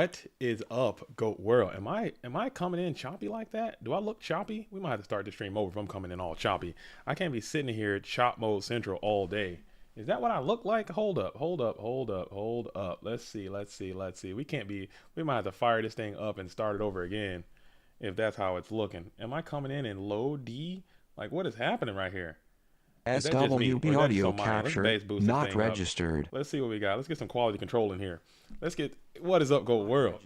What is up, Goat World? Am I coming in choppy like that? Do I look choppy? We might have to start the stream over if I'm coming in all choppy. I can't be sitting here at chop mode central all day. Is that what I look like? Hold up, hold up, hold up, hold up. Let's see, let's see, let's see. We can't be. We might have to fire this thing up and start it over again if that's how it's looking. Am I coming in low D? Like what is happening right here? Is that just me or SWB is that just audio on my end? Let's capture bass boost this not thing up. registered. Let's see what we got. Let's get some quality control in here. Let's get what is up, Goat World?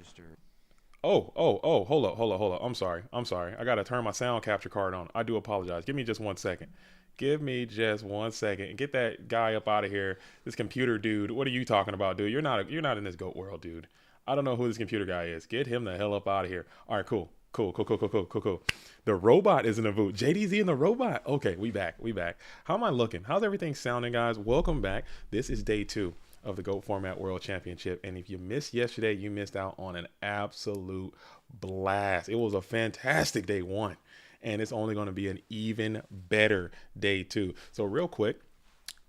Oh, hold up, hold up, hold up. I'm sorry. I'm sorry. I gotta turn my sound capture card on. I do apologize. Give me just 1 second. Give me just 1 second and get that guy up out of here. This computer dude. What are you talking about, dude? You're not in this Goat World, dude. I don't know who this computer guy is. Get him the hell up out of here. All right, cool. Cool, cool, cool, cool, cool, cool, cool. The robot is in the booth. JDZ and the robot. Okay, we back. We back. How am I looking? How's everything sounding, guys? Welcome back. This is day 2 of the GOAT Format World Championship. And if you missed yesterday, you missed out on an absolute blast. It was a fantastic day 1. And it's only going to be an even better day 2. So real quick,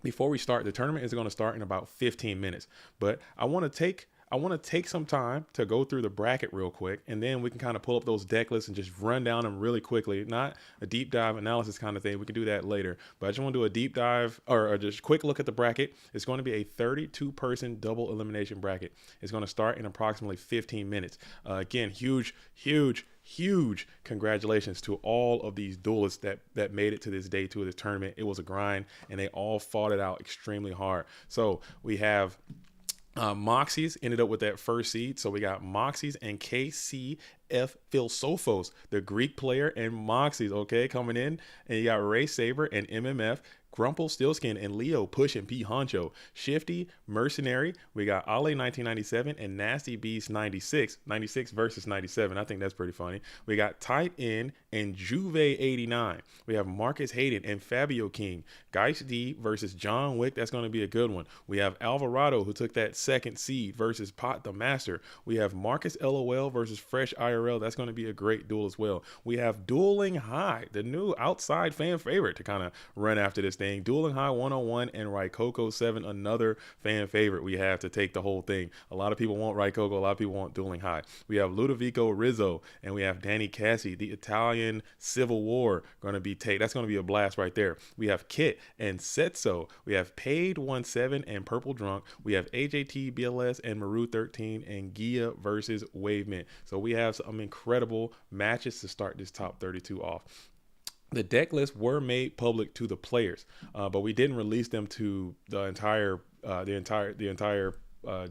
before we start, the tournament is going to start in about 15 minutes. But I want to take some time to go through the bracket real quick, and then we can kind of pull up those deck lists and just run down them really quickly. Not a deep dive analysis kind of thing. We can do that later. But I just want to do a deep dive or just quick look at the bracket. It's going to be a 32-person double elimination bracket. It's going to start in approximately 15 minutes. Again, huge congratulations to all of these duelists that made it to this day 2 of this tournament. It was a grind, and they all fought it out extremely hard. So we have Moxies ended up with that first seed. So we got Moxies and KCF Philsophos, the Greek player, and Moxies, okay, coming in. And you got Ray Saber and MMF, Grumple, Steelskin, and Leo pushing P Honcho. Shifty, Mercenary. We got Ale 1997 and Nasty Beast 96. 96 versus 97. I think that's pretty funny. We got Tight End and Juve 89. We have Marcus Hayden and Fabio King. Geist D versus John Wick. That's going to be a good one. We have Alvarado, who took that second seed, versus Pathamaster. We have Marcus LOL versus Fresh IRL. That's going to be a great duel as well. We have Dueling High, the new outside fan favorite, to kind of run after this thing. Dueling High 101 and Coco 7, another fan favorite we have to take the whole thing. A lot of people want Coco, a lot of people want Dueling High. We have Ludovico Rizzo, and we have Danny Cassie, the Italian Civil War, going to be take. That's going to be a blast right there. We have Kit and Setso. We have Paid 17 and Purple Drunk. We have AJT BLS and Maru 13 and Gia versus Wavement. So we have some incredible matches to start this top 32 off. The deck lists were made public to the players, but we didn't release them to the entire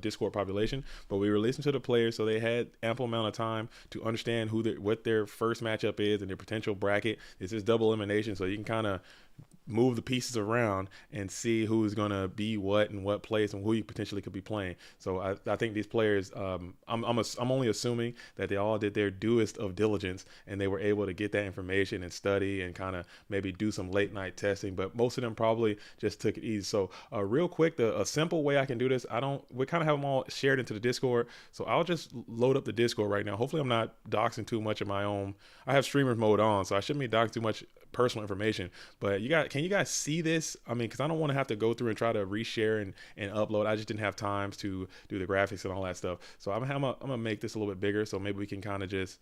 Discord population. But we released them to the players, so they had ample amount of time to understand what their first matchup is and their potential bracket. This is double elimination, so you can kind of move the pieces around and see who's going to be what in what place and who you potentially could be playing. So I think these players, I'm only assuming that they all did their dewest of diligence and they were able to get that information and study and kind of maybe do some late night testing, but most of them probably just took it easy. So real quick, a simple way I can do this, we kind of have them all shared into the Discord. So I'll just load up the Discord right now. Hopefully I'm not doxing too much of my own. I have streamers mode on, so I shouldn't be doxing too much personal information, but can you guys see this? I mean, because I don't want to have to go through and try to reshare and upload. I just didn't have time to do the graphics and all that stuff. So I'm gonna make this a little bit bigger, so maybe we can kind of just,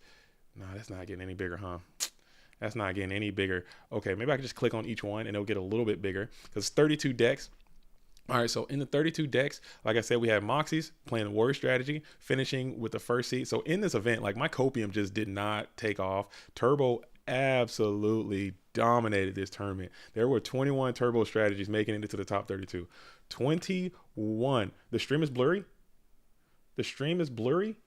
no, that's not getting any bigger, huh? That's not getting any bigger. Okay, maybe I can just click on each one and it'll get a little bit bigger because 32 decks. All right, so in the 32 decks, like I said, we have Moxies playing the warrior strategy, finishing with the first seed. So in this event, like my copium just did not take off. Turbo absolutely dominated this tournament. There were 21 turbo strategies making it into the top 32. 21. The stream is blurry. The stream is blurry.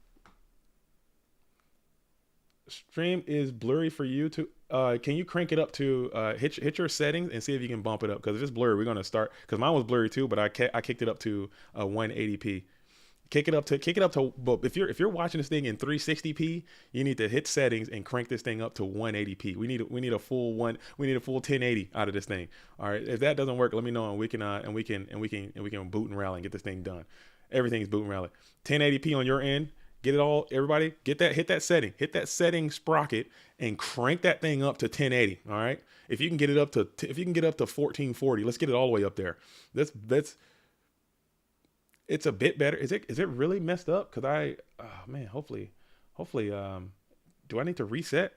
Stream is blurry for you to can you crank it up to hit your settings and see if you can bump it up, because if it's blurry we're going to start, because mine was blurry too, but I kicked it up to 180p. Kick it up to but if you're watching this thing in 360p, you need to hit settings and crank this thing up to 180p. We need a full 1080 out of this thing. All right, if that doesn't work, let me know and we can boot and rally and get this thing done. Everything's boot and rally. 1080p on your end. Get it all, everybody. Hit that setting sprocket and crank that thing up to 1080. All right. If you can get up to 1440, let's get it all the way up there. Let's It's a bit better. Is it really messed up? Cause man, hopefully do I need to reset?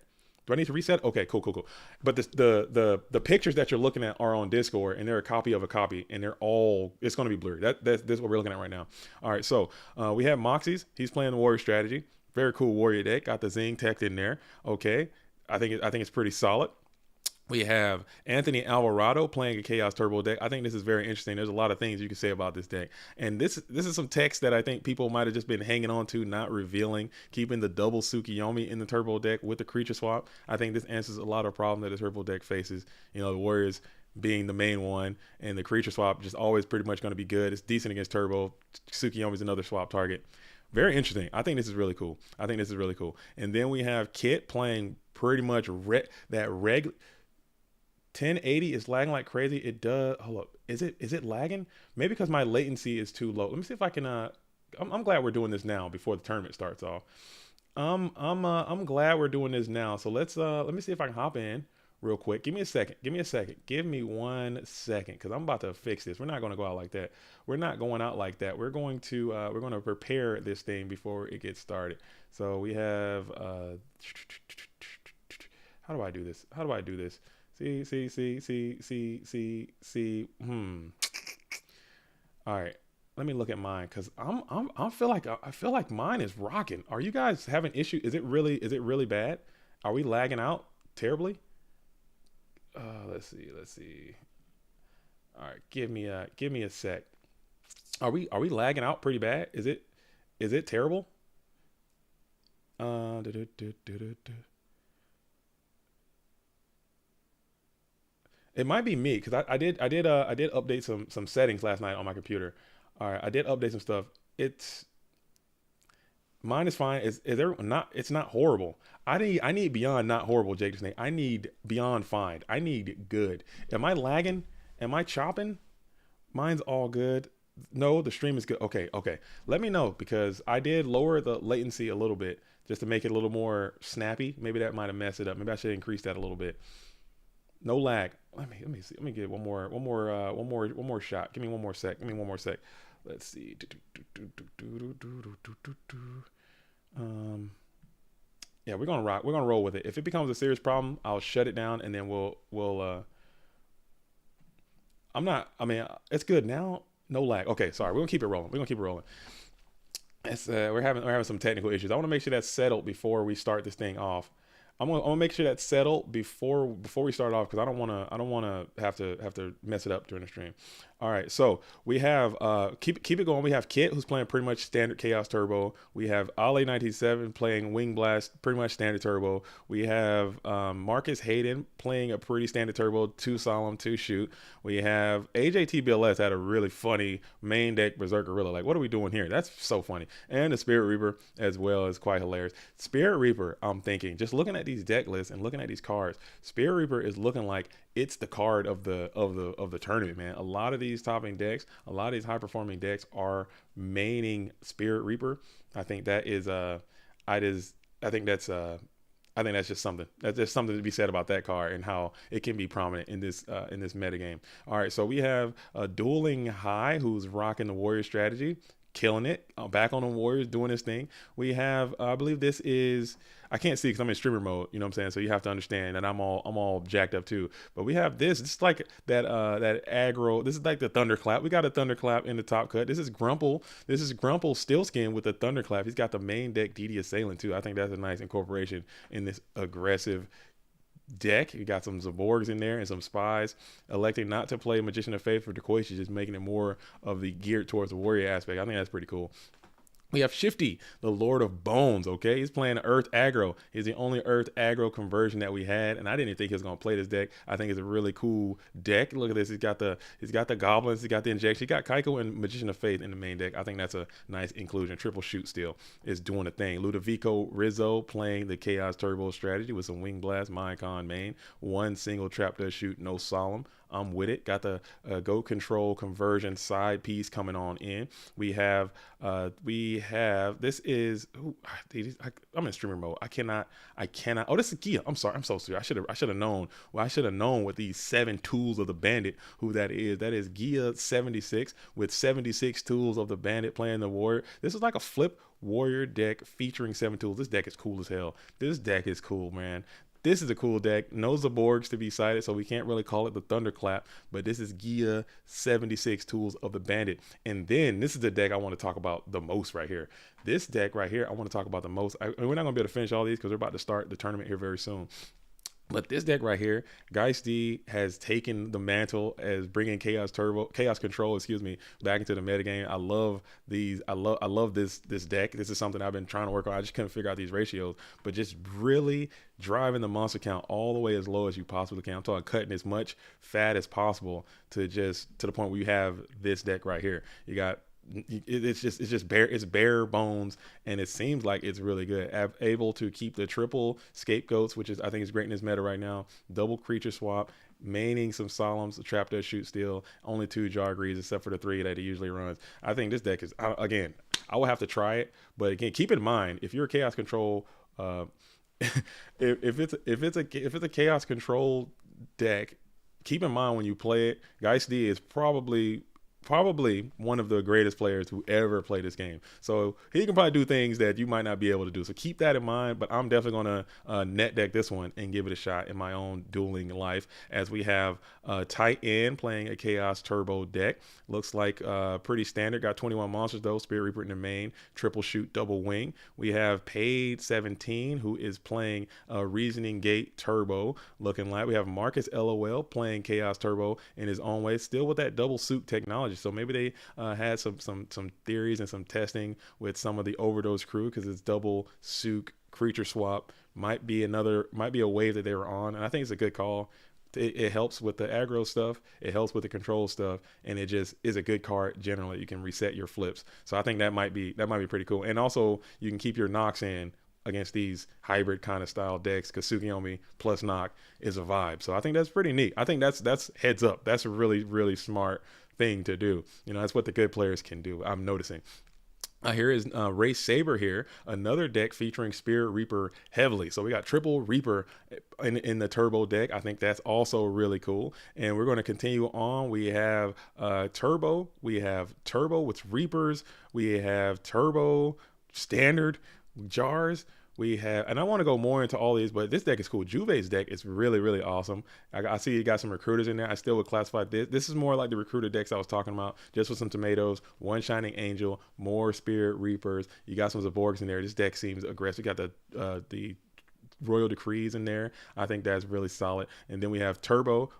Do I need to reset? Okay, cool. But the pictures that you're looking at are on Discord, and they're a copy of a copy, and they're all, it's going to be blurry. That's what we're looking at right now. All right, so we have Moxie's. He's playing the warrior strategy. Very cool warrior deck. Got the Zing tech in there. Okay, I think it's pretty solid. We have Anthony Alvarado playing a Chaos Turbo deck. I think this is very interesting. There's a lot of things you can say about this deck. And this is some text that I think people might have just been hanging on to, not revealing, keeping the double Tsukiyomi in the Turbo deck with the creature swap. I think this answers a lot of problems that the Turbo deck faces. You know, the Warriors being the main one, and the creature swap just always pretty much going to be good. It's decent against Turbo. Tsukiyomi is another swap target. Very interesting. I think this is really cool. And then we have Kit playing pretty much that regular. 1080 is lagging like crazy. It does. Hold up. Is it lagging? Maybe because my latency is too low. Let me see if I can. I'm glad we're doing this now before the tournament starts off. I'm glad we're doing this now. So let me see if I can hop in real quick. Give me a second. Give me 1 second, because I'm about to fix this. We're not going to go out like that. We're not going out like that. We're going to prepare this thing before it gets started. So we have how do I do this? See. All right, let me look at mine, because I feel like mine is rocking. Are you guys having issue? Is it really bad? Are we lagging out terribly? Let's see. All right, give me a sec. Are we lagging out pretty bad? Is it terrible? It might be me, because I did update some settings last night on my computer. All right, I did update some stuff. Mine is fine. Is there not? It's not horrible. I need beyond not horrible, Jake the Snake. I need beyond fine. I need good. Am I lagging? Am I chopping? Mine's all good. No, the stream is good. Okay. Let me know, because I did lower the latency a little bit just to make it a little more snappy. Maybe that might have messed it up. Maybe I should increase that a little bit. No lag. Let me see. Let me get one more shot. Give me one more sec. Let's see. Yeah, we're gonna rock. We're gonna roll with it. If it becomes a serious problem, I'll shut it down, and then we'll it's good now. No lag. Okay, sorry. We're gonna keep it rolling. We're having some technical issues. I want to make sure that's settled before we start this thing off. I'm gonna make sure that's settled before we start off, because I don't wanna have to mess it up during the stream. All right, so we have keep it going. We have Kit, who's playing pretty much standard Chaos Turbo. We have Ale97 playing Wing Blast, pretty much standard Turbo. We have Marcus Hayden playing a pretty standard Turbo, 2 Solemn, 2 Shoot. We have AJTBLS had a really funny main deck Berserker Gorilla. Like, what are we doing here? That's so funny. And the Spirit Reaper as well is quite hilarious. Spirit Reaper, I'm thinking, just looking at these deck lists and looking at these cards, Spirit Reaper is looking like it's the card of the tournament, man. A lot of these topping decks, a lot of these high performing decks are maining Spirit Reaper. I think that is I think that's just something. That's just something to be said about that card and how it can be prominent in this meta game. All right, so we have Dueling High, who's rocking the Warrior strategy, killing it, back on the Warriors, doing his thing. We have, I believe this is, I can't see because I'm in streamer mode, you know what I'm saying? So you have to understand that I'm all jacked up too. But we have this. It's like that aggro. This is like the Thunderclap. We got a Thunderclap in the top cut. This is Grumple. This is Grumple Stillskin with the Thunderclap. He's got the main deck DD Assailant too. I think that's a nice incorporation in this aggressive deck. You got some Zaborgs in there and some Spies. Electing not to play Magician of Faith for Decoy, just making it more of the geared towards the warrior aspect. I think that's pretty cool. We have Shifty, the Lord of Bones, okay? He's playing Earth Aggro. He's the only Earth Aggro conversion that we had, and I didn't even think he was going to play this deck. I think it's a really cool deck. Look at this. He's got the Goblins. He's got the Injection. He got Kaiko and Magician of Faith in the main deck. I think that's a nice inclusion. Triple Shoot still is doing a thing. Ludovico Rizzo playing the Chaos Turbo strategy with some Wing Blast, Minecon main. 1 single Trap Does Shoot, no Solemn. I'm with it. Got the Go Control conversion side piece coming on in. We have we have, this is, I'm in streamer mode. I cannot. Oh, this is Gia. I'm sorry. I'm so sorry. I should have known. Well, I should have known with these 7 tools of the bandit who that is. That is Gia 76 with 76 tools of the bandit playing the warrior. This is like a flip warrior deck featuring 7 tools. This deck is cool as hell. This deck is cool, man. This is a cool deck. Knows the Borgs to be cited, so we can't really call it the Thunderclap, but this is Gia 76 tools of the bandit. And then this is the deck I want to talk about the most right here. This deck right here, I want to talk about the most. We're not going to be able to finish all these because we're about to start the tournament here very soon. But this deck right here, Geist D has taken the mantle as bringing Chaos Control, back into the metagame. I love these. I love this deck. This is something I've been trying to work on. I just couldn't figure out these ratios, but just really driving the monster count all the way as low as you possibly can. I'm talking cutting as much fat as possible to the point where you have this deck right here. You got. It's bare bones, and it seems like it's really good. Able to keep the triple scapegoats, which is I think is great in this meta right now. Double creature swap, maining some solemns. The trap does shoot still. Only 2 Jargrees except for the 3 that he usually runs. I think this deck is again. I will have to try it, but again, keep in mind if you're a chaos control, if it's a chaos control deck, keep in mind when you play it, Geist D is probably one of the greatest players who ever played this game. So he can probably do things that you might not be able to do. So keep that in mind, but I'm definitely going to net deck this one and give it a shot in my own dueling life, as we have Tight End playing a Chaos Turbo deck. Looks like pretty standard. Got 21 monsters though. Spirit Reaper in the main. Triple shoot, double wing. We have Paid 17 who is playing Reasoning Gate Turbo looking like. We have Marcus LOL playing Chaos Turbo in his own way, still with that double suit technology. So maybe they had some theories and some testing with some of the Overdose crew, because it's double Sook creature swap might be a wave that they were on, and I think it's a good call. It helps with the aggro stuff, it helps with the control stuff, and it just is a good card generally. You can reset your flips, so I think that might be pretty cool. And also you can keep your knocks in against these hybrid kind of style decks, because Tsukiyomi plus knock is a vibe. So I think that's pretty neat. I think that's heads up. That's a really, really smart thing to do. That's what the good players can do, I'm noticing. Here is Race Saber here, another deck featuring Spirit Reaper heavily. So we got triple Reaper in the Turbo deck. I think that's also really cool. And we're going to continue on. We have Turbo. We have Turbo with Reapers. We have Turbo Standard Jars. We have, and I want to go more into all these, but this deck is cool. Juve's deck is really, really awesome. I see you got some recruiters in there. I still would classify this. This is more like the recruiter decks I was talking about, just with some tomatoes, 1 Shining Angel, more Spirit Reapers. You got some Zaborgs in there. This deck seems aggressive. You got the Royal Decrees in there. I think that's really solid. And then we have Turbo.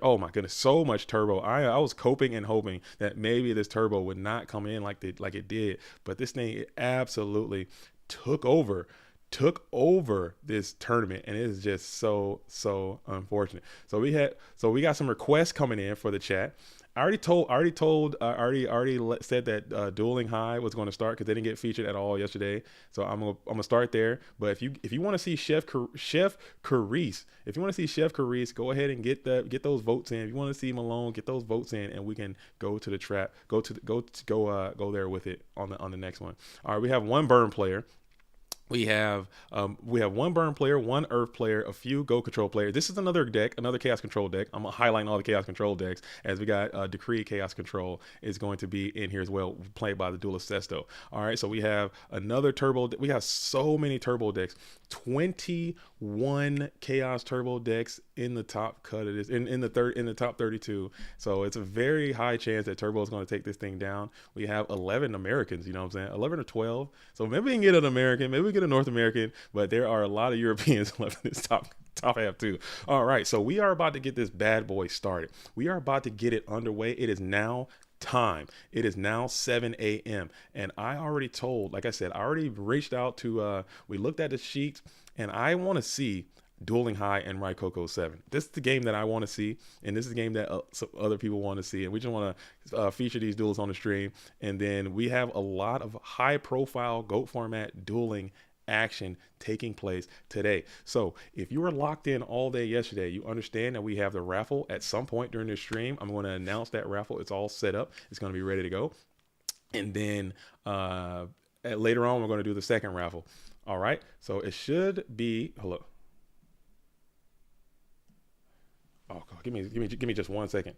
Oh my goodness, so much Turbo. I was coping and hoping that maybe this Turbo would not come in like it did, but this thing absolutely took over this tournament, and it is just so unfortunate. So we got some requests coming in for the chat. I already said that Dueling High was going to start because they didn't get featured at all yesterday. So I'm gonna start there. But if you want to see Chef Carice, go ahead and get those votes in. If you want to see Malone, get those votes in, and we can go to the trap. Go there with it on the next one. All right, we have 1 burn player. We have 1 burn player, 1 earth player, a few go control players. This is another deck, another chaos control deck. I'm highlighting all the chaos control decks, as we got Decree Chaos Control is going to be in here as well, played by the Duelist Sesto. All right, so we have another turbo. We have so many turbo decks. 21 chaos turbo decks in the top cut of this, in the top 32. So it's a very high chance that Turbo is going to take this thing down. We have 11 Americans, you know what I'm saying? 11 or 12. So maybe we can get an American, maybe we get a North American, but there are a lot of Europeans left in this top half too. All right, so we are about to get this bad boy started. We are about to get it underway. It is now time. It is now 7 a.m. and I already reached out to we looked at the sheet, and I want to see Dueling High and Ride Coco 7. This is the game that I want to see, and this is the game that some other people want to see, and we just want to feature these duels on the stream. And then we have a lot of high profile GOAT format dueling action taking place today. So if you were locked in all day yesterday, you understand that we have the raffle at some point during this stream. I'm going to announce that raffle. It's all set up. It's going to be ready to go. And then later on, we're going to do the second raffle. All right. So it should be. Hold up. Oh, God, give me just 1 second.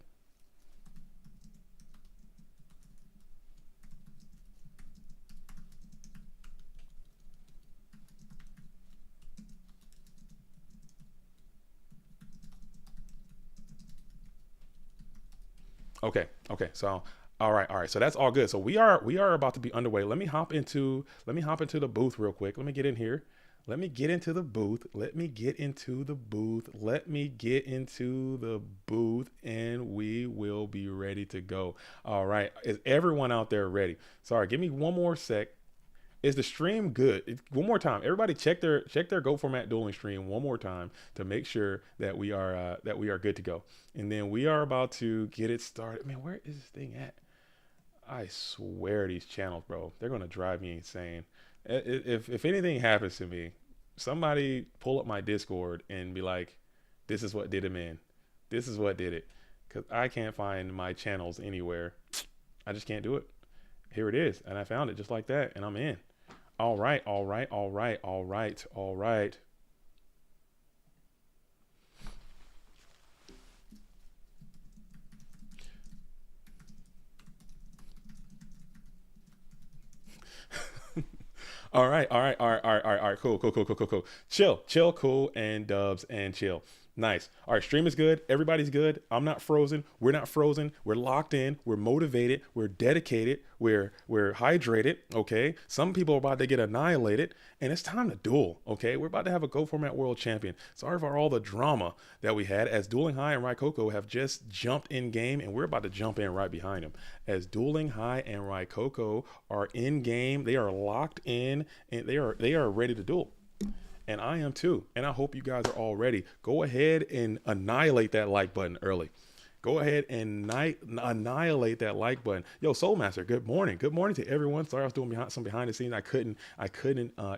Okay. Okay. So all right. All right. So that's all good. So we are about to be underway. Let me hop into the booth real quick. Let me get in here. Let me get into the booth. Let me get into the booth. Let me get into the booth, and we will be ready to go. All right. Is everyone out there ready? Sorry. Give me one more sec. Is the stream good? One more time, everybody check their Go Format Dueling stream one more time to make sure that we are good to go. And then we are about to get it started. Man, where is this thing at? I swear these channels, bro, they're gonna drive me insane. If anything happens to me, somebody pull up my Discord and be like, "This is what did him in. This is what did it," because I can't find my channels anywhere. I just can't do it. Here it is, and I found it just like that, and I'm in. All right, all right, all right, all right, all right. All right, all right, all right, all right, all right, all right, cool, cool, cool, cool, cool, cool. Chill, chill, cool, and dubs and chill. Nice. All right, stream is good. Everybody's good. I'm not frozen. We're not frozen. We're locked in. We're motivated. We're dedicated. We're hydrated. Okay. Some people are about to get annihilated, and it's time to duel. Okay. We're about to have a Go Format World Champion. Sorry for all the drama that we had as Dueling High and Coco have just jumped in game, and we're about to jump in right behind them. As Dueling High and Coco are in game, they are locked in, and they are ready to duel. And I am too. And I hope you guys are all ready. Go ahead and annihilate that like button early. Go ahead and annihilate that like button. Yo, Soulmaster, good morning. Good morning to everyone. Sorry, I was doing some behind the scenes. I couldn't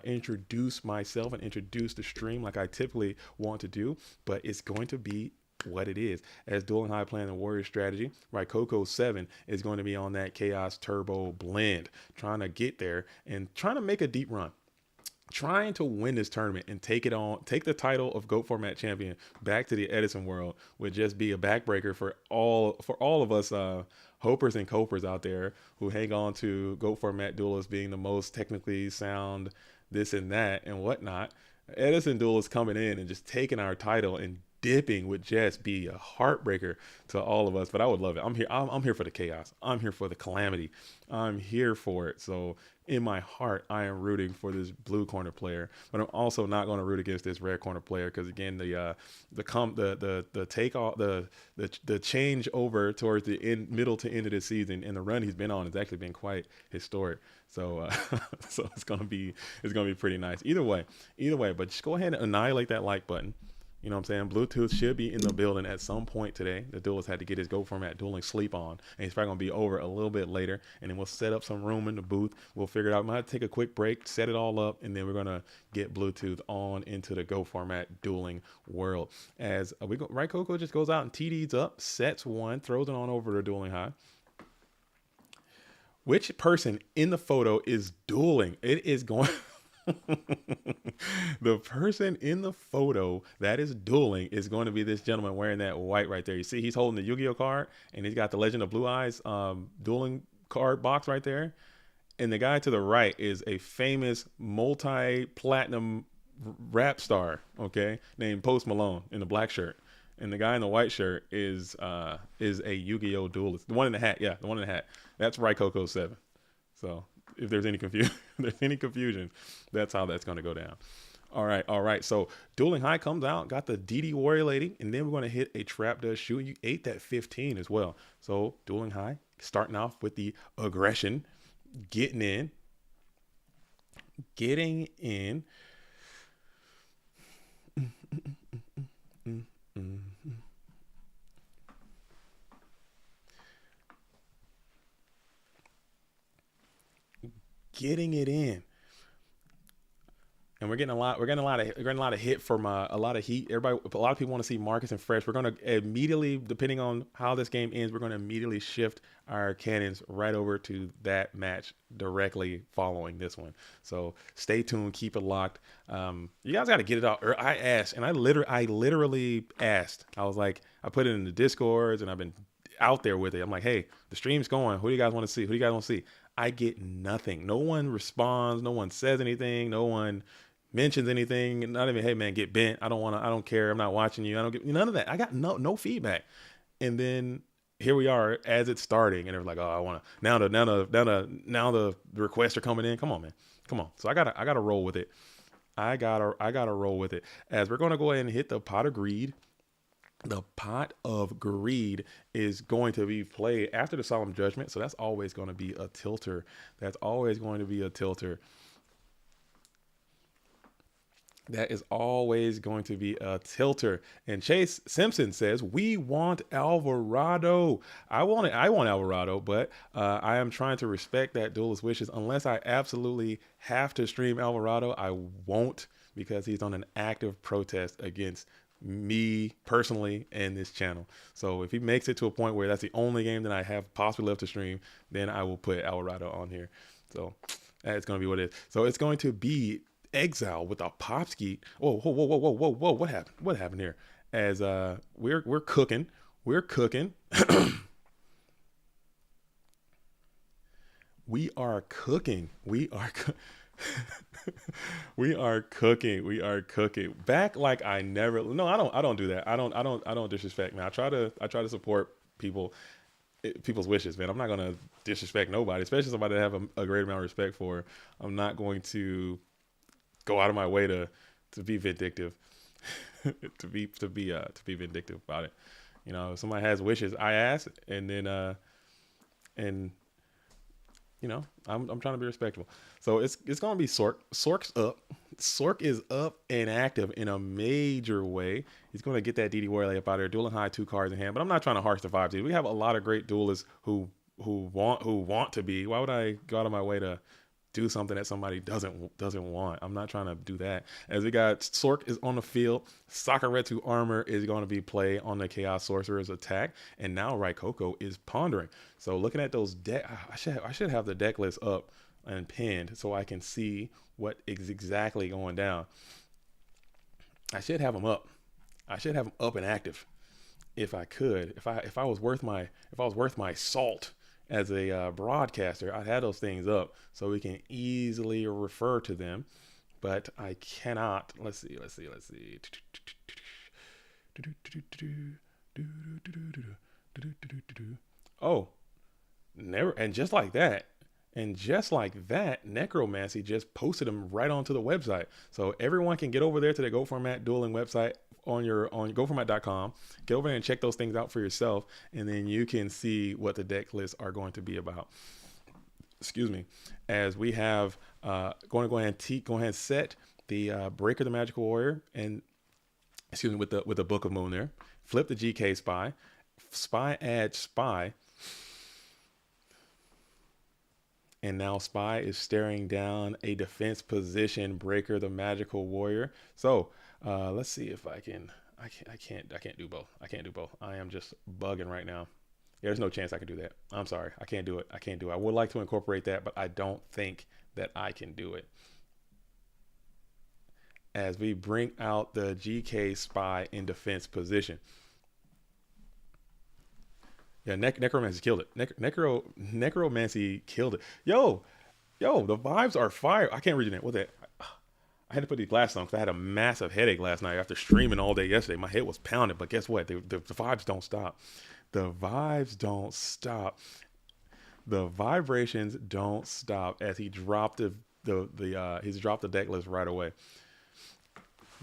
introduce myself and introduce the stream like I typically want to do, but it's going to be what it is. As Dueling High playing the Warrior strategy, right? Coco 7 is going to be on that Chaos Turbo blend, trying to get there and trying to make a deep run, trying to win this tournament and take the title of GOAT Format champion back to the Edison world would just be a backbreaker for all of us hopers and copers out there who hang on to GOAT Format duelists being the most technically sound, this and that and whatnot. Edison duelists coming in and just taking our title and dipping would just be a heartbreaker to all of us. But I would love it. I'm here for the chaos. I'm here for the calamity. I'm here for it. So in my heart, I am rooting for this blue corner player, but I'm also not going to root against this red corner player because again, the take off the change over towards the middle to end of the season and the run he's been on has actually been quite historic. So so it's gonna be pretty nice. Either way, but just go ahead and annihilate that like button. You know what I'm saying? Bluetooth should be in the building at some point today. The duelist had to get his Go Format Dueling sleep on, and he's probably going to be over a little bit later, and then we'll set up some room in the booth. We'll figure it out. We might take a quick break, set it all up, and then we're going to get Bluetooth on into the Go Format Dueling world. As we go, right, Coco just goes out and TDs up, sets one, throws it on over to Dueling High. Which person in the photo is dueling? It is going... The person in the photo that is dueling is going to be this gentleman wearing that white right there. You see, he's holding the Yu-Gi-Oh card, and he's got the Legend of Blue Eyes dueling card box right there. And the guy to the right is a famous multi-platinum rap star, okay, named Post Malone in the black shirt. And the guy in the white shirt is a Yu-Gi-Oh duelist. The one in the hat, yeah, the one in the hat. That's Coco 7. So if there's any confusion, that's how that's going to go down. All right. So Dueling High comes out, got the DD Warrior Lady, and then we're going to hit a Trap Does Shoot. You ate that 15 as well. So Dueling High starting off with the aggression, getting in. Getting it in. and we're getting a lot of hit from a lot of heat. A lot of people want to see Marcus and Fresh. We're going to immediately, depending on how this game ends, we're going to immediately shift our cannons right over to that match directly following this one. So stay tuned, keep it locked. You guys got to get it out. I asked, and I literally asked. I was like, I put it in the Discords, and I've been out there with it. I'm like, hey, the stream's going. Who do you guys want to see? Who do you guys want to see? I get nothing. No one responds. No one says anything. No one mentions anything. Not even, hey man, get bent. I don't care. I'm not watching you. I don't get none of that. I got no feedback. And then here we are as it's starting, and they're like, oh, I want to now the requests are coming in. Come on, man. Come on. So I gotta roll with it. I gotta roll with it. As we're gonna go ahead and hit the pot of greed. The pot of greed is going to be played after the solemn judgment. So that's always going to be a tilter. That's always going to be a tilter. That is always going to be a tilter. And Chase Simpson says, we want Alvarado. I want Alvarado, but I am trying to respect that duelist wishes. Unless I absolutely have to stream Alvarado, I won't, because he's on an active protest against me personally and this channel. So if he makes it to a point where that's the only game that I have possibly left to stream, then I will put Alvarado on here. So that's going to be what it is. So it's going to be Exile with a pop skeet. Whoa. What happened? What happened here? As we're cooking. We're cooking. We are cooking. We are we are cooking. Back like I never. No, I don't do that. I don't disrespect, man. I try to support people's wishes, man. I'm not gonna disrespect nobody, especially somebody that I have a great amount of respect for. I'm not going to go out of my way to be vindictive, to be vindictive about it. You know, if somebody has wishes, I ask, and then and you know, I'm trying to be respectable. So it's gonna be Sork. Sork's up. Sork is up and active in a major way. He's gonna get that DD Warrior up out there, dueling high, 2 cards in hand. But I'm not trying to harsh the vibes. We have a lot of great duelists who want to be. Why would I go out of my way to do something that somebody doesn't want? I'm not trying to do that. As we got Sork is on the field, Sakaretsu armor is going to be played on the Chaos Sorcerer's attack, and now Right Coco is pondering. So looking at those deck, I should have the deck list up and pinned so I can see what is exactly going down. I should have them up. I should have them up and active if I could. If I was worth my salt as a broadcaster, I had those things up so we can easily refer to them, but I cannot. Let's see. Oh, never. And just like that, Necromancy just posted them right onto the website. So everyone can get over there to the Go Format Dueling website on goformat.com. Get over there and check those things out for yourself, and then you can see what the deck lists are going to be about. Excuse me. As we have going to go ahead and set the Breaker the Magical Warrior, and excuse me, with the Book of Moon there. Flip the GK Spy. Spy adds Spy. And now Spy is staring down a defense position, Breaker the Magical Warrior. So let's see if I can't do both. I can't do both. I am just bugging right now. Yeah, there's no chance I can do that. I'm sorry. I can't do it. I would like to incorporate that, but I don't think that I can do it. As we bring out the GK Spy in defense position. Yeah, Necromancy killed it. Necromancy killed it. Yo, the vibes are fire. I can't read your name. What's that? I had to put these glasses on because I had a massive headache last night after streaming all day yesterday. My head was pounding, but guess what? The vibes don't stop. The vibes don't stop. The vibrations don't stop as he dropped he's dropped the deck list right away.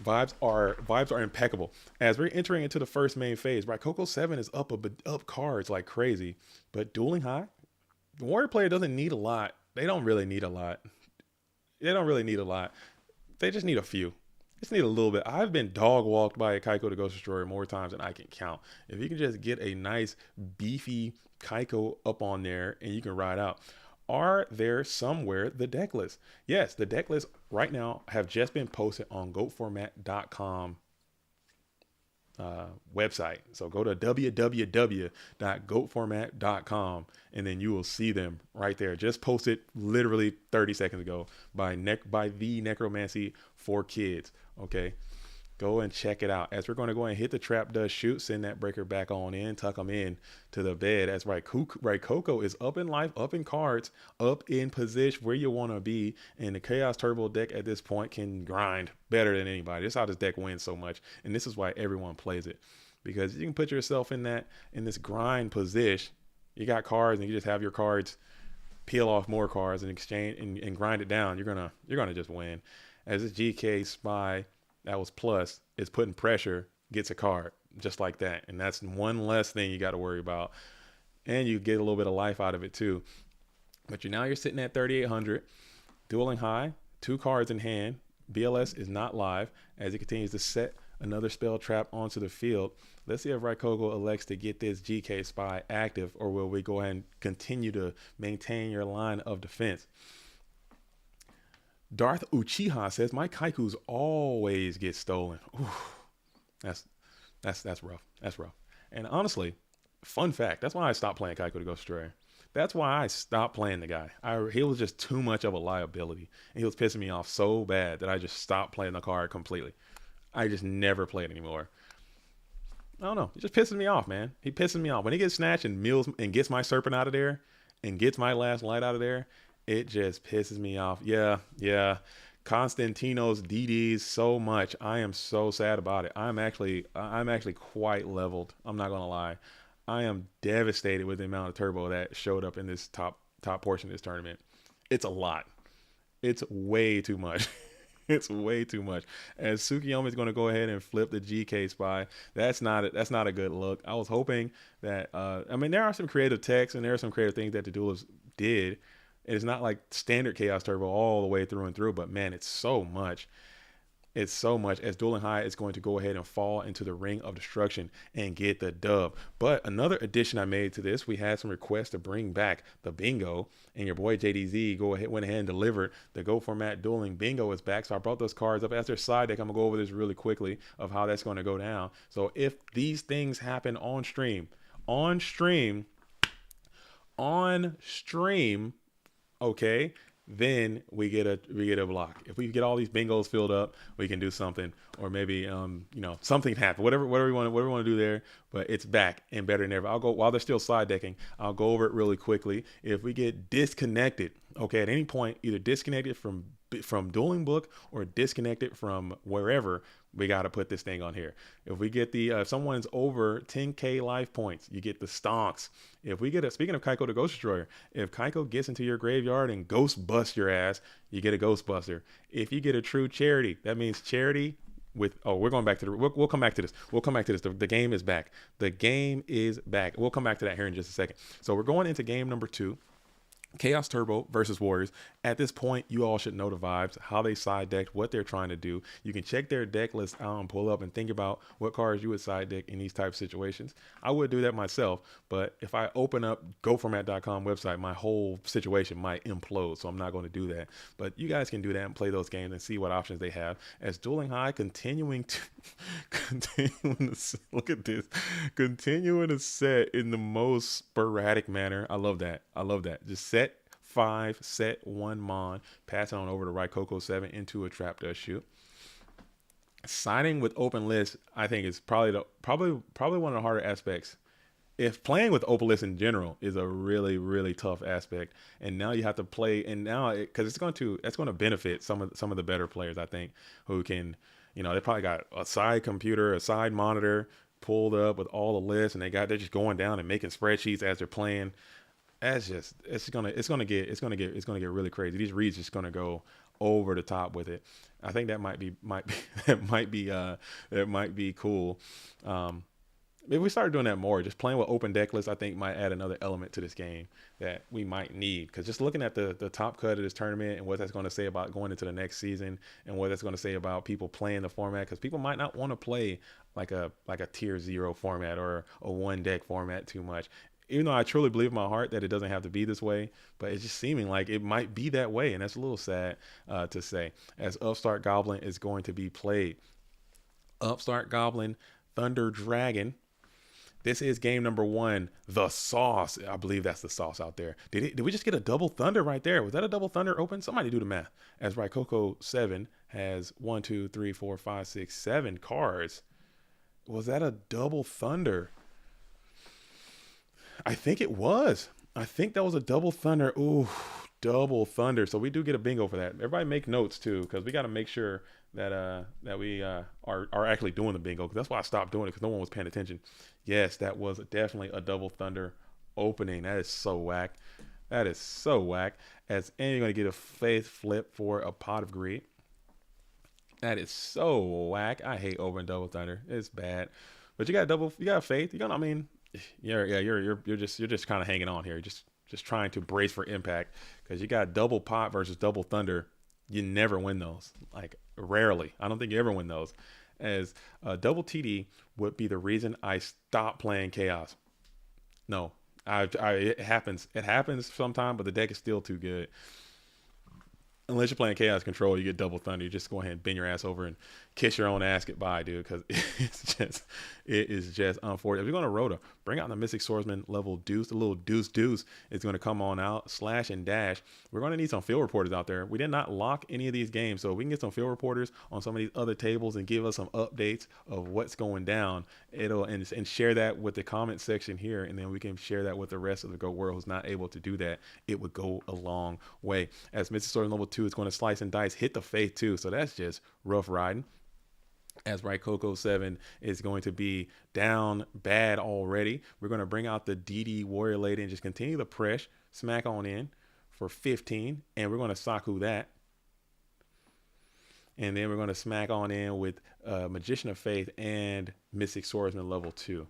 Vibes are impeccable. As we're entering into the first main phase, right? Coco 7 is up cards like crazy, but dueling high, the Warrior player doesn't need a lot. They don't really need a lot. They just need a few. Just need a little bit. I've been dog walked by a Kaiko the Ghost Destroyer more times than I can count. If you can just get a nice beefy Kaiko up on there and you can ride out. Are there somewhere the deck list? Yes, the deck lists right now have just been posted on goatformat.com website. So go to www.goatformat.com and then you will see them right there. Just posted literally 30 seconds ago by the Necromancy for Kids. Okay. Go and check it out. As we're going to go and hit the trap, does shoot, send that breaker back on in, tuck them in to the bed. That's right. Coco is up in life, up in cards, up in position where you want to be. And the Chaos Turbo deck at this point can grind better than anybody. This is how this deck wins so much. And this is why everyone plays it, because you can put yourself in this grind position. You got cards and you just have your cards peel off more cards and exchange and grind it down. You're gonna just win. As this GK Spy that was plus is putting pressure, gets a card just like that. And that's one less thing you got to worry about. And you get a little bit of life out of it too. But now you're sitting at 3,800, dueling high, 2 cards in hand. BLS is not live as it continues to set another spell trap onto the field. Let's see if Coco elects to get this GK Spy active, or will we go ahead and continue to maintain your line of defense? Darth Uchiha says my Kaikus always get stolen. Ooh, that's rough. That's rough. And honestly, fun fact, that's why I stopped playing Kaiku to go stray. That's why I stopped playing the guy. He was just too much of a liability, and he was pissing me off so bad that I just stopped playing the card completely. I just never played anymore. I don't know. It just pisses me off, man. He pisses me off when he gets snatched and mills and gets my serpent out of there and gets my last light out of there. It just pisses me off. Yeah. Constantino's DDs so much. I am so sad about it. I'm actually quite leveled. I'm not gonna lie. I am devastated with the amount of turbo that showed up in this top portion of this tournament. It's a lot. It's way too much. It's way too much. As Tsukiyomi is going to go ahead and flip the GK Spy, that's not a good look. I was hoping that there are some creative techs and there are some creative things that the duelists did. It's not like standard Chaos Turbo all the way through and through, but man, it's so much. It's so much. As Dueling High is going to go ahead and fall into the Ring of Destruction and get the dub. But another addition I made to this, we had some requests to bring back the bingo, and your boy JDZ went ahead and delivered the Go Format Dueling bingo is back. So I brought those cards up as their side deck. I'm gonna go over this really quickly of how that's going to go down. So if these things happen on stream, okay, then we get a block. If we get all these bingos filled up, we can do something, or maybe something can happen. Whatever we want to do there, but it's back and better than ever. I'll go while they're still slide decking. I'll go over it really quickly. If we get disconnected, okay, at any point, either disconnected from Dueling Book or disconnected from wherever, we got to put this thing on here. If we get if someone's over 10k life points, you get the stonks. If we get speaking of Kaiko the Ghost Destroyer, if Kaiko gets into your graveyard and ghost busts your ass, you get a Ghost Buster. If you get a true charity, that means charity with, we're going back to we'll come back to this. The game is back. The game is back. We'll come back to that here in just a second. So we're going into game number 2. Chaos Turbo versus Warriors. At this point, you all should know the vibes, how they side decked, what they're trying to do. You can check their deck list out and pull up and think about what cards you would side deck in these type of situations. I would do that myself, but if I open up goformat.com website, my whole situation might implode, so I'm not going to do that. But you guys can do that and play those games and see what options they have. As Dueling High continuing to look at this, continuing to set in the most sporadic manner. I love that. Just set 5, set 1 Mon, pass it on over to Coco 7 into a trap does shoot. Signing with open list, I think, is probably one of the harder aspects. If playing with open list in general is a really, really tough aspect, and now you have to play, and now because it's going to benefit some of the better players, I think, who can, they probably got a side computer, a side monitor pulled up with all the lists, and they're just going down and making spreadsheets as they're playing. It's gonna get really crazy. These reads just gonna go over the top with it. I think that might be cool. If we start doing that more, just playing with open deck lists, I think might add another element to this game that we might need. Because just looking at the top cut of this tournament and what that's going to say about going into the next season and what that's going to say about people playing the format, because people might not want to play like a tier 0 format or a 1 deck format too much. even though I truly believe in my heart that it doesn't have to be this way, but it's just seeming like it might be that way, and that's a little sad to say. As Upstart Goblin is going to be played. Upstart Goblin, Thunder Dragon. This is game number 1. The sauce. I believe that's the sauce out there. Did we just get a double thunder right there? Was that a double thunder open? Somebody do the math. As right, Coco 7 has 1, 2, 3, 4, 5, 6, 7 cards. Was that a double thunder? I think it was. I think that was a double thunder. Ooh, double thunder. So we do get a bingo for that. Everybody make notes too, because we got to make sure that we are actually doing the bingo. Because that's why I stopped doing it, because no one was paying attention. Yes, that was definitely a double thunder opening. That is so whack. That is so whack. And you're gonna get a faith flip for a Pot of Greed. That is so whack. I hate opening double thunder. It's bad. But you got faith. I mean, you're just kind of hanging on here. You're just trying to brace for impact, because you got double pot versus double thunder. You never win those. Like, rarely. I don't think you ever win those. As double TD would be the reason I stopped playing Chaos. No, it happens. It happens sometime, but the deck is still too good. Unless you're playing Chaos Control, you get double thunder. You just go ahead and bend your ass over and kiss your own ass goodbye, dude. Because it is just unfortunate. If you're going to Rhoda, bring out the Mystic Swordsman level deuce. The little deuce is going to come on out. Slash and dash. We're going to need some field reporters out there. We did not lock any of these games, so we can get some field reporters on some of these other tables and give us some updates of what's going down. And share that with the comment section here, and then we can share that with the rest of the Go World who's not able to do that. It would go a long way. As Mystic Swordsman level 2 is going to slice and dice, hit the faith too, so that's just rough riding. As right, Coco 7 is going to be down bad already. We're going to bring out the DD Warrior Lady and just continue the press, smack on in for 15, and we're going to Saku that. And then we're going to smack on in with Magician of Faith and Mystic Swordsman level 2.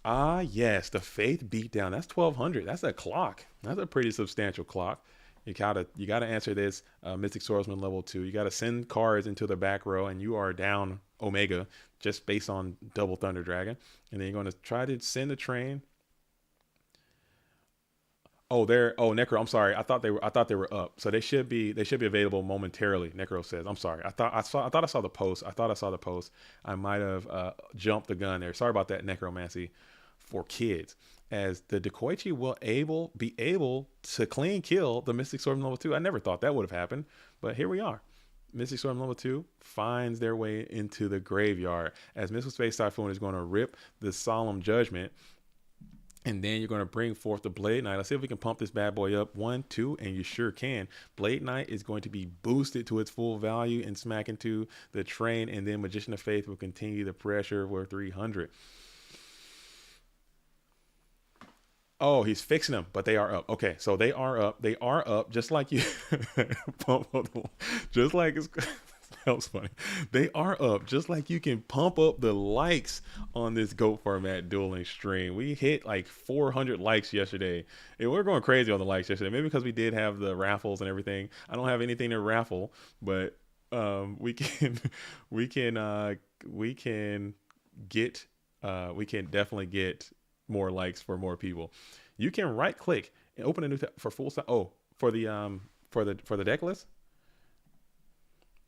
Ah, yes, the Faith beatdown. That's 1,200. That's a clock. That's a pretty substantial clock. You gotta answer this Mystic Swordsman level 2. You gotta send cards into the back row, and you are down Omega just based on double Thunder Dragon. And then you're gonna try to send the train. Necro, I'm sorry. I thought they were up. So they should be available momentarily. Necro says. I'm sorry. I thought I saw the post. I might have jumped the gun there. Sorry about that, Necromancy for kids. As the Dekoichi will be able to clean kill the Mystic Swordsman level 2. I never thought that would have happened, but here we are. Mystic Swordsman level 2 finds their way into the graveyard, as Missile Space Typhoon is going to rip the Solemn Judgment. And then you're going to bring forth the Blade Knight. Let's see if we can pump this bad boy up. 1, 2, and you sure can. Blade Knight is going to be boosted to its full value and smack into the train. And then Magician of Faith will continue the pressure for 300. Oh, he's fixing them, but they are up. Okay, so they are up. They are up, just like you. Just like it's. That was funny. They are up, just like you can pump up the likes on this GOAT format dueling stream. We hit like 400 likes yesterday. And we're going crazy on the likes yesterday. Maybe because we did have the raffles and everything. I don't have anything to raffle, but we can definitely get more likes for more people. You can right click and open a new tab for full size. Oh, for the deck list.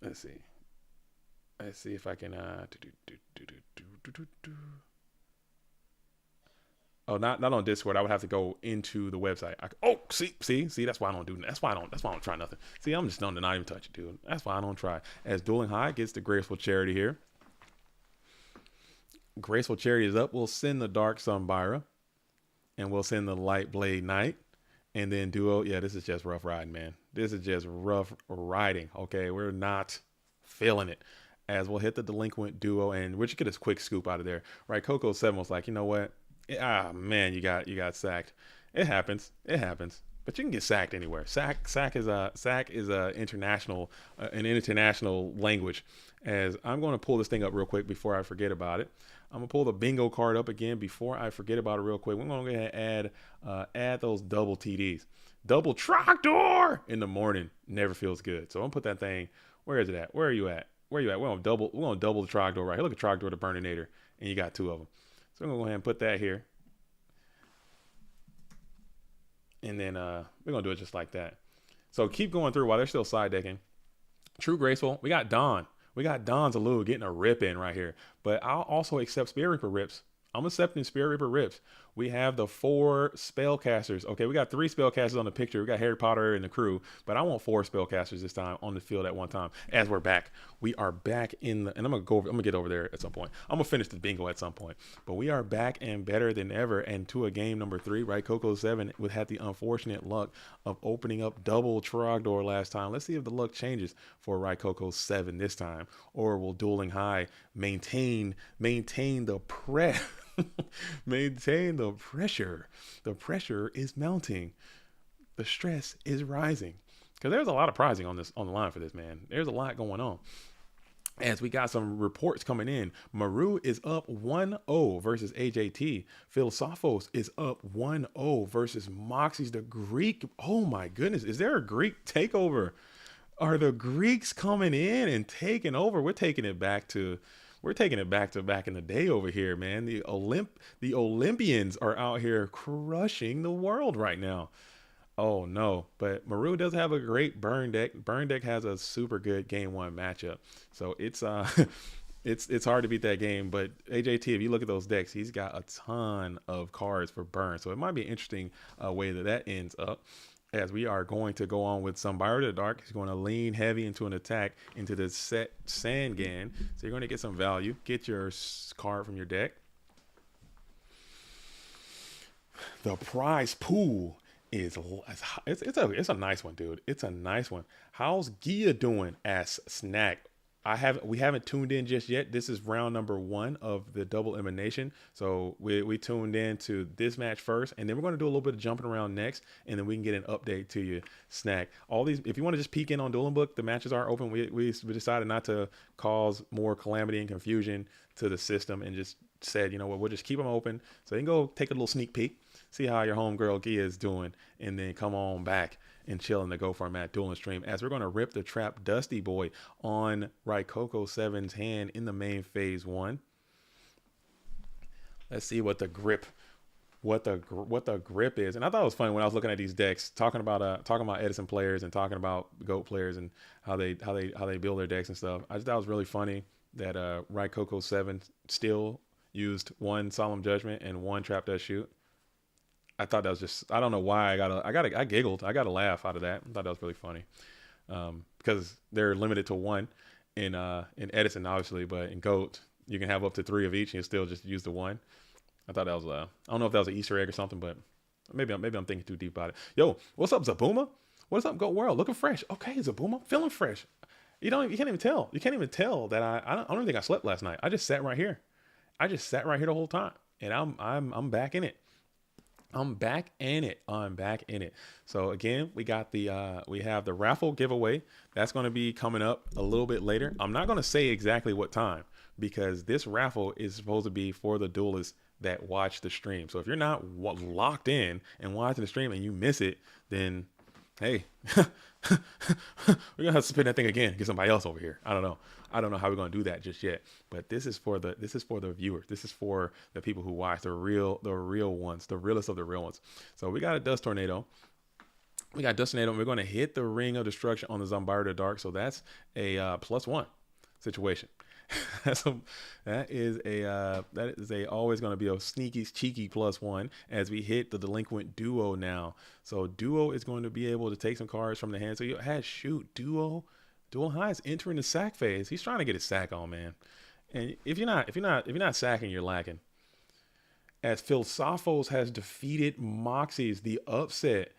Let's see if I can Oh, not on Discord. I would have to go into the website. See, that's why I don't do. That's why I don't try nothing. See, I'm just known to not even touch it, dude. That's why I don't try. As Dueling High gets the Graceful Charity here. Graceful Charity is up. We'll send the Dark Sunbyra, and we'll send the Light Blade Knight, and then Duo. Yeah, this is just rough riding, man. This is just rough riding. Okay, we're not feeling it. As we'll hit the Delinquent Duo, and we'll just get a quick scoop out of there. Right, Coco 7 was like, you know what? Man, you got sacked. It happens. But you can get sacked anywhere. Sack is a international an international language. As I'm going to pull this thing up real quick before I forget about it. I'm gonna pull the bingo card up again before I forget about it real quick. We're gonna go ahead and add those double TDs. Double tractor in the morning never feels good. So I'm gonna put that thing. Where is it at? Where are you at? We're gonna double the tractor right here. Look at tractor the Burninator, and you got 2 of them. So I'm gonna go ahead and put that here. And then we're going to do it just like that. So keep going through while they're still side decking. True Graceful. We got Don. We got Don Zalu getting a rip in right here. But I'll also accept Spirit Reaper rips. I'm accepting Spirit Reaper rips. We have the 4 spellcasters. Okay, we got 3 spellcasters on the picture. We got Harry Potter and the crew, but I want 4 spellcasters this time on the field at one time. As we're back, we are back in the, and I'm gonna get over there at some point. I'm gonna finish the bingo at some point, but we are back and better than ever. And to a game number 3, right? Coco 7 had the unfortunate luck of opening up double Trogdor last time. Let's see if the luck changes for right Coco 7 this time, or will Dueling High maintain the press. Maintain the pressure. The pressure is mounting. The stress is rising. Because there's a lot of prizing on the line for this, man. There's a lot going on. As we got some reports coming in, Maru is up 1-0 versus AJT. Philosophos is up 1-0 versus Moxie's the Greek. Oh my goodness, is there a Greek takeover? Are the Greeks coming in and taking over? We're taking it back to back in the day over here, man. The Olympians are out here crushing the world right now. Oh no, but Maru does have a great burn deck. Burn deck has a super good game 1 matchup. So it's it's hard to beat that game, but AJT, if you look at those decks, he's got a ton of cards for burn. So it might be an interesting way that ends up. As we are going to go on with Zombier the Dark. He's going to lean heavy into an attack into the set Sangan. So you're going to get some value. Get your card from your deck. The prize pool is it's a nice one, dude. It's a nice one. How's Gia doing? Asks Snack. We haven't tuned in just yet. This is round number 1 of the double elimination. So we tuned in to this match first, and then we're going to do a little bit of jumping around next, and then we can get an update to you. Snack. All these, if you want to just peek in on Dueling Book, the matches are open. We decided not to cause more calamity and confusion to the system, and just said, you know what, we'll just keep them open so you can go take a little sneak peek, see how your homegirl Gia is doing, and then come on back and chill in the Go Format Dueling Stream, as we're going to rip the Trap Dusty Boy on right Coco 7's hand in the main phase 1. Let's see what the grip is. And I thought it was funny when I was looking at these decks, talking about Edison players and talking about GOAT players and how they build their decks and stuff. I just thought it was really funny that right Coco 7 still used 1 Solemn Judgment and 1 Trap Dust Shoot. I thought that was just, I don't know why I giggled. I got a laugh out of that. I thought that was really funny. Because they're limited to 1 in Edison, obviously, but in GOAT, you can have up to 3 of each and you still just use the 1. I thought that was, I don't know if that was an Easter egg or something, but maybe I'm thinking too deep about it. Yo, what's up, Zabuma? What's up, GOAT World? Looking fresh. Okay, Zabuma, feeling fresh. You can't even tell. You can't even tell that I don't even think I slept last night. I just sat right here. The whole time, and I'm back in it. I'm back in it. So again, we have the raffle giveaway. That's going to be coming up a little bit later. I'm not going to say exactly what time, because this raffle is supposed to be for the duelists that watch the stream. So if you're not locked in and watching the stream and you miss it, then hey, we're gonna have to spin that thing again, get somebody else over here. I don't know how we're gonna do that just yet. But this is for the viewers. This is for the people who watch, the real ones, the realest of the real ones. So we got a Dust Tornado. We got Dust Tornado, and we're gonna hit the Ring of Destruction on the Zombier the Dark. So that's a +1 situation. that is always going to be a sneaky, cheeky +1 as we hit the Delinquent Duo now. So Duo is going to be able to take some cards from the hand. So you had Duo High is entering the sack phase. He's trying to get his sack on, man. And if you're not sacking, you're lacking. As Philosophos has defeated Moxie's, the upset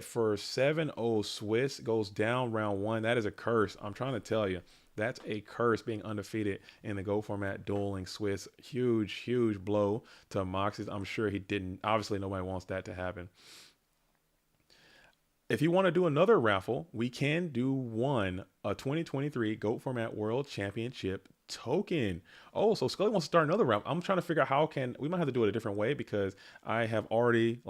for 7-0 Swiss goes down round 1. That is a curse. I'm trying to tell you. That's a curse, being undefeated in the Go Format Dueling Swiss. Huge blow to Moxie's. I'm sure he didn't. Obviously, nobody wants that to happen. If you want to do another raffle, we can do a 2023 Go Format World Championship token. Oh, so Scully wants to start another raffle. I'm trying to figure out we might have to do it a different way, because I have already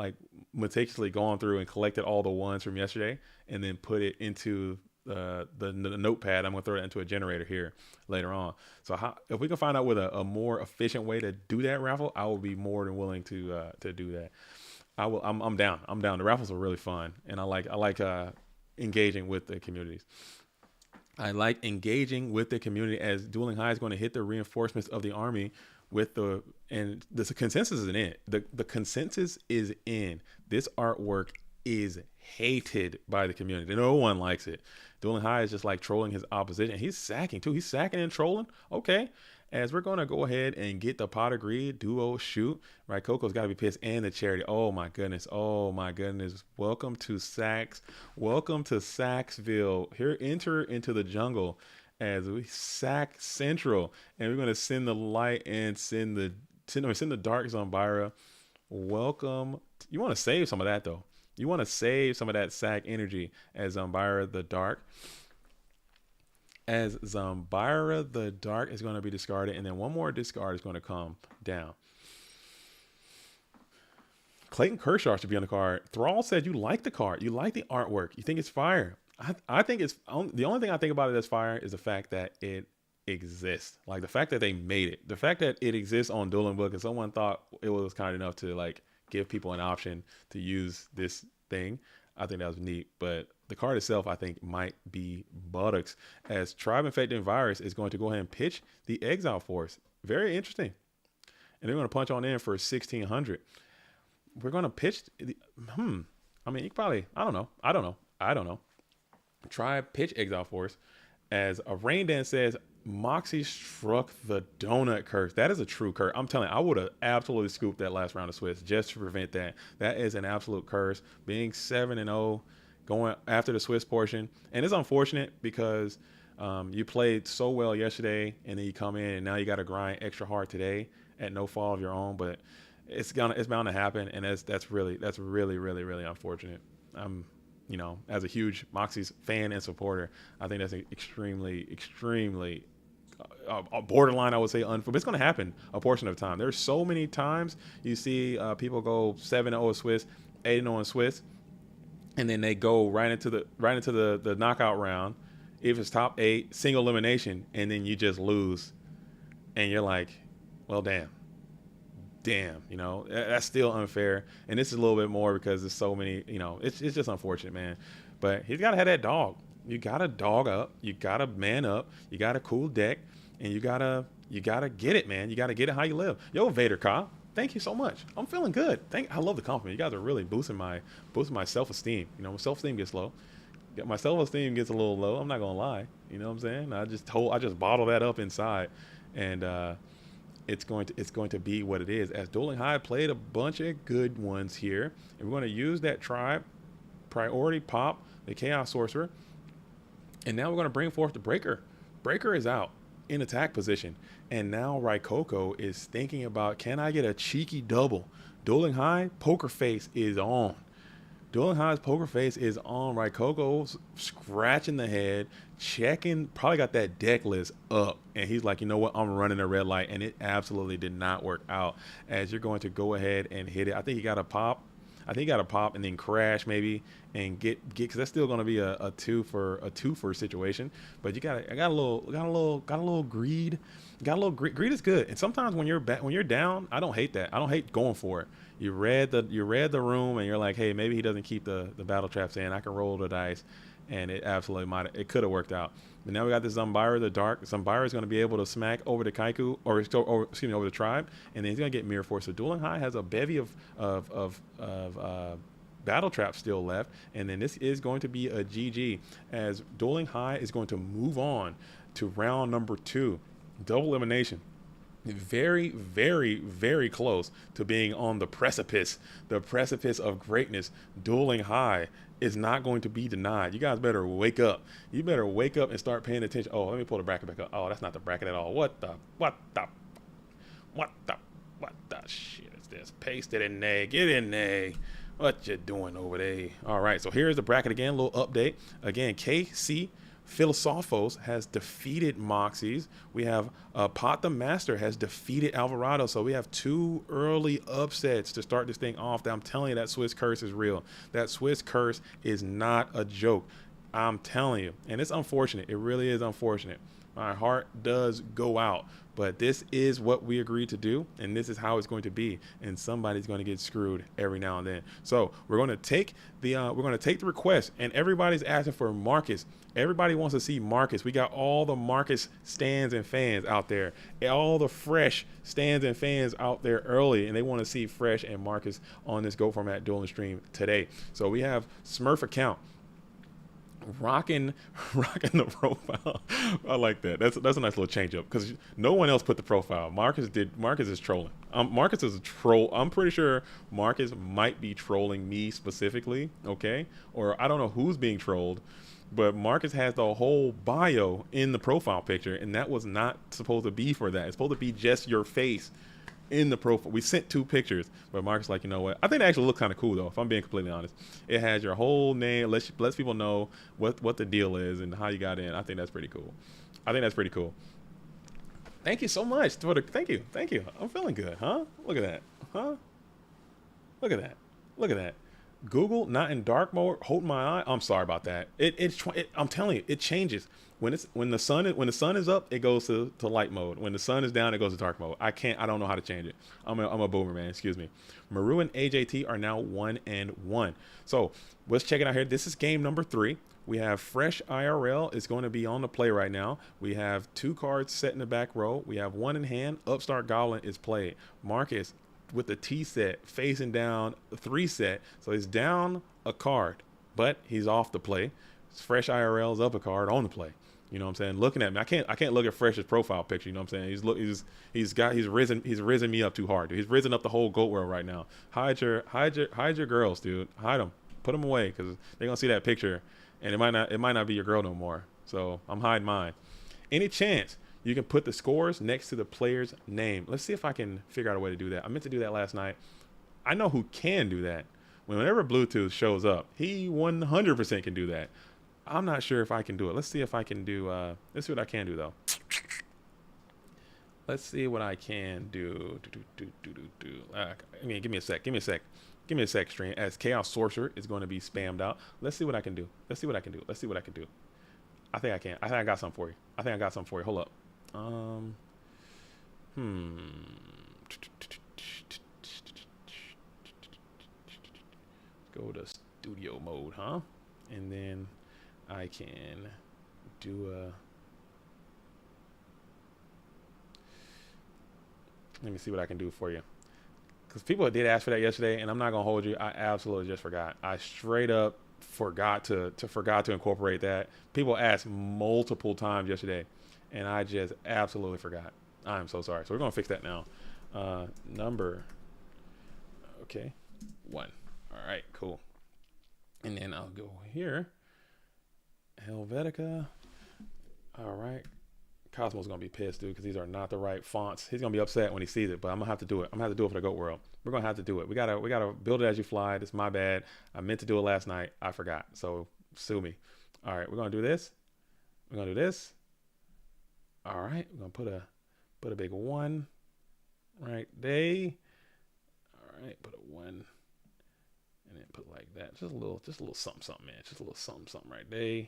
meticulously gone through and collected all the ones from yesterday and then put it into the notepad. I'm gonna throw it into a generator here later on. So if we can find out with a more efficient way to do that raffle, I will be more than willing to do that. I'm down. I'm down. The raffles are really fun, and I like engaging with the communities. I like engaging with the community as Dueling High is going to hit the reinforcements of the army with and the consensus is in. The consensus is in. This artwork is hated by the community. No one likes it. Dueling High is just like trolling his opposition. He's sacking too. He's sacking and trolling. Okay. As we're going to go ahead and get the pot of greed duo shoot, right? Coco's got to be pissed, and the charity. Oh my goodness. Oh my goodness. Welcome to Sax. Welcome to Saxville. Here, enter into the jungle as we sack Central, and we're going to send the light and send the dark Zombira. Welcome. You want to save some of that though. You want to save some of that sack energy as Zombira the Dark. As Zombira the Dark is going to be discarded, and then one more discard is going to come down. Clayton Kershaw should be on the card. Thrall said you like the card. You like the artwork. You think it's fire. I think it's the only thing I think about it as fire is the fact that it exists. Like the fact that they made it. The fact that it exists on Dueling Book, and someone thought it was kind enough to like give people an option to use this thing. I think that was neat, but the card itself, I think, might be buttocks, as Tribe Infected Virus is going to go ahead and pitch the Exile Force. Very interesting. And they're going to punch on in for 1,600. We're going to pitch I mean, you probably, I don't know. Tribe pitch Exile Force as a Rain Dance says, Moxie struck the donut curse. That is a true curse. I'm telling you, I would have absolutely scooped that last round of Swiss just to prevent that. That is an absolute curse. Being 7-0, going after the Swiss portion. And it's unfortunate because you played so well yesterday, and then you come in and now you got to grind extra hard today at no fault of your own. But it's bound to happen, and that's really unfortunate. You know, as a huge Moxie's fan and supporter, I think that's extremely borderline, I would say, unfair. But it's going to happen a portion of the time. There's so many times you see people go 7-0 Swiss, 8-0 Swiss, and then they go right into the knockout round. If it's top 8, single elimination, and then you just lose, and you're like, well, damn, you know, that's still unfair. And this is a little bit more because there's so many, you know, it's just unfortunate, man. But he's got to have that dog. You got to dog up. You got to man up. You got a cool deck, and you gotta get it, man. You got to get it how you live. Yo, Vader Ka, thank you so much. I'm feeling good. I love the compliment. You guys are really boosting my self-esteem. You know, when self-esteem gets low, my self-esteem gets a little low. I'm not gonna lie. You know what I'm saying? I just bottle that up inside, and it's going to be what it is. As Dueling High played a bunch of good ones here, and we're going to use that Tribe priority pop, the Chaos Sorcerer, and now we're going to bring forth the Breaker. Breaker is out in attack position, and now Coco is thinking about, can I get a cheeky double? Dueling High Poker Face is on. Dueling High's poker face is on. Coco's scratching the head, checking, probably got that deck list up, and he's like, you know what, I'm running a red light, and it absolutely did not work out. As you're going to go ahead and hit it, I think he got a pop. And then crash maybe and get because that's still going to be a two for situation. But you got a little greed. Greed is good, and sometimes when you're down, I don't hate that. I don't hate going for it. You read the room, and you're like, hey, maybe he doesn't keep the battle traps in. I can roll the dice, and it absolutely it could have worked out. But now we got this Zombira the Dark. Zombira is going to be able to smack over the Kaiku, over the Tribe, and then he's going to get Mirror Force. So Dueling High has a bevy of battle traps still left, and then this is going to be a GG, as Dueling High is going to move on to round number 2, double elimination. Very, very, very close to being on the precipice of greatness. Dueling High is not going to be denied. You guys better wake up. You better wake up and start paying attention. Oh, let me pull the bracket back up. Oh, that's not the bracket at all. What the shit is this? Paste it in there. Get in there. What you doing over there? All right, so here's the bracket again. A little update. Again, KC Philosophos has defeated Moxies. We have Pathamaster has defeated Alvarado. So we have 2 early upsets to start this thing off. I'm telling you, that Swiss curse is real. That Swiss curse is not a joke. I'm telling you. And it's unfortunate. It really is unfortunate. My heart does go out. But this is what we agreed to do, and this is how it's going to be. And somebody's going to get screwed every now and then. So we're going to take the request, and everybody's asking for Marcus. Everybody wants to see Marcus. We got all the Marcus stands and fans out there, all the fresh stands and fans out there early, and they want to see Fresh and Marcus on this Go Format Dueling stream today. So we have Smurf account rocking the profile. I like that. That's a nice little change up because no one else put the profile. Marcus is trolling. Marcus is a troll. I'm pretty sure Marcus might be trolling me specifically. Okay, or I don't know who's being trolled, but Marcus has the whole bio in the profile picture, and that was not supposed to be for that. It's supposed to be just your face in the profile. We sent 2 pictures, but Marcus like, you know what? I think they actually look kind of cool though, if I'm being completely honest. It has your whole name, lets people know what the deal is and how you got in. I think that's pretty cool. Thank you so much for the thank you. I'm feeling good, huh? Look at that, huh? Look at that. Google not in dark mode. Hold my eye. I'm sorry about that. I'm telling you, it changes. When the sun is up, it goes to light mode. When the sun is down, it goes to dark mode. I don't know how to change it. I'm a boomer, man. Excuse me. Maru and AJT are now 1-1. So let's check it out here. This is game number 3. We have Fresh IRL is going to be on the play right now. We have 2 cards set in the back row. We have 1 in hand. Upstart Goblin is played. Marcus with the T set facing down 3 set. So he's down a card, but he's off the play. Fresh IRL is up a card on the play. You know what I'm saying? Looking at me, I can't look at Fresh's profile picture. You know what I'm saying? He's risen me up too hard, dude. He's risen up the whole goat world right now. Hide your girls, dude. Hide them. Put them away because they're gonna see that picture, and it might not be your girl no more. So I'm hiding mine. Any chance you can put the scores next to the player's name? Let's see if I can figure out a way to do that. I meant to do that last night. I know who can do that. Whenever Bluetooth shows up, he 100% can do that. I'm not sure if I can do it. Let's see if I can do, let's see what I can do though. Let's see what I can do. Give me a sec, stream. As Chaos Sorcerer is going to be spammed out. Let's see what I can do. I think I can. I think I got something for you. Hold up. Go to studio mode, huh? And then I can do a, let me see what I can do for you. Because people did ask for that yesterday, and I'm not gonna hold you. I absolutely just forgot. I straight up forgot to incorporate that. People asked multiple times yesterday, and I just absolutely forgot. I'm so sorry. So we're gonna fix that now. Number, okay, 1. All right, cool. And then I'll go here. Helvetica. All right. Cosmo's gonna be pissed, dude, because these are not the right fonts. He's gonna be upset when he sees it, but I'm gonna have to do it. I'm gonna have to do it for the GOAT world. We're gonna have to do it. We gotta build it as you fly. It's my bad. I meant to do it last night. I forgot. So sue me. All right, we're gonna do this. All right, we're gonna put a big 1 right there. All right, put a 1 and then put like that. Just a little something, man. Just a little something right there.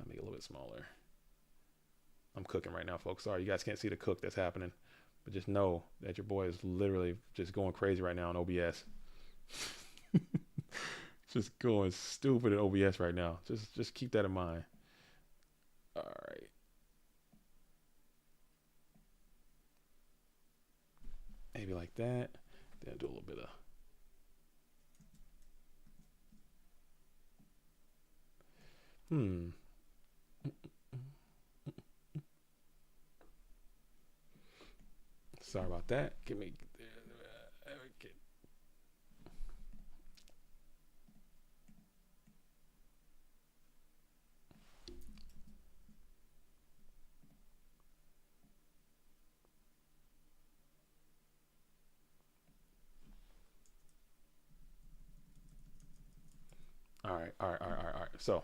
Make it a little bit smaller. I'm cooking right now, folks. Sorry, you guys can't see the cook that's happening, but just know that your boy is literally just going crazy right now on OBS. Just going stupid at OBS right now. Just keep that in mind. All right. Maybe like that. Then do a little bit of. Sorry about that. Give me. Okay. All right. So.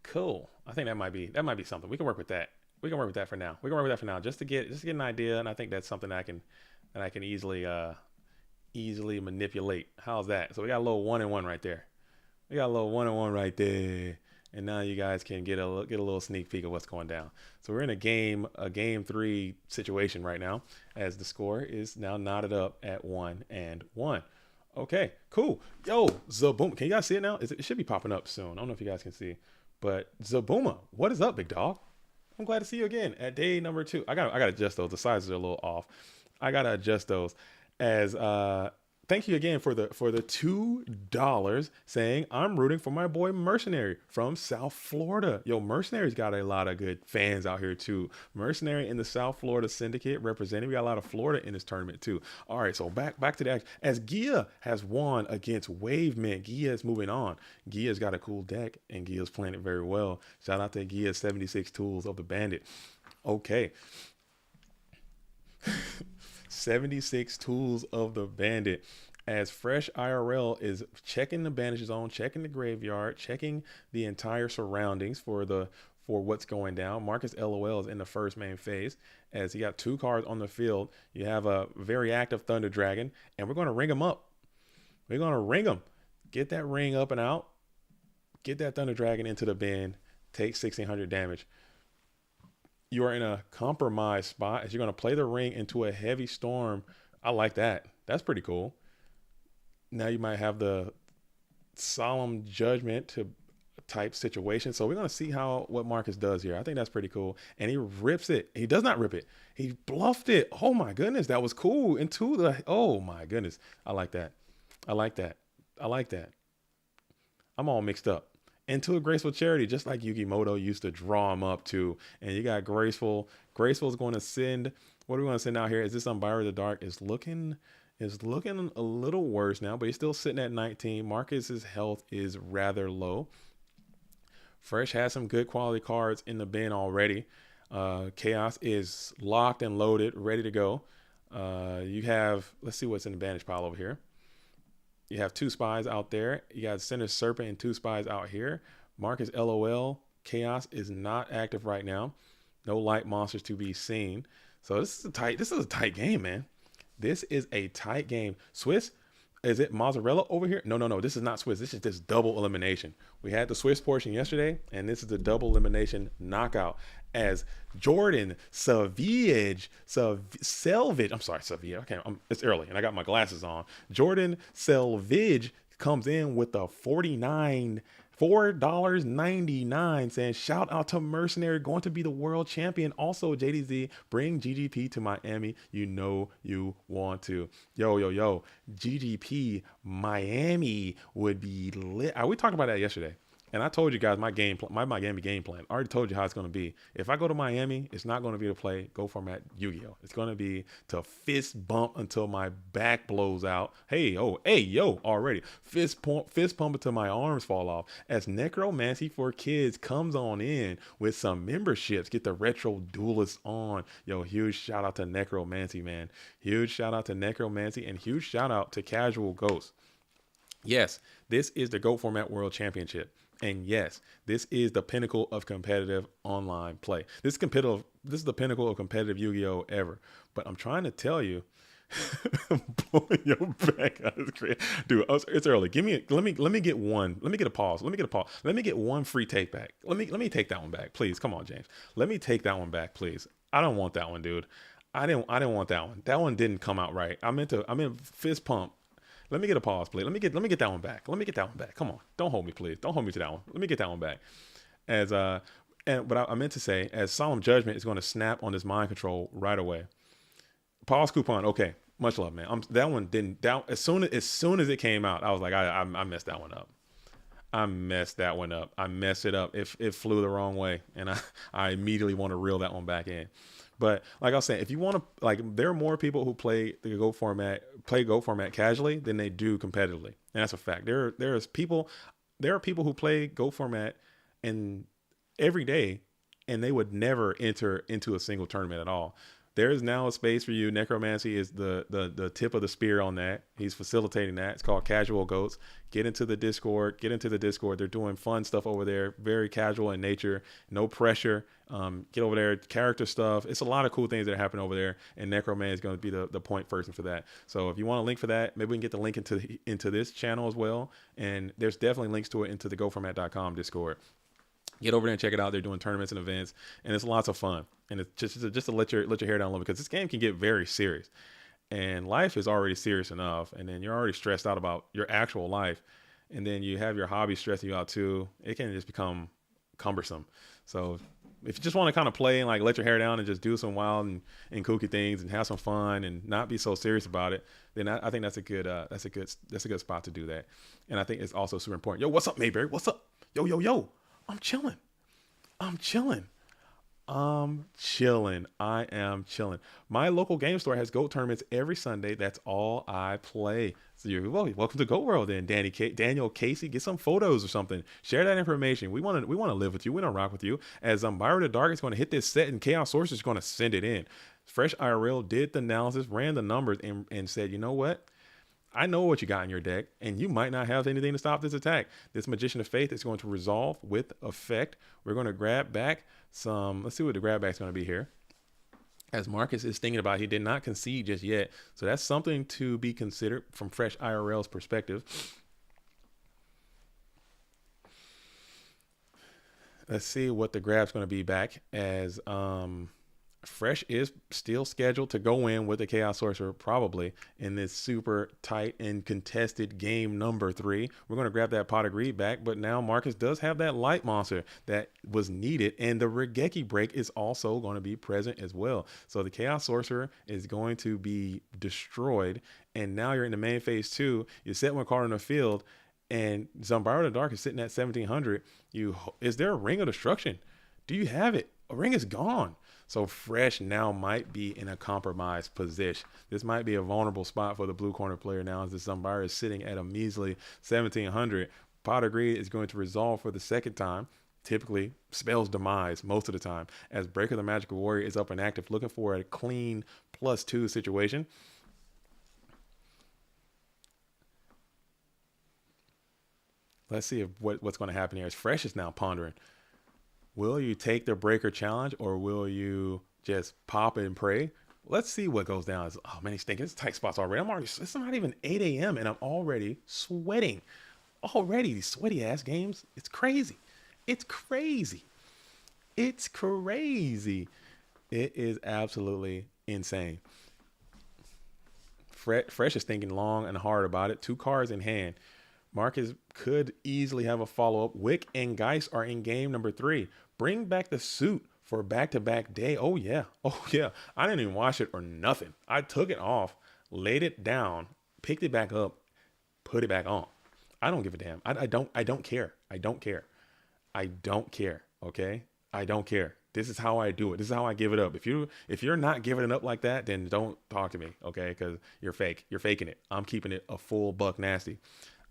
Cool. I think that might be something. We can work with that. For now. Just to get an idea, and I think that's something that I can easily Easily manipulate. How's that? So we got a little 1-1 right there. We got a little 1-1 right there. And now you guys can get a little sneak peek of what's going down. So we're in a game 3 situation right now, as the score is now knotted up at 1-1. Okay, cool. Yo, Zaboom. Can you guys see it now? It should be popping up soon. I don't know if you guys can see, but Zabooma, what is up, big dog? I'm glad to see you again at day number 2. I gotta adjust those. The sizes are a little off. I gotta adjust those. As thank you again for the $2 saying I'm rooting for my boy Mercenary from South Florida. Yo, Mercenary's got a lot of good fans out here too. Mercenary in the South Florida Syndicate representing. We got a lot of Florida in this tournament too. All right, so back to the action. As Gia has won against Waveman, Gia is moving on. Gia's got a cool deck and Gia's playing it very well. Shout out to Gia's 76 Tools of the Bandit. Okay. 76 Tools of the Bandit, as Fresh IRL is checking the Bandage Zone, checking the graveyard, checking the entire surroundings for what's going down. Marcus LOL is in the first main phase, as he got 2 cards on the field. You have a very active Thunder Dragon, and we're going to ring him up. We're going to ring him. Get that ring up and out. Get that Thunder Dragon into the bin. Take 1,600 damage. You are in a compromised spot as you're going to play the ring into a heavy storm. I like that. That's pretty cool. Now you might have the solemn judgment to type situation. So we're going to see what Marcus does here. I think that's pretty cool. And he rips it. He does not rip it. He bluffed it. Oh my goodness. That was cool. Oh my goodness. I like that. I like that. I like that. I'm all mixed up. Into a Graceful Charity, just like Yugimoto used to draw him up to. And you got Graceful. Graceful is going to send. What are we going to send out here? Is this Unbire the Dark? Is looking a little worse now, but he's still sitting at 19. Marcus's health is rather low. Fresh has some good quality cards in the bin already. Chaos is locked and loaded, ready to go. You have, let's see what's in the bandage pile over here. You have 2 spies out there. You got Center Serpent and 2 spies out here. Marcus LOL. Chaos is not active right now. No light monsters to be seen. So this is a tight game, man. This is a tight game. Swiss, is it Mozzarella over here? No. This is not Swiss. This is just double elimination. We had the Swiss portion yesterday, and this is the double elimination knockout. As Jordan Savage, I'm sorry, Savage. It's early, and I got my glasses on. Jordan Selvage comes in with a $4.99, saying shout out to Mercenary, going to be the world champion. Also, JDZ, bring GGP to Miami. You know you want to. Yo. GGP Miami would be lit. We talked about that yesterday. And I told you guys my Miami game plan. I already told you how it's going to be. If I go to Miami, it's not going to be to play Go Format Yu-Gi-Oh! It's going to be to fist bump until my back blows out. Already. Fist pump until my arms fall off. As Necromancy for Kids comes on in with some memberships. Get the Retro Duelists on. Yo, huge shout out to Necromancy, man. Huge shout out to Necromancy, and huge shout out to Casual Ghost. Yes, this is the Go Format World Championship. And yes, this is the pinnacle of competitive online play. This is the pinnacle of competitive Yu-Gi-Oh! Ever. But I'm trying to tell you, I'm blowing your back out of the crate. Dude, it's early. Let me get one. Let me get a pause. Let me get one free take back. Let me take that one back, please. Come on, James. Let me take that one back, please. I don't want that one, dude. I didn't want that one. That one didn't come out right. I meant fist pump. Let me get a pause, please. Let me get that one back. Let me get that one back. Come on. Don't hold me, please. Don't hold me to that one. Let me get that one back. But I meant to say, as Solemn Judgment is going to snap on this mind control right away. Pause coupon. Okay. Much love, man. That one didn't down as soon as it came out, I was like, I messed that one up. I messed it up. It flew the wrong way, and I immediately want to reel that one back in. But like I was saying, if you want to, there are more people who play Go Format casually than they do competitively, and that's a fact. There are people who play Go Format and every day, and they would never enter into a single tournament at all. there is now a space for you. Necromancy is the tip of the spear on that. He's facilitating that. It's called Casual Goats. Get into the Discord. They're doing fun stuff over there. Very casual in nature. No pressure. Get over there. Character stuff. It's a lot of cool things that happen over there. And Necroman is going to be the point person for that. So if you want a link for that, maybe we can get the link into this channel as well. And there's definitely links to it into the GoFormat.com Discord. Get over there and check it out. They're doing tournaments and events, and it's lots of fun. And it's just to let your hair down a little, because this game can get very serious, and life is already serious enough. And then you're already stressed out about your actual life, and then you have your hobby stressing you out too. It can just become cumbersome. So if you just want to kind of play and like let your hair down and just do some wild and kooky things and have some fun and not be so serious about it, then I think that's a good spot to do that. And I think it's also super important. Yo, what's up, Mayberry? What's up? Yo. I'm chilling. I am chilling. My local game store has GOAT tournaments every Sunday. That's all I play. So you're welcome to GOAT World then, Daniel Casey. Get some photos or something. Share that information. We want to live with you. We want to rock with you. As Maru the Dark is going to hit this set and Chaos Source is going to send it in. Fresh IRL did the analysis, ran the numbers, and said, you know what? I know what you got in your deck, and you might not have anything to stop this attack. This Magician of Faith is going to resolve with effect. We're going to grab back some. Let's see what the grab back is going to be here. As Marcus is thinking about, he did not concede just yet. So that's something to be considered from Fresh IRL's perspective. Let's see what the grab's going to be back, as Fresh is still scheduled to go in with the Chaos Sorcerer probably in this super tight and contested game number 3. We're going to grab that Pot of Greed back, but now Marcus does have that light monster that was needed, and the Regeki break is also going to be present as well. So the Chaos Sorcerer is going to be destroyed, and now you're in the main phase 2. You set one card on the field, and Zombardo the Dark is sitting at 1700. Is there a Ring of Destruction? Do you have it? A ring is gone. So Fresh now might be in a compromised position. This might be a vulnerable spot for the blue corner player now, as the Zumbara is sitting at a measly 1700. Pot of Greed is going to resolve for the second time. Typically spells demise most of the time, as Breaker the Magical Warrior is up and active, looking for a clean +2 situation. Let's see what's going to happen here. As Fresh is now pondering, will you take the Breaker challenge, or will you just pop and pray? Let's see what goes down. Oh man, he's thinking it's tight spots already. It's not even 8 a.m. and I'm already sweating. Already, these sweaty ass games. It's crazy. It is absolutely insane. Fresh is thinking long and hard about it. 2 cards in hand. Marcus could easily have a follow-up. Wick and Geist are in game number 3. Bring back the suit for back-to-back day. Oh, yeah. I didn't even wash it or nothing. I took it off, laid it down, picked it back up, put it back on. I don't give a damn. I don't care. Okay? I don't care. This is how I do it. This is how I give it up. If you're not giving it up like that, then don't talk to me, okay? Because you're fake. You're faking it. I'm keeping it a full buck nasty.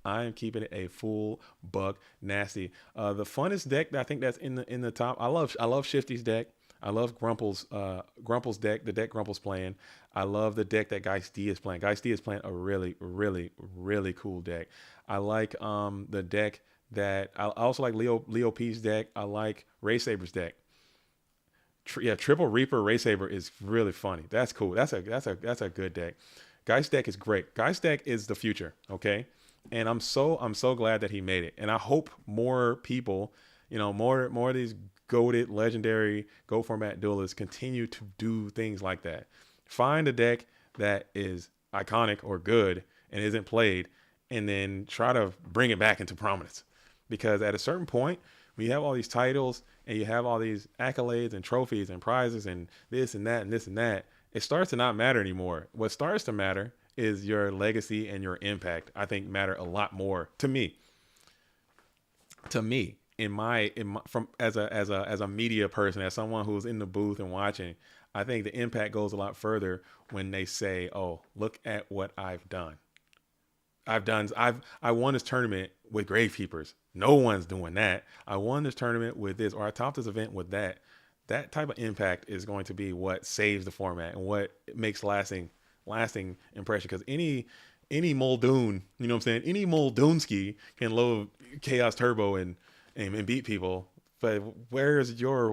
I am keeping it a full buck nasty. The funnest deck that I think that's in the top. I love Shifty's deck. I love Grumple's deck. The deck Grumple's playing. I love the deck that Geist D is playing. Geist D is playing a really, really, really cool deck. I like the deck that I also like Leo P's deck. I like Ray Saber's deck. Triple Reaper Ray Saber is really funny. That's cool. That's a good deck. Geist deck is great. Geist deck is the future. Okay. And I'm so glad that he made it. And I hope more people, more of these goated legendary Go format duelists continue to do things like that. Find a deck that is iconic or good and isn't played, and then try to bring it back into prominence. Because at a certain point, when you have all these titles and you have all these accolades and trophies and prizes and this and that and this and that, it starts to not matter anymore. What starts to matter is your legacy and your impact. I think matter a lot more to me. As a media person, as someone who's in the booth and watching, I think the impact goes a lot further when they say, "Oh, look at what I've done. I won this tournament with Gravekeepers. No one's doing that. I won this tournament with this, or I topped this event with that." That type of impact is going to be what saves the format and what makes lasting impression. Because any Muldoon, you know what I'm saying? Any Muldoonski can load Chaos Turbo and beat people. But where's your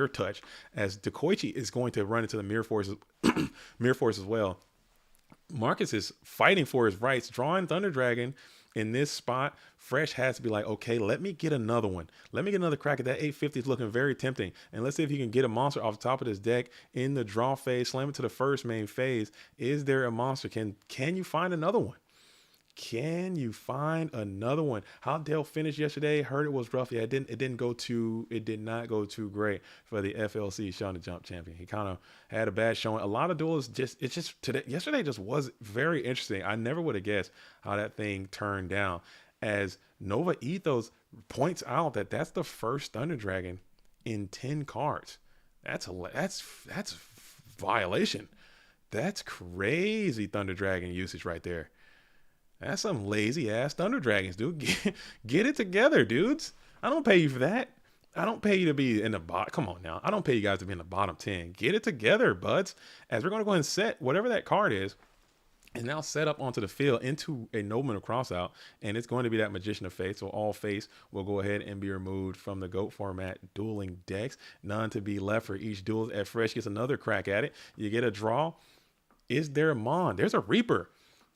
touch? As Dekoichi is going to run into the Mirror Force, Mirror Force as well. Marcus is fighting for his rights, drawing Thunder Dragon in this spot. Fresh has to be like, okay, let me get another one. Let me get another crack at that 850. Is looking very tempting. And let's see if he can get a monster off the top of this deck in the draw phase, slam it to the first main phase. Is there a monster? Can you find another one? Can you find another one? How Dale finished yesterday? Heard it was rough. Yeah, it did not go too great for the FLC Showing the Jump champion. He kind of had a bad showing. A lot of duels yesterday just was very interesting. I never would have guessed how that thing turned down. As Nova Ethos points out that's the first Thunder Dragon in 10 cards. That's violation. That's crazy Thunder Dragon usage right there. That's some lazy ass Thunder Dragons, dude. Get it together, dudes. I don't pay you for that. I don't pay you to be in the bottom. Come on now. I don't pay you guys to be in the bottom 10. Get it together, buds. As we're going to go ahead and set whatever that card is, and now set up onto the field into a Nobleman of Crossout, and it's going to be that Magician of Fate. So all face will go ahead and be removed from the GOAT format dueling decks. None to be left for each duel. As Fresh gets another crack at it, you get a draw. Is there a Mon? There's a Reaper.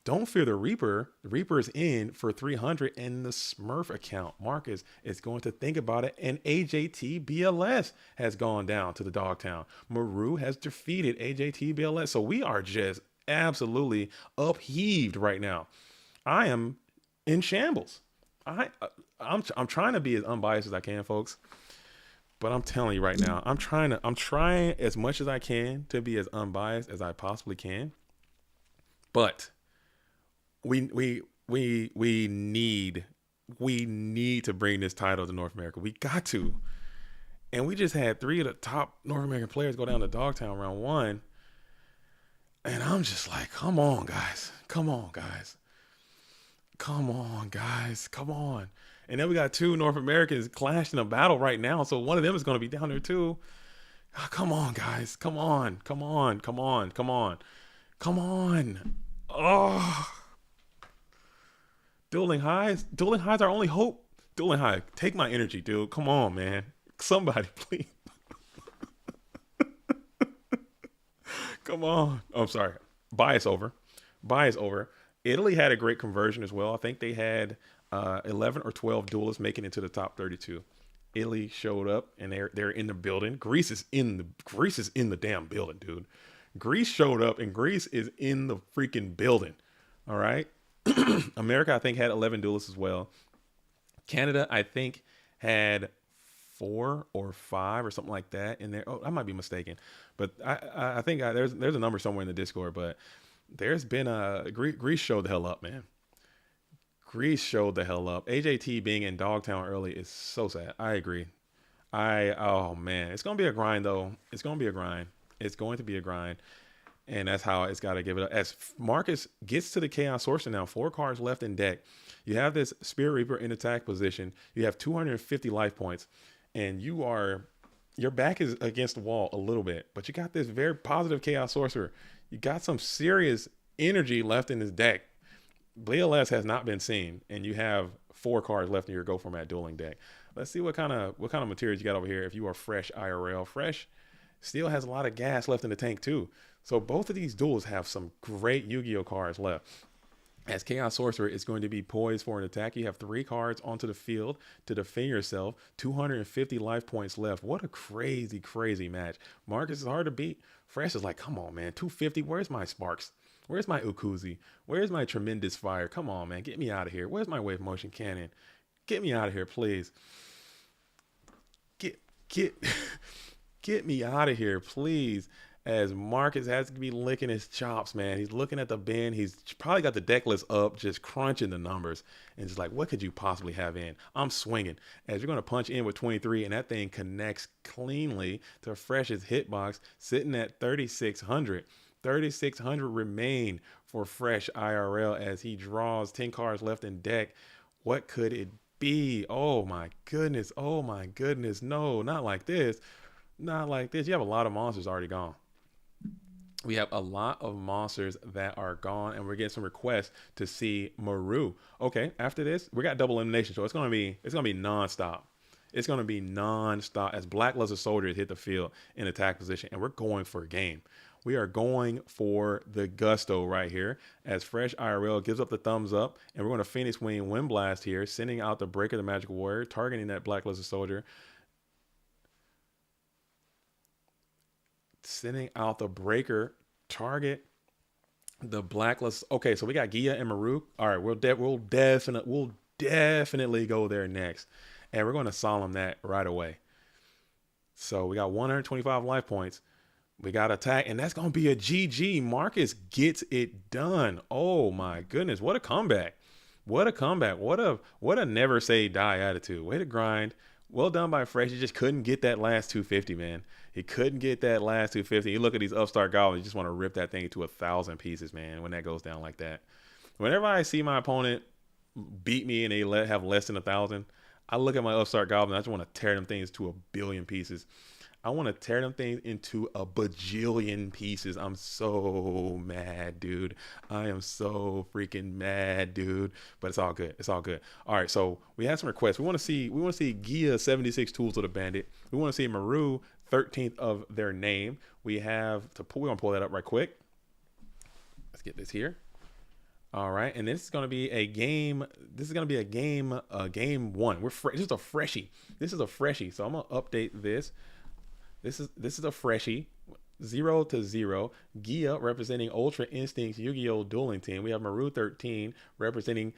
Don't fear the Reaper. The Reaper is in for 300 in the Smurf account. Marcus is going to think about it. And AJT BLS has gone down to the Dogtown. Maru has defeated AJT BLS. So we are just absolutely upheaved right now. I am in shambles. I'm trying to be as unbiased as I can, folks. But I'm telling you right now, I'm trying as much as I can to be as unbiased as I possibly can. But we need to bring this title to North America. We got to. And we just had 3 of the top North American players go down to Dogtown round 1. And I'm just like, come on, guys. Come on, guys. Come on, guys. Come on. And then we got 2 North Americans clashing a battle right now. So one of them is going to be down there too. Oh, come on, guys. Come on. Come on. Come on. Come on. Come on. Oh. Dueling Highs are our only hope. Dueling High, take my energy, dude. Come on, man. Somebody, please. Come on. Oh, I'm sorry. Bias over. Italy had a great conversion as well. I think they had 11 or 12 duelists making it to the top 32. Italy showed up and they're in the building. Greece is in the damn building, dude. Greece showed up and Greece is in the freaking building. All right. America, I think, had 11 duelists as well. Canada, I think, had 4 or 5 or something like that in there. Oh, I might be mistaken, but I think there's a number somewhere in the Discord. But there's been Greece showed the hell up, man. Greece showed the hell up. AJT being in Dogtown early is so sad. I agree. Oh man, it's gonna be a grind though. It's going to be a grind. And that's how it's got to give it up. As Marcus gets to the Chaos Sorcerer now, 4 cards left in deck. You have this Spirit Reaper in attack position. You have 250 life points. And your back is against the wall a little bit. But you got this very positive Chaos Sorcerer. You got some serious energy left in this deck. BLS has not been seen. And you have 4 cards left in your Go Format dueling deck. Let's see what kind of materials you got over here if you are Fresh IRL. Fresh still has a lot of gas left in the tank too. So both of these duels have some great Yu-Gi-Oh cards left. As Chaos Sorcerer is going to be poised for an attack. You have 3 cards onto the field to defend yourself. 250 life points left. What a crazy, crazy match. Marcus is hard to beat. Fresh is like, come on, man. 250. Where's my Sparks? Where's my Ukuzi? Where's my Tremendous Fire? Come on, man. Get me out of here. Where's my Wave Motion Cannon? Get me out of here, please. Get me out of here, please. As Marcus has to be licking his chops, man. He's looking at the bin. He's probably got the deck list up, just crunching the numbers. And just like, what could you possibly have in? I'm swinging. As you're going to punch in with 23, and that thing connects cleanly to Fresh's hitbox, sitting at 3,600. 3,600 remain for Fresh IRL as he draws 10 cards left in deck. What could it be? Oh, my goodness. Oh, my goodness. No, not like this. Not like this. You have a lot of monsters already gone. We have a lot of monsters that are gone, and we're getting some requests to see Maru. Okay, after this, we got double elimination, so it's gonna be nonstop. It's gonna be nonstop as Black Luster Soldiers hit the field in attack position, and we're going for a game. We are going for the gusto right here as Fresh IRL gives up the thumbs up, and we're going to Phoenix Wing Wind Blast here, sending out the Breaker, the Magical Warrior, targeting that Black Luster Soldier. Sending out the Breaker, target the Black Luster. Okay, so we got Gia and Maru. All right, we'll definitely go there next, and we're going to solemn that right away. So we got 125 life points. We got attack, and that's going to be a GG. Marcus gets it done. Oh, my goodness. What a comeback. What a comeback. What a never say die attitude. Way to grind. Well done by Fresh. He just couldn't get that last 250, man. He couldn't get that last 250. You look at these upstart goblins, you just want to rip that thing into 1,000 pieces, man, when that goes down like that. Whenever I see my opponent beat me and they have less than 1,000, I look at my upstart goblin. I just want to tear them things to 1 billion pieces. I want to tear them things into 1 bajillion pieces. I'm so mad, dude. I am so freaking mad, dude. But it's all good. It's all good. All right, so we had some requests. We want to see Gia 76 Tools of the Bandit. We want to see Maru 13th of their name. We have to pull. We're gonna pull that up right quick. Let's get this here. All right, and this is going to be a game. This is going to be a game one. This is a freshie. This is a freshie. So I'm gonna update this. This is a freshie, 0-0. Gia representing Ultra Instincts Yu-Gi-Oh! Dueling team. We have Maru 13 representing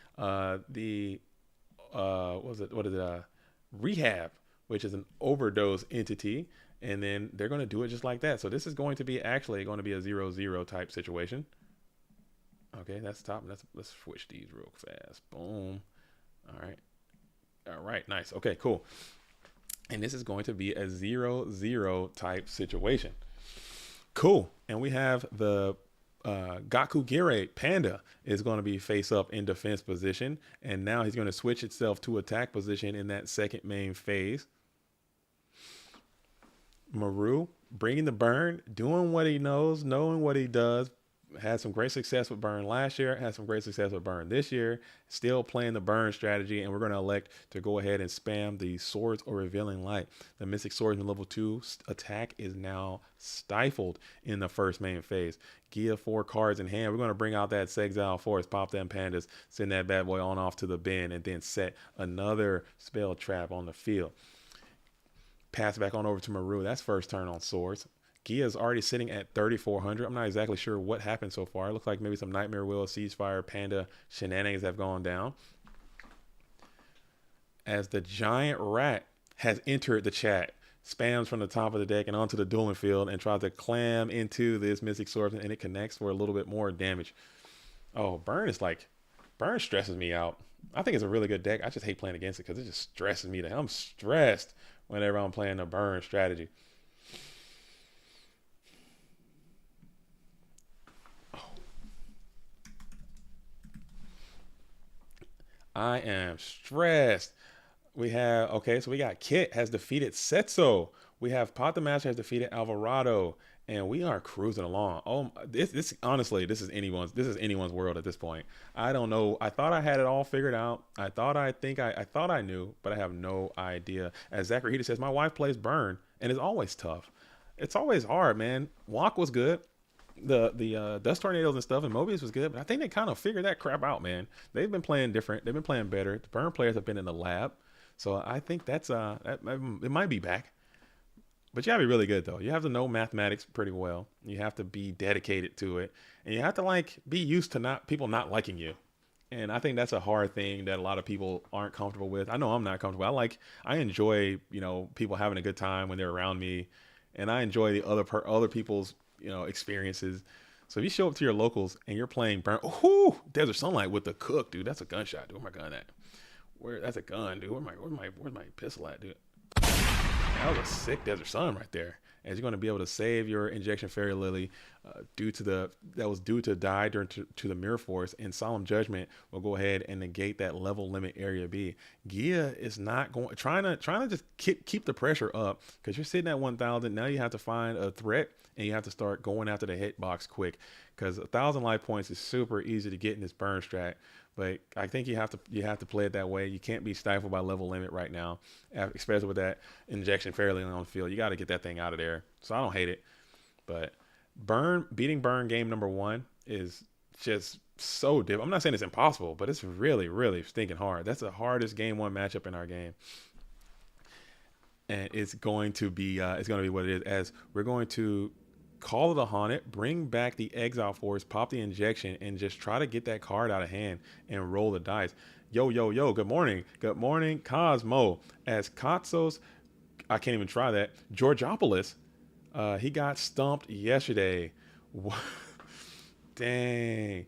Rehab, which is an overdose entity, and then they're going to do it just like that. So this is going to be actually going to be a 0-0 type situation. Okay, that's top. Let's switch these real fast. Boom. All right, nice. Okay, cool. And this is going to be a 0-0 type situation. Cool. And we have the Gakugire Panda is going to be face up in defense position. And now he's going to switch itself to attack position in that second main phase. Maru bringing the burn, doing what he knows, knowing what he does. Had some great success with burn last year, had some great success with burn this year, still playing the burn strategy, and we're going to elect to go ahead and spam the Swords or Revealing Light. The Mystic Swordsman level 2 attack is now stifled in the first main phase. Gia 4 cards in hand. We're going to bring out that Sexile Force, pop them pandas, send that bad boy on off to the bin, and then set another spell trap on the field. Pass back on over to Maru. That's first turn on Swords. Gia is already sitting at 3,400. I'm not exactly sure what happened so far. It looks like maybe some Nightmare Wheel, Ceasefire, Panda shenanigans have gone down. As the Giant Rat has entered the chat, spams from the top of the deck and onto the dueling field and tries to clam into this Mystic Swordsman, and it connects for a little bit more damage. Oh, Burn stresses me out. I think it's a really good deck. I just hate playing against it because it just stresses me. I'm stressed whenever I'm playing a Burn strategy. I am stressed. We have, okay, so we got Kit has defeated Setso. We have Pathamaster has defeated Alvarado, and we are cruising along. Oh, this honestly, this is anyone's world at this point. I don't know. I thought I had it all figured out. I thought I knew, but I have no idea. As Zachary Heater says, my wife plays Burn, and it's always tough. It's always hard, man. Walk was good. The Dust Tornadoes and stuff, and Mobius was good, but I think they kind of figured that crap out, man. They've been playing different. They've been playing better. The Burn players have been in the lab, so I think that's it might be back. But you have to be really good though. You have to know mathematics pretty well. You have to be dedicated to it, and you have to be used to people not liking you. And I think that's a hard thing that a lot of people aren't comfortable with. I know I'm not comfortable. I enjoy people having a good time when they're around me, and I enjoy the other people's experiences. So if you show up to your locals and you're playing Burn, Desert Sunlight with the cook, dude, that's a gunshot, dude. Where my gun at? That's a gun, dude. Where's my pistol at, dude? That was a sick Desert Sun right there. as you're going to be able to save your injection fairy lily that was due to die during to the mirror force, and solemn judgment will go ahead and negate that level limit area B. Gia is not going trying to just keep the pressure up, because you're sitting at 1,000 now. You have to find a threat, and you have to start going after the hitbox quick, because 1,000 life points is super easy to get in this burn strat. But I think you have to play it that way. You can't be stifled by level limit right now, especially with that injection fairly on the field. You got to get that thing out of there. So I don't hate it, but beating burn game number 1 is just so difficult. I'm not saying it's impossible, but it's really, really stinking hard. That's the hardest game 1 matchup in our game, and it's going to be what it is. As we're going to call it a haunted, bring back the exile force, pop the injection, and just try to get that card out of hand and roll the dice. Yo, good morning, Cosmo. As Katsos, I can't even try that, Georgopoulos, he got stumped yesterday. Dang.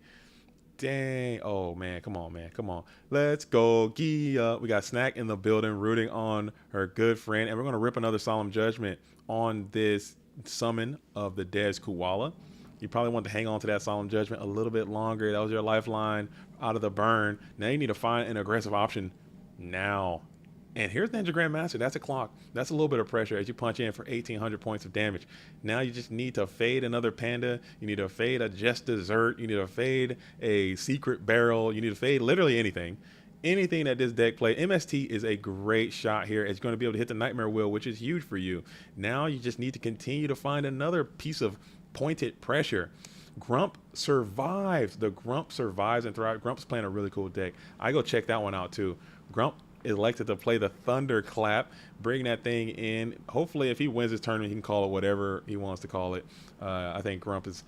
Oh man, come on. Let's go, Gia. We got Snack in the building rooting on her good friend, and we're gonna rip another solemn judgment on this summon of the Des Koala. You probably want to hang on to that solemn judgment a little bit longer. That was your lifeline out of the burn. Now you need to find an aggressive option now. And here's Ninja Grandmaster. That's a clock. That's a little bit of pressure as you punch in for 1,800 points of damage. Now you just need to fade another panda. You need to fade a Just Dessert. You need to fade a Secret Barrel. You need to fade literally anything. Anything that this deck plays. MST is a great shot here. It's going to be able to hit the Nightmare Wheel, which is huge for you. Now you just need to continue to find another piece of pointed pressure. Grump survives. The Grump survives and thrives. Grump's playing a really cool deck. I go check that one out too. Grump elected to play the Thunderclap, bring that thing in. Hopefully, if he wins this tournament, he can call it whatever he wants to call it. I think Grump is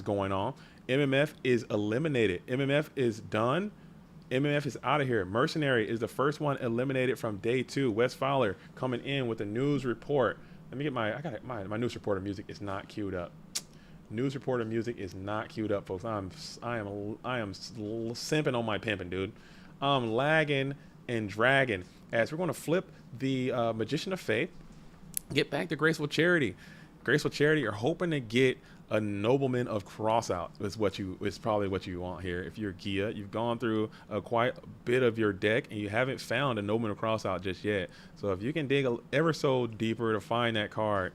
going on. MMF is eliminated. MMF is done. MMF is out of here. Mercenary is the first one eliminated from day 2. Wes Fowler coming in with a news report. Let me get my news reporter music is not queued up. News reporter music is not queued up, folks. I am simping on my pimping, dude. I'm lagging and dragging as we're going to flip the Magician of Faith, get back to Graceful Charity. Graceful Charity are hoping to get a Nobleman of Crossout. Is probably what you want here. If you're Gia, you've gone through quite a bit of your deck and you haven't found a Nobleman of Crossout just yet. So if you can dig ever so deeper to find that card,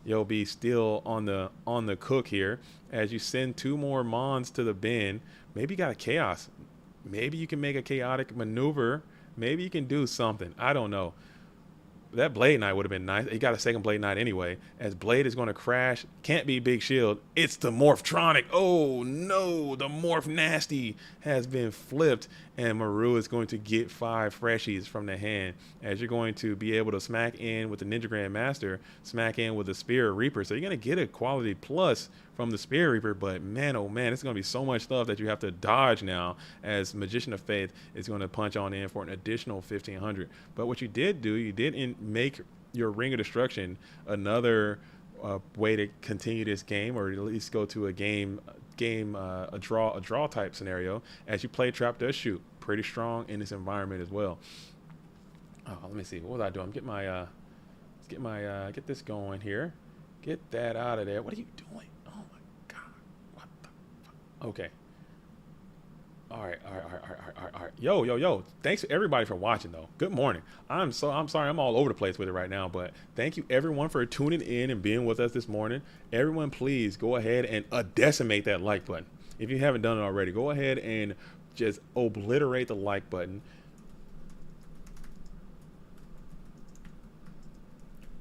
you'll be still on the cook here. As you send 2 more Mons to the bin, maybe you got a Chaos. Maybe you can make a chaotic maneuver. Maybe you can do something. I don't know. That Blade Knight would have been nice. He got a second Blade Knight anyway. As Blade is going to crash. Can't be Big Shield. It's the Morphtronic. Oh no. The Morph Nasty has been flipped. And Maru is going to get 5 freshies from the hand. As you're going to be able to smack in with the Ninja Grandmaster. Smack in with the Spirit Reaper. So you're going to get a quality plus from the Spirit Reaper. But man, oh man, it's going to be so much stuff that you have to dodge now. As Magician of Faith is going to punch on in for an additional 1,500. But what you did do, you did make your Ring of Destruction another way to continue this game, or at least go to a draw type scenario. As you play Trap Does Shoot, pretty strong in this environment as well. Oh, let me see, what was I doing? Get this going here. Get that out of there. What are you doing? Oh my god, what the fuck? Okay. All right. Yo. Thanks to everybody for watching though. Good morning. I'm sorry I'm all over the place with it right now, but thank you everyone for tuning in and being with us this morning. Everyone, please go ahead and decimate that like button. If you haven't done it already, go ahead and just obliterate the like button.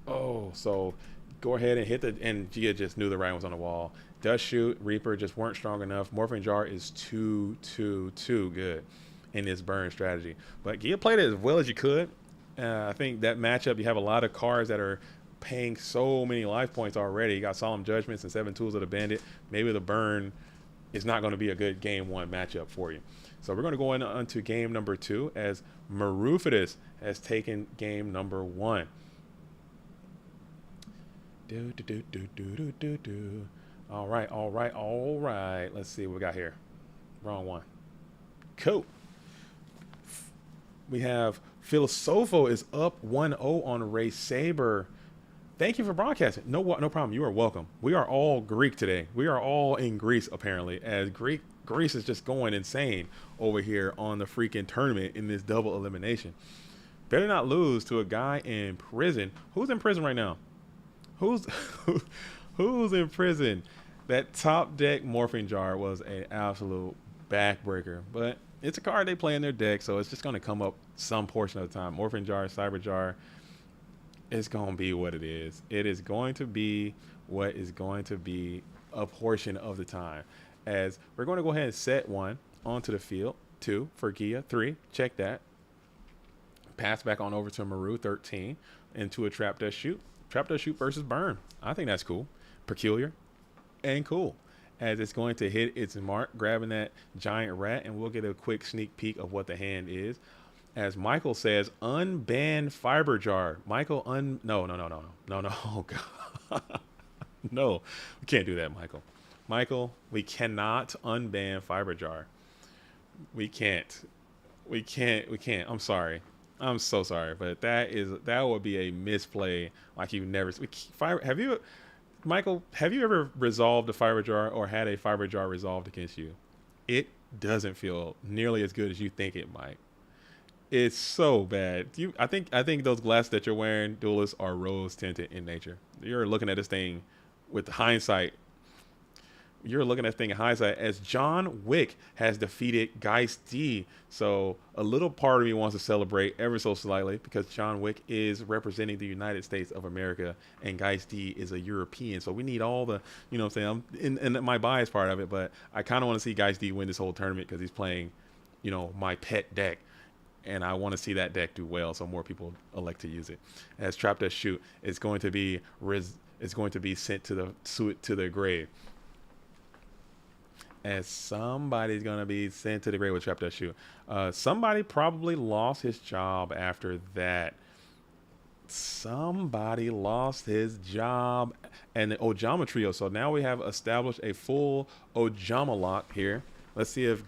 Oh, so go ahead and and Gia just knew the writing was on the wall. Dust Shoot, Reaper just weren't strong enough. Morphing Jar is too good in this burn strategy. But Gia played it as well as you could. I think that matchup, you have a lot of cards that are paying so many life points already. You got Solemn Judgments and 7 Tools of the Bandit. Maybe the burn is not going to be a good game 1 matchup for you. So we're going to go into game number 2 as Marufidus has taken game number 1. All right. Let's see what we got here. Wrong one. Cool. We have Philosopho is up 1-0 on Ray Saber. Thank you for broadcasting. No problem. You are welcome. We are all Greek today. We are all in Greece apparently, as Greece is just going insane over here on the freaking tournament in this double elimination. Better not lose to a guy in prison. Who's in prison right now? Who's who's in prison? That top deck morphing jar was an absolute backbreaker, but it's a card they play in their deck, so it's just going to come up some portion of the time. Morphing jar, cyber jar. It's going to be what it is. It is going to be what is going to be a portion of the time. As we're going to go ahead and set 1 onto the field. 2 for Gia. 3. Check that. Pass back on over to Maru. 13. Into a trap dust shoot. Trap dust shoot versus burn. I think that's cool. Peculiar. And cool. As it's going to hit its mark, grabbing that giant rat. And we'll get a quick sneak peek of what the hand is. As Michael says, unban fiber jar. Michael, no. Oh, God. No, we can't do that, Michael. Michael, we cannot unban fiber jar. We can't. I'm sorry. I'm so sorry, but that would be a misplay like you've never. Michael, have you ever resolved a fiber jar or had a fiber jar resolved against you? It doesn't feel nearly as good as you think it might. It's so bad. I think those glasses that you're wearing, duelists, are rose tinted in nature. You're looking at this thing with hindsight. You're looking at this thing in hindsight as John Wick has defeated Geist D. So a little part of me wants to celebrate ever so slightly because John Wick is representing the United States of America and Geist D is a European. So we need all the, you know what I'm saying? I'm in my bias part of it, but I kind of want to see Geist D win this whole tournament because he's playing, you know, my pet deck. And I want to see that deck do well, so more people elect to use it. As Trap Dust Shoot, it's going to be sent to the grave. As somebody's going to be sent to the grave with Trap Dust Shoot. Somebody probably lost his job after that. Somebody lost his job. And the Ojama Trio. So now we have established a full Ojama lock here. Let's see if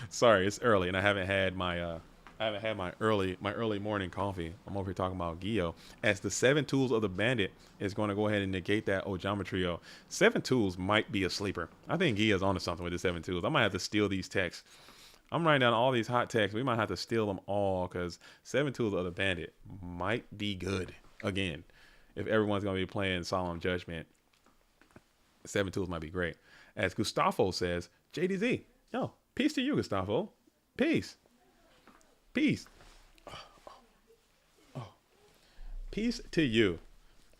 sorry, it's early and I haven't had my early morning coffee. I'm over here talking about Gio. As the 7 tools of the bandit is going to go ahead and negate that Ojama Trio. 7 tools might be a sleeper. I think Gia's onto something with the 7 tools. I might have to steal these texts. I'm writing down all these hot texts. We might have to steal them all because 7 tools of the bandit might be good again. If everyone's going to be playing Solemn Judgment, 7 tools might be great. As Gustavo says, JDZ, yo, peace to you, Gustavo. Peace. Oh. Peace to you.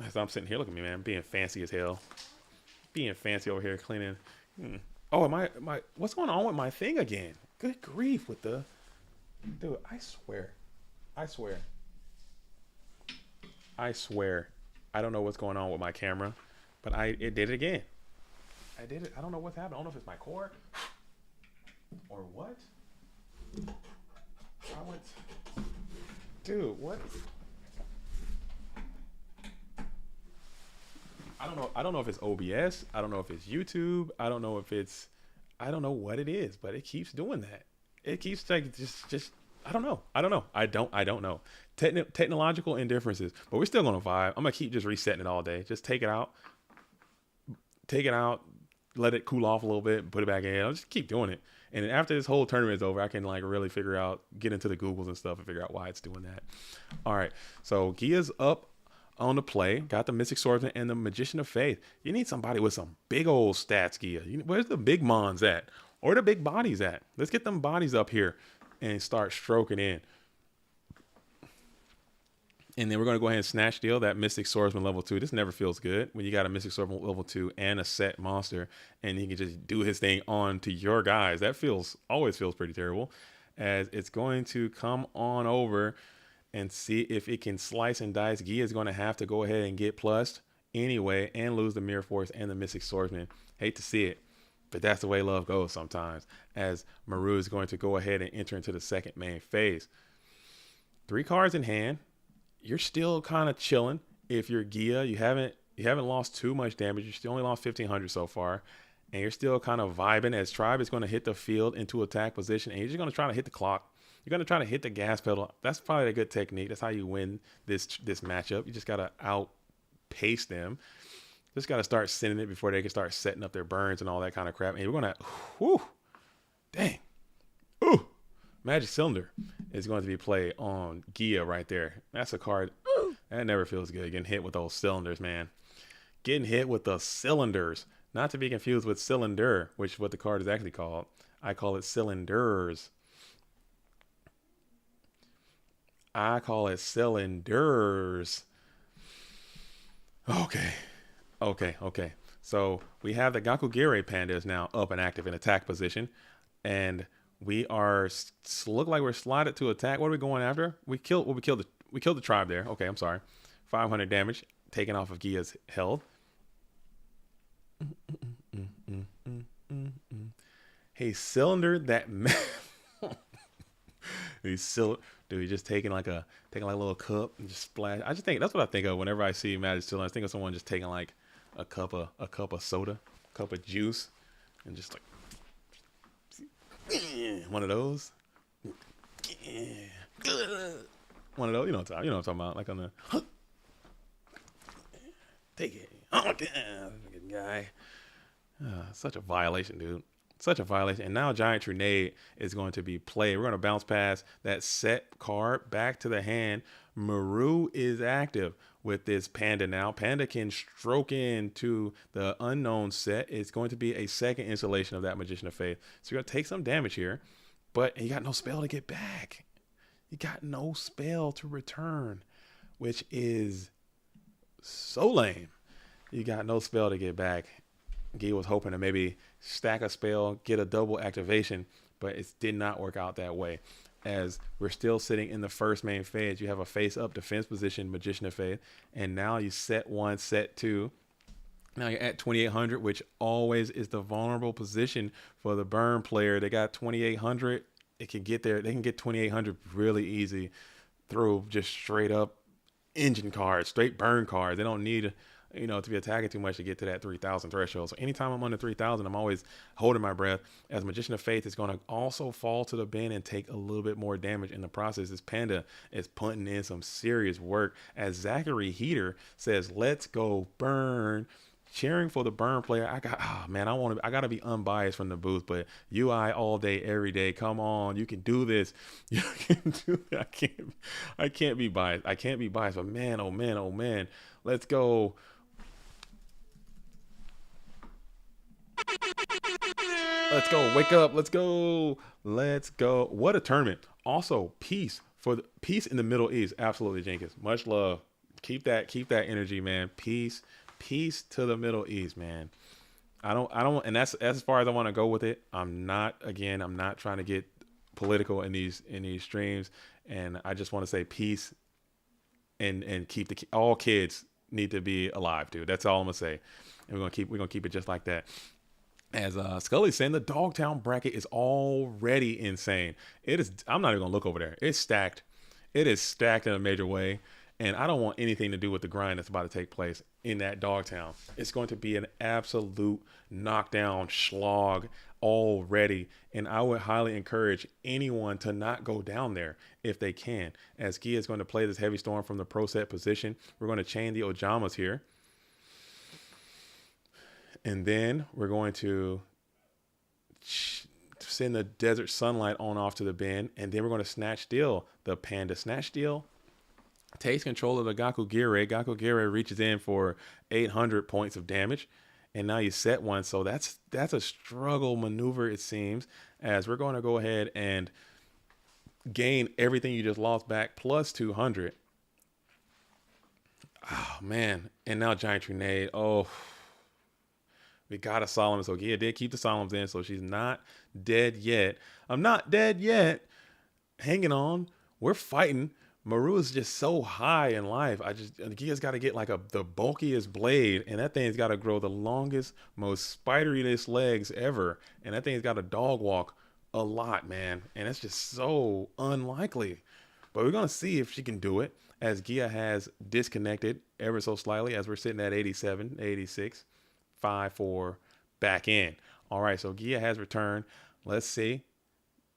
As I'm sitting here, look at me, man, being fancy as hell. Being fancy over here cleaning. Oh, my, what's going on with my thing again? Good grief with the, dude, I swear. I don't know what's going on with my camera, but it did it again. I did it. I don't know what's happening. I don't know if it's my cord or what. Dude, what? I don't know if it's OBS. I don't know if it's YouTube. I don't know what it is, but it keeps doing that. It keeps like just I don't know. I don't know. Technological indifferences, but we're still gonna vibe. I'm gonna keep just resetting it all day. Just take it out. Let it cool off a little bit, put it back in. I'll just keep doing it. And then after this whole tournament is over, I can like really get into the Googles and stuff and figure out why it's doing that. All right. So Gia's up on the play. Got the Mystic Swordsman and the Magician of Faith. You need somebody with some big old stats, Gia. Where's the big mons at? Or the big bodies at? Let's get them bodies up here and start stroking in. And then we're going to go ahead and snatch steal that Mystic Swordsman level 2. This never feels good when you got a Mystic Swordsman level 2 and a set monster, and he can just do his thing on to your guys. That always feels pretty terrible. As it's going to come on over and see if it can slice and dice. Gia is going to have to go ahead and get plussed anyway and lose the Mirror Force and the Mystic Swordsman. Hate to see it, but that's the way love goes sometimes. As Maru is going to go ahead and enter into the second main phase. 3 cards in hand. You're still kind of chilling. If you're Gia, you haven't lost too much damage. You still only lost 1,500 so far, and you're still kind of vibing as Tribe is going to hit the field into attack position, and you're just going to try to hit the clock. You're going to try to hit the gas pedal. That's probably a good technique. That's how you win this matchup. You just got to outpace them. Just got to start sending it before they can start setting up their burns and all that kind of crap. And we're going to, whoo, dang, ooh, Magic Cylinder is going to be played on Gia right there. That's a card that never feels good, getting hit with those cylinders, man. Getting hit with the cylinders. Not to be confused with cylinder, which is what the card is actually called. I call it cylinders. I call it cylinders. Okay. So we have the Gakugere Panda is now up and active in attack position. And we are look like we're slotted to attack. What are we going after? We killed the tribe there. Okay, I'm sorry. 500 damage taken off of Gia's health. Hey, cylinder that Dude, just taking like a little cup and just splash. I just think that's what I think of whenever I see Magic Cylinder. I think of someone just taking like a cup of soda, a cup of juice, and just like one of those. One of those, you know what I'm talking about, like on the take it. Oh damn, guy. Such a violation, dude. Such a violation. And now Giant Trinade is going to be played. We're going to bounce past that set card back to the hand. Maru is active with this Panda now. Panda can stroke into the unknown set. It's going to be a second installation of that Magician of Faith. So you're going to take some damage here, but you got no spell to get back. You got no spell to return, which is so lame. You got no spell to get back. Guy was hoping to maybe stack a spell, get a double activation, but it did not work out that way. As we're still sitting in the first main phase, you have a face-up defense position, Magician of Faith, and now you set 1, set 2. Now you're at 2,800, which always is the vulnerable position for the burn player. They got 2,800. It can get there. They can get 2,800 really easy through just straight up engine cards, straight burn cards. They don't need to be attacking too much to get to that 3,000 threshold. So anytime I'm under 3,000, I'm always holding my breath, as Magician of Faith is going to also fall to the bin and take a little bit more damage in the process. This Panda is putting in some serious work, as Zachary Heater says, let's go burn. Cheering for the burn player. I gotta be unbiased from the booth, but UI all day, every day. Come on, you can do this. You can do it. I can't be biased. But man, oh man. Let's go. Let's go. Wake up. Let's go. What a tournament. Also, peace in the Middle East. Absolutely, Jenkins. Much love. Keep that energy, man. Peace to the Middle East, man. I don't, and that's as far as I want to go with it. I'm not trying to get political in these streams, and I just want to say peace and keep all kids need to be alive, dude. That's all I'm gonna say. And we're gonna keep it just like that. As Scully's saying, the Dogtown bracket is already insane. It is. I'm not even gonna look over there. It's stacked. It is stacked in a major way. And I don't want anything to do with the grind that's about to take place in that Dogtown. It's going to be an absolute knockdown slog already. And I would highly encourage anyone to not go down there if they can. As Gia is going to play this Heavy Storm from the pro set position. We're going to chain the Ojamas here. And then we're going to send the Desert Sunlight on off to the bin. And then we're going to Snatch Steal the Panda. Snatch Steal takes control of the Gakugere. Gakugere reaches in for 800 points of damage. And now you set 1. So that's a struggle maneuver, it seems. As we're going to go ahead and gain everything you just lost back plus 200. Oh, man. And now Giant Trinade. Oh, we got a Solemn. So Gia did keep the Solemns in. So she's not dead yet. I'm not dead yet. Hanging on. We're fighting. Maru is just so high in life. Gia's got to get like the bulkiest blade, and that thing's got to grow the longest, most spidery-less legs ever. And that thing's got to dog walk a lot, man. And it's just so unlikely. But we're going to see if she can do it, as Gia has disconnected ever so slightly, as we're sitting at 87, 86, 5-4, back in. All right, so Gia has returned. Let's see.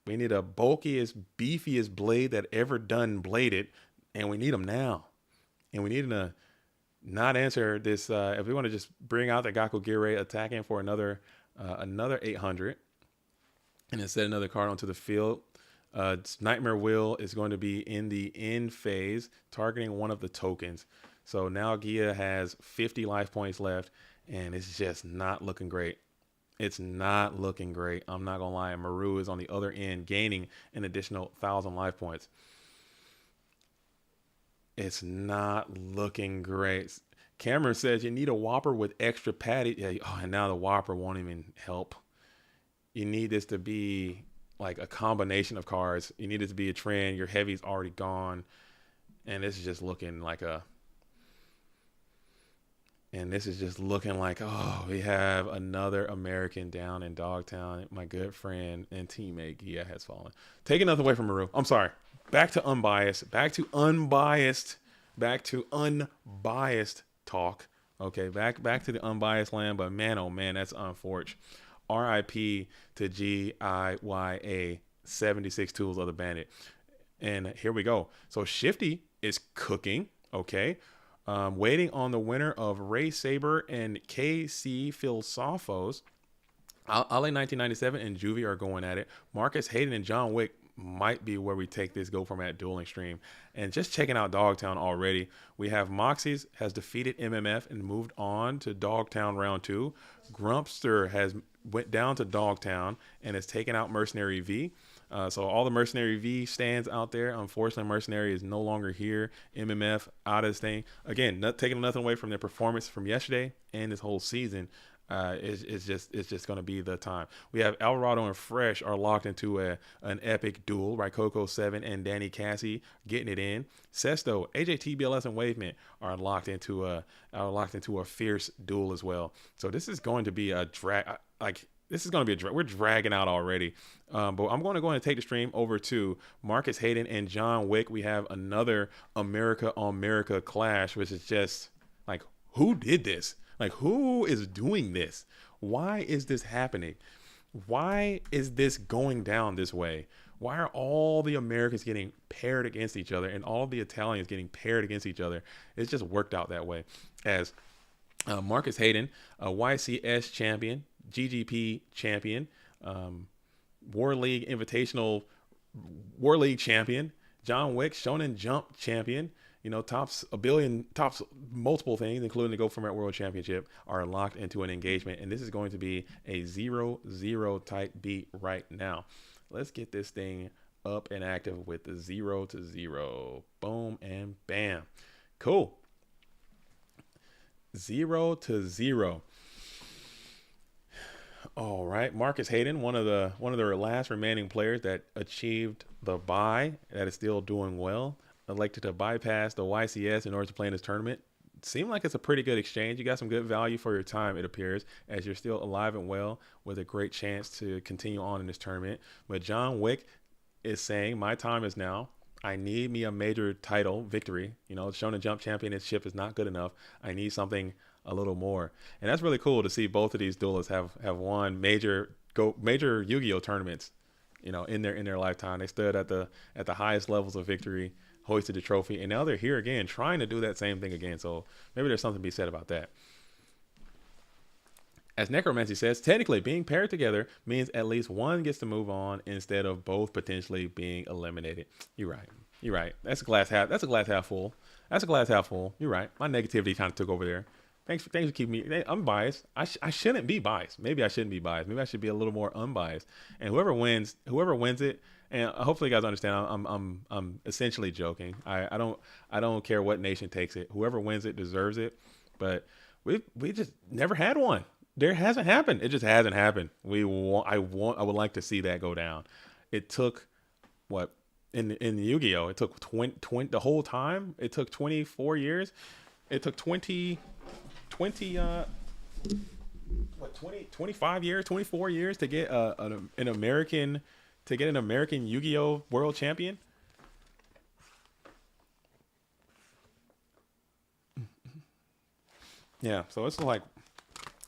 We need a bulkiest, beefiest blade that ever done bladed, and we need them now. And we need them to not answer this. If we want to just bring out the Gaku Gire attacking for another 800, and then set another card onto the field. Nightmare Will is going to be in the end phase, targeting one of the tokens. So now Gia has 50 life points left, and it's just not looking great. It's not looking great. I'm not going to lie. Maru is on the other end, gaining an additional 1,000 life points. It's not looking great. Cameron says you need a Whopper with extra patty. Yeah, and now the Whopper won't even help. You need this to be like a combination of cards. You need it to be a trend. Your heavy's already gone. And this is just looking like oh, we have another American down in Dogtown. My good friend and teammate Gia has fallen. Taking nothing away from Maru. I'm sorry. Back to unbiased talk. Okay, back to the unbiased land. But man, oh man, that's unfortunate. RIP to GIYA 76 Tools of the Bandit. And here we go. So Shifty is cooking. Okay. Waiting on the winner of Ray Saber and KC Philsophos. Ale 1997 and Juvie are going at it. Marcus Hayden and John Wick might be where we take this go from at Dueling Stream. And just checking out Dogtown already, we have Moxie's has defeated MMF and moved on to Dogtown round 2. Grumpster has went down to Dogtown and has taken out Mercenary V. So all the Mercenary V stands out there. Unfortunately, Mercenary is no longer here. MMF out of this thing. Again, not taking nothing away from their performance from yesterday and this whole season. It's just going to be the time. We have Alvarado and Fresh are locked into an epic duel, right? Coco 7 and Danny Cassie getting it in. Sesto, AJ TBLS and Wavement are locked into a fierce duel as well. So this is going to be a drag. We're dragging out already. But I'm going to go ahead and take the stream over to Marcus Hayden and John Wick. We have another America on America clash, which is just like, who did this? Like, who is doing this? Why is this happening? Why is this going down this way? Why are all the Americans getting paired against each other and all the Italians getting paired against each other? It's just worked out that way. As Marcus Hayden, a YCS champion, GGP champion, War League Invitational War League champion, John Wick, Shonen Jump champion, tops multiple things, including the Go From It World Championship, are locked into an engagement. And this is going to be a 0-0 type beat right now. Let's get this thing up and active with the 0-0. Boom and bam. Cool. 0-0. All right, Marcus Hayden, one of the last remaining players that achieved the bye, that is still doing well, elected to bypass the YCS in order to play in this tournament. Seemed like it's a pretty good exchange. You got some good value for your time, it appears, as you're still alive and well with a great chance to continue on in this tournament. But John Wick is saying, my time is now. I need me a major title victory. Shonen Jump Championship is not good enough. I need something a little more. And that's really cool to see both of these duelists have won major Yu-Gi-Oh tournaments, in their lifetime. They stood at the highest levels of victory, hoisted the trophy, and now they're here again trying to do that same thing again. So maybe there's something to be said about that. As Necromancy says, technically being paired together means at least one gets to move on instead of both potentially being eliminated. You're right. That's a glass half full. You're right. My negativity kind of took over there. Thanks for keeping me. I'm biased. I shouldn't be biased. Maybe I shouldn't be biased. Maybe I should be a little more unbiased. And whoever wins it. And hopefully you guys understand. I'm essentially joking. I don't care what nation takes it. Whoever wins it deserves it. But we just never had one. There hasn't happened. It just hasn't happened. I would like to see that go down. It took what in Yu-Gi-Oh? It took 20 the whole time. It took 24 years. It took 25 years, 24 years to get an American Yu-Gi-Oh world champion. Yeah, so it's like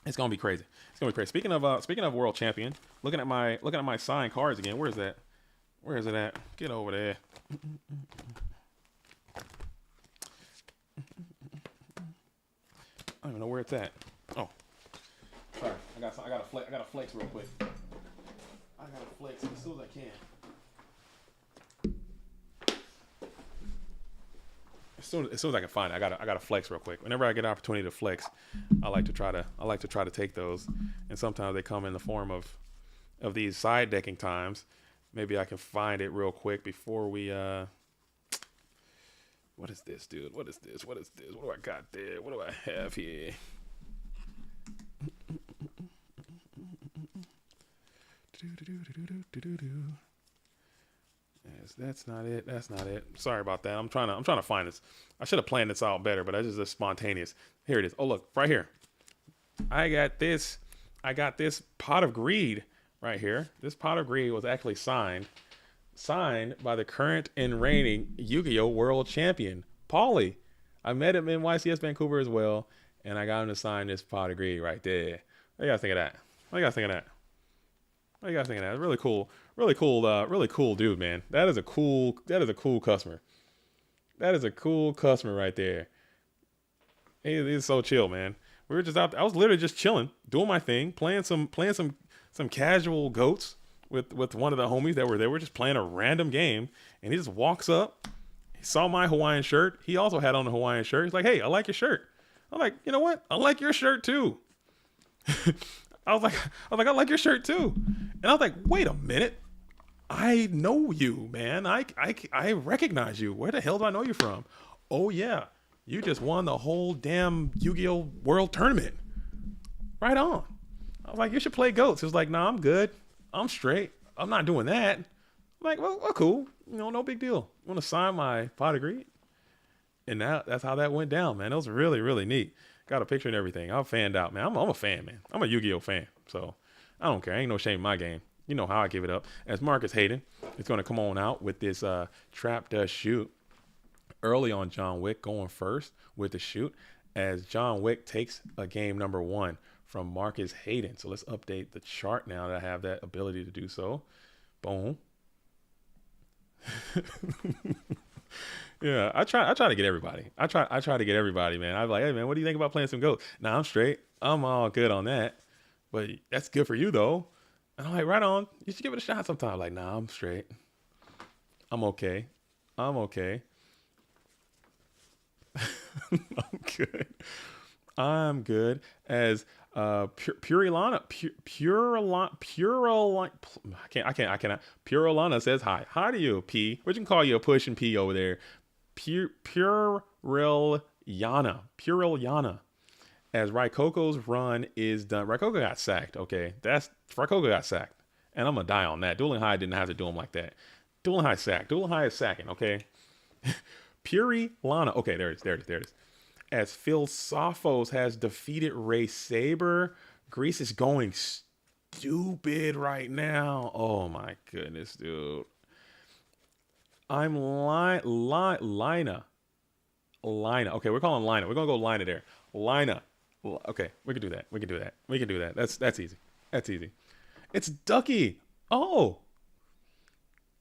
it's gonna be crazy. Speaking of world champion, looking at my signed cards again. Where is that? Where is it at? Get over there. I don't even know where it's at. Oh, sorry. I got a flex real quick. I got to flex as soon as I can. As soon as I can find it, I gotta flex real quick. Whenever I get an opportunity to flex, I like to try to take those. And sometimes they come in the form of these side decking times. Maybe I can find it real quick before we what is this, dude? What is this? What do I got there? What do I have here? Yes, that's not it. That's not it. Sorry about that. I'm trying to find this. I should have planned this out better, but that's just spontaneous. Here it is. Oh, look, right here. I got this pot of greed right here. This pot of greed was actually signed by the current and reigning Yu-Gi-Oh! World Champion, Paulie. I met him in YCS Vancouver as well, and I got him to sign this pot of greed right there. What do you guys think of that? What do you guys think of that? What do you guys think of that? It's really cool. Really cool dude, man. That is a cool customer. That is a cool customer right there. He's so chill, man. We were just out there. I was literally just chilling, doing my thing, playing some casual goats with one of the homies that were there. We're just playing a random game, and he just walks up. He saw my Hawaiian shirt. He also had on a Hawaiian shirt. He's like, "Hey, I like your shirt." I'm like, "You know what? I like your shirt too." I was like, I like your shirt too. And I was like, wait a minute. I know you, man. I recognize you. Where the hell do I know you from? Oh yeah, you just won the whole damn Yu-Gi-Oh! World Tournament. Right on. I was like, you should play goats. He was like, nah, I'm good. I'm straight. I'm not doing that. I'm like, well, cool. You know, no big deal. Want to sign my pot of greed? And that's how that went down, man. It was really, really neat. Got a picture and everything. I'm fanned out, man. I'm a fan, man. I'm a Yu-Gi-Oh! Fan. So I don't care. Ain't no shame in my game. You know how I give it up. As Marcus Hayden is going to come on out with this trap does shoot early on John Wick going first with the shoot as John Wick takes a game number 1 from Marcus Hayden. So let's update the chart now that I have that ability to do so. Boom. Yeah, I try to get everybody. I try to get everybody, man. I'm like, hey man, what do you think about playing some goats? Nah, I'm straight. I'm all good on that. But that's good for you though. And I'm like, right on. You should give it a shot sometime. Like, nah, I'm straight. I'm okay. I'm okay. I'm good. I'm good. As Purelana, I cannot. Purelana says hi. Hi to you, P. We can call you a push and P over there. Pureliana. As Coco's run is done. Coco got sacked. Okay, Coco got sacked, and I'm gonna die on that. Dueling High didn't have to do him like that. Dueling High sacked. Dueling High is sacking. Okay. Purelana. Okay, there it is. As Philsophos has defeated Ray Saber, Greece is going stupid right now. Oh my goodness, dude. I'm Lina. Okay, we're calling Lina. We're gonna go Lina there. Lina. Okay, we can do that. That's easy. That's easy. It's Ducky. Oh,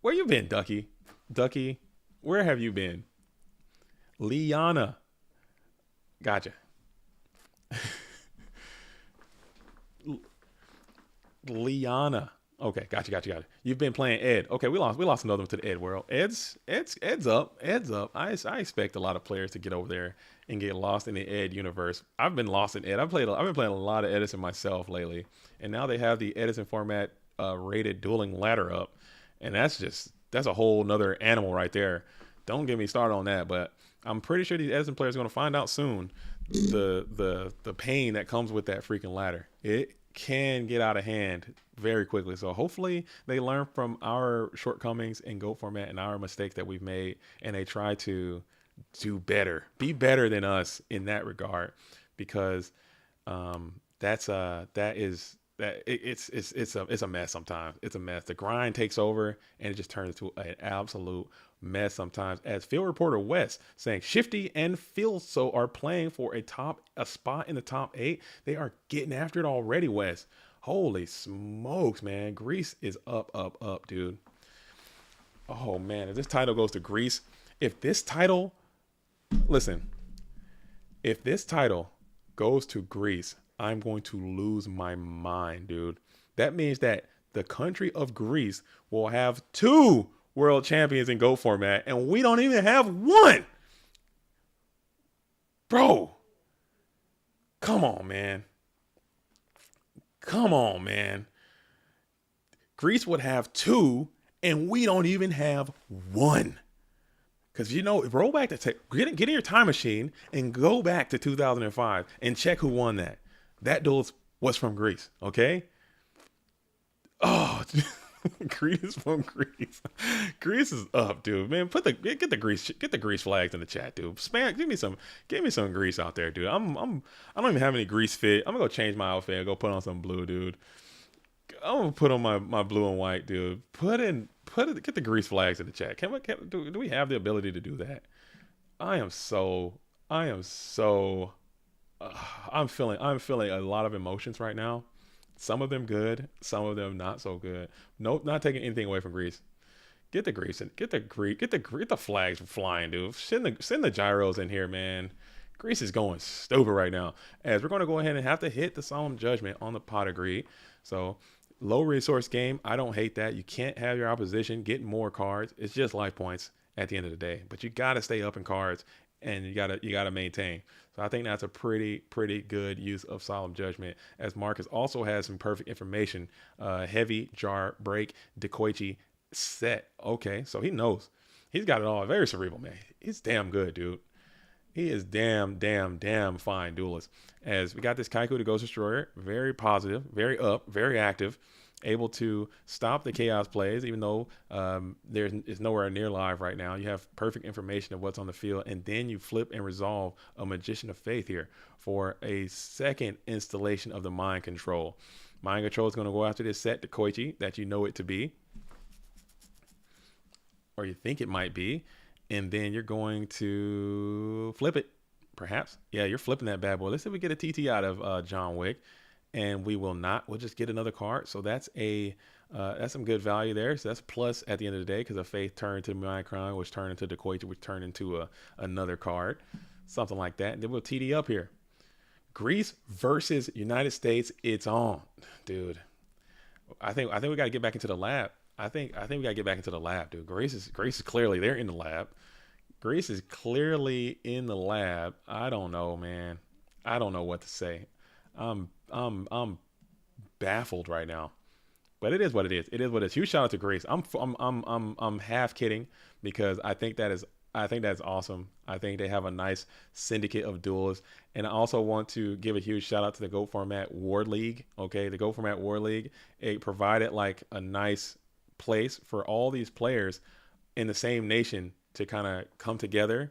where you been, Ducky? Ducky, where have you been? Liana. Gotcha. Liana. Okay, gotcha. You've been playing Ed. Okay, we lost another one to the Ed world. Ed's up. I expect a lot of players to get over there and get lost in the Ed universe. I've been lost in Ed. I've been playing a lot of Edison myself lately, and now they have the Edison format rated dueling ladder up, and that's a whole nother animal right there. Don't get me started on that, but I'm pretty sure these Edison players are going to find out soon the pain that comes with that freaking ladder. It can get out of hand very quickly. So hopefully they learn from our shortcomings in GOAT format and our mistakes that we've made, and they try to do better, be better than us in that regard, because it's a mess sometimes. It's a mess. The grind takes over and it just turns into an absolute mess sometimes. As field reporter Wes saying, Shifty and Philso are playing for a spot in the top 8. They are getting after it already, Wes. Holy smokes, man. Greece is up, dude. Oh man, if this title goes to Greece, if this title, listen, if this title goes to Greece, I'm going to lose my mind, dude. That means that the country of Greece will have 2 world champions in GO format, and we don't even have 1. Bro, come on, man. Come on, man. Greece would have 2, and we don't even have 1. Because, you know, roll back to get in your time machine and go back to 2005 and check who won that. That duel was from Greece, okay? Oh, Greece is from Greece. Greece is up, dude. Man, get the Greece flags in the chat, dude. Spam, give me some Greece out there, dude. I don't even have any Greece fit. I'm gonna go change my outfit and go put on some blue, dude. I'm gonna put on my blue and white, dude. Get the Greece flags in the chat. Do we have the ability to do that? I'm feeling a lot of emotions right now. Some of them good, some of them not so good. Nope, not taking anything away from Greece. Get the Greece and get the flags flying, dude. Send the gyros in here, man. Greece is going stupid right now. As we're going to go ahead and have to hit the solemn judgment on the pot of greed. So low resource game. I don't hate that. You can't have your opposition get more cards. It's just life points at the end of the day. But you got to stay up in cards, and you gotta maintain. So I think that's a pretty good use of solemn judgment. As Marcus also has some perfect information. Heavy, jar, break, Dekoichi, set. Okay, so he knows. He's got it all. Very cerebral, man. He's damn good, dude. He is damn fine duelist. As we got this Kaiku, the Ghost Destroyer, very positive, very up, very active, able to stop the chaos plays, even though it's nowhere near live right now. You have perfect information of what's on the field, and then you flip and resolve a Magician of Faith here for a second installation of the Mind Control. Mind Control is going to go after this set, the Koichi, that you know it to be, or you think it might be. And then you're going to flip it, perhaps. Yeah, you're flipping that bad boy. Let's see if we get a TT out of John Wick. And we will not. We'll just get another card. So that's some good value there. So that's plus at the end of the day, because a Faith turned to Micron, which turned into Decoit, which turned into another card. Something like that. And then we'll TD up here. Greece versus United States. It's on, dude. I think we got to get back into the lab. I think we gotta get back into the lab, dude. Greece is clearly, they're in the lab. Greece is clearly in the lab. I don't know, man. I don't know what to say. I'm baffled right now. But it is what it is. It is what it is. Huge shout out to Greece. I'm half kidding, because I think that's awesome. I think they have a nice syndicate of duelists. And I also want to give a huge shout out to the GO Format War League. Okay, the GO Format War League, it provided like a nice place for all these players in the same nation to kind of come together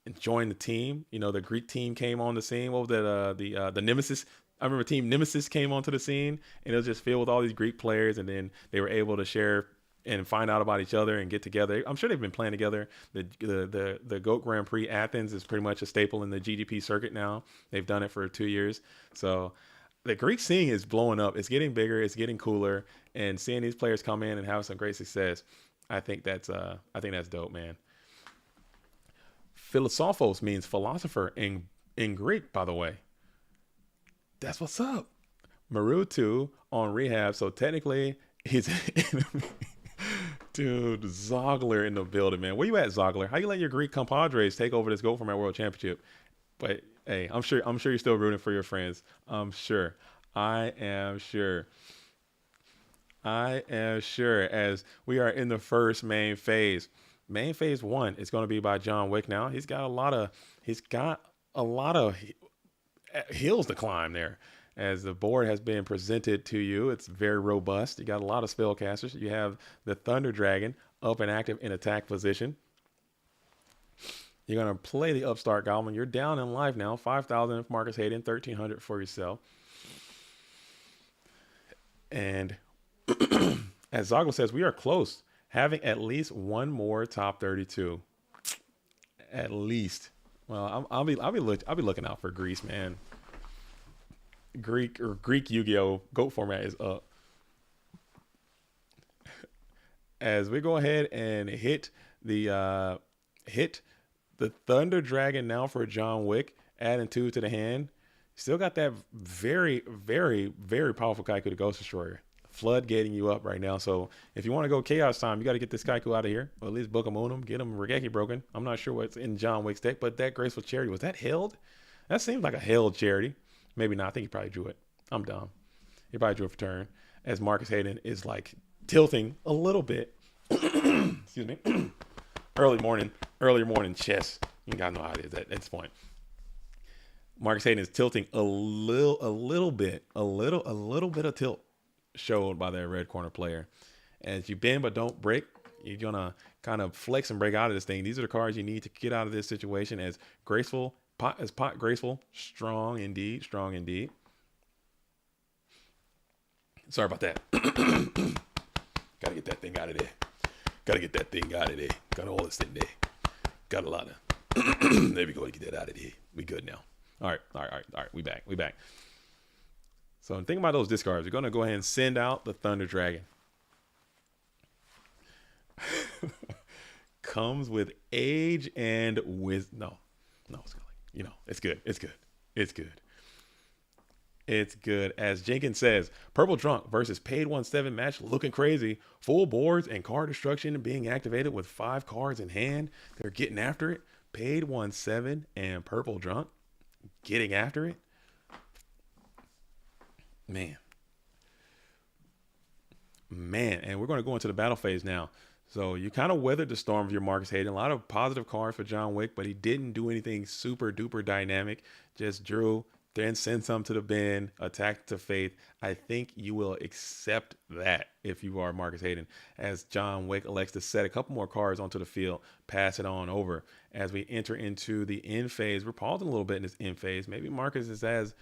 and join the team. You know, the Greek team came on the scene. What was that? The Nemesis. I remember Team Nemesis came onto the scene, and it was just filled with all these Greek players, and then they were able to share and find out about each other and get together. I'm sure they've been playing together. The GOAT Grand Prix Athens is pretty much a staple in the GGP circuit now. They've done it for 2 years. So the Greek scene is blowing up. It's getting bigger. It's getting cooler. And seeing these players come in and have some great success, I think that's dope, man. Philosophos means philosopher in Greek, by the way. That's what's up. Maru 2 on rehab. So technically, he's dude, Zogler in the building, man. Where you at, Zogler? How you let your Greek compadres take over this GO Format World Championship? But hey, I'm sure you're still rooting for your friends. I'm sure. I am sure. As we are in the first main phase. Main phase 1 is going to be by John Wick now. He's got a lot of hills to climb there. As the board has been presented to you, it's very robust. You got a lot of spellcasters. You have the Thunder Dragon up and active in attack position. You're going to play the Upstart Goblin. You're down in life now. 5,000 if Marcus Hayden, 1,300 for yourself. And as Zogler says, we are close. Having at least one more top 32. At least. Well, I'll be looking out for Greece, man. Greek Yu-Gi-Oh! GOAT Format is up. as we go ahead and hit the Thunder Dragon now for John Wick, adding 2 to the hand. Still got that very, very, very powerful Kaiku, the Ghost Destroyer, floodgating you up right now. So if you want to go Chaos Time, you got to get this Kaiku out of here, or at least book him on him, get him Regeki broken. I'm not sure what's in John Wick's deck, but that Graceful Charity, was that held? That seems like a held charity. Maybe not. I think he probably drew it. I'm dumb. He probably drew it for turn, as Marcus Hayden is like tilting a little bit. Excuse me. early morning chess. You gotta know how it is at this point. Marcus Hayden is tilting a little bit of tilt showed by that red corner player. As you bend but don't break, you're gonna kind of flex and break out of this thing. These are the cards you need to get out of this situation. As graceful, pot graceful, strong indeed. Sorry about that. Gotta get that thing out of there. Got all this thing there. Got a lot of. There we go. Get that out of there. We good now. All right. We back. So think about those discards. We're gonna go ahead and send out the Thunder Dragon. Comes with age and wisdom. No, it's good. It's good. It's good. As Jenkins says, Purple Drunk versus Paid 1/7 match looking crazy. Full boards and card destruction being activated with 5 cards in hand. They're getting after it. Paid 1/7 and Purple Drunk getting after it. Man. And we're going to go into the battle phase now. So you kind of weathered the storm of your Marcus Hayden. A lot of positive cards for John Wick, but he didn't do anything super duper dynamic. Just drew, then send some to the bin, attack to faith. I think you will accept that if you are Marcus Hayden, as John Wick elects to set a couple more cards onto the field, pass it on over. As we enter into the end phase, we're pausing a little bit in this end phase. Maybe Marcus has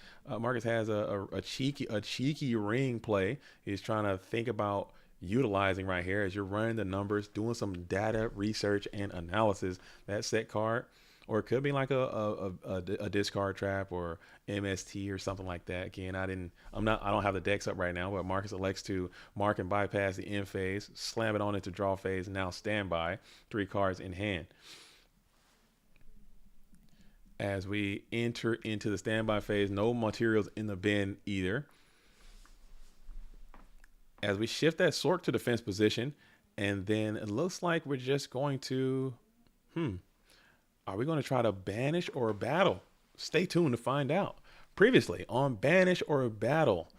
a cheeky ring play. He's trying to think about utilizing right here as you're running the numbers, doing some data research and analysis. That set card. Or it could be like a discard trap or MST or something like that. Again, I don't have the decks up right now, but Marcus elects to mark and bypass the end phase, slam it on into draw phase, and now standby, 3 cards in hand. As we enter into the standby phase, no materials in the bin either. As we shift that Sork to defense position, and then it looks like we're just going to, are we going to try to banish or battle? Stay tuned to find out. Previously on Banish or Battle.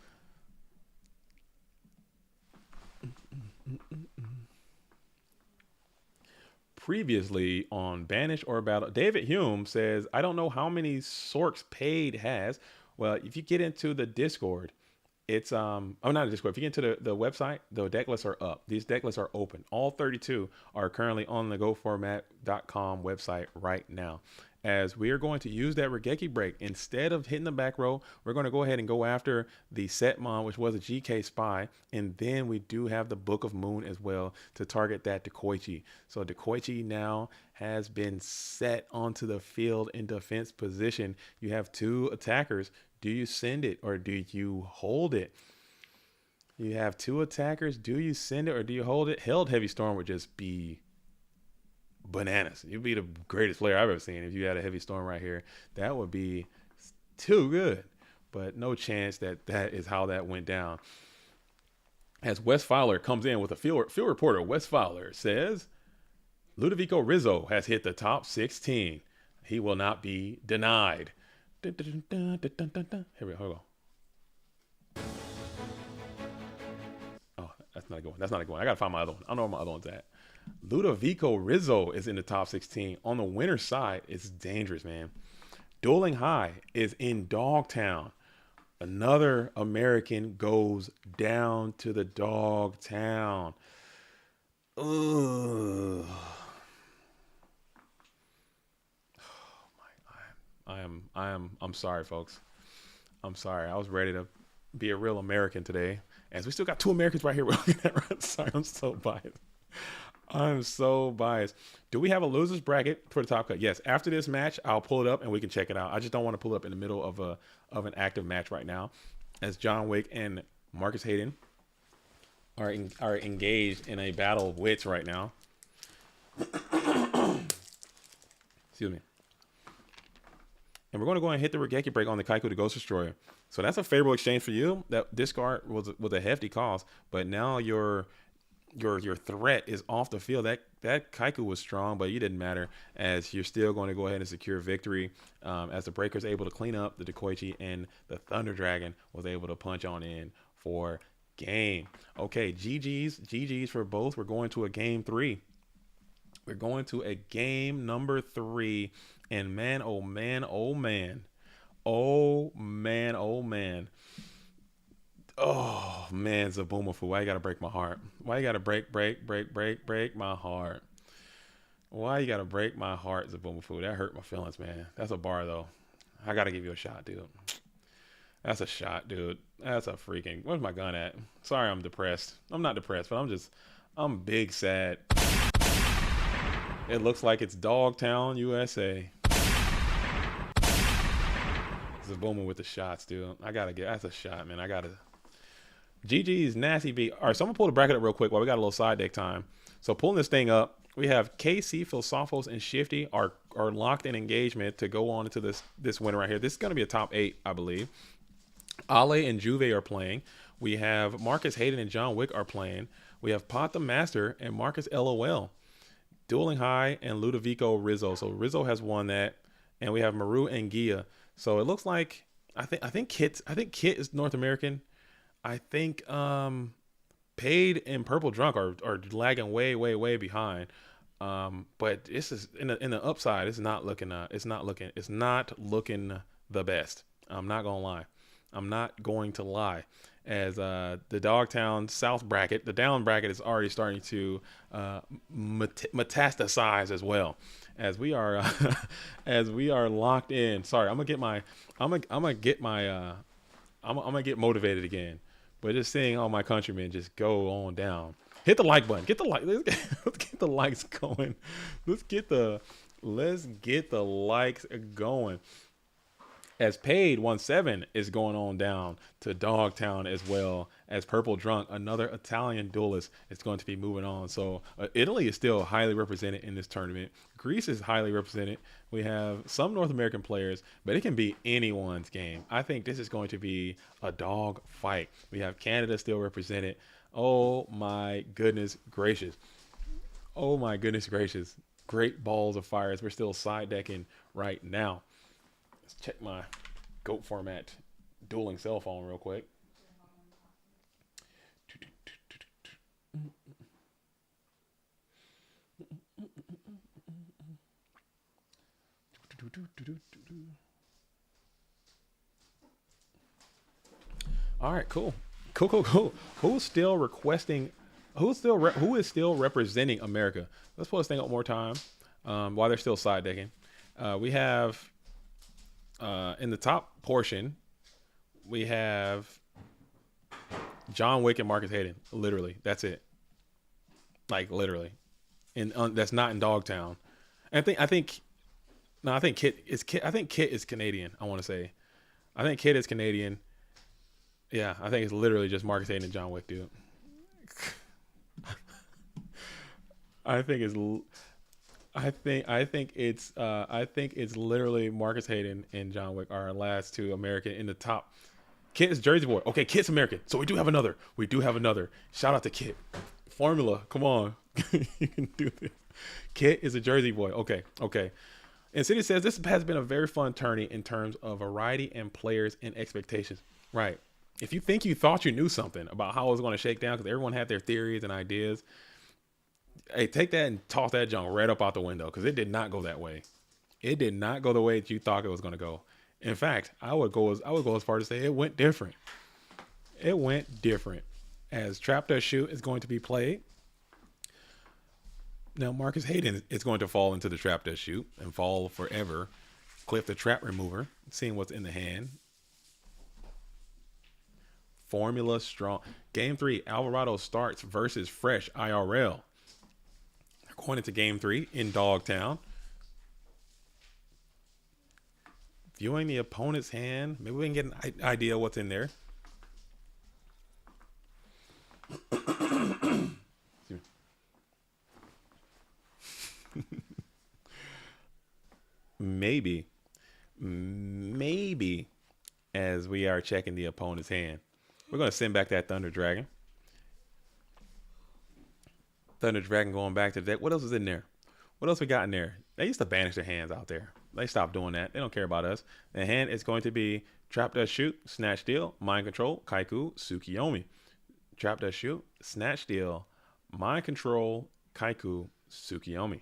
Previously on Banish or Battle, David Hume says, I don't know how many Sorks Paid has. Well, if you get into the Discord, it's not a Discord. If you get into the website, the deck lists are up. These deck lists are open. All 32 are currently on the GoFormat.com website right now. As we are going to use that Regeki break, instead of hitting the back row, we're going to go ahead and go after the Setmon, which was a GK Spy, and then we do have the Book of Moon as well to target that Dekoichi. So Dekoichi now has been set onto the field in defense position. You have 2 attackers. Do you send it or do you hold it? You have 2 attackers. Do you send it or do you hold it? Held Heavy Storm would just be bananas. You'd be the greatest player I've ever seen if you had a Heavy Storm right here. That would be too good. But no chance that is how that went down. As Wes Fowler comes in with a field reporter, Wes Fowler says, Ludovico Rizzo has hit the top 16. He will not be denied. Here we go. Hold on. Oh, that's not a good one. I gotta find my other one. I don't know where my other one's at. Ludovico Rizzo is in the top 16. On the winner's side, it's dangerous, man. Dueling High is in Dogtown. Another American goes down to the Dogtown. Ugh. I'm sorry, folks. I'm sorry. I was ready to be a real American today. As we still got 2 Americans right here. We're looking at. Sorry, I'm so biased. Do we have a losers bracket for the top cut? Yes. After this match, I'll pull it up and we can check it out. I just don't want to pull it up in the middle of an active match right now. As John Wick and Marcus Hayden are engaged in a battle of wits right now. Excuse me. And we're going to go ahead and hit the Regeki break on the Kaiku, the Ghost Destroyer. So that's a favorable exchange for you. That discard was a hefty cost, but now your threat is off the field. That Kaiku was strong, but it didn't matter, as you're still going to go ahead and secure victory. As the Breaker's able to clean up the Dekoichi, and the Thunder Dragon was able to punch on in for game. Okay, GG's for both. We're going to a game 3. We're going to a game number 3, and man, oh man, oh man, oh man, oh man. Oh man, Zabumafu, why you gotta break my heart? Why you gotta break my heart? Why you gotta break my heart, Zabumafu? That hurt my feelings, man. That's a bar though. I gotta give you a shot, dude. That's a shot, dude. That's a freaking. Where's my gun at? Sorry, I'm depressed. I'm not depressed, but I'm big sad. It looks like it's Dogtown, USA. Zabuma with the shots, dude. That's a shot, man. GG's nasty beat. All right, so I'm gonna pull the bracket up real quick while we got a little side deck time. So pulling this thing up, we have KC, Philsophos, and Shifty are locked in engagement to go on into this winner right here. This is gonna be a top 8, I believe. Ale and Juve are playing. We have Marcus Hayden and John Wick are playing. We have Pathamaster and Marcus LOL. Dueling High and Ludovico Rizzo. So Rizzo has won that, and we have Maru and Gia. So it looks like I think Kit is North American. I think Paid and Purple Drunk are lagging way behind. But this is in the upside. It's not looking the best. I'm not gonna lie. I'm not going to lie. As the Dogtown South bracket, the down bracket is already starting to metastasize as well. As we are locked in. Sorry, I'm gonna get motivated again. But just seeing all my countrymen just go on down. Hit the like button. Get the like. Let's get the likes going. Let's get the likes going. As Paid 1-7 is going on down to Dogtown, as well as Purple Drunk, another Italian duelist, is going to be moving on. So Italy is still highly represented in this tournament. Greece is highly represented. We have some North American players, but it can be anyone's game. I think this is going to be a dog fight. We have Canada still represented. Oh my goodness gracious. Oh my goodness gracious. Great balls of fire as we're still side decking right now. Let's check my GOAT format dueling cell phone real quick. All right, cool. Cool. Who's still requesting? Who is still representing America? Let's pull this thing up one more time while they're still side decking. We have. In the top portion, we have John Wick and Marcus Hayden. Literally, that's it. Like literally, that's not in Dogtown. And I think Kit is Canadian. I want to say, I think Kit is Canadian. Yeah, I think it's literally just Marcus Hayden and John Wick, dude. I think it's literally Marcus Hayden and John Wick are our last two American in the top. Kit is Jersey boy. Okay, Kit's American. So we do have another. Shout out to Kit. Formula, come on. You can do this. Kit is a Jersey boy. Okay. And City says this has been a very fun tourney in terms of variety and players and expectations. Right. If you think you thought you knew something about how it was going to shake down, because everyone had their theories and ideas, hey, take that and toss that junk right up out the window, because it did not go that way. It did not go the way that you thought it was going to go. In fact, I would go as far as to say it went different. It went different. As Trap Does Shoot is going to be played. Now, Marcus Hayden is going to fall into the Trap Does Shoot and fall forever. Cliff the Trap Remover, seeing what's in the hand. Formula strong. Game 3, Alvarado starts versus Fresh IRL. Going into game 3 in Dogtown. Viewing the opponent's hand. Maybe we can get an idea what's in there. maybe, maybe, as we are checking the opponent's hand, we're going to send back that Thunder Dragon. Thunder Dragon going back to the deck. What else is in there? What else we got in there? They used to banish their hands out there. They stopped doing that. They don't care about us. The hand is going to be Trap Dust Shoot, Snatch Steal, Mind Control, Kaiku, Tsukiyomi. Trap Dust Shoot, Snatch Steal, Mind Control, Kaiku, Tsukiyomi.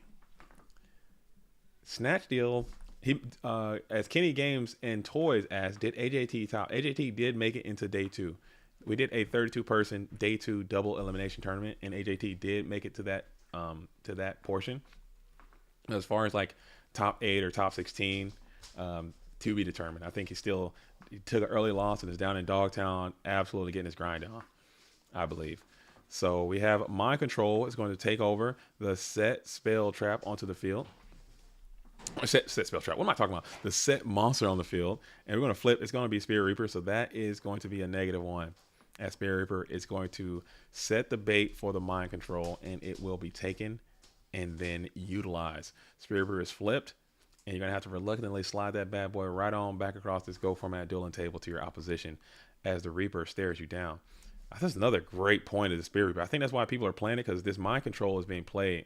Snatch Steal, he as Kenny Games and Toys asked, did AJT top? AJT did make it into day 2. We did a 32-person day 2 double elimination tournament, and AJT did make it to that portion. As far as like top 8 or top 16, to be determined. I think he took an early loss and is down in Dogtown, absolutely getting his grind on, I believe. So we have Mind Control is going to take over the set spell trap onto the field. Set spell trap. What am I talking about? The set monster on the field, and we're going to flip. It's going to be Spirit Reaper, so that is going to be a -1. As Spirit Reaper is going to set the bait for the Mind Control, and it will be taken and then utilized. Spirit Reaper is flipped, and you're going to have to reluctantly slide that bad boy right on back across this Go format dueling table to your opposition as the Reaper stares you down. That's another great point of the Spirit Reaper. I think that's why people are playing it, because this Mind Control is being played,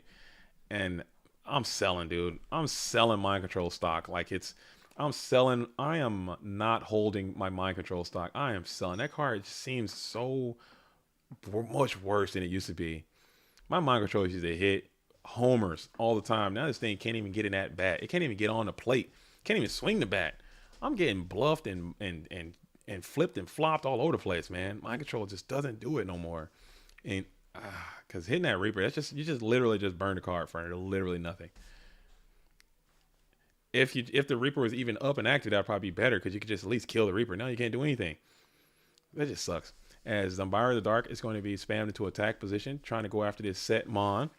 and I'm selling, dude. I'm selling Mind Control stock. I'm selling. I am not holding my Mind Control stock. I am selling. That card just seems so much worse than it used to be. My Mind Control used to hit homers all the time. Now this thing can't even get in that bat. It can't even get on the plate. Can't even swing the bat. I'm getting bluffed and flipped and flopped all over the place, man. Mind Control just doesn't do it no more. And because hitting that Reaper, that's just, you just literally just burn the card for literally nothing. If the Reaper was even up and active, that'd probably be better, because you could just at least kill the Reaper. Now you can't do anything. That just sucks. As Zombara the Dark is going to be spammed into attack position, trying to go after this set Mon.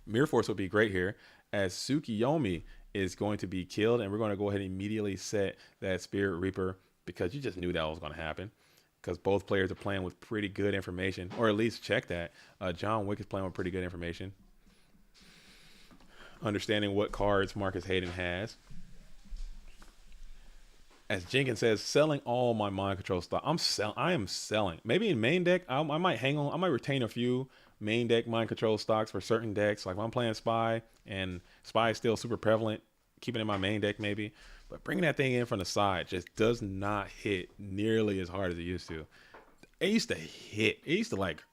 Mirror Force would be great here, as Tsukiyomi is going to be killed, and we're going to go ahead and immediately set that Spirit Reaper, because you just knew that was going to happen, because both players are playing with pretty good information, or at least check that. John Wick is playing with pretty good information, understanding what cards Marcus Hayden has. As Jenkins says, selling all my Mind Control stock. I am selling. Maybe in main deck, I might hang on. I might retain a few main deck Mind Control stocks for certain decks. Like when I'm playing Spy, and Spy is still super prevalent, keeping it in my main deck maybe. But bringing that thing in from the side just does not hit nearly as hard as it used to. It used to hit. It used to like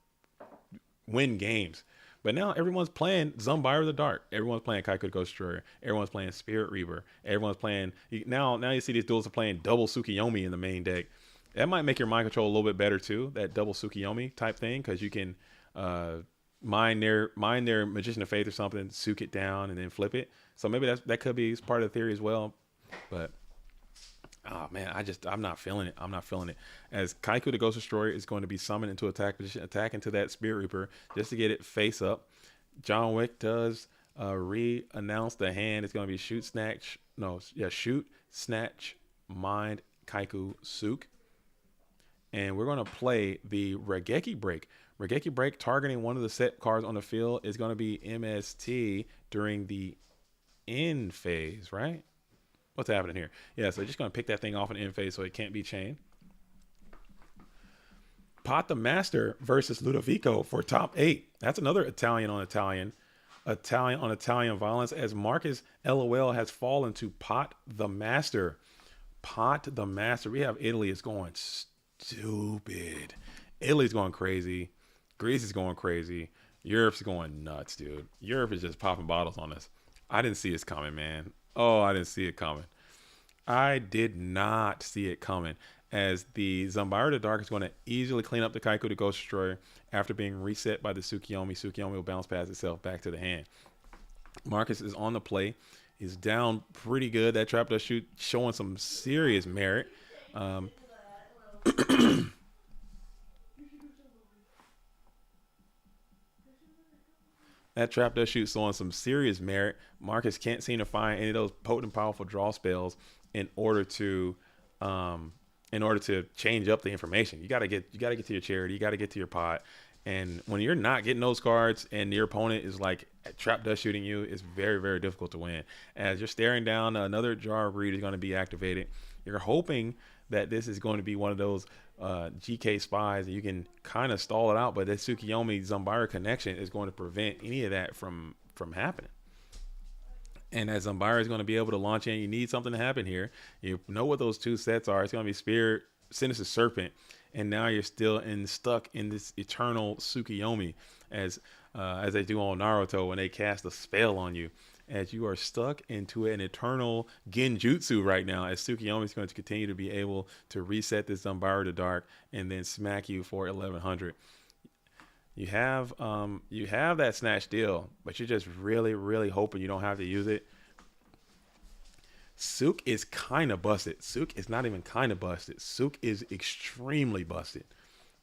win games. But now everyone's playing Zumbira the Dark. Everyone's playing Kaiku the Ghost Destroyer. Everyone's playing Spirit Reaper. Everyone's playing... Now you see these duels are playing double Tsukiyomi in the main deck. That might make your Mind Control a little bit better too, that double Tsukiyomi type thing, because you can mine their Magician of Faith or something, Tsuk it down, and then flip it. So maybe that could be part of the theory as well. But... oh man, I'm not feeling it. I'm not feeling it. As Kaiku the Ghost Destroyer is going to be summoned into attack position, attack into that Spirit Reaper just to get it face up. John Wick does re-announce the hand. It's going to be shoot, snatch, mind, Kaiku, Tsuk. And we're going to play the Regeki Break. Regeki Break, targeting one of the set cards on the field, is going to be MST during the end phase, right? What's happening here? Yeah, so just going to pick that thing off an end phase so it can't be chained. Pathamaster versus Ludovico for top 8. That's another Italian on Italian violence, as Marcus LOL has fallen to Pathamaster. Pathamaster. We have Italy is going stupid. Italy's going crazy. Greece is going crazy. Europe's going nuts, dude. Europe is just popping bottles on us. I didn't see this coming, man. Oh, I didn't see it coming. I did not see it coming, as the Zumbira the Dark is going to easily clean up the Kaiku the Ghost Destroyer after being reset by the Tsukiyomi. Tsukiyomi will bounce past itself back to the hand. Marcus is on the play. He's down pretty good. That Trap Dust Shoot showing some serious merit. That Trap Dust Shoot showing some serious merit. Marcus can't seem to find any of those potent, powerful draw spells in order to change up the information. You gotta get to your charity. You gotta get to your pot. And when you're not getting those cards, and your opponent is like trap dust shooting you is very, very difficult to win. As you're staring down, another jar of greed is going to be activated. You're hoping that this is going to be one of those GK spies and you can kind of stall it out, but this Tsukiyomi Zumbira connection is going to prevent any of that from happening. And as Zumbira is going to be able to launch in, you need something to happen here. You know what those two sets are. It's going to be Spirit, Sinister Serpent, and now you're still stuck in this eternal Tsukiyomi as they do on Naruto when they cast a spell on you. As you are stuck into an eternal genjutsu right now, as Tsukiyomi is going to continue to be able to reset this Zumbira to dark and then smack you for 1100. You have that snatch deal, but you're just really, really hoping you don't have to use it. Sook is kind of busted. Sook is not even kind of busted. Sook is extremely busted.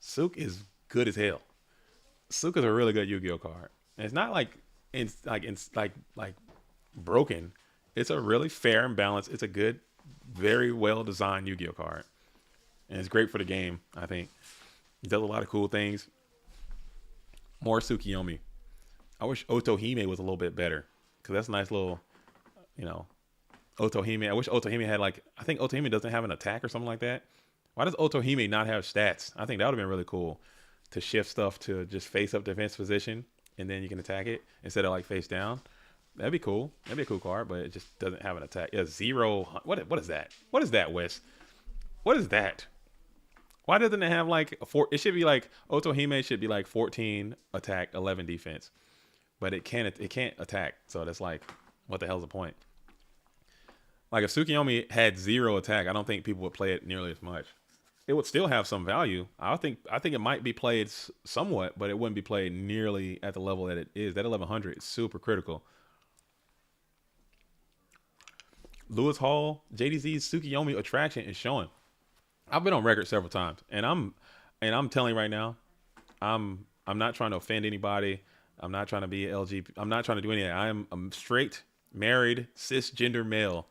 Sook is good as hell. Sook is a really good Yu-Gi-Oh card. And it's not like broken. It's a really fair and balanced. It's a good, very well designed Yu-Gi-Oh card, and it's great for the game. I think it does a lot of cool things. More Tsukiyomi. I wish Otohime was a little bit better because that's a nice little, Otohime. I wish Otohime had I think Otohime doesn't have an attack or something like that. Why does Otohime not have stats? I think that would have been really cool to shift stuff to just face up defense position and then you can attack it instead of face down. That'd be cool. That'd be a cool card, but it just doesn't have an attack. Yeah, 0. What is that? What is that, Wes? What is that? Why doesn't it have a 4? It should be Otohime should be 14 attack, 11 defense, but it can't attack. So that's what the hell's the point? If Tsukiyomi had 0 attack, I don't think people would play it nearly as much. It would still have some value. I think it might be played somewhat, but it wouldn't be played nearly at the level that it is. That 1100 is super critical. Lewis Hall, JDZ's Tsukiyomi attraction is showing. I've been on record several times, and I'm telling you right now, I'm not trying to offend anybody. I'm not trying to be LGBT. I'm not trying to do any of that. I'm a straight, married, cisgender male,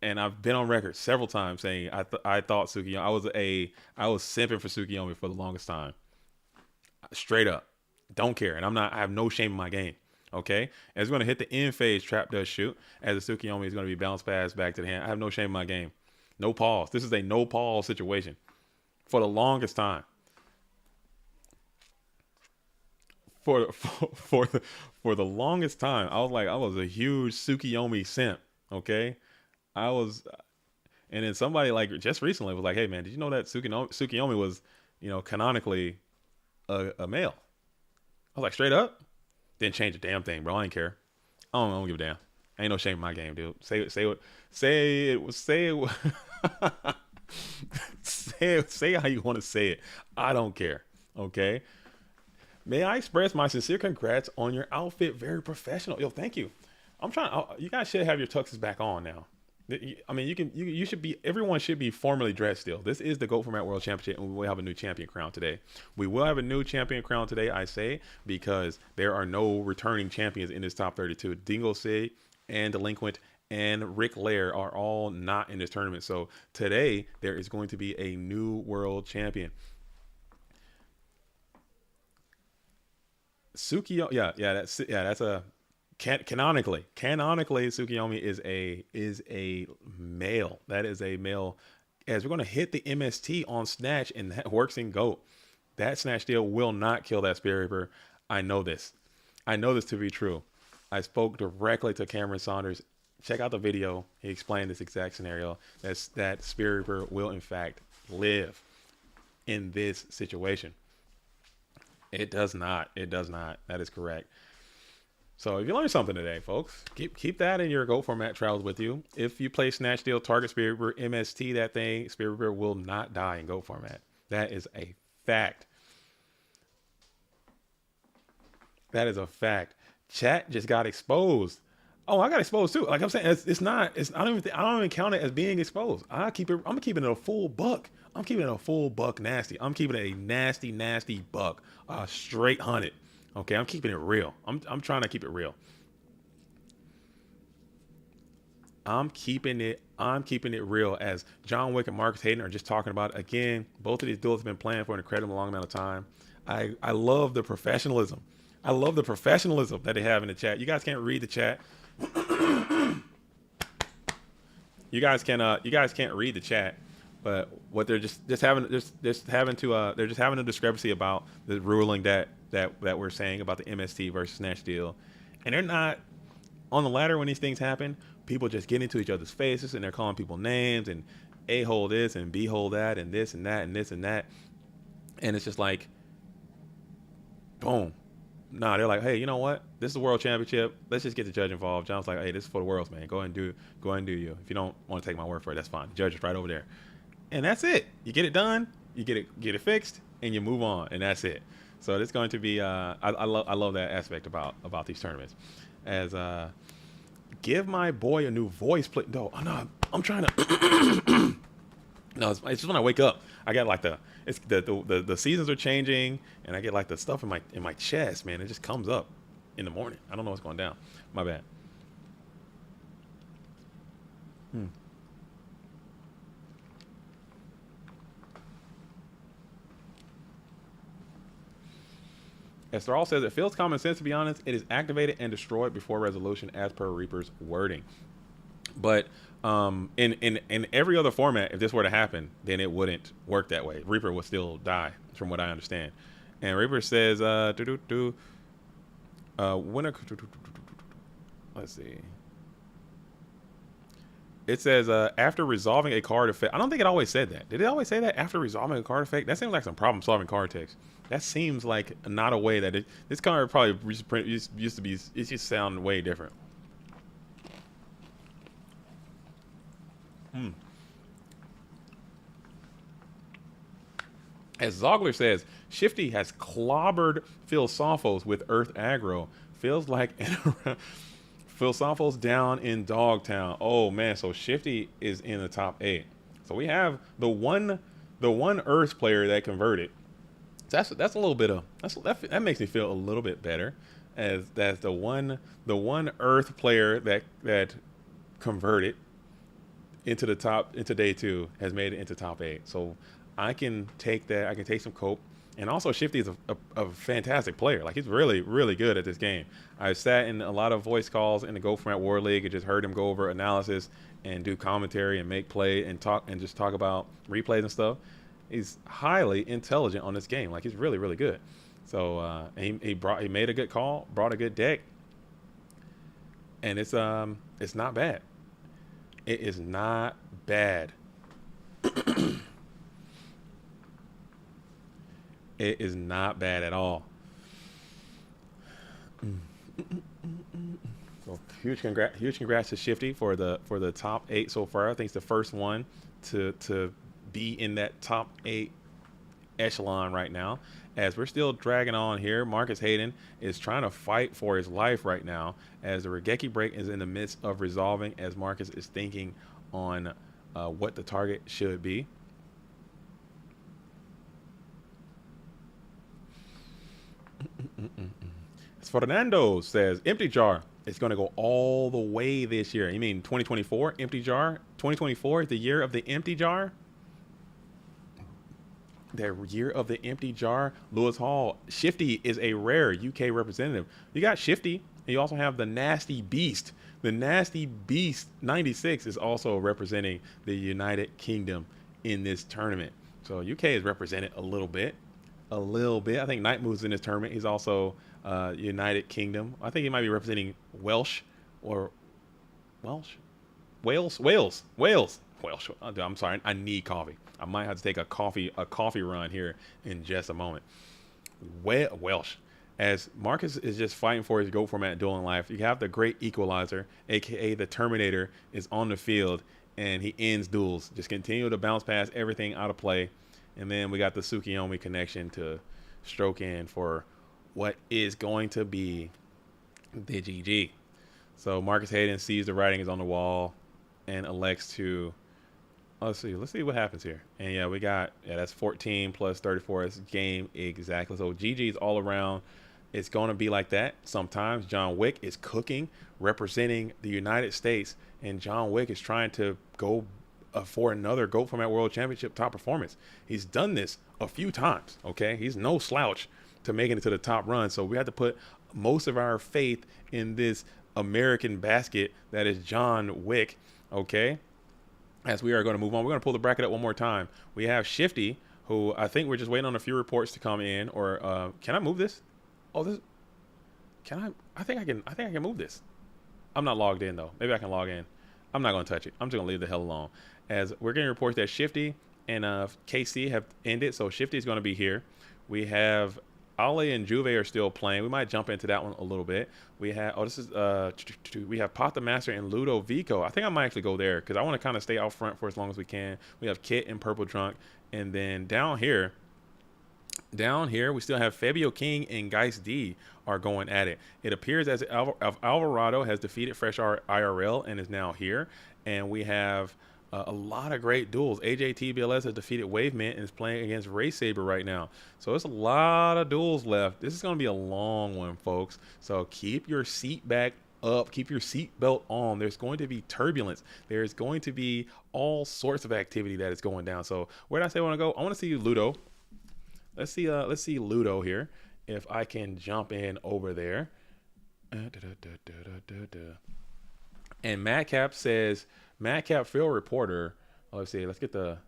and I've been on record several times saying I thought Tsukiyomi. I was simping for Tsukiyomi for the longest time. Straight up, don't care, and I have no shame in my game. Okay, and it's going to hit the end phase. Trap does shoot as the Tsukiyomi is going to be bounced pass back to the hand. I have no shame in my game. No pause. This is a no pause situation for the longest time. For the longest time, I was a huge Tsukiyomi simp. Okay, and then somebody just recently was like, "Hey man, did you know that Tsukiyomi was, canonically a male?" I was like, straight up. Didn't change a damn thing, bro. I ain't care. I don't give a damn. Ain't no shame in my game, dude. Say it. Say how you want to say it. I don't care. Okay. May I express my sincere congrats on your outfit? Very professional. Yo, thank you. You guys should have your tuxes back on now. I mean, you should be. Everyone should be formally dressed still. This is the Go Format World Championship, and we will have a new champion crown today. We will have a new champion crown today, I say, because there are no returning champions in this top 32. Dingo Sig and Delinquent and Rick Lair are all not in this tournament. So today there is going to be a new world champion. That's a canonically Tsukiyomi is a male. That is a male. As we're going to hit the MST on Snatch, and that works in GOAT. That Snatch deal will not kill that Spirit Reaper. I know this to be true. I spoke directly to Cameron Saunders. Check out the video. He explained this exact scenario. That Spirit Reaper will in fact live in this situation. It does not. That is correct. So if you learned something today, folks, keep that in your Go Format travels with you. If you play Snatch Deal, target Spirit Reaper, MST that thing, Spirit Reaper will not die in Go Format. That is a fact. That is a fact. Chat just got exposed. Oh, I got exposed too. Like I'm saying, I don't even count it as being exposed. I'm keeping it a full buck. I'm keeping it a full buck nasty. I'm keeping it a nasty buck. Straight 100. Okay, I'm keeping it real. I'm trying to keep it real. I'm keeping it real, as John Wick and Marcus Hayden are just talking about. Again, both of these duels have been playing for an incredible long amount of time. I love the professionalism. I love the professionalism that they have in the chat. You guys can't read the chat. You guys can't read the chat, but what they're just having a discrepancy about the ruling that we're saying about the MST versus Snatch deal, and they're not on the ladder when these things happen. People just get into each other's faces and they're calling people names and a-hole this and b-hole that and this and that and this and that, and it's just like, boom. Nah, they're like, hey, you know what? This is the world championship. Let's just get the judge involved. John's like, hey, this is for the worlds, man. Go ahead and do you. If you don't want to take my word for it, that's fine. The judge is right over there, and that's it. You get it done, you get it fixed, and you move on, and that's it. So it's going to be. I love that aspect about these tournaments. As give my boy a new voice. No, I'm trying to. No, it's just when I wake up, I get like the seasons are changing, and I get like the stuff in my chest, man. It just comes up in the morning. I don't know what's going down. My bad. As Thrall says, it feels common sense, to be honest. It is activated and destroyed before resolution as per Reaper's wording. But in every other format, if this were to happen, then it wouldn't work that way. Reaper would still die, from what I understand. And Reaper says, let's see. It says, after resolving a card effect. I don't think it always said that. Did it always say that after resolving a card effect? That seems like some problem-solving card text. That seems like not a way that this card probably used to be. It just sound way different. As Zogler says, Shifty has clobbered Philsophos with Earth Aggro. Feels like Philsophos down in Dogtown. Oh man, so Shifty is in the top 8. So we have the one Earth player that converted. That's a little bit of that makes me feel a little bit better, as that's the one Earth player that converted into day 2 has made it into top 8. So I can take that. I can take some cope. And also Shifty is a fantastic player. Like, he's really, really good at this game. I've sat in a lot of voice calls in the Go Format War League and just heard him go over analysis and do commentary and make play and talk about replays and stuff. He's highly intelligent on this game. Like, he's really, really good. So he made a good call, brought a good deck, and it's not bad. It is not bad. It is not bad at all. So huge congrats to Shifty for the top 8 so far. I think it's the first one to be in that top 8 echelon right now. As we're still dragging on here, Marcus Hayden is trying to fight for his life right now, as the Regeki break is in the midst of resolving, as Marcus is thinking on what the target should be. As Fernando says, Empty Jar is going to go all the way this year. You mean 2024 Empty Jar? 2024 is the year of the Empty Jar? The year of the Empty Jar. Lewis Hall. Shifty is a rare UK representative. You got Shifty, and you also have the Nasty Beast. The Nasty Beast 96 is also representing the United Kingdom in this tournament. So UK is represented a little bit. I think Night moves in this tournament. He's also United Kingdom. I think he might be representing Wales. I'm sorry, I need coffee. I might have to take a coffee run here in just a moment. Welsh. As Marcus is just fighting for his GOAT format dueling life, you have the Great Equalizer, aka the Terminator, is on the field, and he ends duels. Just continue to bounce past everything out of play. And then we got the Tsukiyomi connection to stroke in for what is going to be the GG. So Marcus Hayden sees the writing is on the wall and elects to, let's see what happens here. And yeah, that's 14 plus 34. It's game exactly. So GG's all around. It's going to be like that. Sometimes John Wick is cooking, representing the United States, and John Wick is trying to go for another GOAT Format World Championship top performance. He's done this a few times, okay? He's no slouch to making it to the top run. So we have to put most of our faith in this American basket that is John Wick. Okay. As we are going to move on, we're going to pull the bracket up one more time. We have Shifty, who I think we're just waiting on a few reports to come in. Or can I move this? Oh, this can I? I think I can. I think I can move this. I'm not logged in though. Maybe I can log in. I'm not going to touch it. I'm just going to leave the hell alone. As we're getting reports that Shifty and KC have ended, so Shifty is going to be here. We have Ale and Juve are still playing. We might jump into that one a little bit. We have we have Pathamaster and Ludo Vico. I think I might actually go there because I want to kind of stay out front for as long as we can. We have Kit and Purple Trunk, and then down here we still have Fabio King and Geist D are going at it. It appears as Alvarado has defeated Fresh IRL and is now here, and we have a lot of great duels. AJTBLS has defeated Wavement and is playing against Race Saber right now. So there's a lot of duels left. This is going to be a long one, folks. So keep your seat back up. Keep your seat belt on. There's going to be turbulence. There's going to be all sorts of activity that is going down. So where did I say I want to go? I want to see Ludo. Let's see Ludo here. If I can jump in over there. And Madcap says, Madcap field reporter. Oh, let's see. Let's get the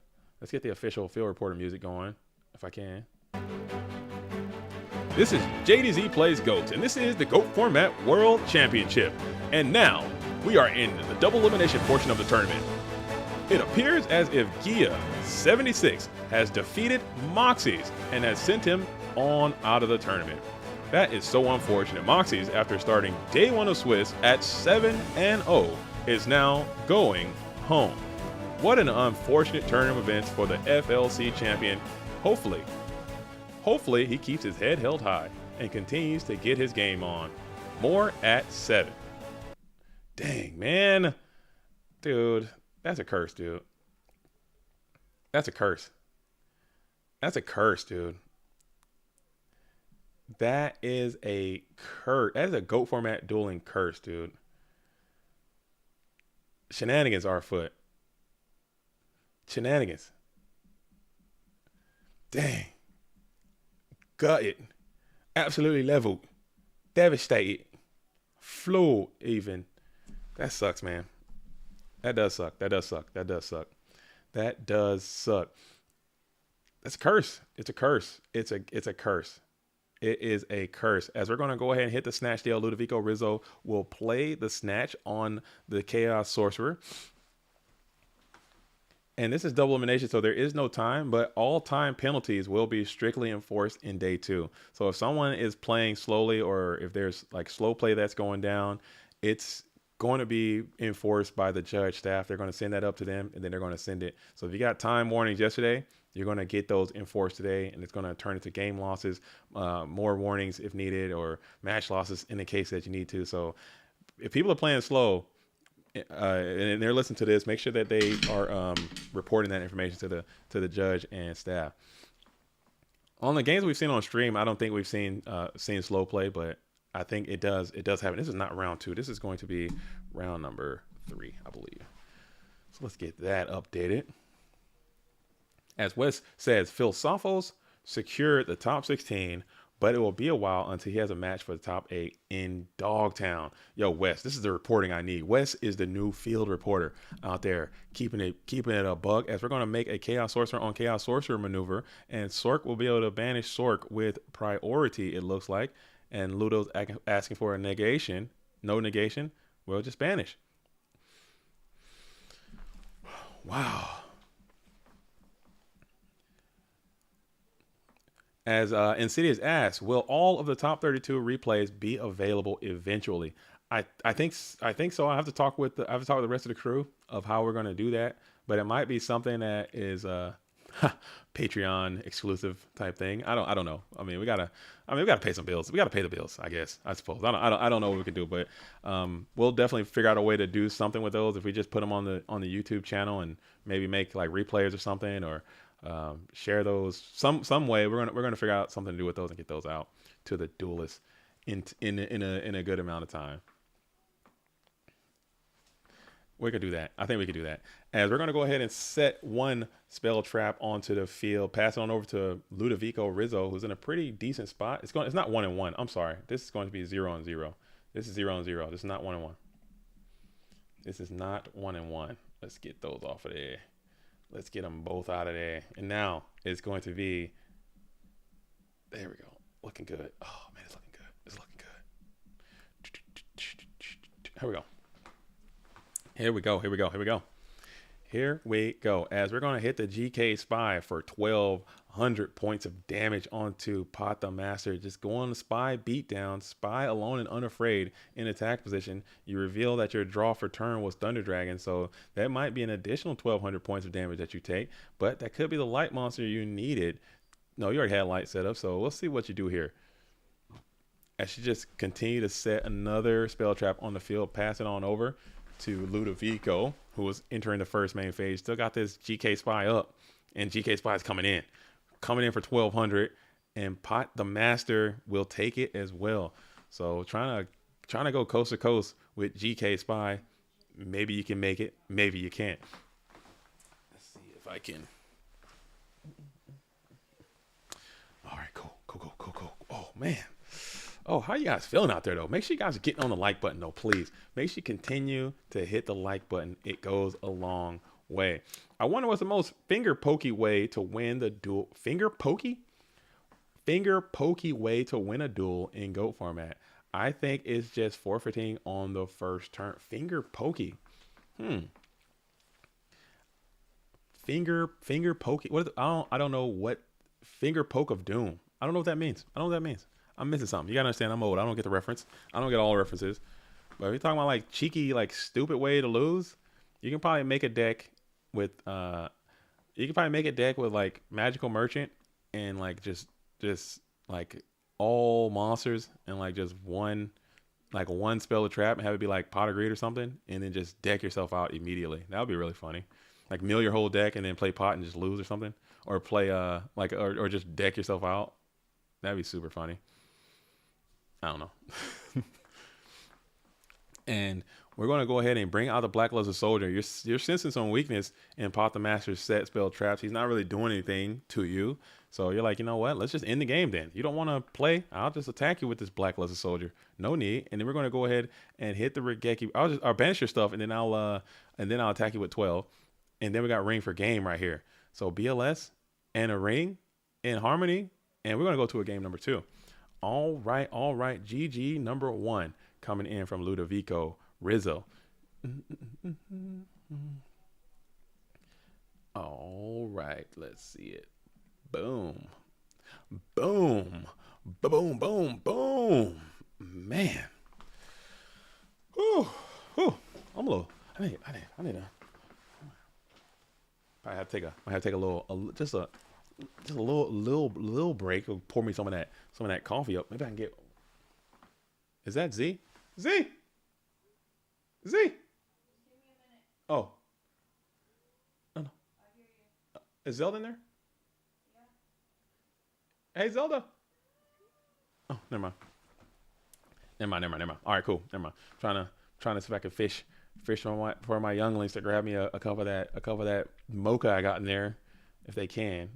official field reporter music going, if I can. This is JDZ Plays GOATs, and this is the GOAT Format World Championship. And now we are in the double elimination portion of the tournament. It appears as if Gia76 has defeated Moxies and has sent him on out of the tournament. That is so unfortunate. Moxies, after starting day one of Swiss at 7-0, is now going home. What an unfortunate turn of events for the FLC champion. Hopefully he keeps his head held high and continues to get his game on. More at 7. Dang, man. Dude, that's a curse, dude. That's a curse. That's a curse, dude. That is a curse. That is a GOAT format dueling curse, dude. Shenanigans are afoot. Shenanigans. Dang. Gutted. Absolutely leveled. Devastated. Floored even. That sucks, man. That does suck. That does suck. That does suck. That does suck. That's a curse. It's a curse. It's a curse. It is a curse. As we're going to go ahead and hit the snatch deal, Ludovico Rizzo will play the snatch on the Chaos Sorcerer. And this is double elimination, so there is no time, but all time penalties will be strictly enforced in day 2. So if someone is playing slowly, or if there's like slow play that's going down, it's going to be enforced by the judge staff. They're going to send that up to them, and then they're going to send it. So if you got time warnings yesterday, you're going to get those enforced today, and it's going to turn into game losses, more warnings if needed, or match losses in the case that you need to. So if people are playing slow and they're listening to this, make sure that they are reporting that information to the judge and staff. On the games we've seen on stream, I don't think we've seen slow play, but I think it does happen. This is not round 2. This is going to be round number 3, I believe. So let's get that updated. As Wes says, Philsophos secured the top 16, but it will be a while until he has a match for the top 8 in Dogtown. Yo, Wes, this is the reporting I need. Wes is the new field reporter out there, keeping it a bug. As we're going to make a Chaos Sorcerer on Chaos Sorcerer maneuver, and Sork will be able to banish Sork with priority, it looks like. And Ludo's asking for a negation. No negation. We'll just banish. Wow. As Insidious asks, will all of the top 32 replays be available eventually? I think so. I have to talk with the rest of the crew of how we're going to do that. But it might be something that is Patreon exclusive type thing. I don't know. I mean, we gotta pay some bills. We gotta pay the bills, I guess. I suppose. I don't know what we can do, but we'll definitely figure out a way to do something with those. If we just put them on the YouTube channel and maybe make like replays or something, or share those some way. We're gonna figure out something to do with those and get those out to the duelists in a good amount of time. We could do that. I think we could do that. As we're going to go ahead and set one spell trap onto the field, pass it on over to Ludovico Rizzo, who's in a pretty decent spot. It's not 1-1. I'm sorry. This is going to be 0-0. This is 0-0. This is not 1-1. This is not 1-1. Let's get those off of there. Let's get them both out of there. And now it's going to be, there we go. Looking good. Oh man, it's looking good. It's looking good. Here we go. Here we go. Here we go. Here we go. Here we go. As we're going to hit the GK Spy for 1,200 points of damage onto Pathamaster. Just go on the Spy beatdown. Spy alone and unafraid in attack position. You reveal that your draw for turn was Thunder Dragon. So that might be an additional 1,200 points of damage that you take. But that could be the light monster you needed. No, you already had light set up. So we'll see what you do here. As you just continue to set another spell trap on the field, pass it on over to Ludovico, who was entering the first main phase. Still got this GK Spy up, and GK Spy is coming in for 1,200, and Pathamaster will take it as well. So trying to go coast to coast with GK Spy. Maybe you can make it, maybe you can't. Let's see if I can. All right, cool. Oh man. Oh, how you guys feeling out there, though? Make sure you guys are getting on the like button, though, please. Make sure you continue to hit the like button. It goes a long way. I wonder what's the most finger pokey way to win the duel. Finger pokey? Finger pokey way to win a duel in GOAT format. I think it's just forfeiting on the first turn. Finger pokey. Finger pokey. What is it? I don't know what finger poke of doom. I don't know what that means. I'm missing something. You gotta understand, I'm old. I don't get the reference. I don't get all the references. But if you're talking about like cheeky, like stupid way to lose, you can probably make a deck with like Magical Merchant and like just like all monsters and like just one spell of trap and have it be like Pot of Greed or something, and then just deck yourself out immediately. That would be really funny. Like mill your whole deck and then play Pot and just lose or something, or play or just deck yourself out. That'd be super funny. I don't know. And we're going to go ahead and bring out the Black Luster Soldier. You're sensing some weakness in Pathamaster's set spell traps. He's not really doing anything to you. So you're like, you know what? Let's just end the game then. You don't want to play? I'll just attack you with this Black Luster Soldier. No need. And then we're going to go ahead and hit the Regeki. I'll banish your stuff, and then I'll attack you with 12. And then we got Ring for game right here. So BLS and a ring in harmony. And we're going to go to a game number 2. All right. GG number 1 coming in from Ludovico Rizzo. All right. Let's see it. Boom. Man. Whew. I'm a little. I need to. I have to take a little break. Pour me some of that coffee up. Maybe I can get. Is that Z? Z. Oh. No. Is Zelda in there? Yeah. Hey, Zelda. Oh, never mind. All right, cool. Never mind. Trying to see if I can fish for my younglings to grab me a cup of that mocha I got in there, if they can.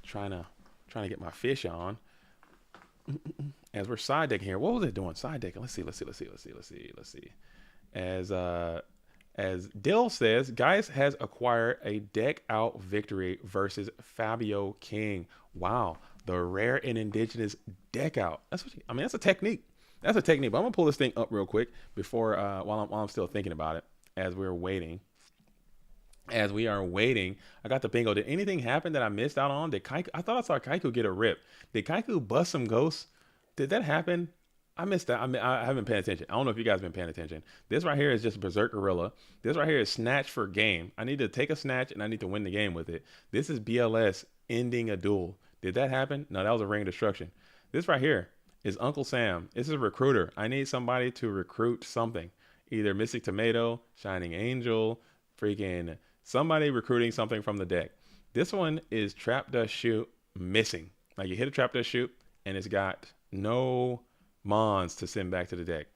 Trying to get my fish on. As we're side decking here. What was it doing? Side decking. Let's see. As Dill says, Gaius has acquired a deck out victory versus Fabio King. Wow, the rare and indigenous deck out. That's a technique. But I'm gonna pull this thing up real quick before while I'm still thinking about it as we're waiting. As we are waiting, I got the bingo. Did anything happen that I missed out on? I thought I saw Kaiku get a rip. Did Kaiku bust some ghosts? Did that happen? I missed that. I haven't paid attention. I don't know if you guys have been paying attention. This right here is just Berserk Gorilla. This right here is Snatch for game. I need to take a Snatch and I need to win the game with it. This is BLS ending a duel. Did that happen? No, that was a Ring of Destruction. This right here is Uncle Sam. This is a recruiter. I need somebody to recruit something. Either Mystic Tomato, Shining Angel, freaking somebody recruiting something from the deck. This one is Trap Dust Shoot missing. Like you hit a Trap Dust Shoot and it's got no mons to send back to the deck.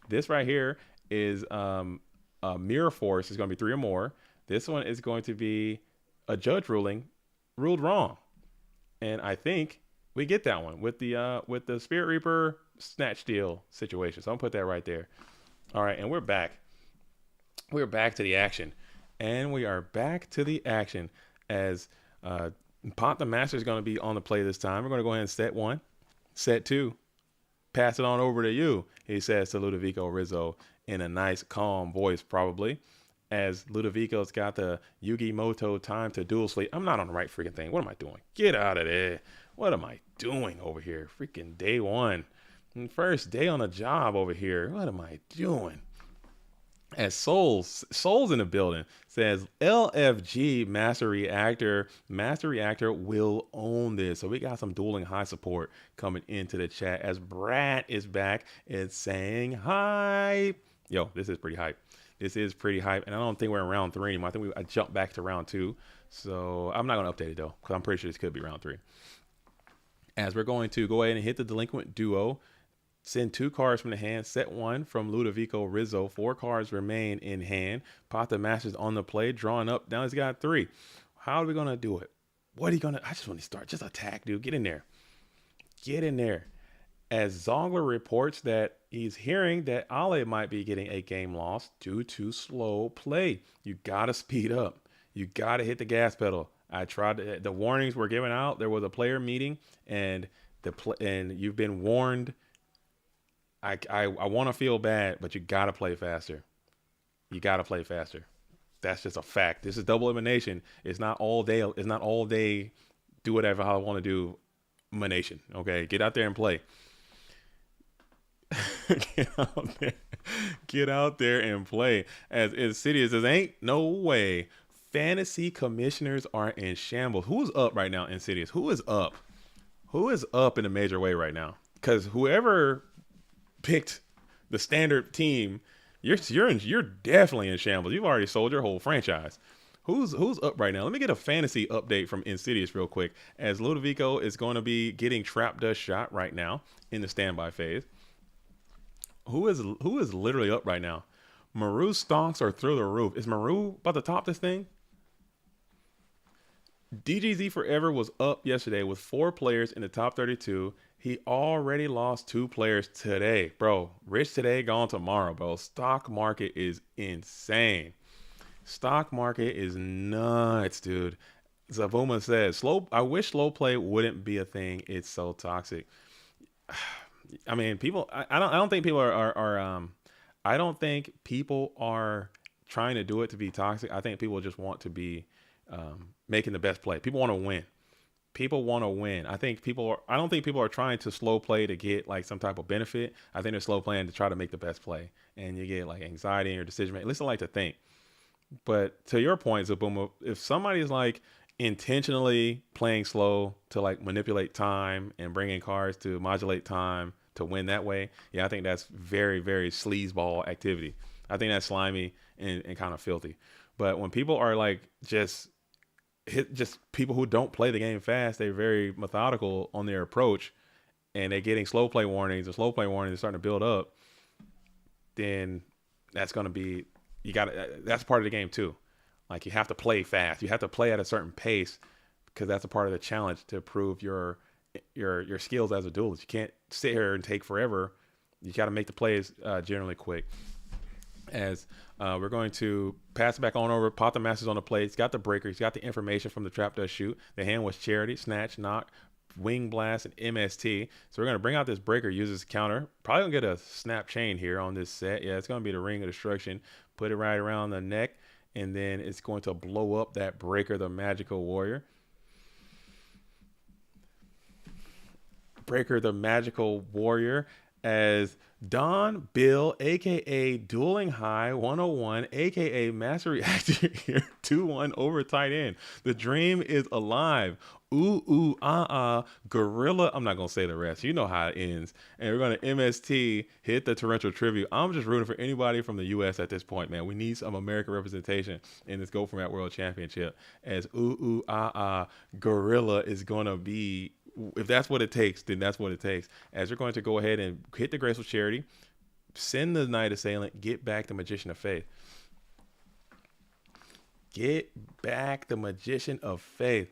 This right here is a mirror force is going to be 3 or more. This one is going to be a judge ruling ruled wrong, and I think we get that one with the Spirit Reaper snatch steal situation. So I'm gonna put that right there. All right, and we're back. We're back to the action, and we are back to the action as Pathamaster is going to be on the play this time. We're going to go ahead and set 1, set 2, pass it on over to you, he says to Ludovico Rizzo in a nice, calm voice, probably. As Ludovico's got the Yugi Moto time to dual sleep. I'm not on the right freaking thing. What am I doing? Get out of there. What am I doing over here? Freaking day 1. First day on the job over here. What am I doing? As Souls in the building says LFG Master Reactor will own this. So we got some Dueling High support coming into the chat as Brad is back. It's saying hi. Yo, this is pretty hype. This is pretty hype, and I don't think we're in round 3 anymore. I think I jumped back to round 2, so I'm not going to update it though, because I'm pretty sure this could be round 3. As we're going to go ahead and hit the Delinquent Duo, send 2 cards from the hand, set 1 from Ludovico Rizzo. 4 cards remain in hand. Pathamaster's on the play, drawing up. Now he's got 3. How are we going to do it? What are you going to? I just want to start. Just attack, dude. Get in there. Get in there. As Zongler reports that he's hearing that Ale might be getting a game loss due to slow play. You got to speed up. You got to hit the gas pedal. I tried the warnings were given out. There was a player meeting, and you've been warned. I want to feel bad, but you got to play faster. You got to play faster. That's just a fact. This is double elimination. It's not all day. It's not all day. Do whatever I want to do. Elimination. Okay, get out there and play. Get out there and play. As Insidious says, ain't no way. Fantasy commissioners are in shambles. Who's up right now, Insidious? Who is up? Who is up in a major way right now? Because whoever picked the standard team, you're definitely in shambles. You've already sold your whole franchise. Who's up right now? Let me get a fantasy update from Insidious real quick. As Ludovico is going to be getting trap dust shot right now in the standby phase. Who is literally up right now? Maru stonks are through the roof. Is Maru about to top this thing? DGZ Forever was up yesterday with 4 players in the top 32. He already lost 2 players today. Bro, rich today, gone tomorrow, bro. Stock market is insane. Stock market is nuts, dude. Zavuma says, I wish slow play wouldn't be a thing. It's so toxic. I mean, people. I don't think people are. I don't think people are trying to do it to be toxic. I think people just want to be making the best play. People want to win. People want to win. I don't think people are trying to slow play to get like some type of benefit. I think they're slow playing to try to make the best play, and you get like anxiety in your decision making. At least I like to think. But to your point, Zabuma, if somebody's like intentionally playing slow to like manipulate time and bring in cards to modulate time to win that way, yeah, I think that's very, very sleazeball activity. I think that's slimy and kind of filthy. But when people are like just people who don't play the game fast, they're very methodical on their approach, and they're getting slow play warnings and slow play warnings are starting to build up, then that's going to be, that's part of the game too. Like you have to play fast. You have to play at a certain pace because that's a part of the challenge to prove your skills as a duelist. You can't sit here and take forever. You got to make the plays generally quick. As we're going to pass it back on over. Pathamaster's on the play. He's got the breaker. He's got the information from the trap dust shoot. The hand was charity, snatch, knock, wing blast, and MST. So we're going to bring out this breaker, use this counter. Probably going to get a snap chain here on this set. Yeah, it's going to be the ring of destruction. Put it right around the neck. And then it's going to blow up that breaker, the magical warrior. Breaker, the magical warrior, as Don Bill, aka Dueling High 101, aka Master Reactor here, 2-1 over tight end. The dream is alive. Gorilla. I'm not gonna say the rest. You know how it ends. And we're gonna MST hit the torrential tribute. I'm just rooting for anybody from the US at this point, man. We need some American representation in this Go From That World Championship. As Gorilla is gonna be. If that's what it takes, then that's what it takes. As we're going to go ahead and hit the Graceful Charity, Send the Knight Assailant. Get back the Magician of Faith. Get back the Magician of Faith.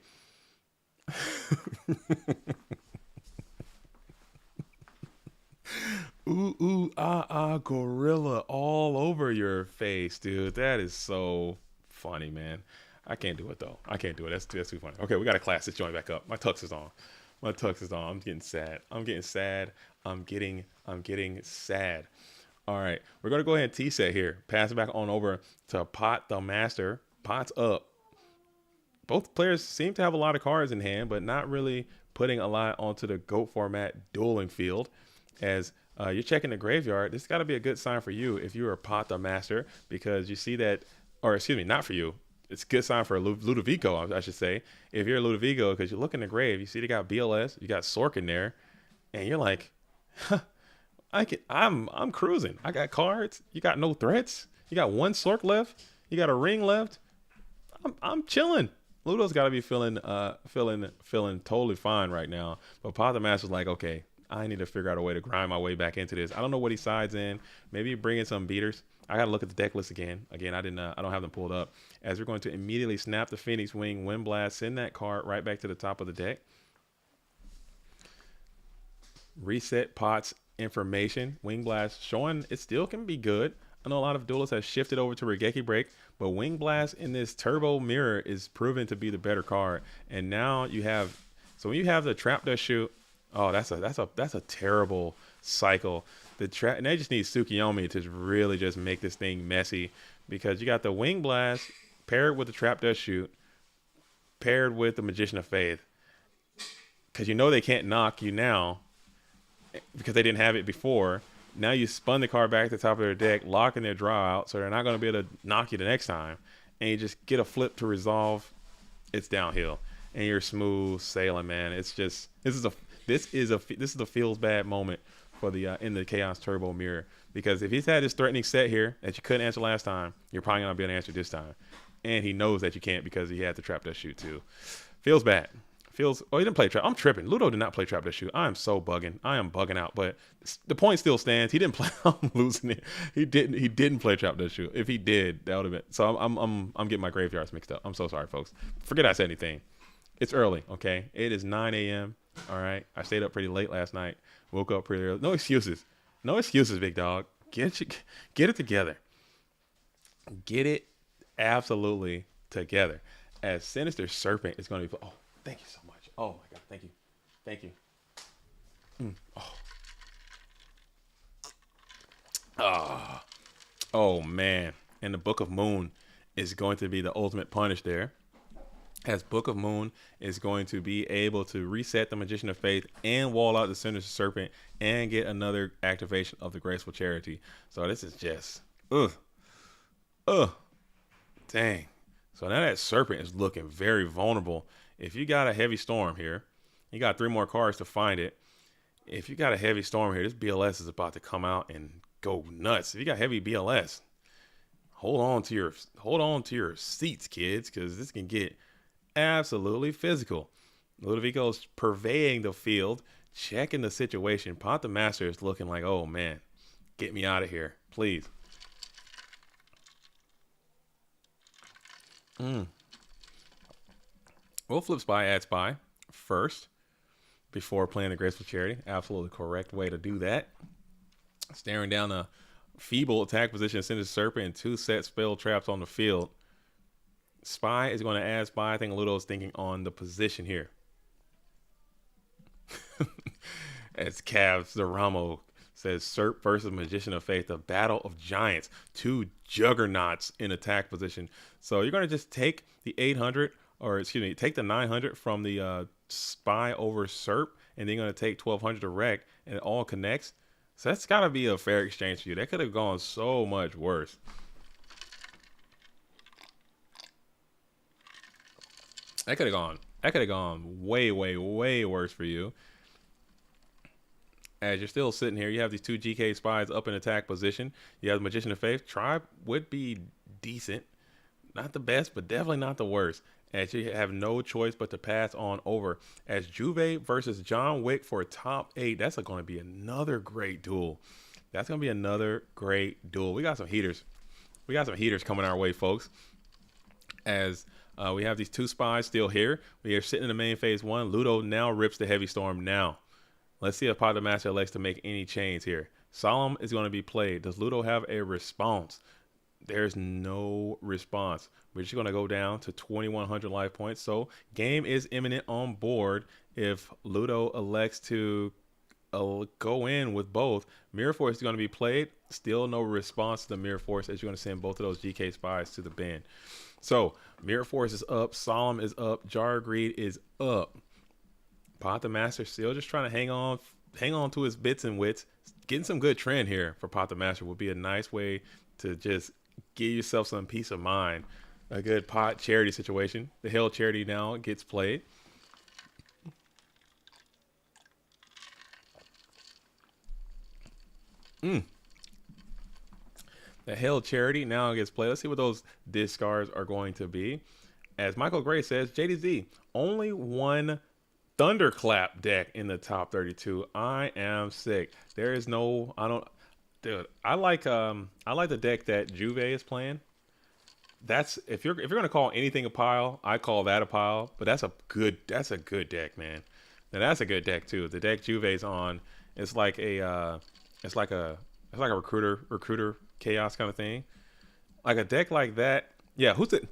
Ooh, ooh, ah, ah, gorilla all over your face, dude. That is so funny, man. I can't do it, though. I can't do it. That's too funny. Okay, we got to class this joint back up. My tux is on. My tux is on. I'm getting sad. I'm getting sad. I'm getting sad. All right, we're going to go ahead and T-set here. Pass it back on over to Pathamaster. Pot's up. Both players seem to have a lot of cards in hand, but not really putting a lot onto the GOAT format dueling field. As you're checking the graveyard, this got to be a good sign for you if you're a Pathamaster, because you see that, or excuse me, not for you. It's a good sign for Ludovico, I should say. If you're a Ludovico, because you look in the grave, you see they got BLS, you got Sork in there, and you're like, huh, I'm cruising. I got cards. You got no threats. You got one Sork left. You got a ring left. I'm chilling. Ludo's got to be feeling totally fine right now. But Pathamaster's like, okay, I need to figure out a way to grind my way back into this. I don't know what he sides in. Maybe bring in some beaters. I got to look at the deck list again. I don't have them pulled up. As we're going to immediately snap the Phoenix Wing, Wind Blast, send that card right back to the top of the deck. Reset Pot's information. Wing Blast showing it still can be good. I know a lot of duelists have shifted over to Regeki Break, but Wing Blast in this Turbo Mirror is proven to be the better card. And now you have, so when you have the Trap Dust Shoot, oh, that's a terrible cycle. And they just need Tsukiyomi to really just make this thing messy, because you got the Wing Blast paired with the Trap Dust Shoot, paired with the Magician of Faith, because you know they can't knock you now because they didn't have it before. Now you spun the card back to the top of their deck, locking their draw out, so they're not going to be able to knock you the next time. And you just get a flip to resolve. It's downhill, and you're smooth sailing, man. It's just this is a feels bad moment for the in the Chaos Turbo Mirror, because if he's had this threatening set here that you couldn't answer last time, you're probably not be able to answer this time, and he knows that you can't because he had the Trap Dust Shoot too. Feels bad. Oh, he didn't play trap. I'm tripping. Ludo did not play Trap Dust Shoot. I am so bugging. I am bugging out. But the point still stands. He didn't play. I'm losing it. He didn't play Trap Dust Shoot. If he did, that would have been. So I'm getting my graveyards mixed up. I'm so sorry, folks. Forget I said anything. It's early. Okay. It is 9 a.m. All right. I stayed up pretty late last night. Woke up pretty early. No excuses. No excuses, big dog. Get it together. Get it absolutely together. As Sinister Serpent is going to be. Oh, thank you so much. Oh my God, thank you. Thank you. Oh man. And the Book of Moon is going to be the ultimate punish there. As Book of Moon is going to be able to reset the Magician of Faith and wall out the Sinister Serpent and get another activation of the Graceful Charity. So this is just dang. So now that Serpent is looking very vulnerable. If you got a Heavy Storm here, you got 3 more cards to find it. If you got a Heavy Storm here, this BLS is about to come out and go nuts. If you got heavy BLS, hold on to your seats, kids, because this can get absolutely physical. Ludovico's pervading the field, checking the situation. Pathamaster is looking like, oh man, get me out of here, please. We'll flip Spy, add Spy first before playing the Graceful Charity. Absolutely correct way to do that. Staring down a feeble attack position, Sinister Serpent, and 2 set spell traps on the field. Spy is going to add Spy. I think Ludo is thinking on the position here. As Cavs the Ramo says, Serp versus Magician of Faith, the battle of giants. 2 juggernauts in attack position. So you're going to just take the 800, or excuse me, take the 900 from the Spy over Serp, and then you're going to take 1200 direct, and it all connects. So that's got to be a fair exchange for you. That could have gone so much worse. That could have gone way, way, way worse for you. As you're still sitting here, you have these 2 GK Spies up in attack position. You have the Magician of Faith. Tribe would be decent. Not the best, but definitely not the worst. As you have no choice but to pass on over. As Juve versus John Wick for top 8. That's going to be another great duel. That's going to be another great duel. We got some heaters. We got some heaters coming our way, folks. As we have these two spies still here. We are sitting in the main phase 1. Ludo now rips the heavy storm now. Let's see if Pathamaster elects to make any change here. Solemn is going to be played. Does Ludo have a response? There's no response. We're just going to go down to 2,100 life points. So game is imminent on board if Ludo elects to go in with both. Mirror Force is going to be played. Still no response to the Mirror Force as you're going to send both of those GK spies to the bin. So Mirror Force is up. Solemn is up. Jar Greed is up. Pathamaster still just trying to hang on to his bits and wits. Getting some good trend here for Pathamaster would be a nice way to just give yourself some peace of mind. A good pot charity situation. The Hell Charity now gets played. The Hell Charity now gets played. Let's see what those discards are going to be. As Michael Gray says, JDZ, only one Thunderclap deck in the top 32. I am sick. There is no, dude, I like the deck that Juve is playing. That's if you're gonna call anything a pile, I call that a pile. But that's a good deck, man. Now that's a good deck too. The deck Juve's on, it's like a recruiter chaos kind of thing. Like a deck like that. Yeah, who's it?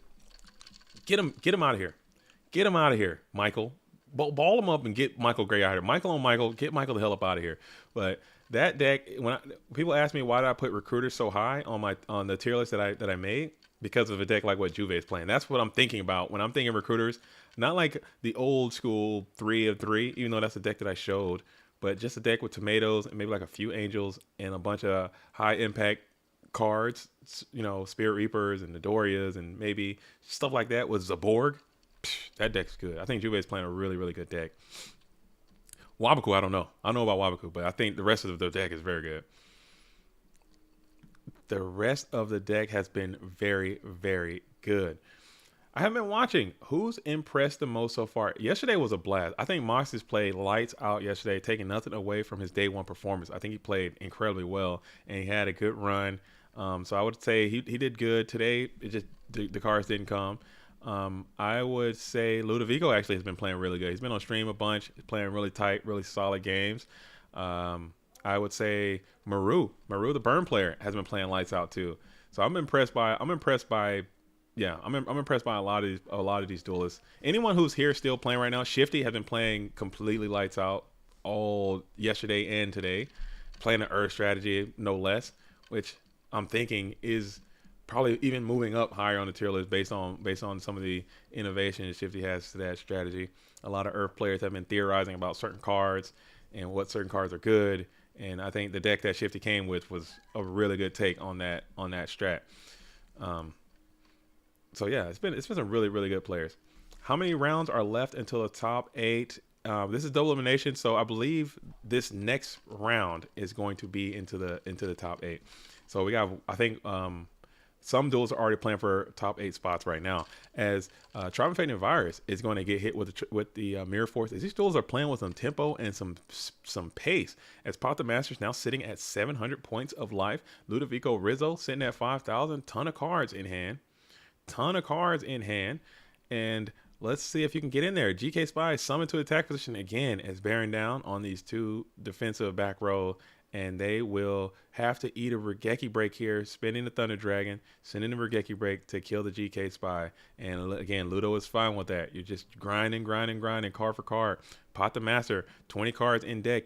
Get him out of here. Get him out of here, Michael. Ball him up and get Michael Gray out of here. Michael on Michael, get Michael the hell up out of here. But that deck, people ask me why did I put recruiters so high on the tier list that I made, because of a deck like what Juve is playing. That's what I'm thinking about when I'm thinking recruiters. Not like the old school 3 of 3, even though that's the deck that I showed, but just a deck with tomatoes and maybe like a few angels and a bunch of high impact cards, you know, Spirit Reapers and Nidorias and maybe stuff like that with Zaborg. That deck's good. I think Juve is playing a really, really good deck. Wabaku, I don't know. I know about Wabaku, but I think the rest of the deck is very good. The rest of the deck has been very, very good. I haven't been watching. Who's impressed the most so far? Yesterday was a blast. I think Mox's played lights out yesterday, taking nothing away from his day one performance. I think he played incredibly well, and he had a good run. So I would say he did good today. It just the cards didn't come. I would say Ludovico actually has been playing really good. He's been on stream a bunch, playing really tight, really solid games. I would say Maru, the burn player, has been playing lights out too. So I'm impressed by a lot of these duelists. Anyone who's here still playing right now, Shifty has been playing completely lights out all yesterday and today, playing an Earth strategy no less, which I'm thinking is probably even moving up higher on the tier list based on some of the innovations Shifty has to that strategy. A lot of Earth players have been theorizing about certain cards and what certain cards are good, and I think the deck that Shifty came with was a really good take on that strat. So yeah, it's been some really, really good players. How many rounds are left until the top 8? This is double elimination, so I believe this next round is going to be into the top 8. So we got, I think, some duels are already playing for top 8 spots right now. As Triumphant Virus is going to get hit with the Mirror Force. As these duels are playing with some tempo and some pace. As Pathamaster's now sitting at 700 points of life. Ludovico Rizzo sitting at 5,000. Ton of cards in hand. And let's see if you can get in there. GK Spy summoned to attack position again as bearing down on these two defensive back row. And they will have to eat a Regeki break here, spinning the Thunder Dragon, sending the Regeki break to kill the GK Spy. And again, Ludo is fine with that. You're just grinding, card for card. Pathamaster, 20 cards in deck.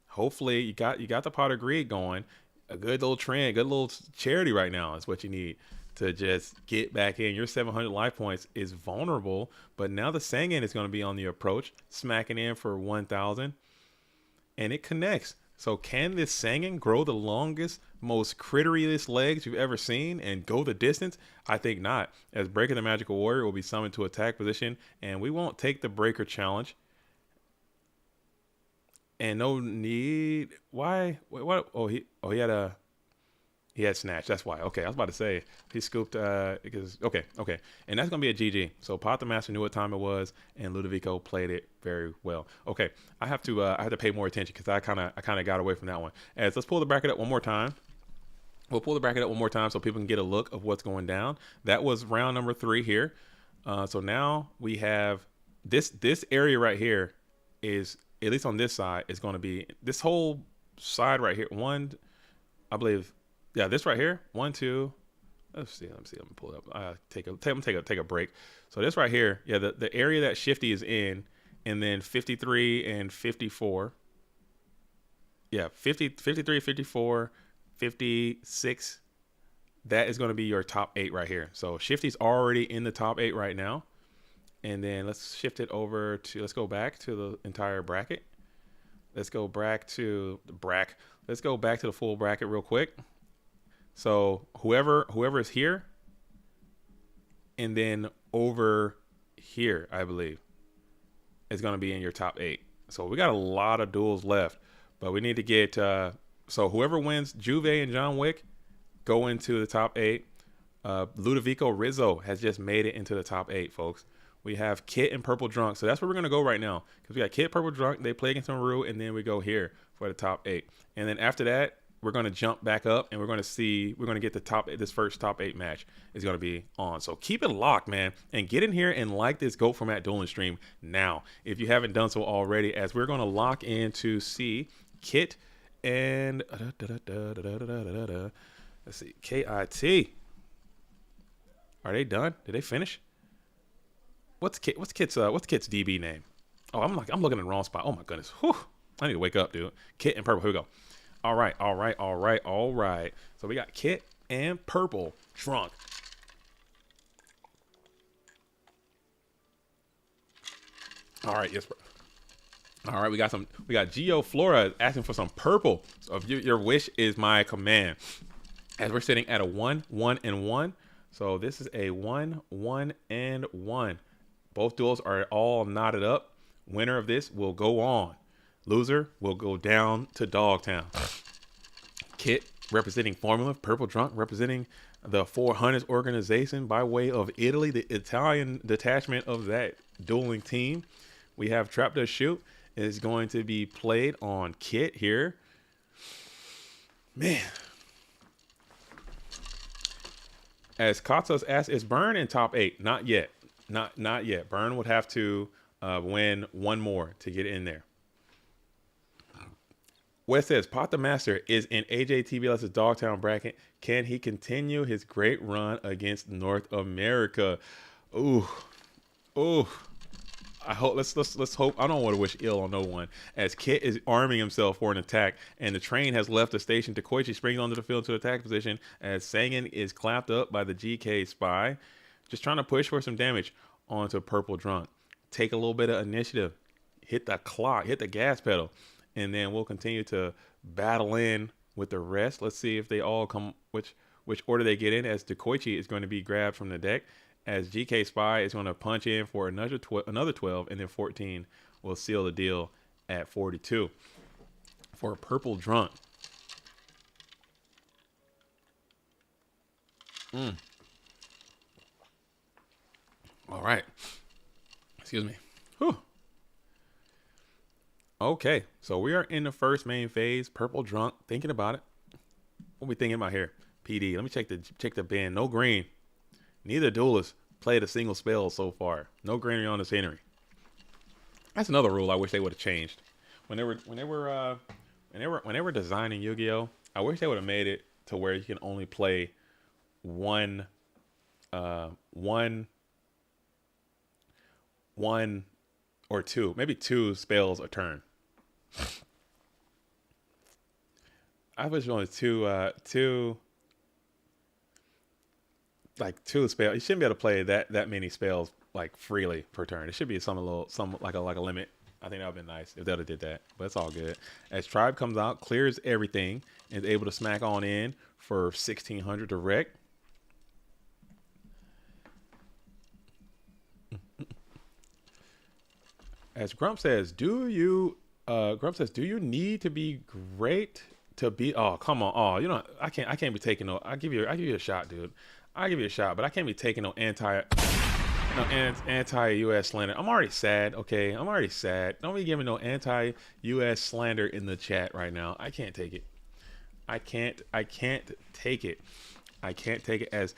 Hopefully, you got the Pot of Greed going. A good little trend, good little charity right now is what you need to just get back in. Your 700 life points is vulnerable, but now the Sangan is going to be on the approach, smacking in for 1,000, and it connects. So can this Sangan grow the longest, most critteriest legs you've ever seen and go the distance? I think not, as Breaker the Magical Warrior will be summoned to attack position, and we won't take the Breaker challenge. And no need. Why? What? Oh, he had a. He had snatch. That's why. Okay, I was about to say he scooped. Because okay, and that's gonna be a GG. So Pathamaster knew what time it was, and Ludovico played it very well. Okay, I have to pay more attention because I kind of got away from that one. As let's pull the bracket up one more time. We'll pull the bracket up one more time so people can get a look of what's going down. That was round number 3 here. So now we have this area right here is, at least on this side, is going to be this whole side right here. One, I believe, yeah, this right here. 1, 2. Let's see. Let me pull it up. Take a break. So this right here, yeah, the area that Shifty is in, and then 53 and 54. Yeah, 53, 54. 56, that is going to be your top 8 right here. So Shifty's already in the top 8 right now. And then let's shift it over to, let's go back to the entire bracket. Let's go back to the full bracket real quick. So whoever is here, and then over here, I believe, is going to be in your top 8. So we got a lot of duels left, but we need to get so whoever wins, Juve and John Wick, go into the top 8. Ludovico Rizzo has just made it into the top 8, folks. We have Kit and Purple Drunk. So that's where we're going to go right now. Because we got Kit, Purple Drunk. They play against Maru. And then we go here for the top 8. And then after that, we're going to jump back up. And we're going to get the top 8. This first top 8 match is going to be on. So keep it locked, man. And get in here and like this GOAT Format Dueling stream now, if you haven't done so already. As we're going to lock in to see Kit and let's see, KIT. Are they done? Did they finish? What's Kit's DB name? Oh, I'm looking in the wrong spot. Oh my goodness. Whew. I need to wake up, dude. Kit and Purple. Here we go. All right. So we got Kit and Purple Drunk. All right, yes, bro. All right, we got Geo Flora asking for some purple. So if your wish is my command. As we're sitting at a 1, 1, and 1. So this is a 1, 1, and 1. Both duels are all knotted up. Winner of this will go on. Loser will go down to Dogtown. Kit representing Formula, Purple Drunk representing the 400s organization by way of Italy, the Italian detachment of that dueling team. We have Trap Does Shoot is going to be played on Kit here. Man. As Katsas asks, is Burn in top 8? Not yet. Not yet. Burn would have to win one more to get in there. Wes says, Pathamaster is in AJTBLS's Dogtown bracket. Can he continue his great run against North America? Ooh. I hope let's hope. I don't want to wish ill on no one. As Kit is arming himself for an attack, and the train has left the station. Koichi springs onto the field to attack position as Sangan is clapped up by the GK spy, just trying to push for some damage onto Purple Drunk. Take a little bit of initiative, hit the clock, hit the gas pedal, and then we'll continue to battle in with the rest. Let's see if they all come, which order they get in. As Koichi is going to be grabbed from the deck. As GK Spy is going to punch in for another 12, and then 14 will seal the deal at 42 for Purple Drunk. All right. Excuse me. Whew. Okay, so we are in the first main phase. Purple Drunk, thinking about it. What we thinking about here? PD. Let me check the band. No green. Neither duelist played a single spell so far. No greenery on this Henry. That's another rule I wish they would have changed. When they were designing Yu-Gi-Oh, I wish they would have made it to where you can only play one or two, maybe 2 spells a turn. I wish only two spells. You shouldn't be able to play that many spells like freely per turn. It should be some like a limit. I think that would have been nice if they would have did that, but it's all good. As Tribe comes out, clears everything, and is able to smack on in for 1600 direct. As Grump says, do you need to be great to be. Oh, come on. Oh, you know, I can't be taking no. I give you a shot, dude. I give you a shot, but I can't be taking no anti-U.S. slander. I'm already sad. Okay, I'm already sad. Don't be giving no anti-U.S. slander in the chat right now. I can't take it. I can't take it. I can't take it as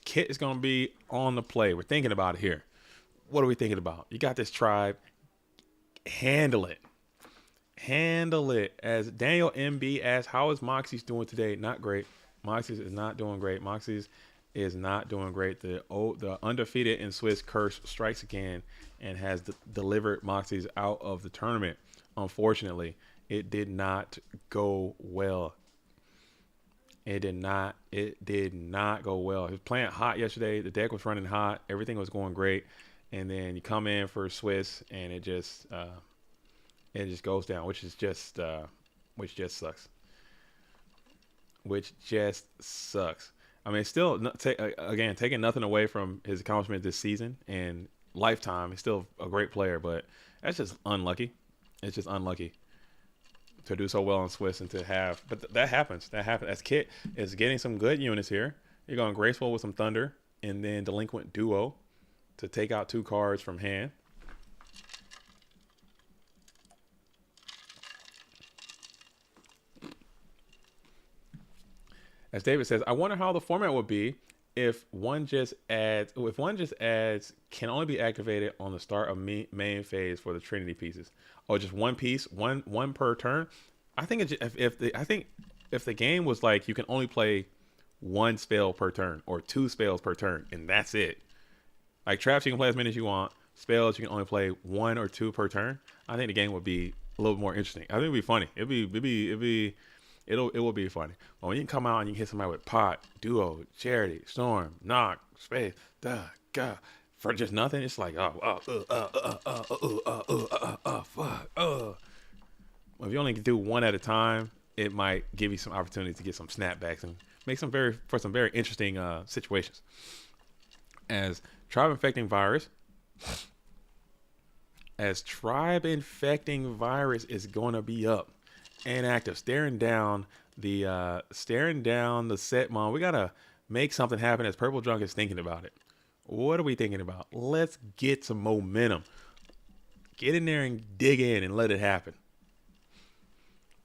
Kit is gonna be on the play. We're thinking about it here. What are we thinking about? You got this tribe. Handle it. Handle it. As Daniel MB asks, how is Moxie's doing today? Not great. Moxie's is not doing great. Moxie's is not doing great. The undefeated in Swiss curse strikes again and has delivered Moxie's out of the tournament. Unfortunately, it did not go well. It did not go well. He was playing hot yesterday. The deck was running hot. Everything was going great. And then you come in for Swiss and it just goes down, which just sucks. Which just sucks. I mean, still, again, taking nothing away from his accomplishment this season and lifetime. He's still a great player, but that's just unlucky. It's just unlucky to do so well in Swiss and to have. But that happens. That happens. As Kit is getting some good units here. You're going Graceful with some Thunder and then Delinquent Duo to take out 2 cards from hand. As David says, I wonder how the format would be if one just adds can only be activated on the start of main phase for the Trinity pieces. Oh, just one piece, one per turn. I think if the game was like you can only play 1 spell per turn or 2 spells per turn, and that's it. Like traps, you can play as many as you want. Spells, you can only play 1 or 2 per turn. I think the game would be a little more interesting. I think it'd be funny. It will be funny. But when you can come out and you can hit somebody with Pot, Duo, Charity, Storm, Knock, Space, God, for just nothing, it's like fuck. Well, if you only do 1 at a time, it might give you some opportunity to get some snapbacks and make some very interesting situations. As Tribe Infecting Virus is going to be up and active, staring down the set mon. We gotta make something happen as Purple Drunk is thinking about it. What are we thinking about? Let's get some momentum. Get in there and dig in and let it happen.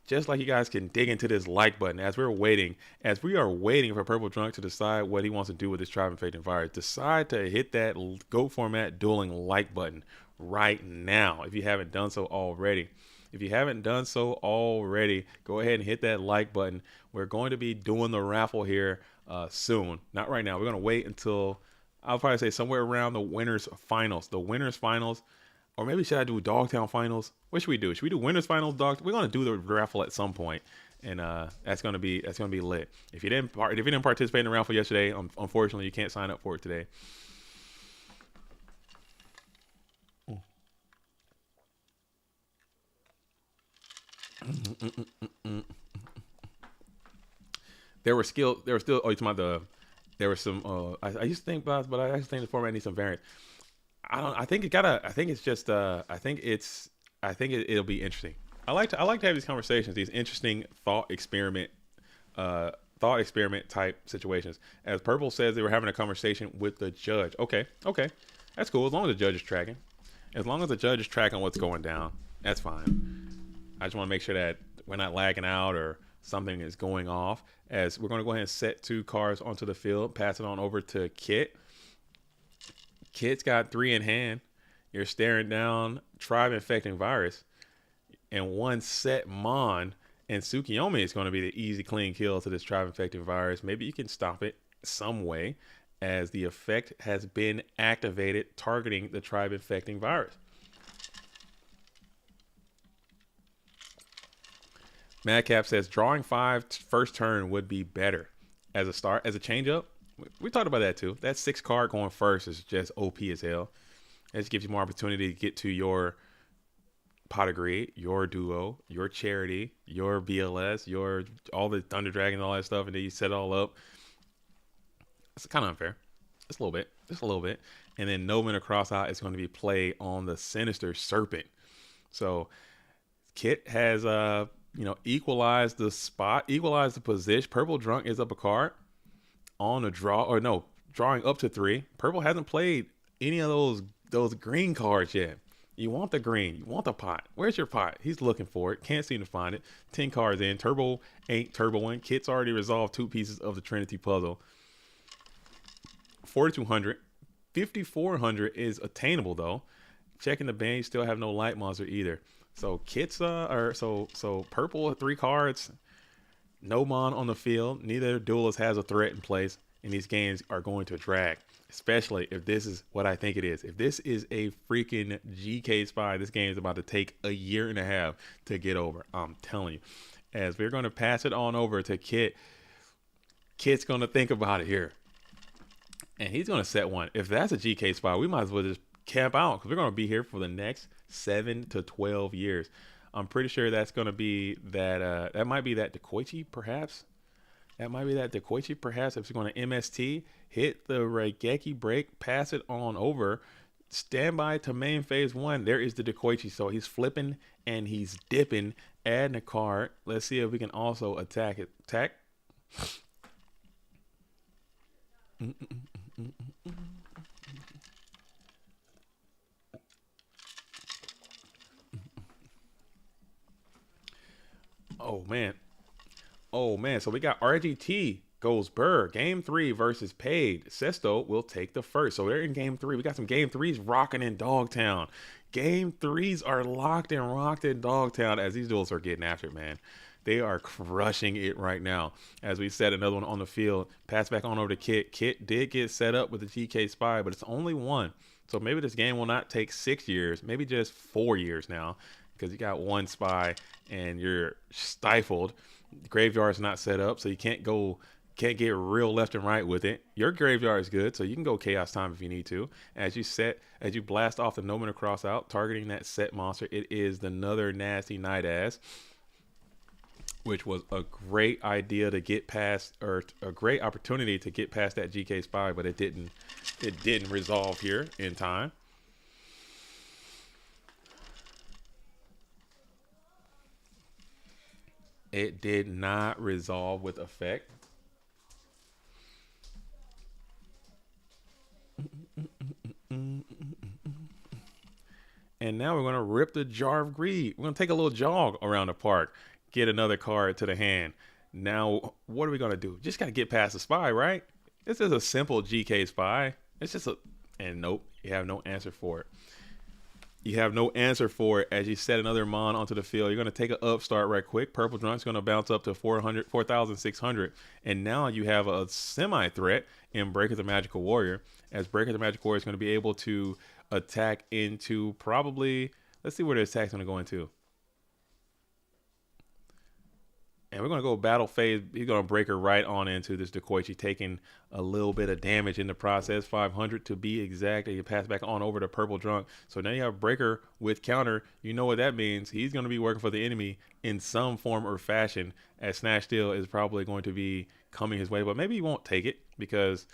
Just like you guys can dig into this like button as we are waiting for Purple Drunk to decide what he wants to do with this Tribe Infecting Virus. Decide to hit that Go Format Dueling like button right now if you haven't done so already. If you haven't done so already, go ahead and hit that like button. We're going to be doing the raffle here soon. Not right now. We're going to wait until, I'll probably say somewhere around the winners finals. The winners finals. Or maybe should I do Dogtown finals? What should we do? Should we do winners finals, Dog? We're going to do the raffle at some point. And that's going to be lit. If you didn't participate in the raffle yesterday, unfortunately you can't sign up for it today. There were still I used to think about, but I actually think the format needs some variance. I think it'll be interesting. I like to have these conversations, these interesting thought experiment type situations. As Purple says, they were having a conversation with the judge. Okay, that's cool. As long as the judge is tracking, what's going down, that's fine. I just want to make sure that we're not lagging out or something is going off. As we're going to go ahead and set 2 cards onto the field, pass it on over to Kit. Kit's got 3 in hand. You're staring down Tribe Infecting Virus and 1 set Mon, and Tsukiyomi is going to be the easy, clean kill to this Tribe Infecting Virus. Maybe you can stop it some way, as the effect has been activated, targeting the Tribe Infecting Virus. Madcap says drawing 5 first turn would be better as a change up. We talked about that too. That 6 card going first is just OP as hell. It just gives you more opportunity to get to your Pot of Greed, your Duo, your Charity, your BLS, your all the Thunder Dragon, all that stuff, and then you set it all up. It's kind of unfair. Just a little bit. And then Nomen across out is going to be played on the Sinister Serpent. So Kit has You know, equalize the spot, equalize the position. Purple Drunk is up a card on a draw, or no, drawing up to 3. Purple hasn't played any of those green cards yet. You want the green, you want the pot. Where's your pot? He's looking for it, can't seem to find it. 10 cards in. Turbo ain't turboing. Kit's already resolved 2 pieces of the Trinity puzzle. 4,200. 5,400 is attainable though. Checking the band, you still have no light monster either. So Kit's so purple 3 cards, no mon on the field. Neither duelist has a threat in place, and these games are going to drag, especially if this is what I think it is. If this is a freaking GK spy, this game is about to take a year and a half to get over. I'm telling you. As we're going to pass it on over to Kit. Kit's going to think about it here, and he's going to set one. If that's a GK spy, we might as well just camp out, because we're going to be here for the next 7 to 12 years. I'm pretty sure that's going to be that that might be that Dekoichi perhaps. That might be that Dekoichi perhaps. If you're going to MST, hit the Raigeki break, pass it on over, stand by to main phase 1. There is the Dekoichi. So he's flipping and he's dipping, adding a card. Let's see if we can also attack it. Attack. Oh man. Oh man. So we got RGT goes Burr. Game 3 versus Paid. Sesto will take the first. So they're in game 3. We got some game 3s rocking in Dogtown. Game 3s are locked and rocked in Dogtown as these duels are getting after it, man. They are crushing it right now. As we set another one on the field. Pass back on over to Kit. Kit did get set up with the GK Spy, but it's only 1. So maybe this game will not take 6 years. Maybe just 4 years now. Because you got 1 spy and you're stifled. The graveyard's not set up, so you can't get real left and right with it. Your graveyard is good, so you can go Chaos Time if you need to. As you blast off the Nomen Cross out, targeting that set monster, it is another nasty Night Ass, which was a great idea to get past, or a great opportunity to get past that GK Spy, but it didn't resolve here in time. It did not resolve with effect. And now we're going to rip the Jar of Greed. We're going to take a little jog around the park. Get another card to the hand. Now, what are we going to do? Just got to get past the spy, right? This is a simple GK spy. It's just and nope, you have no answer for it. You have no answer for it as you set another mon onto the field. You're going to take an upstart right quick. Purple Drunk's going to bounce up to 4,600. And now you have a semi-threat in Breaker the Magical Warrior. As Breaker the Magical Warrior is going to be able to attack into probably... Let's see where the attack's going to go into. And we're going to go battle phase. He's going to break her right on into this Dekoichi, taking a little bit of damage in the process. 500 to be exact. And you pass back on over to Purple Drunk. So now you have Breaker with counter. You know what that means. He's going to be working for the enemy in some form or fashion, as Snatch Steal is probably going to be coming his way. But maybe he won't take it because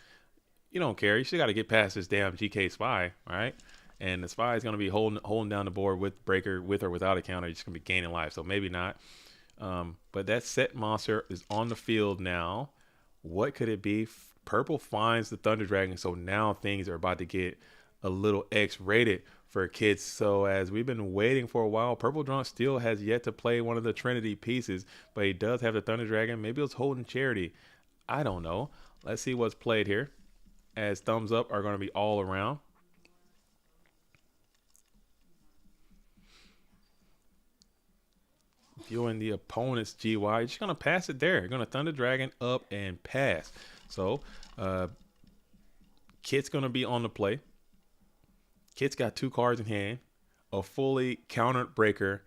you don't care. You still got to get past this damn GK Spy, right? And the Spy is going to be holding down the board with Breaker, with or without a counter. He's just going to be gaining life. So maybe not. But that set monster is on the field now. What could it be? Purple finds the Thunder Dragon, so now things are about to get a little X-rated for kids. So as we've been waiting for a while, Purple Drunk still has yet to play one of the Trinity pieces, but he does have the Thunder Dragon. Maybe it's holding Charity. I don't know. Let's see what's played here, as thumbs up are going to be all around. Viewing the opponent's GY, you're just going to pass it there. You're going to Thunder Dragon up and pass. So, Kit's going to be on the play. Kit's got 2 cards in hand. A fully countered Breaker.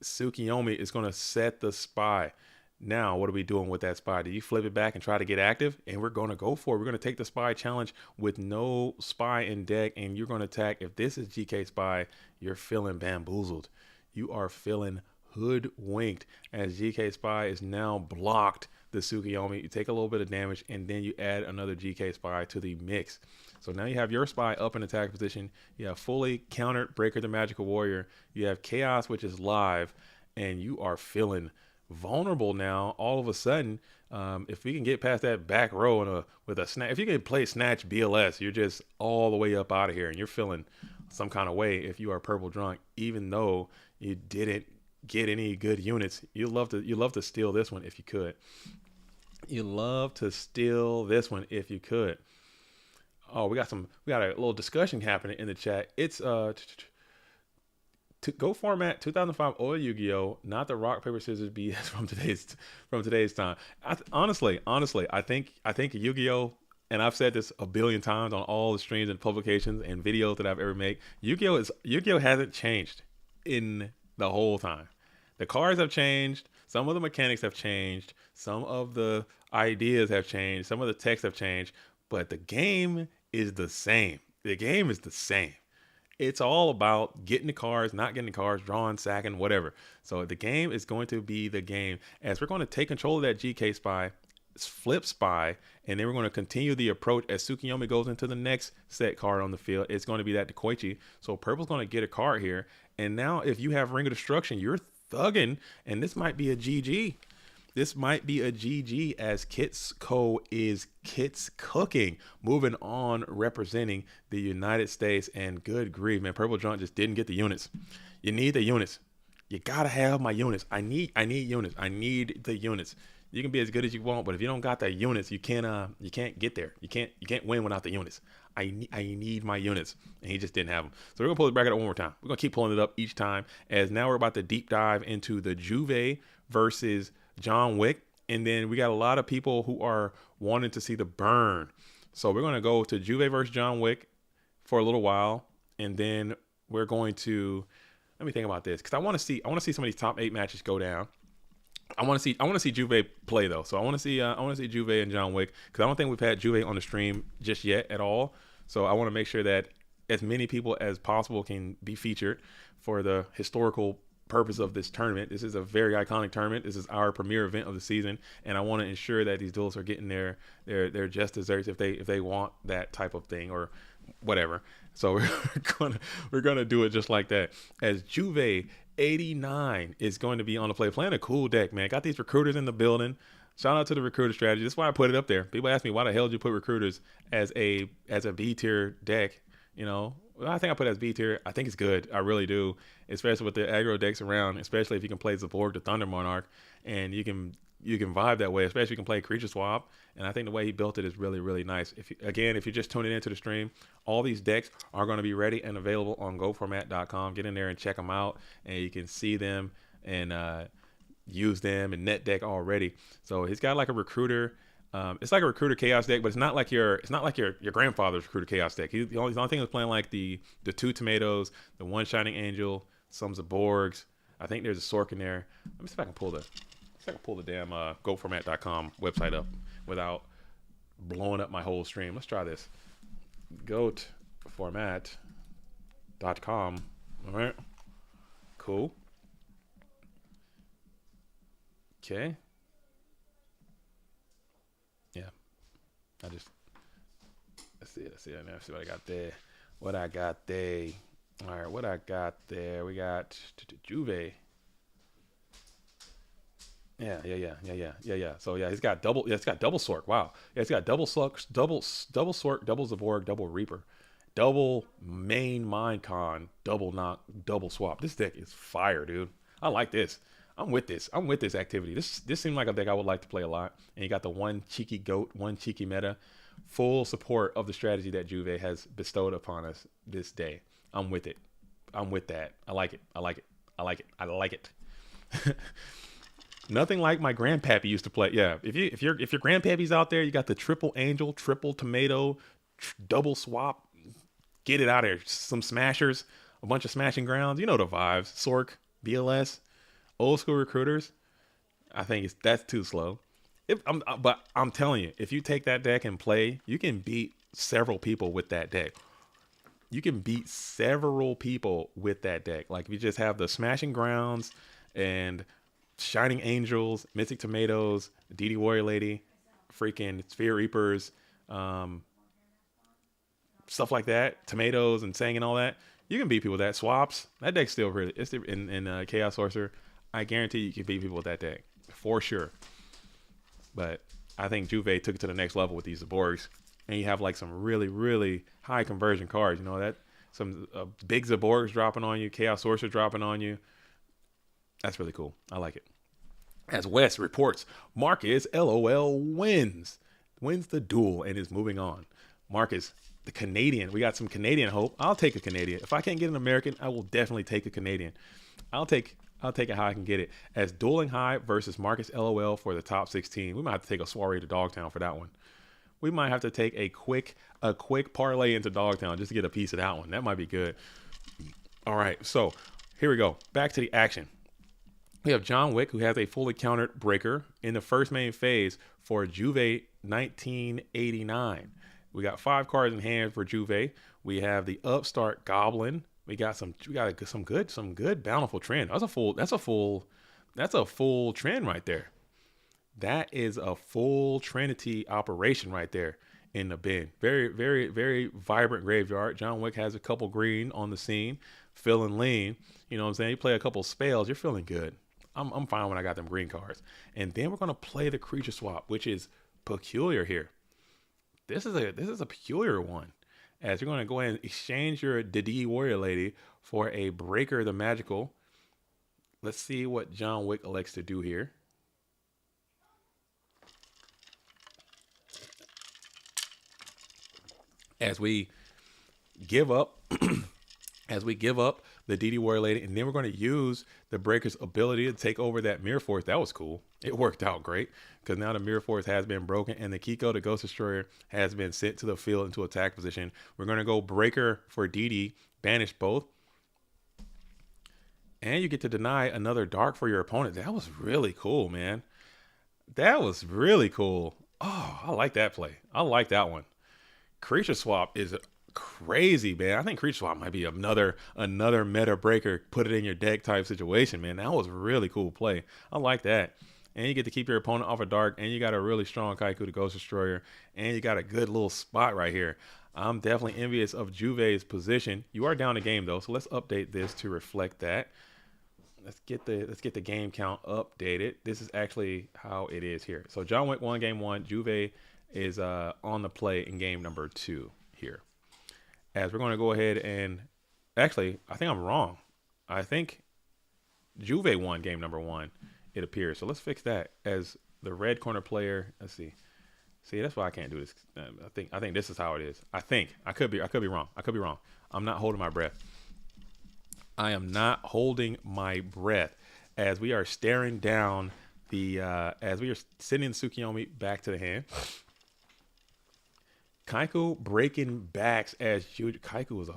Tsukiyomi is going to set the Spy. Now, what are we doing with that Spy? Do you flip it back and try to get active? And we're going to go for it. We're going to take the Spy challenge with no Spy in deck, and you're going to attack. If this is GK Spy, you're feeling bamboozled. You are feeling hoodwinked, as GK Spy is now blocked the Tsukiyomi. You take a little bit of damage, and then you add another GK Spy to the mix. So now you have your Spy up in attack position. You have fully countered Breaker the Magical Warrior. You have Chaos, which is live, and you are feeling vulnerable now. All of a sudden, if we can get past that back row and with a snatch, if you can play snatch BLS, you're just all the way up out of here, and you're feeling some kind of way if you are purple drunk, even though you didn't get any good units. You love to steal this one if you could. You love to steal this one if you could. Oh, we got a little discussion happening in the chat. It's to go format 2005 oil Yu-Gi-Oh, not the rock paper scissors BS from today's time. Honestly, I think Yu-Gi-Oh, and I've said this a billion times on all the streams and publications and videos that I've ever made. Yu-Gi-Oh hasn't changed in the whole time. The cards have changed. Some of the mechanics have changed. Some of the ideas have changed. Some of the text have changed. But the game is the same. The game is the same. It's all about getting the cards, not getting the cards, drawing, sacking, whatever. So the game is going to be the game, as we're going to take control of that GK spy, flip spy, and then we're going to continue the approach as Tsukiyomi goes into the next set card on the field. It's going to be that Dekoichi. So purple's going to get a card here. And now if you have Ring of Destruction, you're thugging, and this might be a GG. This might be a GG as Kits Co is Kits cooking. Moving on, representing the United States, and good grief, man, Purple Drunk just didn't get the units. You need the units. You gotta have my units. I need units. I need the units. You can be as good as you want, but if you don't got the units, you can't get there. You can't win without the units. I need my units, and he just didn't have them. So we're gonna pull the bracket up one more time. We're gonna keep pulling it up each time, as now we're about to deep dive into the Juve versus John Wick, and then we got a lot of people who are wanting to see the burn. So we're gonna go to Juve versus John Wick for a little while, and then we're going to let me think about this, because I want to see some of these top 8 matches go down. I want to see Juve play though. So I want to see Juve and John Wick, because I don't think we've had Juve on the stream just yet at all. So I want to make sure that as many people as possible can be featured for the historical purpose of this tournament. This is a very iconic tournament. This is our premier event of the season, and I want to ensure that these duels are getting their just desserts if they want that type of thing or whatever. So we're gonna do it just like that, as Juve 89 is going to be on the play, playing a cool deck, man. Got these recruiters in the building. Shout out to the recruiter strategy. That's why I put it up there. People ask me, why the hell did you put recruiters as a B tier deck? You know, well, I think I put it as B tier. I think it's good. I really do, especially with the aggro decks around, especially if you can play Zaborg, the Thunder Monarch, and you can vibe that way, especially if you can play creature swap. And I think the way he built it is really, really nice. If you're just tuning into the stream, all these decks are going to be ready and available on goformat.com. Get in there and check them out, and you can see them and use them in net deck already. So he's got like a recruiter. It's like a recruiter chaos deck, but it's not like your grandfather's recruiter chaos deck. The only thing was playing like the 2 tomatoes, the 1 shining angel, some Zaborgs. I think there's a Sork in there. Let me see if I can pull the damn goformat.com website up without blowing up my whole stream. Let's try this. Goatformat.com. All right. Cool. Okay. Yeah. Let's see what I got there. All right, what I got there. We got Juve. Yeah. So yeah, it's got double Sork. Wow. Yeah, it's got double Sork, double Zaborg, double Reaper, double main Minecon, double knock, double swap. This deck is fire, dude. I like this. I'm with this activity. This seemed like a deck I would like to play a lot. And you got the 1 cheeky goat, 1 cheeky meta, full support of the strategy that Juve has bestowed upon us this day. I'm with it. I'm with that. I like it. Nothing like my grandpappy used to play. Yeah, if your grandpappy's out there, you got the triple angel, triple tomato, double swap. Get it out of here. Some smashers, a bunch of smashing grounds. You know the vibes. Sork, BLS, old school recruiters. I think that's too slow. But I'm telling you, if you take that deck and play, you can beat several people with that deck. Like if you just have the smashing grounds and shining angels, mystic tomatoes, DD warrior lady, freaking sphere reapers, stuff like that, tomatoes and sang and all that, you can beat people with that. Swaps, that deck's still really, it's in chaos sorcerer. I guarantee you can beat people with that deck. for sure. But I think Juve took it to the next level with these Zaborgs. And you have like some really, really high conversion cards. You know, that some big Zaborgs dropping on you, Chaos Sorcerer dropping on you. That's really cool. I like it. As Wes reports, Marcus LOL wins the duel and is moving on. Marcus, the Canadian. We got some Canadian hope. I'll take a Canadian. If I can't get an American, I will definitely take a Canadian. I'll take it how I can get it. As Dueling High versus Marcus LOL for the top 16. We might have to take a soiree to Dogtown for that one. We might have to take a quick parlay into Dogtown just to get a piece of that one. That might be good. All right, so here we go. Back to the action. We have John Wick, who has a fully countered breaker in the first main phase for Juve 1989. We got 5 cards in hand for Juve. We have the Upstart Goblin. We got some good bountiful trend. That's a full trend right there. That is a full Trinity operation right there in the bin. Very, very, very vibrant graveyard. John Wick has a couple green on the scene, feeling lean. You know what I'm saying? You play a couple spells, you're feeling good. I'm fine when I got them green cards. And then we're gonna play the creature swap, which is peculiar here. This is a peculiar one. As you're gonna go ahead and exchange your DD Warrior Lady for a Breaker the Magical. Let's see what John Wick elects to do here. As we give up the DD Warrior Lady, and then we're going to use the Breaker's ability to take over that Mirror Force. That was cool. It worked out great because now the Mirror Force has been broken and the Kiko, the Ghost Destroyer, has been sent to the field into attack position. We're going to go Breaker for DD, banish both. And you get to deny another dark for your opponent. That was really cool, man. That was really cool. Oh, I like that play. I like that one. Creature swap is crazy, man. I think creature swap might be another meta breaker, put it in your deck type situation, man. That was a really cool play. I like that. And you get to keep your opponent off a dark, and you got a really strong Kaiku, the Ghost Destroyer, and you got a good little spot right here. I'm definitely envious of Juve's position. You are down a game though, so let's update this to reflect that. Let's get the game count updated. This is actually how it is here. So John Wick won game 1. Juve is on the play in game number 2 here. As we're going to go ahead and actually, I think I'm wrong. I think Juve won game number 1, it appears. So let's fix that. As the red corner player, let's see. See, that's why I can't do this. I think this is how it is. I could be wrong. I'm not holding my breath. I am not holding my breath as we are staring down the as we are sending Tsukiyomi back to the hand. Kaiku breaking backs as huge. Kaiku was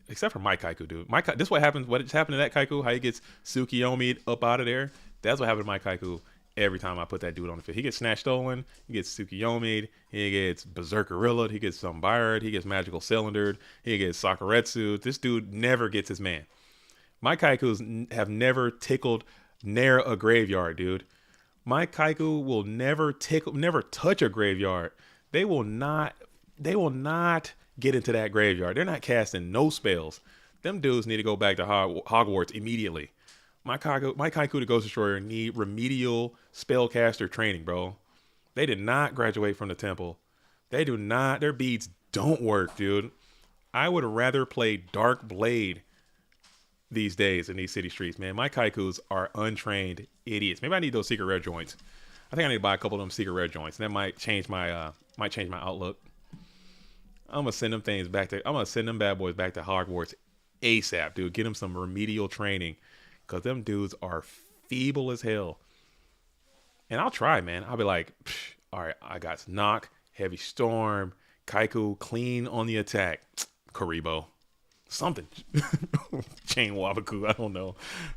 except for my Kaiku, dude. This is what happens. What just happened to that Kaiku? How he gets Tsukiyomi up out of there? That's what happened to my Kaiku every time I put that dude on the field. He gets snatched stolen. He gets Tsukiyomi. He gets Berserkerilla'd. He gets Zombired. He gets Magical Cylindered. He gets Sakuretsu. This dude never gets his man. My Kaikus have never tickled near a graveyard, dude. My Kaiku will never touch a graveyard. They will not get into that graveyard. They're not casting no spells. Them dudes need to go back to Hogwarts immediately. My Kaiku the Ghost Destroyer need remedial spellcaster training, bro. They did not graduate from the temple. They do not. Their beads don't work, dude. I would rather play Dark Blade these days in these city streets, man. My Kaikus are untrained idiots. Maybe I need those secret red joints. I think I need to buy a couple of them secret red joints. And that might change my outlook. I'm gonna send them bad boys back to Hogwarts ASAP, dude. Get them some remedial training, cause them dudes are feeble as hell. And I'll try, man. I'll be like, all right, I got knock, heavy storm, Kaiku clean on the attack, Karibo, something, chain Wabaku. I don't know.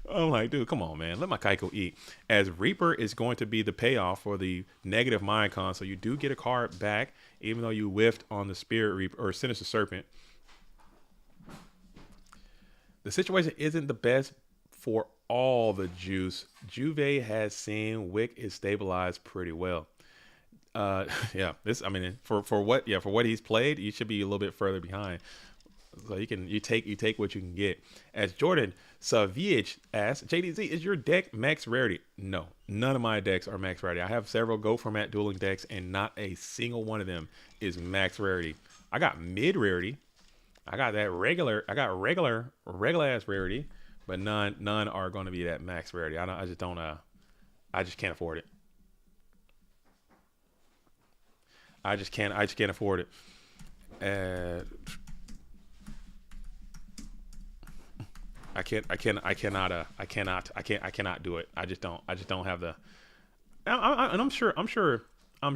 I'm like, dude, come on, man. Let my Kaiku eat. As Reaper is going to be the payoff for the negative mind con, so you do get a card back, even though you whiffed on the Spirit Reaper or Sinister Serpent. The situation isn't the best for all the juice. Juve has seen Wick is stabilized pretty well. Yeah, for what he's played, you should be a little bit further behind. So you take what you can get. As Jordan Savage asks, JDZ, is your deck max rarity? No, none of my decks are max rarity. I have several Go format dueling decks, and not a single one of them is max rarity. I got mid rarity. I got regular ass rarity, but none are going to be that max rarity. I just can't afford it. I just can't afford it. I cannot do it. I just don't have the. And I'm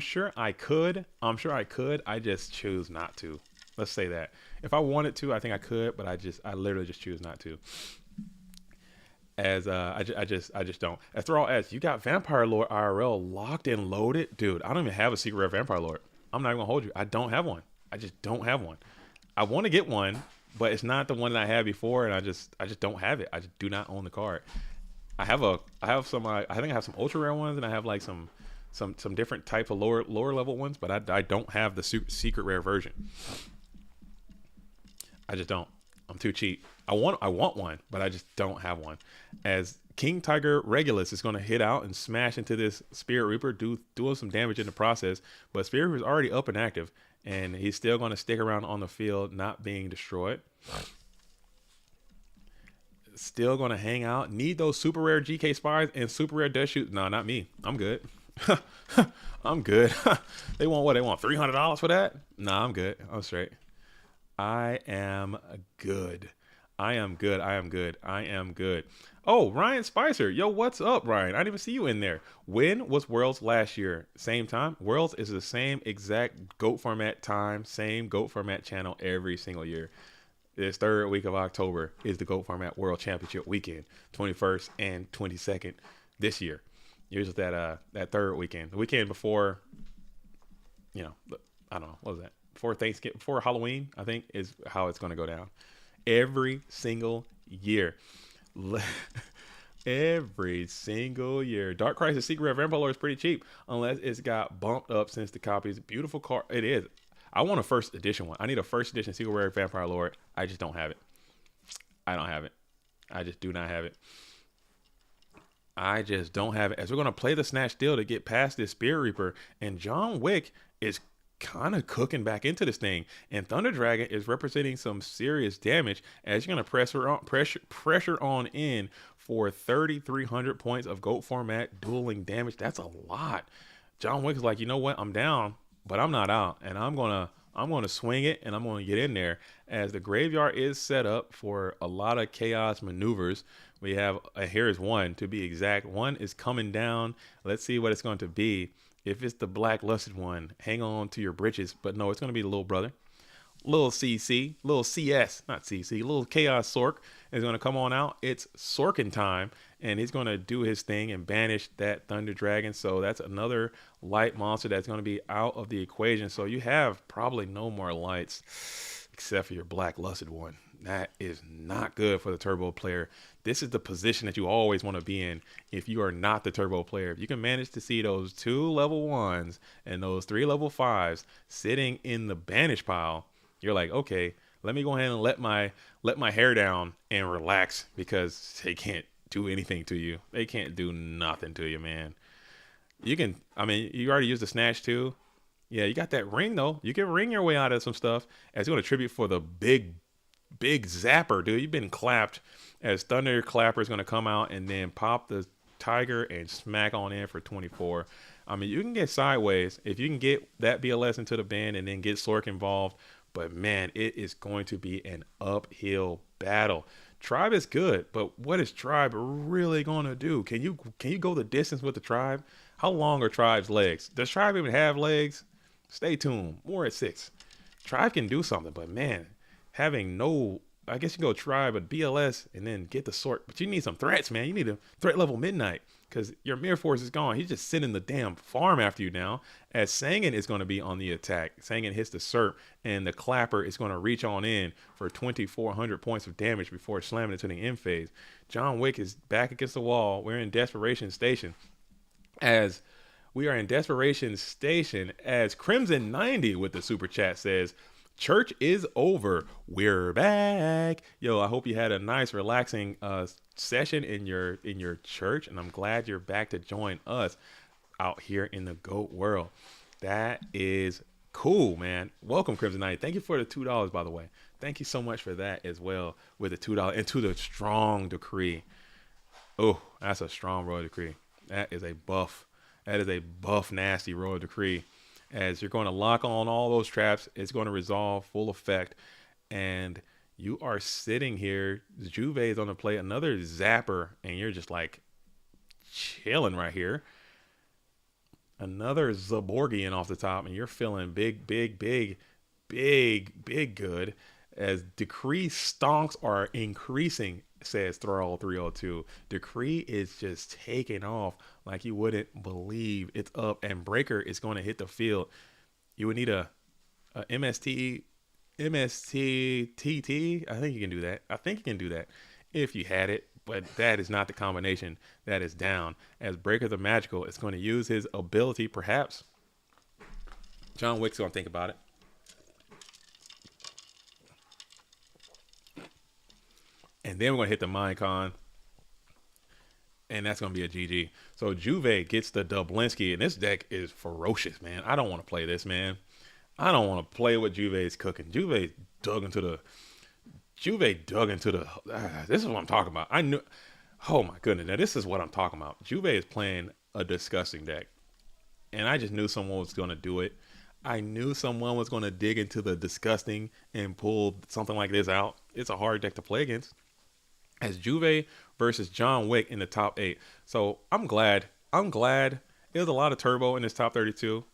sure I could. I just choose not to. Let's say that. If I wanted to, I think I could, but I literally just choose not to. As I just don't. As Thrall as you got Vampire Lord IRL locked and loaded, dude. I don't even have a secret rare Vampire Lord. I'm not even gonna hold you. I don't have one. I just don't have one. I want to get one, but it's not the one that I had before, and I just don't have it. I just do not own the card. I think I have some ultra rare ones, and I have like some different type of lower level ones, but I don't have the secret rare version. I just don't. I'm too cheap. I want one, but I just don't have one. As King Tiger Regulus is going to hit out and smash into this Spirit Reaper, doing some damage in the process, but Spirit Reaper is already up and active, and he's still going to stick around on the field, not being destroyed. Still going to hang out. Need those super rare GK Spies and super rare Death Shoot. No, not me. I'm good. I'm good. They want what? They want $300 for that? Nah, I'm good. I'm straight. I am good. I am good. Oh, Ryan Spicer. Yo, what's up, Ryan? I didn't even see you in there. When was Worlds last year? Same time? Worlds is the same exact GOAT format time, same GOAT format channel every single year. This third week of October is the GOAT format World Championship weekend, 21st and 22nd this year. Here's that third weekend. The weekend before, I don't know, what was that? Before Thanksgiving, before Halloween, I think is how it's going to go down. Every single year. Every single year. Dark Crisis Secret Rare Vampire Lord is pretty cheap unless it's got bumped up since the copy is a beautiful card. It is. I want a first edition one. I need a first edition Secret Rare Vampire Lord. I just don't have it. I don't have it. I just do not have it. I just don't have it. As we're going to play the Snatch Deal to get past this Spirit Reaper, and John Wick is kind of cooking back into this thing, and Thunder Dragon is representing some serious damage as you're going to pressure on in for 3,300 points of GOAT format dueling damage. That's a lot. John Wick is like, you know what? I'm down, but I'm not out, and I'm gonna swing it, and I'm gonna get in there. As the graveyard is set up for a lot of chaos maneuvers. We have here is one to be exact. One is coming down. Let's see what it's going to be. If it's the black lusted one, hang on to your britches. But no, it's going to be the little brother. Little CC, little CS, not CC, little Chaos Sork is going to come on out. It's Sorkin time, and he's going to do his thing and banish that Thunder Dragon. So that's another light monster that's going to be out of the equation. So you have probably no more lights except for your black lusted one. That is not good for the turbo player. This is the position that you always want to be in if you are not the turbo player. If you can manage to see those 2 level 1s and those 3 level 5s sitting in the banish pile, you're like, okay, let me go ahead and let my hair down and relax, because they can't do anything to you. They can't do nothing to you, man. You already used the Snatch too. Yeah, you got that ring though. You can ring your way out of some stuff. As you're going to tribute for the big zapper, dude. You've been clapped. As Thunder Clapper is going to come out and then pop the Tiger and smack on in for 24. You can get sideways if you can get that BLS into the band and then get Sork involved. But man, it is going to be an uphill battle. Tribe is good, but what is Tribe really going to do? Can you go the distance with the Tribe? How long are Tribe's legs? Does Tribe even have legs? Stay tuned. More at 6. Tribe can do something, but man, having no, I guess you go Tribe, but BLS and then get the Sork. But you need some threats, man. You need a threat level Midnight, because your Mirror Force is gone. He's just sitting the damn farm after you now. As Sangin is going to be on the attack. Sangin hits the Serp, and the Clapper is going to reach on in for 2,400 points of damage before slamming into the end phase. John Wick is back against the wall. We're in Desperation Station. As we are in Desperation Station, as Crimson 90 with the super chat says, Church is over. We're back. Yo, I hope you had a nice, relaxing session in your church, and I'm glad you're back to join us out here in the GOAT world. That is cool, man. Welcome, Crimson Knight. Thank you for the $2, by the way. Thank you so much for that as well with the $2 and to the strong decree. Oh, that's a strong royal decree. That is a buff. That is a buff, nasty royal decree. As you're going to lock on all those traps, it's going to resolve full effect. And you are sitting here. Juve is on the play, another zapper, and you're just like chilling right here. Another Zaborgian off the top, and you're feeling big good. As decree stonks are increasing, says Thrall 302. Decree is just taking off like you wouldn't believe. It's up, and Breaker is going to hit the field. You would need a MSTTT. I think you can do that. If you had it, but that is not the combination that is down. As Breaker the Magical is going to use his ability, perhaps. John Wick's going to think about it. And then we're going to hit the Minecon. And that's going to be a GG. So Juve gets the Dublinsky. And this deck is ferocious, man. I don't want to play this, man. I don't want to play what Juve is cooking. Juve dug into the... this is what I'm talking about. I knew... Oh, my goodness. Now, this is what I'm talking about. Juve is playing a disgusting deck. And I just knew someone was going to do it. I knew someone was going to dig into the disgusting and pull something like this out. It's a hard deck to play against. As Juve versus John Wick in the top 8. So I'm glad. There's a lot of turbo in this top 32.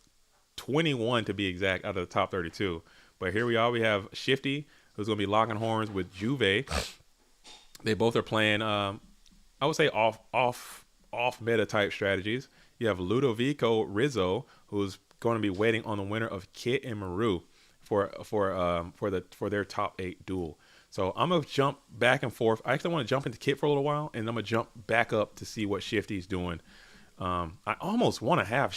21 to be exact out of the top 32. But here we are. We have Shifty, who's going to be locking horns with Juve. They both are playing, I would say, off meta type strategies. You have Ludovico Rizzo, who's going to be waiting on the winner of Kit and Maru for their top 8 duel. So I'm going to jump back and forth. I actually want to jump into Kit for a little while, and I'm going to jump back up to see what Shifty's doing. I almost want to have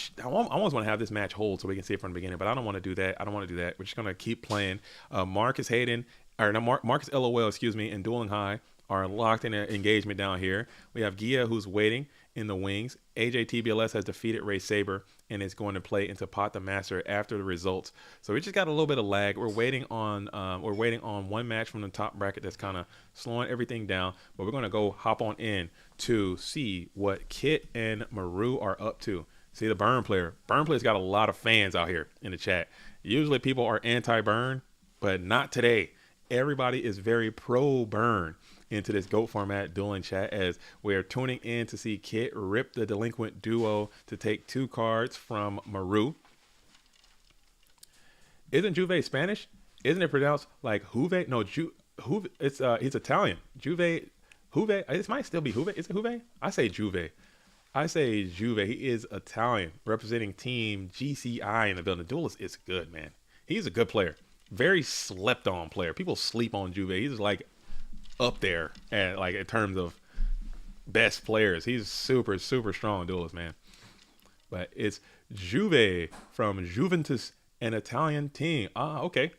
this match hold so we can see it from the beginning, but I don't want to do that. We're just going to keep playing. Marcus LOL, and Dueling High are locked in an engagement down here. We have Gia, who's waiting in the wings. AJTBLS has defeated Ray Saber and is going to play into Pathamaster after the results. So we just got a little bit of lag. We're waiting on one match from the top bracket that's kind of slowing everything down. But we're going to go hop on in to see what Kit and Maru are up to. See the Burn player. Burn player's got a lot of fans out here in the chat. Usually people are anti-Burn, but not today. Everybody is very pro-Burn into this GOAT format dueling chat, as we are tuning in to see Kit rip the Delinquent Duo to take 2 cards from Maru. Isn't Juve Spanish? Isn't it pronounced like Juve? No, Juve. It's he's Italian. Juve. It might still be Juve. Is it Juve? I say Juve. He is Italian, representing Team GCI in the building. Duelist is good, man. He's a good player. Very slept on player. People sleep on Juve. He's like up there and like in terms of best players. He's super strong duelist, man. But it's Juve from Juventus, an Italian team. Okay.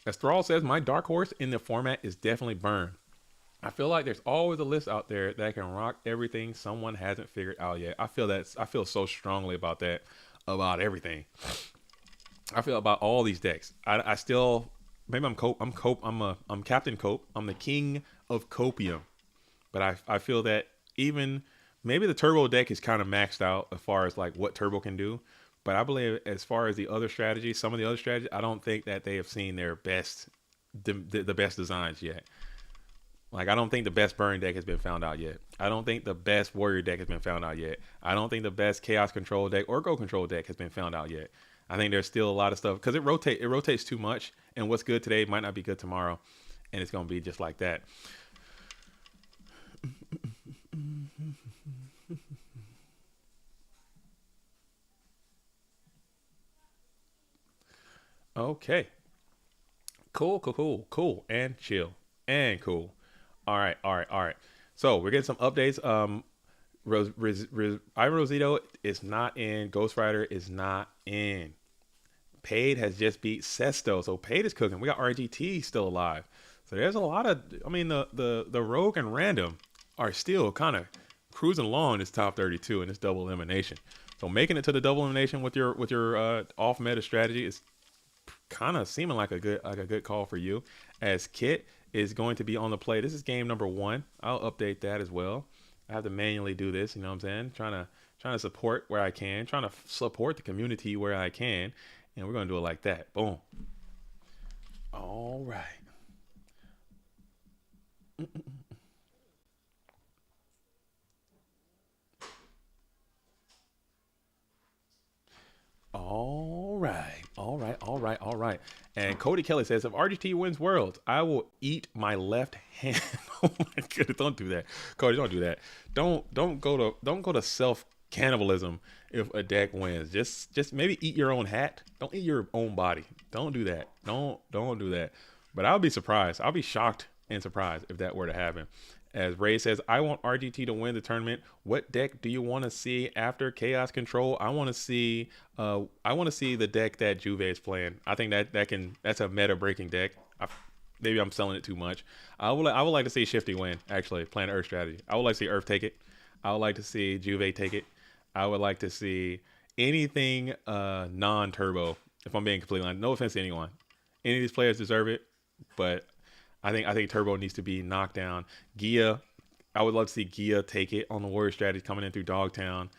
As Thrall says, my dark horse in the format is definitely Burn. I feel like there's always a list out there that can rock everything someone hasn't figured out yet. I feel so strongly about that, about everything. I feel about all these decks. I still, maybe I'm Captain Cope. I'm the king of copium. But I feel that even maybe the turbo deck is kind of maxed out as far as like what turbo can do. But I believe as far as the other strategies, some of the other strategies, I don't think that they have seen their best, the best designs yet. Like, I don't think the best Burn deck has been found out yet. I don't think the best Warrior deck has been found out yet. I don't think the best Chaos Control deck or Go Control deck has been found out yet. I think there's still a lot of stuff because it rotates too much, and what's good today might not be good tomorrow, and it's going to be just like that. Okay. Cool. And chill. And cool. All right. So we're getting some updates. Ivan Rosito is not in. Ghost Rider is not in. Paid has just beat Sesto, so Paid is cooking. We got RGT still alive. So there's a lot of, I mean, the Rogue and Random are still kind of cruising along this top 32 in this double elimination. So making it to the double elimination with your off meta strategy is kind of seeming like a good call for you. As Kit is going to be on the play. This is game number 1. I'll update that as well. I have to manually do this. You know what I'm saying? Trying to support where I can. Trying to support the community where I can. And we're gonna do it like that. Boom. All right. All right. All right. All right. All right. And Cody Kelly says, if RGT wins Worlds, I will eat my left hand. Oh my goodness. Don't do that. Cody, don't do that. Don't go to self cannibalism if a deck wins. Just maybe eat your own hat. Don't eat your own body. Don't do that. Don't do that. But I'll be surprised. I'll be shocked and surprised if that were to happen. As Ray says, I want RGT to win the tournament. What deck do you want to see after Chaos Control? I want to see the deck that Juve is playing. I think that's a meta breaking deck. Maybe I'm selling it too much. I would like to see Shifty win, actually, playing Earth strategy. I would like to see Earth take it. I would like to see Juve take it. I would like to see anything non-turbo, if I'm being completely honest. No offense to anyone. Any of these players deserve it, but I think turbo needs to be knocked down. Gia, I would love to see Gia take it on the Warrior strategy coming in through Dogtown.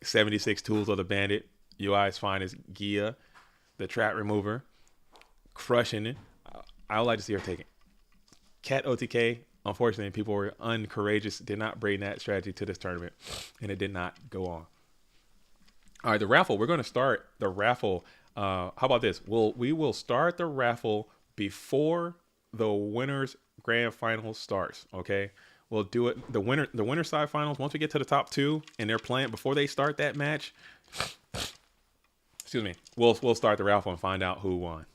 76 Tools of the Bandit. UI's finest. Gia, the trap remover, crushing it. I would like to see her take it. Cat OTK, unfortunately, people were uncourageous, did not bring that strategy to this tournament, and it did not go on. All right, the raffle. We're going to start the raffle. How about this? We will start the raffle before the winners grand final starts. Okay, we'll do it the winner side finals once we get to the top 2 and they're playing before they start that match. Excuse me. We'll start the raffle and find out who won.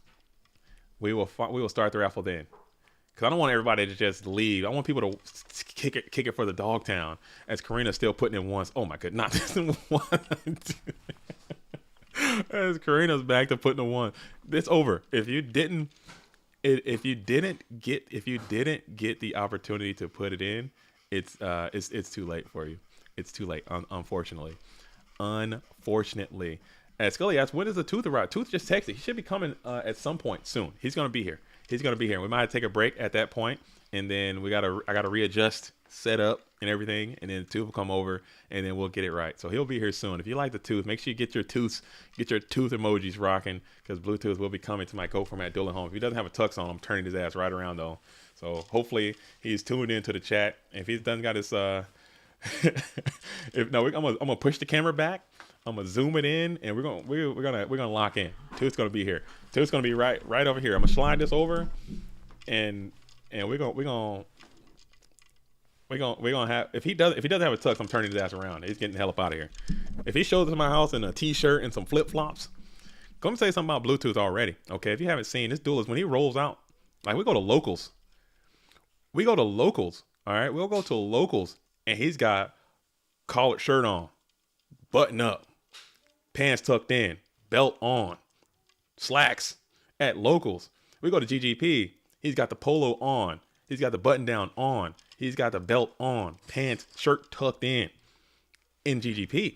We will start the raffle then, because I don't want everybody to just leave. I want people to kick it for the Dogtown, as Karina's still putting in ones. Oh my god, not this one. As Karina's back to putting a 1. It's over. If you didn't get the opportunity to put it in, it's too late for you. It's too late, unfortunately. As Scully asks, when is the Tooth arrive? Tooth just texted. He should be coming at some point soon. He's gonna be here. We might take a break at that point, and then I gotta readjust, set up, and everything, and then Tooth will come over, and then we'll get it right. So he'll be here soon. If you like the Tooth, make sure you get your tooth emojis rocking, because Bluetooth will be coming to my Coco format Dueling home. If he doesn't have a tux on, I'm turning his ass right around though. So hopefully he's tuned into the chat. If he doesn't got his I'm gonna push the camera back. I'm gonna zoom it in, and we're gonna lock in. Tooth's gonna be here. Tooth's gonna be right over here. I'm gonna slide this over, and we're gonna have, if he doesn't have a tux, I'm turning his ass around. He's getting the hell up out of here. If he shows up to my house in a t-shirt and some flip flops, come say something about Bluetooth already. Okay, if you haven't seen this duelist, when he rolls out, like, we go to locals. All right, we'll go to locals, and he's got collared shirt on, button up, pants tucked in, belt on, slacks at locals. We go to GGP. He's got the polo on. He's got the button down on. He's got the belt on, pants, shirt tucked in GGP.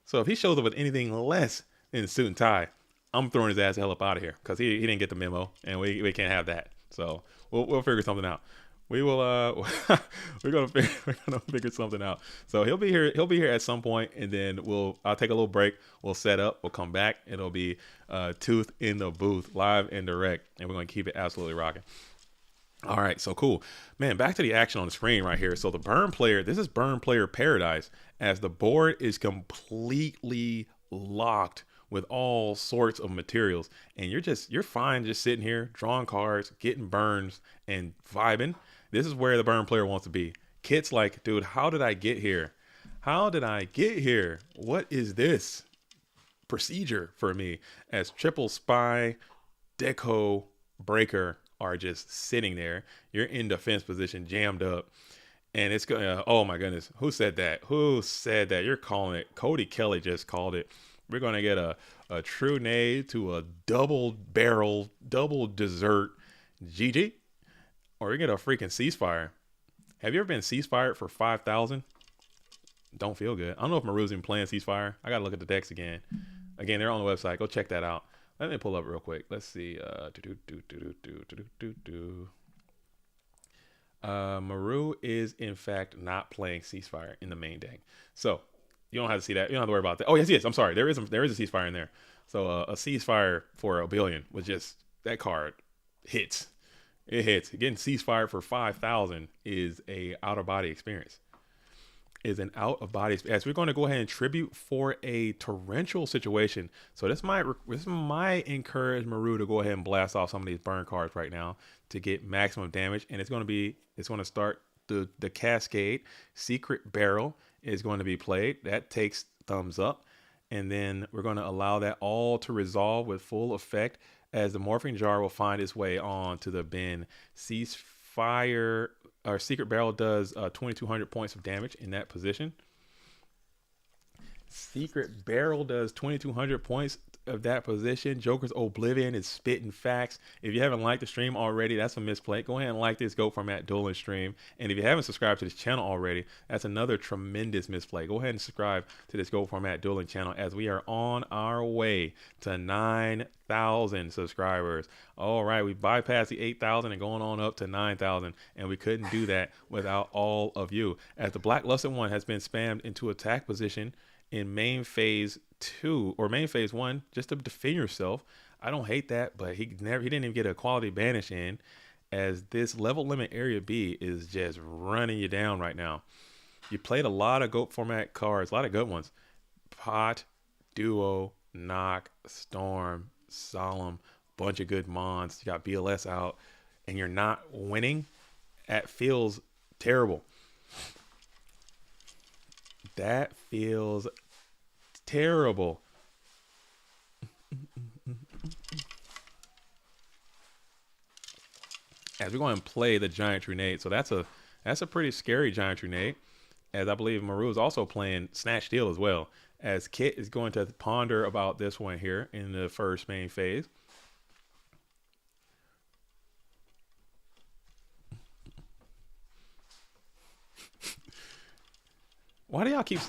So if he shows up with anything less than suit and tie, I'm throwing his ass the hell up out of here, because he didn't get the memo, and we can't have that. So we'll figure something out. We will we're gonna figure something out. So he'll be here at some point, and then I'll take a little break. We'll set up. We'll come back. It'll be Tooth in the booth, live and direct, and we're gonna keep it absolutely rocking. All right, so cool, man. Back to the action on the screen right here. So the burn player. This is burn player paradise, as the board is completely locked with all sorts of materials, and you're fine just sitting here drawing cards, getting burns, and vibing. This is where the burn player wants to be. Kit's like, dude, how did I get here? What is this procedure for me? As triple spy, deco, breaker are just sitting there. You're in defense position, jammed up, And it's going to, oh my goodness. Who said that? Who said that? You're calling it. Cody Kelly just called it. We're going to get a true nade to a double barrel, double dessert GG. Or we get a freaking ceasefire. Have you ever been ceasefired for 5,000? Don't feel good. I don't know if Maru's even playing ceasefire. I got to look at the decks again. Again, they're on the website. Go check that out. Let me pull up real quick. Let's see. Maru is in fact not playing ceasefire in the main deck, so you don't have to see that. You don't have to worry about that. Oh yes, yes. I'm sorry. There is a ceasefire in there. So a ceasefire for a billion was just that card hits. It hits. Getting ceasefire for 5,000 is a out of body experience. Is an out of body experience. We're going to go ahead and tribute for a torrential situation. So this might encourage Maru to go ahead and blast off some of these burn cards right now to get maximum damage. And it's going to start the cascade. Secret Barrel is going to be played. That takes thumbs up. And then we're going to allow that all to resolve with full effect as the Morphing Jar will find its way on to the bin. Ceasefire. Our Secret Barrel does 2,200 points of damage in that position. Secret Barrel does 2,200 points of that position. Joker's Oblivion is spitting facts. If you haven't liked the stream already, that's a misplay. Go ahead and like this Go Format Dueling stream. And if you haven't subscribed to this channel already, that's another tremendous misplay. Go ahead and subscribe to this Go Format Dueling channel as we are on our way to 9,000 subscribers. All right, we bypassed the 8,000 and going on up to 9,000, and we couldn't do that without all of you. As the Black Lusted One has been spammed into attack position in main phase 2 or main phase 1 just to defend yourself. I don't hate that, but he didn't even get a quality banish in, as this level limit area B is just running you down right now. You played a lot of GOAT format cards, a lot of good ones. Pot, Duo, Knock, Storm, Solemn, bunch of good mons. You got BLS out and you're not winning. That feels terrible. That feels terrible. As we go and play the Giant Trunade, so that's a pretty scary Giant Trunade. As I believe Maru is also playing Snatch Steal as well. As Kit is going to ponder about this one here in the first main phase. Why do y'all keep,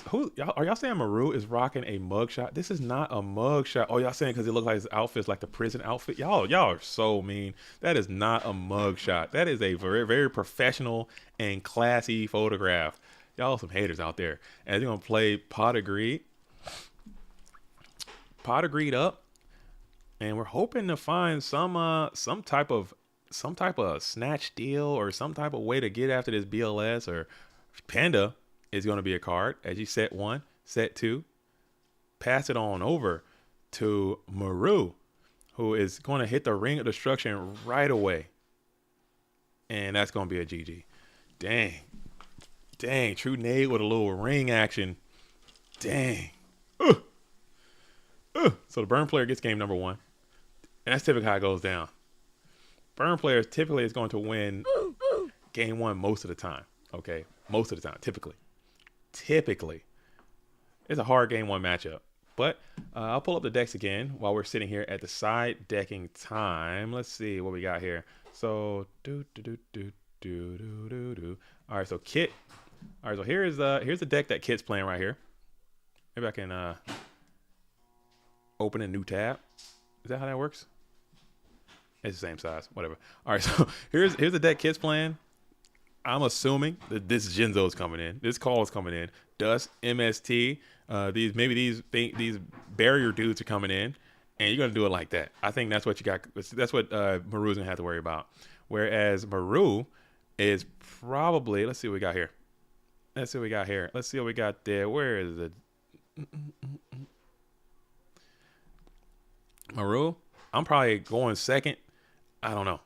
are y'all saying Maru is rocking a mugshot? This is not a mugshot. Oh, y'all saying because it looks like his outfit's like the prison outfit? Y'all are so mean. That is not a mugshot. That is a very, very professional and classy photograph. Y'all some haters out there. As you're gonna play Pot of Greed. Pot of Greed up. And we're hoping to find some type of snatch deal or some type of way to get after this BLS or Panda. Is going to be a card as you set 1, set 2, pass it on over to Maru, who is going to hit the Ring of Destruction right away. And that's going to be a GG. Dang, True Nade with a little ring action. Dang. So the burn player gets game number 1. And that's typically how it goes down. Burn player typically is going to win game 1 most of the time. Okay, most of the time, typically. It's a hard game 1 matchup, but I'll pull up the decks again while we're sitting here at the side decking time. Let's see what we got here. So all right, so Kit. All right, so here's the deck that Kit's playing right here. Maybe I can open a new tab. Is that how that works? It's the same size, whatever. All right, so here's the deck Kit's playing. I'm assuming that this Jinzo's coming in. This call is coming in. Dust, MST, these barrier dudes are coming in, and you're gonna do it like that. I think that's what you got. That's what Maru's gonna have to worry about. Whereas Maru is probably, let's see what we got here. Let's see what we got there. Where is it? Maru, I'm probably going second. I don't know.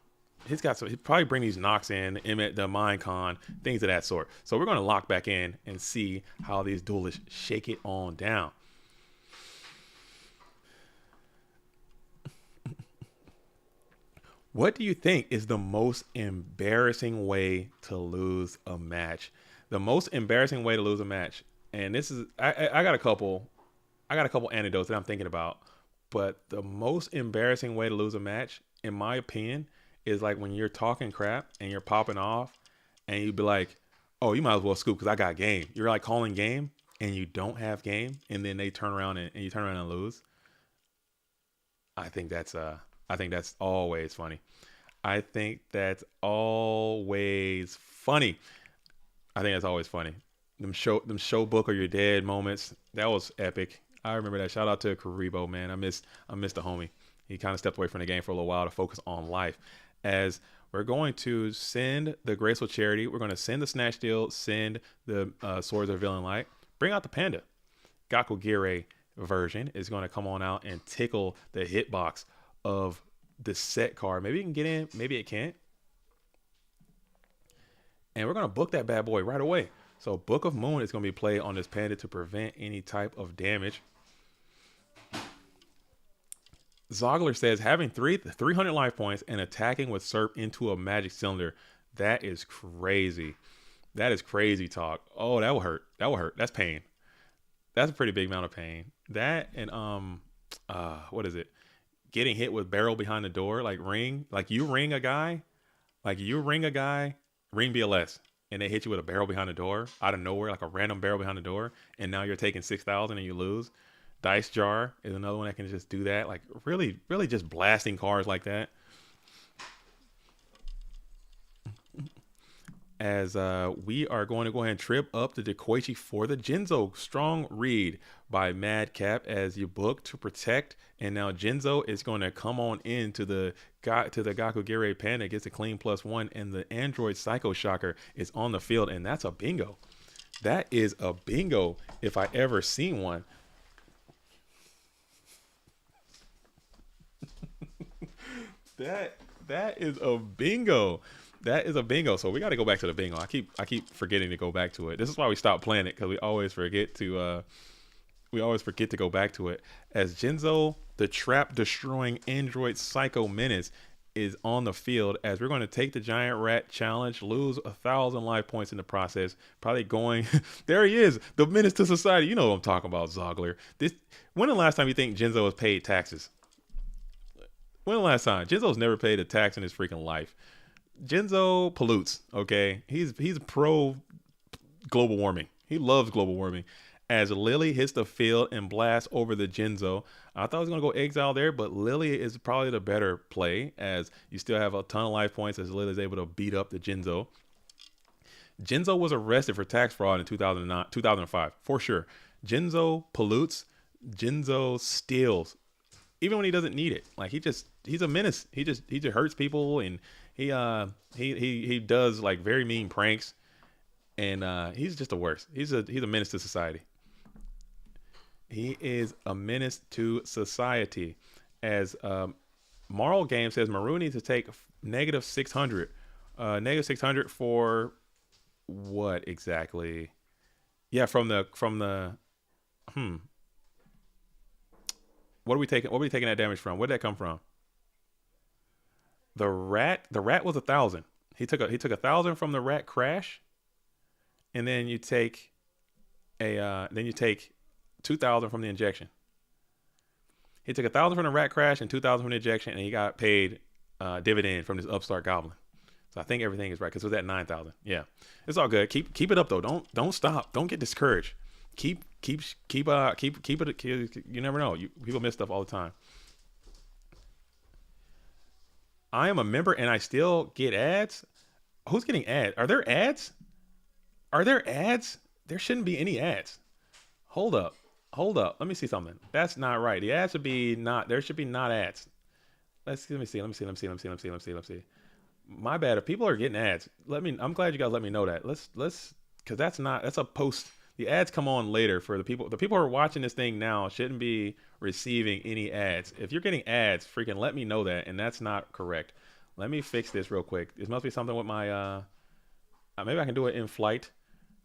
He'd probably bring these knocks in, the Mind Con, things of that sort. So we're going to lock back in and see how these duelists shake it on down. What do you think is the most embarrassing way to lose a match? The most embarrassing way to lose a match, and this is I got a couple anecdotes that I'm thinking about, but the most embarrassing way to lose a match, in my opinion, is like when you're talking crap and you're popping off, and you'd be like, "Oh, you might as well scoop because I got game." You're like calling game, and you don't have game, and then they turn around and you turn around and lose. I think that's always funny. I think that's always funny. I think that's always funny. Them show book or you're dead moments. That was epic. I remember that. Shout out to Karibo, man. I missed the homie. He kind of stepped away from the game for a little while to focus on life. As we're going to send the Graceful Charity, we're going to send the Snatch Steal, send the Swords of Villain Light, bring out the Panda. Gakugire version is going to come on out and tickle the hitbox of the set card. Maybe it can get in, maybe it can't. And we're going to book that bad boy right away. So Book of Moon is going to be played on this Panda to prevent any type of damage. Zogler says, having 300 life points and attacking with Serp into a magic cylinder. That is crazy. That is crazy talk. Oh, that will hurt. That will hurt. That's pain. That's a pretty big amount of pain. That and what is it? Getting hit with barrel behind the door, like ring. Like you ring a guy, ring BLS, and they hit you with a barrel behind the door out of nowhere, like a random barrel behind the door, and now you're taking 6,000 and you lose. Dice Jar is another one that can just do that, like really, really just blasting cards like that. As we are going to go ahead and trip up the Dekoichi for the Jinzo. Strong read by Madcap as you book to protect. And now Jinzo is going to come on into the Gakugire Panda, gets a clean +1, and the Android Psycho Shocker is on the field, and that's a bingo. That is a bingo if I ever seen one. That is a bingo. That is a bingo. So we got to go back to the bingo. I keep forgetting to go back to it. This is why we stopped playing it, because we always forget to go back to it. As Jinzo, the trap destroying Android Psycho Menace, is on the field, as we're going to take the Giant Rat challenge, lose 1,000 life points in the process. Probably going there he is, the Menace to Society. You know what I'm talking about, Zogler. When the last time you think Jinzo has paid taxes? When the last time? Jinzo's never paid a tax in his freaking life. Jinzo pollutes, okay? He's pro global warming. He loves global warming. As Lily hits the field and blasts over the Jinzo. I thought I was going to go Exile there, but Lily is probably the better play, as you still have a ton of life points as Lily is able to beat up the Jinzo. Jinzo was arrested for tax fraud in 2005, for sure. Jinzo pollutes. Jinzo steals. Even when he doesn't need it. Like he's a menace. He just hurts people, and he does like very mean pranks, and he's just the worst. He's a menace to society. He is a menace to society. As Marl Game says, Maru needs to take -600. -600 for what exactly? Yeah, from the What are we taking that damage from? Where'd that come from? The rat was 1,000. He took 1,000 from the rat crash, and then you take 2,000 from the injection. He took 1,000 from the rat crash and 2,000 from the injection, and he got paid dividend from this upstart goblin. So I think everything is right, because it was at 9,000. Yeah, it's all good. Keep it up though. Don't stop. Don't get discouraged. Keep it. You never know. People miss stuff all the time. I am a member and I still get ads. Who's getting ads? Are there ads? There shouldn't be any ads. Hold up. Let me see something. That's not right. The ads should be not. There should be not ads. Let me see. My bad. If people are getting ads, I'm glad you guys let me know that. Let's because that's a post. The ads come on later for the people. The people who are watching this thing now shouldn't be receiving any ads. If you're getting ads, freaking let me know that, and that's not correct. Let me fix this real quick. This must be something with my. Maybe I can do it in flight.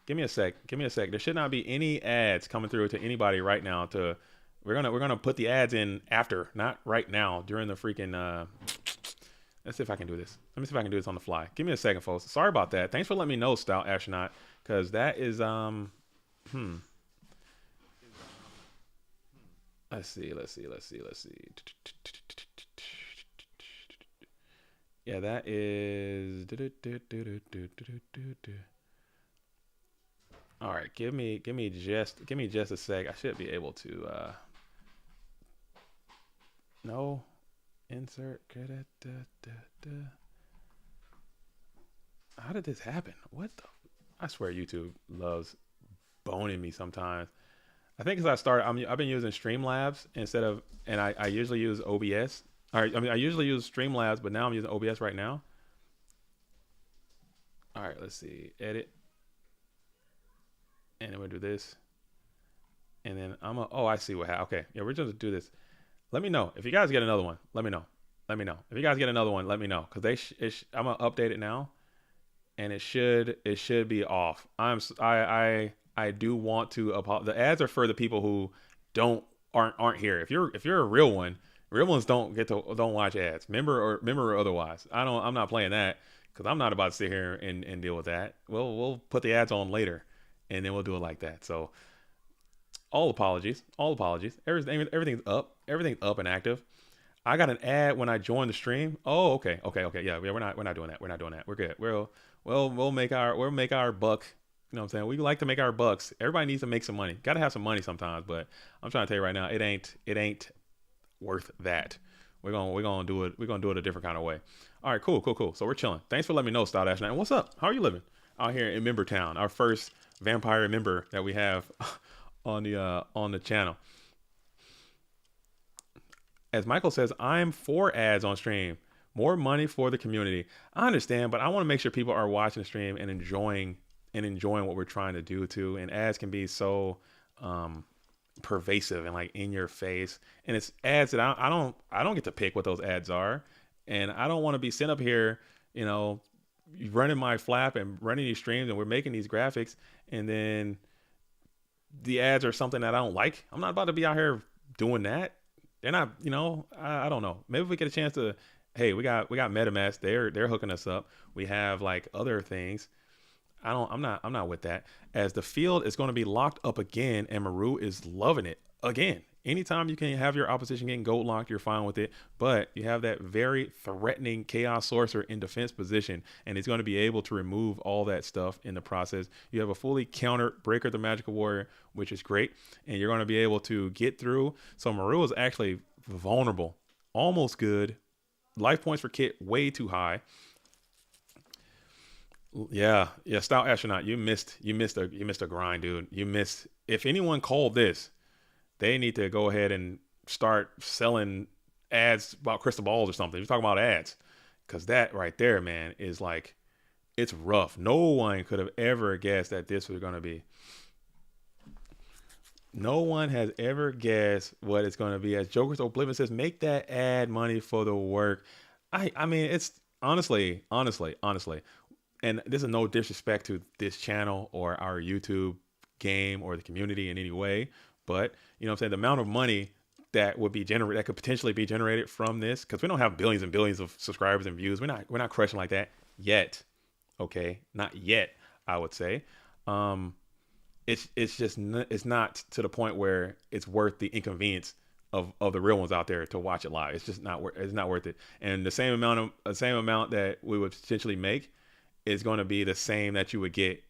Give me a sec. There should not be any ads coming through to anybody right now. We're gonna put the ads in after, not right now, during the freaking Let's see if I can do this. Let me see if I can do this on the fly. Give me a second, folks. Sorry about that. Thanks for letting me know, Stout Astronaut, because that is Let's see. Yeah, that is. All right, give me just a sec. I should be able to. No, insert. How did this happen? What the? I swear YouTube loves boning me sometimes. I think as I started, I've been using Streamlabs instead of, and I usually use OBS. All right, I mean I usually use Streamlabs, but now I'm using OBS right now. All right, let's see, edit, and then we'll do this, and then oh, I see what happened. Okay, yeah, we're just gonna do this. Let me know if you guys get another one. Let me know. Let me know if you guys get another one. Let me know because I'm gonna update it now, and it should be off. I do want to the ads are for the people who aren't here. If you're a real one, real ones don't watch ads, member or otherwise. I'm not playing that because I'm not about to sit here and deal with that. We'll put the ads on later, and then we'll do it like that. So all apologies. Everything's up and active. I got an ad when I joined the stream. Oh, okay. Yeah, we're not doing that. We're good. We'll make our buck. You know what I'm saying? We like to make our bucks. Everybody needs to make some money. Got to have some money sometimes, but I'm trying to tell you right now, it ain't worth that. We're gonna do it. We're gonna do it a different kind of way. All right, cool. So we're chilling. Thanks for letting me know, Stout Ash. And what's up? How are you living out here in Member Town? Our first vampire member that we have on the channel. As Michael says, I'm for ads on stream. More money for the community. I understand, but I want to make sure people are watching the stream and enjoying what we're trying to do too. And ads can be so pervasive and like in your face. And it's ads that I don't get to pick what those ads are. And I don't want to be sitting up here, you know, running my flap and running these streams and we're making these graphics and then the ads are something that I don't like. I'm not about to be out here doing that. They're not, you know, I don't know. Maybe if we get a chance to, hey, we got MetaMask. They're hooking us up. We have like other things. I'm not with that. As the field is going to be locked up again, and Maru is loving it again. Anytime you can have your opposition getting gold locked, you're fine with it. But you have that very threatening Chaos Sorcerer in defense position, and he's going to be able to remove all that stuff in the process. You have a fully countered Breaker the Magical Warrior, which is great, and you're going to be able to get through. So Maru is actually vulnerable, almost good. Life points for Kit way too high. Yeah, Stout Astronaut, you missed a grind, dude. You missed. If anyone called this, they need to go ahead and start selling ads about crystal balls or something. You're talking about ads, because that right there, man, is like, it's rough. No one could have ever guessed that this was going to be. No one has ever guessed what it's going to be. As Joker's Oblivion says, make that ad money for the work. I mean, it's honestly. And this is no disrespect to this channel or our YouTube game or the community in any way, but you know what I'm saying, the amount of money that would be generated, that could potentially be generated from this, because we don't have billions and billions of subscribers and views. We're not crushing like that yet. Okay, not yet, I would say. It's not to the point where it's worth the inconvenience of the real ones out there to watch it live. It's just not worth it. And the same amount that we would potentially make is going to be the same that you would get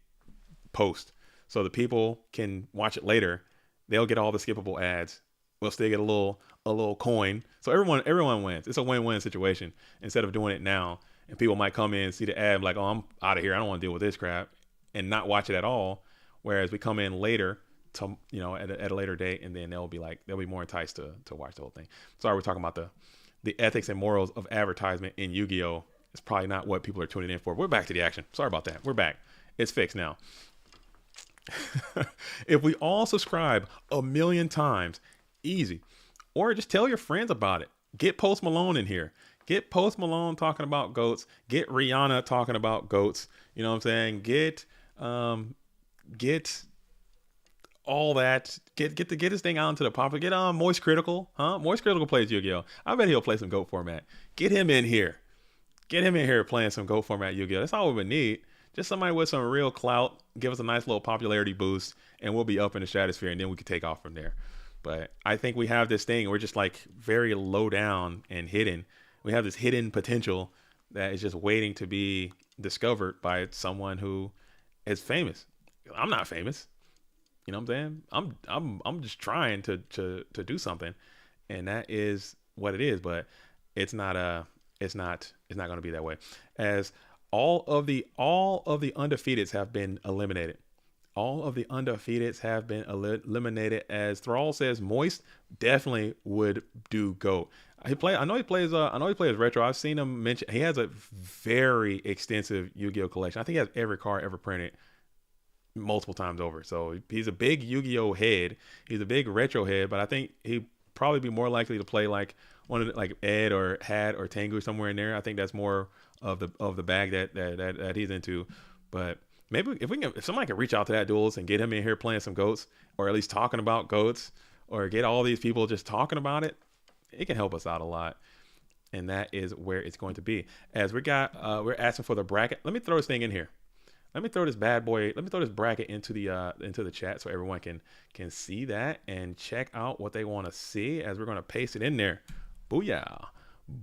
post. So the people can watch it later. They'll get all the skippable ads. We'll still get a little coin. So everyone wins. It's a win-win situation instead of doing it now. And people might come in and see the ad like, oh, I'm out of here. I don't want to deal with this crap, and not watch it at all. Whereas we come in later to, you know, at a later date, and then they'll be more enticed to watch the whole thing. Sorry, we're talking about the ethics and morals of advertisement in Yu-Gi-Oh! It's probably not what people are tuning in for. We're back to the action. Sorry about that. We're back. It's fixed now. If we all subscribe 1 million times, easy. Or just tell your friends about it. Get Post Malone in here. Get Post Malone talking about goats. Get Rihanna talking about goats. You know what I'm saying? Get all that. Get this thing out into the popular. Get Moist Critical. Moist Critical plays Yu-Gi-Oh! I bet he'll play some goat format. Get him in here. Get him in here playing some Go format Yu-Gi-Oh. That's all we would need. Just somebody with some real clout, give us a nice little popularity boost, and we'll be up in the stratosphere, and then we can take off from there. But I think we have this thing. We're just like very low down and hidden. We have this hidden potential that is just waiting to be discovered by someone who is famous. I'm not famous. You know what I'm saying? I'm just trying to do something, and that is what it is. But it's not going to be that way. As all of the undefeateds have been eliminated. All of the undefeateds have been eliminated. As Thrall says, Moist definitely would do GOAT. I know he plays retro. I've seen him mention he has a very extensive Yu-Gi-Oh collection. I think he has every card ever printed multiple times over. So he's a big Yu-Gi-Oh head. He's a big retro head, but I think he'd probably be more likely to play like one of the, like Ed or Had or Tengu somewhere in there. I think that's more of the bag that he's into. But maybe if somebody can reach out to that duelist and get him in here playing some GOATs, or at least talking about GOATs, or get all these people just talking about it, it can help us out a lot. And that is where it's going to be. As we're asking for the bracket. Let me throw this thing in here. Let me throw this bracket into the chat so everyone can see that and check out what they want to see, as we're going to paste it in there. Booyah.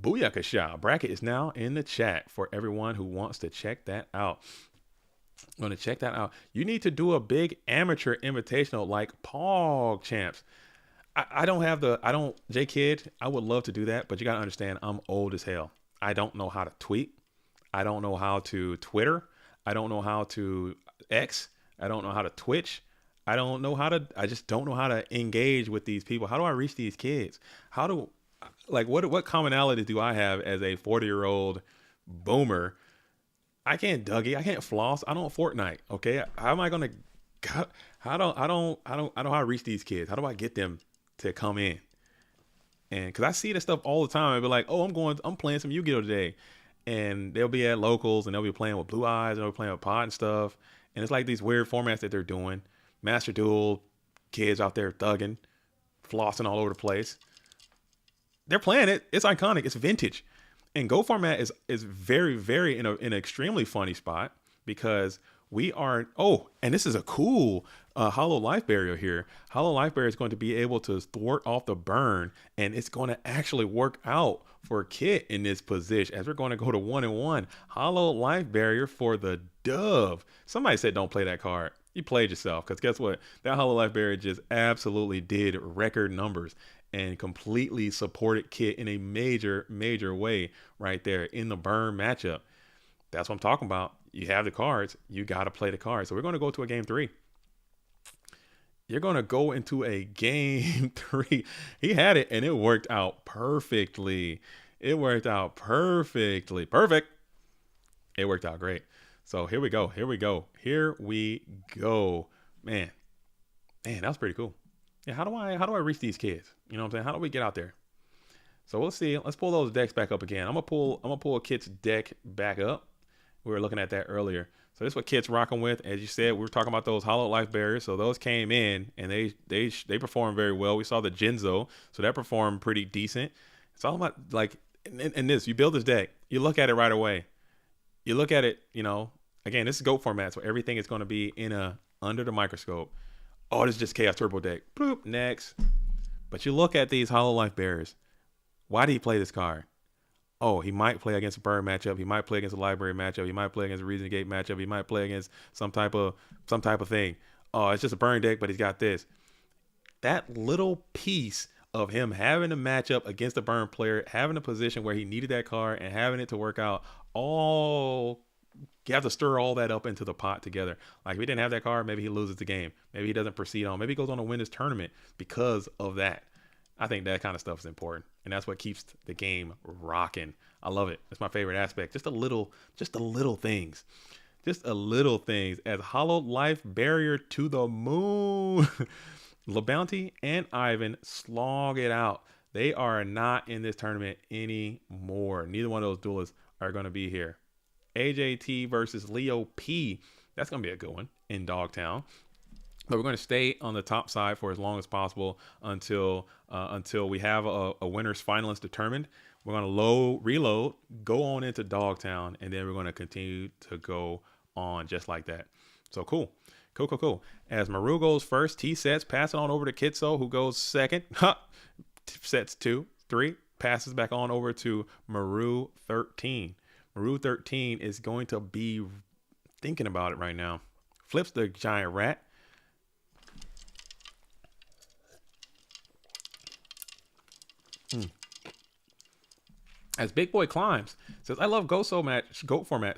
Booyakasha. Bracket is now in the chat for everyone who wants to check that out. I'm going to check that out. You need to do a big amateur invitational like Pog Champs. J Kid, I would love to do that, but you got to understand, I'm old as hell. I don't know how to tweet. I don't know how to Twitter. I don't know how to X. I don't know how to Twitch. I just don't know how to engage with these people. How do I reach these kids? What commonality do I have as a 40-year-old boomer? I can't Dougie. I can't floss. I don't Fortnite. Okay. How am I going to, I don't know how to reach these kids. How do I get them to come in? And cause I see this stuff all the time. I'd be like, oh, I'm playing some Yu-Gi-Oh today. And they'll be at locals and they'll be playing with Blue Eyes and they'll be playing with Pod and stuff. And it's like these weird formats that they're doing. Master Duel, kids out there thugging, flossing all over the place. They're playing it. It's iconic. It's vintage. And Go format is very, very in an extremely funny spot, because we are, and this is a cool hollow life barrier here. Hollow life barrier is going to be able to thwart off the burn, and it's going to actually work out for Kit in this position, as we're going to go to 1-1. Hollow life barrier for the dove. Somebody said don't play that card. You played yourself, because guess what? That hollow life barrier just absolutely did record numbers and completely supported Kit in a major, major way right there in the burn matchup. That's what I'm talking about. You have the cards. You got to play the cards. So we're going to go to a game 3. You're going to go into a game 3. He had it, and it worked out perfectly. It worked out perfectly. Perfect. It worked out great. So here we go. Man, that was pretty cool. Yeah, how do I reach these kids? You know what I'm saying? How do we get out there? So we'll see. Let's pull those decks back up again. I'm gonna pull Kit's deck back up. We were looking at that earlier. So this is what Kit's rocking with. As you said, we were talking about those hollow life barriers. So those came in and they performed very well. We saw the Jinzo, so that performed pretty decent. It's all about like in this. You build this deck, you look at it right away. You look at it, again, this is GOAT format, so everything is going to be under the microscope. Oh, this is just Chaos Turbo deck. Boop, next. But you look at these hollow life barriers. Why do he play this card? Oh, he might play against a burn matchup. He might play against a library matchup. He might play against a Reason Gate matchup. He might play against some type of thing. Oh, it's just a burn deck, but he's got this. That little piece of him having a matchup against a burn player, having a position where he needed that card and having it to work out, you have to stir all that up into the pot together. Like, if he didn't have that card, maybe he loses the game. Maybe he doesn't proceed on. Maybe he goes on to win this tournament because of that. I think that kind of stuff is important, and that's what keeps the game rocking. I love it. That's my favorite aspect. Just the little things. Just a little things. As hollow life barrier to the moon. LeBounty and Ivan slog it out. They are not in this tournament anymore. Neither one of those duelists are going to be here. AJT versus Leo P. That's going to be a good one in Dogtown. But we're going to stay on the top side for as long as possible until we have a winner's finalist determined. We're gonna reload, go on into Dogtown, and then we're gonna continue to go on just like that. So cool. Cool. As Maru goes first, T sets, pass it on over to Kitso, who goes second. Sets 2, 3, passes back on over to Maru 13. Maru 13 is going to be thinking about it right now. Flips the giant rat. As Big Boy climbs, says, I love GOAT format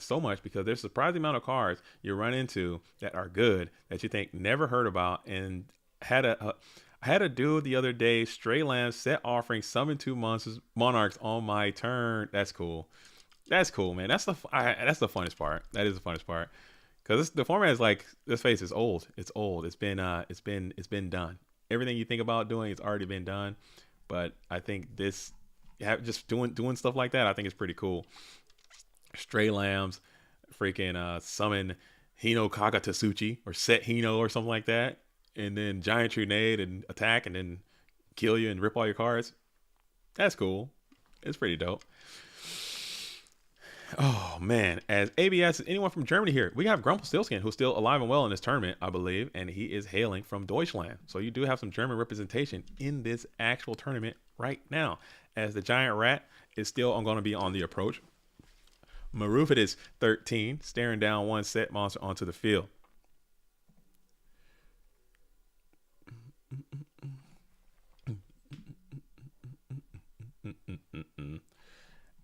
so much because there's a surprising amount of cards you run into that are good that you think never heard about. And had a dude the other day, Stray Lambs, set offering, summon 2 monarchs on my turn. That's cool. That's cool, man. That's the funnest part. That is the funnest part. Because the format is like, let's face it, it's old. It's old. It's been done. Everything you think about doing, it's already been done. But I think this, just doing stuff like that, I think it's pretty cool. Stray Lambs, freaking summon Hino Kaga Tatsuchi or set Hino or something like that, and then Giant Trunade and attack and then kill you and rip all your cards. That's cool. It's pretty dope. Oh man, as ABS, is anyone from Germany here? We have Grumpelstiltskin, who's still alive and well in this tournament, I believe, and he is hailing from Deutschland. So you do have some German representation in this actual tournament right now. As the giant rat is still going to be on the approach. Marufit is 13, staring down one set monster onto the field.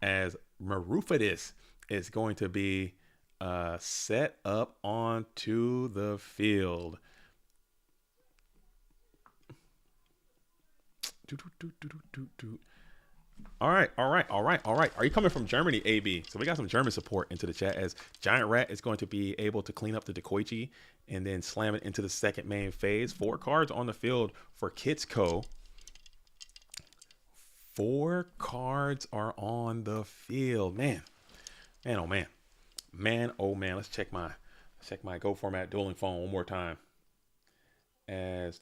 As Marufidis is going to be set up onto the field. All right. Are you coming from Germany, AB? So we got some German support into the chat, as Giant Rat is going to be able to clean up the Dekoichi and then slam it into the second main phase. 4 cards on the field for Kitsko. 4 cards are on the field. Man, oh man. Let's check my Go format dueling phone one more time. As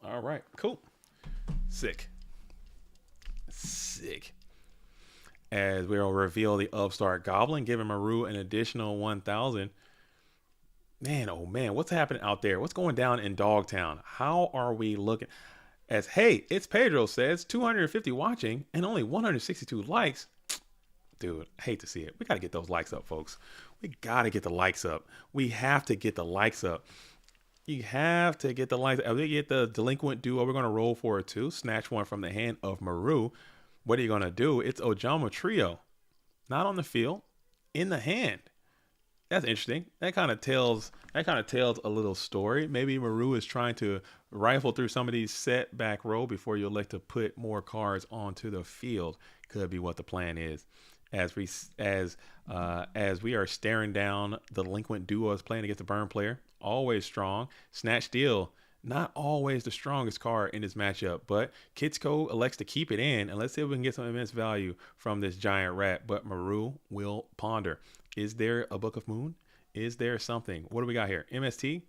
all right, cool. Sick. As we'll reveal the Upstart Goblin, giving Maru an additional 1,000. Man, oh man, what's happening out there? What's going down in Dogtown? How are we looking? As, hey, it's Pedro says, 250 watching and only 162 likes. Dude, I hate to see it. We got to get those likes up, folks. We got to get the likes up. We have to get the likes up. You have to get the likes. If we get the Delinquent Duo, we're going to roll for it too. Snatch one from the hand of Maru. What are you going to do? It's Ojama Trio. Not on the field, in the hand. That's interesting. That kind of tells a little story. Maybe Maru is trying to rifle through some of these set back row before you elect to put more cards onto the field. Could be what the plan is. As we are staring down the Delinquent Duos playing against the Burn player, always strong. Snatch Steal, not always the strongest card in this matchup, but Kitsko elects to keep it in, and let's see if we can get some immense value from this giant rat. But Maru will ponder. Is there a Book of Moon? Is there something? What do we got here? MST.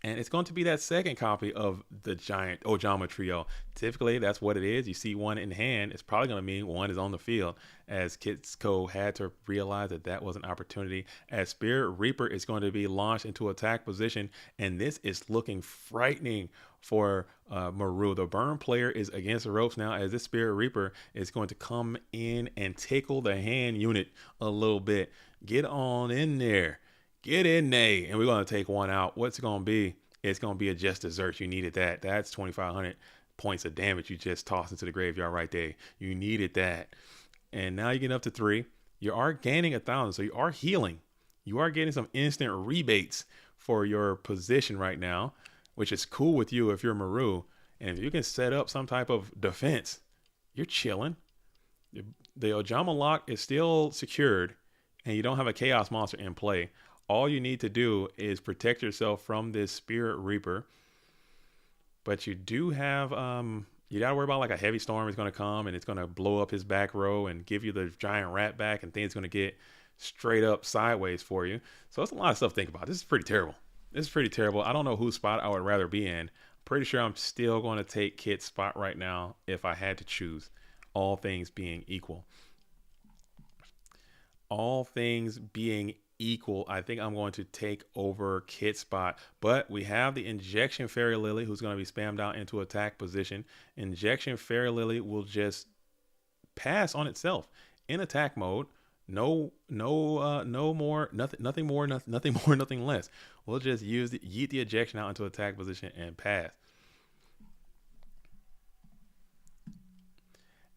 And it's going to be that second copy of the giant Ojama Trio. Typically, that's what it is. You see one in hand. It's probably going to mean one is on the field, as Kitsko had to realize that was an opportunity. As Spirit Reaper is going to be launched into attack position, and this is looking frightening for Maru. The Burn player is against the ropes now, as this Spirit Reaper is going to come in and tickle the hand unit a little bit. Get on in there. Get in there, and we're going to take one out. What's it going to be? It's going to be a Just Desserts. You needed that. That's 2,500 points of damage you just tossed into the graveyard right there. You needed that. And now you get up to 3. You are gaining 1,000, so you are healing. You are getting some instant rebates for your position right now, which is cool with you if you're Maru. And if you can set up some type of defense, you're chilling. The Ojama lock is still secured, and you don't have a Chaos Monster in play. All you need to do is protect yourself from this Spirit Reaper. But you do have You got to worry about like a heavy storm is going to come and it's going to blow up his back row and give you the giant rat back, and things going to get straight up sideways for you. So it's a lot of stuff to think about. This is pretty terrible. This is pretty terrible. I don't know whose spot I would rather be in. Pretty sure I'm still going to take Kit's spot right now if I had to choose, all things being equal. All things being equal, I think I'm going to take over Kit's spot. But we have the Injection Fairy Lily who's going to be spammed out into attack position. Injection Fairy Lily will just pass on itself in attack mode. No more, nothing more, nothing less. We'll just yeet the ejection out into attack position and pass.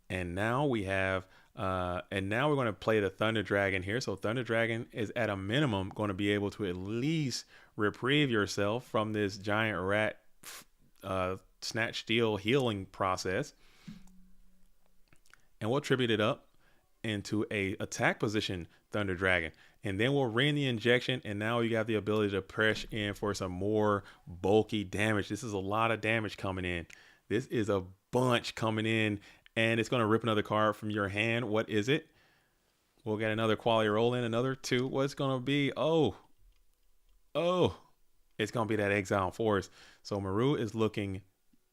And now we have, and now we're going to play the Thunder Dragon here. So Thunder Dragon is at a minimum going to be able to at least reprieve yourself from this giant rat snatch steal healing process. And we'll tribute it up into a attack position Thunder Dragon, and then we'll ring the injection, and now you have the ability to press in for some more bulky damage. This is a lot of damage coming in. This is a bunch coming in, and it's going to rip another card from your hand. What is it? We'll get another quality roll in, another 2. What's going to be? Oh, it's going to be that Exile Force. So Maru is looking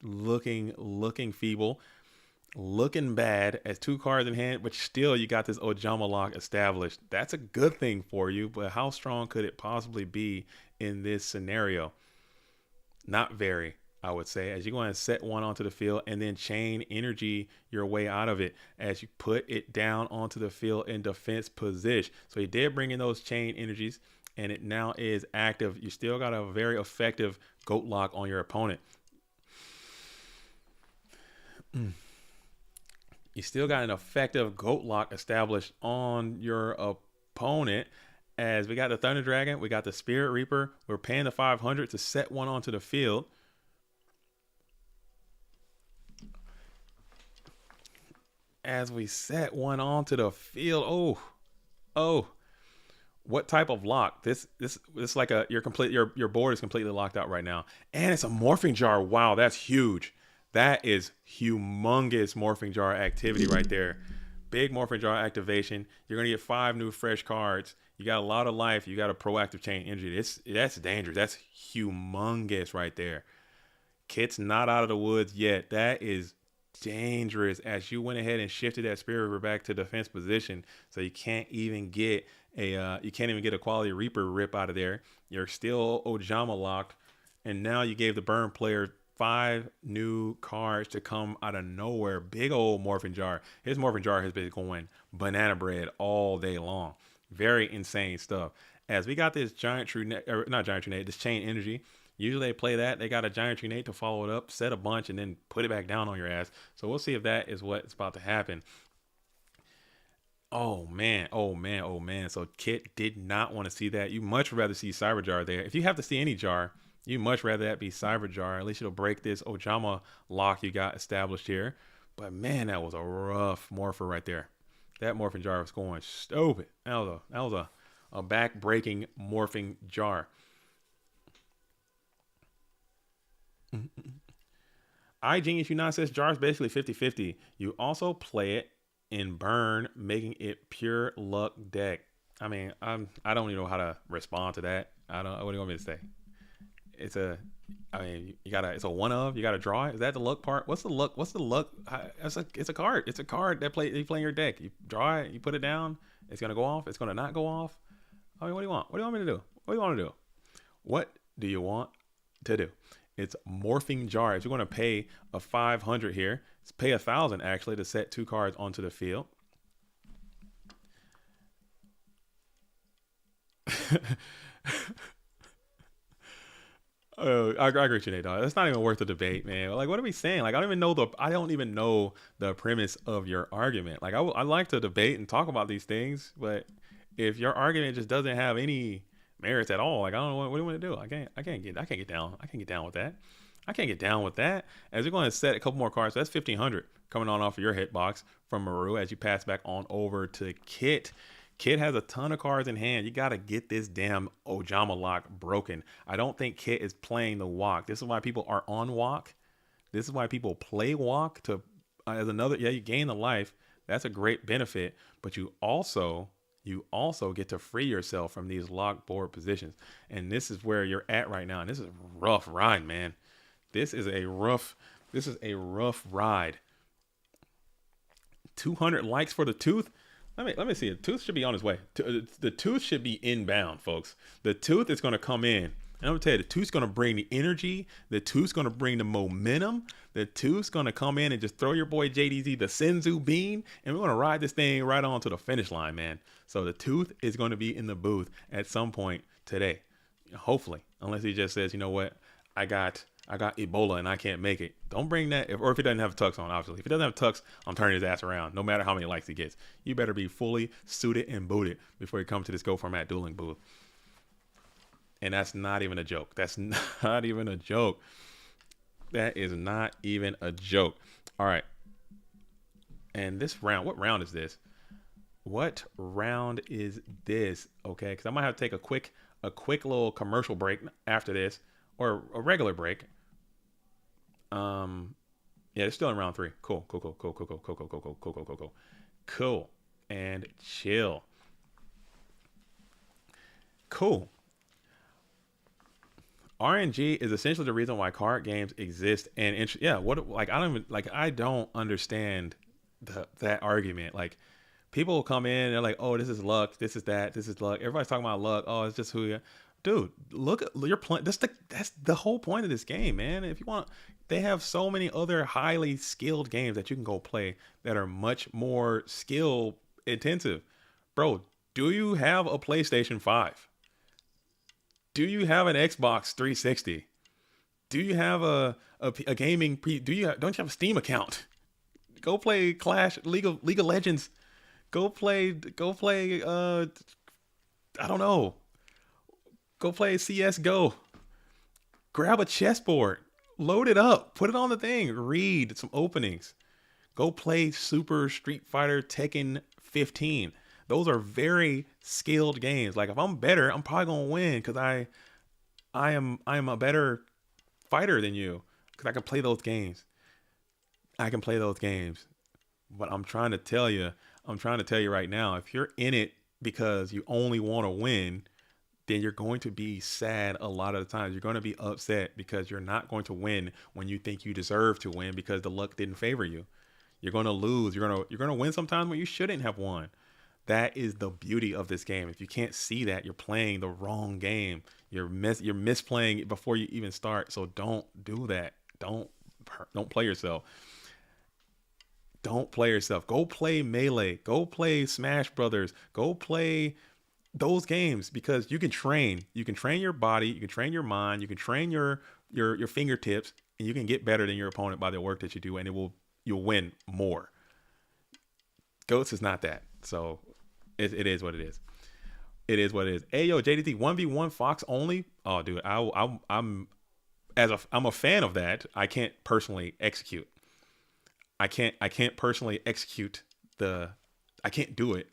feeble, looking bad as 2 cards in hand, but still you got this Ojama lock established. That's a good thing for you, but how strong could it possibly be in this scenario? Not very, I would say, as you're going to set 1 onto the field and then chain energy your way out of it as you put it down onto the field in defense position. So he did bring in those chain energies, and it now is active. You still got a very effective goat lock on your opponent. You still got an effective goat lock established on your opponent, as we got the Thunder Dragon, we got the Spirit Reaper. We're paying the 500 to set 1 onto the field. As we set 1 onto the field, oh, what type of lock? This like your board is completely locked out right now, and it's a morphing jar. Wow, that's huge. That is humongous morphing jar activity right there. Big morphing jar activation. You're going to get 5 new fresh cards. You got a lot of life. You got a proactive chain injury. That's dangerous. That's humongous right there. Kit's not out of the woods yet. That is dangerous, as you went ahead and shifted that Spirit Reaper back to defense position. So you can't even get a quality Reaper rip out of there. You're still Ojama locked. And now you gave the burn player 5 new cards to come out of nowhere. Big old morphing jar. His morphing jar has been going banana bread all day long. Very insane stuff. As we got this this chain energy. Usually they play that. They got a giant trinate to follow it up, set a bunch, and then put it back down on your ass. So we'll see if that is what's about to happen. Oh man. So Kit did not want to see that. You much rather see Cyber Jar there. If you have to see any jar, you much rather that be Cyber Jar. At least it'll break this Ojama lock you got established here. But man, that was a rough morpher right there. That morphing jar was going stupid. That was a back-breaking morphing jar. iGenius United says jar is basically 50-50. You also play it in burn, making it pure luck deck. I mean, I don't even know how to respond to that. What do you want me to say? It's a it's a one of, you gotta draw it. Is that the luck part? What's the luck? It's a card. It's a card that you play in your deck. You draw it, you put it down, it's gonna go off, it's gonna not go off. I mean, what do you want? What do you want me to do? What do you want to do? What do you want to do? It's morphing jar. If you're gonna pay a 500 here, let's pay 1,000 actually to set 2 cards onto the field. I agree with you, Nate, dog. That's not even worth the debate, man. Like, what are we saying? Like, I don't even know the premise of your argument. Like, I like to debate and talk about these things, but if your argument just doesn't have any merits at all, like, I don't know what do you want to do. I can't get down with that. I can't get down with that. As you're going to set a couple more cards, so that's 1,500 coming on off of your hitbox from Maru as you pass back on over to Kit. Kit has a ton of cards in hand. You got to get this damn Ojama lock broken. I don't think Kit is playing the walk. This is why people are on walk, This is why people play walk to as another. Yeah, you gain the life. That's a great benefit, but you also get to free yourself from these locked board positions. And this is where you're at right now. And this is a rough ride, man. This is a rough ride. 200 likes for the tooth. Let me see. The tooth should be on his way. The tooth should be inbound, folks. The tooth is going to come in. And I'm going to tell you, the tooth's going to bring the energy. The tooth's going to bring the momentum. The tooth's going to come in and just throw your boy JDZ the Senzu bean. And we're going to ride this thing right on to the finish line, man. So the tooth is going to be in the booth at some point today. Hopefully. Unless he just says, you know what? I got Ebola and I can't make it. Don't bring that. Or if he doesn't have a tux on, obviously. If he doesn't have a tux, I'm turning his ass around. No matter how many likes he gets. You better be fully suited and booted before you come to this Go Format dueling booth. And that's not even a joke. That's not even a joke. That is not even a joke. All right. And this round, what round is this? What round is this? Okay, because I might have to take a quick little commercial break after this, or a regular break. Yeah, it's still in round 3. Cool. Cool. And chill. Cool. RNG is essentially the reason why card games exist. And I don't understand that argument. Like, people will come in and they're like, oh, this is luck, this is that, this is luck. Everybody's talking about luck. Oh, it's just who you. Dude, look at your playing. That's the whole point of this game, man. If you want, they have so many other highly skilled games that you can go play that are much more skill intensive. Bro, do you have a PlayStation 5? Do you have an Xbox 360? Do you have a gaming don't you have a Steam account? Go play League of Legends. Go play I don't know. Go play CS:GO. Grab a chessboard. Load it up. Put it on the thing. Read some openings. Go play Super Street Fighter Tekken 15. Those are very skilled games. Like, if I'm better, I'm probably gonna win because I am a better fighter than you because I can play those games. But I'm trying to tell you right now, if you're in it because you only want to win, then you're going to be sad a lot of the times. You're going to be upset because you're not going to win when you think you deserve to win because the luck didn't favor you. You're going to lose. You're going to win sometimes when you shouldn't have won. That is the beauty of this game. If you can't see that, you're playing the wrong game. You're misplaying it before you even start. So don't do that. Don't play yourself. Don't play yourself. Go play Melee. Go play Smash Brothers. Go play those games because you can train. You can train your body. You can train your mind. You can train your fingertips, and you can get better than your opponent by the work that you do, and you'll win more. Goats is not that. So it is what it is. It is what it is. Hey, yo, JDT 1v1 Fox only. Oh, dude, I'm a fan of that. I can't personally execute. I can't personally execute I can't do it.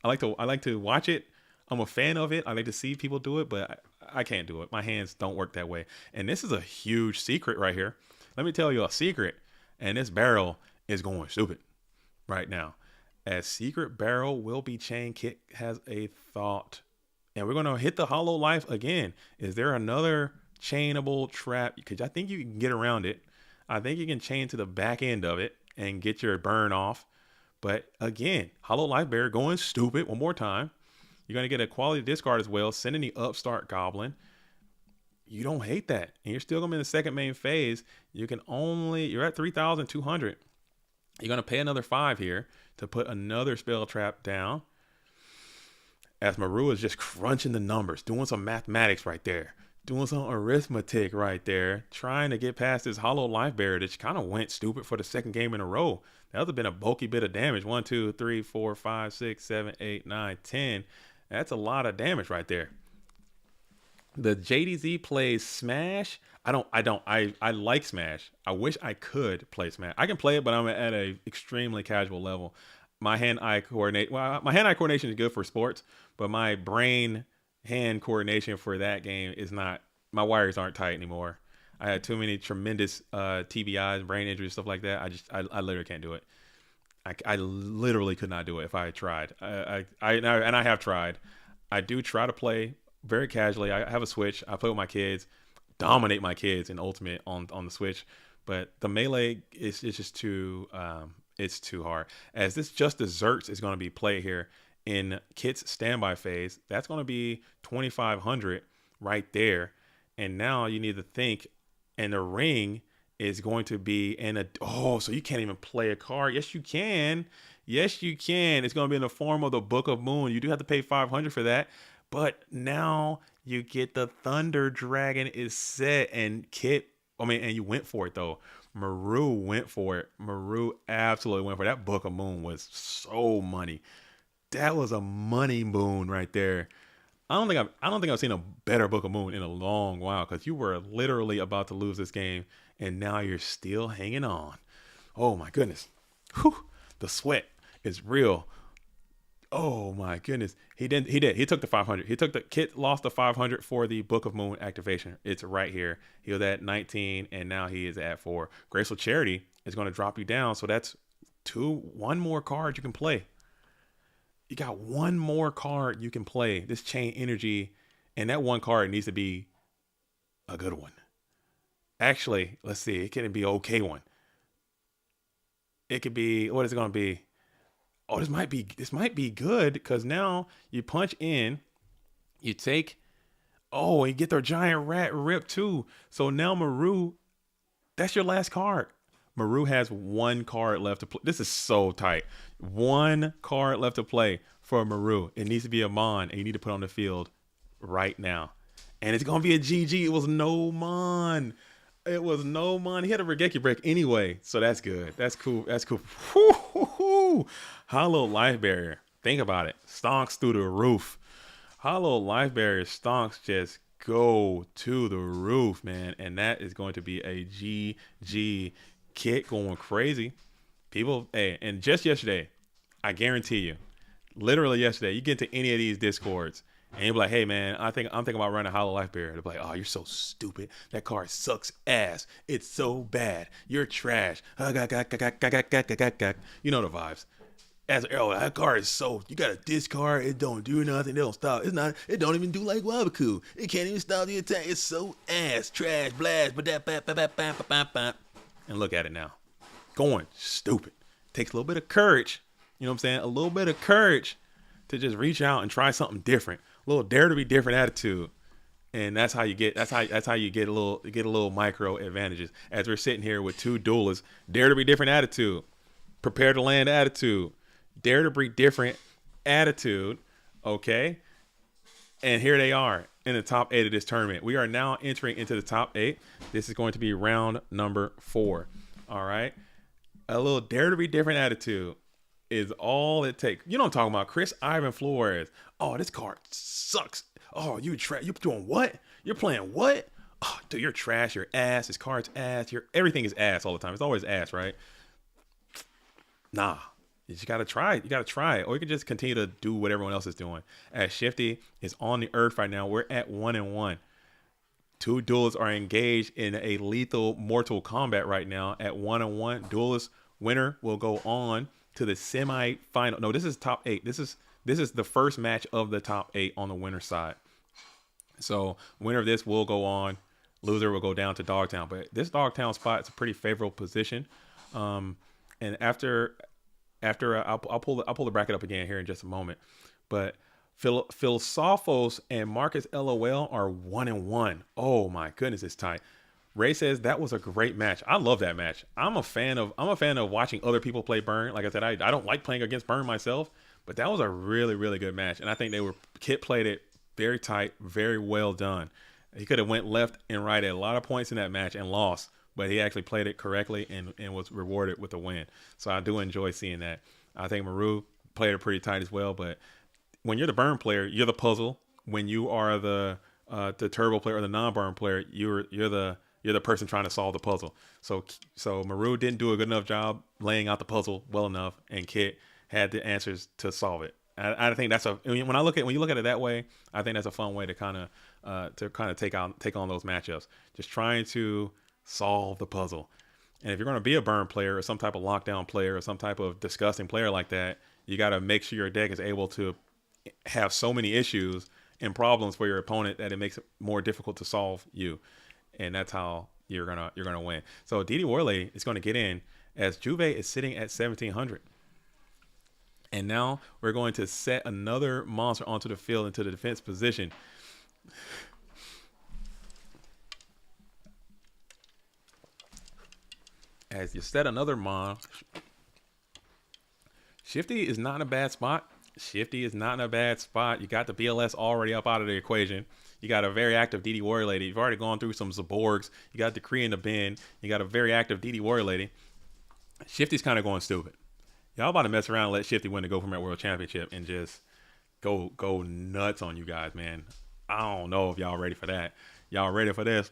I like to watch it. I'm a fan of it. I like to see people do it, but I can't do it. My hands don't work that way. And this is a huge secret right here. Let me tell you a secret. And this barrel is going stupid right now. As secret barrel will be chain, Kit has a thought. And we're going to hit the hollow life again. Is there another chainable trap? Because I think you can get around it. I think you can chain to the back end of it and get your burn off. But again, hollow life bear going stupid one more time. You're going to get a quality discard as well, sending the upstart goblin. You don't hate that. And you're still going to be in the second main phase. You're at 3,200. You're going to pay another 5 here to put another spell trap down. As Maru is just crunching the numbers, doing some mathematics right there. Doing some arithmetic right there. Trying to get past this hollow life bearer that kind of went stupid for the second game in a row. That would have been a bulky bit of damage. 1, 2, 3, 4, 5, 6, 7, 8, 9, 10. That's a lot of damage right there. The JDZ plays Smash. I like Smash. I wish I could play Smash. I can play it, but I'm at a extremely casual level. My hand-eye coordination is good for sports, but my brain-hand coordination for that game is not. My wires aren't tight anymore. I had too many tremendous TBIs, brain injuries, stuff like that. I literally can't do it. I literally could not do it if I had tried. And I have tried. I do try to play very casually. I have a Switch. I play with my kids, dominate my kids in Ultimate on the Switch. But the melee is just too it's too hard. As this Just Desserts is going to be played here in Kit's standby phase, that's going to be 2,500 right there. And now you need to think, and the ring is going to be in a so you can't even play a card. Yes, you can. Yes, you can. It's going to be in the form of the Book of Moon. You do have to pay 500 for that, but now you get the Thunder Dragon is set, and and you went for it though. Maru went for it. Maru absolutely went for it. That Book of Moon was so money. That was a money moon right there. I don't think I've seen a better Book of Moon in a long while, because you were literally about to lose this game and now you're still hanging on. Oh my goodness. Whew. The sweat is real. Oh my goodness. He did. He took the 500. Kit lost the 500 for the Book of Moon activation. It's right here. He was at 19 and now he is at 4. Graceful Charity is going to drop you down. So that's one more card you can play. You got one more card you can play. This Chain Energy, and that one card needs to be a good one. Actually, let's see. It can be an okay one. It could be, what is it going to be? Oh, this might be good, because now you punch in, you take, and you get their giant rat rip too. So now Maru, that's your last card. Maru has one card left to play. This is so tight. One card left to play for Maru. It needs to be a Mon, and you need to put on the field right now. And it's going to be a GG. It was no Mon. He had a Regeki break anyway, so that's good. That's cool. Hollow Life Barrier. Think about it. Stonks through the roof. Hollow Life Barrier stonks just go to the roof, man. And that is going to be a GG. Kit going crazy. People, and just yesterday, I guarantee you, literally yesterday, you get to any of these Discords and you're like, hey man, I'm thinking about running a Hollow Life Barrier. They're like, oh, you're so stupid. That card sucks ass. It's so bad. You're trash. You know the vibes. That card is so, you got to discard. It don't do nothing. It don't stop. It don't even do like Wabaku. It can't even stop the attack. It's so ass. Trash. Blast. And look at it now. Going stupid. Takes a little bit of courage. You know what I'm saying? A little bit of courage to just reach out and try something different. A little dare to be different attitude. And that's how you get a little micro advantages. As we're sitting here with two duelists, dare to be different attitude. Prepare to land attitude. Dare to be different attitude. Okay. And here they are in the top 8 of this tournament. We are now entering into the top 8. This is going to be round number 4. All right. A little dare to be different attitude is all it takes. You know what I'm talking about, Chris Ivan Flores. Oh, this card sucks. Oh, you're doing what? You're playing what? Oh, dude, you're trash. You're ass. This card's ass. Everything is ass all the time. It's always ass, right? Nah. You just gotta try it. You gotta try it. Or you can just continue to do what everyone else is doing. As Shifty is on the earth right now, we're at 1-1. Two duelists are engaged in a lethal mortal combat right now at 1-1. Duelist winner will go on to the semi-final. No, this is top 8. This is the first match of the top 8 on the winner side. So winner of this will go on. Loser will go down to Dogtown. But this Dogtown spot is a pretty favorable position. And after I'll pull the bracket up again here in just a moment, but Philosophos and Marcus LOL are 1-1. Oh my goodness, it's tight. Ray says that was a great match. I love that match. I'm a fan of watching other people play Burn. Like I said, I don't like playing against Burn myself, but that was a really, really good match. And I think Kit played it very tight, very well done. He could have went left and right at a lot of points in that match and lost, but he actually played it correctly and was rewarded with a win. So I do enjoy seeing that. I think Maru played it pretty tight as well, but when you're the Burn player, you're the puzzle. When you are the Turbo player or the non-Burn player, you're the person trying to solve the puzzle. So Maru didn't do a good enough job laying out the puzzle well enough, and Kit had the answers to solve it. I think that's when I look at when you look at it that way, I think that's a fun way to kind of take on those matchups. Just trying to solve the puzzle. And if you're going to be a burn player or some type of lockdown player or some type of disgusting player like that, you got to make sure your deck is able to have so many issues and problems for your opponent that it makes it more difficult to solve you. And that's how you're gonna win. So DD Warley is going to get in as Juve is sitting at 1,700. And now we're going to set another monster onto the field into the defense position. As you set another mon, Shifty is not in a bad spot. Shifty is not in a bad spot. You got the BLS already up out of the equation. You got a very active DD Warrior Lady. You've already gone through some Zaborgs. You got Decree in the bin. You got a very active DD Warrior Lady. Shifty's kind of going stupid. Y'all about to mess around and let Shifty win the Go From That World Championship and just go nuts on you guys, man. I don't know if y'all ready for that. Y'all ready for this?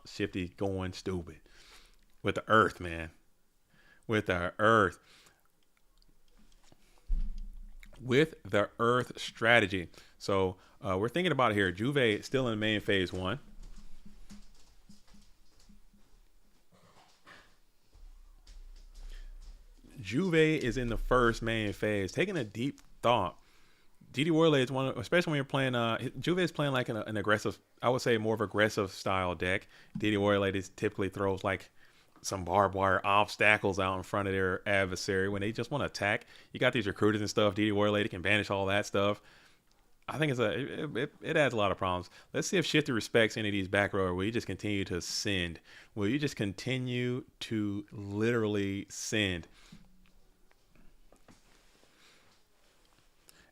Shifty going stupid. With the earth, man. With the earth. With the earth strategy. So we're thinking about it here. Juve still in main phase 1. Juve is in the first main phase, taking a deep thought. DD Warley is one, especially when you're playing. Juve is playing like an aggressive, I would say more of aggressive style deck. DD Warley typically throws like some barbed wire obstacles out in front of their adversary when they just want to attack. You got these recruiters and stuff. DD Warley can banish all that stuff. I think it adds a lot of problems. Let's see if Shifty respects any of these back row, or will you just continue to send? Will you just continue to literally send?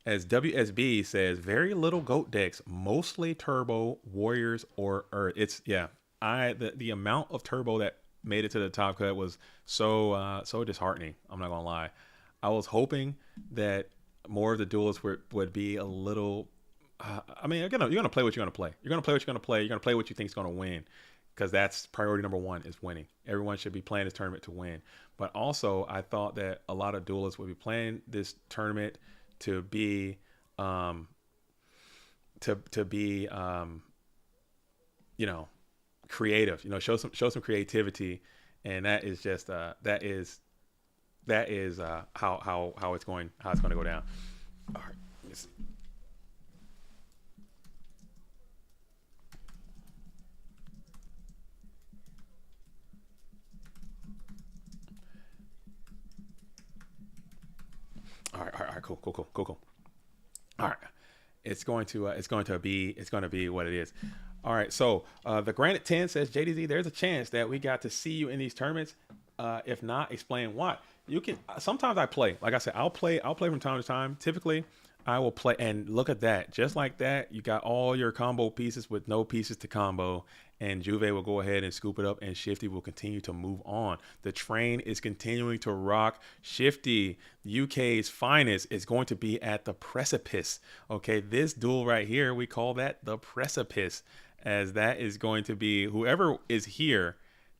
As WSB says, very little GOAT decks, mostly turbo, warriors, or earth. It's the amount of turbo that made it to the top cut was so disheartening. I'm not gonna lie. I was hoping that more of the duelists would be a little. I mean, you're gonna play what you're gonna play. You're gonna play what you're gonna play. You're gonna play what you think is gonna win, because that's priority number one, is winning. Everyone should be playing this tournament to win. But also, I thought that a lot of duelists would be playing this tournament to be creative, show some creativity, and that is just that is how it's going to go down. All right, let's see. All right, cool. All right, it's going to be what it is. All right, so the Granite 10 says, JDZ, there's a chance that we got to see you in these tournaments. If not, explain why. You can. Sometimes I play. Like I said, I'll play from time to time. Typically, I will play, and look at that. Just like that, you got all your combo pieces with no pieces to combo, and Juve will go ahead and scoop it up, and Shifty will continue to move on. The train is continuing to rock. Shifty, UK's finest, is going to be at the precipice. Okay, this duel right here, we call that the precipice, as that is going to be whoever is here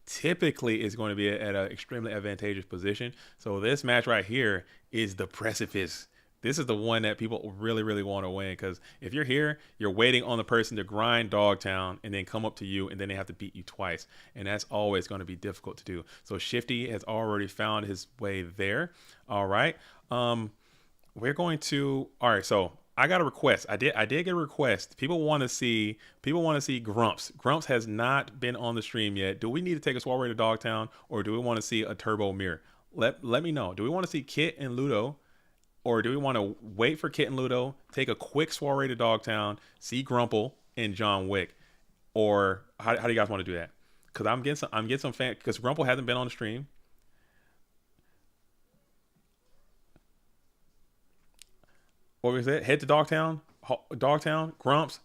typically is going to be at an extremely advantageous position. So this match right here is the precipice. This is the one that people really, really want to win, because if you're here, you're waiting on the person to grind Dogtown and then come up to you, and then they have to beat you twice. And that's always going to be difficult to do. So Shifty has already found his way there. All right. We're going to, all right. So I got a request. I did get a request. People want to see Grumps. Grumps has not been on the stream yet. Do we need to take a soiree to Dogtown, or do we want to see a turbo mirror? Let me know. Do we want to see Kit and Ludo? Or do we want to wait for Kit and Ludo, take a quick soiree to Dogtown, see Grumple and John Wick? Or how do you guys want to do that? Because I'm getting some fan, because Grumple hasn't been on the stream. What was it? Head to Dogtown, Grumps,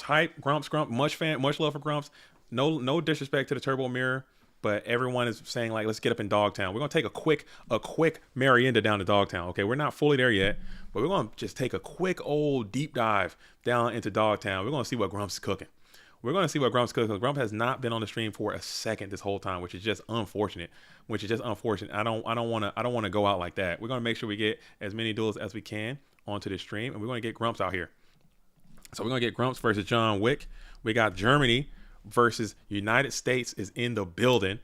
hype, Grumps, much love for Grumps. No disrespect to the Turbo Mirror, but everyone is saying, like, let's get up in Dogtown. We're gonna take a quick Marienda down to Dogtown. Okay, we're not fully there yet, but we're gonna just take a quick old deep dive down into Dogtown. We're gonna see what Grumps is cooking. we're going to see what Grump's cooking. Grump has not been on the stream for a second this whole time, which is just unfortunate. I don't want to go out like that. We're going to make sure we get as many duels as we can onto the stream, and we're going to get Grumps out here. So we're going to get Grumps versus John Wick. We got Germany versus United States is in the building.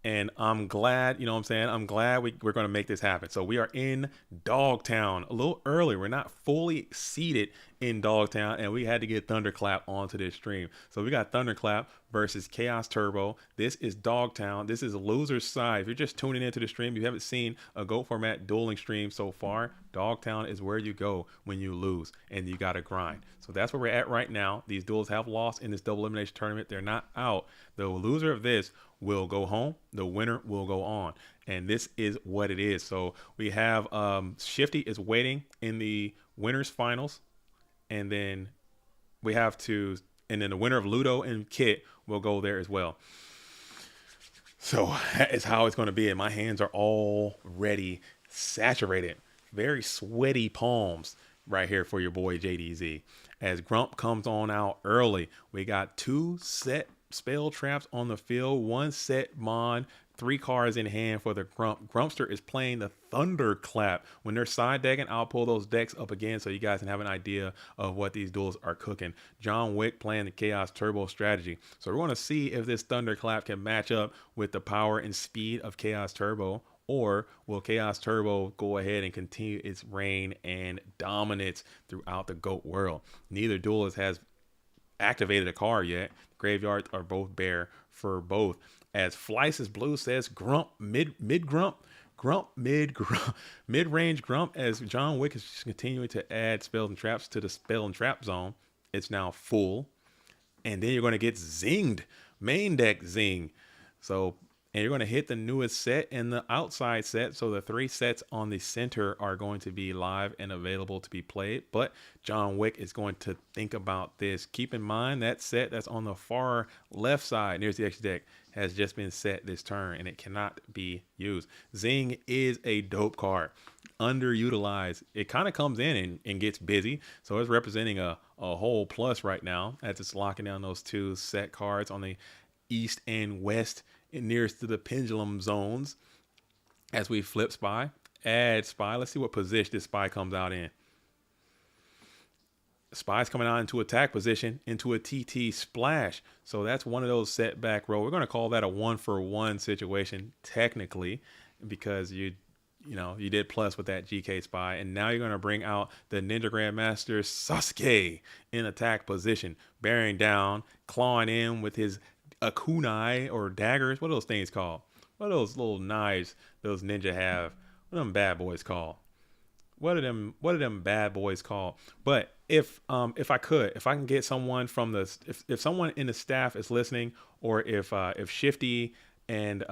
And I'm glad, you know what I'm saying? I'm glad we're going to make this happen. So we are in Dogtown a little early. We're not fully seated in Dogtown, and we had to get Thunderclap onto this stream. So we got Thunderclap versus Chaos Turbo. This is Dogtown. This is loser's side. If you're just tuning into the stream, you haven't seen a GOAT format dueling stream so far, Dogtown is where you go when you lose, and you got to grind. So that's where we're at right now. These duels have lost in this double elimination tournament. They're not out. The loser of this will go home. The winner will go on. And this is what it is. So we have Shifty is waiting in the winners finals. And then we have to, and then the winner of Ludo and Kit will go there as well. So that is how it's going to be. And my hands are already saturated. Very sweaty palms right here for your boy JDZ. As Grump comes on out early, we got 2 set spell traps on the field, 1 set mon, 3 cards in hand for the Grump. Grumpster is playing the Thunderclap. When they're side decking, I'll pull those decks up again so you guys can have an idea of what these duels are cooking. John Wick playing the Chaos Turbo strategy. So we're going to see if this Thunderclap can match up with the power and speed of Chaos Turbo, or will Chaos Turbo go ahead and continue its reign and dominance throughout the GOAT world? Neither duelist has activated a card yet. Graveyards are both bare for both. As Flices Blue says, Grump mid-range Grump, as John Wick is continuing to add spells and traps to the spell and trap zone. It's now full. And then you're going to get zinged. Main deck zing. So, and you're going to hit the newest set and the outside set. So the 3 sets on the center are going to be live and available to be played. But John Wick is going to think about this. Keep in mind that set that's on the far left side near the extra deck has just been set this turn, and it cannot be used. Zing is a dope card. Underutilized. It kind of comes in and gets busy. So it's representing a whole plus right now as it's locking down those 2 set cards on the east and west and nearest to the pendulum zones. As we flip Spy, add Spy. Let's see what position this Spy comes out in. Spy's coming out into attack position into a TT splash. So that's one of those setback roll. We're going to call that a 1-for-1 situation technically, because you did plus with that GK Spy, and now you're going to bring out the Ninja Grandmaster Sasuke in attack position, bearing down, clawing in with his kunai or daggers. What are those things called? What are those little knives those ninja have? What are them bad boys called? What are them bad boys called? But if I can get someone from the, if someone in the staff is listening, or if Shifty and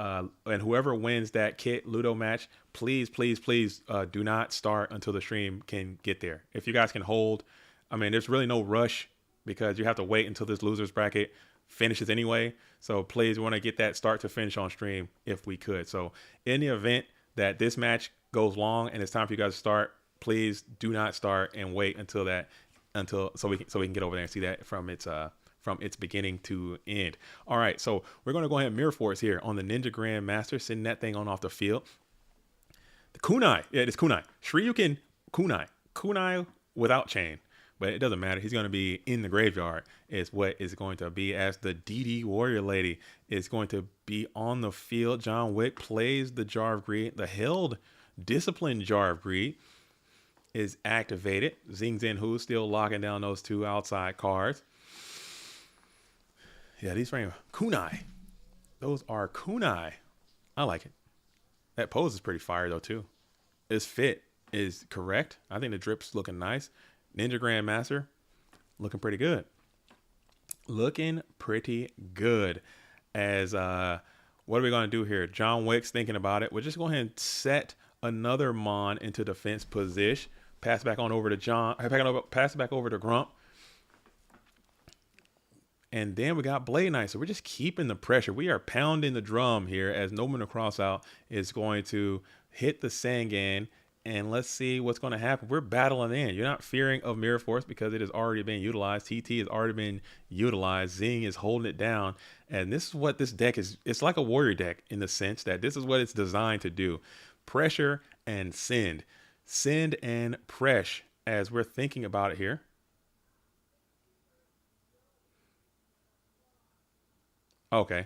whoever wins that Kit Ludo match, please do not start until the stream can get there. If you guys can hold, I mean, there's really no rush because you have to wait until this losers bracket finishes anyway. So please, we want to get that start to finish on stream if we could. So in the event that this match goes long and it's time for you guys to start, please do not start and wait until so we can get over there and see that from its beginning to end. All right, so we're going to go ahead and mirror force here on the Ninja Grandmaster, sending that thing on off the field. The kunai, yeah, it's kunai. Shoryuken kunai without chain. But it doesn't matter. He's going to be in the graveyard is what is going to be, as the DD Warrior Lady is going to be on the field. John Wick plays the Jar of Greed. The held disciplined Jar of Greed is activated. Zing Zen Hu still locking down those 2 outside cards. Yeah, these frame kunai. Those are kunai. I like it. That pose is pretty fire though too. Its fit is correct. I think the drip's looking nice. Ninja Grandmaster, looking pretty good. Looking pretty good. As what are we going to do here? John Wick's thinking about it. We're just going to set another Mon into defense position. Pass it back on over to John. Pass it back over to Grump. And then we got Blade Knight. So we're just keeping the pressure. We are pounding the drum here as No Man to Cross Out is going to hit the Sangan And let's see what's going to happen. We're battling in. You're not fearing of Mirror Force because it has already been utilized. TT has already been utilized. Zing is holding it down. And this is what this deck is. It's like a warrior deck in the sense that this is what it's designed to do. Pressure and send. Send and press as we're thinking about it here. Okay.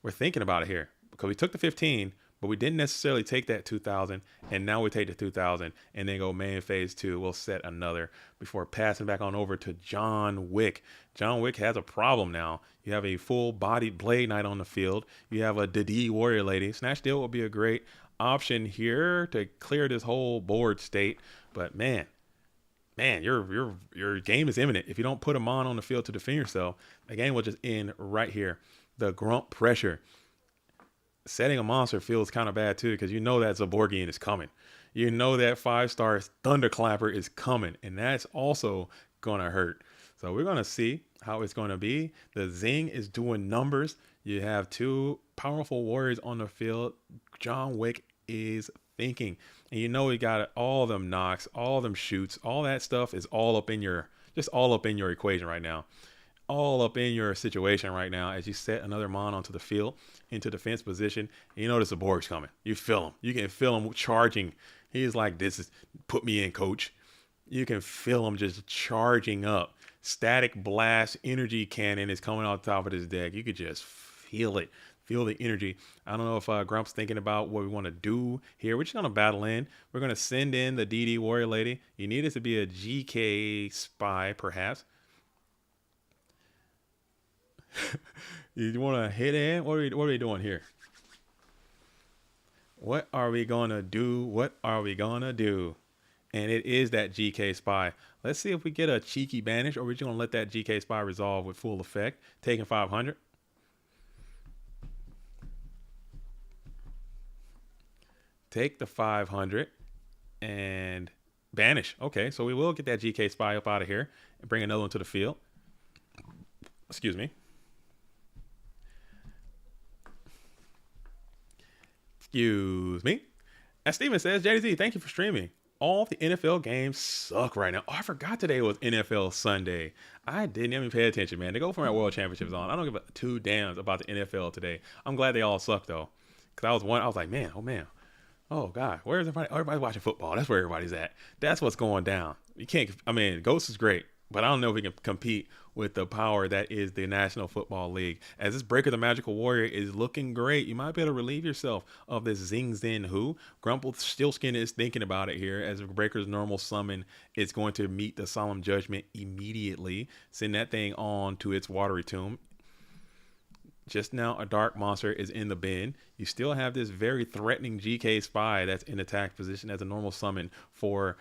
We're thinking about it here because we took the 15, but we didn't necessarily take that 2,000, and now we take the 2,000 and then go main phase 2. We'll set another before passing back on over to John Wick. John Wick has a problem now. You have a full-bodied Blade Knight on the field. You have a DD Warrior Lady. Snatch Deal will be a great option here to clear this whole board state, but man, your game is imminent. If you don't put a mon on the field to defend yourself, the game will just end right here. The Grump pressure. Setting a monster feels kind of bad too because you know that Zaborgian is coming. You know that 5-star Thunderclapper is coming, and that's also going to hurt. So we're going to see how it's going to be. The Zing is doing numbers. You have two powerful warriors on the field. John Wick is thinking. And you know he got all of them knocks, all of them shoots, all that stuff is all up in your equation right now. All up in your situation right now as you set another mon onto the field into defense position. And you notice the Borg's coming. You feel him. You can feel him charging. He's like, this is put me in, coach. You can feel him just charging up. Static blast energy cannon is coming off the top of this deck. You could just feel it. Feel the energy. I don't know if Grump's thinking about what we want to do here. We're just going to battle in. We're going to send in the DD Warrior Lady. You need it to be a GK spy, perhaps. You want to hit in? What are we doing here? What are we going to do? What are we going to do? And it is that GK spy. Let's see if we get a cheeky banish, or we're just going to let that GK spy resolve with full effect. Taking 500. Take the 500 and banish. Okay, so we will get that GK spy up out of here and bring another one to the field. Excuse me. Excuse me. As Steven says, JDZ, thank you for streaming. All the NFL games suck right now. Oh, I forgot today was NFL Sunday. I didn't even pay attention, man. They go for my World Championships on. I don't give a two damns about the NFL today. I'm glad they all suck though, because I was like, man, oh God, where's everybody? Everybody's watching football. That's where everybody's at. That's what's going down. You can't. I mean, Ghost is great, but I don't know if we can compete with the power that is the National Football League. As this Breaker the Magical Warrior is looking great, you might be able to relieve yourself of this Zing Zin Who. Grumple Stillskin is thinking about it here as Breaker's normal summon is going to meet the Solemn Judgment immediately. Send that thing on to its Watery Tomb. Just now, a dark monster is in the bin. You still have this very threatening GK spy that's in attack position as a normal summon for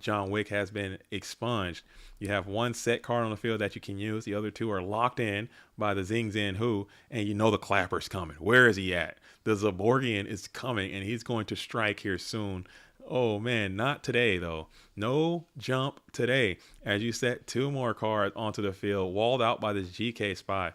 John Wick has been expunged. You have one set card on the field that you can use. The other two are locked in by the Zing Zin Who, and you know the Clapper's coming. Where is he at? The Zaborgian is coming, and he's going to strike here soon. Oh man, not today though. No jump today. As you set two more cards onto the field, walled out by this GK spy.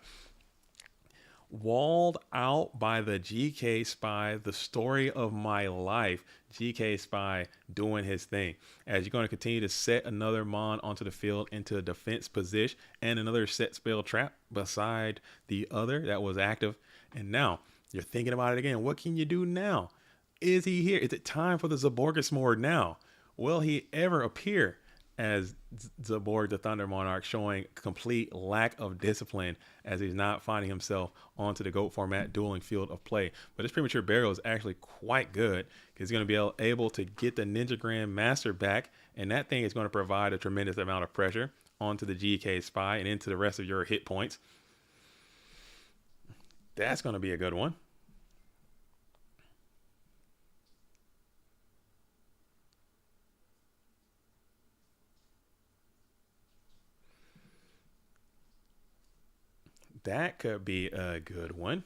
Walled out by the GK spy, the story of my life. GK spy doing his thing. As you're going to continue to set another mon onto the field into a defense position and another set spell trap beside the other that was active. And now you're thinking about it again. What can you do now? Is he here? Is it time for the Zaborgismord now? Will he ever appear as Zaborg the Thunder Monarch, showing complete lack of discipline as he's not finding himself onto the GOAT format dueling field of play. But this premature burial is actually quite good because he's going to be able to get the Ninja Grand Master back, and that thing is going to provide a tremendous amount of pressure onto the GK spy and into the rest of your hit points. That's going to be a good one. That could be a good one.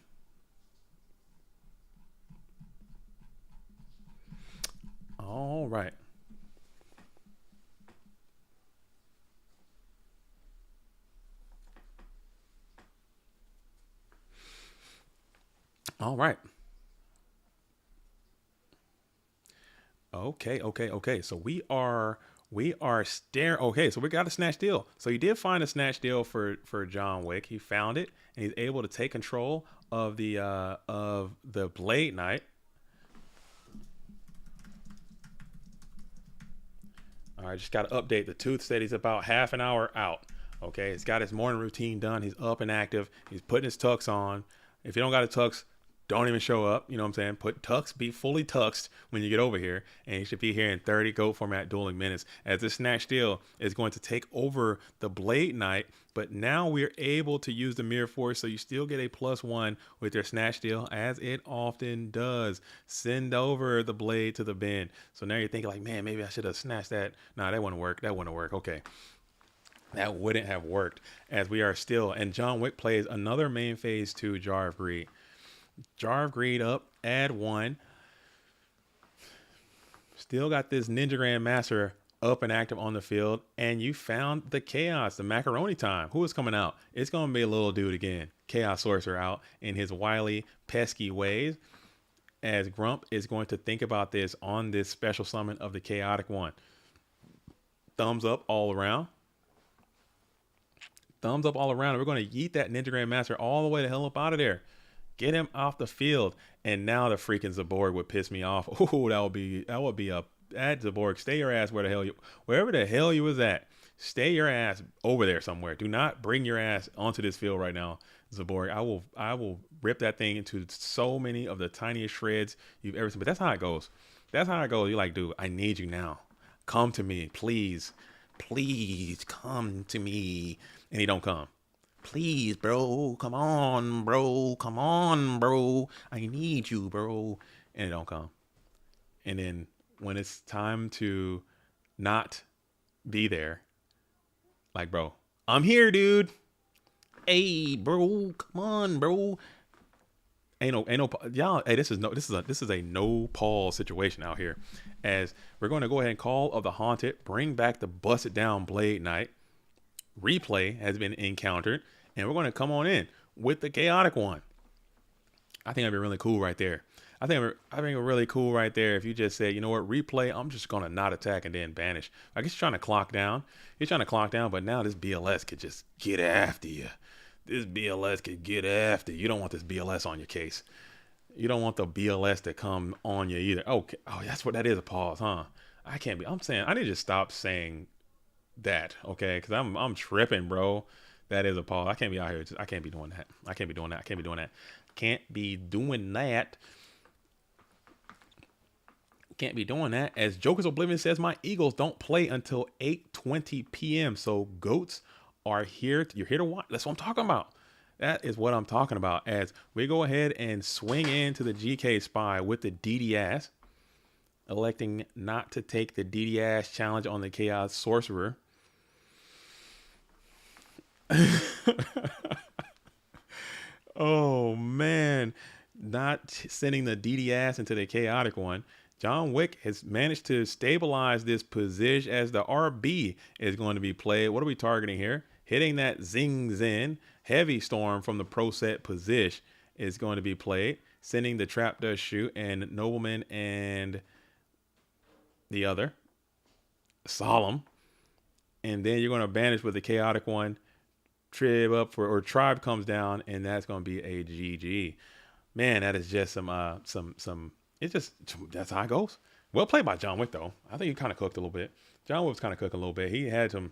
All right. All right. Okay. So we are staring. Okay, so we got a snatch deal. So you did find a snatch deal for John Wick. He found it, and he's able to take control of the Blade Knight. All right, just got to update. The Tooth said he's about half an hour out. Okay, he's got his morning routine done. He's up and active. He's putting his tux on. If you don't got a tux, don't even show up. You know what I'm saying? Put tux, be fully tuxed when you get over here. And you should be here in 30 go format dueling minutes. As this snatch steal is going to take over the Blade Knight. But now we're able to use the Mirror Force. So you still get a +1 with your snatch steal, as it often does. Send over the blade to the bin. So now you're thinking like, man, maybe I should have snatched that. Nah, that wouldn't work. That wouldn't work. Okay. That wouldn't have worked, as we are still. And John Wick plays another main phase 2 Jar of Greed. Jar of Greed up, add 1. Still got this Ninja Grandmaster up and active on the field. And you found the Chaos, the Macaroni Time. Who is coming out? It's going to be a little dude again. Chaos Sorcerer out in his wily, pesky ways. As Grump is going to think about this on this special summon of the Chaotic One. Thumbs up all around. Thumbs up all around. We're going to yeet that Ninja Grandmaster all the way the hell up out of there. Get him off the field. And now the freaking Zaborg would piss me off. Oh, that would be a bad Zaborg. Stay your ass wherever the hell you was at. Stay your ass over there somewhere. Do not bring your ass onto this field right now, Zaborg. I will rip that thing into so many of the tiniest shreds you've ever seen. But that's how it goes. That's how it goes. You're like, dude, I need you now. Come to me, please. Please come to me. And he don't come. Please, bro. Come on, bro. Come on, bro. I need you, bro. And he don't come. And then when it's time to not be there, like, bro, I'm here, dude. Hey, bro. Come on, bro. Ain't no, y'all. Hey, this is a no pause situation out here. As we're going to go ahead and Call of the Haunted, bring back the busted down Blade Knight. Replay has been encountered, and we're going to come on in with the Chaotic One. I think that'd be really cool right there. I think it really cool right there if you just say, you know what, replay, I'm just going to not attack and then banish. I guess he's trying to clock down. He's trying to clock down, but now this BLS could just get after you. This BLS could get after you. You don't want this BLS on your case. You don't want the BLS to come on you either. Okay. Oh, that's what that is, a pause, huh? I'm saying, I need to stop saying that, okay? Because I'm tripping, bro. That is a pause. I can't be out here. I can't be doing that. I can't be doing that. Can't be doing that. As Joker's Oblivion says, my Eagles don't play until 8:20 p.m. So goats are here. You're here to watch. That's what I'm talking about. That is what I'm talking about. As we go ahead and swing into the GK Spy with the DDS, electing not to take the DDS challenge on the Chaos Sorcerer. Oh man, not sending the DDS into the Chaotic One. John Wick has managed to stabilize this position as the RB is going to be played. What are we targeting here? Hitting that Zing Zen. Heavy Storm from the Pro Set position is going to be played. Sending the Trap Does Shoot and Nobleman and the other Solemn. And then you're going to banish with the Chaotic One. Tribe comes down, and that's going to be a GG. Man, that is just that's how it goes. Well played by John Wick, though. I think he kind of cooked a little bit. John Wick was kind of cooking a little bit. He had some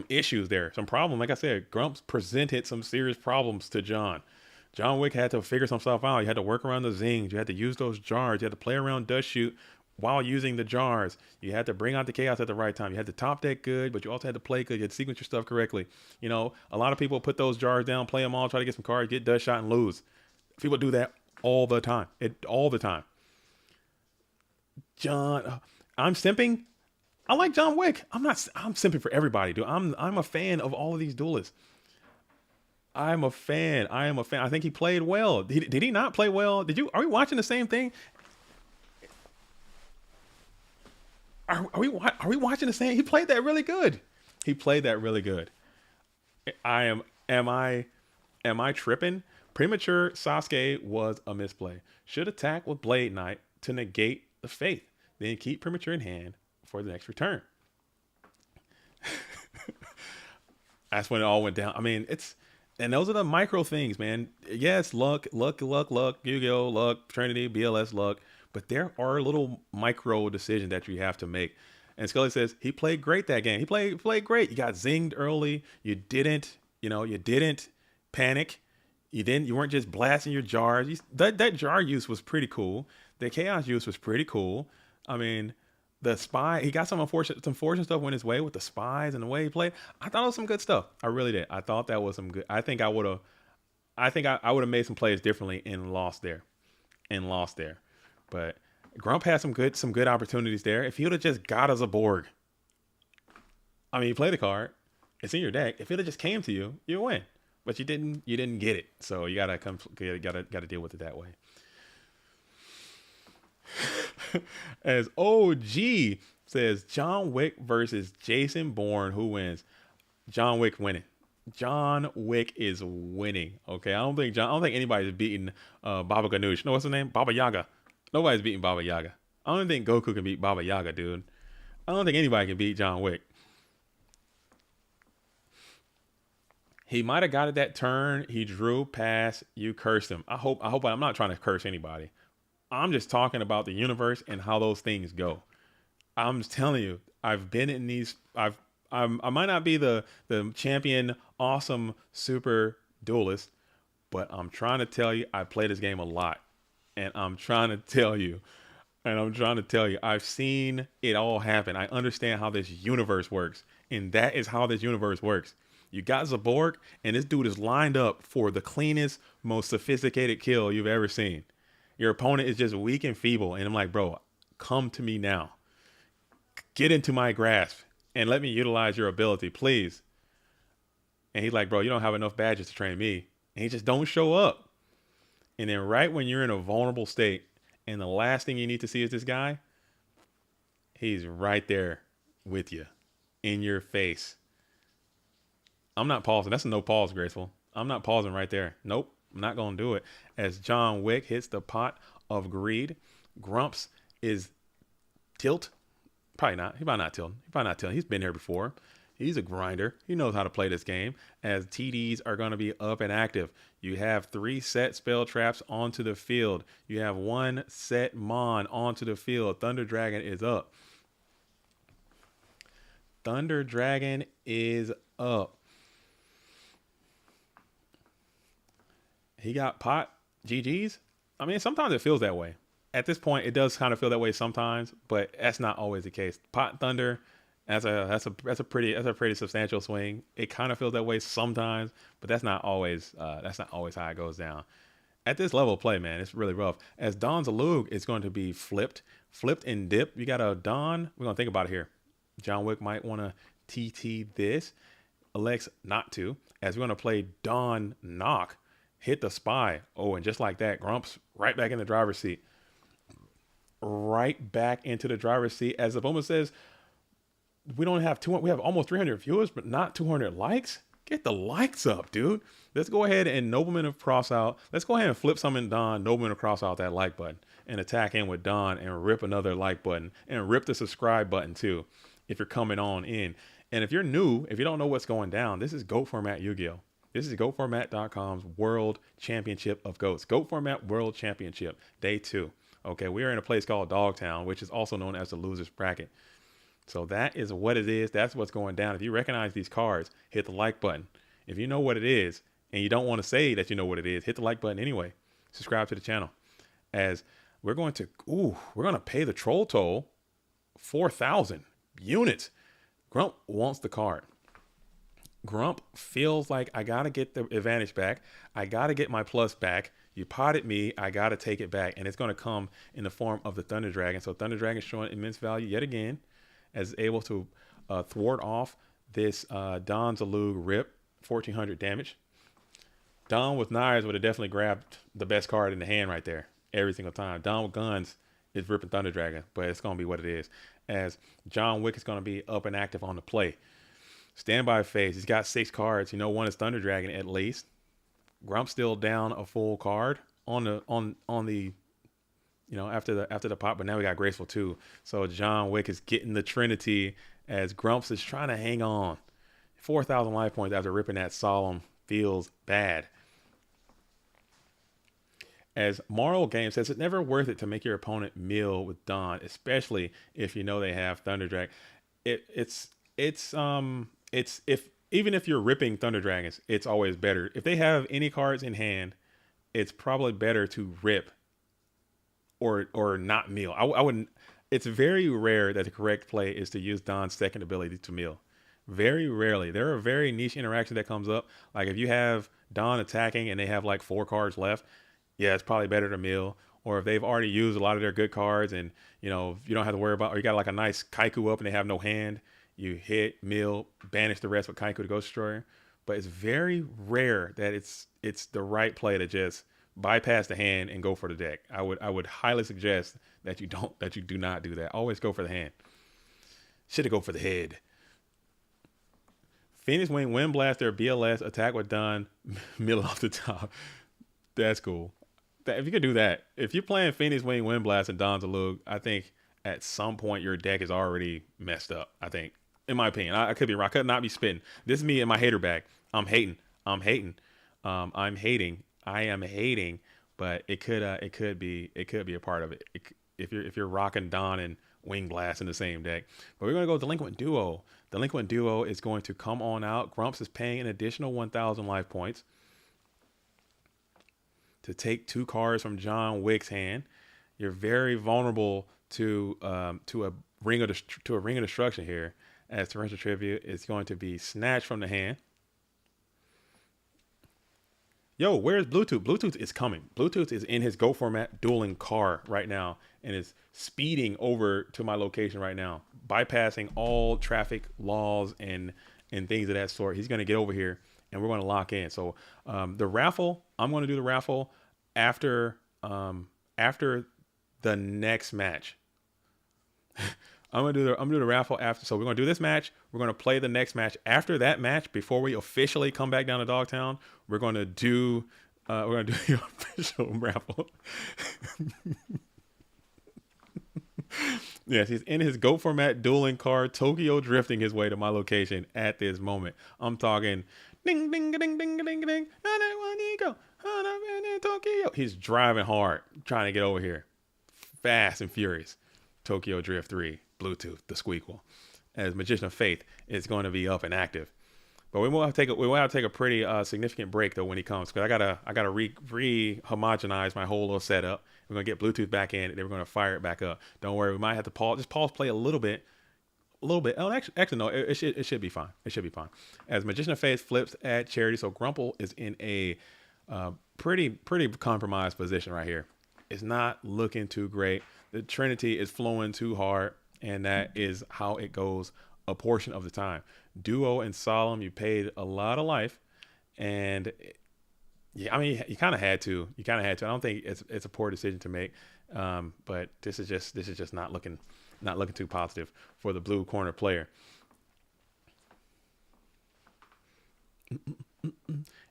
issues there, some problem. Like I said, Grumps presented some serious problems to John. John Wick had to figure some stuff out. You had to work around the zings. You had to use those jars. You had to play around Dust Shoot while using the jars. You had to bring out the chaos at the right time. You had to top deck good, but you also had to play good. You had to sequence your stuff correctly. You know, a lot of people put those jars down, play them all, try to get some cards, get dust shot, and lose. People do that all the time. All the time. John, I'm simping. I like John Wick. I'm simping for everybody, dude. I'm a fan of all of these duelists. I am a fan. I think he played well. Did he not play well? Are we watching the same thing? Are we watching the same? He played that really good. Am I tripping? Premature Sasuke was a misplay. Should attack with Blade Knight to negate the faith. then keep premature in hand for the next return. That's when it all went down. I mean, and those are the micro things, man. Yes, luck, Yu-Gi-Oh, luck, Trinity, BLS, luck. But there are little micro decisions that you have to make. And Scully says he played great that game. He played great. You got zinged early. You didn't panic. You weren't just blasting your jars. That jar use was pretty cool. The chaos use was pretty cool. I mean, the spy, he got some unfortunate stuff went his way with the spies and the way he played. I thought it was some good stuff. I really did. I thought that was some good. I think I would have made some plays differently and lost there. But Grump had some good opportunities there. If he would have just got us a Borg. I mean, you play the card. It's in your deck. If it had just came to you, you win. But you didn't get it. So you gotta deal with it that way. As OG says, John Wick versus Jason Bourne, who wins? John Wick winning. John Wick is winning. Okay, I don't think anybody's beating Baba Ganoush. No, what's his name? Baba Yaga. Nobody's beating Baba Yaga. I don't think Goku can beat Baba Yaga, dude. I don't think anybody can beat John Wick. He might have got it that turn. He drew past. You cursed him. I hope I'm not trying to curse anybody. I'm just talking about the universe and how those things go. I'm just telling you, I've been in these. I might not be the champion, awesome, super duelist, but I'm trying to tell you, I play this game a lot, and I'm trying to tell you, I've seen it all happen. I understand how this universe works, and that is how this universe works. You got Zaborg, and this dude is lined up for the cleanest, most sophisticated kill you've ever seen. Your opponent is just weak and feeble. And I'm like, bro, come to me now. Get into my grasp and let me utilize your ability, please. And he's like, bro, you don't have enough badges to train me. And he just don't show up. And then right when you're in a vulnerable state and the last thing you need to see is this guy, he's right there with you in your face. I'm not pausing. That's a no pause, Graceful. I'm not pausing right there. Nope. I'm not going to do it. As John Wick hits the pot of greed, Grumps is tilt. Probably not. He's probably not tilting. He's been here before. He's a grinder. He knows how to play this game. As TDs are going to be up and active. You have 3 set spell traps onto the field. You have 1 set Mon onto the field. Thunder Dragon is up. Thunder Dragon is up. He got pot GG's. I mean, sometimes it feels that way. At this point, it does kind of feel that way sometimes, but that's not always the case. Pot Thunder, that's a pretty substantial swing. It kind of feels that way sometimes, but that's not always how it goes down. At this level of play, man, it's really rough. As Don Zalug is going to be flipped and dipped. You got a Don. We're gonna think about it here. John Wick might want to TT this. Alex not to, as we're gonna play Don Knock. Hit the spy. Oh, and just like that, Grumps right back in the driver's seat. Right back into the driver's seat. As the moment says, we have almost 300 viewers, but not 200 likes. Get the likes up, dude. Let's go ahead and Nobleman of Cross out. Let's go ahead and flip some in Don, Nobleman of Cross out that like button, and attack in with Don and rip another like button and rip the subscribe button too, if you're coming on in. And if you're new, if you don't know what's going down, this is GOAT Format Yu-Gi-Oh! This is GoatFormat.com's World Championship of GOATs. GOAT Format World Championship, Day 2. Okay, we are in a place called Dogtown, which is also known as the Losers Bracket. So that is what it is. That's what's going down. If you recognize these cards, hit the like button. If you know what it is, and you don't want to say that you know what it is, hit the like button anyway. Subscribe to the channel. As we're going to pay the Troll Toll, 4,000 units. Grump wants the card. Grump feels like I got to get the advantage back. I got to get my plus back. You potted me. I got to take it back. And it's going to come in the form of the Thunder Dragon. So Thunder Dragon showing immense value yet again as able to thwart off this Don Zalug rip, 1,400 damage. Don with knives would have definitely grabbed the best card in the hand right there every single time. Don with guns is ripping Thunder Dragon, but it's going to be what it is. As John Wick is going to be up and active on the play. Standby phase. He's got 6 cards. You know, one is Thunder Dragon at least. Grump's still down a full card on the you know, after the pop, but now we got Graceful too. So John Wick is getting the Trinity as Grumps is trying to hang on. 4,000 life points after ripping that Solemn feels bad. As Marl Game says, it's never worth it to make your opponent mill with Dawn, especially if you know they have Thunder Drag. It's if even if you're ripping Thunder Dragons, it's always better. If they have any cards in hand, it's probably better to rip or not mill. I wouldn't. It's very rare that the correct play is to use Dawn's second ability to mill. Very rarely. There are very niche interactions that comes up. Like if you have Dawn attacking and they have like 4 cards left, yeah, it's probably better to mill. Or if they've already used a lot of their good cards and, you know, you don't have to worry about, or you got like a nice Kaiku up and they have no hand, you hit, mill, banish the rest with Kaiku to Ghost Destroyer. But it's very rare that it's the right play to just bypass the hand and go for the deck. I would highly suggest that you do not do that. Always go for the hand. Should have go for the head. Phoenix Wing, Wind Blaster, BLS, attack with Dawn, mill off the top. That's cool. If you could do that, if you're playing Phoenix Wing, Wind Blast, and Dawn's a Lug, I think at some point your deck is already messed up. I think, in my opinion, I could be wrong. I could not be spitting. This is me in my hater bag. I'm hating. I'm hating. I am hating. But it could be a part of it. If you're rocking Dawn and Wing Blast in the same deck. But we're gonna go Delinquent Duo. Delinquent Duo is going to come on out. Grumps is paying an additional 1,000 life points to take 2 cards from John Wick's hand. You're very vulnerable to a ring of destruction here, as Torrential Tribute is going to be snatched from the hand. Yo, where's Bluetooth? Bluetooth is coming. Bluetooth is in his Go Format Dueling car right now and is speeding over to my location right now, bypassing all traffic laws and things of that sort. He's going to get over here and we're going to lock in. So the raffle, I'm going to do the raffle after the next match. I'm gonna do the raffle after. So we're gonna do this match. We're gonna play the next match. After that match, before we officially come back down to Dogtown, we're gonna do the official raffle. Yes, he's in his Go Format Dueling car, Tokyo drifting his way to my location at this moment. I'm talking ding ding ding ding ding ding. Tokyo. He's driving hard, trying to get over here, fast and furious. Tokyo Drift 3, Bluetooth, the squeakle. As Magician of Faith is going to be up and active. But we will have to take a pretty significant break though when he comes, because I gotta re-homogenize my whole little setup. We're gonna get Bluetooth back in, and then we're gonna fire it back up. Don't worry, we might have to pause play a little bit. Oh, actually no, it should be fine. It should be fine. As Magician of Faith flips at Charity, so Grumple is in a pretty compromised position right here. It's not looking too great. The Trinity is flowing too hard, and that is how it goes a portion of the time. Duo and Solemn, you paid a lot of life, and yeah, I mean, you kind of had to. I don't think it's a poor decision to make, but this is just not looking too positive for the blue corner player.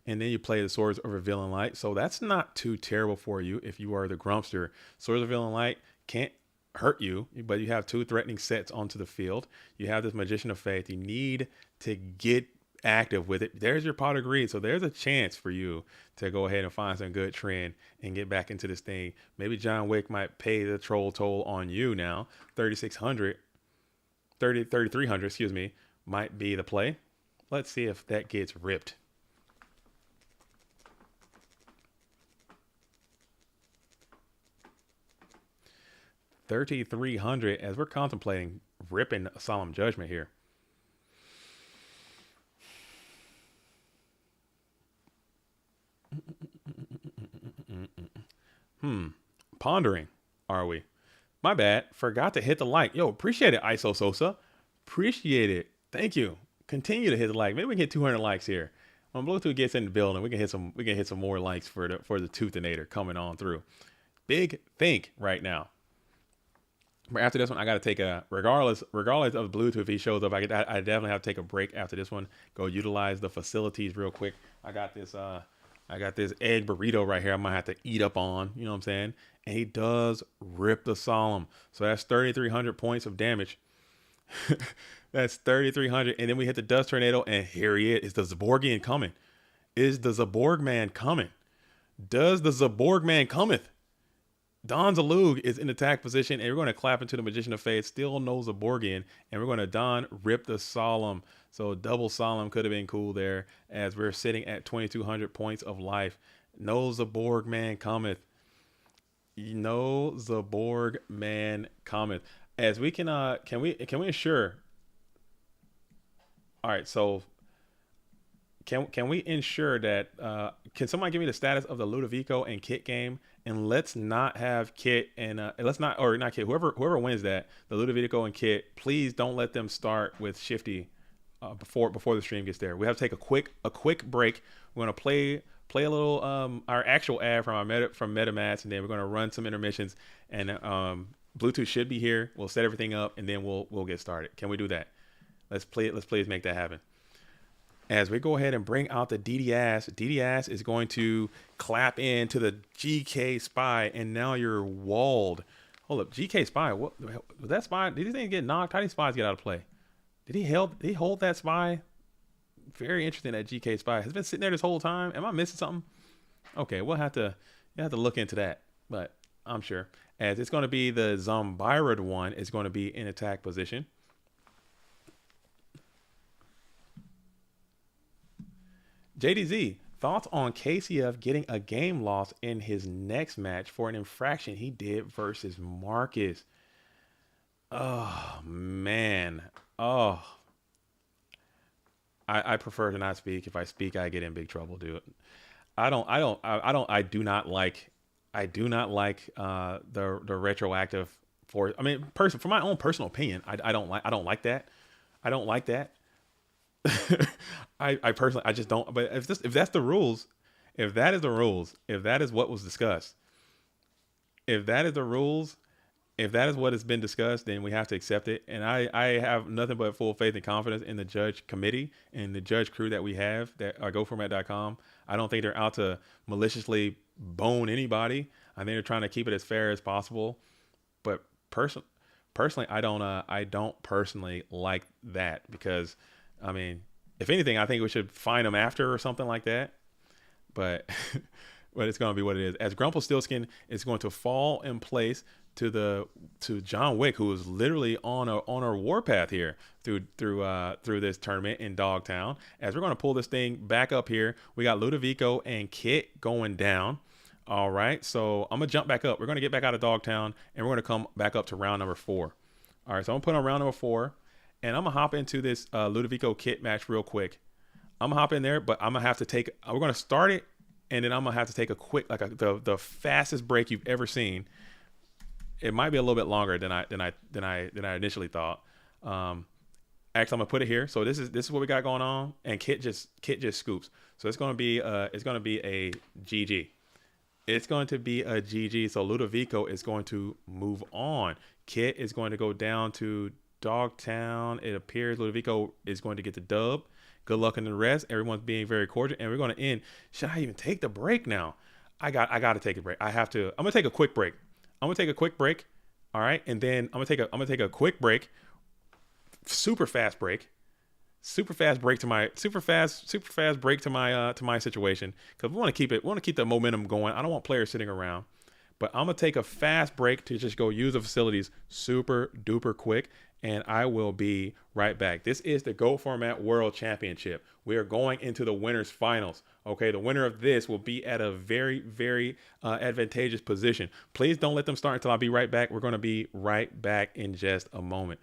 And then you play the Swords of Revealing Light. So that's not too terrible for you if you are the Grumpster. Swords of Revealing Light can't hurt you, but you have 2 threatening sets onto the field. You have this Magician of Faith. You need to get active with it. There's your Pot of Greed. So there's a chance for you to go ahead and find some good trend and get back into this thing. Maybe John Wick might pay the troll toll on you now. 3,300, excuse me, might be the play. Let's see if that gets ripped. 3,300 as we're contemplating ripping a Solemn Judgment here. Pondering, are we? My bad. Forgot to hit the like. Yo, appreciate it, ISO Sosa. Appreciate it. Thank you. Continue to hit the like. Maybe we can get 200 likes here. When Bluetooth gets in the building, we can hit some more likes for the Toothinator coming on through. Big think right now. But after this one, I got to take a, regardless of Bluetooth, if he shows up, I definitely have to take a break after this one. Go utilize the facilities real quick. I got this I got this egg burrito right here. I might have to eat up on. You know what I'm saying? And he does rip the solemn. So that's 3,300 points of damage. That's 3,300. And then we hit the dust tornado, and here he is. Is the Zaborgian coming? Is the Zaborg man coming? Does the Zaborg man cometh? Don Zalug is in attack position, and we're going to clap into the Magician of Fate. Still no Zaborgian, and we're going to Don rip the solemn. So double solemn could have been cool there, as we're sitting at 2,200 points of life. No Zaborg man cometh. No Zaborg man cometh. As we can we ensure? All right, so can we ensure that can somebody give me the status of the Ludovico and Kit game? And let's not have Kit and let's not, or not Kit, whoever wins that, the Ludovico and Kit, please don't let them start with Shifty before the stream gets there. We have to take a quick break. We're gonna play a little our actual ad from MetaMask, and then we're gonna run some intermissions, and Bluetooth should be here. We'll set everything up, and then we'll get started. Can we do that? Let's please make that happen. As we go ahead and bring out the DDS is going to clap into the GK Spy, and now you're walled. Hold up, GK Spy, what was that Spy? Did these things get knocked? How did spies get out of play? Did he hold that Spy? Very interesting. That GK Spy has been sitting there this whole time. Am I missing something? Okay, you have to look into that, but I'm sure. As it's going to be the Zombirad one is going to be in attack position. JDZ, thoughts on KCF getting a game loss in his next match for an infraction he did versus Marcus? Oh man. Oh. I prefer to not speak. If I speak, I get in big trouble, dude. I do not like the retroactive for, I mean, for my own personal opinion, I don't like that. I don't like that. I personally, I just don't. But if that's the rules, if that is the rules, if that is what was discussed, if that is the rules, if that is what has been discussed, then we have to accept it. And I have nothing but full faith and confidence in the judge committee and the judge crew that we have that are GoFormat.com. I don't think they're out to maliciously bone anybody. I think they're trying to keep it as fair as possible. But personally, I don't personally like that, because I mean, if anything, I think we should fine him after or something like that. But but it's going to be what it is. As Grumplestillskin is going to fall in place to John Wick, who is literally on a warpath here through this tournament in Dogtown. As we're going to pull this thing back up here, we got Ludovico and Kit going down. All right, so I'm gonna jump back up. We're going to get back out of Dogtown, and we're going to come back up to round number 4. All right, so I'm gonna put on round number 4. And I'm going to hop into this Ludovico Kit match real quick. I'm going to hop in there, but I'm going to have to take, we're going to start it, and then I'm going to have to take a quick, the fastest break you've ever seen. It might be a little bit longer than I initially thought. Actually, I'm going to put it here. So this is what we got going on, and Kit just scoops. So it's going to be a GG. It's going to be a GG. So Ludovico is going to move on. Kit is going to go down to Dogtown. It appears Ludovico is going to get the dub. Good luck in the rest. Everyone's being very cordial, and we're going to end. Should I even take the break now? I got to take a break. I'm going to take a quick break. All right, and then I'm going to take a quick break. Super fast break to my situation, because we want to keep the momentum going. I don't want players sitting around. But I'm going to take a fast break to just go use the facilities super duper quick, and I will be right back. This is the Go Format World Championship. We are going into the winners finals. Okay, the winner of this will be at a very, very advantageous position. Please don't let them start until I'll be right back. We're going to be right back in just a moment.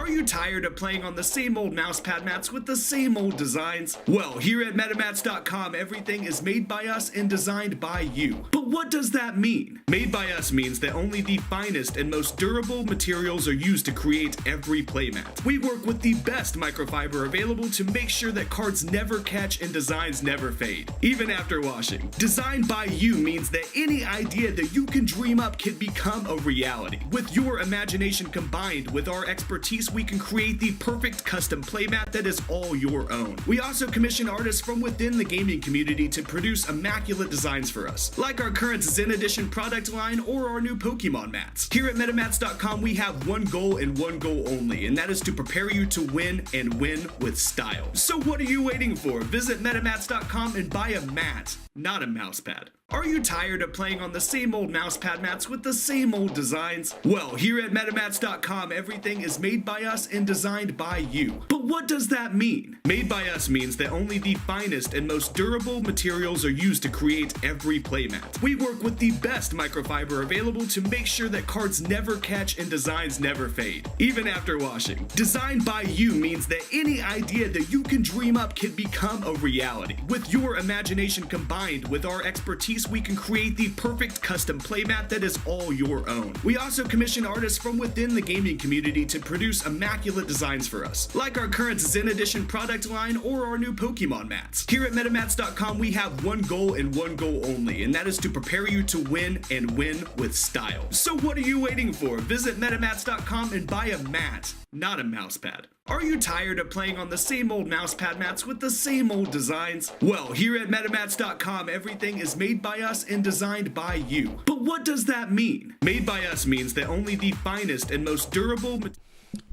Are you tired of playing on the same old mousepad mats with the same old designs? Well, here at MetaMats.com, everything is made by us and designed by you. But what does that mean? Made by us means that only the finest and most durable materials are used to create every playmat. We work with the best microfiber available to make sure that cards never catch and designs never fade, even after washing. Designed by you means that any idea that you can dream up can become a reality. With your imagination combined with our expertise, we can create the perfect custom playmat that is all your own. We also commission artists from within the gaming community to produce immaculate designs for us, like our current Zen Edition product line or our new Pokemon mats. Here at MetaMats.com, we have one goal and one goal only, and that is to prepare you to win and win with style. So what are you waiting for? Visit MetaMats.com and buy a mat, not a mousepad. Are you tired of playing on the same old mousepad mats with the same old designs? Well, here at MetaMats.com, everything is made by us and designed by you. But what does that mean? Made by us means that only the finest and most durable materials are used to create every playmat. We work with the best microfiber available to make sure that cards never catch and designs never fade, even after washing. Designed by you means that any idea that you can dream up can become a reality. With your imagination combined with our expertise, we can create the perfect custom playmat that is all your own. We also commission artists from within the gaming community to produce immaculate designs for us, like our current Zen Edition product line or our new Pokemon mats. Here at MetaMats.com, we have one goal and one goal only, and that is to prepare you to win and win with style. So what are you waiting for? Visit MetaMats.com and buy a mat, not a mousepad. Are you tired of playing on the same old mousepad mats with the same old designs? Well, here at MetaMats.com, everything is made by us and designed by you. But what does that mean? Made by us means that only the finest and most durable...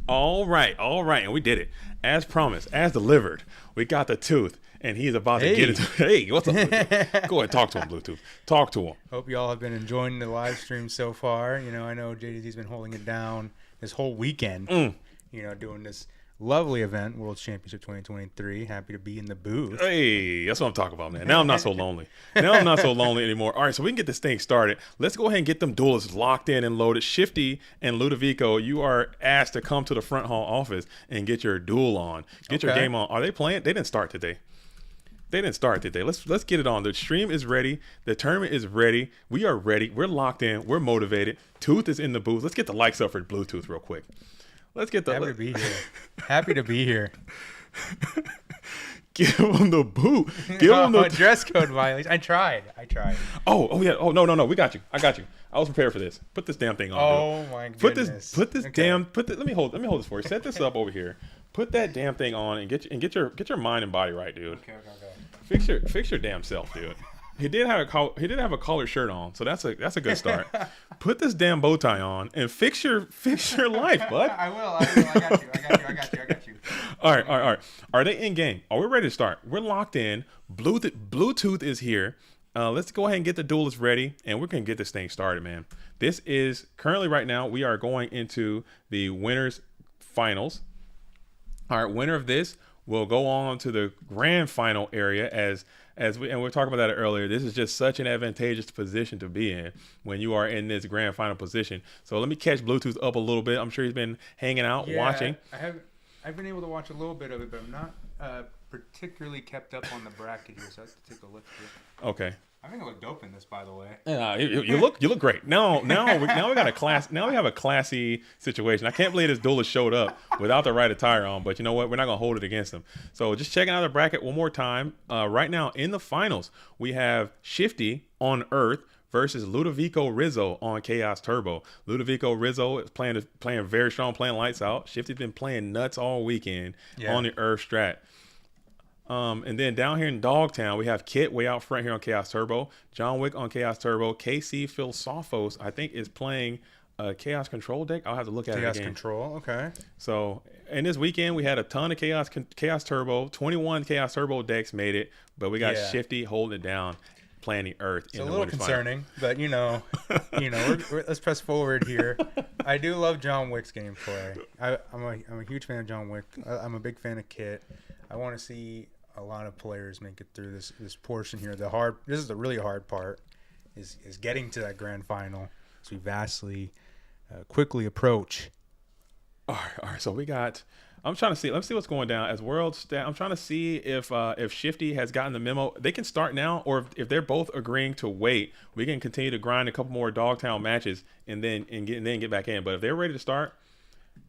All right, and we did it. As promised, as delivered, we got the tooth, and he's about to get it. Hey, what's up, Bluetooth? Go ahead, talk to him, Bluetooth. Talk to him. Hope you all have been enjoying the live stream so far. You know, I know JDZ's been holding it down this whole weekend, you know, doing this lovely event, World Championship 2023. Happy to be in the booth. Hey, that's what I'm talking about, man. Now I'm not so lonely. Now I'm not so lonely anymore. All right, so we can get this thing started. Let's go ahead and get them duelists locked in and loaded. Shifty and Ludovico, you are asked to come to the front hall office and get your duel on. Get your game on. Are they playing? They didn't start today. Let's get it on. The stream is ready. The tournament is ready. We are ready. We're locked in. We're motivated. Tooth is in the booth. Let's get the likes up for Bluetooth real quick. Let's get the... Happy to be here. Happy to be here. Give him the boot. Give him the... dress code violation. I tried. Oh, yeah. Oh, no. We got you. I got you. I was prepared for this. Put this damn thing on. Oh, dude. my goodness. Put this damn... Let me hold this for you. Set this up over here. Put that damn thing on and get your mind and body right, dude. Okay. Fix your damn self, dude. He did have a collared shirt on, so that's a good start. Put this damn bow tie on and fix your life, bud. I will. I got you. All right. Are they in game? Are we ready to start? We're locked in. Bluetooth is here. Let's go ahead and get the duelists ready, and we're gonna get this thing started, man. This is currently right now. We are going into the winners finals. All right, winner of this will go on to the grand final area and we were talking about that earlier. This is just such an advantageous position to be in when you are in this grand final position. So let me catch Bluetooth up a little bit. I'm sure he's been hanging out, watching. I've been able to watch a little bit of it, but I'm not particularly kept up on the bracket here, so I have to take a look here. Okay. I think I look dope in this, by the way. You look great. Now we got a class. Now we have a classy situation. I can't believe this duelist showed up without the right attire on. But you know what? We're not gonna hold it against him. So just checking out the bracket one more time. Right now in the finals, we have Shifty on Earth versus Ludovico Rizzo on Chaos Turbo. Ludovico Rizzo is playing very strong, playing lights out. Shifty's been playing nuts all weekend on the Earth strat. And then down here in Dogtown, we have Kit way out front here on Chaos Turbo. John Wick on Chaos Turbo. KC Philsophos, I think, is playing a Chaos Control deck. I'll have to look at it again. Chaos Control, okay. So, and this weekend, we had a ton of Chaos Turbo. 21 Chaos Turbo decks made it, but we got Shifty holding it down, playing the Earth. It's a little concerning, but let's press forward here. I do love John Wick's gameplay. I'm a huge fan of John Wick. I'm a big fan of Kit. I want to see a lot of players make it through this portion here. This is the really hard part, is getting to that grand final, as we vastly quickly approach All right. So we got. I'm trying to see. Let's see what's going down as world stat. I'm trying to see if Shifty has gotten the memo. They can start now, or if they're both agreeing to wait, we can continue to grind a couple more Dogtown matches and then get back in. But if they're ready to start,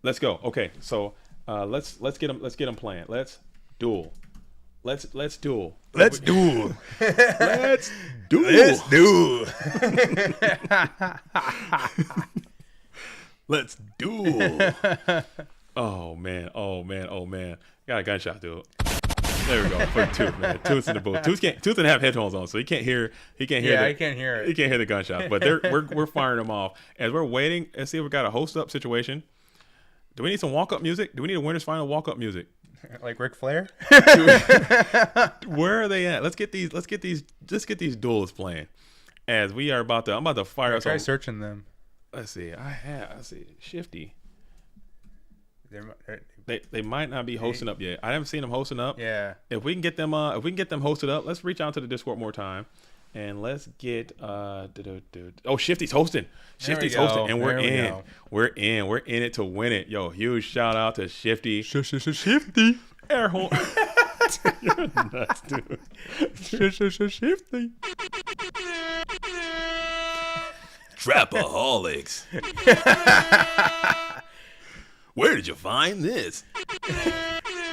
let's go. Okay, so let's get them playing. Let's duel. Let's duel. Let's duel. Let's duel. Let's duel. Let's duel. Oh man. Got a gunshot, dude. There we go. For Tooth, man. Tooth's in the booth. Tooth doesn't have headphones on, so he can't hear. He can't hear. Yeah, I can't hear it. He can't hear the gunshot. But we're firing them off as we're waiting. Let's see if we got a host up situation. Do we need some walk up music? Do we need a winners final walk up music? Like Ric Flair? Where are they at? Let's get these duelists playing. As we are about to, I'm about to fire us. Try searching them. Let's see. I see Shifty. They're, They might not be hosting up yet. I haven't seen them hosting up. yeah. If we can get them hosted up, let's reach out to the Discord more time, and let's get Shifty's hosting. Shifty's hosting, and we're in. We're in it to win it. Yo, huge shout out to Shifty. Shifty. Air horn. You're nuts, dude. Shifty. Trapaholics. Where did you find this?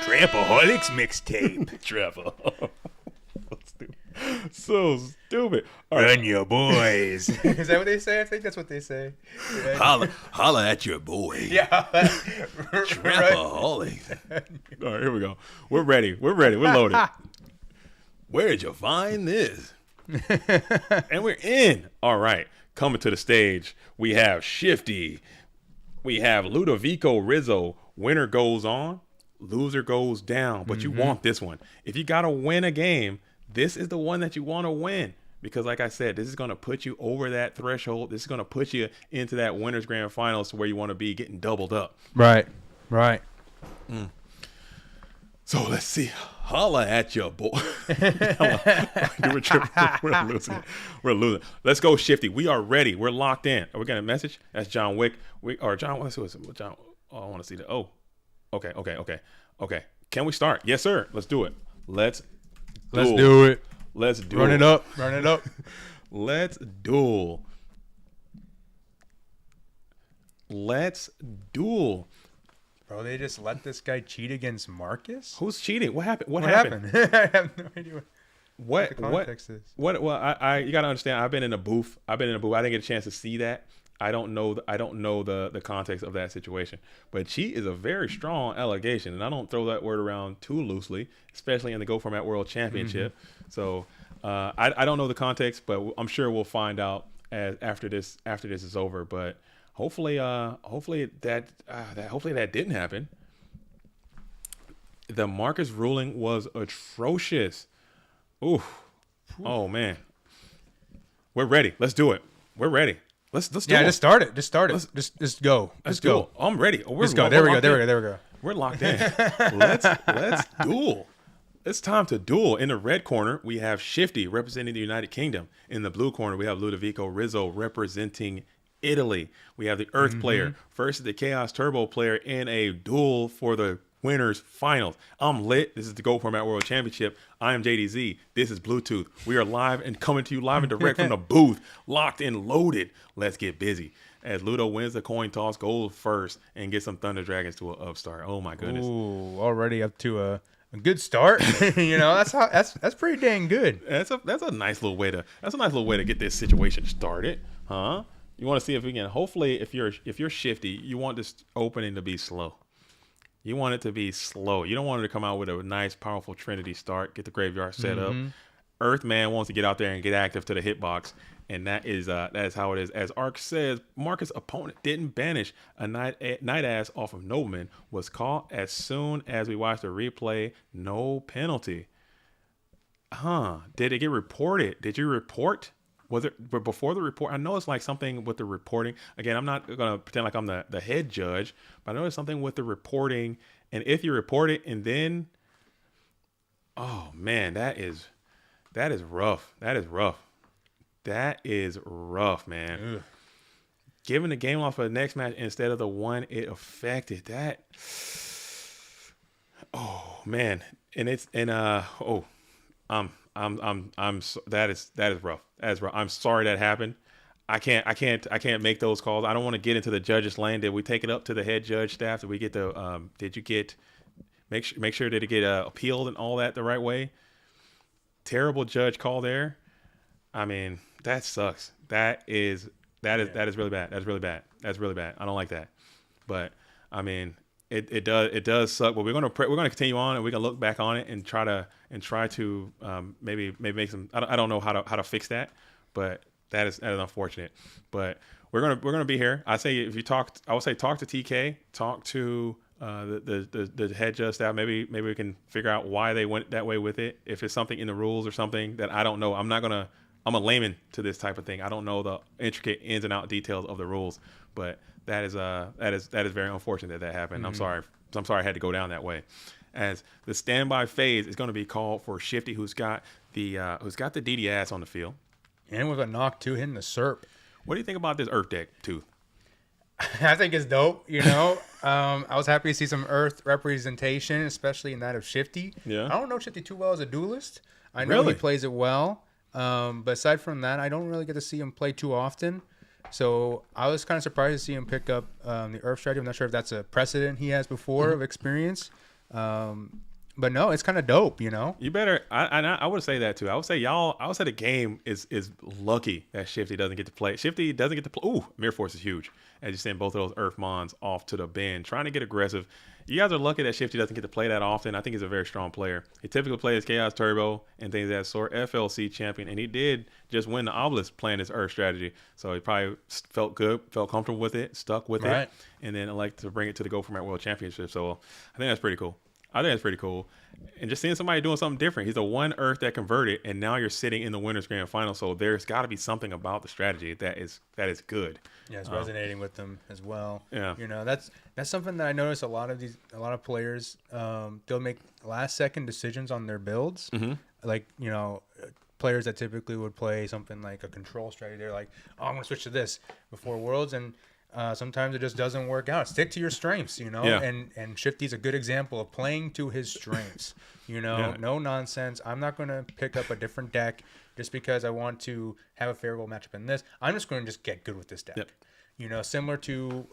Trapaholics mixtape. Trapaholics. So stupid. All Run your boys. Is that what they say? I think that's what they say. Holla at your boy. Yeah. Trapaholics. All right, here we go. We're ready. We're loaded. Where did you find this? And we're in. All right. Coming to the stage, we have Shifty. We have Ludovico Rizzo. Winner goes on, loser goes down. But you want this one. If you got to win a game, this is the one that you want to win. Because like I said, this is going to put you over that threshold. This is going to put you into that winner's grand finals to where you want to be, getting doubled up. Right. So let's see. Holla at your boy. We're losing. Let's go, Shifty. We are ready. We're locked in. Are we getting a message? That's John Wick. John. Let's see what's John. Oh, I want to see that. Oh, okay. Can we start? Yes, sir. Let's do it. Let's do it. Let's do Run it. it up. Let's duel. Let's duel. Bro, they just let this guy cheat against Marcus? Who's cheating? What happened? What happened? I have no idea what the context is. Well, I you gotta understand. I've been in a booth. I didn't get a chance to see that. I don't know the context of that situation. But cheat is a very strong allegation, and I don't throw that word around too loosely, especially in the Go Format World Championship. So I don't know the context, but I'm sure we'll find out after this is over. But hopefully that didn't happen. The Marcus ruling was atrocious. Ooh. Oh man. We're ready. Let's do it. We're ready. Let's do it. Yeah, just start it. Just go. Let's go. I'm ready. Let's go. There we go. We're locked in. Let's duel. It's time to duel. In the red corner, we have Shifty representing the United Kingdom. In the blue corner, we have Ludovico Rizzo representing Italy. We have the Earth player versus the Chaos Turbo player in a duel for the winners finals. I'm lit. This is the Go Format World Championship. I am JDZ. This is Bluetooth. We are live and coming to you live and direct from the booth, locked and loaded. Let's get busy. As Ludo wins the coin toss, goes first, and gets some Thunder Dragons to an upstart. Oh my goodness. Ooh, already up to a good start. That's pretty dang good. That's a nice little way to get this situation started, huh? You want to see if we can. Hopefully, if you're Shifty, you want this opening to be slow. You want it to be slow. You don't want it to come out with a nice, powerful Trinity start, get the graveyard set up. Earthman wants to get out there and get active to the hitbox, and that is how it is. As Ark says, Marcus' opponent didn't banish a night ass off of Nobleman, was caught as soon as we watched the replay. No penalty. Did it get reported? Did you report? Was it before the report? I know it's like something with the reporting. Again, I'm not going to pretend like I'm the head judge, but I know it's something with the reporting. And if you report it and then, oh man, that is rough. That is rough, man. Ugh. giving the game off for the next match instead of the one it affected. That, oh man, and it's and oh, that is rough. That is rough. I'm sorry that happened. I can't make those calls. I don't want to get into the judge's lane. Did we take it up to the head judge staff? Did we get the did you get make sure that it get appealed and all that the right way? Terrible judge call there. I mean, that sucks. That is really bad. That's really bad. That's really bad. I don't like that. But I mean, it does suck. But we're gonna continue on, and we can look back on it and try to maybe make some. I don't know how to fix that, but that is unfortunate. But we're gonna be here. I say if you I would say talk to TK, talk to the head judge staff. Maybe we can figure out why they went that way with it. If it's something in the rules or something that I don't know, I'm a layman to this type of thing. I don't know the intricate ins and out details of the rules, but that is very unfortunate that happened. I'm sorry I had to go down that way. As the standby phase is going to be called for Shifty, who's got the DDS on the field, and with a knock 2 hitting the SERP. What do you think about this Earth deck too? I think it's dope. I was happy to see some Earth representation, especially in that of Shifty. Yeah. I don't know Shifty too well as a duelist. I know he plays it well. But aside from that, I don't really get to see him play too often. So I was kind of surprised to see him pick up the Earth strategy. I'm not sure if that's a precedent he has before of experience. But no, it's kind of dope, You better. I would say that too. I would say the game is lucky that Shifty doesn't get to play. Shifty doesn't get to play. Ooh, Mirror Force is huge. As you send both of those Earth Mons off to the bin, trying to get aggressive. You guys are lucky that Shifty doesn't get to play that often. I think he's a very strong player. He typically plays Chaos Turbo and things of that sort. FLC champion, and he did just win the Obelisk playing his Earth strategy. So he probably felt good, felt comfortable with it, stuck with it, and then elected to bring it to the Go Format World Championship. So I think that's pretty cool. And just seeing somebody doing something different. He's the one Earth that converted, and now you're sitting in the Winners Grand Final. So there's got to be something about the strategy that is good. Yeah, it's resonating with them as well. Yeah, that's something that I notice a lot of players they'll make last second decisions on their builds. Mm-hmm. Like players that typically would play something like a control strategy. They're like, oh, I'm gonna switch to this before Worlds, and sometimes it just doesn't work out. Stick to your strengths, Yeah. And Shifty's a good example of playing to his strengths. No nonsense. I'm not going to pick up a different deck just because I want to have a favorable matchup in this. I'm just going to just get good with this deck. Yep. Similar to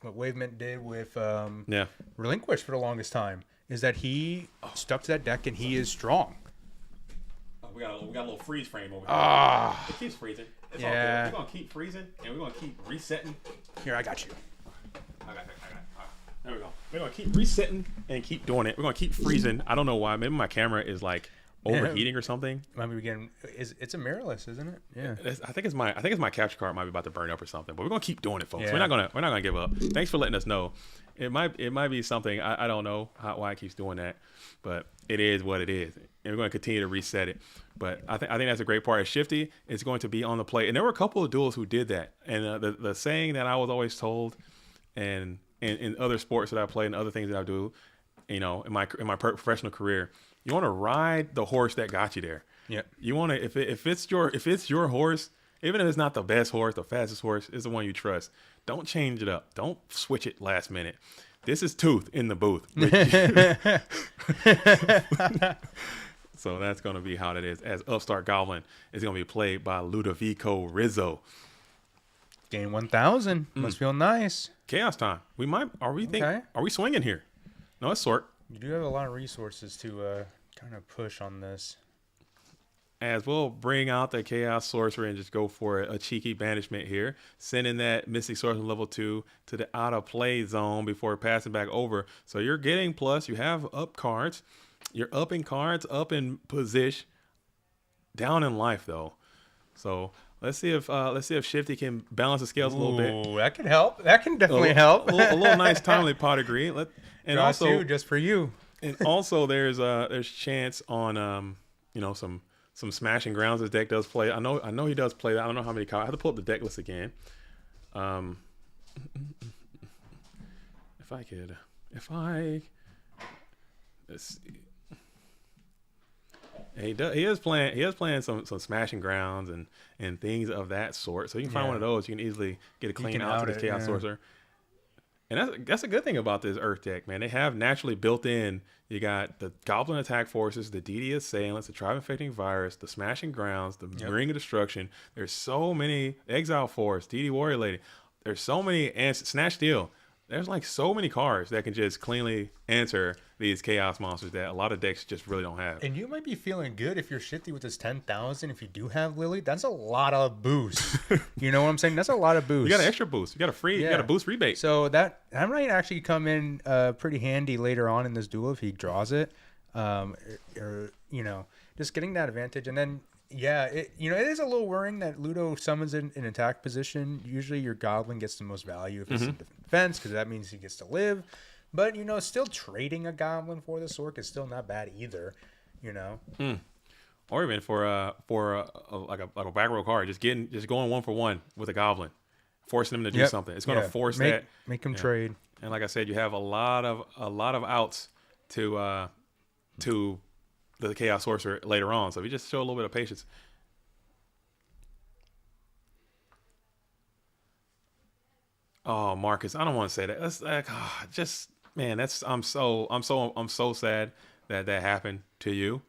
what Wavement did with Relinquish for the longest time, is that he stuck to that deck and he is strong. We got a little freeze frame over here. It keeps freezing. It's all good. We're gonna keep freezing and we're gonna keep resetting. Here, I got you. I got it. All right. There we go. We're gonna keep resetting and keep doing it. We're gonna keep freezing. I don't know why. Maybe my camera is like overheating or something. Might be getting. It's a mirrorless, isn't it? Yeah. I think it's my capture card might be about to burn up or something. But we're gonna keep doing it, folks. Yeah. We're not gonna give up. Thanks for letting us know. It might be something. I don't know why it keeps doing that, but it is what it is, and we're going to continue to reset it. But I think that's a great part. Shifty is going to be on the play, and there were a couple of duels who did that. And the saying that I was always told, and in other sports that I play and other things that I do, in my professional career, you want to ride the horse that got you there. Yeah. You want to if it's your horse, even if it's not the best horse, the fastest horse, it's the one you trust. Don't change it up. Don't switch it last minute. This is Tooth in the booth. So that's going to be how that is. As Upstart Goblin is going to be played by Ludovico Rizzo. Game 1000. Must feel nice. Chaos time. Are we swinging here? No, it's sort. You do have a lot of resources to kind of push on this. As we'll bring out the Chaos Sorcerer and just go for a cheeky banishment here, sending that Mystic Sorcerer level 2 to the out of play zone before passing back over. So you're getting plus. You have up cards. You're upping cards, up in position, down in life though. So let's see if Shifty can balance the scales a little bit. That can help. That can definitely help. a little nice timely pot of green. And Draw also two just for you. And also there's chance on some smashing grounds this deck does play. I know he does play that. I don't know how many cards. I have to pull up the deck list again. Let's see. He does. He is playing some smashing grounds and things of that sort. So you can find one of those. You can easily get a clean out to this Chaos Sorcerer. And that's a good thing about this Earth deck, man. They have naturally built in. You got the Goblin Attack Forces, the DD Assailants, the Tribe Infecting Virus, the Smashing Grounds, the Ring of Destruction. There's so many Exile Force, DD Warrior Lady. There's so many, and Snatch Steel. There's like so many cards that can just cleanly answer these chaos monsters that a lot of decks just really don't have. And you might be feeling good if you're Shifty with this 10,000. If you do have Lily, that's a lot of boost. You know what I'm saying? That's a lot of boost. You got an extra boost. You got a free. You got a boost rebate. So that might actually come in pretty handy later on in this duel if he draws it, or just getting that advantage. And then it is a little worrying that Ludo summons in an attack position. Usually your Goblin gets the most value if it's in defense, because that means he gets to live. But still trading a Goblin for the Sork is still not bad either. Or even for a back row card, just going 1-for-1 with a Goblin, forcing him to do something. It's going to force make him trade. And like I said, you have a lot of outs to the Chaos Sorcerer later on. So if you just show a little bit of patience. Oh, Marcus, I don't want to say that. That's like, I'm so sad that happened to you.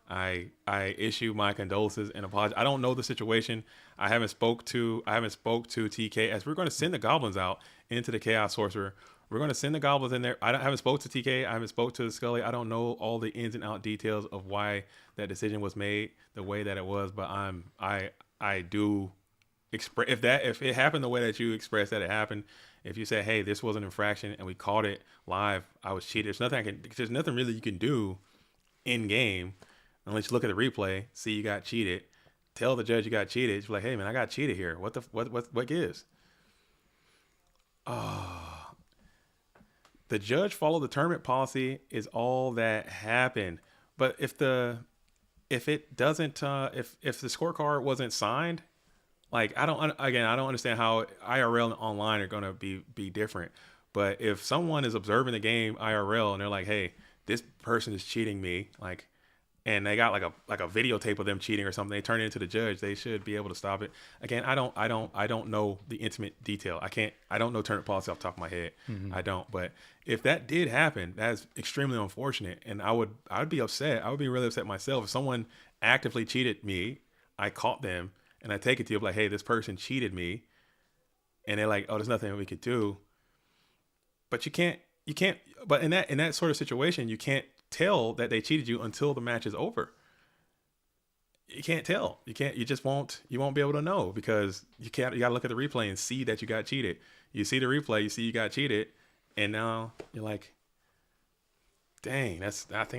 I issue my condolences and apologize. I don't know the situation. I haven't spoke to TK, as we're going to send the goblins out into the Chaos Sorcerer. We're going to send the goblins in there. I haven't spoke to TK. I haven't spoke to Scully. I don't know all the ins and out details of why that decision was made the way that it was. But I do express, if it happened the way that you expressed that it happened. If you say, hey, this was an infraction and we caught it live, I was cheated. There's nothing really you can do in game unless you look at the replay, see you got cheated, tell the judge you got cheated. You're like, hey man, I got cheated here. What gives? The judge followed the tournament policy is all that happened. But if the scorecard wasn't signed, like I don't understand how IRL and online are gonna be different. But if someone is observing the game IRL and they're like, hey, this person is cheating me, like, and they got like a videotape of them cheating or something, they turn it into the judge, they should be able to stop it. Again, I don't know the intimate detail. I don't know tournament policy off the top of my head. I don't. But if that did happen, that's extremely unfortunate. And I'd be upset. I would be really upset myself if someone actively cheated me, I caught them, and I take it to you like, hey, this person cheated me, and they're like, oh, there's nothing we could do. But you can't. But in that sort of situation, you can't tell that they cheated you until the match is over. You can't tell. You won't be able to know, because you gotta look at the replay and see that you got cheated. You see the replay, you see you got cheated, and now you're like, dang, that's very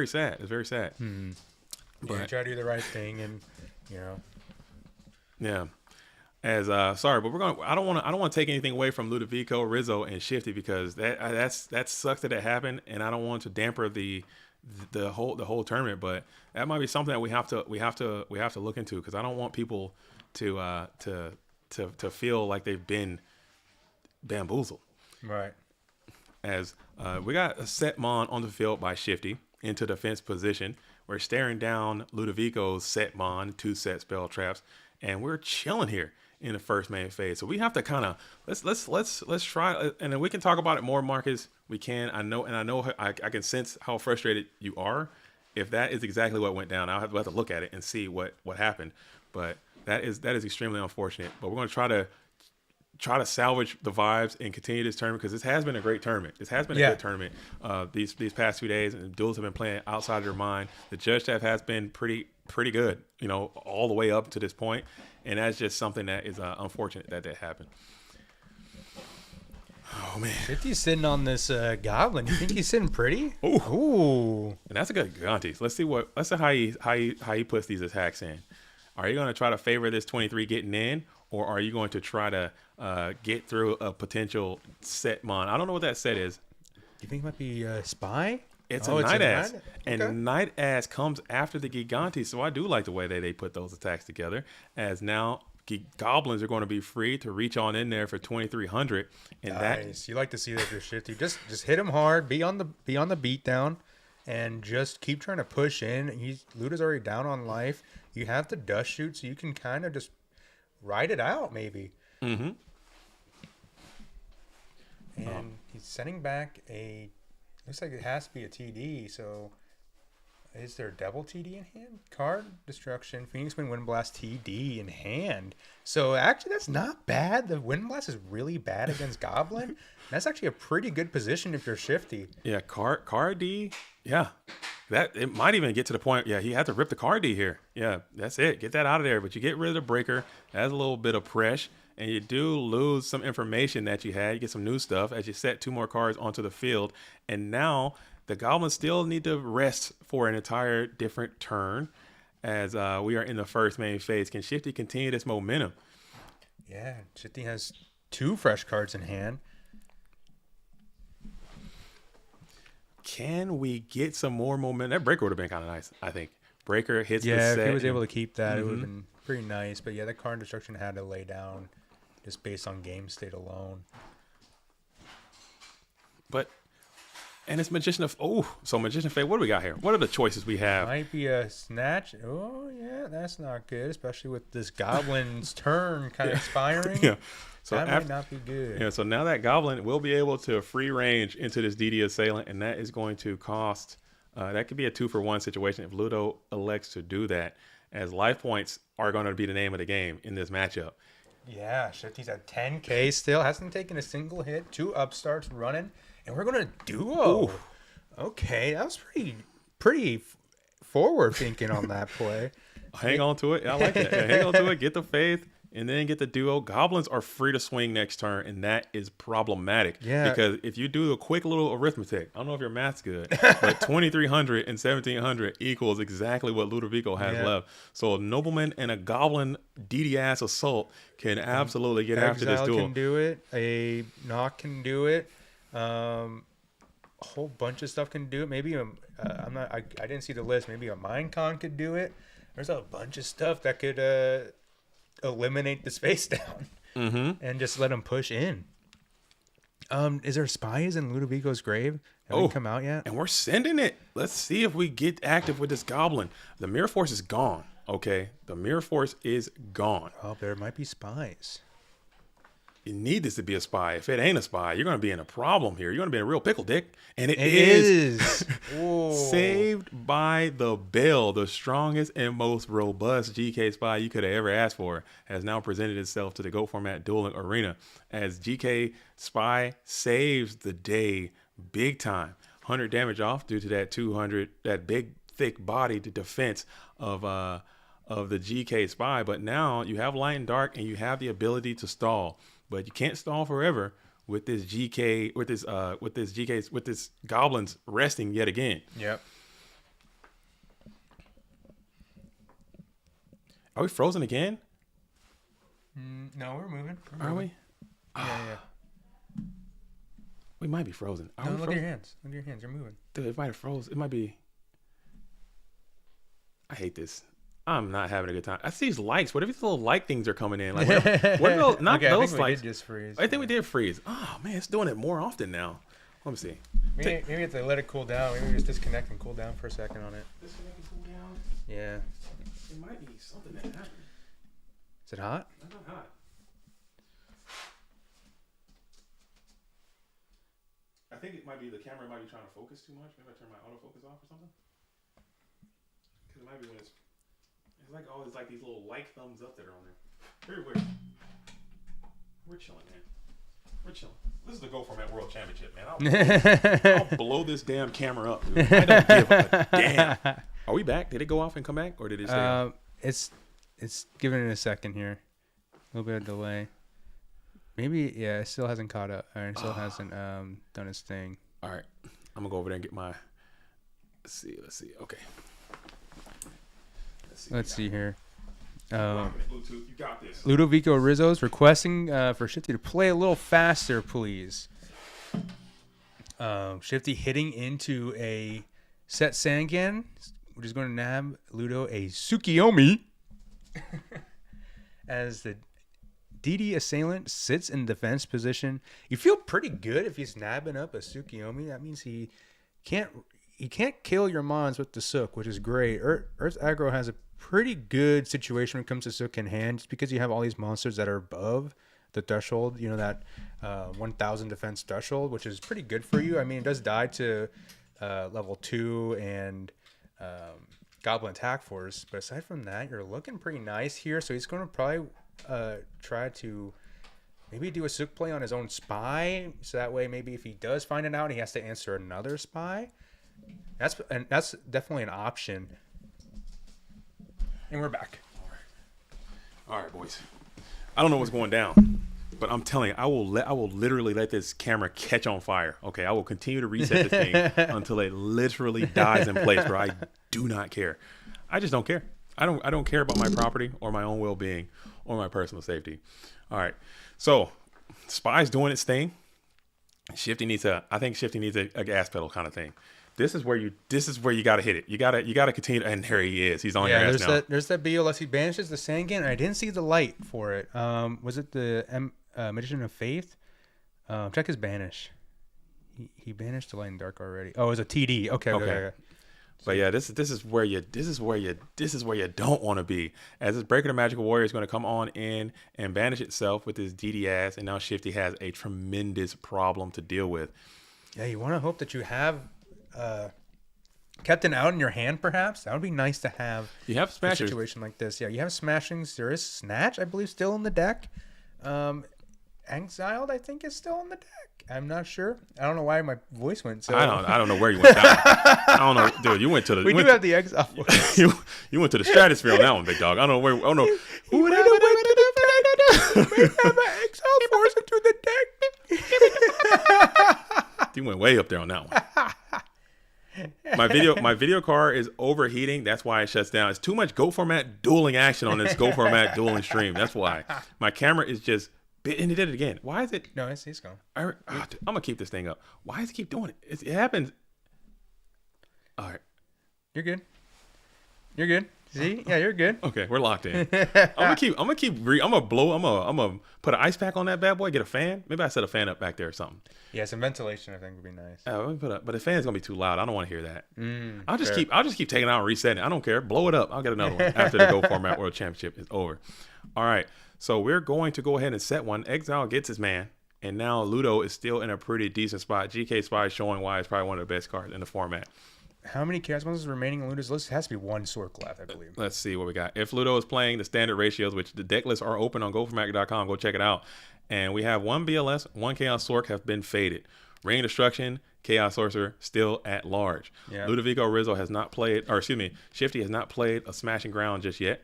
sad. It's very sad. But you try to do the right thing, and yeah. As sorry, but I don't want to take anything away from Ludovico, Rizzo, and Shifty, because that sucks that it happened, and I don't want to damper the whole tournament. But that might be something that we have to look into, because I don't want people to feel like they've been bamboozled. Right. As we got a set mon on the field by Shifty into defense position. We're staring down Ludovico's set mon, 2 set spell traps, and we're chilling here in the first main phase. So we have to kind of let's try, and then we can talk about it more, Marcus. We can. I know I can sense how frustrated you are. If that is exactly what went down, I'll have to look at it and see what happened. But that is extremely unfortunate. But we're going to try to salvage the vibes and continue this tournament, because this has been a great tournament. This has been a good tournament. These past 2 days, and duels have been playing outside of your mind. The judge staff has been pretty good, all the way up to this point, and that's just something that is unfortunate that happened. Oh man, 50's sitting on this goblin. You think he's sitting pretty? Ooh. And that's a good Gigantes. Let's see how he puts these attacks in. Are you going to try to favor this 23 getting in, or are you going to try to get through a potential set mon? I don't know what that set is. You think it might be Spy? It's a Night Ass. And Night Ass comes after the Gigantes, so I do like the way that they put those attacks together, as now goblins are going to be free to reach on in there for 2,300. And nice. You like to see that if you're Shifty. Just hit him hard, be on the beat down, and just keep trying to push in. Ludo's already down on life. You have the dust shoot, so you can kind of just ride it out, maybe. Mm-hmm. And he's sending back looks like it has to be a TD, so is there double TD in hand? Card Destruction, Phoenix Wind Blast TD in hand. So actually that's not bad. The Wind Blast is really bad against Goblin. That's actually a pretty good position if you're Shifty. Yeah, card D. Yeah. That it might even get to the point. Yeah, he had to rip the card D here. Yeah, that's it. Get that out of there. But you get rid of the breaker. That's a little bit of pressure. And you do lose some information that you had. You get some new stuff as you set 2 more cards onto the field. And now the Goblins still need to rest for an entire different turn as we are in the first main phase. Can Shifty continue this momentum? Yeah, Shifty has 2 fresh cards in hand. Can we get some more momentum? That breaker would have been kind of nice, I think. Breaker hits the Yeah, set. if he was able to keep that, it would have been pretty nice. But yeah, the card destruction had to lay down just based on game state alone. And it's Magician of... so Magician of Fate, what do we got here? What are the choices we have? Might be a snatch. Oh, yeah, that's not good, especially with this Goblin's turn kind of expiring. Yeah. So that might not be good. Yeah, so now that Goblin will be able to free range into this DD Assailant, and that is going to cost... that could be a 2-for-1 situation if Ludo elects to do that, as life points are going to be the name of the game in this matchup. Yeah, Shifty's at 10K still. Hasn't taken a single hit. 2 upstarts running. And we're going to duo. Ooh. Okay, that was pretty forward thinking on that play. Hang on to it. I like that. Yeah, hang on to it. Get the faith. And then get the duo. Goblins are free to swing next turn, and that is problematic. Yeah. Because if you do a quick little arithmetic, I don't know if your math's good, but 2,300 and 1,700 equals exactly what Ludovico has left. So a nobleman and a goblin DD-ass assault can absolutely get after this duel. Exile can do it. A knock can do it. A whole bunch of stuff can do it. Maybe I didn't see the list. Maybe a Minecon could do it. There's a bunch of stuff that could eliminate the space down and just let them push in. Is there spies in Ludovico's grave? Have they come out yet? And we're sending it. Let's see if we get active with this goblin. The mirror force is gone. Okay, the mirror force is gone. Oh, there might be spies. You need this to be a spy. If it ain't a spy, you're going to be in a problem here. You're going to be in a real pickle, Dick. And it is. Saved by the Bell, the strongest and most robust GK spy you could have ever asked for, has now presented itself to the Go Format Dueling Arena as GK spy saves the day big time. 100 damage off due to that 200, that big thick body to defense of the GK spy. But now you have light and dark, and you have the ability to stall. But you can't stall forever with this GK, with this goblins resting yet again. Yep. Are we frozen again? No, we're moving. Are we? Yeah. We might be frozen. No, look at your hands. Look at your hands. You're moving. Dude, it might have froze. It might be. I hate this. I'm not having a good time. I see these likes. What if these little like things are coming in? Like, what are those? Not okay, those I think likes. We did just freeze. I think we did freeze. Oh man, it's doing it more often now. Let me see. Maybe if they let it cool down. Maybe we just disconnect and cool down for a second on it. Disconnect and cool down. Yeah. It might be something that happened. Is it hot? That's not hot. I think it might be the camera might be trying to focus too much. Maybe I turn my autofocus off or something. Because it might be when it's like always like these little like thumbs up that are on there. Very weird. We're chilling, man. We're chilling. This is the Go Format World Championship, man. I'll blow this damn camera up, dude. I don't give a damn. Are we back? Did it go off and come back, or did it stay off? It's giving it a second here. A little bit of delay. Maybe it still hasn't caught up, or it still hasn't done its thing. All right, I'm gonna go over there and get my. Let's see. Okay. Let's see here. Bluetooth, you got this. Ludovico Rizzo's requesting for Shifty to play a little faster, please. Shifty hitting into a set Sangan, which is going to nab Ludo a Tsukiyomi. As the DD assailant sits in defense position. You feel pretty good if he's nabbing up a Tsukiyomi. That means he you can't kill your mons with the Sook, which is great. Earth aggro has a pretty good situation when it comes to Sook in hand, just because you have all these monsters that are above the threshold, you know, that 1000 defense threshold, which is pretty good for you. I mean, it does die to level 2 and Goblin Attack Force, but aside from that, you're looking pretty nice here. So he's going to probably try to maybe do a Sook play on his own spy, so that way maybe if he does find it out, he has to answer another spy. That's definitely an option. And we're back. All right, boys. I don't know what's going down, but I'm telling you, I will literally let this camera catch on fire. Okay, I will continue to reset this thing until it literally dies in place, where I do not care. I just don't care. I don't care about my property or my own well-being or my personal safety. All right, so Spy's doing its thing. Shifty needs a gas pedal kind of thing. This is where you got to hit it. You got to continue. And there he is. He's on your ass now. There's that BLS. He banishes the Sangan, and I didn't see the light for it. Was it the Magician of Faith? Check his banish. He banished the Light and Dark already. Oh, it was a TD. Okay. But yeah, this is where you don't want to be. As this Breaker the Magical Warrior is going to come on in and banish itself with his DD ass, and now Shifty has a tremendous problem to deal with. Yeah, you want to hope that you have Captain out in your hand, perhaps. That would be nice to have. You have smashers. A situation like this. Yeah, you have smashings. There is Snatch, I believe, still in the deck. Exiled, I think, is still in the deck. I'm not sure. I don't know why my voice went so. I don't know where you went down. I don't know, dude. You went to the. We do have the Exile voice. you went to the stratosphere on that one, big dog. I don't know where. I don't know. Who would have went to the may have an Exile force into the deck. You went way up there on that one. My video card is overheating. That's why it shuts down. It's too much Go Format dueling action on this Go Format dueling stream. That's why my camera is just. And it did it again. Why is it? No, it's gone. I'm gonna keep this thing up. Why does it keep doing it? It happens. All right, you're good. You're good. See? Yeah, you're good. Okay, we're locked in. I'm gonna put an ice pack on that bad boy. Get a fan. Maybe I set a fan up back there or something. Yeah, some ventilation I think would be nice. But the fan's gonna be too loud. I don't want to hear that. I'll just keep taking it out and resetting it. I don't care. Blow it up. I'll get another one after the Go Format World Championship is over. All right. So we're going to go ahead and set one. Exile gets his man. And now Ludo is still in a pretty decent spot. GK Spy is showing why it's probably one of the best cards in the format. How many Chaos Monsters remaining on Ludo's list? It has to be one Sork left, I believe. Let's see what we got. If Ludo is playing the standard ratios, which the deck lists are open on GoFormat.com, go check it out. And we have one BLS, one Chaos Sork have been faded. Ring of Destruction, Chaos Sorcerer still at large. Yeah. Ludovico Rizzo has not played, Shifty has not played a Smashing Ground just yet.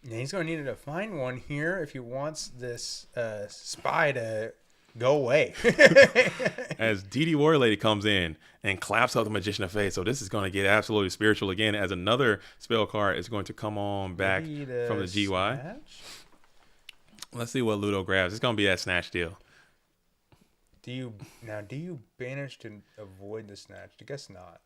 Yeah, he's going to need to find one here if he wants this spy to go away. As DD Warrior Lady comes in and claps out the Magician of Faith. So this is going to get absolutely spiritual again, as another spell card is going to come on back from the GY. Snatch? Let's see what Ludo grabs. It's going to be that Snatch deal. Do you banish to avoid the Snatch? I guess not.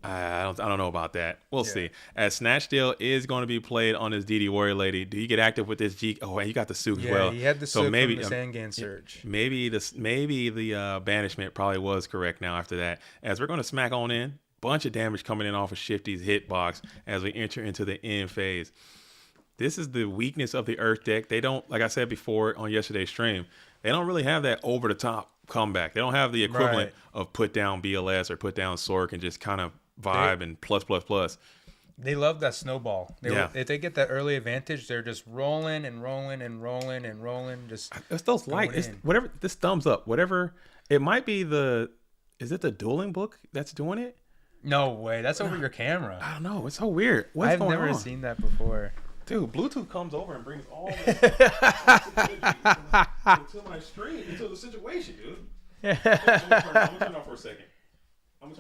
I don't know about that. We'll see. As Snatch Steal is going to be played on this DD Warrior Lady. Do you get active with this G? Oh, and you got the Sook as well. Yeah, he had the Sook from the Sangan Surge. Maybe the banishment probably was correct now after that. As we're going to smack on in. Bunch of damage coming in off of Shifty's hitbox as we enter into the end phase. This is the weakness of the Earth deck. They don't, like I said before on yesterday's stream, they don't really have that over-the-top comeback. They don't have the equivalent of put down BLS or put down Sork and just kind of vibe and plus. They love that snowball. If they get that early advantage, they're just rolling and rolling and rolling and rolling. Just it's those light. It's whatever. This thumbs up. Whatever. It might be is it the Dueling book that's doing it? No way. That's over your camera. I don't know. It's so weird. I've never seen that before. Dude, Bluetooth comes over and brings all this into my stream, into the situation, dude. I'm gonna turn off for a second. And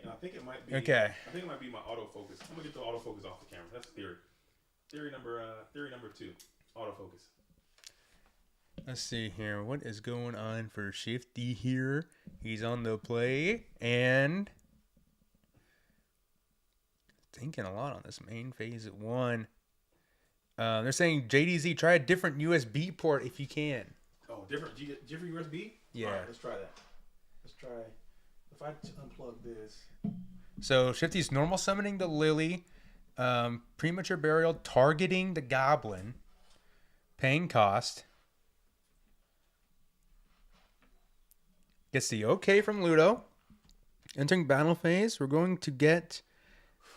I think it might be. Okay. I think it might be my autofocus. I'm gonna get the autofocus off the camera. That's theory. Theory number 2. Autofocus. Let's see here. What is going on for Shifty here? He's on the play and thinking a lot on this main phase at 1. They're saying JDZ, try a different USB port if you can. Oh, different USB? Yeah. All right, let's try that. Let's try If I unplug this. So Shifty's normal summoning the Lily, premature burial targeting the goblin, paying cost. Gets the okay from Ludo. Entering battle phase, we're going to get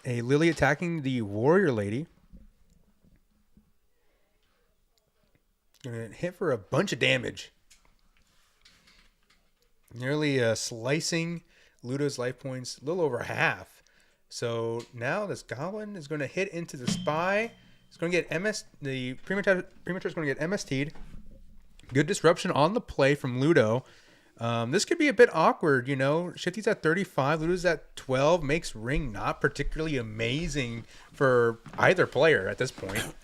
a Lily attacking the warrior lady. Gonna hit for a bunch of damage. Nearly slicing Ludo's life points, a little over half. So now this goblin is going to hit into the spy. It's going to get MS. The premature is going to get MST'd. Good disruption on the play from Ludo. This could be a bit awkward, you know. Shifty's at 35, Ludo's at 12. Makes ring not particularly amazing for either player at this point.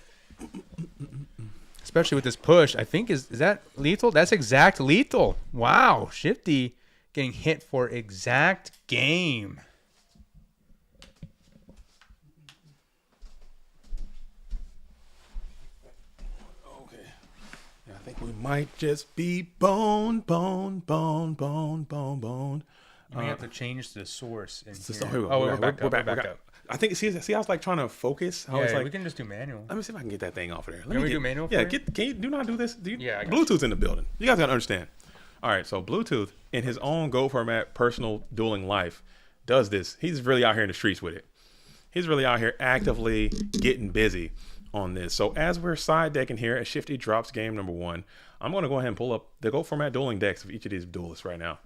Especially with this push. I think, is that lethal? That's exact lethal. Wow. Shifty getting hit for exact game. Okay. Yeah, I think we might just be bone. You may have to change the source. We're back up. I think, see, I was like trying to focus. I was like, we can just do manual. let me see if I can get that thing off of there. Can we do manual for Yeah, you? can you do not do this? Yeah, I got Bluetooth's in the building. You guys got to understand. All right, so Bluetooth, in his own Go format personal dueling life, does this. He's really out here in the streets with it. He's really out here actively getting busy on this. So as we're side decking here, as Shifty drops game number 1, I'm going to go ahead and pull up the Go format dueling decks of each of these duelists right now.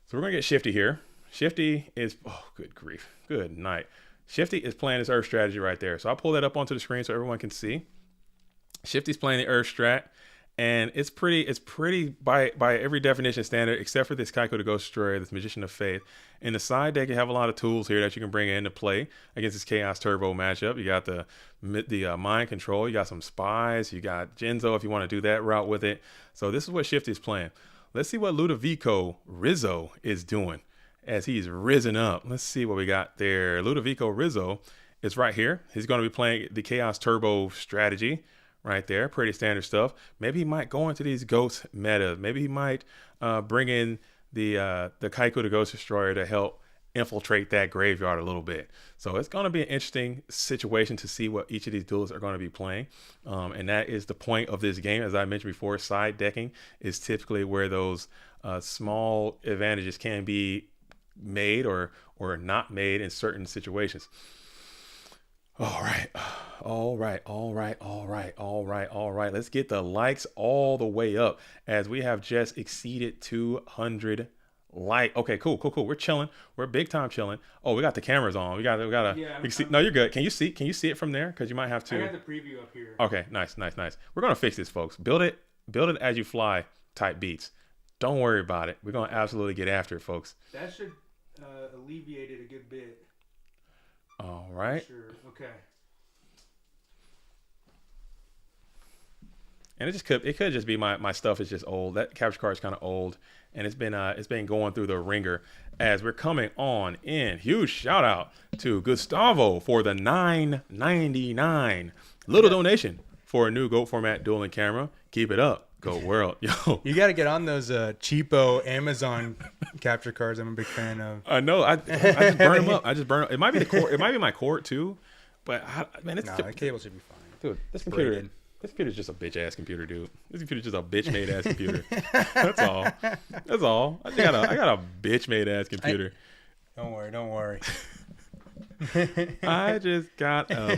So we're going to get Shifty here. Shifty is, oh, good grief. Good night. Shifty is playing his Earth strategy right there. So I'll pull that up onto the screen so everyone can see. Shifty's playing the Earth strat, and it's pretty by every definition standard, except for this Coco the Ghost Destroyer, this Magician of Faith. In the side deck, you have a lot of tools here that you can bring into play against this Chaos Turbo matchup. You got the Mind Control, you got some Spies, you got Genzo if you want to do that route with it. So this is what Shifty's playing. Let's see what Ludovico Rizzo is doing as he's risen up. Let's see what we got there. Ludovico Rizzo is right here. He's going to be playing the Chaos Turbo strategy right there. Pretty standard stuff. Maybe he might go into these ghost meta. Maybe he might bring in the Coco the Ghost Destroyer to help infiltrate that graveyard a little bit. So it's going to be an interesting situation to see what each of these duelists are going to be playing. And that is the point of this game. As I mentioned before, side decking is typically where those small advantages can be made or not made in certain situations. All right. Let's get the likes all the way up as we have just exceeded 200 like. Okay, cool. We're chilling. We're big time chilling. Oh, we got the cameras on. We got Yeah, see, no, you're good. Can you see it from there? Because you might have to. I got the preview up here. Okay, nice. We're gonna fix this, folks. Build it as you fly type beats. Don't worry about it. We're gonna absolutely get after it, folks. That should alleviate it a good bit. All right. Sure. Okay. And it could just be my stuff is just old. That capture card is kind of old, and it's been going through the ringer as we're coming on in. Huge shout out to Gustavo for the $9.99 little donation for a new GOAT format dueling camera. Keep it up, GOAT World, yo. You got to get on those cheapo Amazon capture cards. I'm a big fan of. I know. I just burn them up. It might be the core. It might be my core too, but the cable should be fine, dude. This computer. This computer's just a bitch ass computer, dude. This computer's just a bitch made ass computer. That's all. I got a bitch made ass computer. Don't worry. I just got a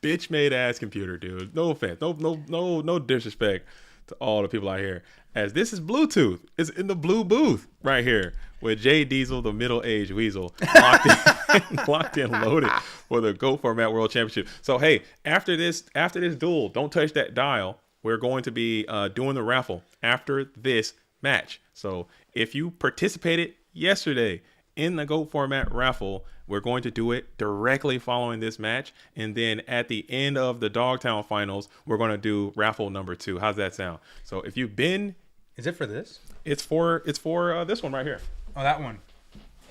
bitch made ass computer, dude. No offense. No disrespect to all the people out here. As this is Bluetooth. It's in the blue booth right here with Jay Diesel, the middle-aged weasel, locked in, loaded for the GO Format World Championship. So hey, after this duel, don't touch that dial. We're going to be doing the raffle after this match. So if you participated yesterday in the GO Format raffle, we're going to do it directly following this match, and then at the end of the Dogtown finals, we're going to do raffle number 2. How's that sound? So if you've been, is it for this? It's for this one right here. Oh, that one.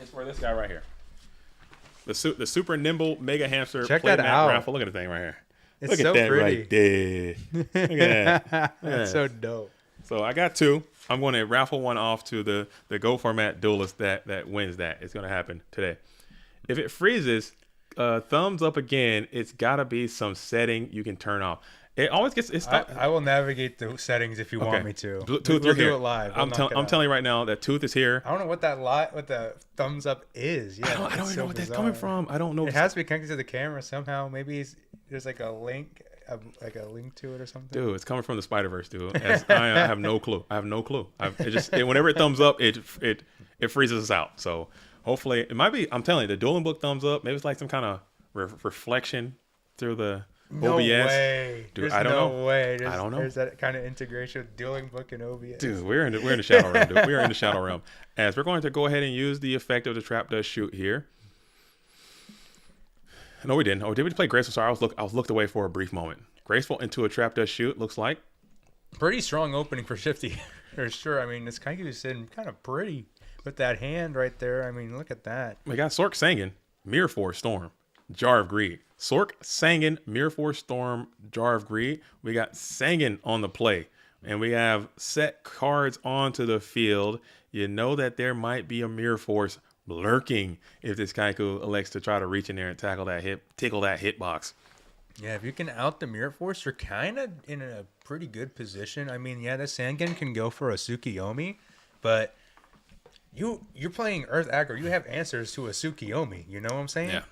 It's for this guy right here. The super nimble mega hamster. Check that out. Raffle. Look at the thing right here. It's Look so at that pretty. right there. Look at that. That's so dope. So I got 2. I'm going to raffle one off to the Go format duelist that wins that. It's going to happen today. If it freezes, thumbs up again. It's got to be some setting you can turn off. It always gets. I will navigate the settings if you want me to. Tooth, we'll you're do here. it live. I'm telling you right now that Tooth is here. I don't know what what the thumbs up is. Yeah, I don't even know what that's coming from. I don't know. It has to be connected to the camera somehow. Maybe there's like a link. Like a link to it or something. Dude, it's coming from the Spider-Verse, dude. I have no clue. Whenever it thumbs up, it freezes us out. So hopefully it might be. I'm telling you, the Dueling book thumbs up. Maybe it's like some kind of reflection through the OBS. No way. Dude, There's I don't know. Way. I don't know. There's that kind of integration with Dueling book and OBS. Dude, we're in the shadow realm. Dude. We are in the shadow realm. As we're going to go ahead and use the effect of the trap does shoot here. No, we didn't. Oh, did we play Graceful? Sorry, I was looked away for a brief moment. Graceful into a trap does shoot, looks like. Pretty strong opening for Shifty, for sure. I mean, this Kaiku's sitting kind of pretty with that hand right there. I mean, look at that. We got Sork Sangan, Mirror Force Storm, Jar of Greed. Sork Sangan, Mirror Force Storm, Jar of Greed. We got Sangan on the play. And we have set cards onto the field. You know that there might be a Mirror Force lurking if this Kaiku elects to try to reach in there and tickle that hitbox. Yeah, if you can out the Mirror Force, you're kind of in a pretty good position. I mean, yeah, the Sangan can go for a Tsukiyomi, but you're playing Earth Aggro. You have answers to a Tsukiyomi. You know what I'm saying? Yeah,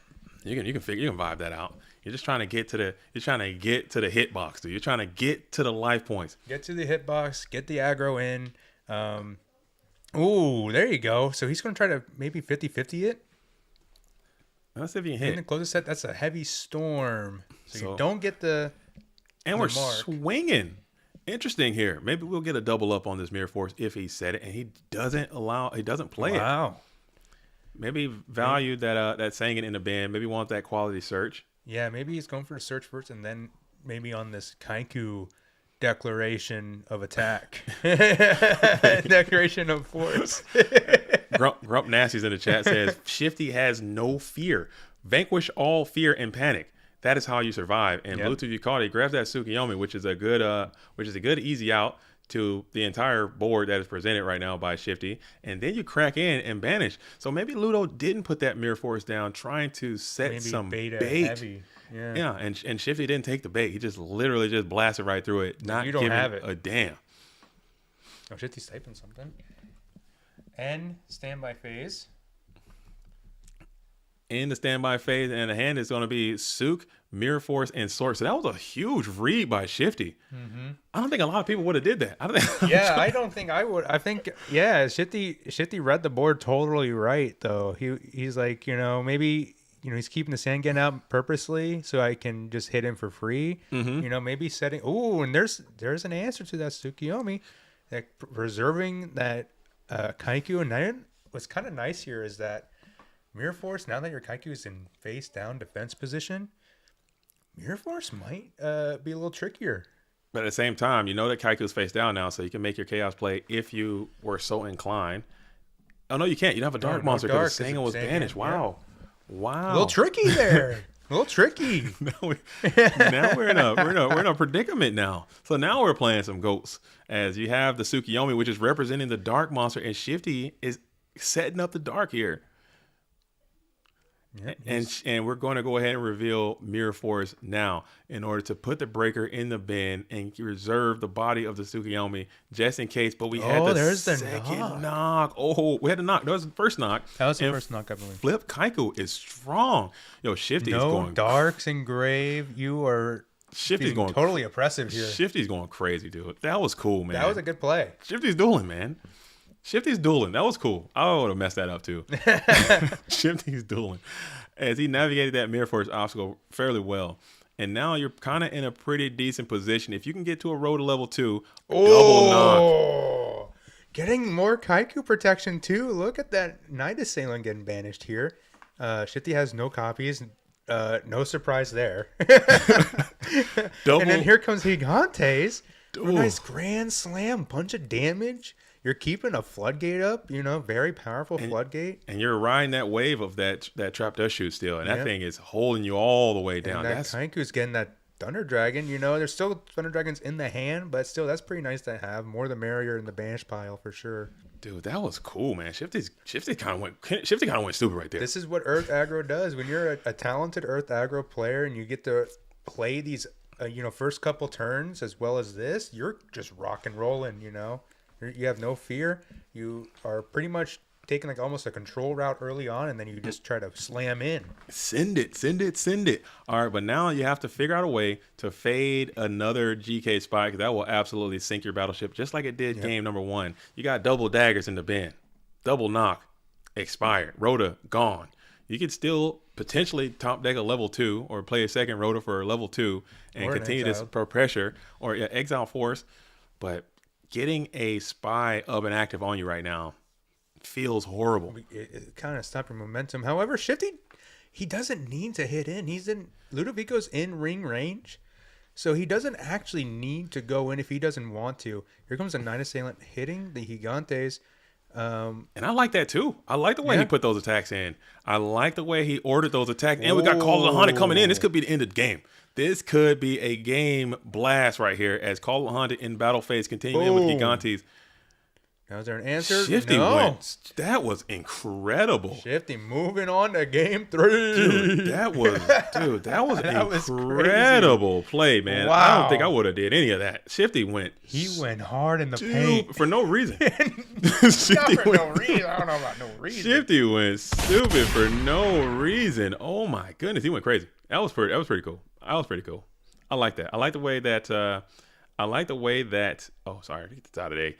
you can vibe that out. You're just trying to get to the hitbox, dude. You're trying to get to the life points. Get to the hitbox. Get the aggro in. Ooh, there you go. So he's going to try to maybe 50-50 it. Let's see if you can hit. In the closest set, that's a heavy storm. So you don't get the And we're mark. Swinging. Interesting here. Maybe we'll get a double up on this Mirror Force if he said it, and he doesn't play it. Wow. Maybe valued that Sangan in the band. Maybe want that quality search. Yeah, maybe he's going for the search first, and then maybe on this Kaiku declaration of attack. Declaration of force. Grump Nasty's in the chat says, Shifty has no fear. Vanquish all fear and panic. That is how you survive. And Bluetooth, you caught it. He grabs that Tsukiyomi, which is a good easy out to the entire board that is presented right now by Shifty. And then you crack in and banish. So maybe Ludo didn't put that Mirror Force down trying to set maybe some bait. Heavy. Yeah, and Shifty didn't take the bait. He just literally just blasted right through it, not giving a damn. Oh, Shifty's typing something. And standby phase. In the standby phase, and the hand is going to be Sook, Mirror Force, and Sork. So that was a huge read by Shifty. Mm-hmm. I don't think a lot of people would have did that. I don't think I would. I think, Shifty read the board totally right, though. He's like, maybe, he's keeping the Sangan out purposely so I can just hit him for free. Mm-hmm. Maybe setting. Ooh, and there's an answer to that Tsukiyomi. Like preserving that Kaiku. And then what's kind of nice here is that Mirror Force, now that your Kaiku is in face down defense position, Mirror Force might be a little trickier. But at the same time, you know that Kaiku is face down now, so you can make your Chaos play if you were so inclined. Oh, no, you can't. You don't have a Dark Monster because the Sangan was banished. Wow. A little tricky there. A little tricky. Now we're in a predicament now. So now we're playing some goats as you have the Tsukiyomi, which is representing the Dark Monster, and Shifty is setting up the Dark here. Yeah, and we're going to go ahead and reveal Mirror Force now in order to put the breaker in the bin and reserve the body of the Tsukiyomi just in case. But we had the second knock. Oh, we had the knock. That was the first knock. That was the first knock, I believe. Flip Kaiku is strong. Yo, Shifty is going. No darks engraved. You are Shifty's going totally oppressive here. Shifty's going crazy, dude. That was cool, man. That was a good play. Shifty's dueling, man. Shifty's dueling. That was cool. I would have messed that up too. Shifty's dueling. As he navigated that Mirror Force obstacle fairly well. And now you're kind of in a pretty decent position. If you can get to a road to level 2, double knock. Getting more Kaiku protection too. Look at that Night Assailant getting banished here. Shifty has no copies. No surprise there. And then here comes Gigantes. Nice Grand Slam. Bunch of damage. You're keeping a floodgate up, very powerful floodgate. And you're riding that wave of that trap does shoot still. And that thing is holding you all the way down. And that Kaiku's getting that Thunder Dragon. You know, there's still Thunder Dragons in the hand, but still, that's pretty nice to have. More the merrier in the banish pile for sure. Dude, that was cool, man. Shifty kind of went stupid right there. This is what Earth Aggro does. When you're a talented Earth Aggro player and you get to play these, first couple turns as well as this, you're just rock and rolling. You know, you have no fear. You are pretty much taking like almost a control route early on, and then you just try to slam in. Send it. All right, but now you have to figure out a way to fade another GK spike. That will absolutely sink your battleship, just like it did game number 1. You got double daggers in the bin, double knock, expired, Rhoda gone. You could still potentially top deck a level 2 or play a second Rhoda for level 2 and continue this pressure or exile force, but getting a spy up and active on you right now feels horrible. It kind of stopped your momentum. However, Shifty, he doesn't need to hit in. Ludovico's in ring range, so he doesn't actually need to go in if he doesn't want to. Here comes a 9 assailant hitting the Gigantes. And I like that too. I like the way he put those attacks in. I like the way he ordered those attacks. And we got Call of the Haunted coming in. This could be the end of the game. This could be a game blast right here as Call of the Haunted in battle phase continuing with Gigantes. Now, is there an answer? Shifty went. That was incredible. Shifty moving on to game 3. Dude, that was incredible play, man. Wow. I don't think I would have did any of that. Shifty went. He went hard in the paint. For no reason. No reason. I don't know about no reason. Shifty went stupid for no reason. Oh my goodness, he went crazy. That was pretty cool. I like that. I like the way that. Oh, sorry, get this out of today.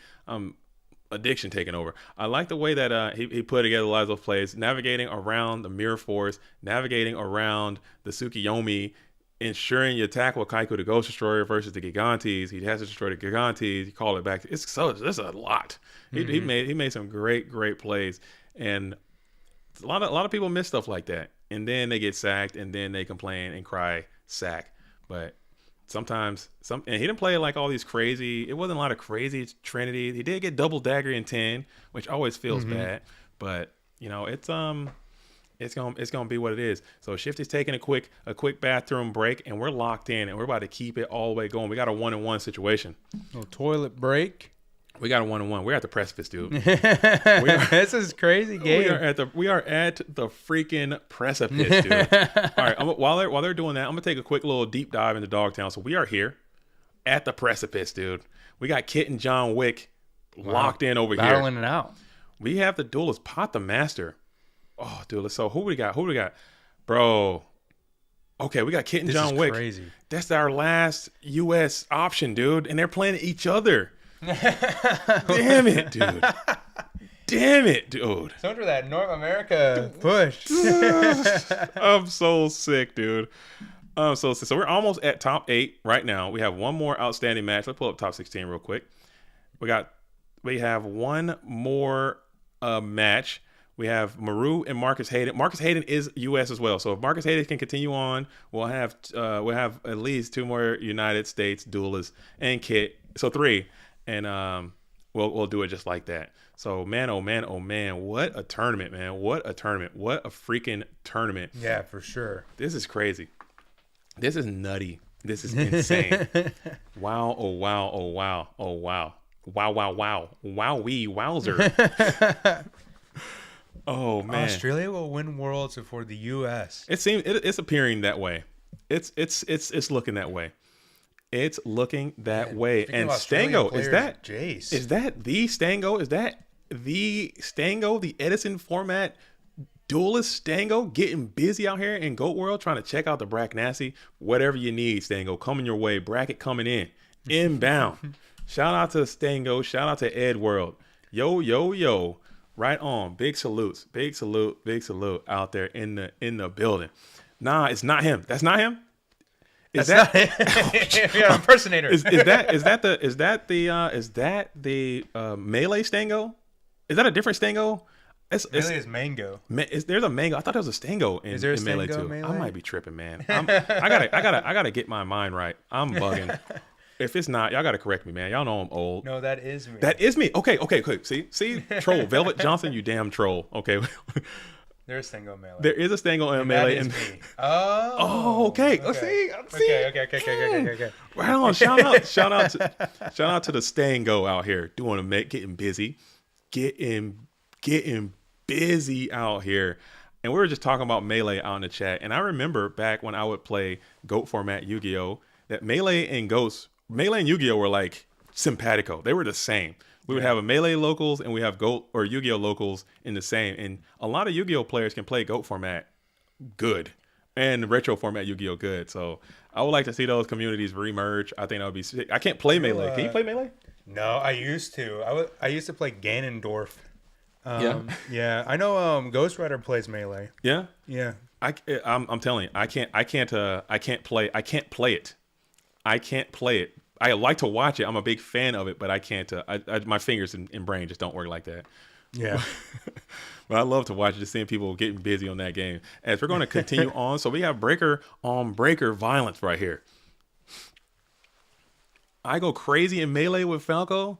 Addiction taking over. I like the way that he put together a lot of those plays, navigating around the Mirror Force, navigating around the Tsukiyomi, ensuring you tackle Kaiku the Ghost Destroyer versus the Gigantes. He has to destroy the Gigantes. He called it back. It's a lot. He made some great plays, and a lot of people miss stuff like that, and then they get sacked, and then they complain and cry sack. But sometimes and he didn't play like all these crazy. It wasn't a lot of crazy Trinity. He did get double dagger in 10, which always feels bad. But it's gonna be what it is. So Shifty's taking a quick bathroom break, and we're locked in, and we're about to keep it all the way going. We got a 1-1 situation. No toilet break. We got a 1-1. We're at the precipice, dude. This is crazy game. We are at the freaking precipice, dude. All right. While they're doing that, I'm gonna take a quick little deep dive into Dogtown. So we are here at the precipice, dude. We got Kit and John Wick locked in over here, battling it out. We have the duelist Pathamaster. Oh, dude. So who we got, bro? Okay, we got Kit and John Wick. Crazy. That's our last U.S. option, dude, and they're playing each other. Damn it, dude. So for that North America push. I'm so sick, dude. So we're almost at top 8 right now. We have one more outstanding match. Let's pull up top 16 real quick. We have one more match. We have Maru and Marcus Hayden. Marcus Hayden is U.S. as well. So if Marcus Hayden can continue on, we'll have at least 2 more United States duelists and Kit. So 3. And we'll do it just like that. So man, oh man, what a tournament, man! What a freaking tournament! Yeah, for sure. This is crazy. This is nutty. This is insane. Wow! Oh wow! Oh wow! Oh wow! Wow! Wow! Wow! Wowee! Wowzer! Oh man! Australia will win Worlds before the U.S. It seems it's appearing that way. It's looking that way. It's looking that way. And Stango, is that the Stango? Is that the Stango, the Edison format duelist Stango, getting busy out here in Goat World trying to check out the Bracknasty? Whatever you need, Stango, coming your way. Bracket coming in. Inbound. Shout out to Stango. Shout out to Ed World. Yo. Right on. Big salute out there in the building. Nah, it's not him. That's not him. Is that yeah, impersonator? Is that the melee Stango? Is that a different Stango? Melee is mango. There's a mango. I thought there was a Stango in melee too. Melee? I might be tripping, man. I gotta get my mind right. I'm bugging. If it's not, y'all gotta correct me, man. Y'all know I'm old. No, that is me. That is me. Okay. See, troll. Velvet Johnson, you damn troll. Okay. There's Stango Melee. There is a Stango and Melee. That is me. Okay. Let's see. Okay. Right on. Shout out to the Stango out here getting busy, getting busy out here. And we were just talking about Melee out in the chat. And I remember back when I would play GOAT format Yu-Gi-Oh, that Melee and Yu-Gi-Oh were like simpatico. They were the same. We would have a Melee locals and we have GOAT or Yu-Gi-Oh locals in the same. And a lot of Yu-Gi-Oh players can play GOAT format good and retro format Yu-Gi-Oh good. So I would like to see those communities remerge. I think that would be sick. I can't play Melee. Can you play Melee? No, I used to. I used to play Ganondorf. Yeah. I know Ghost Rider plays Melee. Yeah? Yeah. I'm telling you, I can't play it. I can't play it. I like to watch it. I'm a big fan of it, but I can't. My fingers and brain just don't work like that. Yeah. But I love to watch it, just seeing people getting busy on that game. As we're going to continue on, so we have breaker on breaker violence right here. I go crazy in Melee with Falco.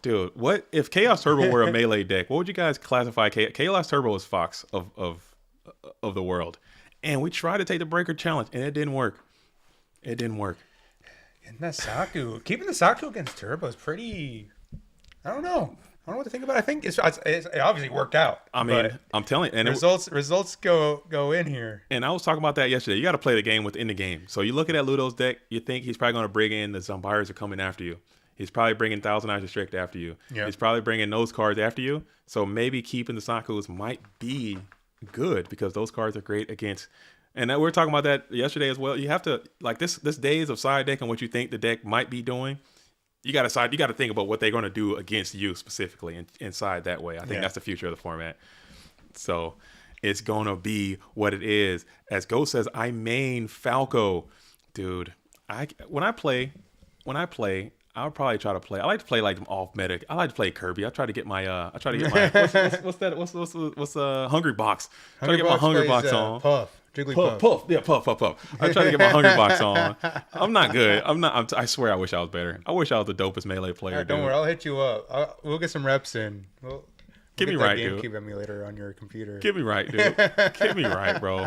Dude, what if Chaos Turbo were a Melee deck? What would you guys classify? Chaos Turbo is Fox of the world. And we tried to take the breaker challenge, and it didn't work. And that Saku, keeping the Saku against Turbo is pretty. I don't know what to think about. I think it obviously worked out. I mean, I'm telling you, and results go in here. And I was talking about that yesterday. You got to play the game within the game. So you look at that Ludo's deck, you think he's probably going to bring in the Zombiers are coming after you. He's probably bringing Thousand Eyes Restrict after you. Yep. He's probably bringing those cards after you. So maybe keeping the Sakus might be good because those cards are great against. And we were talking about that yesterday as well. You have to, like, this days of side deck and what you think the deck might be doing. You got to think about what they're going to do against you specifically and inside that way. I think that's the future of the format. So it's going to be what it is. As Ghost says, I main Falco. Dude, when I play, I'll probably try to play. I like to play like off meta. I like to play Kirby. I try to get my what's Hungry Box. Try to get my Hungry Box on. Puff. Puff. Yeah, puff. I try to get my Hungry Box on. I'm not good. I swear I wish I was better. I wish I was the dopest Melee player. Don't worry, I'll hit you up. We'll get some reps in. Get me right, dude. GameCube emulator on your computer. Get me right, dude. Get me right, bro.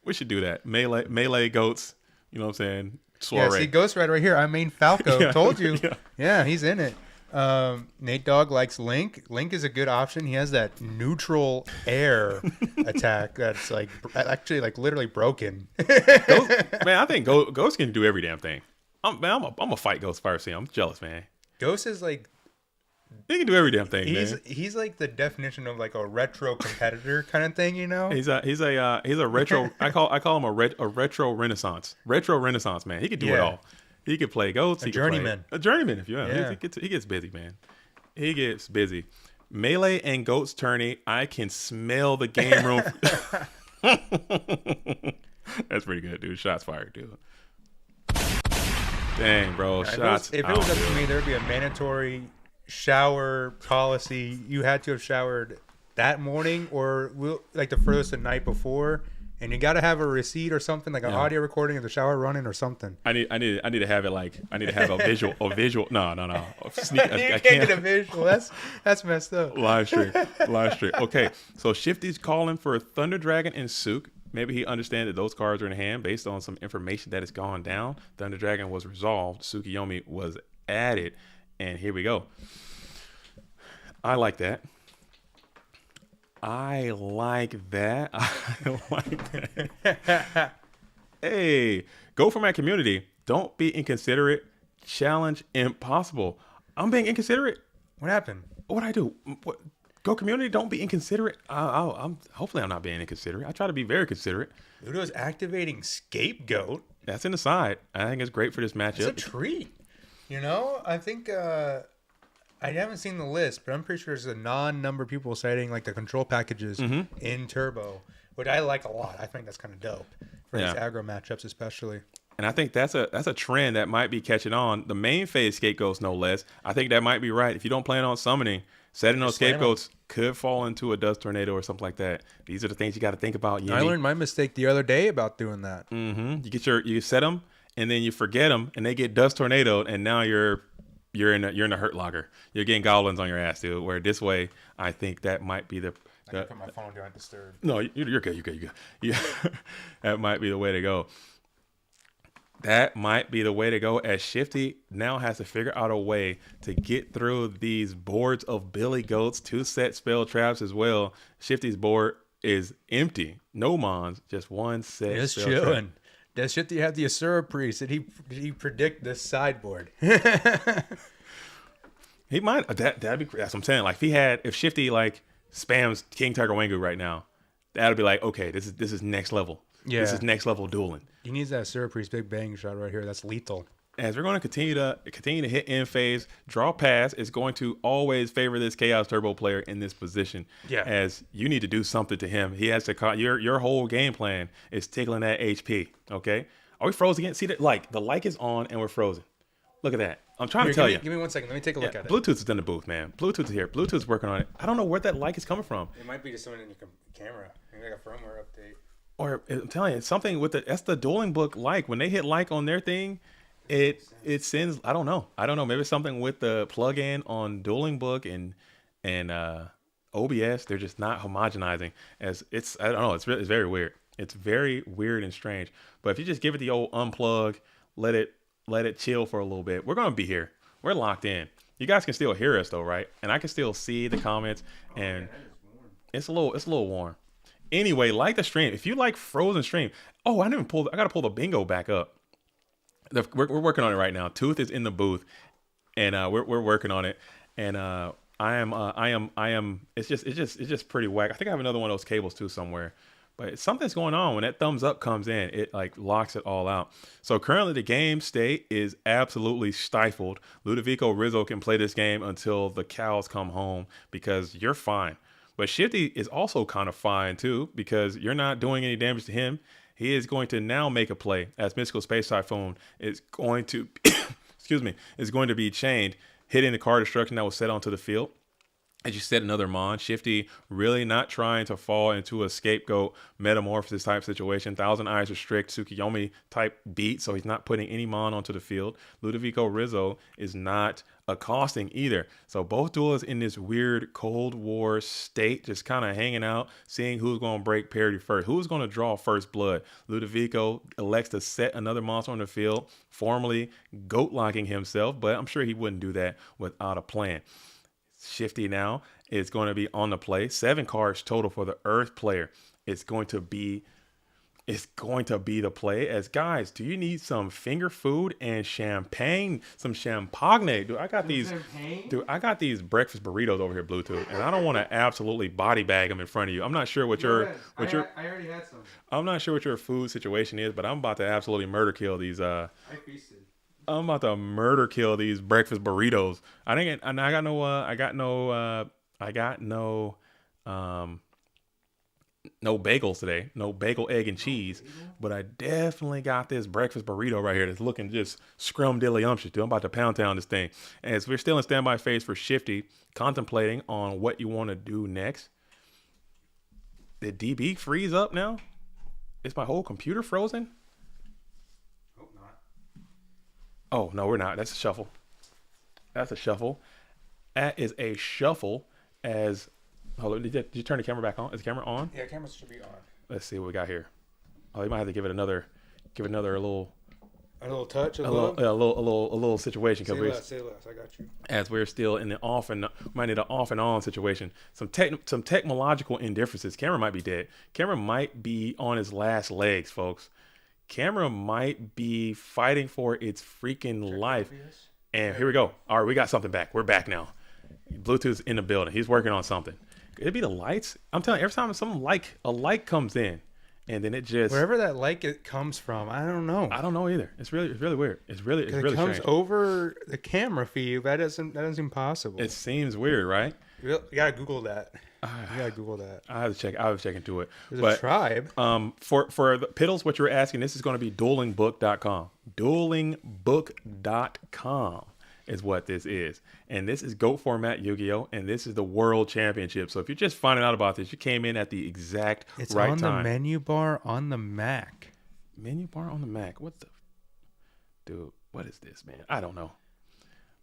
We should do that. Melee goats. You know what I'm saying? Soiree. Yeah, see, Ghost Rider right here. I mean, Falco. Told you. Yeah, he's in it. Nate Dogg likes Link. Link is a good option. He has that neutral air attack that's like actually like literally broken. Man, I think Ghost can do every damn thing. I'm a fight Ghost first. I'm jealous, man. Ghost is like he can do every damn thing. He's like the definition of like a retro competitor kind of thing, you know. He's a retro. I call him a retro renaissance. Retro renaissance man. He can do it all. He could play Ghosts. A journeyman. A journeyman, if you want. Yeah. He gets busy, man. He gets busy. Melee and Goats tourney. I can smell the game room. That's pretty good, dude. Shots fired, dude. Dang, bro. Shots. If it was up to me, there'd be a mandatory shower policy. You had to have showered that morning or like the furthest the night before. And you got to have a receipt or something, like an audio recording of the shower running or something. I need to have it like I need to have a visual. No. I can't get a visual. That's messed up. Live stream. Okay, so Shifty's calling for Thunder Dragon and Sook. Maybe he understands that those cards are in hand based on some information that has gone down. Thunder Dragon was resolved. Tsukiyomi was added, and here we go. I like that. Hey, go for my community. Don't be inconsiderate. Challenge impossible. I'm being inconsiderate. What happened? What'd I do? Go community. Don't be inconsiderate. Hopefully I'm not being inconsiderate. I try to be very considerate. Ludo's activating Scapegoat. That's in the side. I think it's great for this matchup. It's a treat. You know, I think I haven't seen the list, but I'm pretty sure there's a non-number of people citing like the control packages in Turbo, which I like a lot. I think that's kind of dope for these aggro matchups, especially. And I think that's a trend that might be catching on. The main phase scapegoats, no less. I think that might be right. If you don't plan on summoning, setting those scapegoats could fall into a dust tornado or something like that. These are the things you got to think about. I learned my mistake the other day about doing that. You set them and then you forget them and they get dust tornadoed and now you're in a hurt locker. You're getting goblins on your ass, dude. Where this way, I think that might be the I can put my phone do not disturb. No, you're good. You're good. You're good. Yeah, that might be the way to go. That might be the way to go, as Shifty now has to figure out a way to get through these boards of Billy Goats, 2 set spell traps as well. Shifty's board is empty. No mons, just 1 set Just spell chilling. trap. Does Shifty have the Asura Priest? Did he predict this sideboard? He might. That'd be. That's what I'm saying. Like if Shifty like spams King Tiger Wangu right now, that'd be like, okay, this is next level. Yeah. This is next level dueling. He needs that Asura Priest big bang shot right here. That's lethal. As we're going to continue to hit end phase, draw pass is going to always favor this Chaos Turbo player in this position. Yeah. As you need to do something to him. He has to your whole game plan is tickling that HP. Okay. Are we frozen again? See that the light is on and we're frozen. Look at that. I'm trying to tell you. Give me 1 second. Let me take a look at it. Bluetooth is in the booth, man. Bluetooth is here. Bluetooth is working on it. I don't know where that light is coming from. It might be just something in your camera. Maybe like a firmware update. Or I'm telling you, it's something with that's the Dueling book like. When they hit like on their thing, it sends. I don't know. Maybe it's something with the plug-in on Dueling book and OBS. They're just not homogenizing. As it's. I don't know. It's very weird. It's very weird and strange. But if you just give it the old unplug, let it chill for a little bit. We're gonna be here. We're locked in. You guys can still hear us though, right? And I can still see the comments, and it's a little warm. Anyway, like the stream. If you like frozen stream, I gotta pull the bingo back up. We're working on it right now. Tooth is in the booth, and we're working on it. And I am. It's just pretty whack. I think I have another one of those cables too somewhere. But something's going on when that thumbs up comes in. It like locks it all out. So currently the game state is absolutely stifled. Ludovico Rizzo can play this game until the cows come home because you're fine. But Shifty is also kind of fine too because you're not doing any damage to him. He is going to now make a play as Mystical Space Typhoon is going to, is going to be chained, hitting the card destruction that was set onto the field. As you said, another mon. Shifty really not trying to fall into a scapegoat metamorphosis type situation. Thousand Eyes Restrict Tsukiyomi type beat, so he's not putting any mon onto the field. Ludovico Rizzo is not accosting either. So both duelists in this weird Cold War state, just kind of hanging out, seeing who's going to break parity first. Who's going to draw first blood? Ludovico elects to set another monster on the field, formally goat locking himself, but I'm sure he wouldn't do that without a plan. Shifty now is going to be on the play. 7 cards total for the Earth player. It's going to be the play. As guys, do you need some finger food and champagne? Some champagne. Dude, I got these breakfast burritos over here, Bluetooth, and I don't want to absolutely body bag them in front of you. I'm not sure I already had some. I'm not sure what your food situation is, but I'm about to absolutely murder kill these. I feasted. I'm about to murder kill these breakfast burritos. I got no bagels today. No bagel, egg, and cheese. But I definitely got this breakfast burrito right here that's looking just scrumdiddlyumptious. I'm about to pound town this thing. As we're still in standby phase for Shifty, contemplating on what you want to do next. Did DB freeze up now? Is my whole computer frozen? Oh, no, we're not. That's a shuffle. That is a shuffle as... Hold on, did you turn the camera back on? Is the camera on? Yeah, camera should be on. Let's see what we got here. Oh, you might have to give it another little... A little touch? A little situation. Say less. I got you. As we're still in the off and... Might need an off and on situation. Some technological indifferences. Camera might be dead. Camera might be on his last legs, folks. Camera might be fighting for its freaking life. And here we go. All right, we got something back. We're back now. Bluetooth's in the building. He's working on something. Could it be the lights? I'm telling you, every time a light comes in, and then it just... Wherever that light comes from, I don't know. I don't know either. It's really weird. It's really strange. It comes over the camera feed. That doesn't seem possible. It seems weird, right? You gotta Google that. I have to check into it. There's a tribe. For the Piddles, what you're asking, this is going to be duelingbook.com. Duelingbook.com is what this is. And this is GOAT format Yu-Gi-Oh! And this is the World Championship. So if you're just finding out about this, you came in at the exact right time. It's on the menu bar on the Mac. Menu bar on the Mac? Dude, what is this, man? I don't know.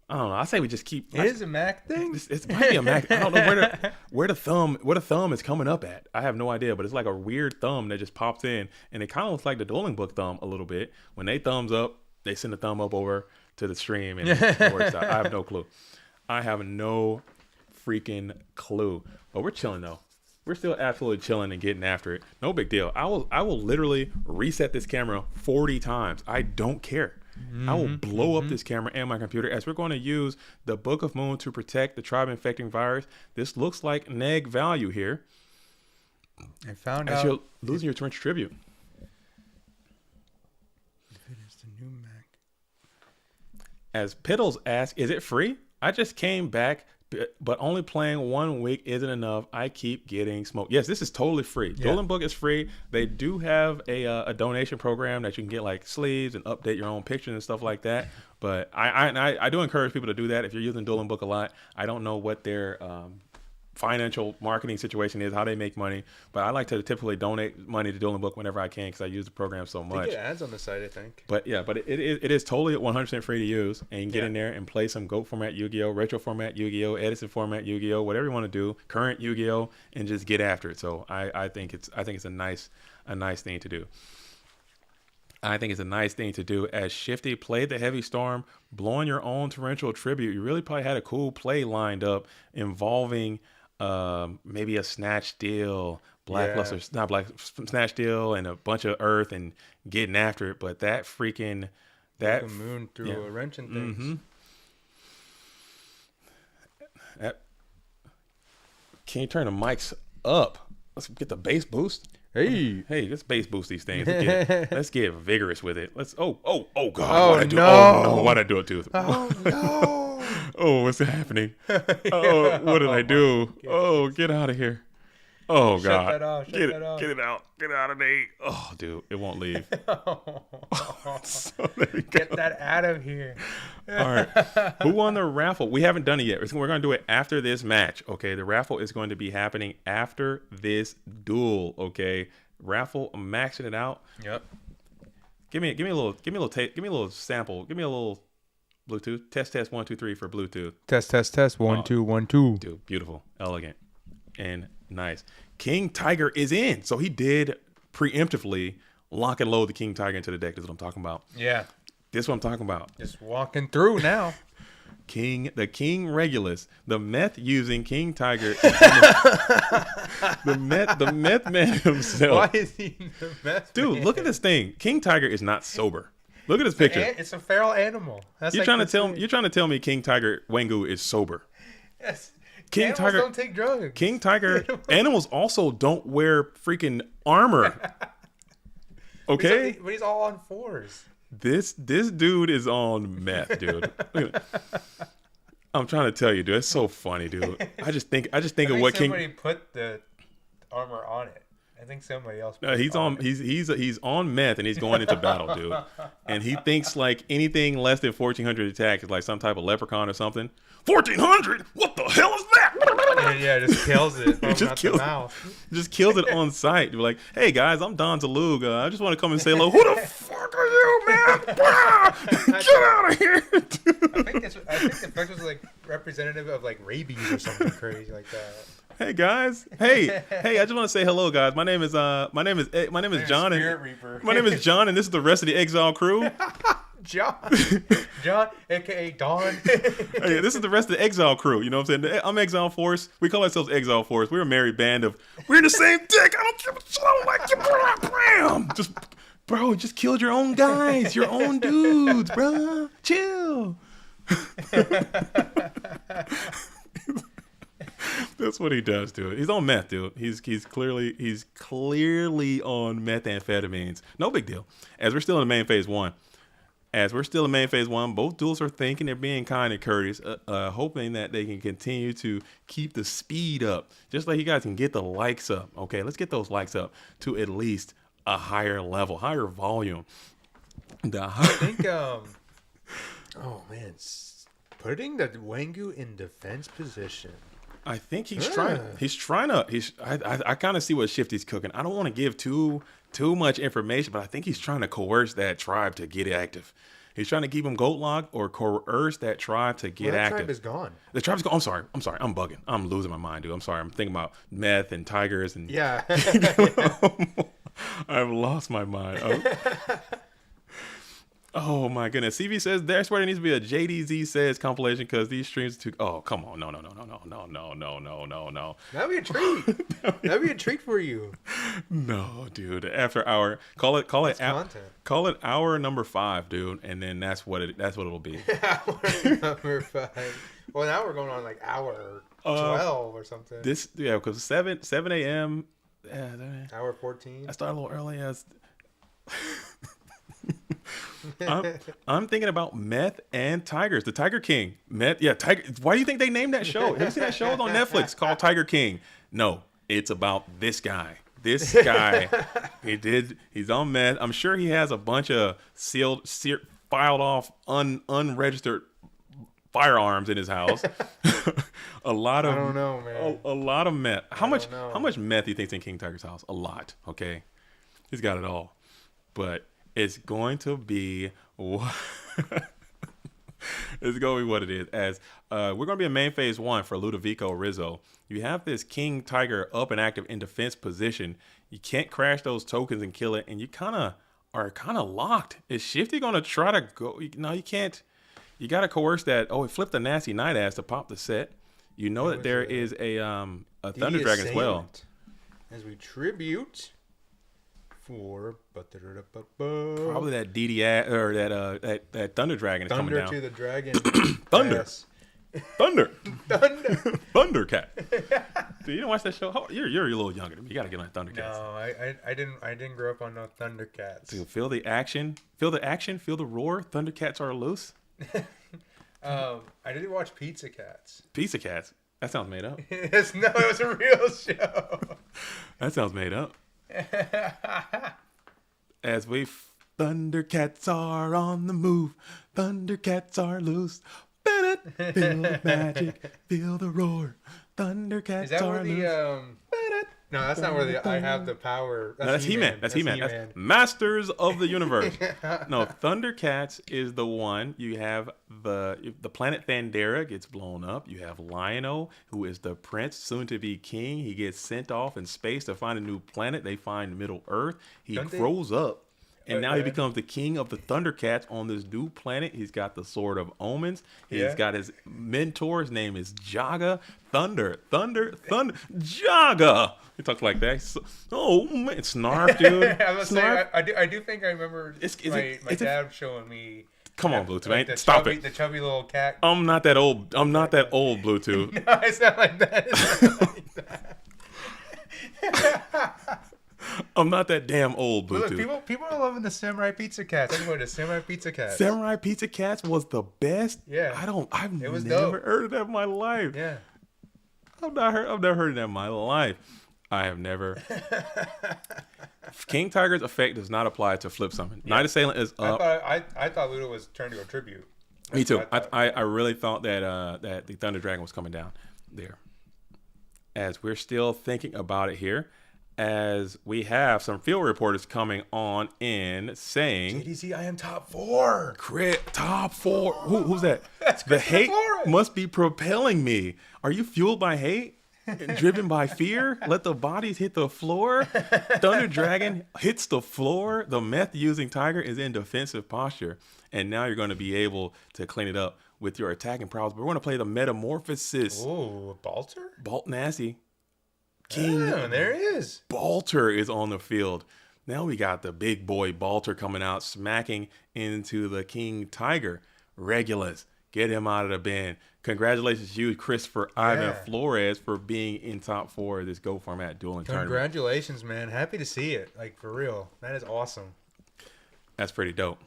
I don't know. I say we just keep. It is a Mac thing. It might be a Mac. I don't know where the thumb is coming up at. I have no idea, but it's like a weird thumb that just pops in, and it kind of looks like the Dueling Book thumb a little bit. When they thumbs up, they send a thumb up over to the stream, and it works out. I have no clue. I have no freaking clue. But we're chilling though. We're still absolutely chilling and getting after it. No big deal. I will literally reset this camera 40 times. I don't care. I will blow up this camera and my computer as we're going to use the Book of Moon to protect the tribe infecting virus. This looks like neg value here. I found as out you're losing your torrential tribute. If it is the new Mac. As Piddles asks, is it free? I just came back, but only playing 1 week isn't enough. I keep getting smoked. Yes, this is totally free. Yeah. Dueling Book is free. They do have a donation program that you can get like sleeves and update your own pictures and stuff like that. But I do encourage people to do that if you're using Dueling Book a lot. I don't know what their financial marketing situation is, how they make money, but I like to typically donate money to Dueling Book whenever I can because I use the program so much. They get ads on the site, I think. But yeah, but it is totally 100% free to use, and you can get in there and play some GOAT format Yu-Gi-Oh, retro format Yu-Gi-Oh, Edison format Yu-Gi-Oh, whatever you want to do, current Yu-Gi-Oh, and just get after it. So I think it's a nice thing to do. I think it's a nice thing to do. As Shifty played the Heavy Storm, blowing your own torrential tribute, you really probably had a cool play lined up involving maybe a Snatch Steal, Snatch Steal, and a bunch of Earth and getting after it. But that freaking the moon through a wrench and things. Can you turn the mics up? Let's get the bass boost. Hey, let's bass boost these things. Let's get vigorous with it. Oh God! Why'd I do it to us? Oh no! Oh, what's happening? Oh, what did I do? Oh, get out of here. Oh, God. Shut that off. Get it out. Get out of there. Oh, dude, it won't leave. So there we go. Get that out of here. All right. Who won the raffle? We haven't done it yet. We're going to do it after this match, okay? The raffle is going to be happening after this duel, okay? Raffle, I'm maxing it out. Yep. Give me a little tape. Give me a little sample. Give me a little Bluetooth. Test 1 2 3 for Bluetooth. Test 1 2 1 2. Dude, beautiful, elegant, and nice. King Tiger is in, so he did preemptively lock and load the King Tiger into the deck. This is what I'm talking about. Yeah, this is what I'm talking about. Just walking through now. The King Regulus, the meth using King Tiger. the meth man himself. Why is he the meth Dude, man? look at this thing. King Tiger is not sober. Look at this picture. It's a feral animal. You're trying to tell me King Tiger Wengu is sober? Yes. King Animals Tiger don't take drugs. King Tiger animals also don't wear freaking armor. Okay, but he's all on fours. This dude is on meth, dude. I'm trying to tell you, dude. It's so funny, dude. I just think of what King. Somebody put the armor on it. I think somebody else. He's on meth and he's going into battle, dude. And he thinks like anything less than 1400 attack is like some type of leprechaun or something. 1400? What the hell is that? Yeah, just kills it. Just kills it on sight. You're like, hey guys, I'm Don Zaluga. I just want to come and say hello. Who the fuck are you, man? Get out of here! I think the effect was like representative of like rabies or something crazy like that. Hey guys. Hey, I just want to say hello, guys. My name is John. Spirit Reaper. My name is John, and this is the rest of the Exile crew. John, aka Don. Hey, this is the rest of the Exile crew. You know what I'm saying? I'm Exile Force. We call ourselves Exile Force. We're a married band of. We're in the same dick. I don't care what you don't like. Bro, just killed your own guys, your own dudes, bro. Chill. That's what he does, dude. He's on meth, dude. He's clearly on methamphetamines. No big deal. As we're still in main phase one, both duels are thinking they're being kind and courteous, hoping that they can continue to keep the speed up, just like you guys can get the likes up. Okay, let's get those likes up to at least a higher level, higher volume. I think, oh man, putting the Wengu in defense position. I think he's trying to. I kind of see what Shifty's cooking. I don't want to give too much information, but I think he's trying to coerce that tribe to get active. He's trying to keep him goat locked or coerce that tribe to get that active. tribe is gone. The tribe's gone. I'm sorry. I'm bugging. I'm losing my mind, dude. I'm sorry. I'm thinking about meth and tigers and Yeah. I've lost my mind. Oh my goodness. CV says that's where there needs to be a JDZ says compilation because these streams are too. Oh, come on. No. That'd be a treat. That'd be a treat for you. No, dude. After hour, call it content. Call it hour number 5, dude, and then that's what it'll be. Hour number 5. Well, now we're going on like hour 12 or something. Because 7 a.m. Hour 14. I started a little early. I'm thinking about meth and tigers. The Tiger King. Tiger. Why do you think they named that show? Have you seen that show on Netflix called Tiger King? No, it's about this guy. This guy, he's on meth. I'm sure he has a bunch of filed off, unregistered firearms in his house. A lot of, I don't know, man. A lot of meth. How much meth do you think's in King Tiger's house? A lot. Okay, he's got it all, but it's going to be it's going to be what it is. As we're going to be in main phase 1 for Ludovico Rizzo. You have this King Tiger up and active in defense position. You can't crash those tokens and kill it, and you are kind of locked. Is Shifty going to try to go? No, you can't. You got to coerce that. Oh, he flipped a nasty night ass to pop the set. You know that there is a Thunder Dragon as well. As we tribute for probably that DD or that Thunder Dragon is coming down. Thunder to the Dragon. Thunder. Yes. Thunder. Thundercat. Dude, you didn't watch that show? You're a little younger than me. You got to get on Thundercats. No, I didn't grow up on no Thundercats. Dude, feel the action. Feel the roar. Thundercats are loose. I didn't watch Pizza Cats. Pizza Cats? That sounds made up. No, it was a real show. That sounds made up. As Thundercats are on the move. Thundercats are loose. Feel the magic. Feel the roar. Thundercats Is that are where the loose. No, that's not where the I have the power. That's He-Man. That's He-Man. That's Masters of the Universe. No, Thundercats is the one. You have the planet Thundera gets blown up. You have Lion-O, who is the prince, soon to be king. He gets sent off in space to find a new planet. They find Middle Earth. He grows up. And now he becomes the king of the Thundercats on this new planet. He's got the Sword of Omens. He's got his mentor. His name is Jaga. Thunder. Jaga. He talks like that. Oh, man. Snarf, dude. I do think I remember my dad showing me. Come on, Bluetooth. Like Stop it. The chubby little cat. I'm not that old, Bluetooth. No, it's not like that. It's not like that. I'm not that damn old, Bluetooth. Look, people are loving the Samurai Pizza Cats. Anyway, the Samurai Pizza Cats. Samurai Pizza Cats was the best. Yeah. I've never heard of that in my life. Yeah. I've never heard of that in my life. I have never. King Tiger's effect does not apply to flip summon. Yeah. Night Assailant is up. I thought Ludo was turned to a tribute. Me too. I really thought that the Thunder Dragon was coming down there. As we're still thinking about it here, as we have some field reporters coming on in saying JDC, I am top 4. Crit top 4. Who's that? The hate must be propelling me. Are you fueled by hate? Driven by fear? Let the bodies hit the floor. Thunder Dragon hits the floor. The meth using Tiger is in defensive posture. And now you're going to be able to clean it up with your attacking prowess. But we're going to play the Metamorphosis. Ooh, Balter? Balt Nasty. King. Oh, there he is. Balter is on the field. Now we got the big boy Balter coming out, smacking into the King Tiger. Regulus, get him out of the bin. Congratulations to you, Christopher Ivan Flores, for being in top 4 of this Go Format Dueling tournament. Congratulations, man. Happy to see it. Like, for real. That is awesome. That's pretty dope.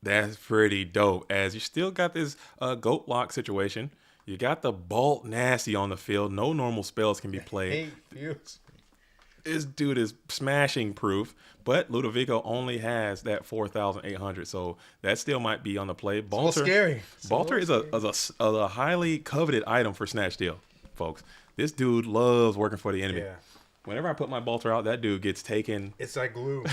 That's pretty dope. As you still got this goat lock situation. You got the Bolt Nasty on the field. No normal spells can be played. This dude is smashing proof, but Ludovico only has that 4,800, so that still might be on the play. Balter, scary. Balter is a highly coveted item for Snatch Steal, folks. This dude loves working for the enemy. Yeah. Whenever I put my bolter out, that dude gets taken. It's like glue.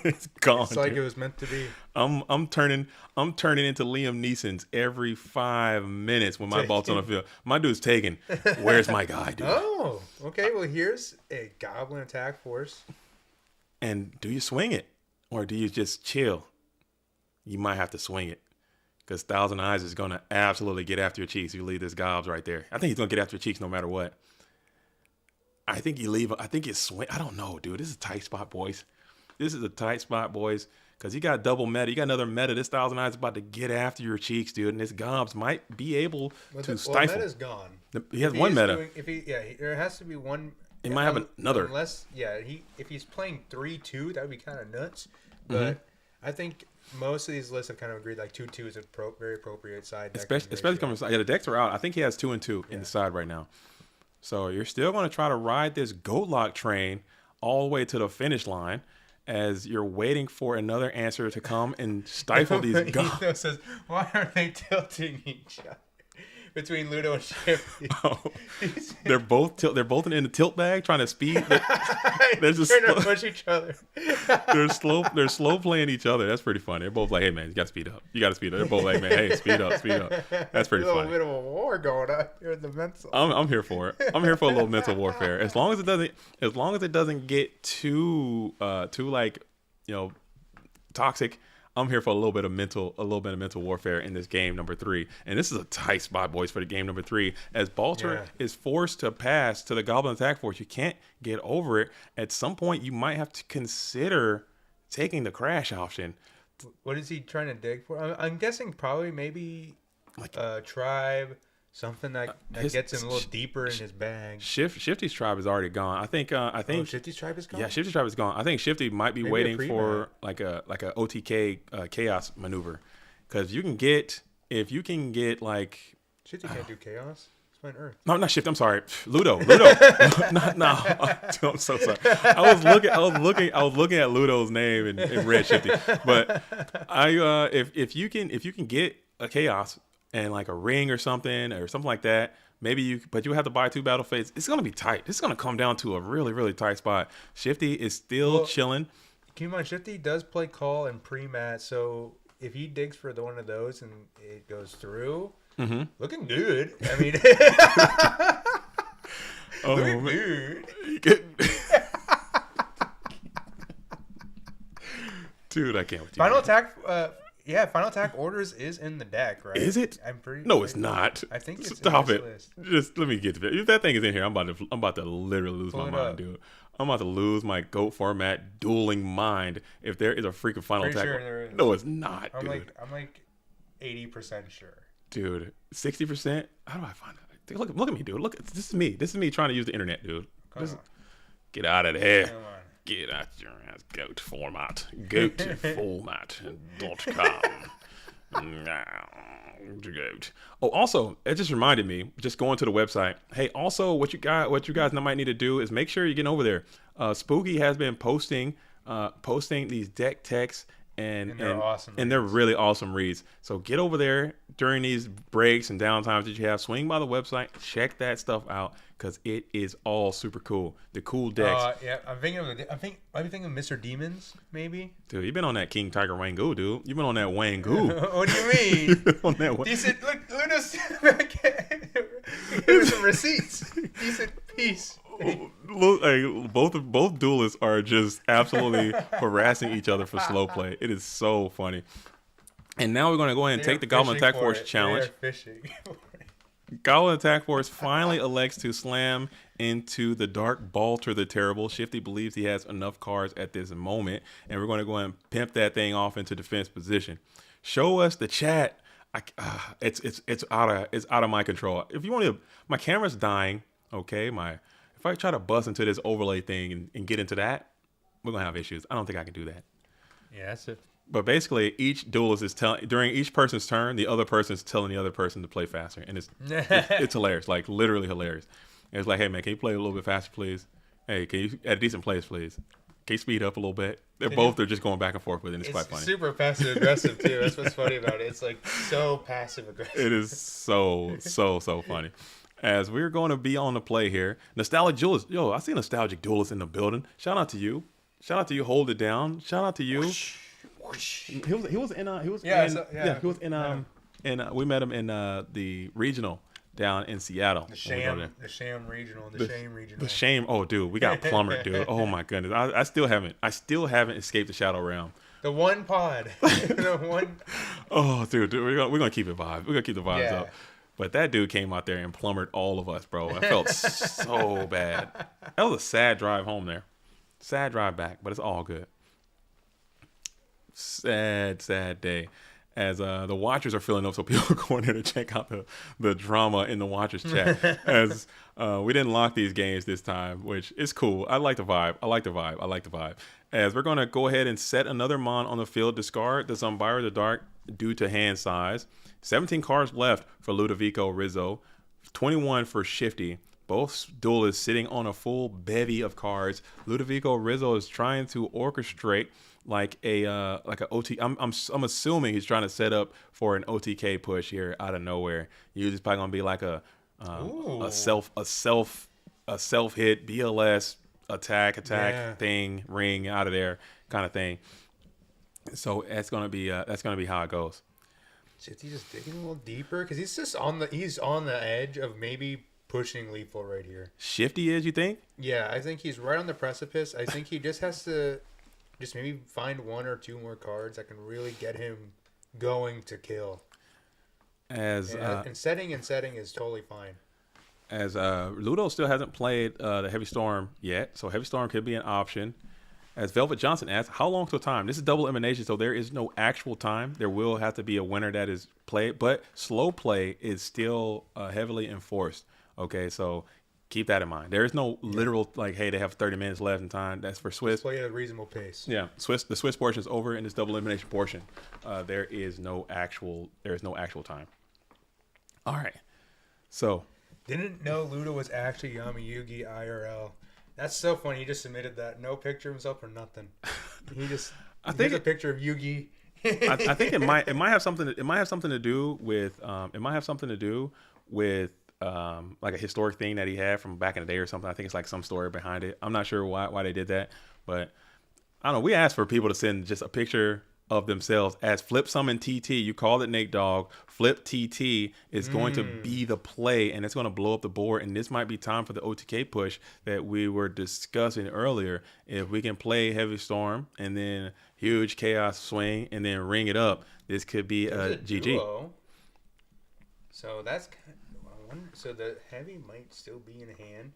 It's gone. It's like dude. it was meant to be. I'm turning into Liam Neeson's every 5 minutes when my bolt's on the field. My dude's taken. Where's my guy, dude? Oh, okay. Well, here's a goblin attack force. And do you swing it, or do you just chill? You might have to swing it, because Thousand Eyes is gonna absolutely get after your cheeks if you leave this gobs right there. I think he's gonna get after your cheeks no matter what. I think you leave. I think you swing. I don't know, dude. This is a tight spot, boys. This is a tight spot, boys. Because you got double meta. You got another meta. This Thousand Eyes is about to get after your cheeks, dude. And this Gobs might be able to stifle. Well, meta's gone. He has one meta. There has to be one. He might have another. Unless, if he's playing 3-2, that would be kind of nuts. But I think most of these lists have kind of agreed like 2-2 is a very appropriate side deck. Especially coming from the decks are out. I think he has 2 and 2 in the side right now. So you're still going to try to ride this goat lock train all the way to the finish line as you're waiting for another answer to come and stifle these Gobs. Ludo says, why aren't they tilting each other? Between Ludo and Shifty. Oh, they're both in the tilt bag trying to speed. They're just trying to push each other. They're slow playing each other. That's pretty funny. They're both like, hey man, you got to speed up. You got to speed up. They're both like, man, hey, speed up. That's pretty funny. A little bit of a war going on here in the mental. I'm here for it. I'm here for a little mental warfare. As long as it doesn't get too like, toxic. I'm here for a little bit of mental warfare in this game number 3. And this is a tight spot, boys, for the game number 3. As Balter is forced to pass to the Goblin Attack Force, you can't get over it. At some point, you might have to consider taking the crash option. What is he trying to dig for? I'm guessing probably maybe like tribe. Something that gets him a little deeper in his bag. Shifty's tribe is already gone. I think Shifty's tribe is gone. Yeah, Shifty's tribe is gone. I think Shifty might be waiting for like a OTK chaos maneuver, because if you can get like Shifty can't do chaos. It's playing Earth. No, not Shifty. I'm sorry, Ludo. no, I'm so sorry. I was looking at Ludo's name and read Shifty, but if you can get a chaos and like a ring or something like that, but you have to buy 2 battle fates. It's gonna be tight. It's gonna come down to a really, really tight spot. Shifty is still chilling. Keep in mind, Shifty does play call and pre-mat, so if he digs for one of those and it goes through, looking good. I mean, looking good. Dude, I can't with you. Final attack. Final attack orders is in the deck, right? Is it? No, it's not. I think it's Stop in it. List. Just let me get to it. If that thing is in here, I'm about to literally lose my mind, dude. I'm about to lose my GOAT format dueling mind if there is a freaking final attack. Sure there is. No, it's not, dude. I'm like 80% sure. Dude, 60%? How do I find that? Look at me, dude. Look, this is me. This is me trying to use the internet, dude. Get out of there. Get out your ass. GOAT format. GOATformat.com. GOAT. Oh, also, it just reminded me, just going to the website. Hey, also, what you guys might need to do is make sure you're getting over there. Spooky has been posting these deck texts and they're awesome. And they're really awesome reads. So get over there during these breaks and downtimes that you have. Swing by the website, check that stuff out, because it is all super cool. The cool decks. I'm thinking of Mr. Demons, maybe. Dude, you've been on that King Tiger Wangu, dude. You've been on that Wangu. What do you mean? On that one. Decent. Look, Ludo's. Here's some receipts. Decent piece. Look, both duelists are just absolutely harassing each other for slow play. It is so funny. And now we're going to go ahead and take the Goblin Attack Force challenge. Goblin Attack Force finally elects to slam into the Dark Balter the Terrible. Shifty believes he has enough cards at this moment, and we're going to go ahead and pimp that thing off into defense position. Show us the chat. It's out of my control. If you want to, my camera's dying. Okay, if I try to bust into this overlay thing and get into that, we're gonna have issues. I don't think I can do that. Yeah, that's it. But basically, each duelist is during each person's turn, the other person's telling the other person to play faster, and it's hilarious, like literally hilarious. And it's like, hey man, can you play a little bit faster, please? Hey, can you at a decent place, please? Can you speed up a little bit? They're just going back and forth with it. And it's quite funny. Super passive aggressive too. That's what's funny about it. It's like so passive aggressive. It is so funny. As we're going to be on the play here. Nostalgic Duelist. Yo, I see Nostalgic Duelist in the building. Shout out to you. Shout out to you. Hold it down. Shout out to you. He was in we met him in the regional down in Seattle. The sham regional. The shame. Oh, dude, we got plumbered, dude. Oh my goodness. I still haven't escaped the Shadow Realm. The one pod. The one. Oh, dude, we're gonna keep it vibe. We're gonna keep the vibes up. But that dude came out there and plumbered all of us, bro. I felt so bad. That was a sad drive home there. Sad drive back, but it's all good. Sad day. As the watchers are filling up, so people are going there to check out the drama in the watchers chat. As we didn't lock these games this time, which is cool. I like the vibe. As we're going to go ahead and set another mon on the field, discard the Zumbira the Dark due to hand size. 17 cards left for Ludovico Rizzo, 21 for Shifty. Both duelists sitting on a full bevy of cards. Ludovico Rizzo is trying to orchestrate like a OT. I'm assuming he's trying to set up for an OTK push here out of nowhere. Usually it's probably gonna be like a self hit BLS attack thing, ring out of there kind of thing. So that's gonna be how it goes. Shifty just digging a little deeper because he's on the edge of maybe pushing lethal right here. Shifty is, you think? Yeah, I think he's right on the precipice. I think he just has to just maybe find one or two more cards that can really get him going to kill. And setting is totally fine. As Ludo still hasn't played the Heavy Storm yet, so Heavy Storm could be an option. As Velvet Johnson asks, how long till time? This is double elimination, so there is no actual time. There will have to be a winner that is played, but slow play is still heavily enforced. Okay, so keep that in mind. There is no literal like, hey, they have 30 minutes left in time. That's for Swiss. Just play at a reasonable pace. Yeah, the Swiss portion is over in this double elimination portion. There is no actual time. All right, so didn't know Ludo was actually Yamayugi IRL. That's so funny. He just submitted that. No picture of himself or nothing. He just a picture of Yugi. I think it might have something to do with like a historic thing that he had from back in the day or something. I think it's like some story behind it. I'm not sure why they did that, but I don't know. We asked for people to send just a picture of themselves as Flip Summon TT. You called it Nate Dogg. Flip TT is going to be the play, and it's going to blow up the board. And this might be time for the OTK push that we were discussing earlier. If we can play Heavy Storm and then huge Chaos Swing and then ring it up, this could be a GG. Duo. So that's so the heavy might still be in hand.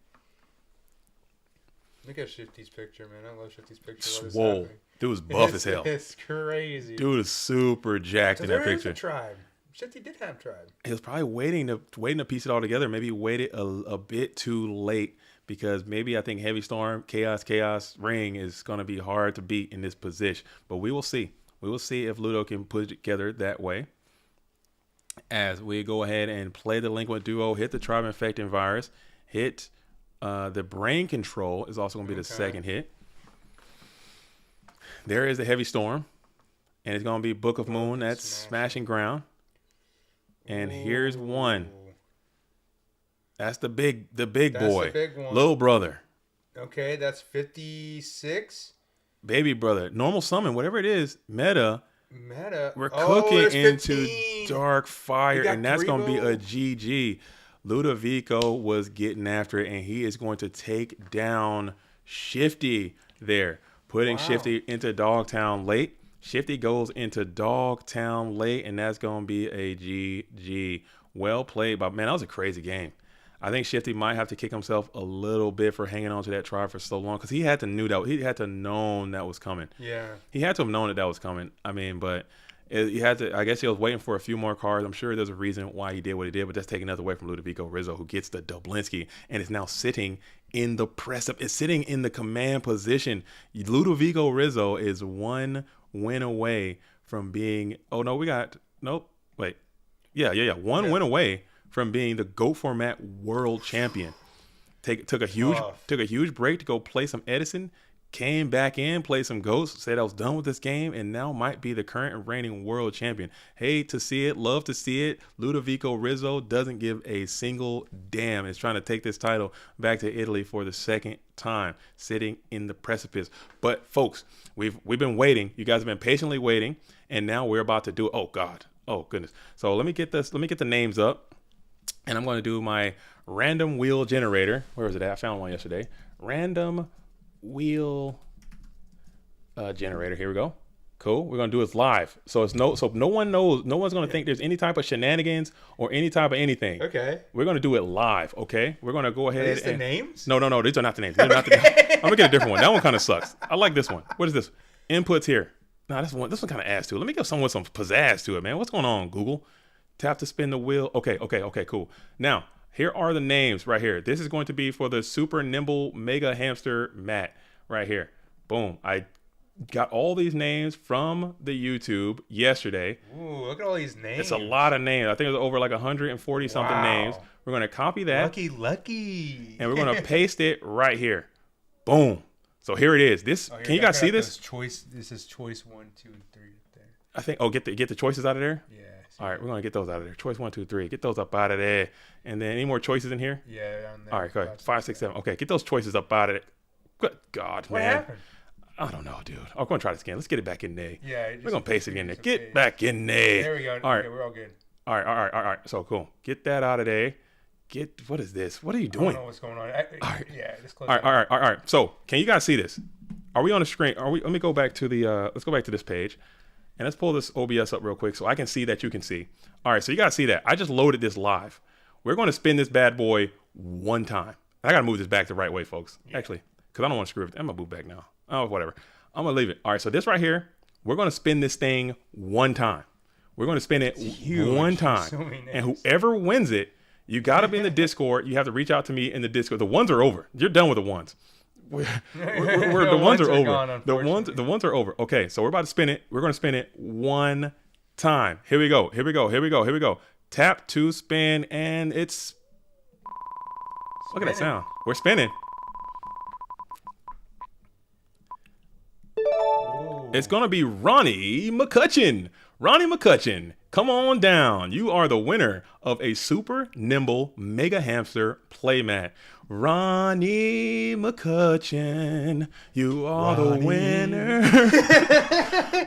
Look at Shifty's picture, man. I love Shifty's picture. Swole. Dude's buff as hell. It's crazy. Dude is super jacked in that picture. There is a tribe. Shifty did have tribe. He was probably waiting to piece it all together. Maybe waited a bit too late because maybe I think Heavy Storm, Chaos Ring is going to be hard to beat in this position. But we will see. We will see if Ludo can put it together that way. As we go ahead and play the Delinquent Duo, hit the Tribe Infecting Virus, hit the Brain Control is also going to be the second hit. There is the Heavy Storm, and it's going to be Book of Moon. That's Smashing Ground. And here's one. That's the big boy. The big one. Little brother. Okay, that's 56. Baby brother. Normal summon, whatever it is, meta. We're cooking into Dark Fire, and that's going to be a GG. Ludovico was getting after it, and he is going to take down Shifty there, putting Shifty into Dogtown late. Shifty goes into Dogtown late, and that's going to be a GG. Well played, but man, that was a crazy game. I think Shifty might have to kick himself a little bit for hanging on to that try for so long because he had to know that was coming. Yeah, he had to have known that was coming. I mean, but he had to. I guess he was waiting for a few more cards. I'm sure there's a reason why he did what he did, but that's taking nothing away from Ludovico Rizzo, who gets the Dublinsky and is now sitting in the precipice. It's sitting in the command position. Ludovico Rizzo is one win away from being. Oh no, wait. One win away from being the GOAT format world champion. Took a huge break to go play some Edison, came back in, played some Ghosts, said I was done with this game, and now might be the current and reigning world champion. Hate to see it, love to see it. Ludovico Rizzo doesn't give a single damn. Is trying to take this title back to Italy for the second time, sitting in the precipice. But folks, we've been waiting. You guys have been patiently waiting, and now we're about to do it. Oh God, oh goodness. So let me get this. Let me get the names up, and I'm going to do my random wheel generator. Where was it at? I found one yesterday. Random wheel generator. Here we go. Cool. We're gonna do this live, so no one knows. No one's gonna think there's any type of shenanigans or any type of anything. Okay. We're gonna do it live. Okay. We're gonna go ahead. Are these the names? No. These are not the names. They're not the names. I'm gonna get a different one. That one kind of sucks. I like this one. What is this? Inputs here. Nah, this one kind of adds to it. Let me give someone some pizzazz to it, man. What's going on, Google? Tap to spin the wheel. Okay. Cool. Now here are the names right here. This is going to be for the Super Nimble Mega Hamster mat right here. Boom. I got all these names from the YouTube yesterday. Ooh, look at all these names. It's a lot of names. I think it was over like 140 something names. We're going to copy that. Lucky. And we're going to paste it right here. Boom. So here it is. This can you guys see this? This is choice 1, 2, and 3 there. I think get the choices out of there. Yeah. All right, we're going to get those out of there. Choice 1, 2, 3. Get those up out of there. And then any more choices in here? Yeah, on there. All right, go ahead. 5, 6, 7. Okay, get those choices up out of it. Good God, what man. Happened? I don't know, dude. I'm going to try this again. Let's get it back in there. Yeah. We're going to paste it in there. Get back in there. There we go. All right. Okay, we're all good. All right. So cool. Get that out of there. What is this? What are you doing? I don't know what's going on. Yeah, just close All right. So can you guys see this? Are we on the screen? Let me go back to the, let's go back to this page. And let's pull this OBS up real quick so I can see that you can see. All right, so you got to see that. I just loaded this live. We're going to spin this bad boy one time. I got to move this back the right way, folks. Yeah. Actually, because I don't want to screw it. I'm going to move back now. Oh, whatever. I'm going to leave it. All right, so this right here, we're going to spin this thing one time. We're going to spin it one time. So and whoever wins it, you got to be in the Discord. You have to reach out to me in the Discord. The ones are over. You're done with the ones. The ones are over. The ones are over. Okay, so we're about to spin it. We're going to spin it one time. Here we go. Tap to spin, and it's... Look at that sound. We're spinning. Ooh. It's going to be Ronnie McCutcheon. Ronnie McCutcheon, come on down. You are the winner of a Super Nimble Mega Hamster playmat. Ronnie McCutcheon, you are the winner.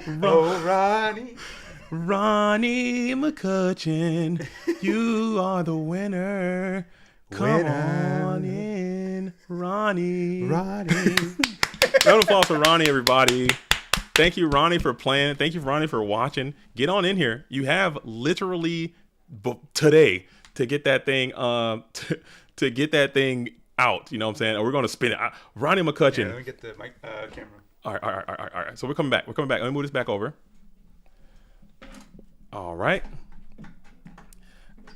Ronnie. Ronnie McCutcheon, you are the winner. Come on in, Ronnie. Round of applause for Ronnie, everybody. Thank you, Ronnie, for playing. Thank you, Ronnie, for watching. Get on in here. You have literally today to get that thing to get that thing out. You know what I'm saying? And we're going to spin it. Ronnie McCutcheon. Yeah, let me get the mic, camera. All right. So we're coming back. Let me move this back over. All right.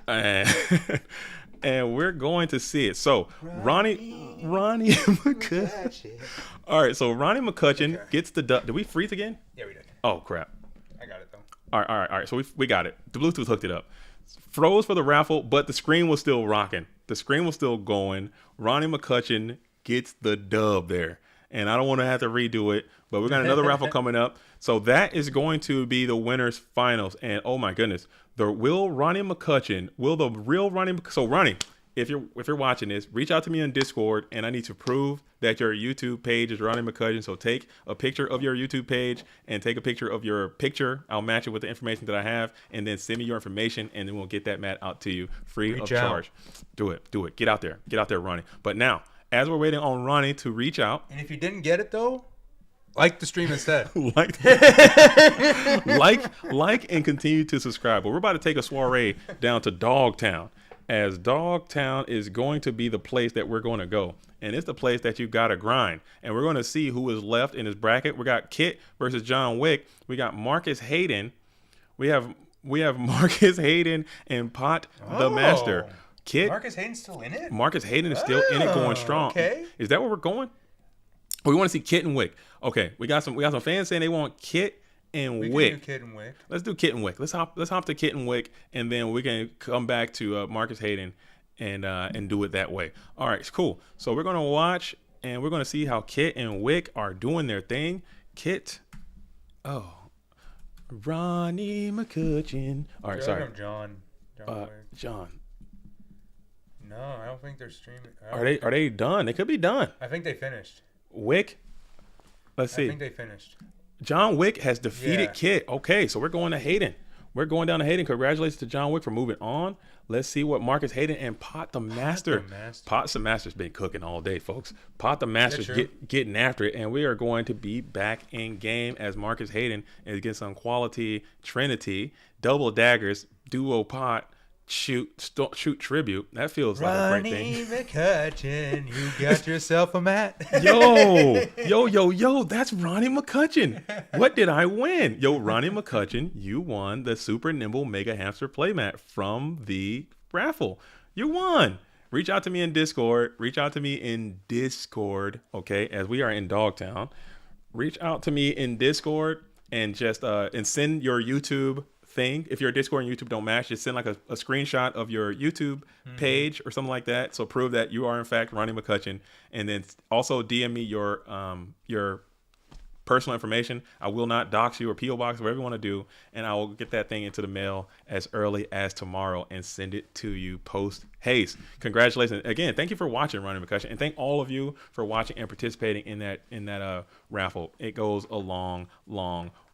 And we're going to see it. So Ronnie McCutcheon. All right. So Ronnie McCutcheon gets the dub. Did we freeze again? Yeah, we did. Oh crap. I got it though. All right. So we got it. The Bluetooth hooked it up. Froze for the raffle, but the screen was still rocking. The screen was still going. Ronnie McCutcheon gets the dub there. And I don't want to have to redo it, but we got another raffle coming up. So that is going to be the winner's finals. And oh my goodness, the real Ronnie McCutcheon, so Ronnie, if you're watching this, reach out to me on Discord, and I need to prove that your YouTube page is Ronnie McCutcheon. So take a picture of your YouTube page and take a picture of your picture. I'll match it with the information that I have, and then send me your information, and then we'll get that mat out to you free of charge. Do it. Get out there, Ronnie. But now, as we're waiting on Ronnie to reach out, and if you didn't get it though, like the stream instead. like and continue to subscribe. But we're about to take a soiree down to Dogtown, as Dogtown is going to be the place that we're going to go. And it's the place that you got to grind. And we're going to see who is left in this bracket. We got Kit versus John Wick. We got Marcus Hayden. We have Marcus Hayden and Pathamaster. Kit. Marcus Hayden's still in it? Marcus Hayden is still in it, going strong. Okay. Is that where we're going? We want to see Kit and Wick. Okay, we got some fans saying they want Kit and Wick. We can do Kit and Wick. Let's do Kit and Wick. Let's hop to Kit and Wick, and then we can come back to Marcus Hayden and do it that way. All right, cool. So we're gonna watch and we're going to see how Kit and Wick are doing their thing. Kit, Ronnie McCutcheon. All right, sorry. John. John. No, I don't think they're streaming. Are they done? They could be done. I think they finished. Wick. Let's see. I think they finished. John Wick has defeated Kit. Okay, so we're going to Hayden. We're going down to Hayden. Congratulations to John Wick for moving on. Let's see what Marcus Hayden and Pathamaster's been cooking all day, folks. Pathamaster's getting after it, and we are going to be back in game as Marcus Hayden is getting some quality Trinity, double daggers, duo pot, shoot tribute. That feels like a great thing. McCutcheon, you got yourself a mat. Yo, that's Ronnie McCutcheon. What did I win? Yo, Ronnie McCutcheon, you won the Super Nimble Mega Hamster playmat from the raffle. You won. Reach out to me in Discord. Okay, as we are in Dogtown. Reach out to me in Discord and just and send your YouTube thing. If your Discord and YouTube don't match, just send like a screenshot of your YouTube page or something like that. So prove that you are in fact Ronnie McCutcheon, and then also DM me your personal information. I will not dox you or PO box, whatever you want to do, and I will get that thing into the mail as early as tomorrow and send it to you post haste. Congratulations again. Thank you for watching, Ronnie McCutcheon, and thank all of you for watching and participating in that raffle. It goes a long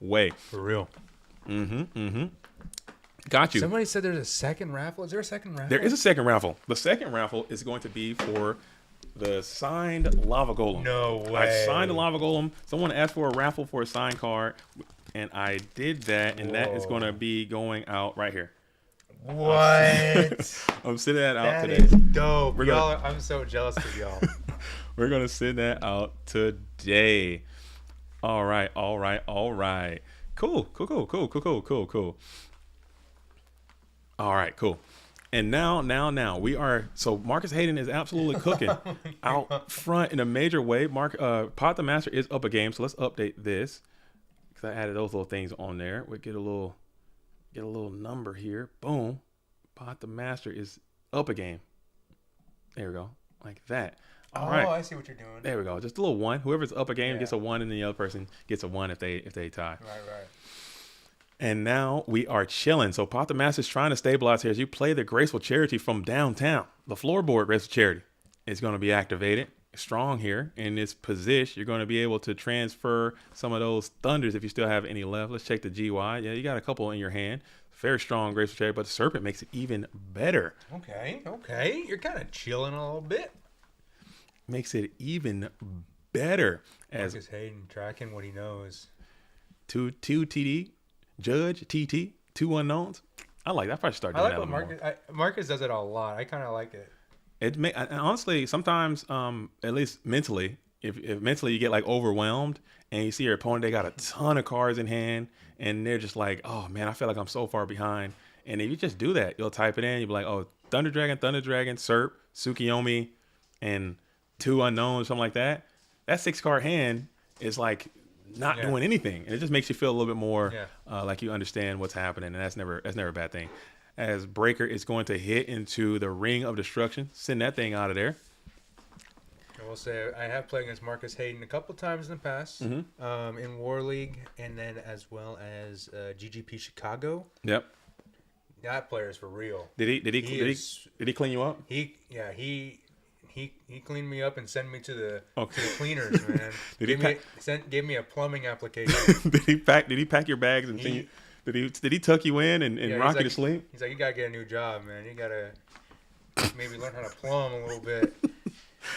way. For real. Got you. Somebody said there's a second raffle. Is there a second raffle? There is a second raffle. The second raffle is going to be for the signed Lava Golem. No way. I signed a Lava Golem. Someone asked for a raffle for a signed card, and I did that, and that is going to be going out right here. What? I'm sending that out today. That is dope. I'm so jealous of y'all. We're going to send that out today. All right. Cool. All right, cool. And now we are. So Marcus Hayden is absolutely cooking out front in a major way. Pathamaster is up a game, so let's update this because I added those little things on there. We get a little number here. Boom. Pathamaster is up a game. There we go, like that. All right. I see what you're doing. There we go. Just a little one. Whoever's up a game gets a 1, and the other person gets a 1 if they tie. Right. And now we are chilling. So Pathamaster is trying to stabilize here as you play the Graceful Charity from downtown. The floorboard Graceful Charity is going to be activated. Strong here in this position. You're going to be able to transfer some of those thunders if you still have any left. Let's check the GY. Yeah, you got a couple in your hand. Very strong Graceful Charity, but the Serpent makes it even better. Okay. You're kind of chilling a little bit. Makes it even better. As Marcus Hayden tracking what he knows. Two TD, Judge, TT, 2 unknowns. I like that. I probably start doing that a little more. Marcus does it a lot. I kind of like it. Honestly, sometimes, at least mentally, if mentally you get like overwhelmed and you see your opponent, they got a ton of cards in hand and they're just like, oh man, I feel like I'm so far behind. And if you just do that, you'll type it in. You'll be like, oh, Thunder Dragon, Serp, Tsukiyomi, and 2 unknowns, something like that. That 6-card hand is like not doing anything, and it just makes you feel a little bit more like you understand what's happening, and that's never a bad thing. As Breaker is going to hit into the Ring of Destruction, send that thing out of there. I will say I have played against Marcus Hayden a couple times in the past, in War League, and then as well as GGP Chicago. Yep. That player is for real. Did he clean you up? He cleaned me up and sent me to the cleaners, man. Gave me a plumbing application. Did he pack your bags and did he tuck you in and rock you to sleep? He's like, you gotta get a new job, man. You gotta maybe learn how to plumb a little bit.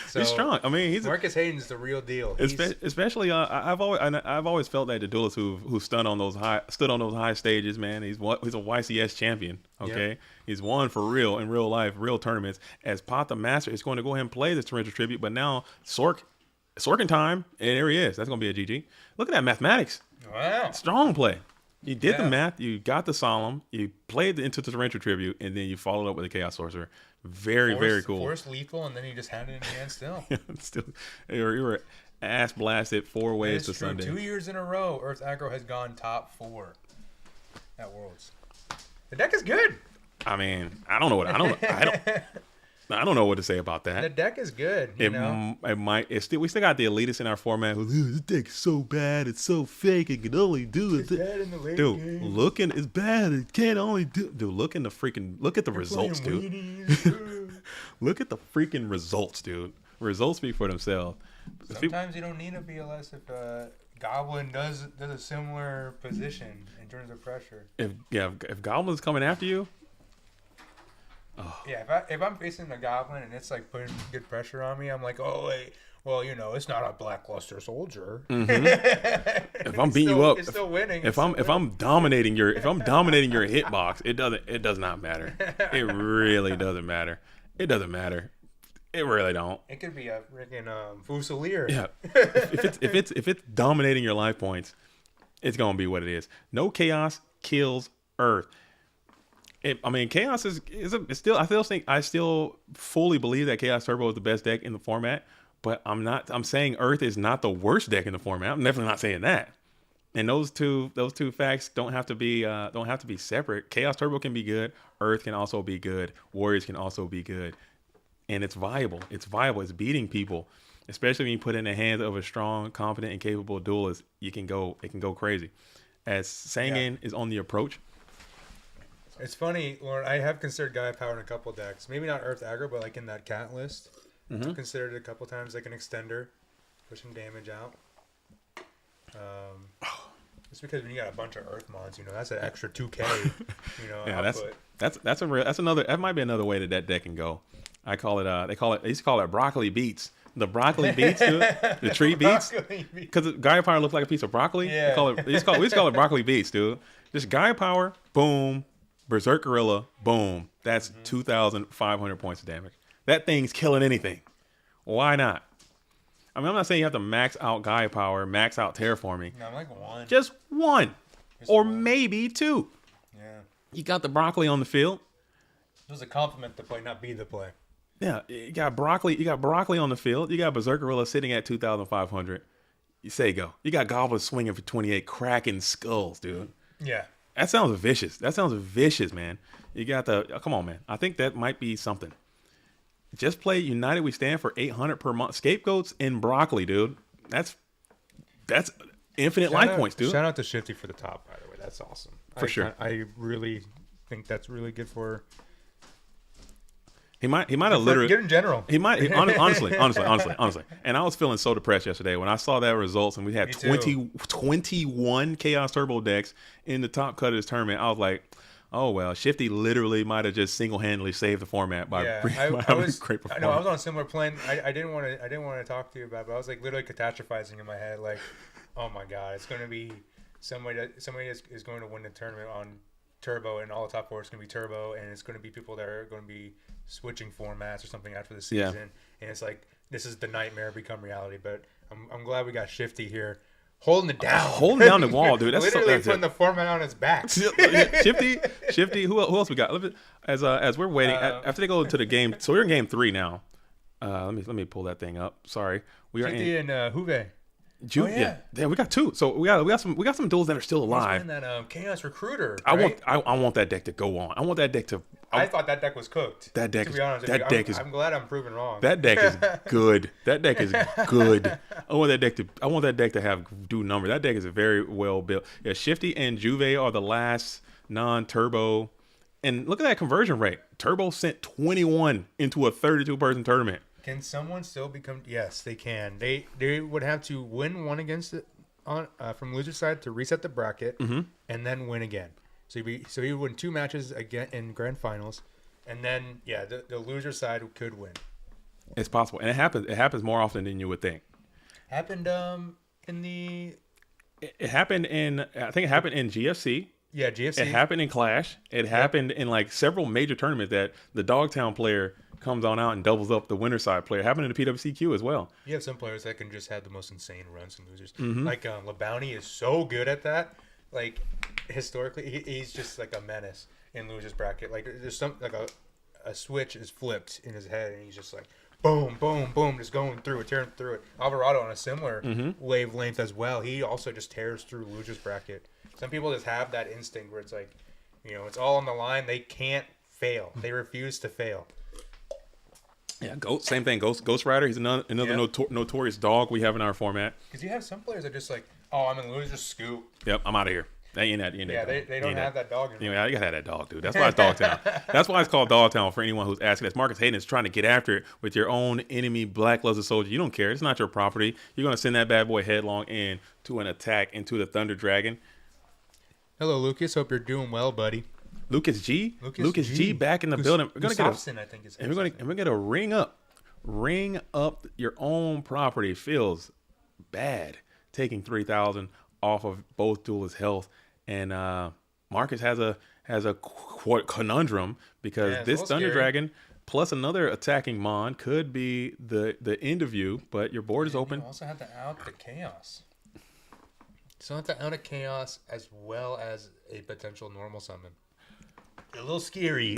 So, he's strong. I mean, Marcus Hayden's the real deal. Especially, I've always felt that the duelists who stood on those high stages, man. He's a YCS champion. Okay, yep. He's won for real in real life, real tournaments. As Pathamaster is going to go ahead and play this torrential tribute, but now Sorkin time, and there he is. That's going to be a GG. Look at that mathematics. Wow, strong play. You did the math. You got the solemn. You played into the torrential tribute, and then you followed up with a chaos sorcerer. Very cool. Forced lethal, and then he just had it in hand still. You were ass blasted 4 ways to true. Sunday. 2 years in a row, Earth Aggro has gone top 4 at Worlds. The deck is good. I mean, I don't know. I don't know what to say about that. The deck is good. You know? It might. We still got the elitists in our format who, this deck is so bad, it's so fake, it can only do it. It's bad in the late Dude, game. it's bad. It can't only do. Dude, look at the results, dude. Look at the freaking results, dude. Results speak for themselves. Sometimes you don't need a BLS if Goblin does a similar position in terms of pressure. If Goblin's coming after you. Oh. Yeah, if I'm facing a Goblin and it's like putting good pressure on me, I'm like, oh wait, well, you know, it's not a blackluster soldier. Mm-hmm. If I'm beating you up, it's still winning. If I'm dominating your hitbox, it does not matter. It really doesn't matter. It doesn't matter. It really don't. It could be a freaking Fusilier. Yeah. if it's dominating your life points, it's gonna be what it is. No chaos kills Earth. Chaos is still. I still fully believe that Chaos Turbo is the best deck in the format. But I'm saying Earth is not the worst deck in the format. I'm definitely not saying that. And those two facts don't have to be separate. Chaos Turbo can be good. Earth can also be good. Warriors can also be good. And it's viable. It's beating people, especially when you put it in the hands of a strong, competent, and capable duelist. It can go crazy. As Sangan is on the approach. It's funny, Lauren. I have considered Gaia Power in a couple decks. Maybe not Earth Aggro, but like in that cat list. Mm-hmm. I've considered it a couple times, like an extender, pushing damage out. Just because when you got a bunch of Earth mods, you know, that's an extra 2K. You know, yeah, output. That might be another way that deck can go. I call it they used to call it broccoli beats. The broccoli beats, dude. The tree beats. Because Gaia Power looks like a piece of broccoli. Yeah. We used to call it broccoli beats, dude. Just Gaia Power, boom. Berserk Gorilla, boom. That's 2,500 points of damage. That thing's killing anything. Why not? I mean, I'm not saying you have to max out Gaia Power, max out Terraforming. No, like one. Just one. Or maybe two. Yeah. You got the broccoli on the field. It was a compliment to play, not be the play. Yeah, you got broccoli on the field. You got Berserk Gorilla sitting at 2,500. You say go. You got Goblins swinging for 28, cracking skulls, dude. Yeah. That sounds vicious, man. You got come on, man. I think that might be something. Just play United We Stand for 800 per month. Scapegoats in broccoli, dude. That's infinite life points, dude. Shout out to Shifty for the top, by the way. That's awesome. For sure. I really think that's really good for. He might have literally good in general. He might honestly. And I was feeling so depressed yesterday when I saw that results and we had 21 Chaos Turbo decks in the top cut of this tournament. I was like, oh well, Shifty literally might have just single-handedly saved the format by having a great performance. I was on a similar plane. I didn't want to talk to you about it, but I was like literally catastrophizing in my head, like, oh my god, it's going to be somebody is going to win the tournament on Turbo, and all the top four is going to be Turbo, and it's going to be people that are going to be switching formats or something after the season. And it's like, this is the nightmare become reality. But I'm glad we got Shifty here holding it down. Holding down the wall, dude. That's literally putting the format on his back. Shifty. Who else we got? As we're waiting, after they go to the game, so we're in game 3 now. Let me pull that thing up. Sorry. We are Shifty and Juve. Yeah, we got 2. So we got some duels that are still alive. He's that Chaos Recruiter. I right? want that deck to go on. I want that deck to. I thought that deck was cooked. That deck. To be honest, I'm glad I'm proven wrong. That deck is good. That deck is good. I want that deck to do numbers. That deck is very well built. Yeah, Shifty and Juve are the last non-turbo. And look at that conversion rate. Turbo sent 21 into a 32-person tournament. Can someone still become? Yes, they can. They would have to win one against it on from loser side to reset the bracket, and then win again. So you win 2 matches again in grand finals, and then the loser side could win. It's possible, and it happens more often than you would think. Happened in the. It happened in I think it happened in GFC. Yeah, GFC. It happened in Clash. It happened in like several major tournaments that the Dogtown player comes on out and doubles up the winner side player. It happened in the PWCQ as well. You have some players that can just have the most insane runs and losers. Like LeBounty is so good at that. Like historically, he's just like a menace in losers bracket. Like there's some like a switch is flipped in his head, and he's just like boom, boom, boom, just going through it, tearing through it. Alvarado on a similar wavelength as well. He also just tears through losers bracket. Some people just have that instinct where it's like, it's all on the line. They can't fail. They refuse to fail. Yeah, Same thing. Ghost Rider. He's another notorious dog we have in our format. Because you have some players that are just like, oh, I'm in Ludo, just scoop. Yep, I'm out of here. They don't have that dog anymore. Yeah, you gotta have that dog, dude. That's why it's Dogtown. That's why it's called Dogtown for anyone who's asking. As Marcus Hayden is trying to get after it with your own enemy black-luster soldier. You don't care. It's not your property. You're gonna send that bad boy headlong in to an attack into the Thunder Dragon. Hello, Lucas. Hope you're doing well, buddy. Lucas G back in the building. We're gonna get a ring up. Ring up your own property. Feels bad taking 3,000 off of both duelists' health. And Marcus has a conundrum because this Thunder Dragon plus another attacking Mon could be the end of you, but your board is open. You also have to out the chaos. So have to out a chaos as well as a potential normal summon. A little scary.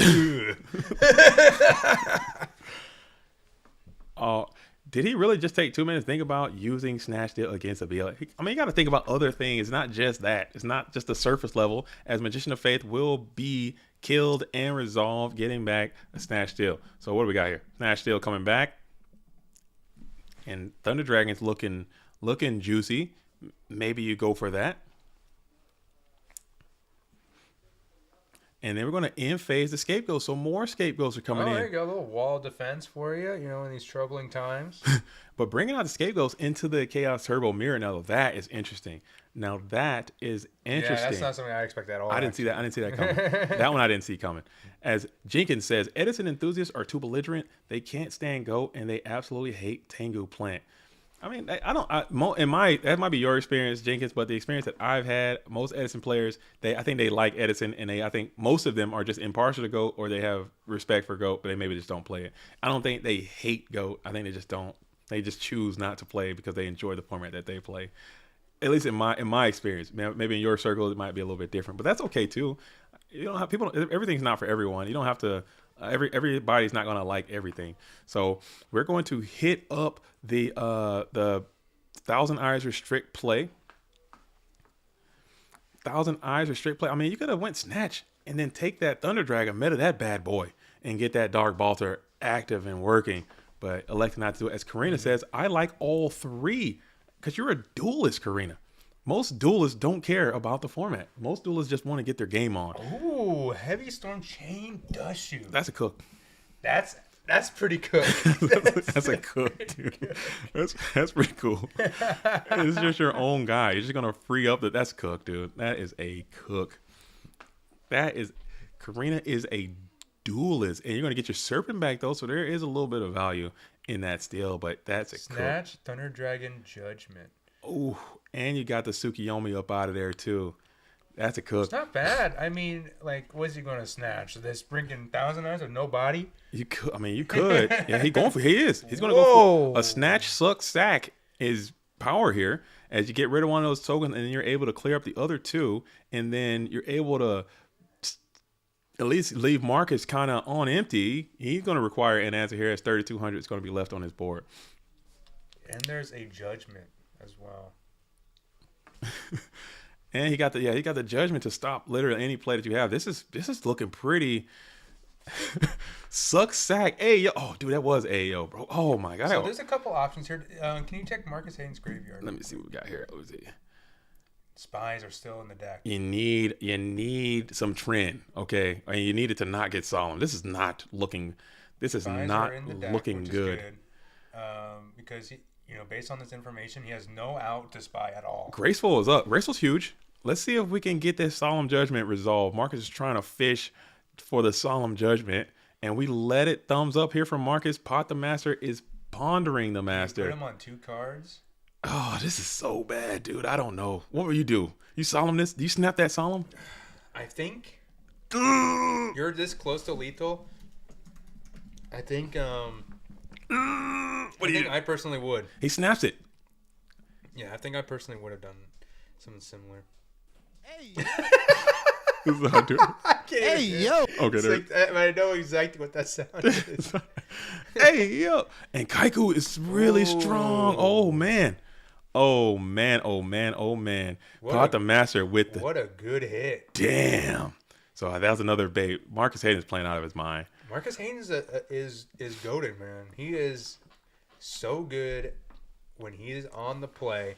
Did he really just take 2 minutes to think about using Snatch Steal against a BL? I mean, you got to think about other things. It's not just that. It's not just the surface level, as Magician of Faith will be killed and resolved, getting back a Snatch Steal. So what do we got here? Snatch Steal coming back. And Thunder Dragon's looking juicy. Maybe you go for that. And then we're going to end phase the Scapegoat. So more Scapegoats are coming in. There you go. A little wall of defense for you, in these troubling times. But bringing out the Scapegoats into the Chaos Turbo Mirror, now that is interesting. Yeah, that's not something I expect at all. I didn't see that coming. That one I didn't see coming. As Jenkins says, Edison enthusiasts are too belligerent. They can't stand Goat, and they absolutely hate Tengu Plant. I mean, that might be your experience, Jenkins, but the experience that I've had, most Edison players, I think they like Edison, and I think most of them are just impartial to GOAT, or they have respect for GOAT, but they maybe just don't play it. I don't think they hate GOAT. I think they just don't. They just choose not to play because they enjoy the format that they play. At least in my experience. Maybe in your circle it might be a little bit different, but that's okay too. You don't have people. Everything's not for everyone. You don't have to. Everybody's not going to like everything. So we're going to hit up the 1,000 Eyes Restrict play. 1,000 Eyes Restrict play. I mean, you could have went Snatch and then take that Thunder Dragon, meta that bad boy, and get that Dark Balter active and working. But elected not to do it. As Karina says, I like all three because you're a duelist, Karina. Most duelists don't care about the format. Most duelists just want to get their game on. Ooh, Heavy Storm Chain Dust Shoe. That's a cook. That's pretty cook. That's a cook, dude. That's pretty cool. It's just your own guy. You're just gonna free up that's cook, dude. That is a cook. Karina is a duelist, and you're gonna get your Serpent back though, so there is a little bit of value in that still, but that's a Snatch, cook. Thunder Dragon, Judgment. Oh, and you got the Tsukiyomi up out of there too. That's a cook. It's not bad. I mean, what's he going to snatch? This brinking 1,000 Eyes with no body? You could. I mean, you could. Yeah, he's going to go for a snatch, suck, sack is power here. As you get rid of one of those tokens, and then you're able to clear up the other two, and then you're able to at least leave Marcus kind of on empty. He's going to require an answer here as 3,200 is going to be left on his board. And there's a Judgment as well. And he got the Judgment to stop literally any play that you have. This is looking pretty. Suck sack. Ayo. Oh, dude, that was Ayo, bro. Oh my god. So there's a couple options here. Can you check Marcus Hayden's graveyard? Let me see what we got here. Let me see. Spies are still in the deck. You need some trend, okay? I mean, you need it to not get solemn. This is not looking. This is Spies not deck, looking good. Because based on this information, he has no out to spy at all. Graceful is up. Graceful's huge. Let's see if we can get this Solemn Judgment resolved. Marcus is trying to fish for the Solemn Judgment, and we let it thumbs up here from Marcus. Pathamaster is pondering the master. You put him on 2 cards. Oh, this is so bad, dude. I don't know. What will you do? You solemn this? Do you snap that Solemn? I think you're this close to lethal. I think I personally would. He snaps it. Yeah, I think I personally would have done something similar. Hey, This is how I do it. Hey, yo. Okay, there. I know exactly what that sound is. Hey, yo. And Kaiku is really strong. Oh, man. Oh, man. Oh, man. Oh, man. Pathamaster with the... What a good hit. Damn. So that was another bait. Marcus Hayden's playing out of his mind. Marcus Hayden is goated, man. He is so good when he is on the play.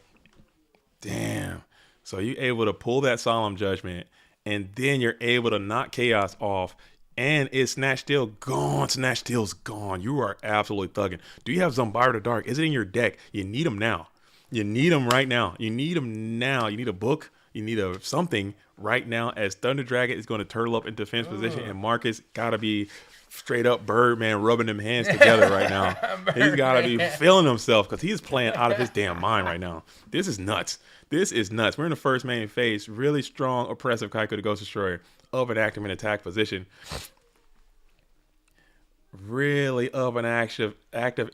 Damn. So you're able to pull that Solemn Judgment, and then you're able to knock Chaos off, and it's Snatch Steal gone. Snatch Steal's gone. You are absolutely thugging. Do you have Zombara the Dark? Is it in your deck? You need him now. You need him right now. You need him now. You need a book. You need something right now, as Thunder Dragon is going to turtle up in defense position, and Marcus got to be straight up Birdman rubbing them hands together right now. He's got to be feeling himself because he's playing out of his damn mind right now. This is nuts. This is nuts. We're in the first main phase. Really strong, oppressive Kaiko the Ghost Destroyer of an active in attack position. Really of an active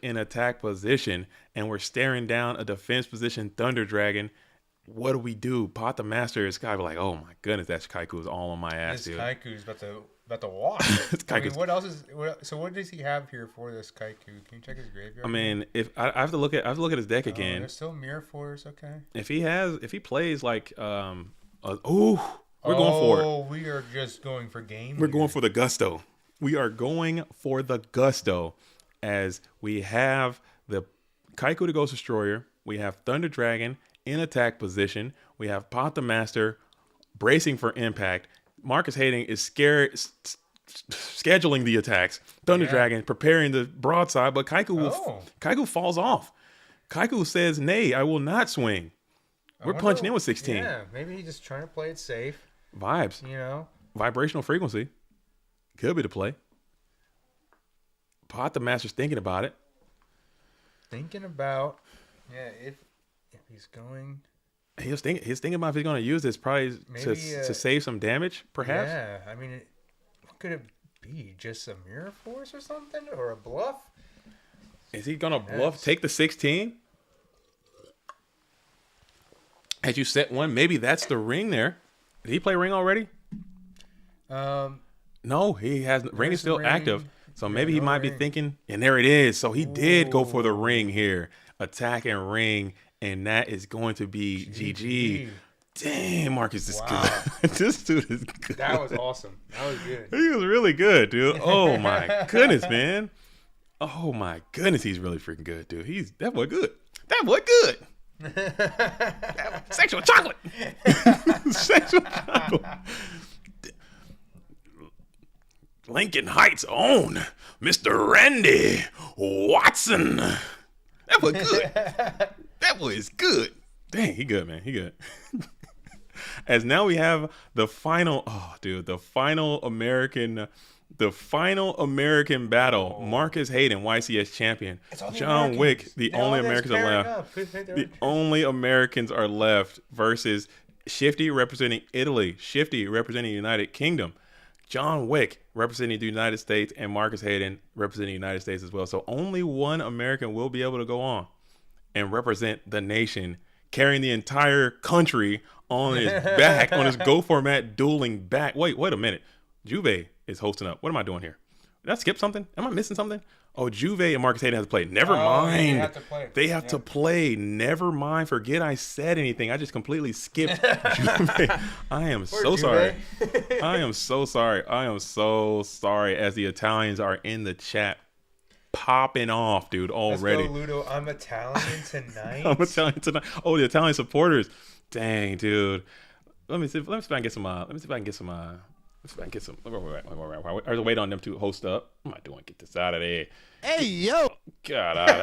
in attack position, and we're staring down a defense position Thunder Dragon. What do we do? Pathamaster is gotta be like, oh my goodness, that Kaiku is all on my ass, dude. Kaiku's about to walk. I mean, what else is? So what does he have here for this Kaiku? Can you check his graveyard? I mean, if I have to look at his deck again. There's still Mirror Force, okay. If he plays like we're going for it. Oh, we are just going for game. We're going for the gusto. We are going for the gusto, as we have the Kaiku the Ghost Destroyer, we have Thunder Dragon in attack position, we have Pathamaster bracing for impact. Marcus Hayden is scheduling the attacks. Thunder Dragon preparing the broadside, but Kaiku falls off. Kaiku says, "Nay, I will not swing." We're punching in with 16. Yeah, maybe he's just trying to play it safe. Vibes, vibrational frequency. Could be the play. Pathamaster's thinking about it. If he's going. He's thinking about if he's going to use this probably to save some damage, perhaps. Yeah, I mean, what could it be? Just a Mirror Force or something, or a bluff? Is he going to bluff? Take the 16? Had you set one? Maybe that's the ring there. Did he play ring already? No, he has. Ring is still active. So maybe he might be thinking, and there it is. So he did go for the ring here. Attack and ring, and that is going to be GG. Damn, Marcus is good. This dude is good. That was awesome. That was good. He was really good, dude. Oh, my goodness, man. Oh, my goodness, he's really freaking good, dude. That boy good. That boy good. Sexual chocolate. Sexual chocolate. Lincoln Heights own Mr. Randy Watson. That boy good. That boy is good. Dang, he good, man. He good. As now we have the final American battle. Marcus Hayden, YCS champion. John Wick, the only Americans are left. The only Americans are left versus Shifty representing Italy, Shifty representing the United Kingdom, John Wick representing the United States, and Marcus Hayden representing the United States as well. So only one American will be able to go on and represent the nation, carrying the entire country on his back, on his Go Format dueling back. Wait a minute. Juve is hosting up. What am I doing here? Did I skip something? Am I missing something? Oh, Juve and Marcus Hayden have to play. Never mind. They have to play. Never mind. Forget I said anything. I just completely skipped Juve. I am so sorry. I am so sorry. I am so sorry, as the Italians are in the chat popping off, dude, already. Let's go, Ludo. I'm Italian tonight. I'm Italian tonight. Oh, the Italian supporters. Dang, dude. Let me see if I can get some. I was waiting on them to host up. What am I doing? Get this out of there. Hey, yo. God, out of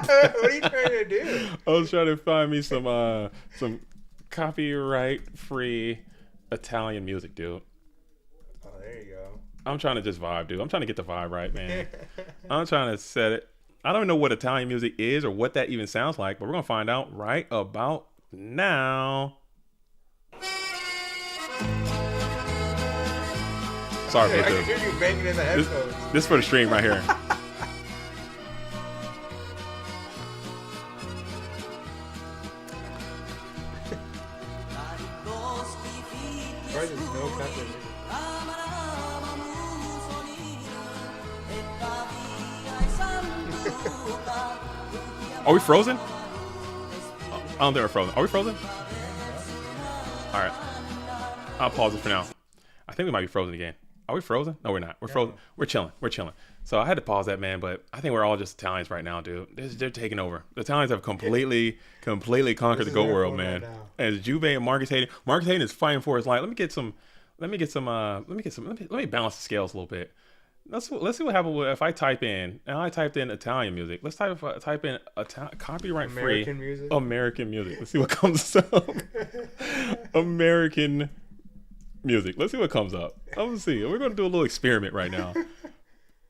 there. What are you trying to do? I was trying to find me some copyright-free Italian music, dude. Oh, there you go. I'm trying to just vibe, dude. I'm trying to get the vibe right, man. I'm trying to set it. I don't know what Italian music is or what that even sounds like, but we're going to find out right about now. Sorry, I can hear you banging in the headphones. This is for the stream right here. Are we frozen? I don't think we're frozen. Are we frozen? All right. I'll pause it for now. I think we might be frozen again. Are we frozen? No, we're not. We're frozen. We're chilling. We're chilling. So I had to pause that, man. But I think we're all just Italians right now, dude. They're taking over. The Italians have completely conquered the GOAT world, man. Right, as Juve and Marcus Hayden is fighting for his life. Let me balance the scales a little bit. Let's see what happens if I type in. And I typed in Italian music. Let's type in copyright free American music. Let's see what comes up. American music. Let's see what comes up. Let's see. We're gonna do a little experiment right now.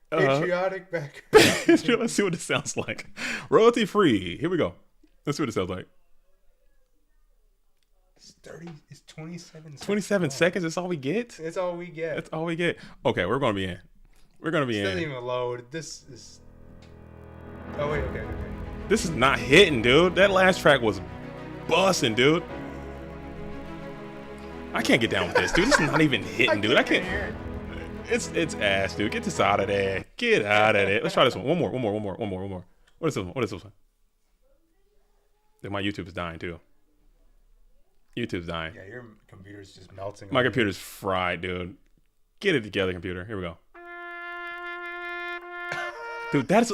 Patriotic background. Let's see what it sounds like. Royalty free. Here we go. Let's see what it sounds like. It's 27 seconds. 27 seconds. That's all we get. That's all we get. That's all we get. Okay, we're gonna be in. We're gonna be in. It doesn't even load. This is. Oh wait. Okay. This is not hitting, dude. That last track was busting, dude. I can't get down with this, dude. This is not even hitting, dude. I can't. It's ass, dude. Get this out of there. Get out of there. Let's try this one. One more. What is this one? Then my YouTube is dying too. YouTube's dying. Yeah, your computer's just melting. My computer's fried, dude. Get it together, computer. Here we go. Dude, that's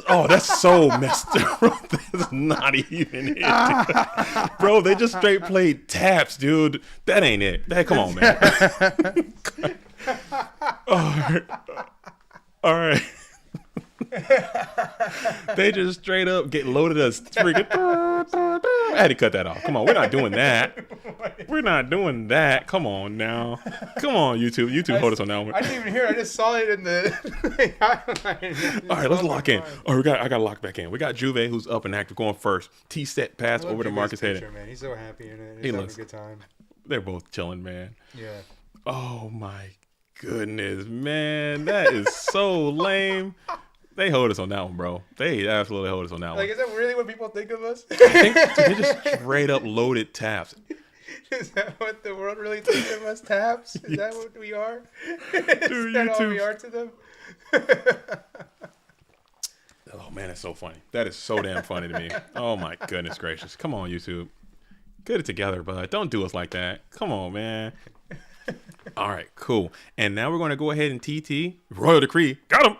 so messed up, bro. That's not even it, bro. They just straight played taps, dude. That ain't it. Come on, man. All right. They just straight up get loaded us freaking. I had to cut that off. Come on, we're not doing that. We're not doing that. Come on now. Come on, YouTube. YouTube, hold us on that one. I didn't even hear it. I just saw it in the highlight. All right, let's lock in. Oh, I got to lock back in. We got Juve, who's up and active, going first. T-set pass over to Marcus Hayden. Man. He's so happy in it. He's having a good time. They're both chilling, man. Yeah. Oh my goodness, man. That is so lame. They hold us on that one, bro. They absolutely hold us on that one. Like, is that really what people think of us? I think they just straight up loaded taps. Is that what the world really thinks of us, taps? Is that what we are? Dude, is that all we are to them? Oh, man, that's so funny. That is so damn funny to me. Oh, my goodness gracious. Come on, YouTube. Get it together, bud. Don't do us like that. Come on, man. All right, cool. And now we're going to go ahead and TT. Royal Decree. Got him.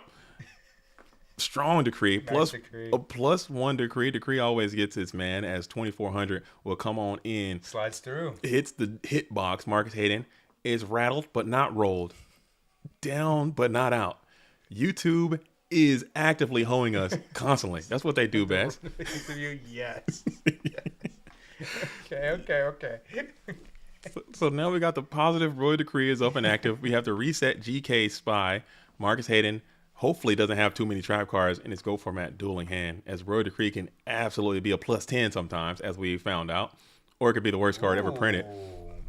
Strong decree. Plus +1 decree. Decree always gets its man as 2400 will come on in. Slides through. Hits the hit box. Marcus Hayden is rattled but not rolled. Down but not out. YouTube is actively hoeing us constantly. That's what they do best. Yes. Okay. So now we got the positive Royal Decree is up and active. We have to reset GK Spy. Marcus Hayden hopefully doesn't have too many trap cards in his Go format dueling hand, as Royal Decree can absolutely be a +10 sometimes, as we found out. Or it could be the worst card ever printed.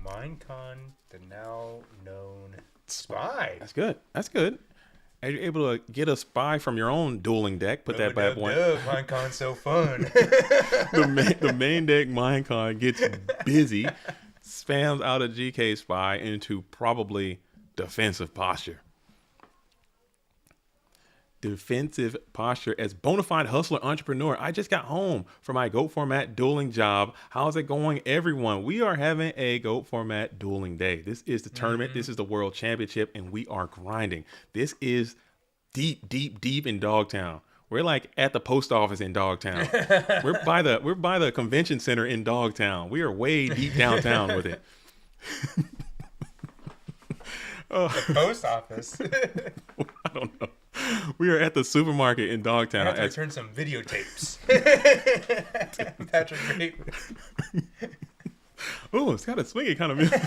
Minecon, the now known Spy. That's good. Are you able to get a Spy from your own dueling deck? Put that bad boy. Minecon's so fun. the main deck Minecon gets busy, spams out a GK Spy into probably defensive posture. Defensive posture as bona fide hustler entrepreneur. I just got home from my GOAT format dueling job. How's it going, everyone? We are having a GOAT format dueling day. This is the tournament. This is the world championship, and we are grinding. This is deep in Dogtown. We're like at the post office in Dogtown. we're by the convention center in Dogtown. We are way deep downtown with it. The post office. I don't know. We are at the supermarket in Dogtown. I have to return some videotapes. Patrick Grape. Oh, it's got a swinging kind of music.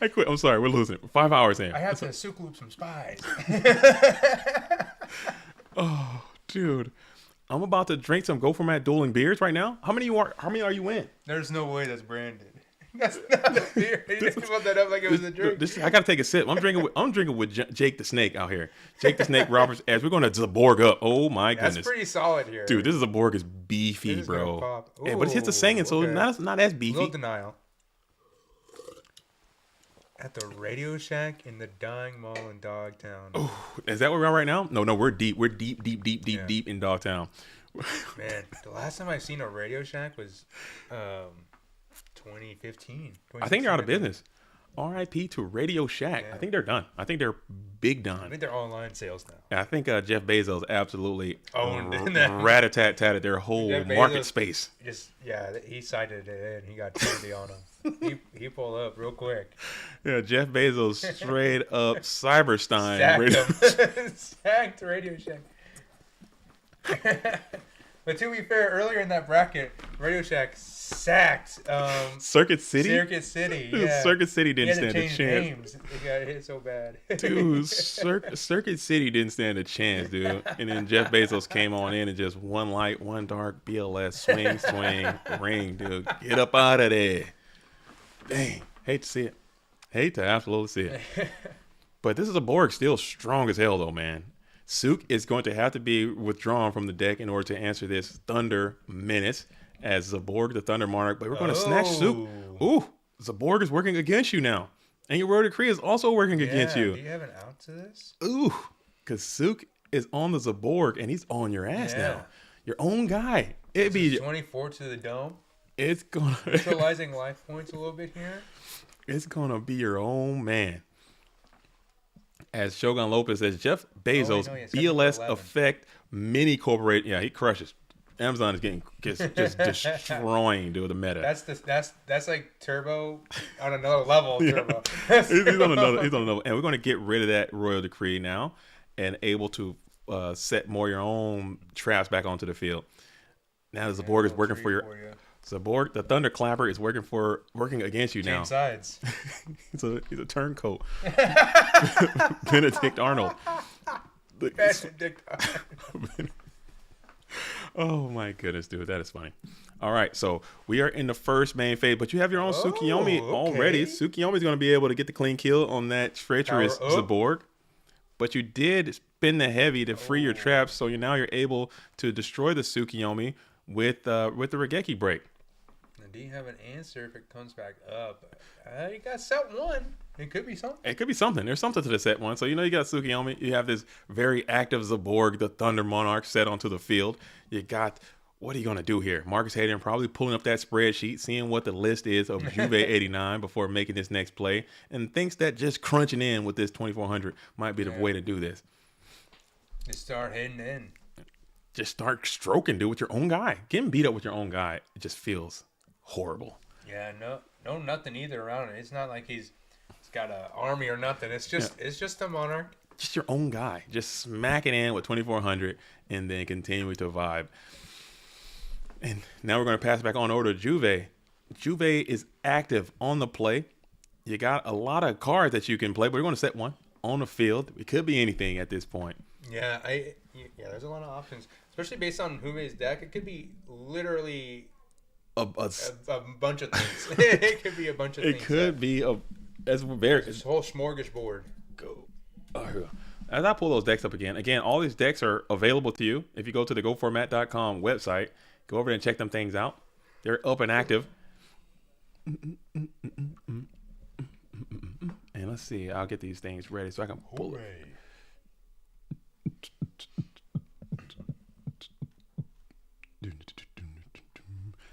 I quit. I'm sorry. We're losing. 5 hours in. I have to souk loop some spies. Oh, dude. I'm about to drink some Go Format dueling beers right now. How many are you in? There's no way that's branded. That's not a beer. You just put that up like it was a drink. I gotta take a sip. I'm drinking with Jake the Snake out here. Jake the Snake Roberts. As we're gonna Zaborg up. Oh my goodness. That's pretty solid here, dude. This Zaborg is beefy, bro. Yeah, but it's hits the singing, so it's not as beefy. Little denial. At the Radio Shack in the Dying Mall in Dogtown. Oh, is that where we are right now? No, we're deep. We're deep in Dogtown. Man, the last time I seen a Radio Shack was 2015. I think they're out of business. R.I.P. to Radio Shack. Yeah. I think they're done. I think they're big I done. think they're online sales now. I think Jeff Bezos absolutely Owned that. rat-a-tat-tatted their whole Jeff market Bezos space. He cited it in. He got 30 on him. He pulled up real quick. Yeah, Jeff Bezos straight up Cyberstein. Sacked him. Sacked Radio Shack. But to be fair, earlier in that bracket, Radio Shack sacked Circuit City? Circuit City. Yeah. Circuit City didn't He had stand to a change chance. names. They got hit so bad. Dude, Circuit City didn't stand a chance, dude. And then Jeff Bezos came on in and just one light, one dark, BLS, swing, ring, dude. Get up out of there. Dang. Hate to see it. Hate to absolutely see it. But this is a Borg still strong as hell, though, man. Sook is going to have to be withdrawn from the deck in order to answer this Thunder Menace as Zaborg, the Thunder Monarch. But we're going to snatch Sook. Ooh, Zaborg is working against you now. And your Royal Decree is also working against you. Do you have an out to this? Ooh, because Sook is on the Zaborg and he's on your ass now. Your own guy. It'd be 24 to the dome. It's gonna Neutralizing life points a little bit here. It's gonna be your own man. As Shogun Lopez says, Jeff Bezos, BLS effect mini corporate. Yeah, he crushes. Amazon is just destroying, dude, the meta. That's like Turbo on another level. Yeah. Turbo. he's on another, and we're gonna get rid of that Royal Decree now, and able to set more of your own traps back onto the field. Now the Zaborg is working for you. Zaborg, the Thunderclapper, is working against you now. Change sides. he's a turncoat. Benedict Arnold. Benedict Arnold. Oh my goodness, dude, that is funny. All right, so we are in the first main phase, but you have your own Tsukiyomi already. Tsukiyomi's going to be able to get the clean kill on that treacherous Zaborg. But you did spin the heavy to free your traps, so you're able to destroy the Tsukiyomi with the Regeki break. Do you have an answer if it comes back up? You got set one. It could be something. It could be something. There's something to the set one. So you got Tsukiyomi. You have this very active Zaborg, the Thunder Monarch, set onto the field. You got, what are you going to do here? Marcus Hayden probably pulling up that spreadsheet, seeing what the list is of Juve 89 before making this next play, and thinks that just crunching in with this 2400 might be the way to do this. Just start heading in. Just start stroking, dude, with your own guy. Getting beat up with your own guy, it just feels horrible. Yeah, no, nothing either around it. It's not like he's got an army or nothing. It's just a monarch. Just your own guy. Just smacking in with 2400 and then continuing to vibe. And now we're going to pass back on over to Juve. Juve is active on the play. You got a lot of cards that you can play, but we're going to set one on the field. It could be anything at this point. Yeah, there's a lot of options, especially based on Juve's deck. It could be literally a bunch of things. It could be a bunch of things. It could be this whole smorgasbord. Go. Oh, here we go. As I pull those decks up again, all these decks are available to you. If you go to the GoFormat.com website, go over there and check them things out. They're up and active. And let's see. I'll get these things ready so I can pull it.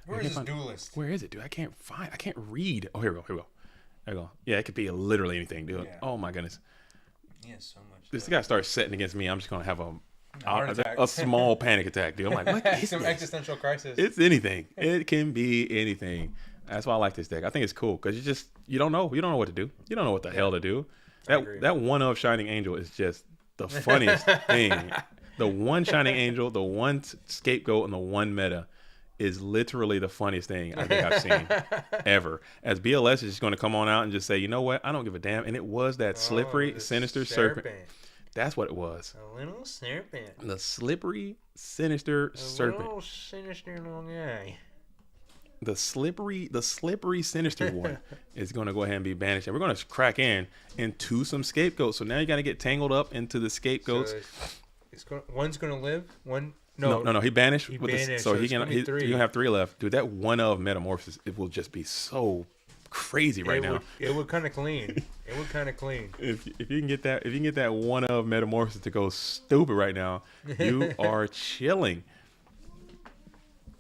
Where is this duelist? Where is it, dude? I can't read. Oh, here we go. There we go. Yeah, it could be literally anything, dude. Yeah. Oh my goodness. Yeah, so much. This guy starts setting against me. I'm just gonna have a small panic attack, dude. I'm like, what is some this? Existential crisis. It's anything. It can be anything. That's why I like this deck. I think it's cool because you don't know what to do. You don't know what the hell to do. That one of Shining Angel is just the funniest thing. The one Shining Angel, the one scapegoat, and the one meta is literally the funniest thing I think I've seen ever. As BLS is just going to come on out and just say, you know what? I don't give a damn. And it was that slippery, sinister serpent. That's what it was. A little serpent. The slippery, sinister serpent. A little sinister little guy. The slippery, sinister one is going to go ahead and be banished. And we're going to crack into some scapegoats. So now you got to get tangled up into the scapegoats. So one's going to live. One. No. He banished. So he's gonna have 3 left, dude. That one of Metamorphosis, it will just be so crazy right now. It would kind of clean. If you can get that one of Metamorphosis to go stupid right now, you are chilling.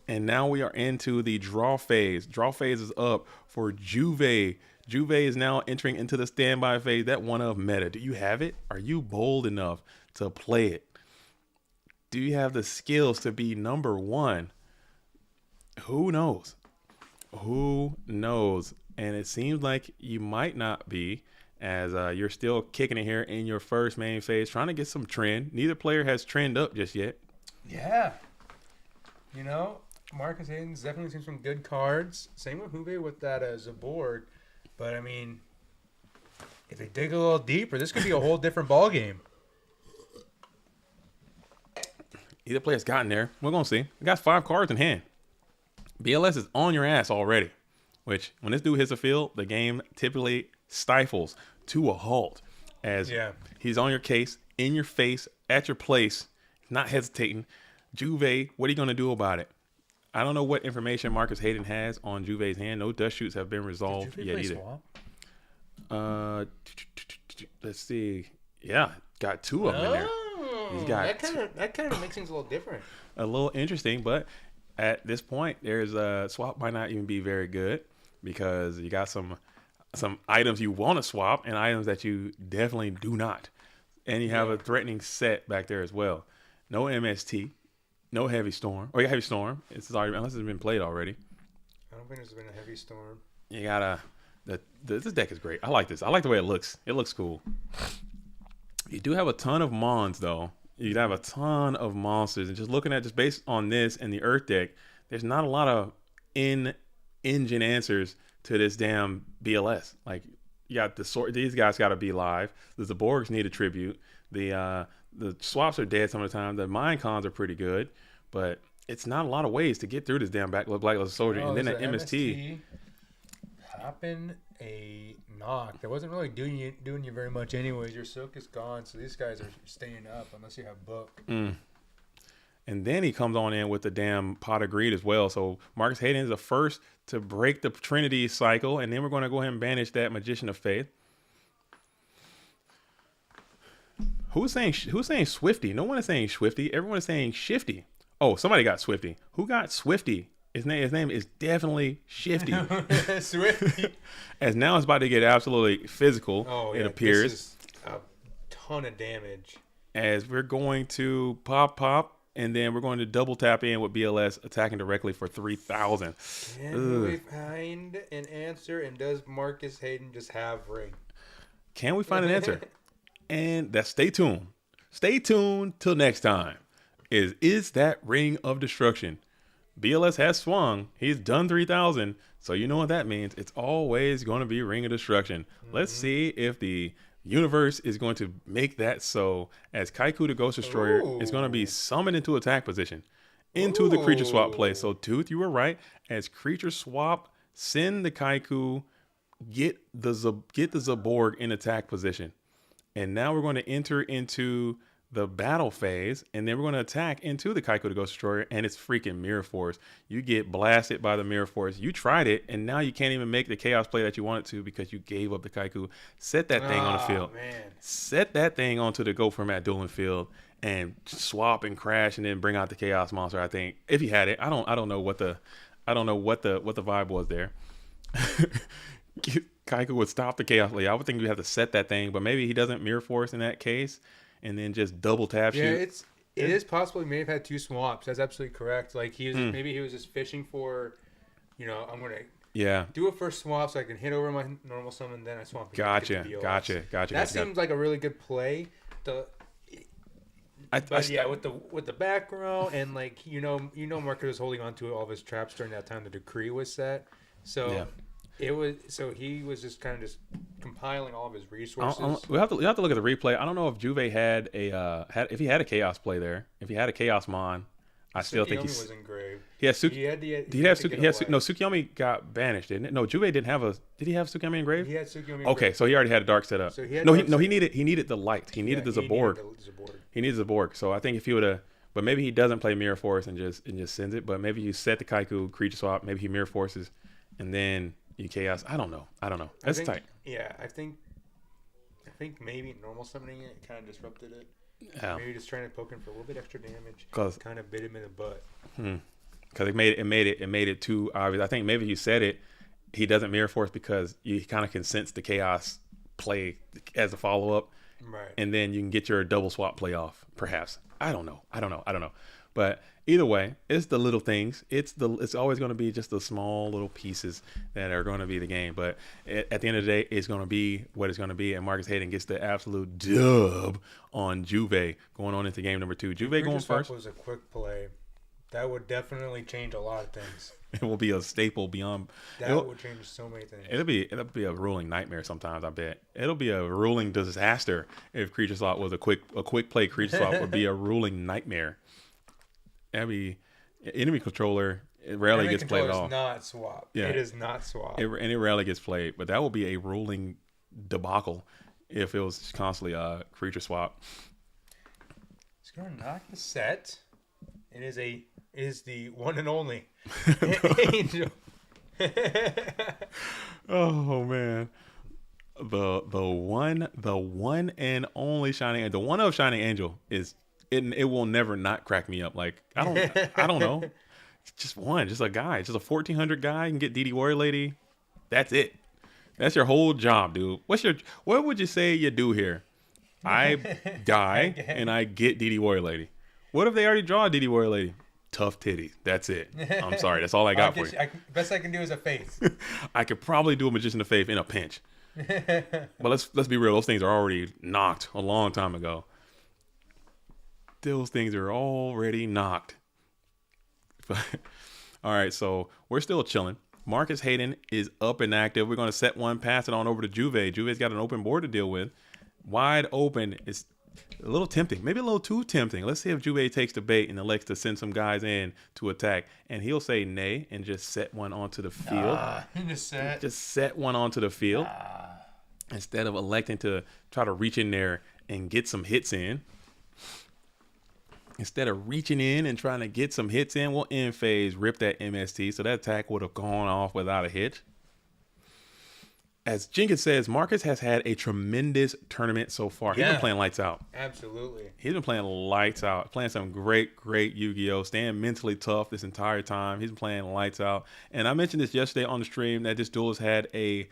And now we are into the draw phase. Draw phase is up for Juve Juve is now entering into the standby phase. That one of meta. Do you have it? Are you bold enough to play it? Do you have the skills to be number one? Who knows? Who knows? And it seems like you might not be, as you're still kicking it here in your first main phase, trying to get some trend. Neither player has trend up just yet. Yeah. You know, Marcus Hayden's definitely seen some good cards. Same with Juve with that as a board. But, I mean, if they dig a little deeper, this could be a whole different ball game. Either player's gotten there. We're going to see. We got 5 cards in hand. BLS is on your ass already, which when this dude hits the field, the game typically stifles to a halt as he's on your case, in your face, at your place, not hesitating. Juve, what are you going to do about it? I don't know what information Marcus Hayden has on Juve's hand. No dust shoots have been resolved yet either. Swap? Let's see. Yeah, got 2 of them in there. He's got that kind of makes things a little different. A little interesting, but at this point, there's a swap might not even be very good because you got some items you want to swap and items that you definitely do not. And you have a threatening set back there as well. No MST, no Heavy Storm. Or Heavy Storm. Unless it's been played already. I don't think there's been a Heavy Storm. You gotta. This deck is great. I like this. I like the way it looks. It looks cool. You do have a ton of mons though. You have a ton of monsters, and just based on this and the Earth deck, there's not a lot of in-engine answers to this damn BLS. Like, you got these guys got to be live. The Zaborgs need a tribute. The swaps are dead some of the time. The mind cons are pretty good, but it's not a lot of ways to get through this damn Black Soldier. And then that MST popping a knock that wasn't really doing you very much anyways. Your soak is gone, so these guys are staying up unless you have book. And then he comes on in with the damn Pot of Greed as well. So Marcus Hayden is the first to break the Trinity cycle, and then we're going to go ahead and banish that Magician of Faith. Who's saying Swifty? No one is saying Swifty. Everyone is saying Shifty. Oh, somebody got Swifty. Who got Swifty? His name is definitely Shifty. Swifty. As now it's about to get absolutely physical, it appears. This is a ton of damage. As we're going to pop, and then we're going to double tap in with BLS attacking directly for 3,000. Can we find an answer, and does Marcus Hayden just have ring? Can we find an answer? And stay tuned. Stay tuned till next time. Is that Ring of Destruction? BLS has swung. He's done 3,000. So you know what that means. It's always going to be Ring of Destruction. Let's see if the universe is going to make that so, as Kaiku the Ghost Destroyer is going to be summoned into attack position into the creature swap play. So Tooth, you were right. As creature swap, send the Kaiku, get the Zaborg in attack position. And now we're going to enter into the battle phase, and then we're going to attack into the Kaiku the Ghost Destroyer, and it's freaking Mirror Force. You get blasted by the Mirror Force. You tried it, and now you can't even make the Chaos play that you wanted to because you gave up the Kaiku. Set that thing on the field. Man. Set that thing onto the Go Format dueling field and swap and crash, and then bring out the Chaos monster. I think if he had it, I don't know what the vibe was there. Kaiku would stop the Chaos play. I would think you have to set that thing, but maybe he doesn't Mirror Force in that case. And then just double tap shoot. Yeah, it is possible he may have had 2 swaps. That's absolutely correct. Like maybe he was just fishing for, I'm gonna do a first swap so I can hit over my normal summon, then I swap. Gotcha. That seems like a really good play. With the back row and Marcus was holding on to all of his traps during that time the decree was set. So. Yeah. He was just kind of just compiling all of his resources. We have to look at the replay. I don't know if Juve had if he had a Chaos play there. If he had a Chaos Mon, I still think he was engraved. He had Tsukiyomi got banished, didn't it? No, Juve didn't have a. Did he have Tsukiyomi engraved? He had Tsukiyomi engraved. Okay, so he already had a dark set up. So he needed the light. He needed the Zaborg. He needed the Zaborg. So I think if he would have, but maybe he doesn't play Mirror Force and just sends it. But maybe you set the Kaiku creature swap. Maybe he Mirror Forces, and then. You Chaos. I don't know. That's tight. Yeah, I think maybe normal summoning it kind of disrupted it. Yeah. Maybe just trying to poke him for a little bit extra damage. Kind of bit him in the butt. Because it made it too obvious. I think maybe you said it. he doesn't mirror force because you kind of can sense the chaos play as a follow up, Right. and then you can get your double swap play off. Perhaps I don't know. But either way, it's the little things. It's always going to be just the small little pieces that are going to be the game. But at the end of the day, it's going to be what it's going to be. And Marcus Hayden gets the absolute dub on Juve going on into game number 2. Juve going first. Was a quick play. That would definitely change a lot of things. It will be a staple beyond. That would change so many things. It'll be a ruling nightmare sometimes. I bet it'll be a ruling disaster if creature swap was a quick play. Creature swap would be a ruling nightmare. Every enemy controller, it rarely gets played at all. Not swap. Yeah. It is not swap. And it rarely gets played, but that will be a ruling debacle if it was constantly a creature swap. It's gonna knock the set. It is the one and only Angel. Oh man. The one and only Shining, the one of Shining Angel is it will never not crack me up. Like I don't know. Just a guy, just a 1400 guy can get DD Warrior Lady. That's it. That's your whole job, dude. What would you say you do here? I die and I get DD Warrior Lady. What if they already draw a DD Warrior Lady? Tough titties. That's it. I'm sorry. That's all I got for you. Best I can do is a face. I could probably do a Magician of Faith in a pinch. But let's be real. Those things are already knocked a long time ago. Those things are already knocked. All right, so we're still chilling. Marcus Hayden is up and active. We're going to set one, pass it on over to Juve. Juve's got an open board to deal with. Wide open. It's a little tempting, maybe a little too tempting. Let's see if Juve takes the bait and elects to send some guys in to attack. And he'll say nay and just set one onto the field. Just set one onto the field. Instead of electing to try to reach in there and get some hits in. Instead of reaching in and trying to get some hits in, we'll end phase, rip that MST. So that attack would have gone off without a hitch. As Jenkins says, Marcus has had a tremendous tournament so far. He's been playing lights out. Absolutely. He's been playing lights out. Playing some great Yu-Gi-Oh! Staying mentally tough this entire time. He's been playing lights out. And I mentioned this yesterday on the stream that this duelist had a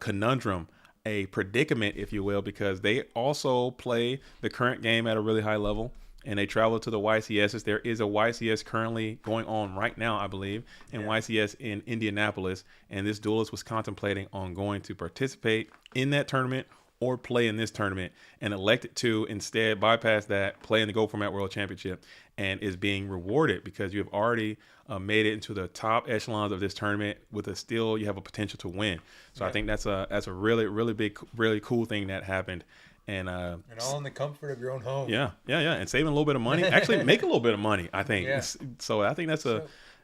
conundrum, a predicament, if you will, because they also play the current game at a really high level. And they travel to the YCSs. There is a YCS currently going on right now, I believe, in YCS in Indianapolis. And this duelist was contemplating on going to participate in that tournament or play in this tournament, and elected to instead bypass that, play in the Go Format World Championship, and is being rewarded because you have already made it into the top echelons of this tournament with you have a potential to win. So I think that's a really big, really cool thing that happened. And all in the comfort of your own home. Yeah. And saving a little bit of money. Actually, make a little bit of money, I think. Yeah. So I think that's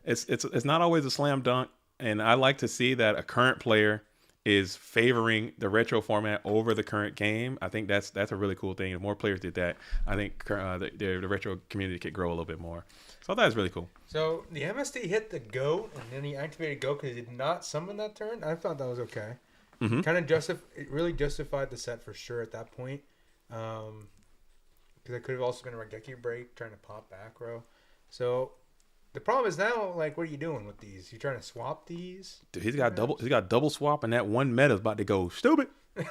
it's not always a slam dunk. And I like to see that a current player is favoring the retro format over the current game. I think that's a really cool thing. If more players did that, I think the retro community could grow a little bit more. So I thought it was really cool. So the MST hit the go, and then he activated go because he did not summon that turn. I thought that was okay. Mm-hmm. It really justified the set for sure at that point. Because it could have also been a Raigeki break trying to pop back row. So the problem is now, like, what are you doing with these? You trying to swap these? Dude, he's got double swap, and that one meta is about to go stupid. he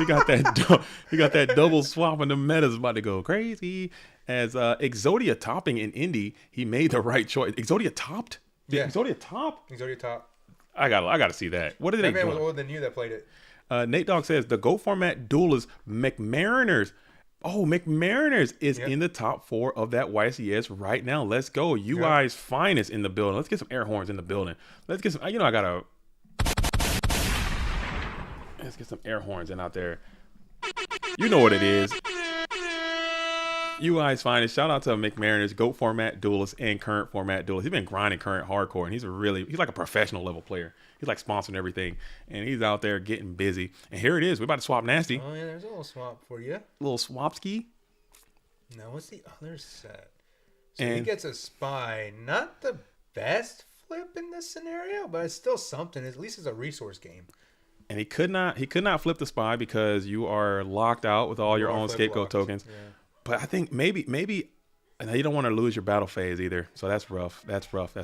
got that double swap, and the meta is about to go crazy. As Exodia topping in Indy, he made the right choice. Exodia topped? Yeah. Exodia top? Exodia top. I gotta see that. What did they do? That man was older than you that played it. Nate Dogg says the Go Format duelist McMariners. Oh, McMariners is in the top 4 of that YCS right now. Let's go. UI's finest in the building. Let's get some air horns in the building. Let's get some, let's get some air horns in out there. You know what it is. UI's finest. Shout out to McMariners, GOAT format duelist, and current format duelist. He's been grinding current hardcore, and he's like a professional level player. He's like sponsoring everything, and he's out there getting busy. And here it is. We're about to swap nasty. Oh yeah, there's a little swap for you. Little swapski. No, what's the other set? So he gets a spy. Not the best flip in this scenario, but it's still something. At least it's a resource game. And he could not flip the spy because you are locked out with all your own scapegoat tokens. Yeah. But I think maybe, and you don't want to lose your battle phase either. So that's rough. That's rough.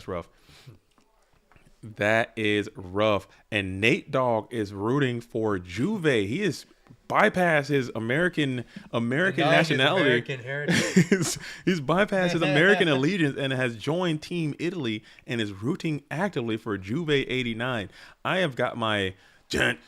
That is rough. And Nate Dogg is rooting for Juve. He is bypassed his American nationality. American heritage. he's bypassed his American allegiance and has joined Team Italy and is rooting actively for Juve 89. I have got my deck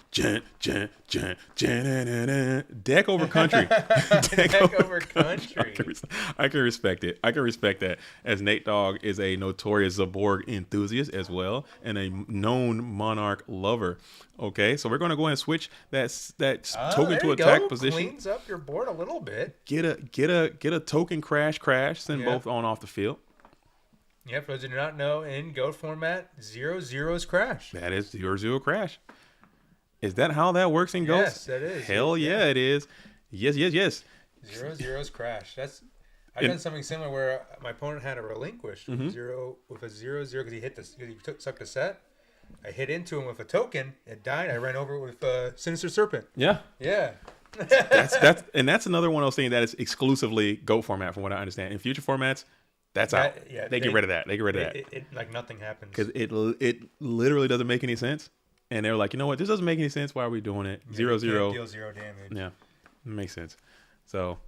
over country. Deck over country. I can respect it. I can respect that, as Nate Dogg is a notorious Zaborg enthusiast as well and a known Monarch lover. Okay, so we're going to go ahead and switch that token to attack position. Cleans up your board a little bit. Get a token crash. Send both on off the field. Yeah, for those who do not know, in GOAT format, 0-0 is crash. That is 0-0 crash. Is that how that works in GOAT? Yes, that is. Hell yeah, it is. Yes. 0-0 is crash. I've done something similar where my opponent had a relinquish with a 0-0 because he sucked a set. I hit into him with a token. It died. I ran over it with a Sinister Serpent. Yeah. That's another one of those things that is exclusively GOAT format, from what I understand. In future formats, that's out. Yeah, they get rid of that. It like nothing happens because it literally doesn't make any sense. And they were like, you know what? This doesn't make any sense. Why are we doing it? 0-0. Deal 0 damage. Yeah, it makes sense. So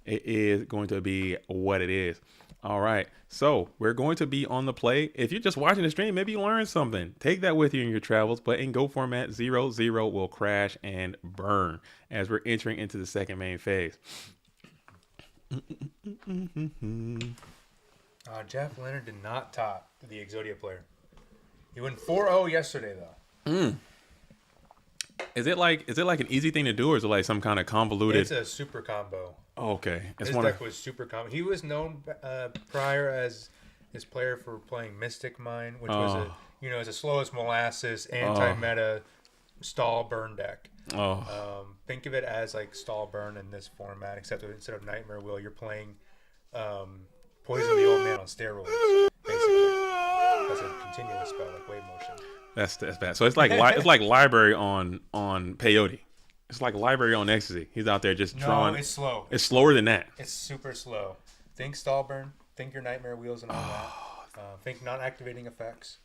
it is going to be what it is. All right. So we're going to be on the play. If you're just watching the stream, maybe you learned something. Take that with you in your travels. But in GO format, 0-0 will crash and burn as we're entering into the second main phase. Jeff Leonard did not top the Exodia player. He went 4-0 yesterday, though. Is it like an easy thing to do, or is it like some kind of convoluted? It's a super combo. Oh, okay. His deck was super combo. He was known prior as his player for playing Mystic Mine, which was as a slowest molasses anti-meta stall burn deck. Think of it as like stall burn in this format, except that instead of Nightmare Wheel, you're playing Poison the Old Man on steroids. Basically, that's a continuous spell like Wave Motion. That's bad. So it's like library on peyote. It's like library on ecstasy. He's out there just drawing. No, it's slow. It's slower than that. It's super slow. Think stall burn. Think your Nightmare Wheels and all that. Think non-activating effects.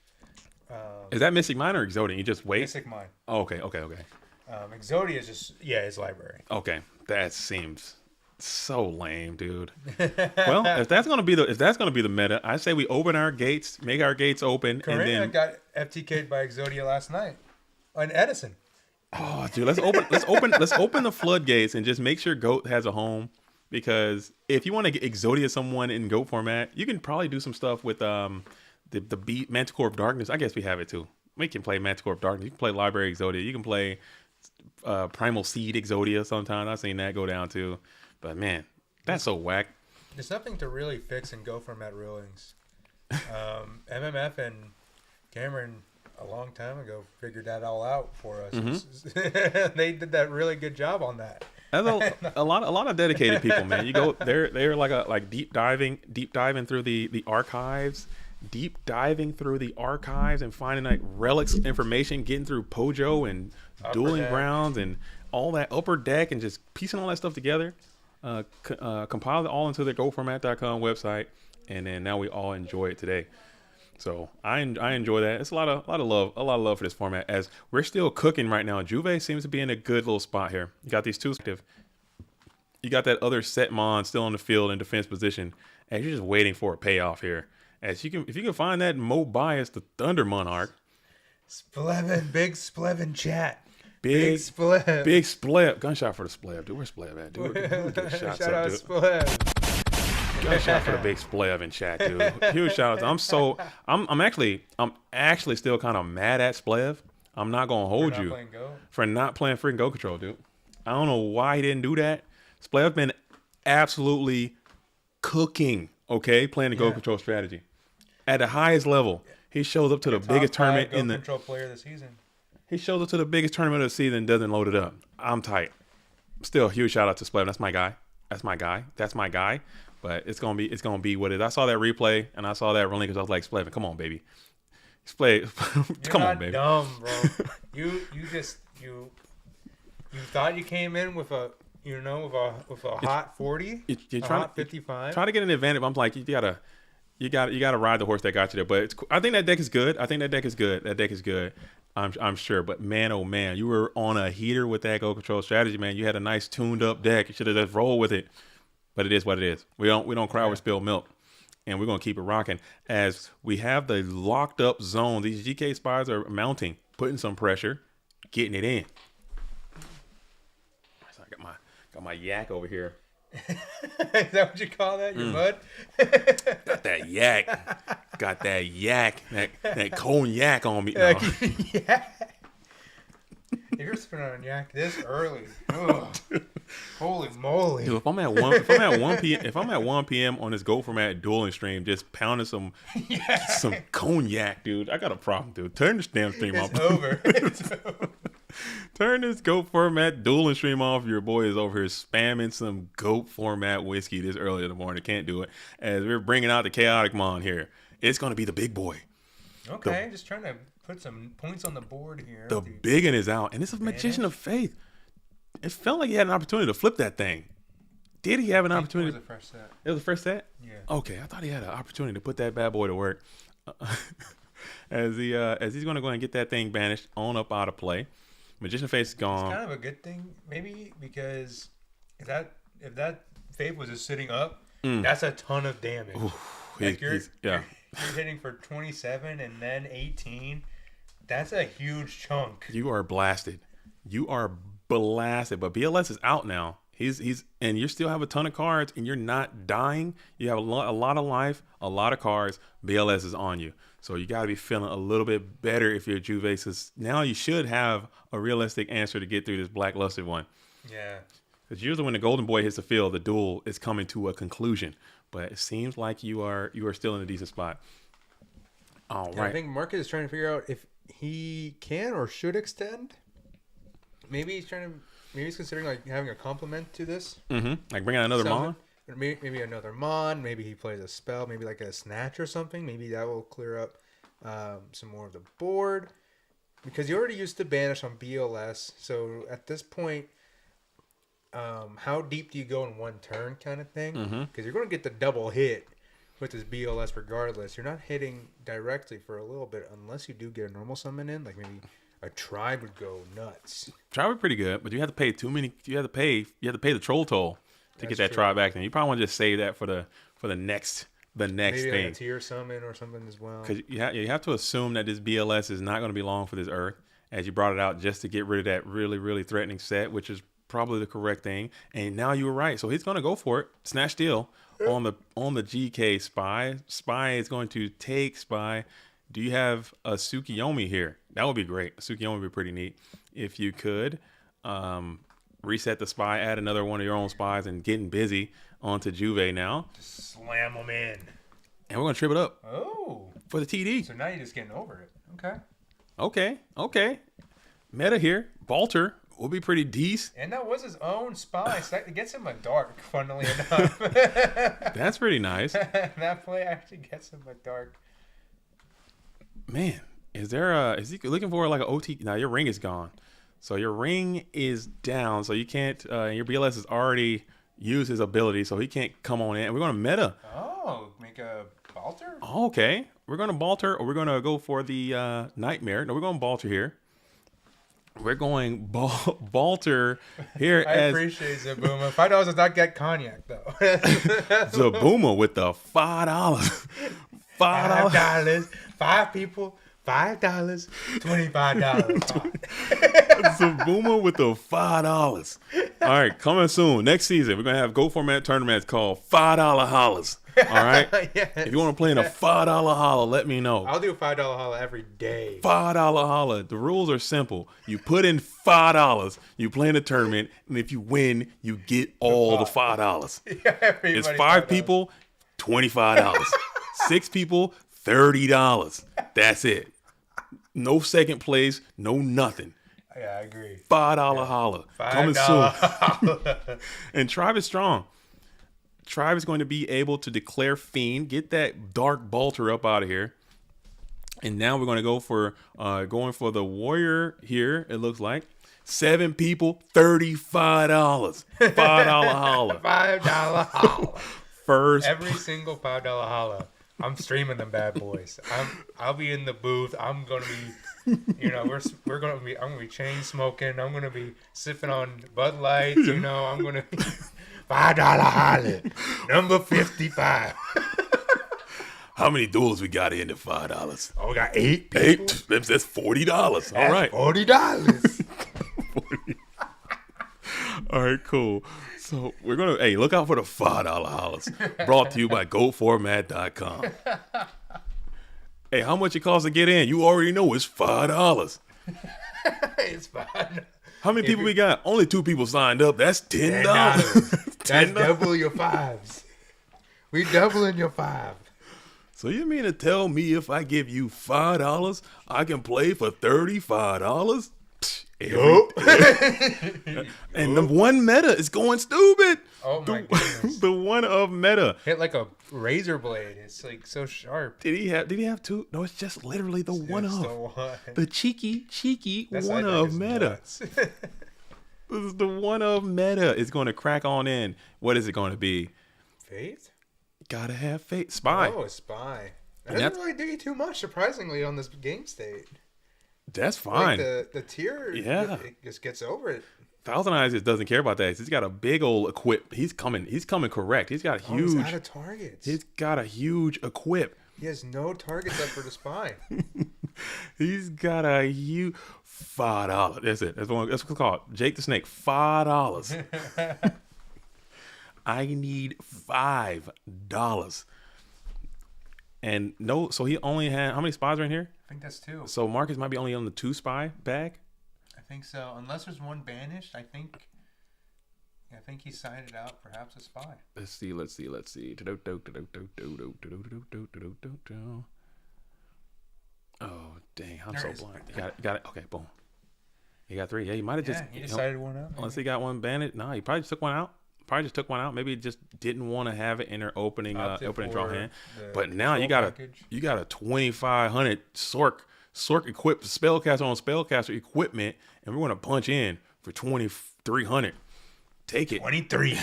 Is that Mystic Mine or Exodia? You just wait. Mystic Mine. Oh, okay. Exodia is just it's library. Okay, that seems so lame, dude. Well, if that's gonna be the meta, I say we open our gates, make our gates open, Karina and then got FTK'd by Exodia last night on Edison. Oh, dude, let's open the floodgates and just make sure GOAT has a home. Because if you want to get Exodia someone in GOAT format, you can probably do some stuff with the Manticore of Darkness. I guess we have it too. We can play Manticore of Darkness. You can play Library Exodia. You can play Primal Seed Exodia sometimes. I've seen that go down too. But man, that's so whack. There's nothing to really fix in GO format rulings. MMF and Cameron a long time ago figured that all out for us. Mm-hmm. They did that really good job on that. A lot of dedicated people, man. You go they're like deep diving through the archives. Deep diving through the archives and finding like relics information, getting through Pojo and Dueling Grounds and all that upper deck and just piecing all that stuff together. Compile it all into the GoFormat.com website, and then now we all enjoy it today. So I enjoy that. It's a lot of love for this format as we're still cooking right now. Juve seems to be in a good little spot here. You got these two active. You got that other set mon still on the field in defense position, and you're just waiting for a payoff here. If you can find that Mo Bias, the Thunder Monarch. Splevin, big Splevin chat. Big Splev. Gunshot for the Splev, dude. Where's Splev at, dude? Shout out Splev. Gunshot for the big Splev in chat, dude. Huge shout out. I'm actually still kind of mad at Splev. I'm not gonna hold you for not playing freaking Go Control, dude. I don't know why he didn't do that. Splev been absolutely cooking. Okay, playing the Go Control strategy at the highest level. He shows up to the biggest tournament in the Control player of the season. He shows up to the biggest tournament of the season and doesn't load it up. I'm tight. Still, huge shout out to Splev. That's my guy. But it's gonna be what it is. I saw that replay and I saw that rolling because I was like, Splev, come on, baby. Come on, baby. Dumb, bro. you thought you came in with a hot 40, you're hot 55. Try to get an advantage. I'm like, you got to ride the horse that got you there. But I think that deck is good. I'm sure. But man, oh man, you were on a heater with that Go Control strategy, man. You had a nice tuned up deck. You should have just rolled with it. But it is what it is. We don't cry over spilled milk. And we're going to keep it rocking as we have the locked up zone. These GK spies are mounting, putting some pressure, getting it in. So I got my yak over here. Is that what you call that? Your mud? Got that yak. Got that yak. That cognac on me. No. Yeah. You're spinning on yak this early. Ugh. Holy moly! Dude, if I'm at 1 p.m. on this Go Format dueling stream, just pounding some cognac, dude, I got a problem, dude. Turn this damn stream off. It's over. Turn this Goat Format dueling stream off. Your boy is over here spamming some Goat Format whiskey this early in the morning. Can't do it. As we're bringing out the Chaotic Mon here. It's going to be the big boy. Okay, just trying to put some points on the board here. The biggin is out. And it's a Magician of Faith. It felt like he had an opportunity to flip that thing. Did he have an opportunity? It was the first set. It was the first set? Yeah. Okay, I thought he had an opportunity to put that bad boy to work. As he's going to go and get that thing banished on up out of play. Magician Face is gone. It's kind of a good thing, maybe, because if that Faith was just sitting up, that's a ton of damage. Ooh, like you're hitting for 27 and then 18. That's a huge chunk. You are blasted. But BLS is out now. He's and you still have a ton of cards and you're not dying. You have a lot of life, a lot of cards. BLS is on you. So you got to be feeling a little bit better if you're Juve. Now you should have a realistic answer to get through this blacklusted one. Yeah. Because usually when the golden boy hits the field, the duel is coming to a conclusion. But it seems like you are still in a decent spot. All right. I think Marcus is trying to figure out if he can or should extend. Maybe he's considering like having a complement to this. Mm-hmm. Like bringing out another Mon? Maybe another Mon. Maybe he plays a spell. Maybe like a Snatch or something. Maybe that will clear up some more of the board. Because you already used to banish on BLS. So at this point, how deep do you go in one turn kind of thing? Because you're going to get the double hit with this BLS regardless. You're not hitting directly for a little bit unless you do get a normal summon in. Like maybe a Tribe would go nuts. Tribe would be pretty good, but you have to pay too many. You have to pay the troll toll to get that Tribe back. Then you probably want to just save that for the next maybe thing. Maybe like a tier summon or something as well. Because you have to assume that this BLS is not going to be long for this Earth, as you brought it out just to get rid of that really, really threatening set, which is probably the correct thing. And now you were right, so he's going to go for it. Snatch Steal on the GK Spy. Spy is going to take Spy. Do you have a Tsukiyomi here? That would be great. Tsukiyomi would be pretty neat if you could. Reset the Spy, add another one of your own Spies, and getting busy onto Juve now. Just slam them in. And we're going to trip it up. Oh. For the TD. So now you're just getting over it. Okay. Meta here. Balter will be pretty decent. And that was his own Spy. So it gets him a dark, funnily enough. That's pretty nice. That play actually gets him a dark. Man, is he looking for like an OT? Now your ring is gone. So your ring is down. So you can't, your BLS has already used his ability. So he can't come on in. We're going to meta. Oh, make a Balter? Okay. We're going to Balter, or we're going to go for the Nightmare. No, we're going Balter here. We're going Balter here. I appreciate Zabuma. $5 does not get cognac, though. Zabuma with the $5. $5. 5 people. $5. $25. Zabuma with the $5. All right, coming soon. Next season, we're going to have Go Format tournaments called $5 hollers. All right? Yes. If you want to play in a $5 holler, let me know. I'll do a $5 holler every day. $5 holler. The rules are simple. You put in $5, you play in a tournament, and if you win, you get all the $5. It's 5 people, $25. 6 people, $30. That's it. No second place, no nothing. Yeah, I agree. $5 holler. Coming soon. And Tribe is strong. Tribe is going to be able to declare Fiend, get that Dark Balter up out of here. And now we're going to go for the Warrior here, it looks like. 7 people, $35. $5 holler. $5 holler. First. Every single $5 holler I'm streaming them bad boys. I'll be in the booth. I'm gonna be, we're gonna be. I'm gonna be chain smoking. I'm gonna be sipping on Bud Lights. I'm gonna be $5 Holly, number 55. How many duels we got in to $5? Oh, we got 8 people. 8. That's $40. All right. $40. All right, cool. So we're gonna look out for the $5 hollers. Brought to you by GoFormat.com. Hey, how much it costs to get in? You already know it's $5. It's fine. How many people we got? Only 2 people signed up. That's $10. That's double your 5s. We doubling your 5. So you mean to tell me if I give you $5, I can play for $35? And the one meta is going stupid. Oh my goodness. The one of meta Hit like a razor blade. It's like so sharp. Did he have 2? No, it's just literally the one of. The one. The cheeky That's one of meta. This is the one of meta is going to crack on in. What is it going to be? Faith? Gotta have faith. Spy. Oh, a spy. That doesn't really do you too much, surprisingly, on this game state. That's fine. Like the tier, it just gets over it. Thousand Eyes just doesn't care about that. He's got a big old equip. He's coming correct. He's got huge. He's out of targets. He's got a huge equip. He has no targets up for the spy. He's got a huge $5. That's it. That's what it's called. Jake the Snake. $5. I need $5. And no, so he only had how many spies are in here? I think that's 2. So Marcus might be only on the 2 spy bag. I think so. Unless there's one banished, I think he signed it out. Perhaps a spy. Let's see. Oh dang! I'm so blind. You got it. Okay, boom. He got 3. Yeah, he might have just. He decided one out. Unless he got one bandit. No, he probably just took one out. Maybe he just didn't want to have it in their opening draw hand. But now you got a 2,500 Sork equipped spellcaster on spellcaster equipment, and we're gonna punch in for 2,300. Take it. $23.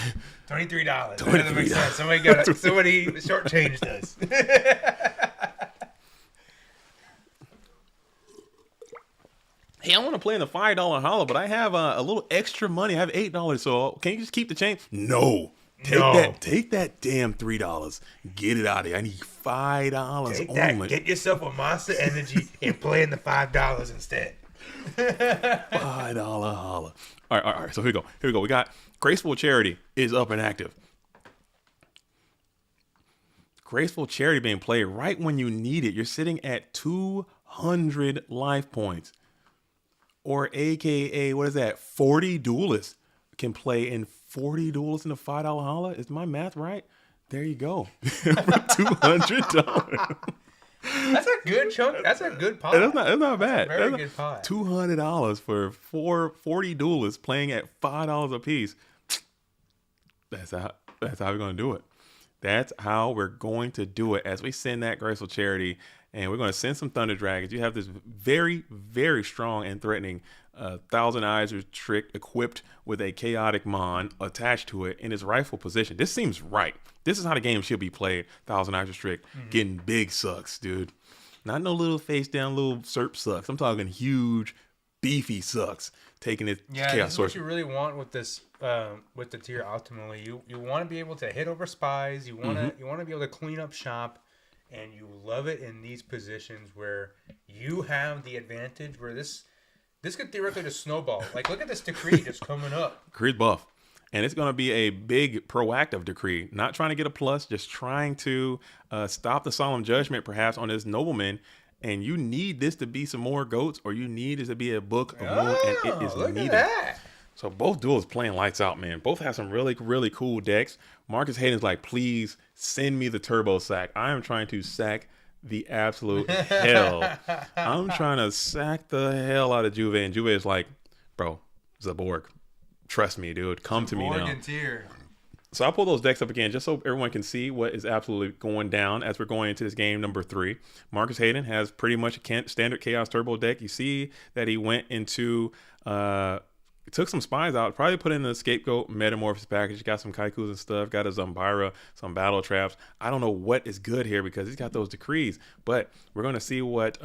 That doesn't make sense. Somebody shortchanged us. Hey, I want to play in the $5 hollow, but I have a little extra money. I have $8, so can you just keep the change? No. Take that damn $3. Get it out of here. I need $5 Take only. That. Get yourself a Monster Energy and play in the $5 instead. $5 holla. All right. So here we go. We got Graceful Charity is up and active. Graceful Charity being played right when you need it. You're sitting at 200 life points. Or AKA, what is that? 40 duelists can play in 40 duelists in the $5 holla. Is my math right? There you go. For $200. That's a good chunk. That's a good pot. That's not bad. That's a very good pot. $200 for 40 duelists playing at $5 a piece. That's how we're going to do it. That's how we're going to do it as we send that Graceful Charity. And we're going to send some Thunder Dragons. You have this very, very strong and threatening Thousand Eyes trick equipped with a Chaotic Mon attached to it in its rightful position. This seems right. This is how the game should be played. Thousand Eyes trick. Getting big sucks, dude. Not no little face down little SERP sucks. I'm talking huge, beefy sucks. Taking it Chaos Source. What you really want with this, with the tier ultimately. You want to be able to hit over spies. You want to be able to clean up shop. And you love it in these positions where you have the advantage, where this could theoretically just snowball. Like, look at this decree just coming up. Decree's buff. And it's going to be a big proactive decree. Not trying to get a plus, just trying to stop the solemn judgment perhaps on this nobleman. And you need this to be some more goats, or you need this to be a book of more, and it is look needed. At that. So both duels playing lights out, man. Both have some really, really cool decks. Marcus Hayden's like, please send me the turbo sack. I am trying to sack the absolute hell. I'm trying to sack the hell out of Juve. And Juve is like, bro, Zaborg, trust me, dude. Come to me now. Tier. So I'll pull those decks up again just so everyone can see what is absolutely going down as we're going into this game number 3. Marcus Hayden has pretty much a standard Chaos Turbo deck. You see that he went into took some spies out, probably put in the scapegoat metamorphosis package. Got some kaikus and stuff. Got a Zumbira, some battle traps. I don't know what is good here because he's got those decrees. But we're gonna see what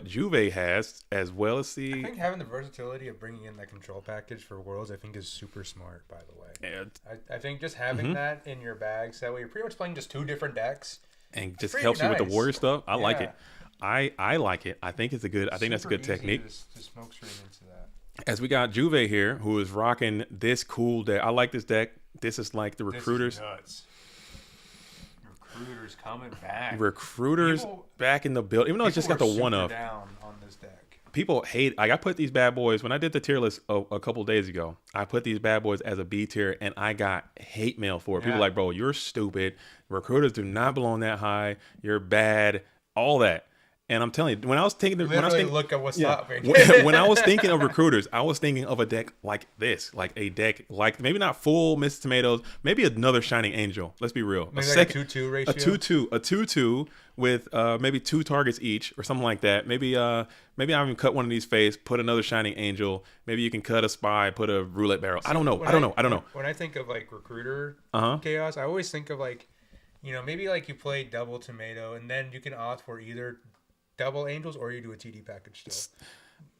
Juve has, as well as see. I think having the versatility of bringing in that control package for Worlds, I think is super smart. By the way, I think just having that in your bag, so that way you're pretty much playing just 2 different decks, and just helps you with the warrior stuff. I like it. I like it. I think it's a good. I think that's a good technique. To smoke straight into that. As we got Juve here, who is rocking this cool deck. I like this deck. This is like the recruiters. This is nuts. Recruiters coming back. Recruiters people, back in the build. Even though it's just got the one up. Down on this deck. People hate. Like I put these bad boys when I did the tier list a couple days ago. I put these bad boys as a B tier, and I got hate mail for it. People like, bro, you're stupid. Recruiters do not belong that high. You're bad. All that. And I'm telling you, when I was thinking, look at what's happening. When I was thinking of recruiters, I was thinking of a deck like this, like a deck like maybe not full Mrs. Tomatoes, maybe another Shining Angel. Let's be real. Maybe like a 2-2 ratio. A 2-2 with maybe 2 targets each or something like that. Maybe I even cut one of these face, put another Shining Angel. Maybe you can cut a spy, put a roulette barrel. I don't know. I don't know. When I think of like recruiter chaos, I always think of like, maybe like you play double tomato and then you can opt for either double angels or you do a TD package still.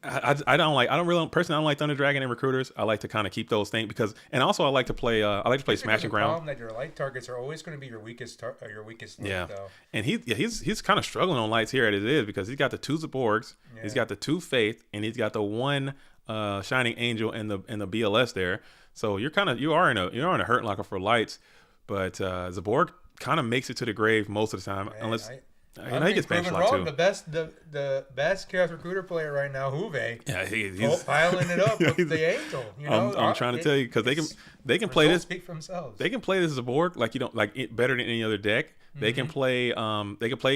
I don't like Thunder Dragon and recruiters. I like to kind of keep those things and also I like to play Smashing Ground. Problem that your light targets are always going to be your weakest link, though. And he's kind of struggling on lights here as it is because he's got the 2 Zaborgs, he's got the 2 Faith, and he's got the 1 Shining Angel and the BLS there. So you are in a hurt locker for lights, but Zaborg kind of makes it to the grave most of the time, unless. He gets benched a lot too. The best Chaos Recruiter player right now, Juve. Yeah, he's piling it up with the Angel. I'm trying to tell you because they can play this. Speak for themselves. They can play this as a board like you don't like it better than any other deck. They can play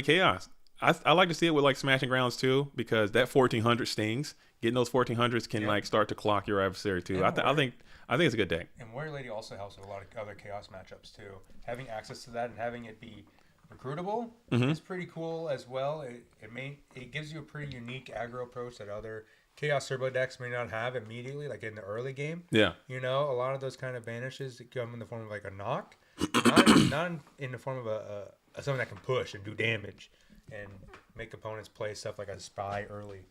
Chaos. I like to see it with like Smashing Grounds too because that 1400 stings. Getting those 1400s can like start to clock your adversary too. I think it's a good deck. And Warrior Lady also helps with a lot of other Chaos matchups too. Having access to that and having it be recruitable is pretty cool as well. It gives you a pretty unique aggro approach that other Chaos Turbo decks may not have immediately, like in the early game. Yeah. A lot of those kind of banishes that come in the form of like a knock, not in the form of a something that can push and do damage and make opponents play stuff like a spy early.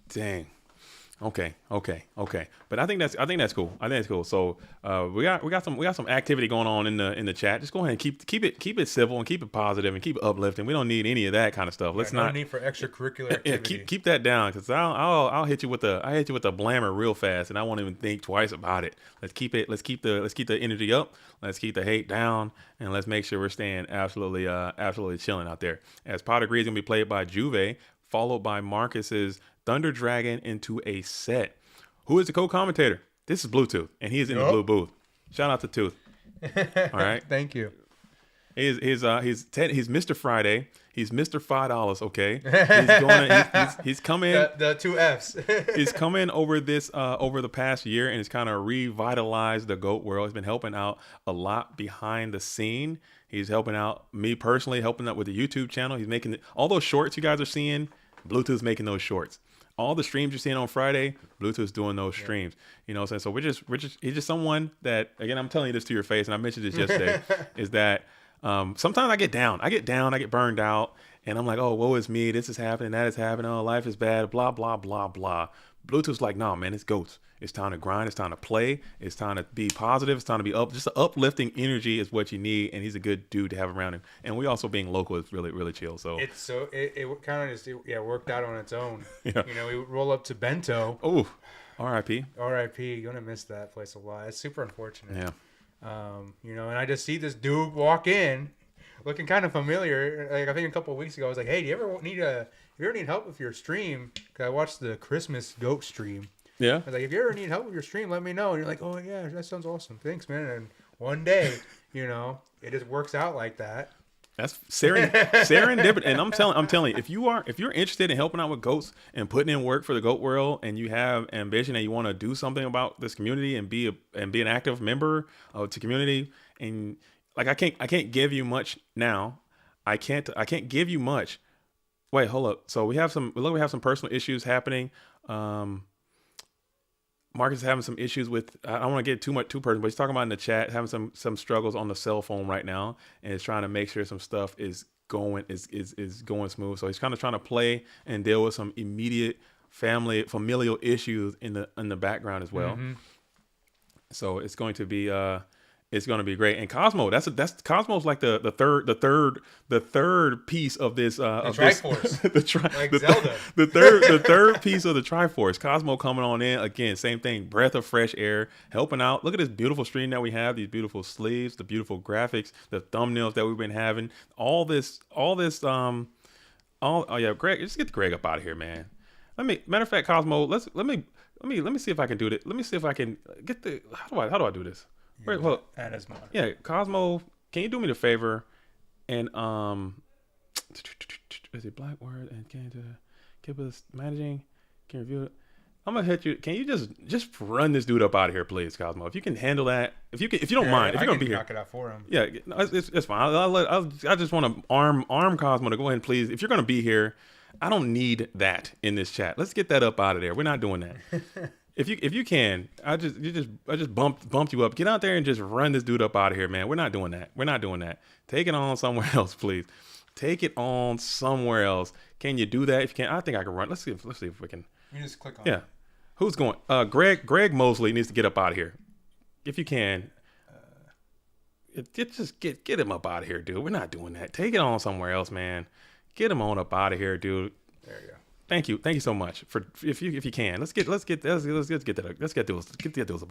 Dang. Okay. But I think that's cool. I think it's cool. So we got some activity going on in the chat. Just go ahead and keep it civil and keep it positive and keep it uplifting. We don't need any of that kind of stuff. Let's not need for extracurricular activity. Yeah, keep that down because I'll hit you with a blammer real fast and I won't even think twice about it. Let's keep the energy up. Let's keep the hate down and let's make sure we're staying absolutely chilling out there. As Pot agrees, gonna be played by Juve, followed by Marcus's Thunder Dragon into a set. Who is the co-commentator? This is Bluetooth, and he is in the blue booth. Shout out to Tooth. All right, thank you. He's Mr. Friday. He's Mr. $5. Okay, he's coming. The 2 Fs. He's coming over the past year, and it's kind of revitalized the GOAT world. He's been helping out a lot behind the scene. He's helping out me personally, helping out with the YouTube channel. He's making all those shorts you guys are seeing. Bluetooth's making those shorts. All the streams you're seeing on Friday, Bluetooth's doing those streams. You know what I'm saying? So he's just someone that, again, I'm telling you this to your face, and I mentioned this yesterday, is that sometimes I get down. I get burned out, and I'm like, oh, woe is me. This is happening. That is happening. Oh, life is bad. Blah, blah, blah, blah. Bluetooth's like, nah, man, it's GOATs. It's time to grind. It's time to play. It's time to be positive. It's time to be up. Just uplifting energy is what you need, and he's a good dude to have around him. And we also being local is really, really chill. So it kind of just worked out on its own. Yeah. We roll up to Bento. Oh, R.I.P. R.I.P. You're gonna miss that place a lot. It's super unfortunate. Yeah. And I just see this dude walk in, looking kind of familiar. Like I think a couple of weeks ago, I was like, "Hey, do you ever need help with your stream?" Because I watched the Christmas GOAT stream. Yeah. I was like, if you ever need help with your stream, let me know. And you're like, oh yeah, that sounds awesome. Thanks, man. And one day, it just works out like that. That's serendipity. And I'm telling you, if you're interested in helping out with GOATs and putting in work for the GOAT world, and you have ambition and you want to do something about this community and be an active member of the community, and like I can't give you much now. I can't give you much. Wait, hold up. So we have some personal issues happening. Marcus is having some issues with. I don't want to get too personal, but he's talking about in the chat having some struggles on the cell phone right now, and is trying to make sure some stuff is going going smooth. So he's kind of trying to play and deal with some immediate familial issues in the background as well. So it's going to be great. And Cosmo, that's Cosmo's like the third piece of this of Triforce. the third piece of the Triforce. Cosmo coming on in again, same thing, breath of fresh air, helping out. Look at this beautiful stream that we have, these beautiful sleeves, the beautiful graphics, the thumbnails that we've been having, all this Greg, just get Greg up out of here, man. Matter of fact, Cosmo, let me see if I can do it. Let me see if I can get the how do I do this? Wait, hold Add as monitor. Yeah, Cosmo, can you do me the favor and is it black word and can keep us managing? Can you review it? I'm gonna hit you. Can you just run this dude up out of here, please, Cosmo? If you can handle that, if you don't mind, if you're gonna be here, knock it out for him. Yeah, no, it's fine. I just want to arm Cosmo to go ahead and please. If you're gonna be here, I don't need that in this chat. Let's get that up out of there. We're not doing that. If you can, I just bumped you up. Get out there and just run this dude up out of here, man. We're not doing that. We're not doing that. Take it on somewhere else, please. Take it on somewhere else. Can you do that? If you can, I think I can run. Let's see if we can. You just click on. Yeah. Who's going? Greg Mosley needs to get up out of here. If you can. Just get him up out of here, dude. We're not doing that. Take it on somewhere else, man. Get him on up out of here, dude. There you go. Thank you so much for if you can. Let's get those up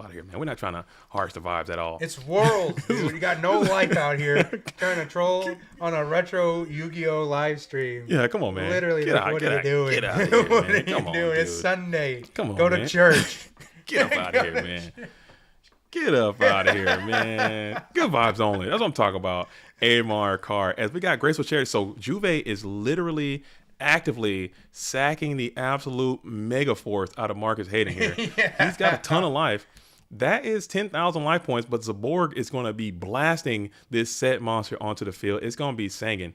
out of here, man. We're not trying to harsh the vibes at all. It's World, dude. You got no life out here trying to troll on a retro Yu-Gi-Oh live stream. Yeah, come on, man. Literally, what are you doing? Get out of here, man. What are you Come on, doing? dude. It's Sunday. Come on, Go man. to church. Get up out of here, man. Get up out of here, man. Good vibes only. That's what I'm talking about. Amar Carr. As we got Graceful Charity. So Juve is literally actively sacking the absolute mega force out of Marcus Hayden here. Yeah. He's got a ton of life. That is 10,000 life points, but Zaborg is going to be blasting this set monster onto the field. It's going to be Sangin.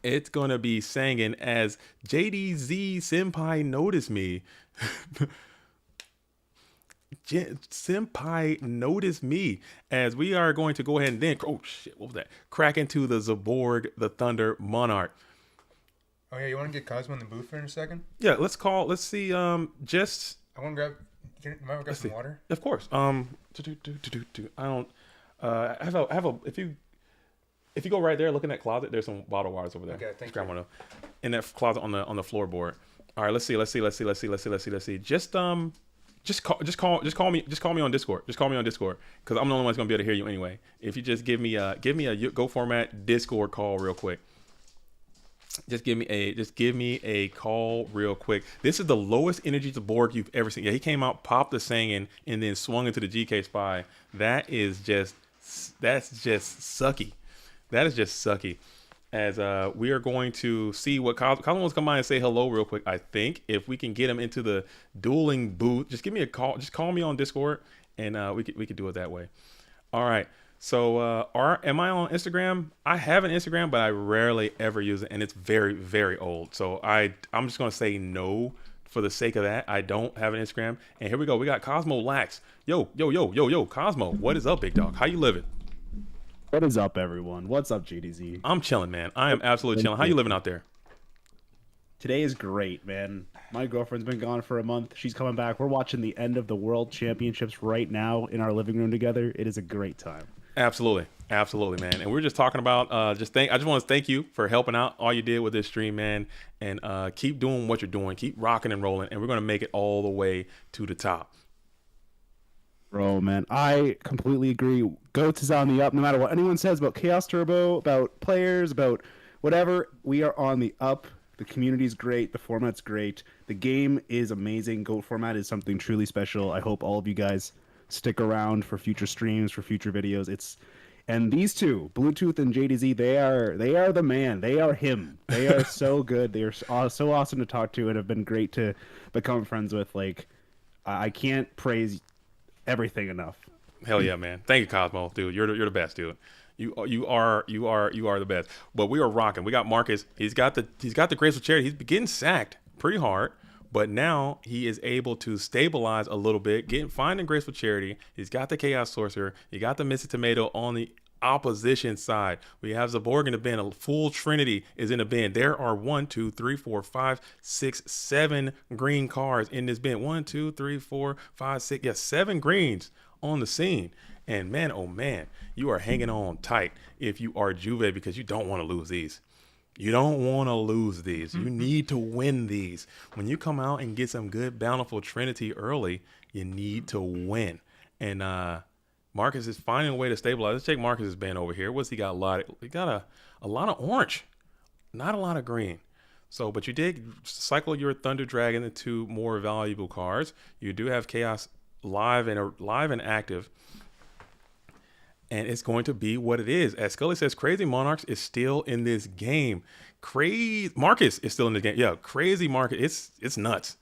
It's going to be Sangin as JDZ Senpai notice me. Senpai notice me as we are going to go ahead and then what was that? Crack into the Zaborg, the Thunder Monarch. Oh yeah, you want to get Cosmo in the booth for a second? Yeah, let's see. I want to grab. You might grab some water. Of course. I don't. I have a. If you go right there, look in that closet. There's some bottle waters over there. Okay, thank you. Grab one of in that closet on the floorboard. All right, let's see. Just call me on Discord. Just call me on Discord because I'm the only one that's gonna be able to hear you anyway. If you just give me a Go Format Discord call real quick. Just give me a call real quick. This is the lowest energy to Borg you've ever seen. Yeah, he came out, popped the Sangin, and then swung into the GK Spy. That's just sucky. That is just sucky. As we are going to see what Cosmo wants to come by and say hello real quick. I think if we can get him into the dueling booth, just give me a call. Just call me on Discord, and we could do it that way. All right. So, am I on Instagram? I have an Instagram, but I rarely ever use it, and it's very, very old. So I'm just gonna say no for the sake of that. I don't have an Instagram. And here we go. We got Cosmolax. Yo, Cosmo. What is up, big dog? How you living? What is up, everyone? What's up, GDZ? I'm chilling, man. I am absolutely chilling. How you living out there? Today is great, man. My girlfriend's been gone for a month. She's coming back. We're watching the end of the World Championships right now in our living room together. It is a great time. Absolutely, man. And we're just talking about I just want to thank you for helping out all you did with this stream, man. And keep doing what you're doing. Keep rocking and rolling, and we're gonna make it all the way to the top. Bro, man, I completely agree. Goats is on the up. No matter what anyone says about Chaos Turbo, about players, about whatever, we are on the up. The community's great. The format's great. The game is amazing. Goat format is something truly special. I hope all of you guys stick around for future streams, for future videos. And these two, Bluetooth and JDZ, they are the man. They are him. They are so good. They are so awesome to talk to and have been great to become friends with. Like, I can't praise everything enough. Hell yeah, man. Thank you, Cosmo, dude. You're the best, dude. You are the best. But we are rocking. We got Marcus. He's got the graceful charity. He's getting sacked pretty hard, But now he is able to stabilize a little bit, find a graceful charity. He's got the Chaos Sorcerer. He got the Mystic Tomato on the opposition side. We have Zaborg in the bin. A full trinity is in the bin. There are 1, 2, 3, 4, 5, 6, 7 green cards in this bin. 1, 2, 3, 4, 5, 6. Yeah, 7 greens on the scene. And man, oh man, you are hanging on tight if you are Juve, because you don't want to lose these. You don't want to lose these. You need to win these. When you come out and get some good bountiful trinity early, you need to win. And Marcus is finding a way to stabilize. Let's take Marcus's bin over here. What's he got? He got a lot of orange, not a lot of green. So, but you did cycle your Thunder Dragon into more valuable cards. You do have Chaos live and active. And it's going to be what it is. As Scully says, Crazy Monarchs is still in this game. Marcus is still in the game. Yeah, Crazy Marcus. It's nuts.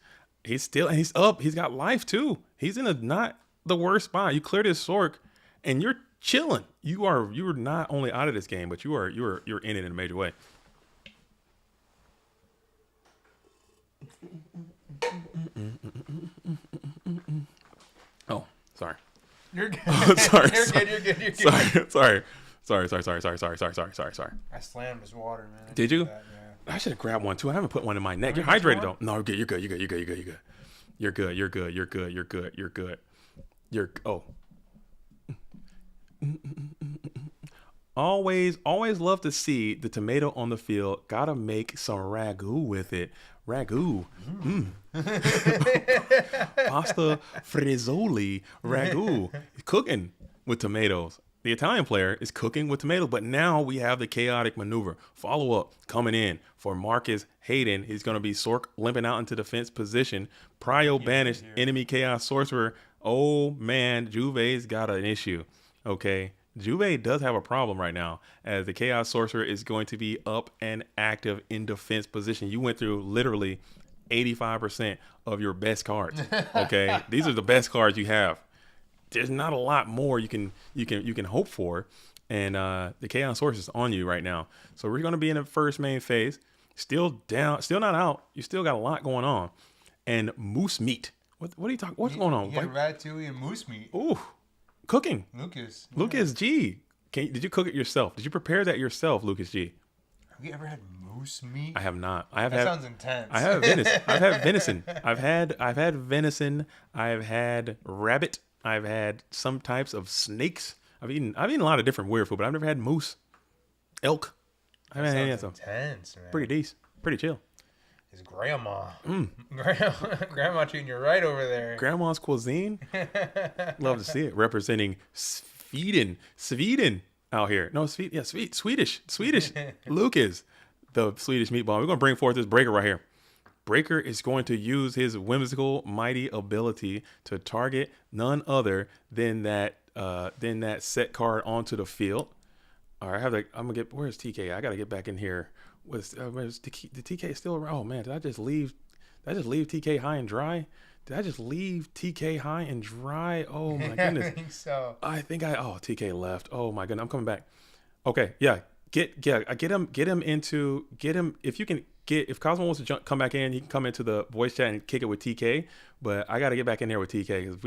He's up. He's got life too. He's in a not the worst spot. You cleared his Sork, and you're chilling. You are not only out of this game, but you're in it in a major way. Oh, sorry. You're good. Sorry. You're good. Sorry. I slammed his water, man. Did you? That, yeah. I should have grabbed one too. I haven't put one in my neck. You're hydrated though. No, you're good. You're good. Always love to see the tomato on the field. Gotta make some ragu with it. Ragu. Pasta frizzoli ragu. Cooking with tomatoes. The Italian player is cooking with tomatoes, but now we have the chaotic maneuver. Follow up coming in for Marcus Hayden. He's going to be Sork limping out into defense position. Prio banished enemy Chaos Sorcerer. Oh man, Juve's got an issue. Okay. Juve does have a problem right now, as the Chaos Sorcerer is going to be up and active in defense position. You went through literally 85% of your best cards. Okay, these are the best cards you have. There's not a lot more you can hope for, and the Chaos Sorcerer is on you right now. So we're going to be in the first main phase. Still down, still not out. You still got a lot going on, and moose meat. What are you talking? What's going on? You got ratatouille and moose meat. Ooh. Cooking. Lucas G. Did you cook it yourself? Did you prepare that yourself, Lucas G? Have you ever had moose meat? I have not. That sounds intense. I have venison. I've had venison. I've had venison. I've had rabbit. I've had some types of snakes. I've eaten a lot of different weird food, but I've never had moose, elk. I haven't had any of them. Intense, man. Pretty decent. Pretty chill. His grandma. Grandma treating you right over there. Grandma's cuisine. Love to see it. Representing Sweden out here. No, Swedish. Lucas, the Swedish meatball. We're going to bring forth this Breaker right here. Breaker is going to use his whimsical, mighty ability to target none other than that set card onto the field. All right, where's TK? I got to get back in here. Where's the TK still around? Oh man, did I just leave TK high and dry? Oh my goodness. I think so. TK left. Oh my goodness, I'm coming back. Okay, yeah. Get him if Cosmo wants to come back in, he can come into the voice chat and kick it with TK, but I got to get back in there with TK because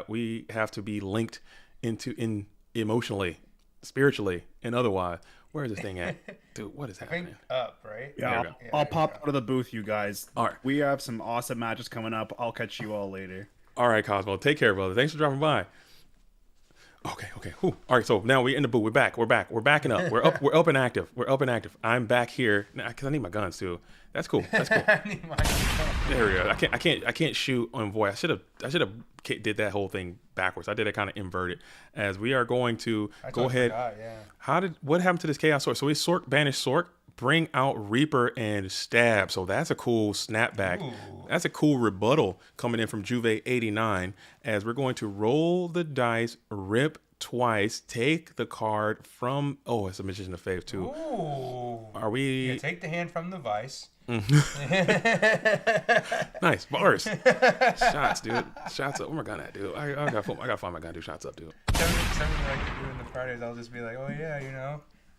we have to be linked in emotionally, spiritually, and otherwise. Where is this thing at? Dude, what is happening? Up, right? Yeah, I'll pop out of the booth, you guys. All right. We have some awesome matches coming up. I'll catch you all later. All right, Cosmo. Take care, brother. Thanks for dropping by. Okay. Whew. All right, so now we're in the booth. We're back. We're backing up. We're up and active. I'm back here because I need my guns too. That's cool. I need my guns. There we go. I can't shoot on voice. I should have did that whole thing backwards. I did it kind of inverted. As we are going to go ahead. What happened to this Chaos Sork? So we banish Sork, bring out Reaper and Stab. So that's a cool snapback. Ooh. That's a cool rebuttal coming in from Juve 89. As we're going to roll the dice, rip twice, take the card from. Oh, it's a Magician of Faith too. Ooh. Are we? You take the hand from the vice. Nice bars. Shots, dude. Shots up. Where my gun at, dude? I gotta find my gun. Do shots up, dude. Something like you do in the Fridays. I'll just be like, oh yeah,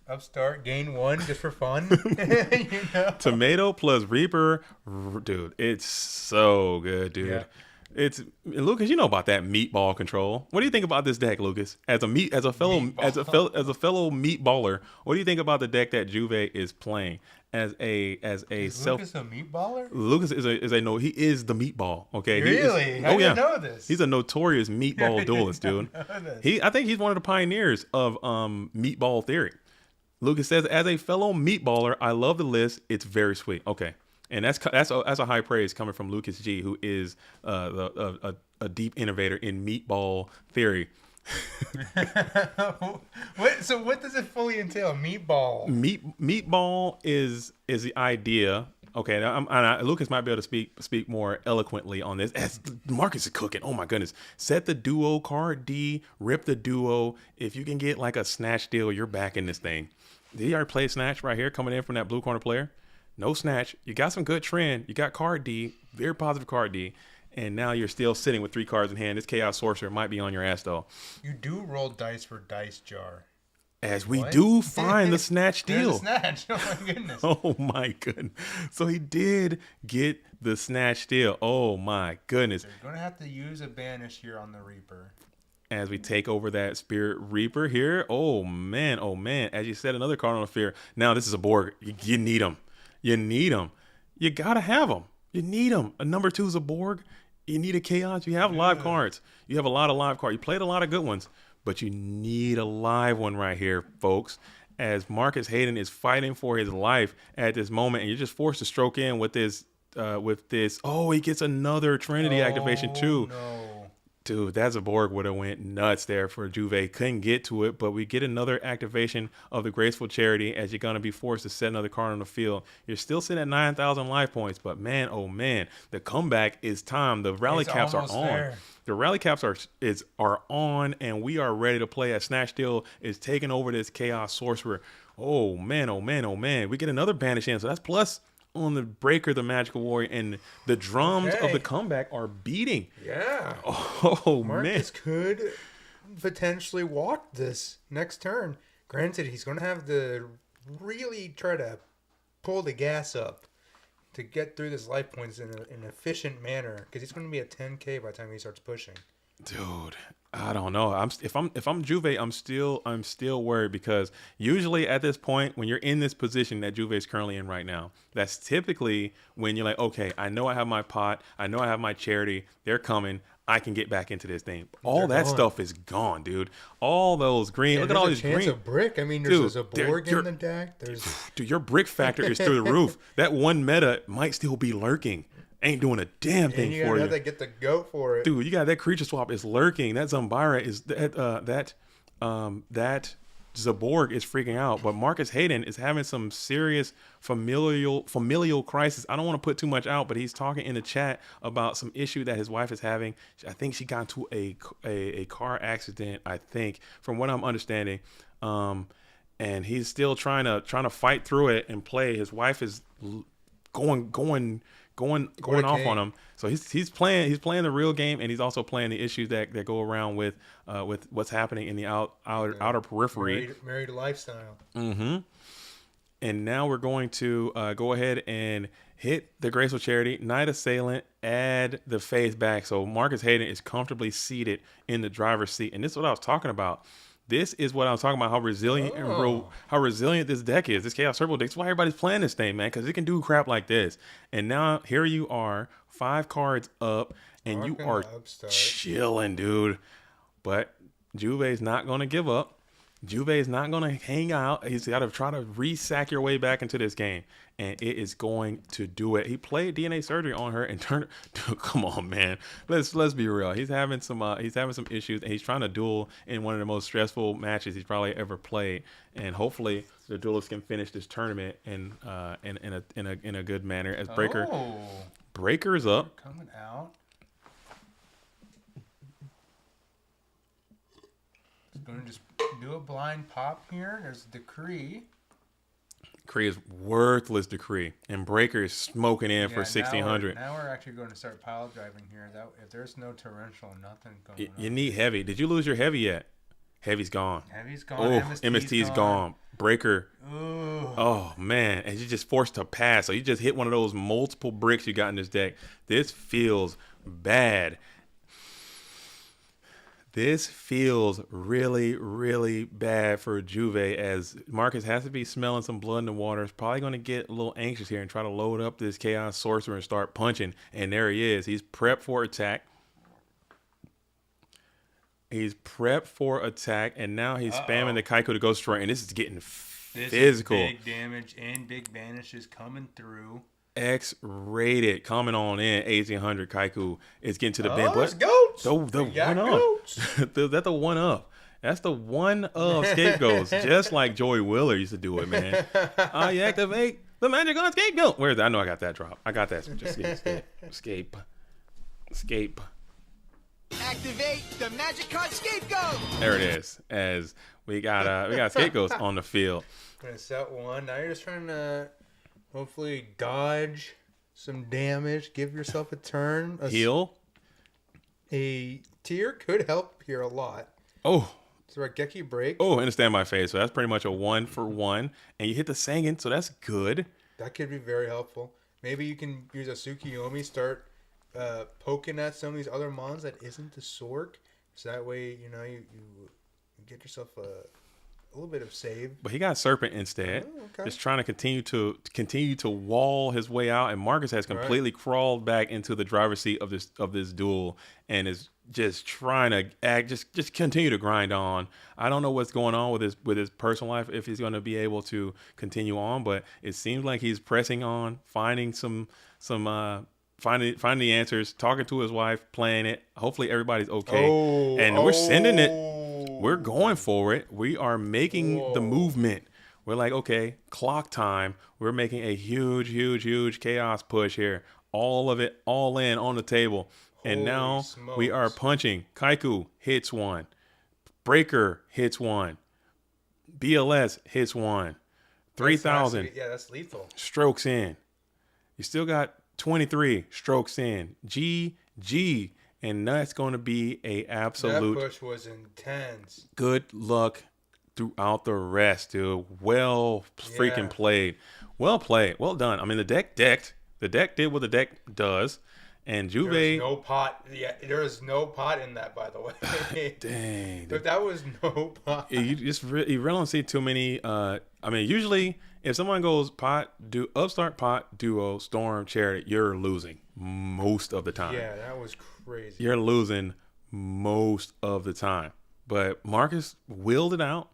Upstart, gain 1 just for fun. You know? Tomato plus Reaper, dude, it's so good, dude. Yeah. It's Lucas, you know about that meatball control. What do you think about this deck, Lucas? As a fellow meatballer, what do you think about the deck that Juve is playing? Is Lucas a meatballer? Lucas is he is the meatball. Okay, really? I didn't know this. He's a notorious meatball duelist, dude. I think he's one of the pioneers of meatball theory. Lucas says, as a fellow meatballer, I love the list. It's very sweet. Okay. And that's a high praise coming from Lucas G, who is a deep innovator in meatball theory. So what does it fully entail? Meatball. Meatball is the idea. Okay, now Lucas might be able to speak more eloquently on this. As Marcus is cooking, oh my goodness! Set the duo card D, rip the duo. If you can get like a snatch deal, you're back in this thing. Did you already play snatch right here coming in from that blue corner player? No snatch. You got some good trend. You got card D, very positive card D, and now you're still sitting with 3 cards in hand. This Chaos Sorcerer might be on your ass though. You do roll dice for Dice Jar. As we do find the snatch deal. Snatch. Oh my goodness. Oh my goodness. So he did get the snatch deal. Oh my goodness. They're going to have to use a banish here on the Reaper. As we take over that Spirit Reaper here. Oh man. Oh man. As you said, another card on the fear. Now this is a Borg. You need him. You need them. You got to have them. You need them. A number 2 is a Borg. You need a Chaos. You have live cards. You have a lot of live cards. You played a lot of good ones, but you need a live one right here, folks. As Marcus Hayden is fighting for his life at this moment, and you're just forced to stroke in with this. Oh, he gets another Trinity activation too. No. Dude, that Zaborg would have went nuts there for Juve. Couldn't get to it, but we get another activation of the Graceful Charity as you're going to be forced to set another card on the field. You're still sitting at 9,000 life points, but man, oh man, the comeback is time. The rally caps are on. There. The rally caps are on, and we are ready to play as Snatch Steel is taking over this Chaos Sorcerer. Oh man, oh man, oh man. We get another banish in, so that's plus on the Breaker, the Magical Warrior, and the drums of the comeback are beating. Yeah. Oh, Marcus could potentially walk this next turn. Granted, he's going to have to really try to pull the gas up to get through this life points in an efficient manner, because he's going to be at 10K by the time he starts pushing. Dude, I don't know. If I'm Juve, I'm still worried, because usually at this point when you're in this position that Juve is currently in right now, that's typically when you're like, okay, I know I have my pot, I know I have my charity, they're coming, I can get back into this thing. All that stuff is gone, dude. All those green. Look at all these green. Of brick. I mean, there's a Borg in the deck. Dude, your brick factor is through the roof. That one meta might still be lurking. Ain't doing a damn thing for you. You gotta get the goat for it, dude. You got that creature swap is lurking. That Zumbira is that Zaborg is freaking out. But Marcus Hayden is having some serious familial crisis. I don't want to put too much out, but he's talking in the chat about some issue that his wife is having. I think she got into a car accident, I think, from what I'm understanding. And he's still trying to fight through it and play. His wife is going off on him. So he's playing the real game, and he's also playing the issues that go around with what's happening in the outer periphery. Married lifestyle. Mm-hmm. And now we're going to go ahead and hit the Graceful Charity, Knight Assailant, add the phase back. So Marcus Hayden is comfortably seated in the driver's seat. And this is what I was talking about. This is what I was talking about, how resilient this deck is. This Chaos Turbo deck. That's why everybody's playing this thing, man, because it can do crap like this. And now here you are, 5 cards up, and you are chilling, dude. But Juve's not going to give up. Juve's not going to hang out. He's got to try to re-sack your way back into this game, and it is going to do it. He played DNA surgery on her and turned. Dude, come on, man. Let's be real. He's having some issues, and he's trying to duel in one of the most stressful matches he's probably ever played. And hopefully, the duelists can finish this tournament in a good manner. As Breaker's up, coming out. Going to just do a blind pop here. There's a Decree. Decree is worthless Decree, and Breaker is smoking in for 1,600. Now we're actually going to start pile driving here. If there's no torrential, nothing going on. You need heavy. Did you lose your heavy yet? Heavy's gone. Heavy's gone. Oh, MST's gone. Breaker. Ooh. Oh, man. And you're just forced to pass. So you just hit one of those multiple bricks you got in this deck. This feels bad. This feels really, really bad for Juve, as Marcus has to be smelling some blood in the water. He's probably going to get a little anxious here and try to load up this Chaos Sorcerer and start punching. And there he is. He's prepped for attack. He's prepped for attack, and now he's spamming the Kaiko to go straight. And this is getting physical. Is big damage and big banishes coming through. X-rated coming on in. 1800 Kaiku is getting to the bend. Let's go. The one up. That's the one up. That's the one of scapegoats. Just like Joey Wheeler used to do it, man. I activate the magic on scapegoat. Where's that? I know I got that drop. I got that. Just escape. Activate the magic card scapegoat. There it is. As we got scapegoats on the field. Gonna set one. Now you're just trying to hopefully dodge some damage. Give yourself a turn. Heal. A tier could help here a lot. Oh. So Raigeki break. Oh, and a standby phase. So that's pretty much a 1-for-1. And you hit the Sangan, so that's good. That could be very helpful. Maybe you can use a Tsukiyomi, start poking at some of these other mons that isn't the Sork. So that way, you get yourself a little bit of save. But he got Serpent instead. Oh, okay. Just trying to continue to wall his way out, and Marcus has completely crawled back into the driver's seat of this duel and is just trying to just continue to grind on. I don't know what's going on with his personal life, if he's going to be able to continue on, but it seems like he's pressing on, finding finding the answers, talking to his wife, playing it. Hopefully everybody's okay. We're sending it. We're going for it. We are making the movement. We're like, okay, clock time. We're making a huge chaos push here. All of it, all in on the table. And now we are punching. Kaiku hits one. Breaker hits one. BLS hits one. 3,000. Yeah, that's lethal. Strokes in. You still got 23 strokes in. GG. And that's going to be a absolute. That push was intense. Good luck throughout the rest, dude. Well freaking played. Well played. Well done. I mean, the deck decked. The deck did what the deck does. And Juve. There's no pot. Yeah, there is no pot in that, by the way. Dang. But that was no pot. You really don't see too many. I mean, usually if someone goes upstart, pot, duo, storm, chariot, you're losing most of the time. Yeah, that was crazy. You're losing most of the time. But Marcus willed it out,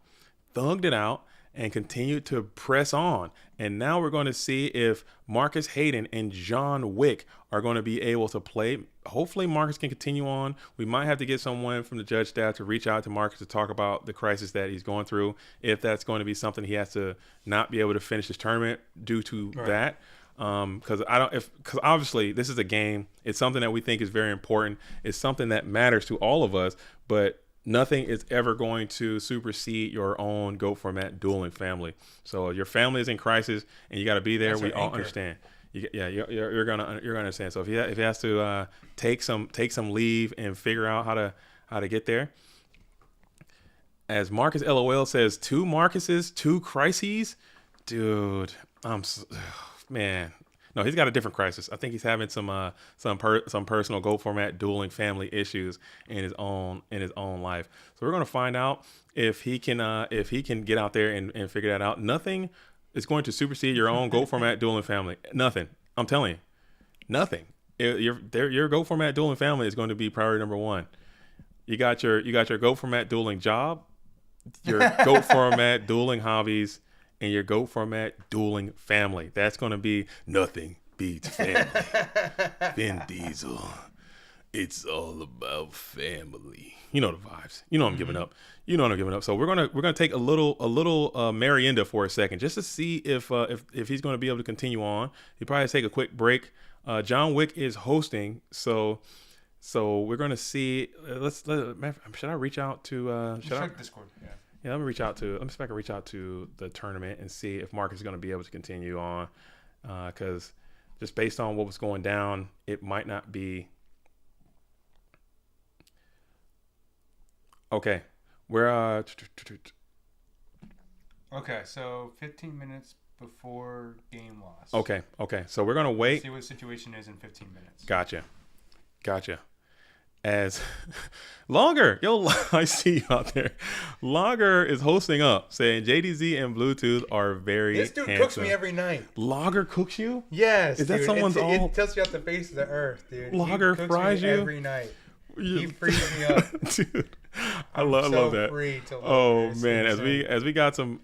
thugged it out, and continued to press on. And now we're going to see if Marcus Hayden and John Wick are going to be able to play. Hopefully Marcus can continue on. We might have to get someone from the judge staff to reach out to Marcus to talk about the crisis that he's going through, if that's going to be something he has to not be able to finish his tournament due to that. Because obviously this is a game. It's something that we think is very important. It's something that matters to all of us, but nothing is ever going to supersede your own GOAT format dueling family. So your family is in crisis, and you got to be there. We all understand. You're gonna understand. So if he has to take some leave and figure out how to get there. As Marcus LOL says, 2 Marcuses, 2 crises, dude. Man. No, he's got a different crisis. I think he's having some personal GOAT format dueling family issues in his own life. So we're gonna find out if he can get out there and figure that out. Nothing is going to supersede your own GOAT format dueling family. Nothing. I'm telling you, nothing. Your GOAT format dueling family is going to be priority number 1. You got your GOAT format dueling job, your GOAT format dueling hobbies, and your GOAT format dueling family. That's going to be nothing beats family. Vin Diesel. It's all about family. You know the vibes. You know I'm giving up. So we're gonna take a little merienda for a second, just to see if he's going to be able to continue on. He probably take a quick break. John Wick is hosting, so we're gonna see. Should I reach out to? Check Discord. Yeah, let me see if I can reach out to the tournament and see if Marcus is going to be able to continue on. Because just based on what was going down, it might not be. Okay. We're Okay, so 15 minutes before game loss. Okay. So we're gonna wait. See what the situation is in 15 minutes. Gotcha. As Logger, yo, I see you out there. Logger is hosting up, saying JDZ and Bluetooth are very This dude handsome. cooks me every night. Logger cooks you? Yes. Is that dude. someone's all? It tilts you off the face of the earth, dude. Logger He cooks fries me you every night. He frees me up. Dude, I love that. Free to love Oh this. man, as we got some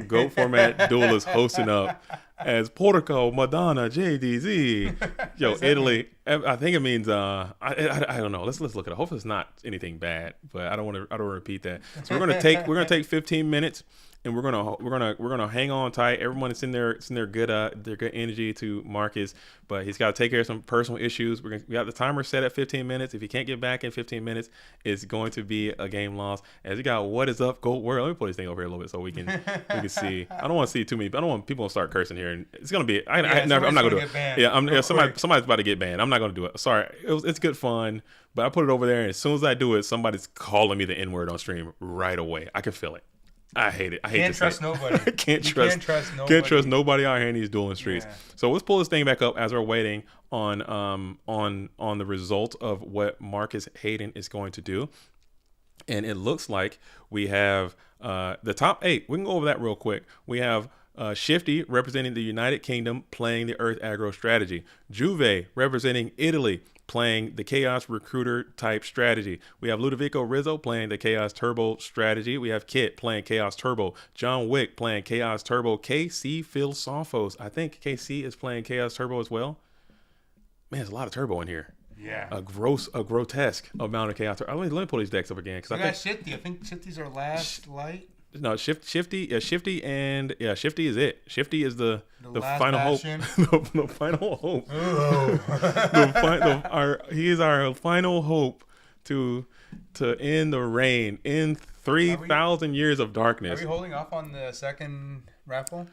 GOAT format duelists hosting up as Portico, Madonna, JDZ, yo, Italy. I think it means I don't know. Let's look at it. Hopefully it's not anything bad, but I don't want to repeat that. So we're gonna take 15 minutes. And we're gonna hang on tight. Everyone is in their good energy to Marcus, but he's got to take care of some personal issues. We got the timer set at 15 minutes. If he can't get back in 15 minutes, it's going to be a game loss. As we got what is up, Gold World. Let me put this thing over here a little bit so we can see. I don't want to see too many. I don't want people to start cursing here, and it's gonna be. I'm not gonna do it. Yeah, somebody's about to get banned. I'm not gonna do it. Sorry, it's good fun, but I put it over there, and as soon as I do it, somebody's calling me the N-word on stream right away. I can feel it. I hate it. I hate Can't trust nobody. Can't trust nobody out here in these dueling streets. Yeah. So let's pull this thing back up as we're waiting on the result of what Marcus Hayden is going to do. And it looks like we have the top 8. We can go over that real quick. We have Shifty representing the United Kingdom playing the Earth Aggro strategy. Juve representing Italy playing the Chaos Recruiter type strategy. We have Ludovico Rizzo playing the Chaos Turbo strategy. We have Kit playing Chaos Turbo. John Wick playing Chaos Turbo. KC Philsophos. I think KC is playing Chaos Turbo as well. Man, there's a lot of turbo in here. Yeah. A grotesque amount of Chaos Turbo. Let me pull these decks up again. We got Shifty. I think Shifty's our last light. No, Shifty is it. Shifty is the final hope. the final hope. He is our final hope to end the reign in 3,000 years of darkness. Are we holding off on the second raffle?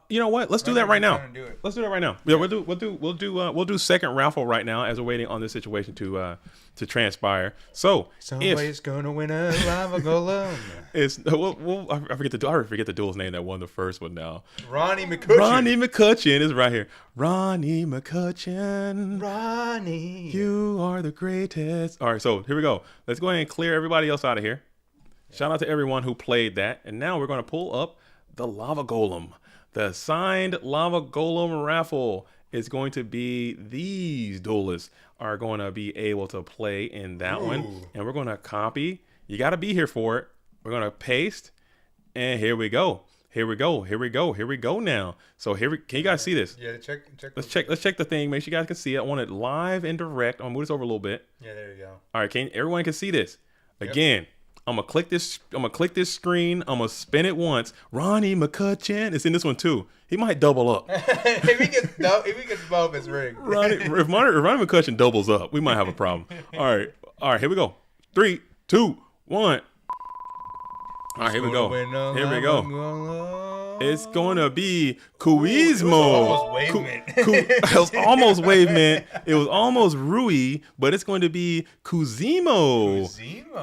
You know what? Let's do that right now. Let's do that right now. Yeah, we'll do second raffle right now as we're waiting on this situation to transpire. So somebody's gonna win a lava golem. I forget the duel's name that won the first one now. Ronnie McCutcheon is right here. Ronnie McCutcheon. Ronnie, you are the greatest. All right, so here we go. Let's go ahead and clear everybody else out of here. Shout out to everyone who played that. And now we're gonna pull up the lava golem. The signed lava golem raffle is going to be these duelists are going to be able to play in that one. And we're going to copy. You got to be here for it. We're going to paste. And here we go. Here we go now. So can you guys see this? Yeah, check. Let's check the thing. Make sure you guys can see it. I want it live and direct. I'm going to move this over a little bit. Yeah, there you go. All right, everyone can see this. Again. I'm gonna click this screen. I'm gonna spin it once. Ronnie McCutcheon is in this one too. He might double up. if he gets above his ring. If Ronnie McCutcheon doubles up, we might have a problem. All right, here we go. 3, 2, 1. All right, here we go. It's gonna be Kuizmo. It was almost Wavement. It was almost Rui, but it's going to be Kuzimo.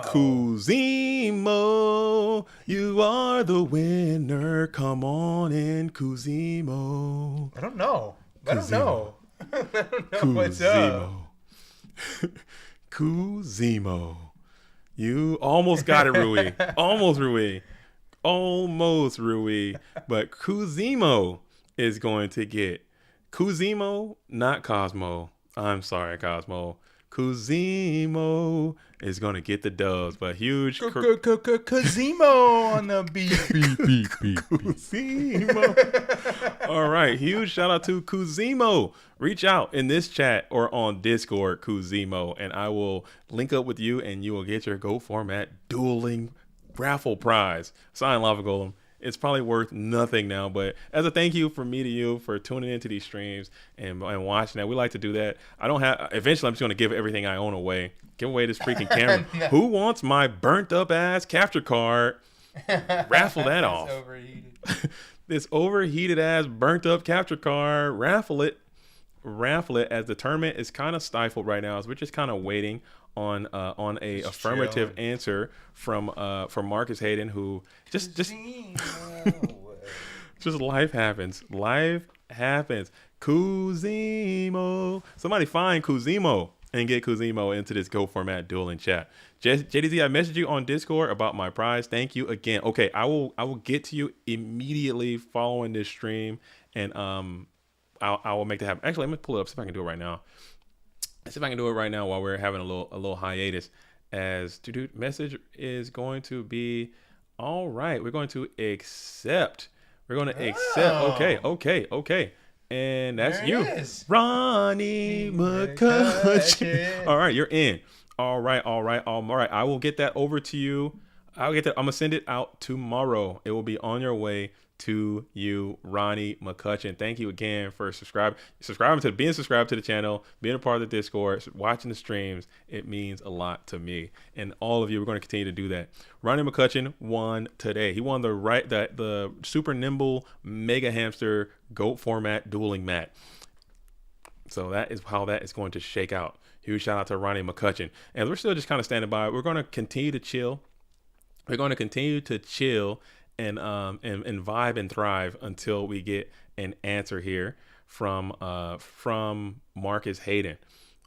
Kuzimo, you are the winner. Come on in, Kuzimo. I don't know what's up. Kuzimo. You almost got it, Rui. Almost Rui. But Kuzimo is going to get Kuzimo, not Cosmo. I'm sorry, Cosmo. Kuzimo is going to get the dubs, but huge Kuzimo on the beat. Kuzimo. All right, huge shout out to Kuzimo. Reach out in this chat or on Discord, Kuzimo, and I will link up with you and you will get your Go Format Dueling raffle prize. Signed Lava Golem. It's probably worth nothing now, but as a thank you from me to you for tuning into these streams and watching that, we like to do that. Eventually I'm just going to give everything I own away. Give away this freaking camera. No. Who wants my burnt up ass capture card? Raffle that off. Overheated. This overheated ass burnt up capture card. Raffle it Raffle as the tournament is kind of stifled right now. So we're just kind of waiting on a affirmative answer from Marcus Hayden, who just life happens. Life happens. Kuzimo. Somebody find Kuzimo and get Kuzimo into this Go Format dueling chat. JDZ, I messaged you on Discord about my prize. Thank you again. Okay, I will get to you immediately following this stream, and I will make that happen. Actually, let me pull it up, see if I can do it right now. See if I can do it right now while we're having a little hiatus. As to message is going to be all right. We're going to accept. We're going to accept. Okay. And that's you, Ronnie McCutcheon. All right, you're in. All right. I will get that over to you. I'm gonna send it out tomorrow. It will be on your way to you, Ronnie McCutcheon. Thank you again for being subscribed to the channel, being a part of the Discord, watching the streams. It means a lot to me and all of you. We're going to continue to do that. Ronnie McCutcheon won today. He won the super nimble mega hamster GOAT format dueling mat. So that is how that is going to shake out. Huge shout out to Ronnie McCutcheon. And we're still just kind of standing by. We're going to continue to chill. We're going to continue to chill and vibe and thrive until we get an answer here from Marcus Hayden.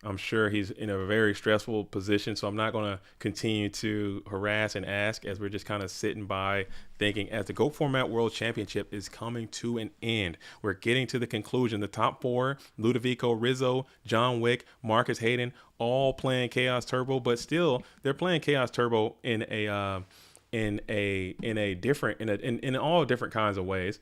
I'm sure he's in a very stressful position, so I'm not going to continue to harass and ask, as we're just kind of sitting by thinking as the GOAT Format World Championship is coming to an end. We're getting to the conclusion. The top four, Ludovico Rizzo, John Wick, Marcus Hayden, all playing Chaos Turbo, but still they're playing Chaos Turbo in all different kinds of ways.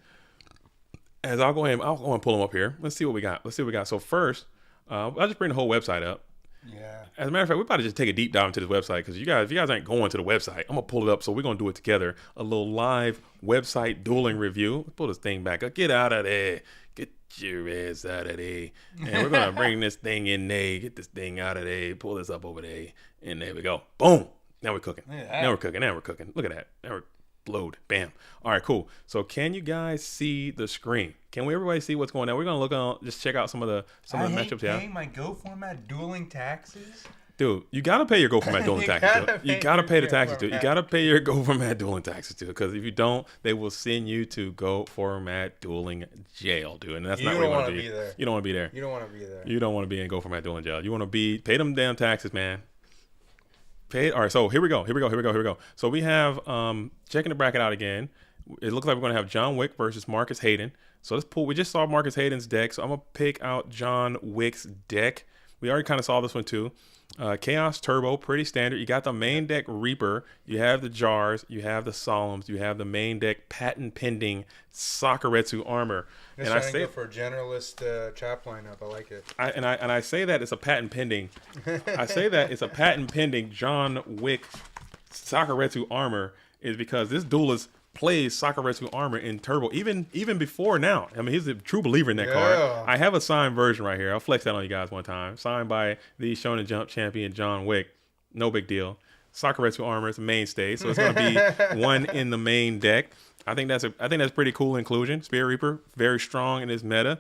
As I'll go ahead and pull them up here. Let's see what we got. So first, I'll just bring the whole website up. Yeah. As a matter of fact, we're about to just take a deep dive into this website, because if you guys ain't going to the website, I'm gonna pull it up. So we're gonna do it together. A little live website dueling review. Let's pull this thing back up. Get out of there. Get your ass out of there. And we're gonna bring this thing in there. Get this thing out of there. Pull this up over there. And there we go. Boom. Now we're cooking. Now we're cooking. Look at that. Now we're load. Bam. All right, cool. So can you guys see the screen? Can everybody see what's going on? We're gonna look on, just check out some of the matchups. Yeah. Paying my Go Format dueling taxes. Dude, you gotta pay your Go Format dueling taxes. You gotta pay the taxes, dude. You gotta pay your Go Format dueling taxes, dude. Because if you don't, they will send you to Go Format dueling jail, dude. And that's not where you want to be. You don't want to be there. You don't want to be there. You don't want to be in Go Format dueling jail. You want to pay them damn taxes, man. All right, so here we go. So we have checking the bracket out again. It looks like we're going to have John Wick versus Marcus Hayden. So let's pull. We just saw Marcus Hayden's deck, so I'm going to pick out John Wick's deck. We already kind of saw this one too. Chaos Turbo, pretty standard. You got the main deck Reaper. You have the Jars. You have the Solemns. You have the main deck patent pending Sakuretsu Armor. And I say for a generalist chap lineup, I like it. I say that it's a patent pending. I say that it's a patent pending John Wick Sakuretsu Armor is because this duelist plays Sakuretsu Armor in Turbo even before now. I mean, he's a true believer in that card. I have a signed version right here. I'll flex that on you guys one time. Signed by the Shonen Jump champion John Wick. No big deal. Sakuretsu Armor is a mainstay, so it's going to be one in the main deck. I think that's pretty cool inclusion. Spirit Reaper, very strong in his meta.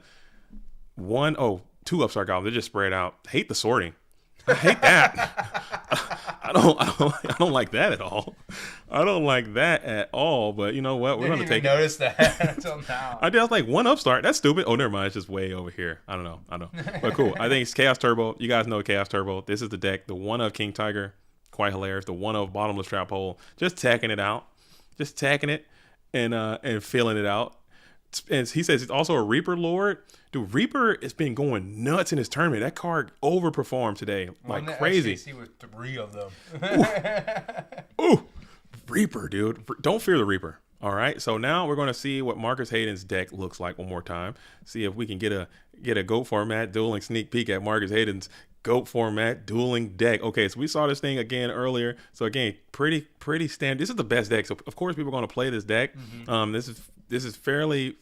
2 Upstart Goblins. They're just spread out. Hate the sorting. I hate that. I don't like that at all. I don't like that at all. But you know what? We're gonna take. Notice that until now. I was like 1 Upstart. That's stupid. Oh, never mind. It's just way over here. I don't know. But cool. I think it's Chaos Turbo. You guys know Chaos Turbo. This is the deck. The 1 of King Tiger. Quite hilarious. The 1 of Bottomless Trap Hole. Just tacking it out. Just tacking it and filling it out. And he says he's also a Reaper Lord. Dude, Reaper has been going nuts in his tournament. That card overperformed today like crazy. SJC with 3 of them. Ooh, Reaper, dude. Don't fear the Reaper. All right. So now we're going to see what Marcus Hayden's deck looks like one more time. See if we can get a GOAT Format dueling sneak peek at Marcus Hayden's GOAT Format dueling deck. Okay, so we saw this thing again earlier. So again, pretty standard. This is the best deck. So of course people are going to play this deck. Mm-hmm. This is fairly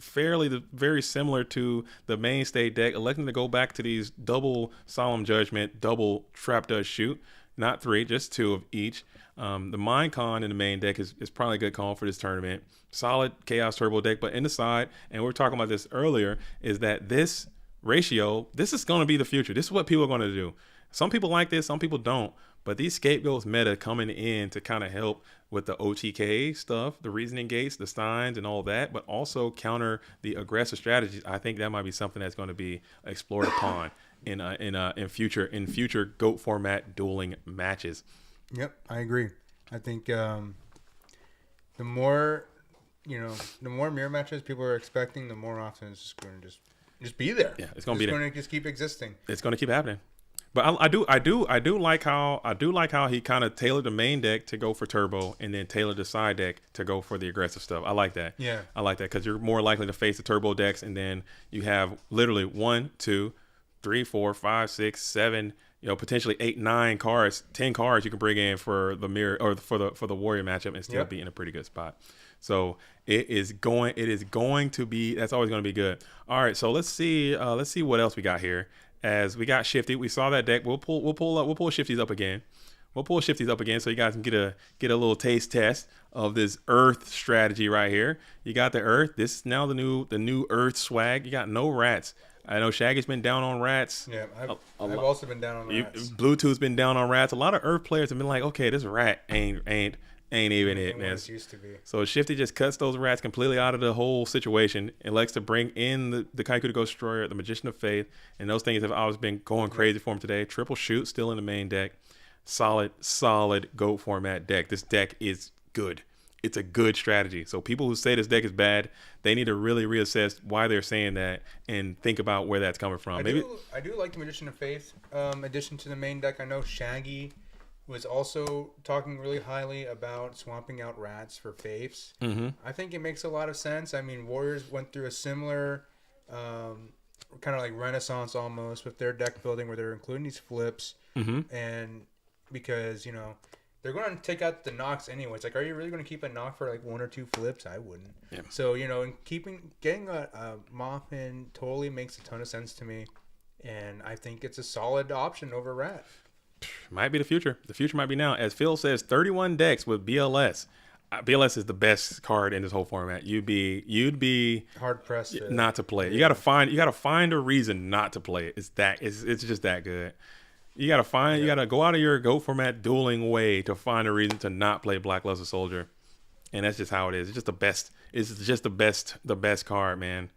very similar to the mainstay deck, electing to go back to these double Solemn Judgment, double Trap Does Shoot, not 3, just 2 of each. The Mind Con in the main deck is probably a good call for this tournament. Solid Chaos Turbo deck, but in the side, and we were talking about this earlier, is that this ratio, this is going to be the future. This is what people are going to do. Some people like this, some people don't. But these scapegoats meta coming in to kind of help with the OTK stuff, the reasoning gates, the steins, and all that, but also counter the aggressive strategies. I think that might be something that's going to be explored upon in future GOAT format dueling matches. Yep, I agree. I think the more mirror matches people are expecting, the more often it's just going to just be there. Yeah, it's going to be there. It's going to just keep existing. It's going to keep happening. But I do like how he kind of tailored the main deck to go for turbo, and then tailored the side deck to go for the aggressive stuff. I like that. Yeah, I like that because you're more likely to face the turbo decks, and then you have literally 1, 2, 3, 4, 5, 6, 7, potentially 8, 9 cards, 10 cards you can bring in for the mirror or for the warrior matchup and still be in a pretty good spot. So it is going to be, that's always going to be good. All right, so let's see what else we got here. As we got Shifty, we saw that deck. We'll pull Shifties up again. We'll pull Shifties up again so you guys can get a little taste test of this Earth strategy right here. You got the Earth. This is now the new Earth swag. You got no rats. I know Shaggy's been down on rats. Yeah, I've also been down on rats. Bluetooth's been down on rats. A lot of Earth players have been like, okay, this rat ain't even it, man. It used to be. So Shifty just cuts those rats completely out of the whole situation and likes to bring in the Kaikuto Destroyer, the Magician of Faith, and those things have always been going crazy for him today. Triple shoot still in the main deck. Solid GOAT format deck. This deck is good. It's a good strategy. So people who say this deck is bad, they need to really reassess why they're saying that and think about where that's coming from. I do like the Magician of Faith addition to the main deck. I know Shaggy was also talking really highly about swapping out rats for faiths. Mm-hmm. I think it makes a lot of sense. I mean, Warriors went through a similar kind of like renaissance almost with their deck building where they're including these flips. Mm-hmm. And because, they're going to take out the knocks anyway. It's like, are you really going to keep a knock for like 1 or 2 flips? I wount't. Yeah. So, getting a Moth in totally makes a ton of sense to me. And I think it's a solid option over rat. Might be the future. The future might be now. As Phil says, 31 decks with BLS. BLS is the best card in this whole format. You'd be hard pressed not to play it. You gotta find a reason not to play it. It's just that good. You gotta go out of your GOAT format dueling way to find a reason to not play Blackluster Soldier. And that's just how it is. It's just the best. It's just the best card, man.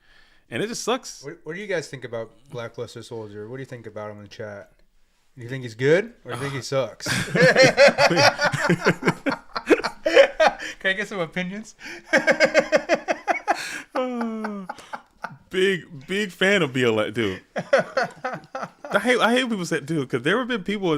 And it just sucks. What do you guys think about Blackluster Soldier? What do you think about him in the chat? Do you think he's good or do you think he sucks? Can I get some opinions? Big fan of BLS, dude. I hate people say, dude, because there have been people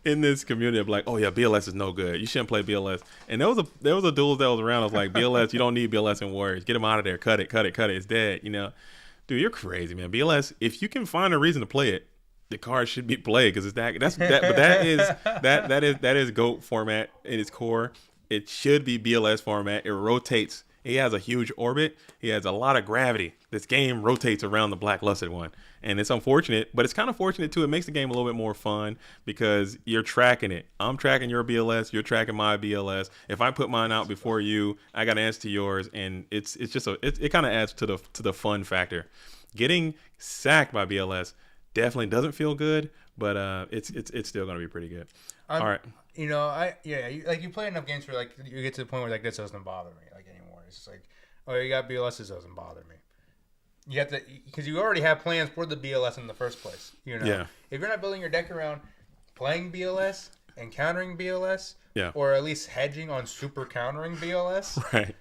in this community of like, oh yeah, BLS is no good. You shouldn't play BLS. And there was a duel that was around. I was like, BLS, you don't need BLS in Warriors. Get him out of there. Cut it. It's dead. Dude, you're crazy, man. BLS, if you can find a reason to play it, the card should be played because that is GOAT format in its core. It should be BLS format. It rotates. He has a huge orbit. He has a lot of gravity. This game rotates around the Blacklusted one. And it's unfortunate, but it's kind of fortunate too. It makes the game a little bit more fun because you're tracking it. I'm tracking your BLS. You're tracking my BLS. If I put mine out before you, I got to answer to yours. And it kind of adds to the fun factor. Getting sacked by BLS definitely doesn't feel good, but it's still going to be pretty good. All right. You play enough games where like you get to the point where like this doesn't bother me like anymore. It's just like, oh, you got BLS, this doesn't bother me. You have to, because you already have plans for the BLS in the first place. Yeah. If you're not building your deck around playing BLS and countering BLS, yeah, or at least hedging on super countering BLS, right?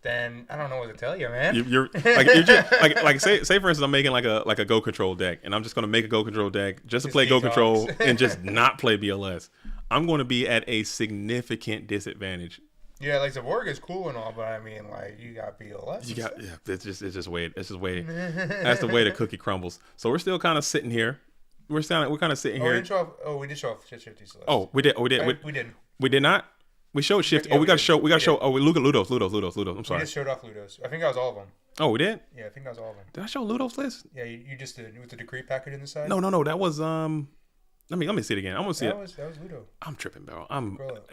Then I don't know what to tell you, man. You're like say for instance, I'm making like a Go Control deck, and I'm just gonna make a Go Control deck just to play Go Control and just not play BLS. I'm going to be at a significant disadvantage. Yeah, like Zavorg is cool and all, but I mean, like you got BLS. It's just way. That's the way the cookie crumbles. So we're still kind of sitting here. We're kind of sitting here. We did show off Shifty. Oh, we did. We didn't. We did not. We showed Shifty. We got to show. Oh, look at Ludo's. I'm sorry. We just showed off Ludo's. I think that was all of them. Oh, we did? Yeah, I think that was all of them. Did I show Ludo's list? Yeah, you just did with the decree packet in the side. No. That was Let me see it again. I'm gonna see that was Ludo. I'm tripping, bro.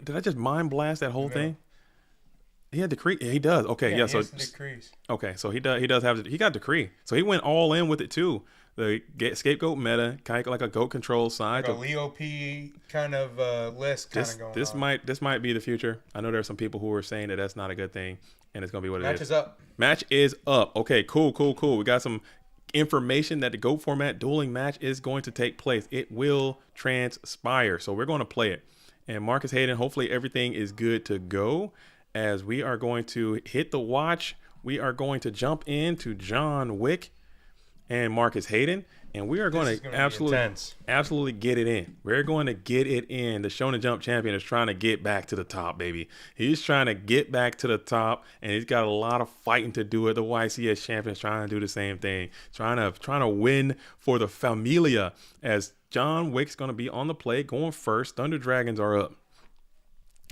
Did I just mind blast that whole thing? He had decree. Yeah, he does. Okay, yeah. So decrease. okay, so he does have he got decree. So he went all in with it too. The scapegoat meta, kind of like a goat control side. Like a Leo P kind of list kind of going on. This might be the future. I know there are some people who are saying that that's not a good thing, and it's gonna be what it is. Match is up. Match is up. Okay, cool. We got some information that the GOAT format dueling match is going to take place. It will transpire. So we're going to play it. And Marcus Hayden, hopefully everything is good to go as we are going to hit the watch. We are going to jump into John Wick and Marcus Hayden, and we are going to absolutely get it in. We're going to get it in. The Shonen Jump champion is trying to get back to the top, baby. He's trying to get back to the top, and he's got a lot of fighting to do it. The YCS champion is trying to do the same thing, trying to win for the Familia. As John Wick's going to be on the play, going first. Thunder Dragons are up.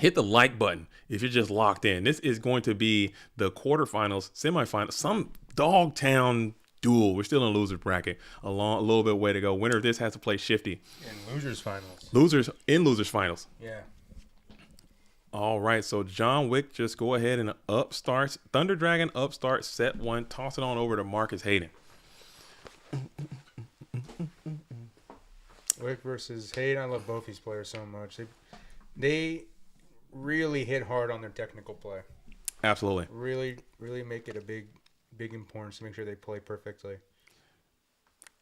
Hit the like button if you're just locked in. This is going to be the quarterfinals, semifinals, some Dogtown duel. We're still in loser bracket. A little bit way to go. Winner of this has to play Shifty. In losers finals. Losers finals. Yeah. All right. So John Wick just go ahead and up starts. Thunder Dragon up starts set 1. Toss it on over to Marcus Hayden. Wick versus Hayden. I love both these players so much. They really hit hard on their technical play. Absolutely. Really make it a big importance to make sure they play perfectly.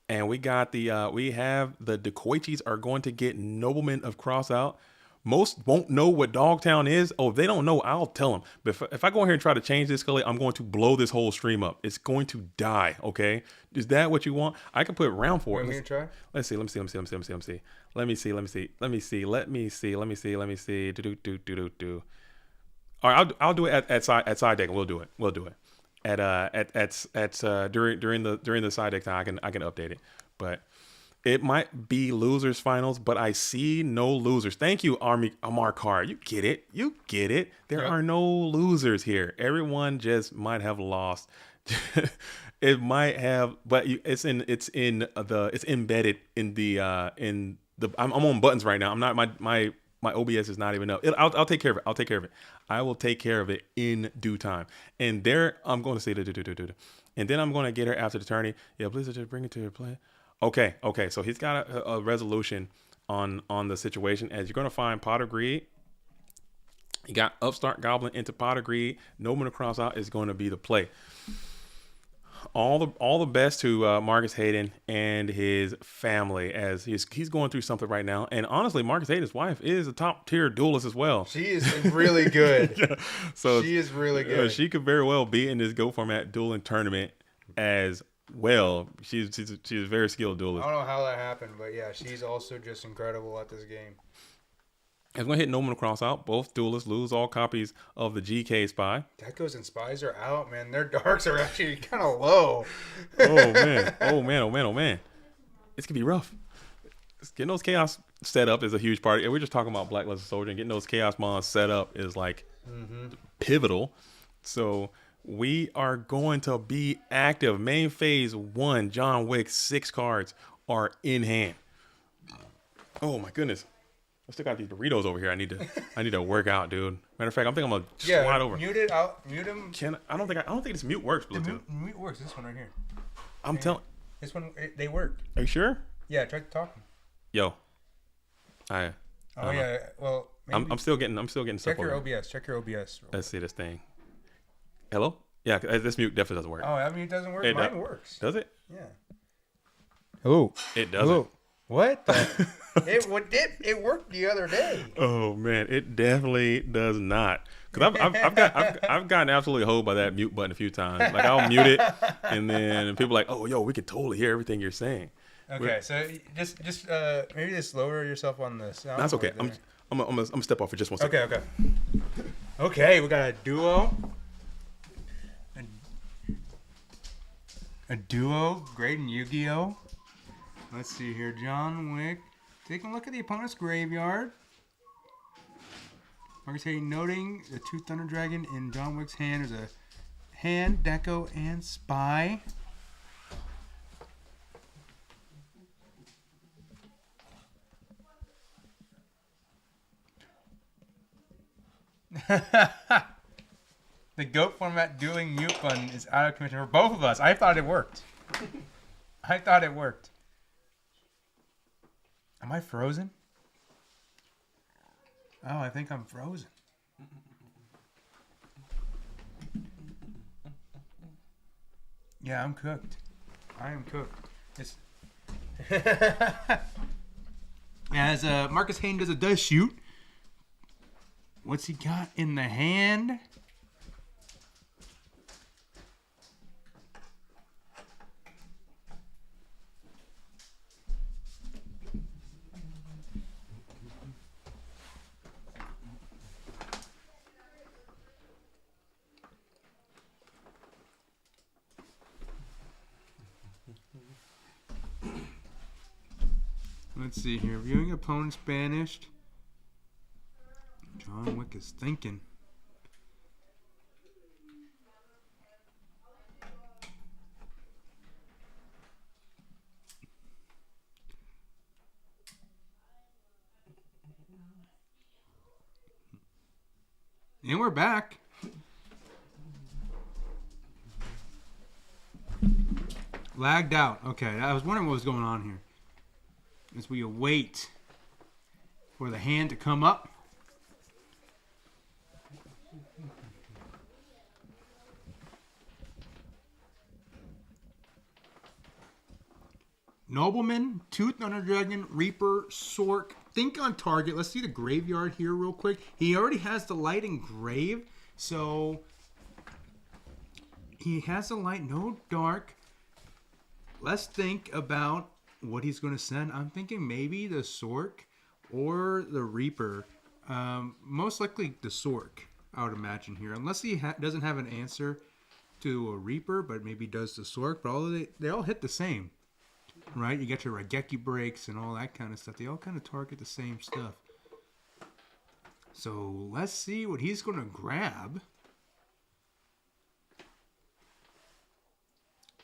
And we got we have the Dekoichis are going to get Noblemen of Crossout. Most won't know what Dogtown is. Oh, if they don't know, I'll tell them. But if I go in here and try to change this, Scully, I'm going to blow this whole stream up. It's going to die, okay? Is that what you want? I can put round 4. Want me to try? Let me see. Do. All right, I'll do it at side deck. We'll do it. During the side deck time, I can update it. But it might be losers finals, but I see no losers. Thank you, Amar Carr. You get it. There are no losers here. Everyone just might have lost. It might have, but it's embedded in the I'm on buttons right now. I'm not my OBS is not even up. I'll take care of it. I will take care of it in due time. And there I'm going to say and then I'm going to get her after the tourney. Yeah, Blizzard just bring it to your play. Okay. So he's got a resolution on the situation. As you're going to find Pot of Greed. You got Upstart Goblin into Pot of Greed. Nobleman across out is going to be the play. All the best to Marcus Hayden and his family as he's going through something right now. And honestly, Marcus Hayden's wife is a top tier duelist as well. She is really good. Yeah. So she is really good. She could very well be in this Go format dueling tournament as well. She's a very skilled duelist. I don't know how that happened, but yeah, she's also just incredible at this game. I'm going to hit Nobleman across out. Both duelists lose all copies of the GK Spy. Deckos and Spies are out, man. Their darks are actually kind of low. Oh, man. It's going to be rough. Getting those Chaos set up is a huge part. We're just talking about Blackluster Soldier, and getting those Chaos Mons set up is like pivotal. So we are going to be active. Main phase 1, John Wick, 6 cards are in hand. Oh, my goodness. I still got these burritos over here. I need to work out, dude. Matter of fact, I'm gonna slide over. Mute it. I'll mute him. I don't think this mute works, Bluetooth. Mute works. This one right here. I'm telling. This one they work. Are you sure? Yeah, try to talk. Yo. Yeah. Well, maybe. I'm still getting stuff. Check your OBS. Check your OBS. Let's see this thing. Hello? Yeah, this mute definitely doesn't work. Oh, I mean it doesn't work. Mine works. Does it? Yeah. Hello. It doesn't. Hello. What? It worked the other day. Oh man, it definitely does not. Because I've gotten absolutely hoed by that mute button a few times. Like I'll mute it, and then people are like, oh yo, we can totally hear everything you're saying. Okay, so just maybe just lower yourself on this. That's okay. I'm gonna step off for just 1 second. Okay. We got a duo. A duo, great in Yu-Gi-Oh. Let's see here, John Wick. Taking a look at the opponent's graveyard. Marcus Hayden noting the 2 Thunder Dragon in John Wick's hand. There's a hand, Deco, and Spy. The GOAT format dueling mute button is out of commission for both of us. I thought it worked. I thought it worked. Am I frozen? Oh, I think I'm frozen. Yeah, I'm cooked. I am cooked. It's as Marcus Hayne does shoot. What's he got in the hand? Let's see here. Viewing opponents banished. John Wick is thinking. And we're back. Lagged out. Okay, I was wondering what was going on here. As we await for the hand to come up. Nobleman, Tooth, Thunder Dragon, Reaper, Sork. Think on target. Let's see the graveyard here real quick. He already has the light engraved, so he has the light, no dark. Let's think about what he's going to send. I'm thinking maybe the Sork or the Reaper. Most likely the Sork, I would imagine here. Unless he doesn't have an answer to a Reaper, but maybe does the Sork. But they all hit the same, right? You got your Raigeki breaks and all that kind of stuff. They all kind of target the same stuff. So let's see what he's going to grab.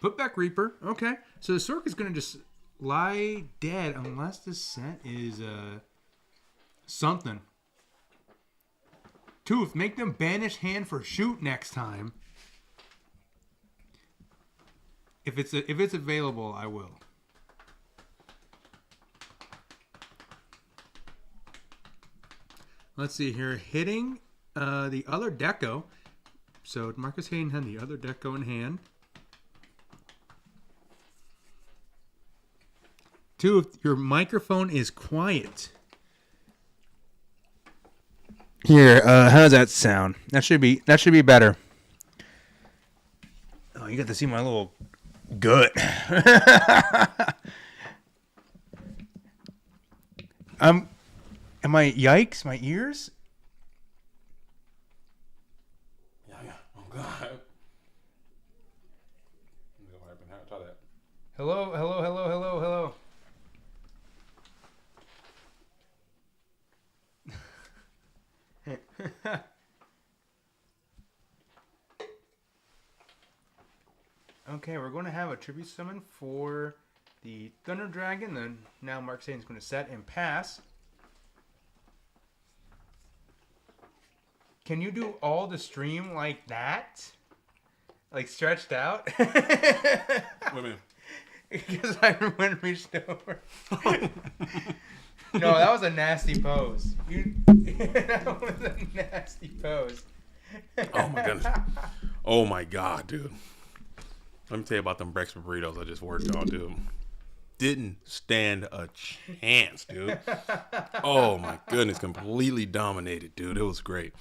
Put back Reaper. Okay. So the Sork is going to just lie dead unless the set is something. Tooth, make them banish hand for shoot next time. If it's available, I will. Let's see here. Hitting the other deco. So Marcus Hayden had the other deco in hand. Tooth, your microphone is quiet. Here, how does that sound? That should be better. Oh, you got to see my little gut. Am I yikes? My ears? Yeah. Oh God. Try that. Hello. Okay, we're going to have a tribute summon for the Thunder Dragon. Then now Mark Satan's going to set and pass. Can you do all the stream like that? Like stretched out? Wait a minute. Because I went reached over. No, that was a nasty pose. That was a nasty pose. Oh my goodness. Oh my God, dude. Let me tell you about them breakfast burritos I just worked on, dude. Didn't stand a chance, dude. Oh my goodness, completely dominated, dude. It was great.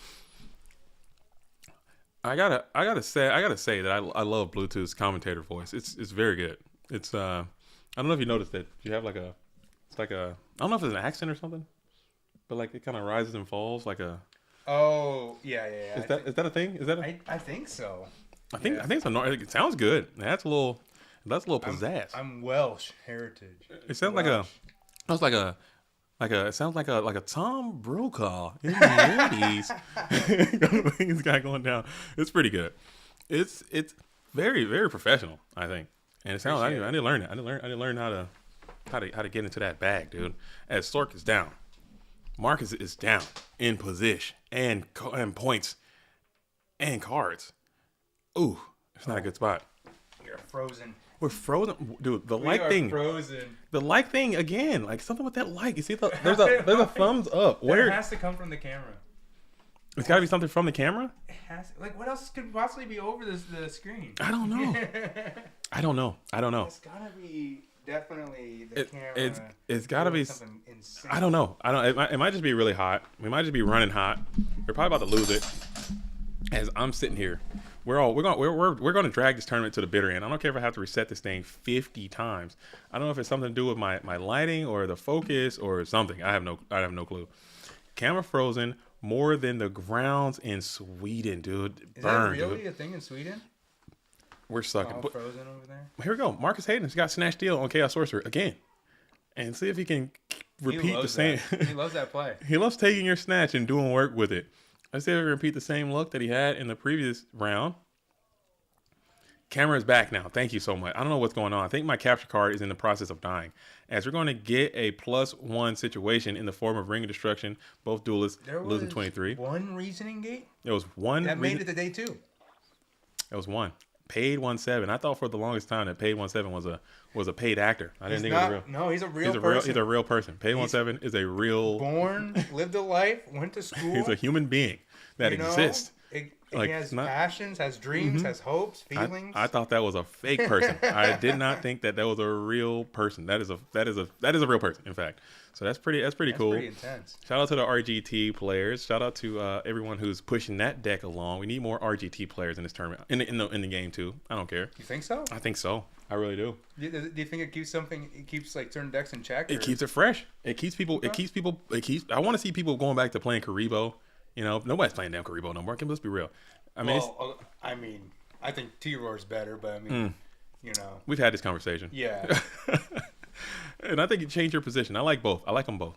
I gotta say that I love Bluetooth's commentator voice. It's very good. It's I don't know if you noticed that you have I don't know if it's an accent or something, but like it kind of rises and falls like a. Oh yeah. Is that a thing? Is that I think so. I think it's it sounds good. That's a little pizzazz. I'm Welsh heritage. It sounds it sounds like a Tom Brokaw in the 80s. He's got going down. It's pretty good. It's very, very professional, I think. And it sounds I didn't learn it. I didn't learn how to get into that bag, dude. As Sork is down, Marcus is down in position and points and cards. Ooh, it's not a good spot. You're frozen. We're frozen, dude. The We like are thing, frozen. the like thing again. Like something with that like. You see, there's a thumbs up. Where Where it has to come from the camera. it's got to be something from the camera. It has to, like what else could possibly be over the screen? I don't know. I don't know. It's gotta be definitely the camera. It's gotta be. Something insane. I don't know. It might just be really hot. We might just be running hot. We're probably about to lose it. As I'm sitting here, we're going to drag this tournament to the bitter end. I don't care if I have to reset this thing 50 times. I don't know if it's something to do with my lighting or the focus or something. I have no clue. Camera frozen more than the grounds in Sweden, dude. Is Burn, that really dude. a thing in Sweden? We're sucking. All But frozen over there. here we go. Marcus Hayden's got Snatch Steal on Chaos Sorcerer again, and see if he can repeat the same. He loves that play. He loves taking your snatch and doing work with it. Let's see if we can repeat the same look that he had in the previous round. Camera is back now. Thank you so much. I don't know what's going on. I think my capture card is in the process of dying. As we're going to get a +1 situation in the form of Ring of Destruction, both duelists There was losing 23. one reasoning gate There was one. that made it to day 2. It was one. Paid 1/7. I thought for the longest time that Paid 1/7 was a paid actor. I didn't think it was real. No, he's a real person. He's a real person. Paid 1/7 is a real. Born, lived a life, went to school. He's a human being that you know, exists. He has passions, has dreams, has hopes, feelings. I thought that was a fake person. I did not think that was a real person. That is a real person, in fact. So that's pretty cool. Pretty intense. Shout out to the RGT players. Shout out to everyone who's pushing that deck along. We need more RGT players in this tournament, in the game too. I don't care. You think so? I think so. I really do. Do you think it keeps like certain decks in check? It keeps it fresh. It keeps people. I want to see people going back to playing Karibo. You know, nobody's playing damn Karibo no more. Let's be real. I mean, I think T-Roar's better, but I mean, you know, we've had this conversation. Yeah. And I think you change your position. I like both. I like them both.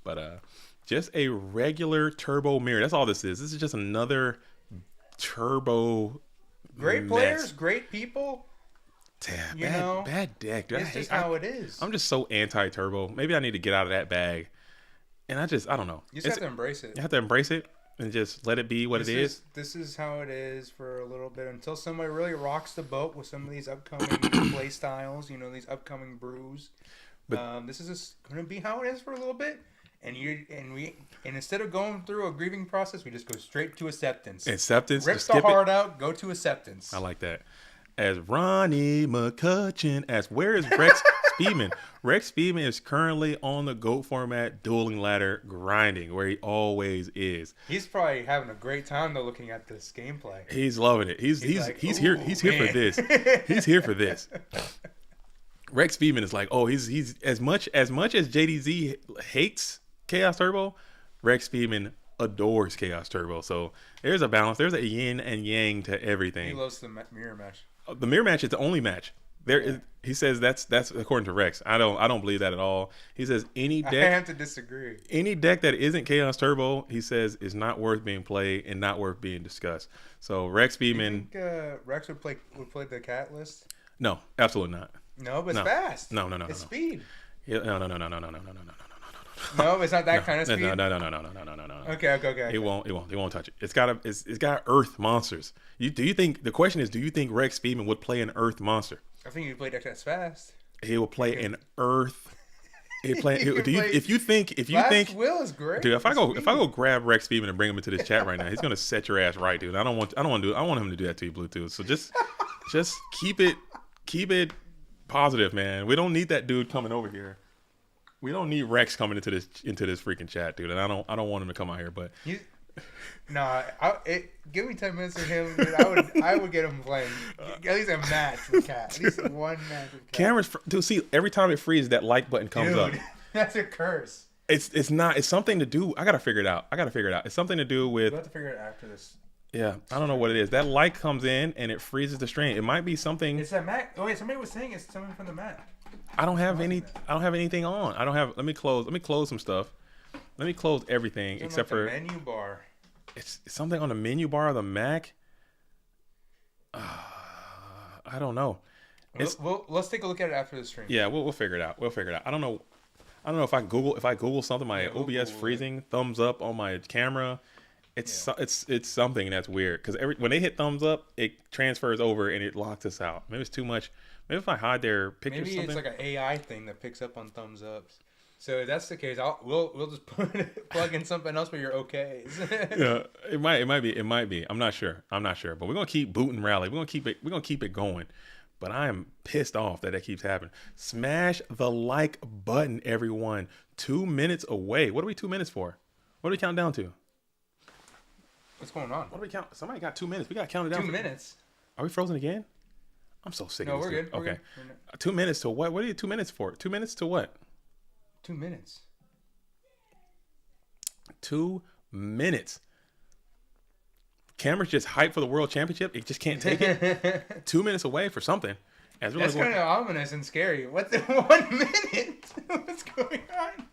But just a regular turbo mirror. That's all this is. This is just another turbo. Great mess. players, great people. Damn, bad deck. Dude. It's just how it is. I'm just so anti-turbo. Maybe I need to get out of that bag. And I don't know. You just have to embrace it. You have to embrace it and just let it be what it is. This is how it is for a little bit until somebody really rocks the boat with some of these upcoming play styles. You know, these upcoming brews. But this is just going to be how it is for a little bit. And instead of going through a grieving process, we just go straight to acceptance. Acceptance. Rip the heart out. Go to acceptance. I like that. As Ronnie McCutcheon asks, where is Rex Speedman? Rex Speedman is currently on the GOAT format dueling ladder grinding, where he always is. He's probably having a great time though, looking at this gameplay. He's loving it. He's here for this. He's here for this. Rex Speedman is like, oh, he's as much as JDZ hates Chaos Turbo, Rex Speedman adores Chaos Turbo. So there's a balance. There's a yin and yang to everything. He loves the mirror match. The mirror match is the only match. He says that's according to Rex. I don't believe that at all. He says any deck. I have to disagree. Any deck that isn't Chaos Turbo, he says, is not worth being played and not worth being discussed. So Rex Speedman. Do you think Rex would play the cat list? No, absolutely not. No, but it's fast. No. It's speed. Yeah, no. No, it's not that kind of speed. No. Okay. It won't touch it. It's got Earth monsters. Do you think Rex Speedman would play an Earth monster? I think you play deck that's fast. He will play an Earth. If you think Will is great. Dude, if I go grab Rex Speedman and bring him into this chat right now, he's gonna set your ass right, dude. I want him to do that to you, Bluetooth. So just keep it positive, man. We don't need that dude coming over here. We don't need Rex coming into this freaking chat, dude. And I don't want him to come out here, but give me 10 minutes with him, dude. I would get him playing at least a match with Cat. At least one match with Cat. Cameras, dude. See, every time it freezes, that like button comes up. That's a curse. It's not. It's something to do. I gotta figure it out. It's something to do with. We'll have to figure it after this. Yeah, I don't know what it is. That light comes in and it freezes the stream. It might be something. It's that Mac. Oh wait, somebody was saying it's something from the Mac. I don't have anything on. Let me close some stuff. Let me close everything except for menu bar. It's something on the menu bar of the Mac. I don't know. Let's take a look at it after the stream. Yeah, we'll figure it out. I don't know if I Google something, my OBS freezing, thumbs up on my camera, It's something that's weird because when they hit thumbs up, it transfers over and it locks us out. Maybe it's too much. Maybe if I hide their pictures, maybe something. it's like an AI thing that picks up on thumbs ups. So if that's the case, we'll just plug in something else for your OKs. Yeah, it might be. I'm not sure. But we're gonna keep booting rally. We're gonna keep it going. But I am pissed off that keeps happening. Smash the like button, everyone. 2 minutes away. What are we 2 minutes for? What are we counting down to? What's going on? What do we count? Somebody got 2 minutes. We got to count it down. 2 minutes. Are we frozen again? I'm so sick of this. No, we're good. Okay. We're good. 2 minutes to what? What are you 2 minutes for? 2 minutes to what? 2 minutes. 2 minutes. Camera's just hyped for the world championship. It just can't take it. 2 minutes away for something. That's kind of ominous and scary. What's in 1 minute? What's going on?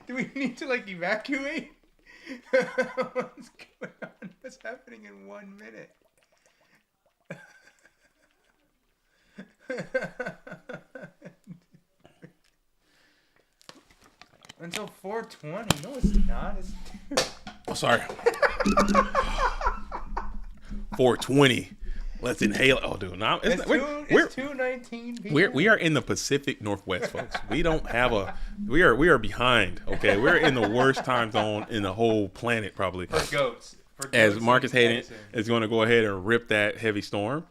Do we need to like evacuate? What's going on? What's happening in 1 minute? Until 4:20. No, it's not. It's Oh, sorry. 4:20. Let's inhale. Oh, dude, no, it's 2:19 p.m. We are in the Pacific Northwest, folks. We don't have we are behind. Okay, we're in the worst time zone in the whole planet, probably. For goats. As Marcus Hayden is going to go ahead and rip that heavy storm.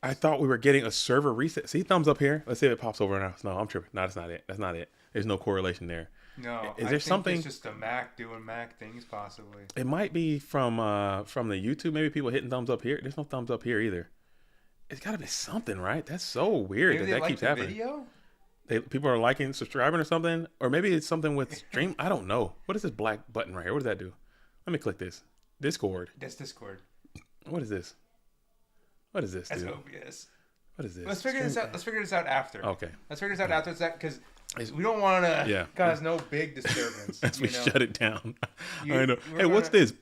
I thought we were getting a server reset. See, thumbs up here. Let's see if it pops over now. No, I'm tripping. No, that's not it. That's not it. There's no correlation there. No, is there something? It's just a Mac doing Mac things, possibly. It might be from the YouTube. Maybe people hitting thumbs up here. There's no thumbs up here either. It's got to be something, right? That's so weird that keeps happening. Video? People are liking, subscribing, or something, or maybe it's something with stream. I don't know. What is this black button right here? What does that do? Let me click this. Discord. That's Discord. What is this? What is this? That's dude? OBS. What is this? Let's figure this out. Let's figure this out after. Okay. Let's figure this out after that because we don't want to cause no big disturbance. As we shut it down. I know. Hey, what's this?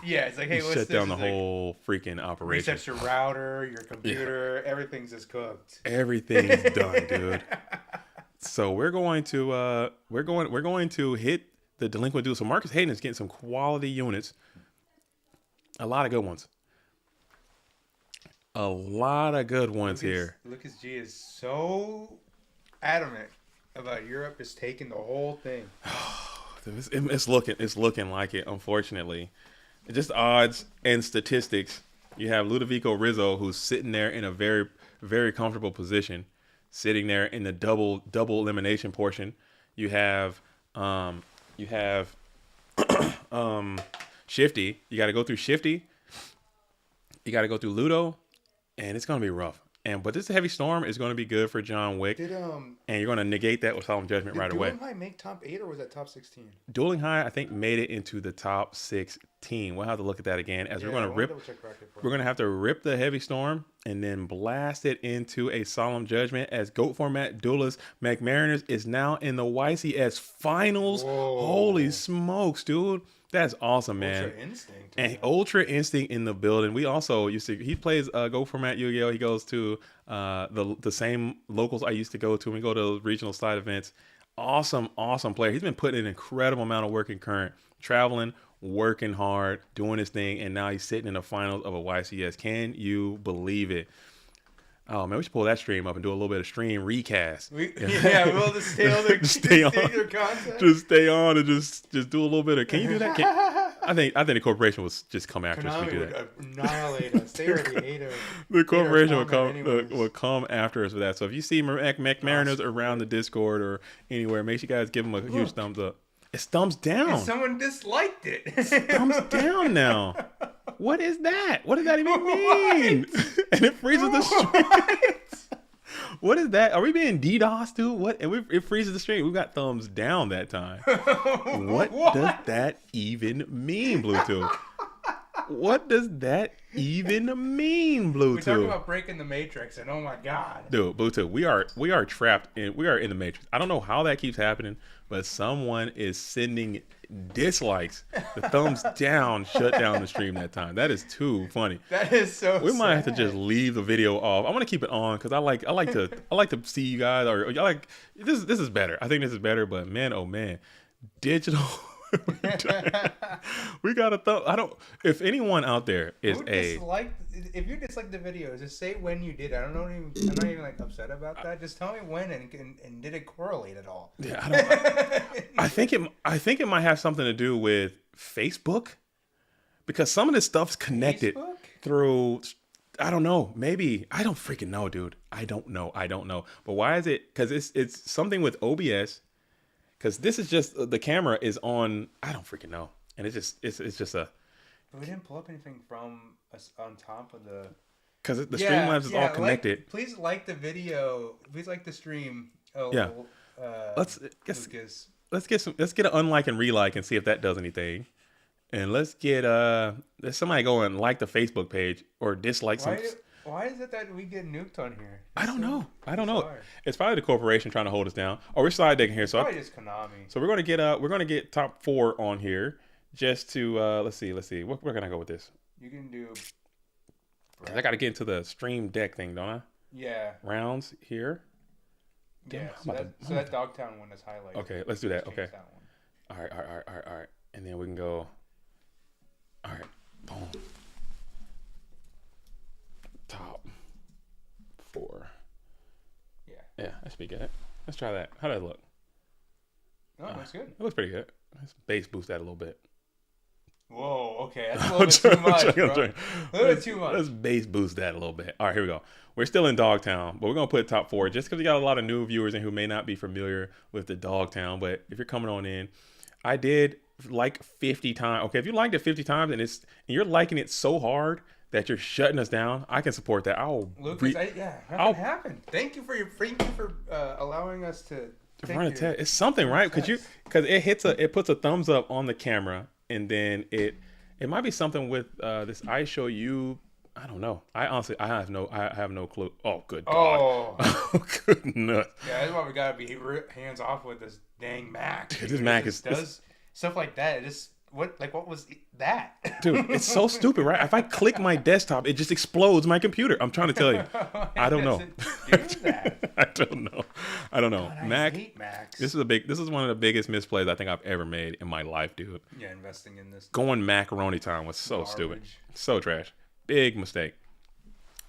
Yeah, it's like, hey, what's this? Shut down the whole freaking operation. Reset your router, your computer, everything's just cooked. Everything's done, dude. So we're going to hit the delinquent duel. So Marcus Hayden is getting some quality units. A lot of good ones. A lot of good ones here. Lucas G is so adamant about Europe is taking the whole thing. It's looking like it, unfortunately. Just odds and statistics. You have Ludovico Rizzo, who's sitting there in a very, very comfortable position, sitting there in the double elimination portion. You have Shifty. You got to go through Shifty. You got to go through Ludo, and it's gonna be rough. But this heavy storm is going to be good for John Wick. And you're going to negate that with Solemn Judgment right away. Did Dueling High make top 8 or was that top 16? Dueling High, I think, made it into the top 16. We'll have to look at that again. We're going to have to rip the heavy storm and then blast it into a Solemn Judgment as GOAT format duelist McMariners is now in the YCS finals. Whoa. Holy smokes, dude. That's awesome, man. Ultra Instinct. And Ultra Instinct in the building. We also used to, he plays Go Format Yu-Gi-Oh! He goes to the same locals I used to go to. We go to regional side events. Awesome player. He's been putting an incredible amount of work in current, traveling, working hard, doing his thing, and now he's sitting in the finals of a YCS. Can you believe it? Oh man, we should pull that stream up and do a little bit of stream recast. We'll just stay on their content. Just stay on and just do a little bit of. Can you do that? I think the corporation will just come after us. If we do that. Annihilate us. They already hate us. The corporation will come after us for that. So if you see McMariners around the Discord or anywhere, make sure you guys give them a huge thumbs up. It's thumbs down. And someone disliked it. It's thumbs down now. What is that? What does that even mean? And it freezes the stream. What is that? Are we being DDoS, dude? What? And it freezes the stream. We got thumbs down that time. What does that even mean, Bluetooth? What does that even mean, Bluetooth? We talk about breaking the matrix, and oh my god, dude, Bluetooth, we are trapped in. We are in the matrix. I don't know how that keeps happening, but someone is sending dislikes. The thumbs down shut down the stream that time. That is too funny. That is so. We might have to just leave the video off. I want to keep it on because I like to see you guys. Or I like this. This is better. I think this is better. But man, oh man, digital We got a I don't. If anyone out there is if you dislike the video, just say when you did. I'm not even like upset about that. Just tell me when and did it correlate at all? Yeah, I don't. I think it might have something to do with Facebook, because some of this stuff's connected through. I don't know. Maybe I don't freaking know, dude. I don't know. But why is it? Because it's something with OBS. Because this is just the camera is on. I don't freaking know. And it's just a. But we didn't pull up anything from us on top of the. Because the Streamlabs is all connected. Please like the video. Please like the stream. Oh yeah. Let's get an unlike and relike and see if that does anything. And let's get somebody go and like the Facebook page or dislike some. Why is it that we get nuked on here? I don't know. It's probably the corporation trying to hold us down. Oh, we're slide digging here, so probably just Konami. So we're gonna get top 4 on here just to let's see. Where can I go with this? You can do. I got to get into the stream deck thing, don't I? Yeah. Rounds here. Yeah. So that Dogtown one is highlighted. Okay, let's do that. Okay. That one. All right. And then we can go. All right. Boom. Top 4. Yeah, that should be good. Let's try that. How does that look? Oh, that's good. It looks pretty good. Let's base boost that a little bit. Whoa, okay. That's a little bit too much, bro. A little bit too much. Let's base boost that a little bit. All right, here we go. We're still in Dogtown, but we're going to put top 4 just because we got a lot of new viewers and who may not be familiar with the Dogtown. But if you're coming on in, I did like 50 times. Okay, if you liked it 50 times and you're liking it so hard that you're shutting us down, I can support that. Lucas, nothing happened. Thank you for allowing us to run a test. It's something, right? Because it puts a thumbs up on the camera, and then it might be something with this. I show you. I don't know. I have no clue. Oh, good God. Oh, goodness. Yeah, that's why we gotta be hands off with this dang Mac. Dude, this Mac does stuff like that. It just. What was that? Dude, it's so stupid, right? If I click my desktop, it just explodes my computer. I'm trying to tell you. I don't know. I don't know. God, Mac. I hate Macs. This is one of the biggest misplays I think I've ever made in my life, dude. Yeah, investing in this. Going macaroni time was so stupid. So trash. Big mistake.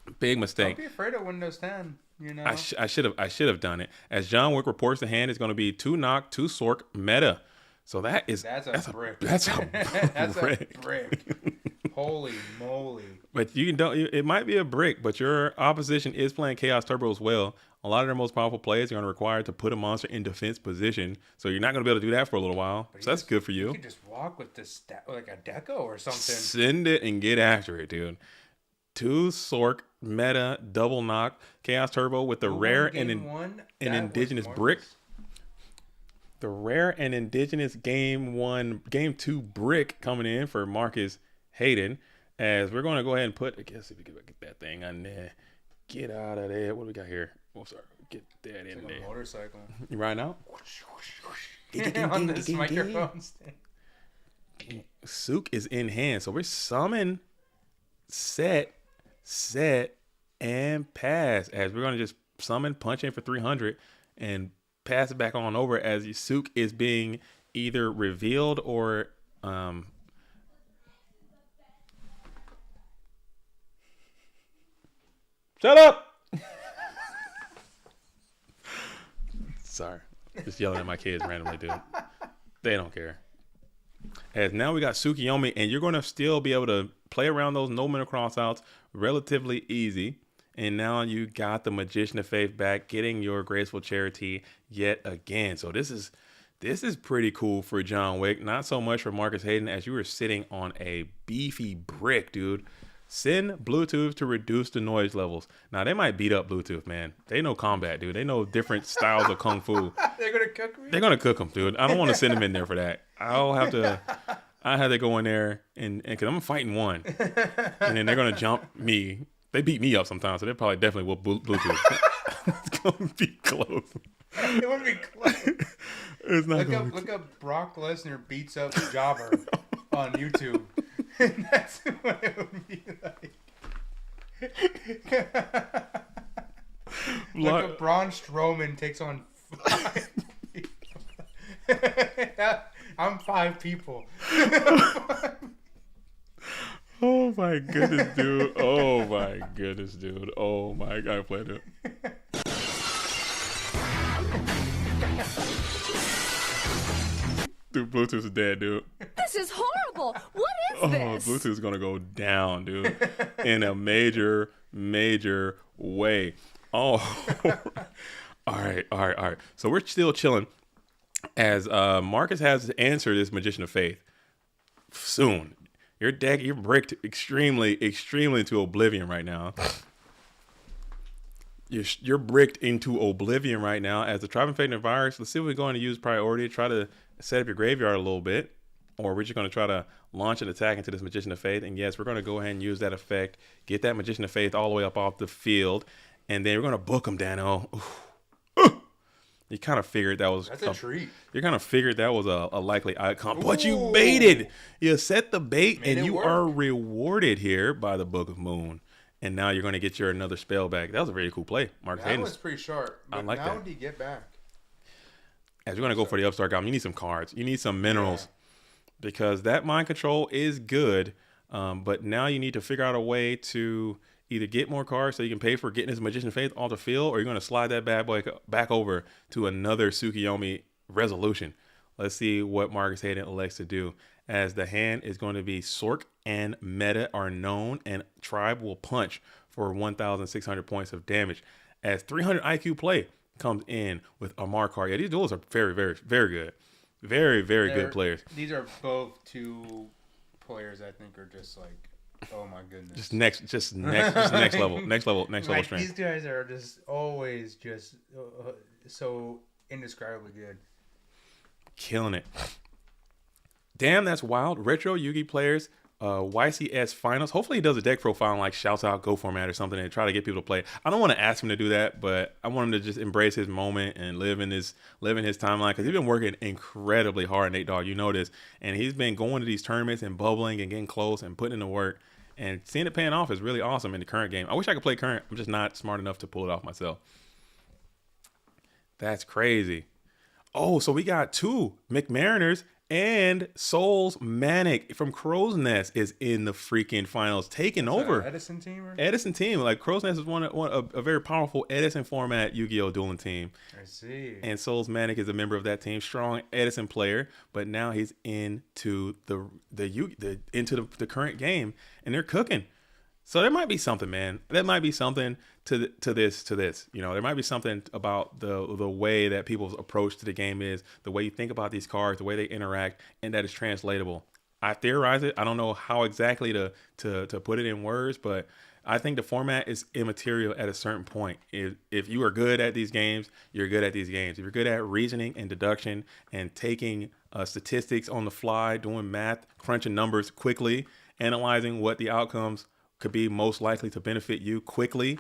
Don't be afraid of Windows 10. You know. I should have done it. As John Wick reports, the hand is going to be 2 knock, 2 sork meta. So that's a brick. That's a brick. Holy moly! But it might be a brick, but your opposition is playing Chaos Turbo as well. A lot of their most powerful players are going to require to put a monster in defense position, so you're not going to be able to do that for a little while. So that's good for you. You can just walk with this like a deco or something. Send it and get after it, dude. 2 sork meta double knock Chaos Turbo with the rare and indigenous brick. The rare and indigenous game 2 brick coming in for Marcus Hayden. As we're going to go ahead and put, I guess if we can get that thing on there. Get out of there. What do we got here? Oh, sorry. Get that in there. A motorcycle. You riding out? On this microphone stand. Sook is in hand. So we're summon, set, and pass. As we're going to just summon, punch in for 300, and pass it back on over as Sook is being either revealed or shut up. Sorry, just yelling at my kids randomly, dude. They don't care. As now we got Tsukiyomi, and you're going to still be able to play around those no mana crossouts relatively easy. And now you got the Magician of Faith back, getting your Graceful Charity yet again. So this is pretty cool for John Wick. Not so much for Marcus Hayden, as you were sitting on a beefy brick, dude. Send Bluetooth to reduce the noise levels. Now, they might beat up Bluetooth, man. They know combat, dude. They know different styles of Kung Fu. They're going to cook me? They're going to cook them, dude. I don't want to send them in there for that. I have to go in there, and because I'm fighting one. And then they're going to jump me. They beat me up sometimes, so they probably definitely will Bluetooth. It's going to be close. It would be close. It's not look up Brock Lesnar beats up Jobber on YouTube. And that's what it would be like. Look up Braun Strowman takes on 5 people. I'm 5 people. Oh my goodness, dude. Oh my goodness, dude. Oh my God, I played it. Dude, Bluetooth is dead, dude. This is horrible. What is this? Bluetooth is gonna go down, dude, in a major way. Oh, all right. So we're still chilling as Marcus has to answer this Magician of Faith soon. Your deck, you're bricked extremely into oblivion right now. You're bricked into oblivion right now as the Tribe Infected Virus. Let's see if we're going to use priority to try to set up your graveyard a little bit, or we're just going to try to launch an attack into this Magician of Faith. And yes, we're going to go ahead and use that effect, get that Magician of Faith all the way up off the field, and then we're going to book him, Dano. You kind of figured that was a treat. You kind of figured that was a likely outcome, but you baited. You set the bait, and you are rewarded here by the Book of Moon. And now you're going to get your another spell back. That was a very cool play, Marcus. That was pretty sharp. But I like now that. Do you get back? As you're going to go for the Upstart Goblin, you need some cards. You need some minerals because that mind control is good. But now you need to figure out a way to either get more cards so you can pay for getting his Magician Faith off the field, or you're going to slide that bad boy back over to another Tsukiyomi resolution. Let's see what Marcus Hayden elects to do, as the hand is going to be Sork and Meta are known, and Tribe will punch for 1,600 points of damage. As 300 IQ play comes in with a Mar card. Yeah, these duels are very, very, very good. Very, very good players. These are both 2 players I think are just like, oh my goodness. Just next level. Next level like, strength. These guys are just always just so indescribably good. Killing it. Damn, that's wild. Retro Yugi players, YCS finals. Hopefully he does a deck profile and like shouts out Go Format or something and try to get people to play. I don't want to ask him to do that, but I want him to just embrace his moment and live in his timeline, because he's been working incredibly hard, Nate Dogg. You know this. And he's been going to these tournaments and bubbling and getting close and putting in the work. And seeing it paying off is really awesome in the current game. I wish I could play current. I'm just not smart enough to pull it off myself. That's crazy. Oh, so we got 2 McMariners, and Souls Manic from Crow's Nest is in the freaking finals, taking over. Edison team? Edison team. Like, Crow's Nest is a very powerful Edison format Yu-Gi-Oh! Dueling team. I see. And Souls Manic is a member of that team, strong Edison player, but now he's into the current game, and they're cooking. So there might be something, man. There might be something to this. You know, there might be something about the way that people's approach to the game is, the way you think about these cards, the way they interact, and that is translatable. I theorize it. I don't know how exactly to put it in words, but I think the format is immaterial at a certain point. If you are good at these games, you're good at these games. If you're good at reasoning and deduction and taking statistics on the fly, doing math, crunching numbers quickly, analyzing what the outcomes could be most likely to benefit you quickly,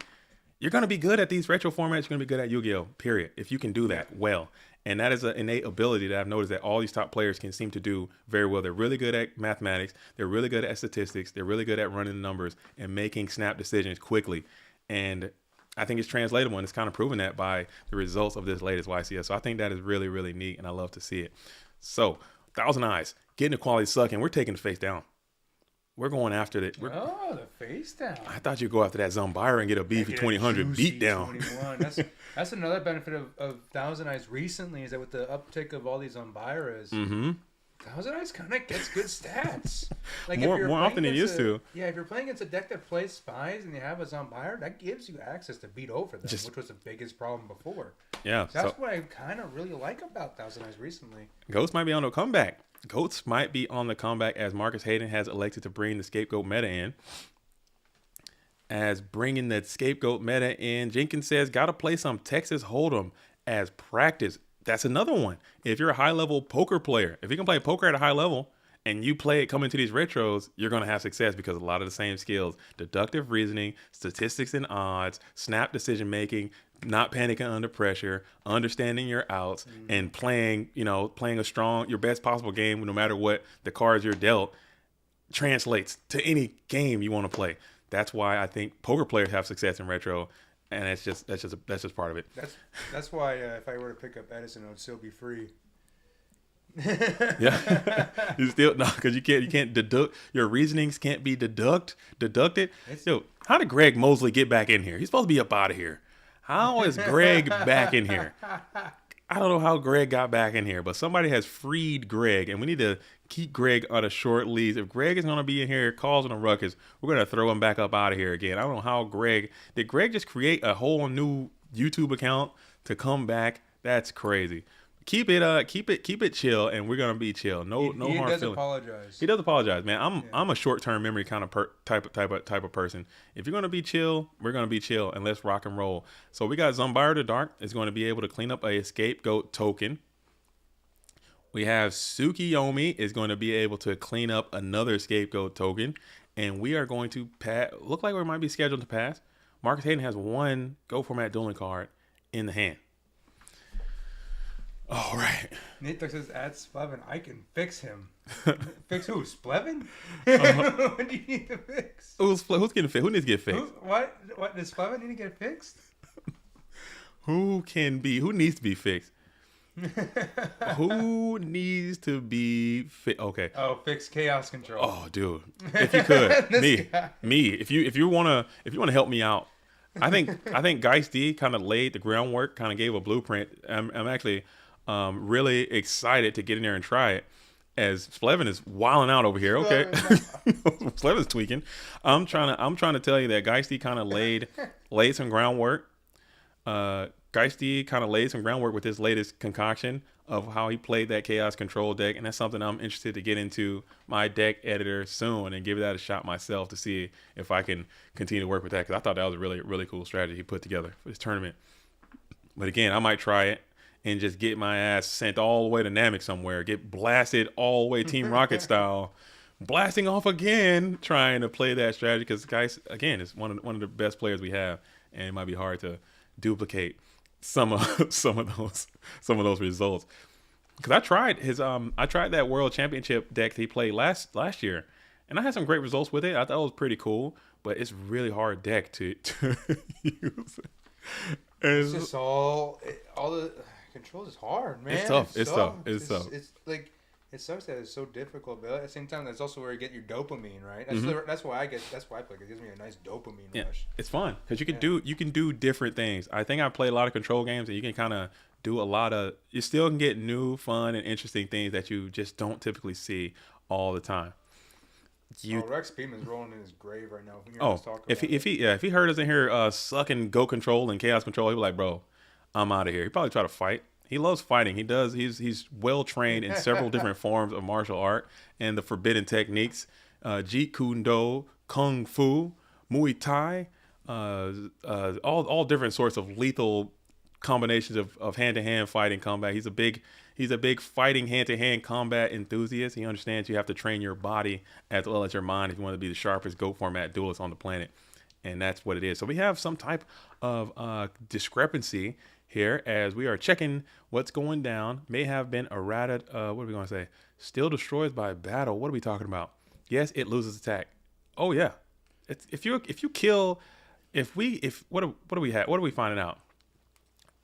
you're going to be good at these retro formats. You're going to be good at Yu-Gi-Oh! Period. If you can do that well. And that is an innate ability that I've noticed that all these top players can seem to do very well. They're really good at mathematics. They're really good at statistics. They're really good at running the numbers and making snap decisions quickly. And I think it's translatable, and it's kind of proven that by the results of this latest YCS. So I think that is really, really neat, and I love to see it. So, Thousand Eyes, getting the quality suck, and we're taking the face down. We're going after it. The face down. I thought you'd go after that Zombira and get a beefy 2000 beat down. That's another benefit of Thousand Eyes recently, is that with the uptick of all these Zombiras, Thousand Eyes kind of gets good stats. Like more often than it used to. Yeah, if you're playing against a deck that plays spies and you have a Zombira, that gives you access to beat over them, which was the biggest problem before. Yeah. That's what I kind of really like about Thousand Eyes recently. Ghost might be on the comeback. Goats might be on the comeback, as Marcus Hayden has elected to bring the scapegoat meta in. As bringing that scapegoat meta in, Jenkins says, got to play some Texas Hold'em as practice. That's another one. If you're a high-level poker player, if you can play poker at a high level and you play it coming to these retros, you're going to have success, because a lot of the same skills, deductive reasoning, statistics and odds, snap decision-making, not panicking under pressure, understanding your outs, and playing your best possible game, no matter what the cards you're dealt, translates to any game you want to play. That's why I think poker players have success in retro, and that's just part of it. That's why if I were to pick up Edison, it would still be free. Yeah, you still no, because you can't deduct your reasonings can't be deducted. Yo, how did Greg Mosley get back in here? He's supposed to be up out of here. How is Greg back in here? I don't know how Greg got back in here, but somebody has freed Greg, and we need to keep Greg on a short leash. If Greg is going to be in here causing a ruckus, we're going to throw him back up out of here again. I don't know how did Greg just create a whole new YouTube account to come back? That's crazy. Keep it chill, and we're gonna be chill. No hard feelings. He does apologize. He does apologize, man. I'm a short-term memory kind of type of person. If you're gonna be chill, we're gonna be chill, and let's rock and roll. So we got Zumbire the Dark is going to be able to clean up a scapegoat token. We have Tsukiyomi is going to be able to clean up another scapegoat token, and we are going to look like we might be scheduled to pass. Marcus Hayden has one Go Format Dueling card in the hand. All right. Nate says, add Splevin. I can fix him. Fix who? Splevin? What do you need to fix? Who's getting fixed? Who needs to get fixed? What? Does Splevin need to get fixed? Who needs to be fixed? Who needs to be fixed? Okay. Oh, fix chaos control. Oh, dude. If you could. me. If you wanna help me out. I think Geist D kind of laid the groundwork, kind of gave a blueprint. I'm actually really excited to get in there and try it, as Splevin is wilding out over here. Okay, Splevin's tweaking. I'm trying to tell you that Geisty kind of laid some groundwork. Geisty kind of laid some groundwork with his latest concoction of how he played that chaos control deck, and that's something I'm interested to get into my deck editor soon and give that a shot myself to see if I can continue to work with that, because I thought that was a really, really cool strategy he put together for this tournament. But again, I might try it and just get my ass sent all the way to Namek somewhere, get blasted all the way Team Rocket style, blasting off again, trying to play that strategy, because guys, again, is one of the best players we have, and it might be hard to duplicate some of those results. Because I tried that World Championship deck that he played last year, and I had some great results with it. I thought it was pretty cool, but it's really hard deck to use. It's just all the control is hard, man. It's tough. It's tough. It's like, it sucks that it's so difficult, but at the same time, that's also where you get your dopamine, right? That's why I play. It gives me a nice dopamine rush. It's fun because you can do different things. I think I play a lot of control games, and you can kind of do a lot of. You still can get new, fun, and interesting things that you just don't typically see all the time. Rex Beeman's rolling in his grave right now. If he heard us in here sucking Go Control and Chaos Control, he'd be like, bro, I'm out of here. He'd probably try to fight. He loves fighting. He does. He's well trained in several different forms of martial art and the forbidden techniques: Jeet Kune Do, Kung Fu, Muay Thai, all different sorts of lethal combinations of hand-to-hand fighting combat. He's a big fighting hand-to-hand combat enthusiast. He understands you have to train your body as well as your mind if you want to be the sharpest Go Format duelist on the planet, and that's what it is. So we have some type of discrepancy here as we are checking what's going down. May have been errated. What are we going to say? Still destroys by battle. What are we talking about? Yes, it loses attack. Oh yeah. What are we finding out?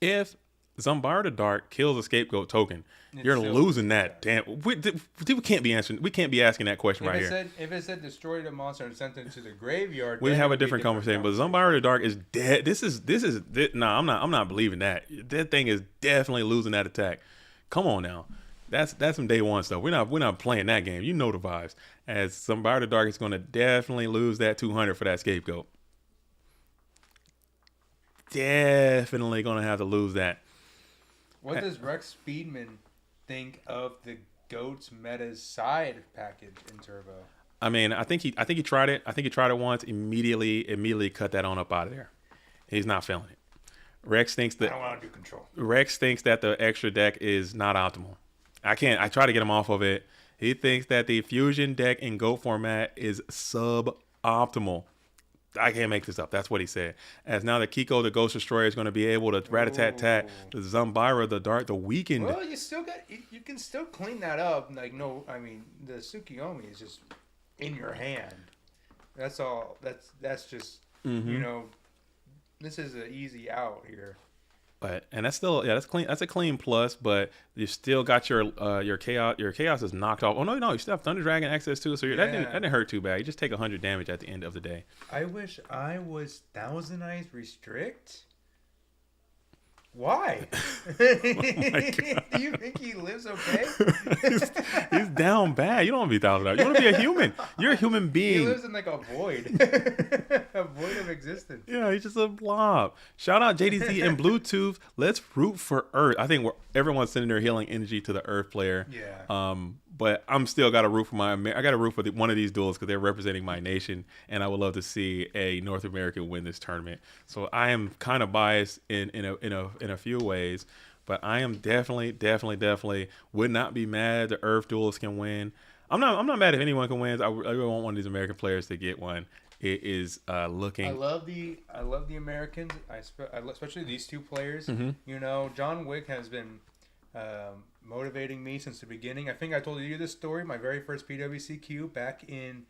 If Zumbire the Dark kills a scapegoat token, you're losing that. Damn, we can't be asking that question right here. If it said destroy the monster and sent it to the graveyard, we have a different conversation. But Zumbire the Dark is dead. I'm not believing that. That thing is definitely losing that attack. Come on now, that's some day one stuff. We're not playing that game. You know the vibes. As Zumbire the Dark is going to definitely lose that 200 for that scapegoat. Definitely going to have to lose that. What does Rex Speedman think of the Goats Meta's side package in Turbo? I mean, I think he tried it. I think he tried it once. Immediately cut that on up out of there. He's not feeling it. Rex thinks that I don't want to do control. Rex thinks that the extra deck is not optimal. I try to get him off of it. He thinks that the fusion deck in Go Format is suboptimal. I can't make this up. That's what he said. As now the Kiko, the Ghost Destroyer, is going to be able to rat-a-tat-tat the Zumbire, the Dark, the Weakened. Well, you can still clean that up. Like, no, I mean, the Tsukiyomi is just in your hand. That's all. That's just, this is an easy out here. But and that's still that's clean. That's a clean plus. But you still got your chaos. Your chaos is knocked off. Oh no, you still have Thunder Dragon access too. So that didn't hurt too bad. You just take 100 damage at the end of the day. I wish I was Thousand Eyes Restrict. Why? Do you think he lives okay? he's down bad. You don't want to be Thousand Eyes. You want to be a human. You're a human being. He lives in like a void. A void of existence. Yeah, he's just a blob. Shout out JDZ and Bluetooth. Let's root for Earth. I think everyone's sending their healing energy to the Earth player. Yeah. But I'm still got to root for I got to root for one of these duels because they're representing my nation, and I would love to see a North American win this tournament. So I am kind of biased in a few ways, but I am definitely would not be mad the Earth duelists can win. I'm not mad if anyone can win. I really want one of these American players to get one. It is looking. I love the Americans. Especially these two players. Mm-hmm. You know, John Wick has been motivating me since the beginning. I think I told you this story. My very first PWCQ back in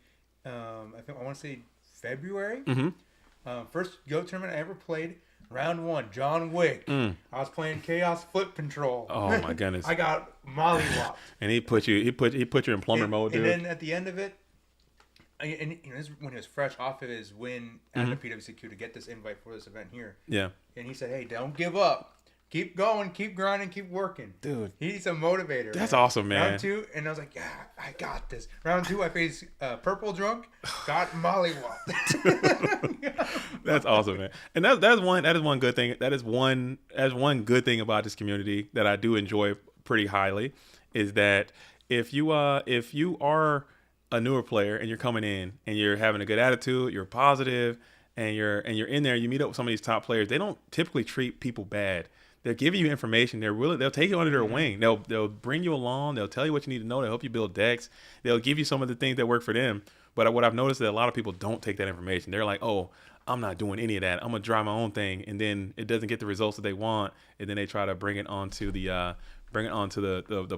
I want to say February. Mm-hmm. First Go tournament I ever played. Round 1, John Wick. I was playing Chaos Flip Control. Oh my goodness! I got mollywopped. And he put you in plumber mode, dude. And then at the end of it, and this is when he was fresh off of his win at the PWCQ to get this invite for this event here. Yeah. And he said, "Hey, don't give up. Keep going, keep grinding, keep working." Dude. He's a motivator. That's awesome, man. Round 2, and I was like, yeah, I got this. Round 2, I faced Purple Drunk, got mollywopped. That's awesome, man. And that is one good thing. That is one good thing about this community that I do enjoy pretty highly is that if you are a newer player and you're coming in and you're having a good attitude, you're positive, and you're in there, you meet up with some of these top players. They don't typically treat people bad. They're giving you information. They'll take you under their wing. They'll bring you along. They'll tell you what you need to know. They'll help you build decks. They'll give you some of the things that work for them. But what I've noticed is that a lot of people don't take that information. They're like, oh, I'm not doing any of that. I'm gonna try my own thing, and then it doesn't get the results that they want, and then they try to bring it onto the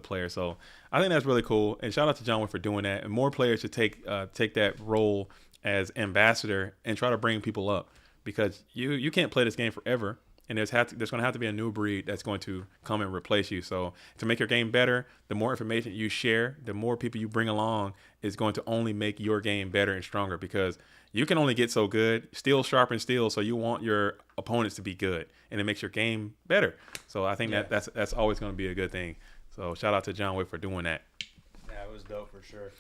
player. So I think that's really cool. And shout out to John Wick for doing that. And more players should take that role as ambassador and try to bring people up, because you can't play this game forever. And there's going to have to be a new breed that's going to come and replace you. So to make your game better, the more information you share, the more people you bring along is going to only make your game better and stronger, because you can only get so good. Steel sharpens steel, so you want your opponents to be good, and it makes your game better. So I think that's always going to be a good thing. So shout out to John Wick for doing that. Yeah, it was dope for sure.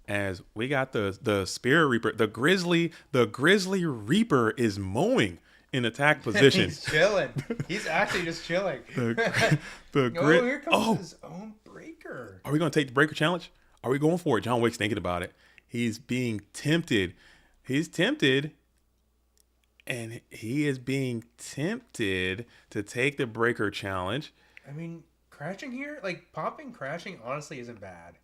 As we got the Spirit Reaper, the Grizzly Reaper is mowing in attack position. He's chilling. He's actually just chilling. Here comes his own breaker. Are we going to take the breaker challenge? Are we going for it? John Wick's thinking about it. He's being tempted. He's tempted. And he is being tempted to take the breaker challenge. I mean, crashing here, like popping, crashing, honestly isn't bad.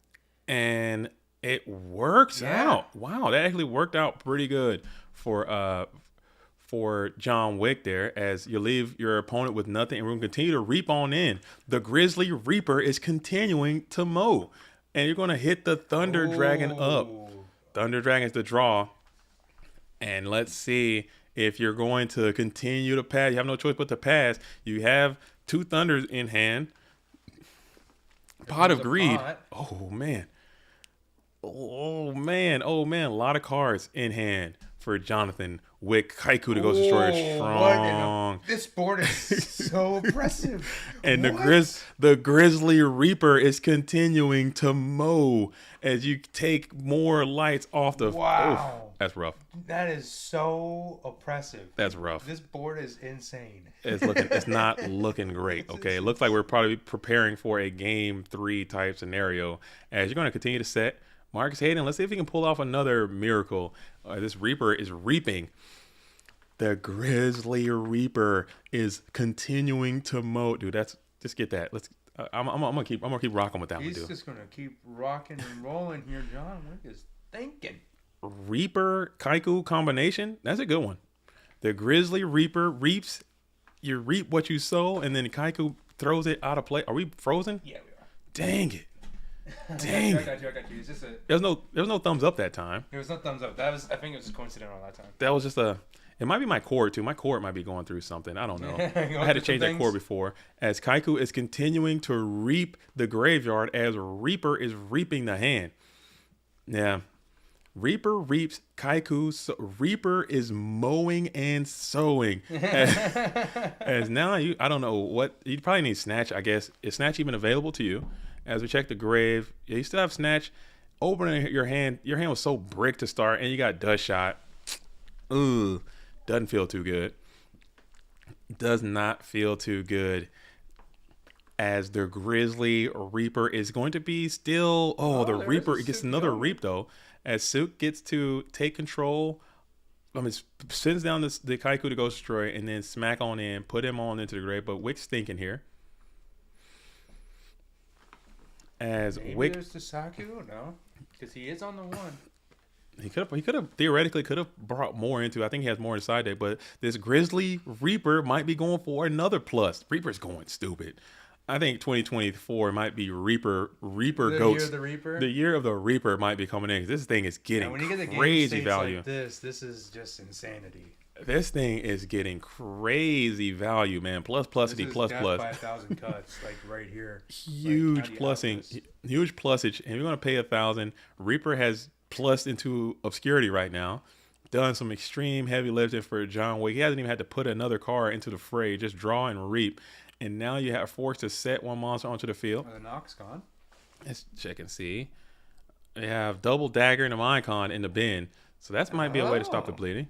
And it works out. Wow, that actually worked out pretty good for John Wick there, as you leave your opponent with nothing, and we're going to continue to reap on in. The Grizzly Reaper is continuing to mow, and you're going to hit the Thunder Dragon up. Thunder Dragon's the draw, and let's see if you're going to continue to pass. You have no choice but to pass. You have 2 Thunders in hand. Pot of Greed. Oh, man. Oh, man. A lot of cards in hand for Jonathan Wick. Kaiku to Ghost Destroyer strong. This board is so oppressive. And the Grizzly Reaper is continuing to mow as you take more lights off the... Wow. Oof, that's rough. That is so oppressive. That's rough. This board is insane. It's not looking great. Okay, it looks like we're probably preparing for a game 3 type scenario, as you're going to continue to set. Marcus Hayden, let's see if he can pull off another miracle. This Reaper is reaping. The Grizzly Reaper is continuing to mow. Dude, just get that. I'm gonna keep rocking with that one, dude. He's just gonna keep rocking and rolling here. John Wick is thinking. Reaper Kaiku combination. That's a good one. The Grizzly Reaper reaps. You reap what you sow, and then Kaiku throws it out of play. Are we frozen? Yeah, we are. Dang it. Dang. I got you. There was no thumbs up that time. There was no thumbs up. I think it was just coincidental that time. That was just It might be my cord too. My cord might be going through something. I don't know. Going I had to through change some that cord things. before. As Kaiku is continuing to reap the graveyard as Reaper is reaping the hand. Yeah. Reaper reaps Kaiku. So Reaper is mowing and sowing. As now I don't know what you probably need Snatch. I guess is Snatch even available to you? As we check the grave, yeah, you still have Snatch. Opening your hand was so brick to start, and you got Dust Shot. Ooh, doesn't feel too good. Does not feel too good. As the Grizzly Reaper is going to be still. Oh, the Reaper gets another reap though. As Sook gets to take control, sends down the Kaiku to go destroy, and then smack on in, put him on into the grave. But Wick's thinking here. As Maybe Wick, there's the Saku, no, because he is on the one. he could have theoretically brought more into. I think he has more inside deck, but this Grizzly Reaper might be going for another plus. Reaper's going stupid. I think 2024 might be Reaper The goats. year of the Reaper. The year of the Reaper might be coming in. This thing is getting When you get the game crazy states value. like this is just insanity. This thing is getting crazy value, man. Plus, This is plus. death by 1,000 cuts, like right here. Huge Like, how do you plussing, have this? huge plussage, and we're gonna pay 1,000. Reaper has plussed into obscurity right now. Done some extreme heavy lifting for John Wick. He hasn't even had to put another card into the fray. Just draw and reap, and now you have forced to set one monster onto the field. Oh, the Nox gone. Let's check and see. We have double dagger and a Minecon in the bin, so that might be a way to stop the bleeding.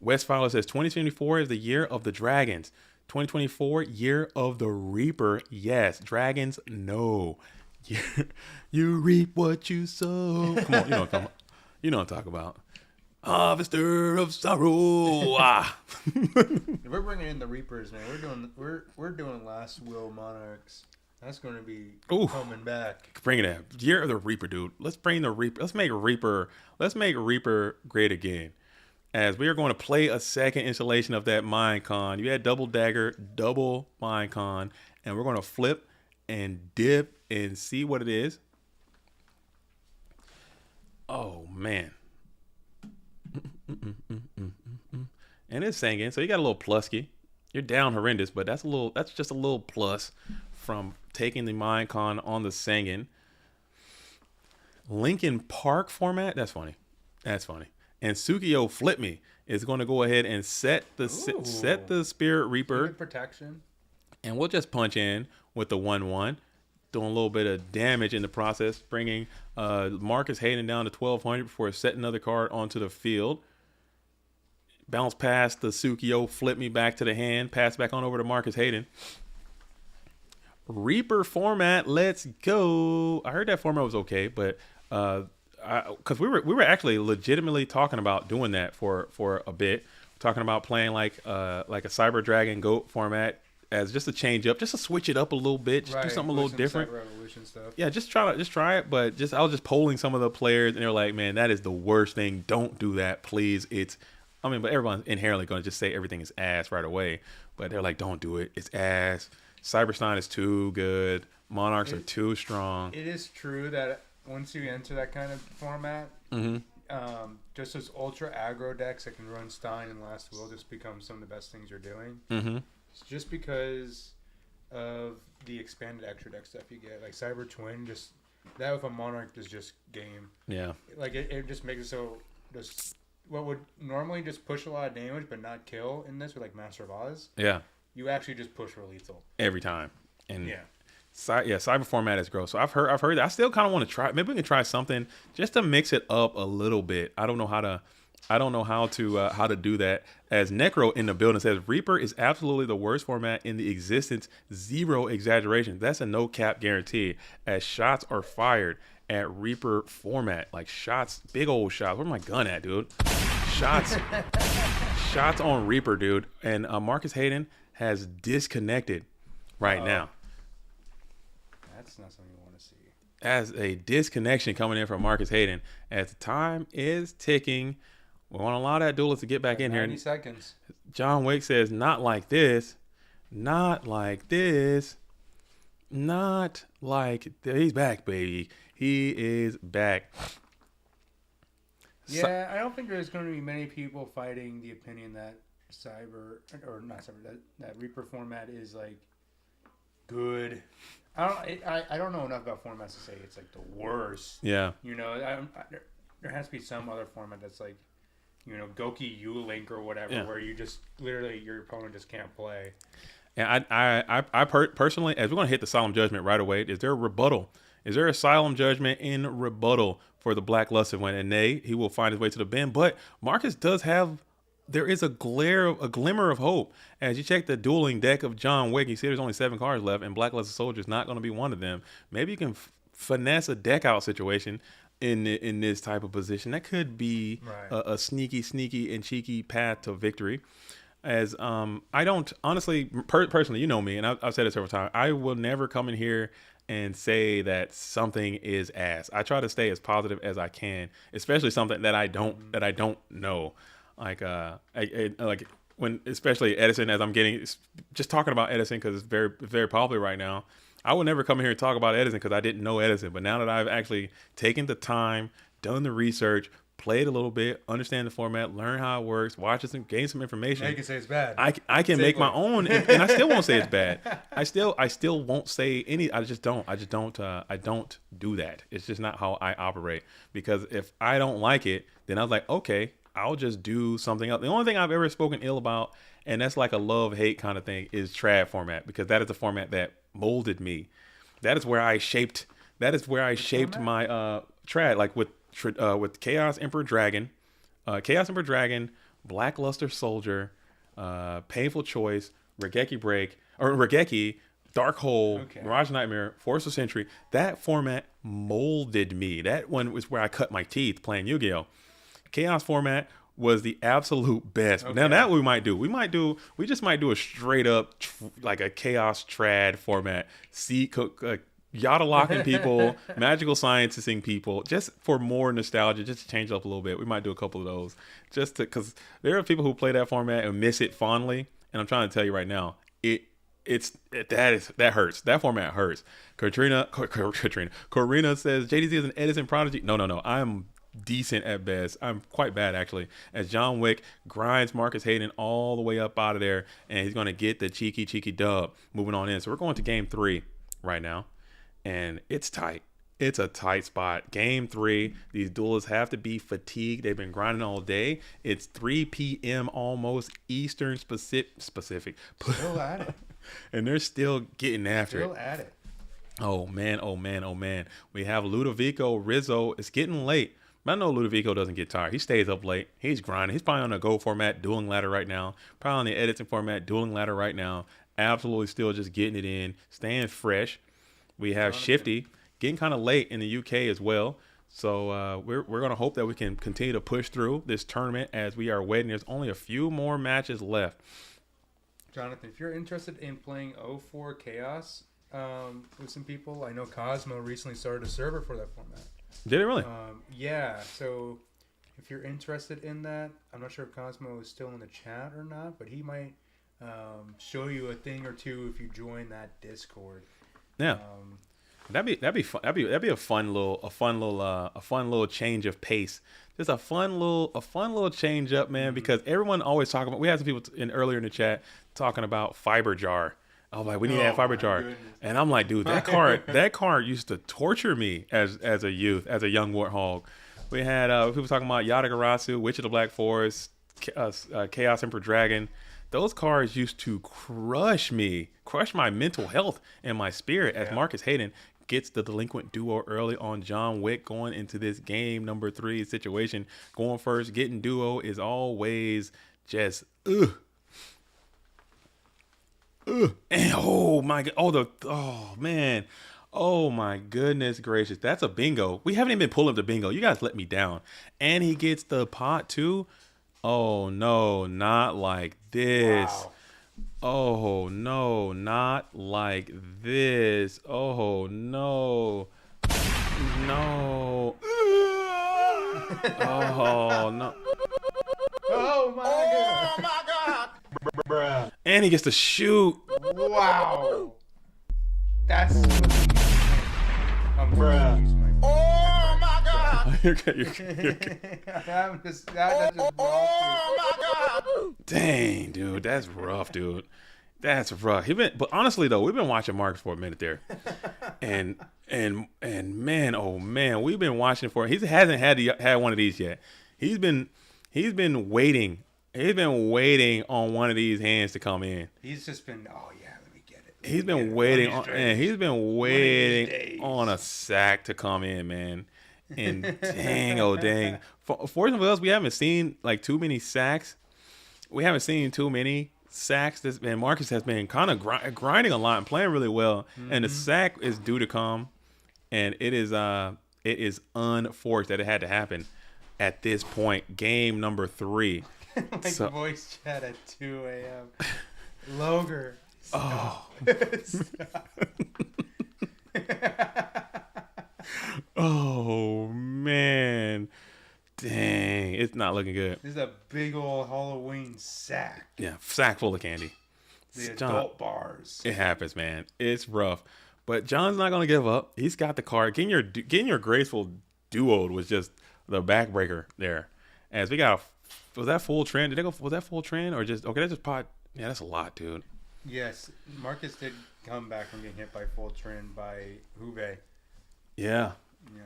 Westfiler says 2024 is the year of the dragons. 2024 year of the Reaper. Yes, dragons. No, you reap what you sow. Come on, you know what I'm talking about. Harvester of sorrow. We're bringing in the Reapers, man. We're doing Last Will Monarchs. That's going to be coming back. Bring it in. Year of the Reaper, dude. Let's bring the Reaper. Let's make Reaper great again. As we are going to play a second installation of that Minecon. You had double dagger, double Minecon, and we're going to flip and dip and see what it is. Oh man. And it's singing, so you got a little plusky. You're down horrendous, but that's just a little plus from taking the Minecon on the singing. Lincoln Park format. That's funny. And Sukiyo Flip Me is going to go ahead and set the Spirit Reaper. Good protection. And we'll just punch in with the 1/1, doing a little bit of damage in the process, bringing Marcus Hayden down to 1,200 before setting another card onto the field. Bounce past the Sukiyo, Flip Me back to the hand, pass back on over to Marcus Hayden. Reaper format, let's go. I heard that format was okay, but because we were actually legitimately talking about doing that for a bit, talking about playing like a Cyber Dragon Goat format as just a change up, just to switch it up a little bit, just do something a little different. Cyber Revolution stuff. Yeah, just try it. But I was just polling some of the players, and they're like, "Man, that is the worst thing. Don't do that, please." But everyone's inherently going to just say everything is ass right away. But they're like, "Don't do it. It's ass. Cyberstein is too good. Monarchs are too strong." It is true that once you enter that kind of format, just those ultra aggro decks that can run Stein and Last Will just become some of the best things you're doing. Mm-hmm. It's just because of the expanded extra deck stuff you get, like Cyber Twin. Just that with a Monarch is just game. Yeah. Like it just makes it so just what would normally just push a lot of damage but not kill in this with like Master of Oz. Yeah. You actually just push for lethal every time. And yeah. Cyber format is gross. So I've heard that. I still kind of want to try. Maybe we can try something just to mix it up a little bit. I don't know how to do that. As Necro in the building says, Reaper is absolutely the worst format in the existence. Zero exaggeration. That's a no cap guarantee. As shots are fired at Reaper format, like shots, big old shots. Where's my gun at, dude? Shots on Reaper, dude. And Marcus Hayden has disconnected right now. That's not something you want to see. As a disconnection coming in from Marcus Hayden, as the time is ticking, we want a lot of that duelist to get back in here. 90 seconds. John Wick says, "Not like this, not like this, not like this." He's back, baby. He is back. Yeah, I don't think there's going to be many people fighting the opinion that that Reaper format is like good. I don't know enough about formats to say it's like the worst. Yeah. You know, there has to be some other format that's like, you know, Goki U-Link or whatever, where you just literally your opponent just can't play. And I personally, as we're going to hit the solemn judgment right away, is there a rebuttal? Is there a solemn judgment in rebuttal for the blacklusted one? And nay, he will find his way to the bin. But Marcus does have. There is a glimmer of hope. As you check the dueling deck of John Wick, you see there's only 7 cards left, and Blacklusted Soldier is not going to be one of them. Maybe you can finesse a deck out situation in this type of position. That could be a sneaky and cheeky path to victory. As I don't honestly, personally, you know me, and I've said it several times. I will never come in here and say that something is ass. I try to stay as positive as I can, especially something that I don't know. Like like when, especially Edison, as I'm getting just talking about Edison because it's very popular right now. I would never come here and talk about Edison because I didn't know Edison. But now that I've actually taken the time, done the research, played a little bit, understand the format, learn how it works, watch it, and gain some information. Now you can say it's bad. I can make my own, and I still won't say it's bad. I still won't say any. I don't do that. It's just not how I operate. Because if I don't like it, then I was like, okay, I'll just do something else. The only thing I've ever spoken ill about, and that's like a love-hate kind of thing, is trad format, because that is the format that molded me. That is where I shaped my trad, like with Chaos Emperor Dragon, Blackluster Soldier, Painful Choice, Regeki, Dark Hole, Mirage Nightmare, Force of Century. That format molded me. That one was where I cut my teeth playing Yu-Gi-Oh! Chaos format was the absolute best. Okay. Now that we just might do a straight up like a Chaos trad format. Yada locking people, magical sciencing people, just for more nostalgia, just to change it up a little bit. We might do a couple of those, just because there are people who play that format and miss it fondly. And I'm trying to tell you right now, that hurts. That format hurts. Corina says JDZ is an Edison prodigy. No. I'm decent at best. I'm quite bad actually. As John Wick grinds Marcus Hayden all the way up out of there, and he's going to get the cheeky dub moving on in. So we're going to game 3 right now, and it's tight. It's a tight spot. Game 3. These duelists have to be fatigued. They've been grinding all day. It's 3 p.m. almost Eastern specific. Still at it. And they're still getting after Still at it. Oh man. We have Ludovico Rizzo. It's getting late. But I know Ludovico doesn't get tired. He stays up late. He's grinding. He's probably on a Go format, Dueling Ladder right now. Probably on the Editing format, Dueling Ladder right now. Absolutely still just getting it in, staying fresh. We have Shifty getting kind of late in the UK as well. So we're going to hope that we can continue to push through this tournament as we are waiting. There's only a few more matches left. Jonathan, if you're interested in playing 04 Chaos with some people, I know Cosmo recently started a server for that format. Did it really? Yeah, so if you're interested in that, I'm not sure if Cosmo is still in the chat or not, but he might show you a thing or two if you join that Discord. Yeah, that'd be fun. That'd be a fun little change of pace. Just a fun little change up, man. Because everyone always talking about. We had some people earlier in the chat talking about Fiber Jar. I was like, we need to add Fiber Jar. Goodness. And I'm like, dude, that card used to torture me as a youth, as a young warthog. We had people talking about Yatagarasu, Witch of the Black Forest, Chaos Emperor Dragon. Those cards used to crush my mental health and my spirit as Marcus Hayden gets the delinquent duo early on John Wick going into this game number 3 situation. Going first, getting duo is always just And oh my god! Oh my goodness gracious! That's a bingo. We haven't even been pulling up the bingo. You guys let me down. And he gets the pot too. Oh no, not like this. Wow. Oh no, not like this. Oh no, no. Oh no. Oh my god. Oh my god. Bruh. And he gets to shoot. Wow. That's Bruh. Oh my god. I'm just, that's just wrong. Dang, dude, that's rough, dude. That's rough. But honestly though, we've been watching Marcus for a minute there, and man, oh man, we've been watching for. He hasn't had one of these yet. He's been waiting. He's been waiting on one of these hands to come in. He's just been, oh yeah, let me get it. He's been waiting on, and he's been waiting on a sack to come in, man. And dang, oh dang. Fortunately for us, we haven't seen like too many sacks. We haven't seen too many sacks. And Marcus has been kind of grinding a lot and playing really well. And the sack is due to come, and it is unforced that it had to happen at this point. Game number 3. Like voice chat at 2 a.m. Loger. Oh. Oh man, dang! It's not looking good. This is a big old Halloween sack. Yeah, sack full of candy. The adult bars. It happens, man. It's rough, but John's not gonna give up. He's got the card. Getting your graceful duo was just the backbreaker there. As we got was that full trend? Did they go? Was that full trend or just okay? That's just pot. Yeah, that's a lot, dude. Yes, Marcus did come back from getting hit by full trend by Juve. Yeah.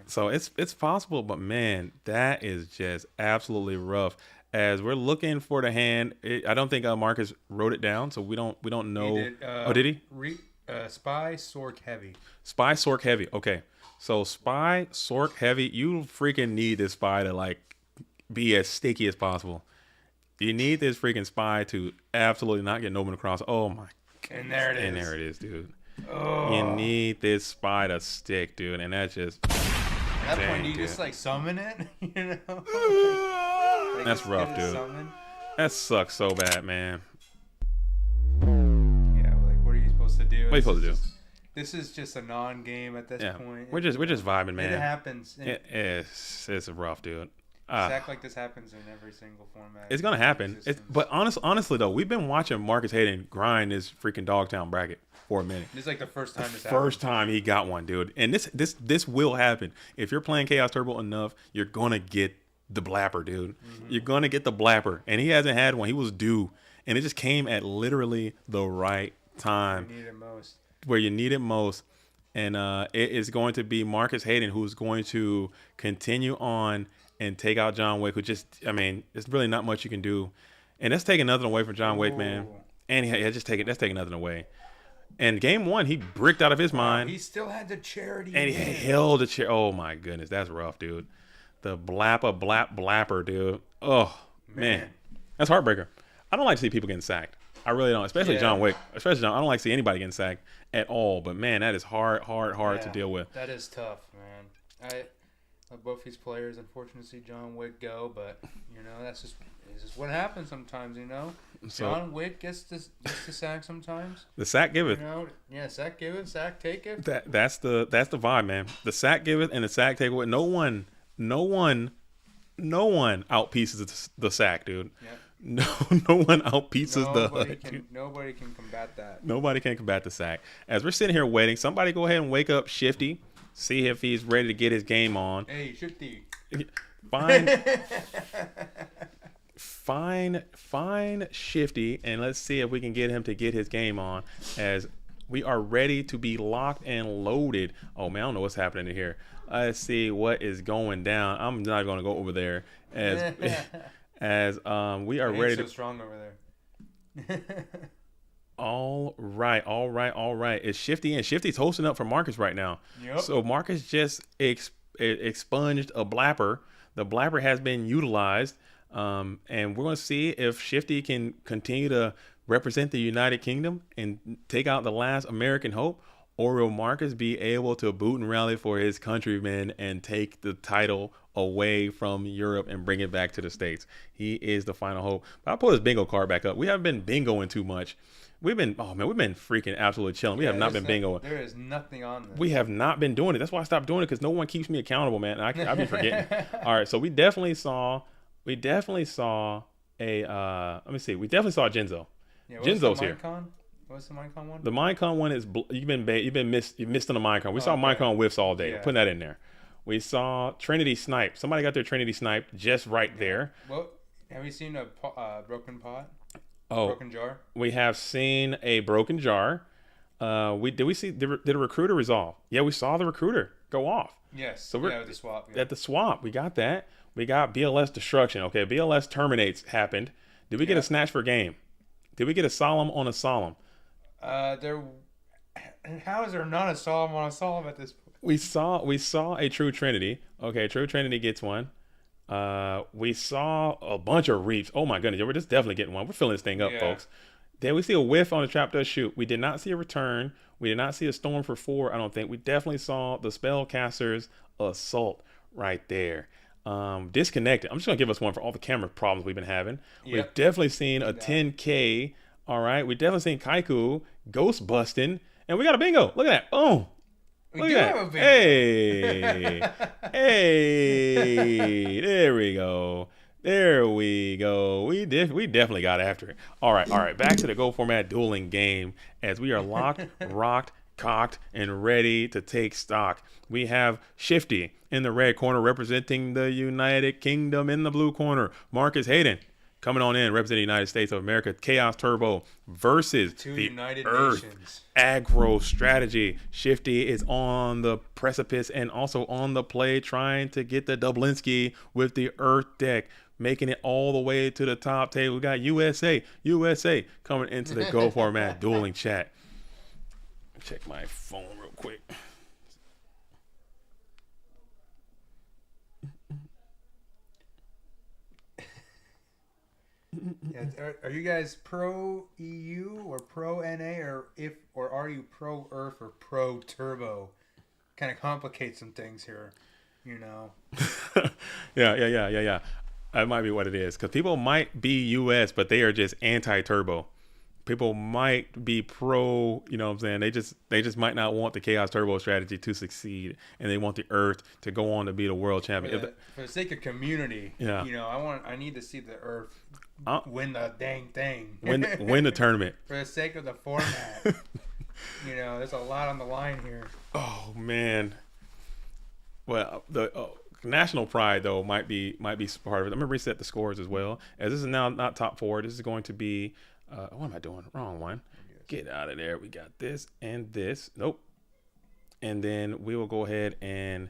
So it's possible, but man, that is just absolutely rough. As we're looking for the hand, I don't think Marcus wrote it down, so we don't know. He did, oh, did he? Spy Sork Heavy. Spy Sork Heavy. Okay, so Spy Sork Heavy. You freaking need this spy to like be as sticky as possible. You need this freaking spy to absolutely not get Nobin across. Oh my god! And there it is. And there it is, dude. Oh. You need this spy to stick, dude, and that's just. At that point, you just like summon it, you know? Like, that's rough, dude. That sucks so bad, man. Yeah, like what are you supposed to do? What are you supposed to do? This is just a non-game at this point. We're just vibing, man. It happens. It's rough, dude. Sack like this happens in every single format. It's gonna happen. But honestly though, we've been watching Marcus Hayden grind this freaking Dogtown bracket for a minute. This is like the first time this happened. First time he got one, dude. And this will happen. If you're playing Chaos Turbo enough, you're gonna get the blapper, dude. You're gonna get the blapper. And he hasn't had one. He was due. And it just came at literally the right time. You need it most. Where you need it most. And it is going to be Marcus Hayden who's going to continue on and take out John Wick, who just, I mean, there's really not much you can do. And that's taking nothing away from John Wick, man. And that's taking nothing away. And game 1, he bricked out of his mind. He still had the charity. And he held the chair. Oh, my goodness. That's rough, dude. The blapper, dude. Oh, man. That's heartbreaker. I don't like to see people getting sacked. I really don't. Especially John Wick. I don't like to see anybody getting sacked at all. But, man, that is hard to deal with. That is tough, man. Both these players, unfortunately, see John Wick go, but you know that's just what happens sometimes. You know, John Wick gets the sack sometimes. The sack giveth. You know, yeah, sack giveth, sack taketh. That's the vibe, man. The sack giveth and the sack taketh. No one outpieces the sack, dude. Yep. No one outpieces the HUD. Nobody can combat that. Nobody can combat the sack. As we're sitting here waiting, somebody go ahead and wake up Shifty. See if he's ready to get his game on. Hey, Shifty. Find Shifty, and let's see if we can get him to get his game on. As we are ready to be locked and loaded. Oh man, I don't know what's happening in here. Let's see what is going down. I'm not going to go over there. As we are ready to. So strong over there. All right. It's Shifty, and Shifty's hosting up for Marcus right now. Yep. So Marcus just expunged a blapper. The blapper has been utilized, and we're going to see if Shifty can continue to represent the United Kingdom and take out the last American hope, or will Marcus be able to boot and rally for his countrymen and take the title away from Europe and bring it back to the States? He is the final hope. But I'll pull his bingo card back up. We haven't been bingoing too much. We've been freaking absolutely chilling. We have not been bingoing. There is nothing on this. We have not been doing it. That's why I stopped doing it, because no one keeps me accountable, man. I've been forgetting. All right, so we definitely saw a let me see. We definitely saw Genzo. Yeah, Genzo's here. What's the Minecon one? The Minecon one is you missed on the Minecon. We saw Minecon whiffs all day. Yeah. We're putting that in there. We saw Trinity snipe. Somebody got their Trinity sniped just right there. Well, have you seen a broken pot? Oh, Broken jar? we have seen a broken jar. Did we see did a recruiter resolve? Yeah, we saw the recruiter go off. Yes. So we're the swap. Yeah. at the swap. We got that. We got BLS destruction. Okay, BLS terminates happened. Did we get a snatch for game? Did we get a solemn on a solemn? There. How is there not a solemn on a solemn at this point? We saw a true Trinity. Okay, true Trinity gets one. We saw a bunch of reaps. Oh my goodness, we're just definitely getting one. We're filling this thing up, folks. Then we see a whiff on the trap does shoot. We did not see a return. We did not see a storm for 4. I don't think. We definitely saw the spellcaster's assault right there. Disconnected. I'm just gonna give us one for all the camera problems we've been having. Yep. We've definitely seen a 10K. All right. We definitely seen Kaiku ghost busting, and we got a bingo. Look at that. Oh. We Look do at have that. a bingo. Hey. Hey. There we go. There we go. We definitely got after it. All right. Back to the Go Format dueling game as we are locked, rocked, cocked, and ready to take stock. We have Shifty in the red corner representing the United Kingdom. In the blue corner, Marcus Hayden coming on in representing the United States of America. Chaos Turbo versus the United Earth Nations. aggro strategy. Shifty is on the precipice and also on the play trying to get the Dublinsky with the Earth deck, making it all the way to the top table. We got USA coming into the Go Format dueling chat. Check my phone real quick. Yeah, are you guys pro EU or pro NA or are you pro Earth or pro Turbo? Kind of complicates some things here, you know. Yeah. That might be what it is, because people might be US, but they are just anti-turbo. People might be pro, you know what I'm saying? They just might not want the Chaos Turbo strategy to succeed, and they want the Earth to go on to be the world champion. For the sake of community, Yeah. you know, I need to see the Earth win the dang thing. Win the tournament. For the sake of the format. You know, there's a lot on the line here. Oh man. Well, the national pride though might be part of it. I'm gonna reset the scores as well, as this is now not top 4. This is going to be what am I doing? Wrong one. Get out of there. We got this and this. Nope. And then we will go ahead and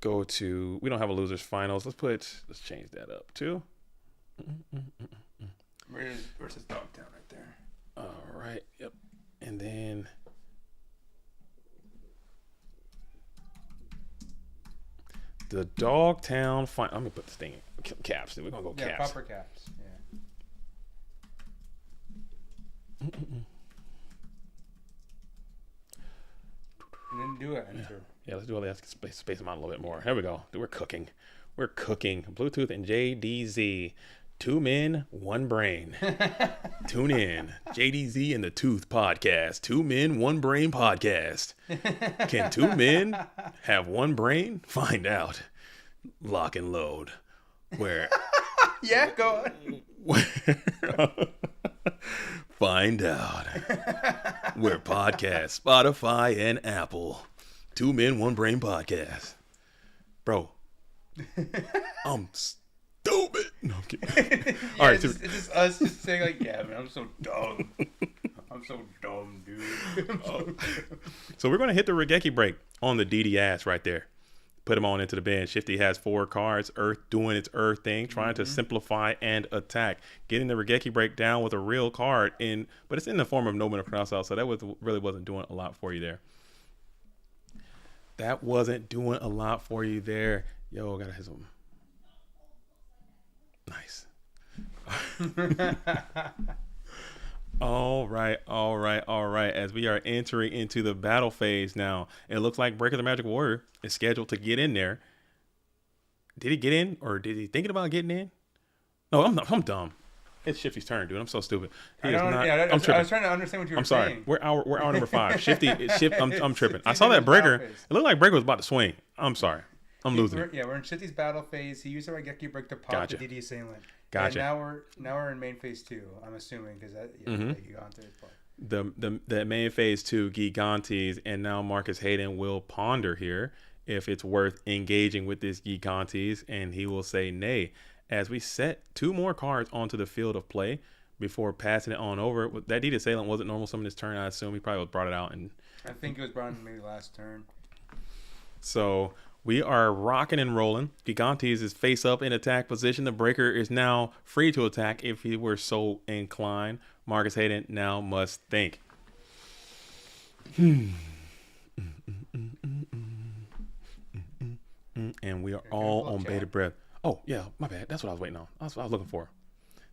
go to. We don't have a losers finals. Let's change that up too. Where's his dog down right there? All right. Yep. And then the Dogtown final. I'm gonna put this thing in caps. We're gonna go caps. Yeah, proper caps. Yeah. And then do it. Enter. Yeah, let's do all that. Space them out a little bit more. Here we go. We're cooking. Bluetooth and JDZ. 2 men, 1 brain. Tune in. JDZ and the Tooth podcast. 2 men, 1 brain podcast. Can 2 men have 1 brain? Find out. Lock and load. Where? Yeah, go on. Find out. Where podcasts, Spotify, and Apple. 2 men, 1 brain podcast. Bro. I'm stupid. No, I'm kidding. All right, it's just us just saying like, yeah, man, I'm so dumb. I'm so dumb, dude. So we're going to hit the Regeki break on the DD ass right there. Put him on into the bench. Shifty has 4 cards. Earth doing its Earth thing, trying to simplify and attack. Getting the Regeki break down with a real card, but it's in the form of No Men of Crossout, so that really wasn't doing a lot for you there. That wasn't doing a lot for you there. Yo, gotta hit some. Nice. All right. As we are entering into the battle phase now, it looks like Breaker the Magic Warrior is scheduled to get in there. Did he get in, or did he thinking about getting in? No, I'm dumb. It's Shifty's turn, dude. I'm so stupid. I was trying to understand what you were saying. I'm sorry. We're hour number 5. Shifty. I'm tripping. I saw that Breaker. It looked like Breaker was about to swing. I'm sorry. I'm losing. We're in Shifty's battle phase. He used the Regeki break to pop the DD Assailant. Gotcha. And now we're in main phase 2. I'm assuming because Gigante is part. The main phase 2 Gigantes, and now Marcus Hayden will ponder here if it's worth engaging with this Gigantes, and he will say nay, as we set 2 more cards onto the field of play before passing it on over. That Deed Assailant wasn't normal summon this turn. I assume he probably brought it out. And I think it was brought in maybe last turn. So we are rocking and rolling. Gigantes is face up in attack position. The breaker is now free to attack if he were so inclined. Marcus Hayden now must think. And we are all on bated breath. Oh, yeah, my bad. That's what I was waiting on. That's what I was looking for.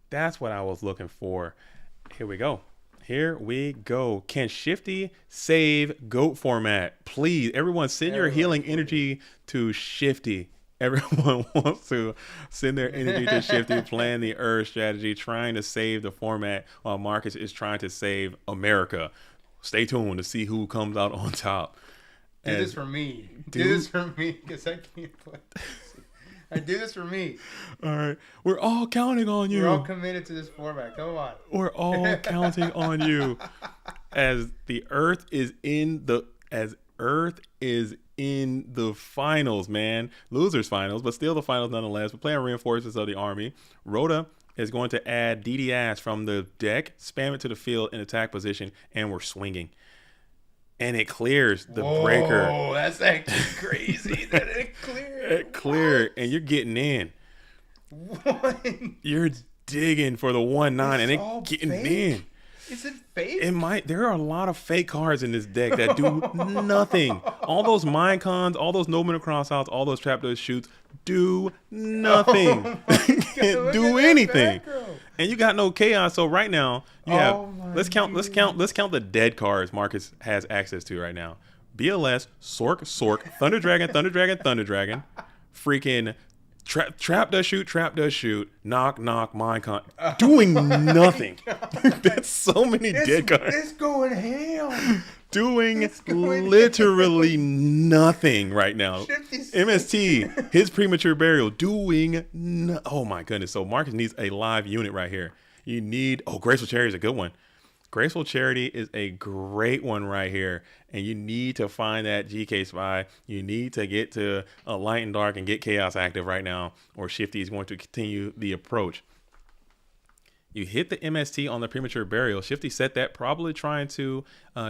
That's what I was looking for. Here we go. Here we go. Can Shifty save GOAT format? Please, everyone send your healing energy to Shifty. Everyone wants to send their energy to Shifty, playing the Earth strategy, trying to save the format while Marcus is trying to save America. Stay tuned to see who comes out on top. Do this for me. Do this for me, because I can't play. I do this for me. All right. We're all counting on you. We're all committed to this format. Come on. We're all counting on you. As Earth is in the finals, man. Losers finals, but still the finals nonetheless. We're playing reinforcements of the army. Rhoda is going to add DDS from the deck, spam it to the field in attack position, and we're swinging. And it clears the breaker. Oh, that's actually crazy that it cleared. It cleared, and you're getting in. What? You're digging for the 1/9, and it getting fake? in. Is it fake? It might. There are a lot of fake cards in this deck that do nothing. All those mind cons, all those no minute crossouts, all those trap those shoots do nothing. Can't do anything. And you got no chaos. So right now you have. Let's count the dead cards Marcus has access to right now. BLS, Sork, Thunder Dragon, freaking trap does shoot, knock, mind con, doing nothing. That's so many dead cards. It's going ham. Doing literally nothing right now. MST, his premature burial, doing oh my goodness. So Marcus needs a live unit right here. You need Graceful Charity is a good one. Graceful Charity is a great one right here. And you need to find that GK Spy. You need to get to a Light and Dark and get Chaos active right now, or Shifty is going to continue the approach. You hit the MST on the premature burial. Shifty set that, probably trying to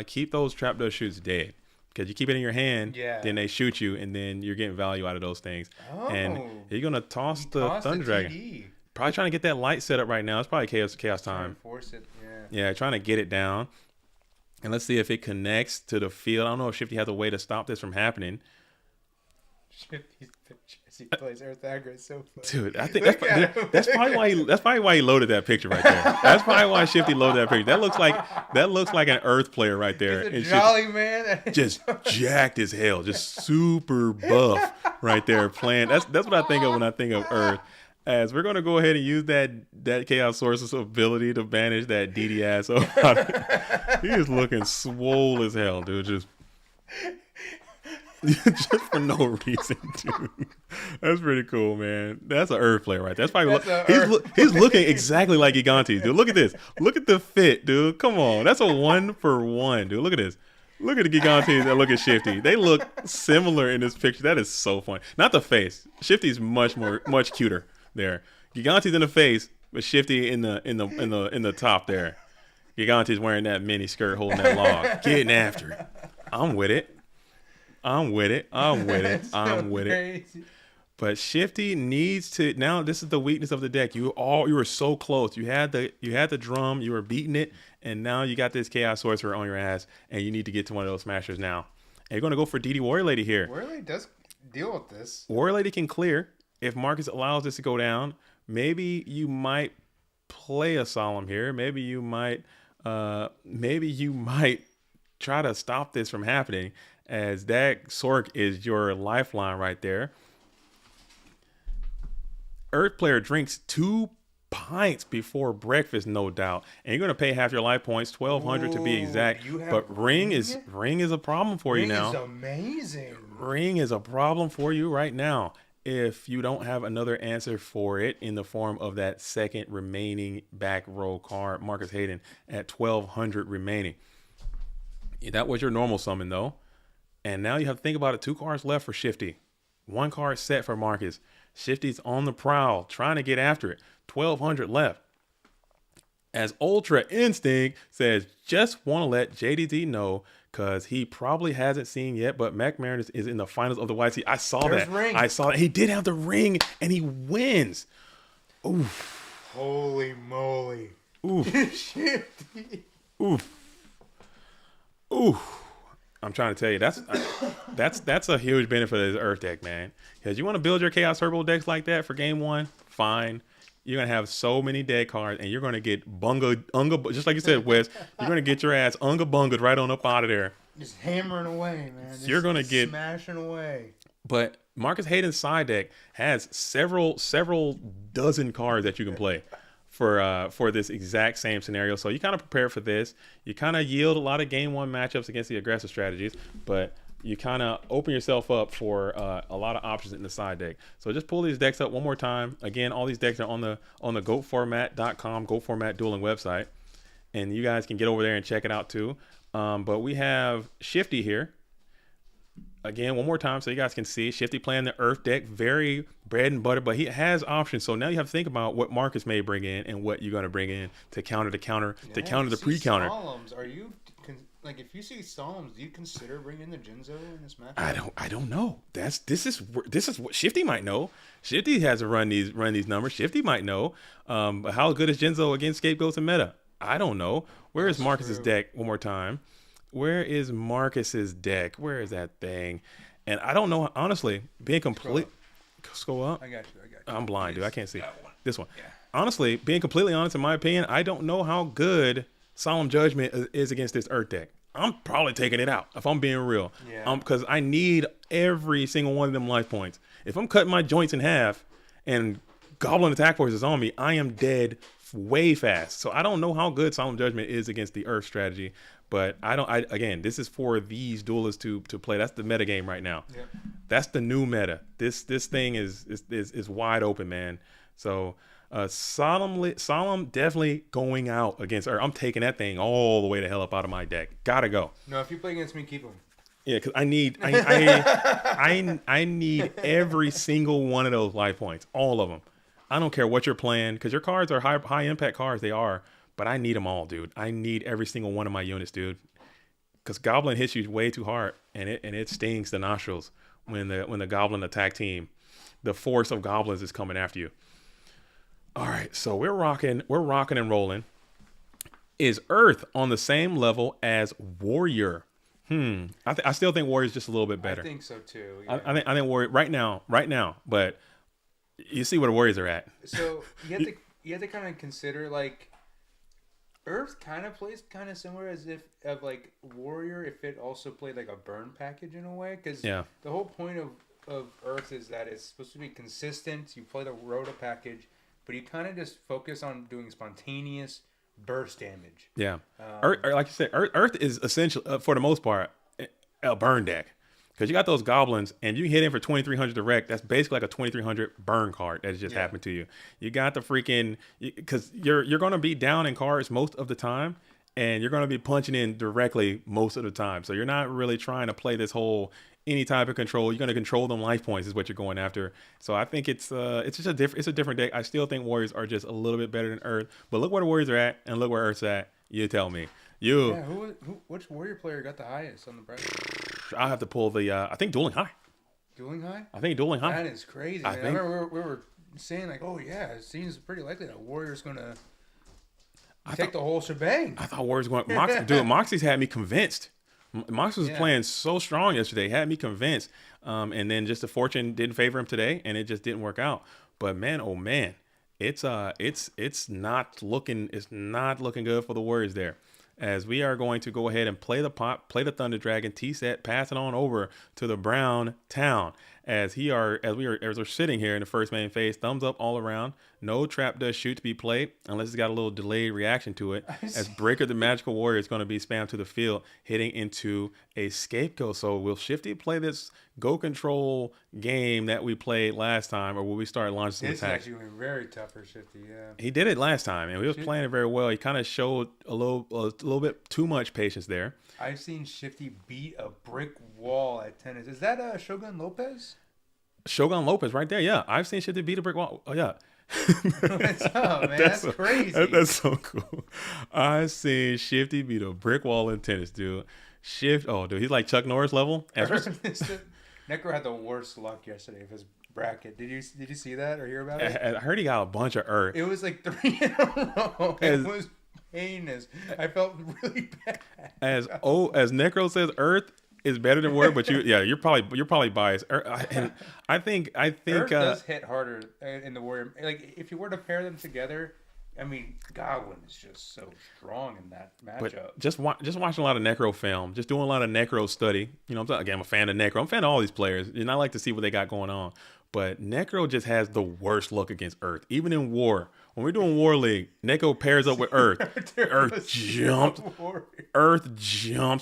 keep those trap dust shoots dead. Because you keep it in your hand, then they shoot you, and then you're getting value out of those things. And you're going to toss the Thunder Dragon. Probably trying to get that light set up right now. It's probably chaos time. Force it, yeah, trying to get it down. And let's see if it connects to the field. I don't know if Shifty has a way to stop this from happening. Shifty's pictures. He plays Earth Aggro so funny. Dude, I think that's probably why he loaded that picture right there. That's probably why Shifty loaded that picture. That looks like an Earth player right there. He's a jolly man. Just jacked as hell, just super buff right there playing. That's what I think of when I think of Earth. As we're gonna go ahead and use that Chaos Source's ability to banish that DDS. He is looking swole as hell, dude. Just for no reason, dude. That's pretty cool, man. That's an Earth player right there. That's probably he's looking exactly like Gigantes, dude. Look at this. Look at the fit, dude. Come on. That's a 1-for-1, dude. Look at this. Look at the Gigantes and look at Shifty. They look similar in this picture. That is so funny. Not the face. Shifty's much cuter there. Gigantes in the face, but Shifty in the top there. Gigantes wearing that mini skirt, holding that log, getting after it. I'm with it. But Shifty needs to now. This is the weakness of the deck. You were so close. You had the drum. You were beating it, and now you got this Chaos Sorcerer on your ass, and you need to get to one of those smashers now. And you're gonna go for DD Warrior Lady here. Warrior Lady does deal with this. Warrior Lady can clear if Marcus allows this to go down. Maybe you might play a Solemn here. Maybe you might try to stop this from happening, as that Sork is your lifeline right there. Earth player drinks 2 pints before breakfast, no doubt, and you're going to pay half your life points, 1,200 to be exact. But ring is a problem for you now. Ring is amazing. Ring is a problem for you right now. If you don't have another answer for it in the form of that second remaining back row card, Marcus Hayden at 1,200 remaining. That was your normal summon though. And now you have to think about it. 2 cards left for Shifty. 1 card set for Marcus. Shifty's on the prowl, trying to get after it. 1,200 left. As Ultra Instinct says, just want to let JDD know because he probably hasn't seen yet, but Mac Mariners is in the finals of the YC. I saw There's that. ring. I saw that. He did have the ring, and he wins. Oof. Holy moly. Oof. Shifty. Oof. Oof. I'm trying to tell you, that's a huge benefit of this Earth deck, man. Because you want to build your Chaos Turbo decks like that for game 1, fine. You're going to have so many deck cards, and you're going to get unga, just like you said, Wes, you're going to get your ass unga-bunged right on up out of there. Just hammering away, man. You're going to get... smashing away. But Marcus Hayden's side deck has several dozen cards that you can play for this exact same scenario. So you kind of prepare for this. You kind of yield a lot of game 1 matchups against the aggressive strategies, but you kind of open yourself up for a lot of options in the side deck. So just pull these decks up one more time. Again, all these decks are on the goformat.com, GoFormat Dueling website, and you guys can get over there and check it out too. But we have Shifty here. Again, one more time so you guys can see. Shifty playing the Earth deck, very bread and butter, but he has options. So now you have to think about what Marcus may bring in and what you're going to bring in to counter the pre-counter. Solemns, are you like, if you see Solemns, do you consider bringing the Jinzo in this match? I don't know. This is what Shifty might know. Shifty has to run these numbers. Shifty might know. But how good is Jinzo against Scapegoats and meta? I don't know. Where is Marcus's deck? One more time. Where is Marcus's deck? Where is that thing? And I don't know, honestly, being complete. Scroll up. I got you. I'm blind, dude. I can't see. This one. Yeah. Honestly, being completely honest, in my opinion, I don't know how good Solemn Judgment is against this Earth deck. I'm probably taking it out if I'm being real. Yeah. Because I need every single one of them life points. If I'm cutting my joints in half and Goblin Attack Force is on me, I am dead way fast. So I don't know how good Solemn Judgment is against the Earth strategy. But again, this is for these duelists to play. That's the meta game right now. Yep. That's the new meta. This thing is wide open, man. So Solemn definitely going out against Earth. I'm taking that thing all the way to hell up out of my deck. Gotta go. No, if you play against me, keep him. Yeah, because I need every single one of those life points, all of them. I don't care what you're playing, because your cards are high impact cards. They are. But I need them all, dude. I need every single one of my units, dude. Because Goblin hits you way too hard, and it stings the nostrils when the Goblin attack team, the force of goblins is coming after you. All right, so we're rocking and rolling. Is Earth on the same level as Warrior? I still think Warrior's just a little bit better. I think so too. Yeah. I think Warrior right now. But you see where the Warriors are at. So you have to kind of consider, like, Earth kind of plays kind of similar as if of like Warrior, if it also played like a burn package in a way, because the whole point of Earth is that it's supposed to be consistent. You play the Rhoda package, but you kind of just focus on doing spontaneous burst damage. Yeah, Earth, like you said, Earth is essentially for the most part a burn deck. Because you got those goblins, and you hit in for 2,300 direct. That's basically like a 2,300 burn card that just happened to you. You got the freaking... Because you're going to be down in cards most of the time, and you're going to be punching in directly most of the time. So you're not really trying to play this whole any type of control. You're going to control them life points is what you're going after. So I think it's just a different deck. I still think Warriors are just a little bit better than Earth. But look where the Warriors are at, and look where Earth's at. You tell me. Which Warrior player got the highest on the bracket? I'll have to pull the, I think Dueling High. Dueling High? I think Dueling High. That is crazy, man. I remember we were saying, like, oh, yeah, it seems pretty likely that Warrior's going to take the whole shebang. I thought Warriors going to... Moxie's had me convinced. Moxie was playing so strong yesterday. Had me convinced. And then just the fortune didn't favor him today, and it just didn't work out. But, man, oh, man. It's not looking good for the Warriors there. As we are going to go ahead and play the Thunder Dragon T-set, pass it on over to the Brown Town. As we're sitting here in the first main phase, thumbs up all around. No trap does shoot to be played unless it's got a little delayed reaction to it. As Breaker the Magical Warrior is going to be spammed to the field, hitting into a Scapegoat. So will Shifty play this Go Control game that we played last time, or will we start launching some attacks? It's actually very tough for Shifty, yeah. He did it last time, and he was playing it very well. He kind of showed a little bit too much patience there. I've seen Shifty beat a brick wall at tennis. Is that Shogun Lopez? Shogun Lopez right there. Yeah, I've seen Shifty beat a brick wall. Oh yeah. What's up, man? That's crazy. That's so cool. I seen Shifty beat a brick wall in tennis, dude. Oh, dude, he's like Chuck Norris level. Necro had the worst luck yesterday of his bracket. Did you see that or hear about it? I heard he got a bunch of earth. It was like 3 in a row. It was heinous. I felt really bad. As Necro says, earth is better than war, but you're probably biased. And I think Earth does hit harder in the Warrior. Like if you were to pair them together, I mean, Godwin is just so strong in that matchup. But just watching a lot of Necro film, just doing a lot of Necro study. You know, I'm a fan of Necro. I'm a fan of all these players, and I like to see what they got going on. But Necro just has the worst luck against Earth, even in War. When we're doing War League, Necro pairs up with Earth. Earth jumps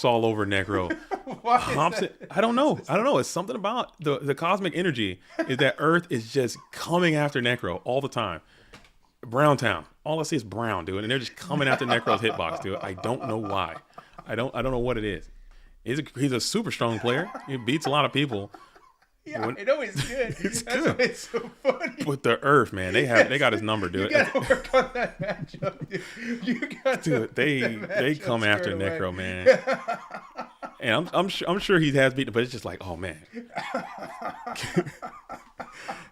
all over Necro. I don't know. It's something about the cosmic energy is that Earth is just coming after Necro all the time. Browntown. All I see is brown, dude, and they're just coming after Necro's hitbox, dude. I don't know why. I don't know what it is. He's a super strong player. He beats a lot of people. Yeah, I know he's good. It's That's good. why it's so funny. With the Earth, man, they got his number, dude. You gotta work on that matchup, dude. They come after Necro, man. And I'm sure he has beaten, but it's just like, oh man.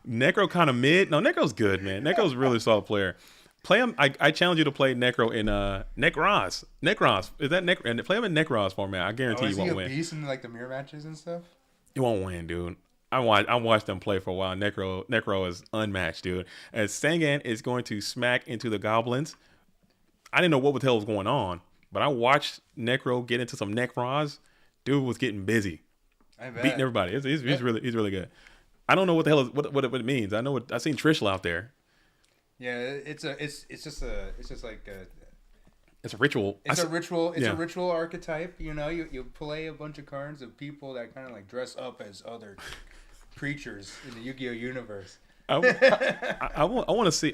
Necro kind of mid. No, Necro's good, man. Necro's a really solid player. Play him. I challenge you to play Necro in Necros. Necros. Is that Necro? And play him in Necros format. I guarantee you won't win. Is he a beast in like the mirror matches and stuff? You won't win, dude. I watched them play for a while. Necro is unmatched, dude. As Sangan is going to smack into the goblins. I didn't know what the hell was going on, but I watched Necro get into some Necros. Dude was getting busy, I bet. beating everybody. He's really good. I don't know what the hell what it means. I know I seen Trishla out there. Yeah, it's just like it's a ritual. It's a ritual. It's a ritual archetype. You know, you play a bunch of cards of people that kind of like dress up as other creatures in the Yu-Gi-Oh universe. I want to see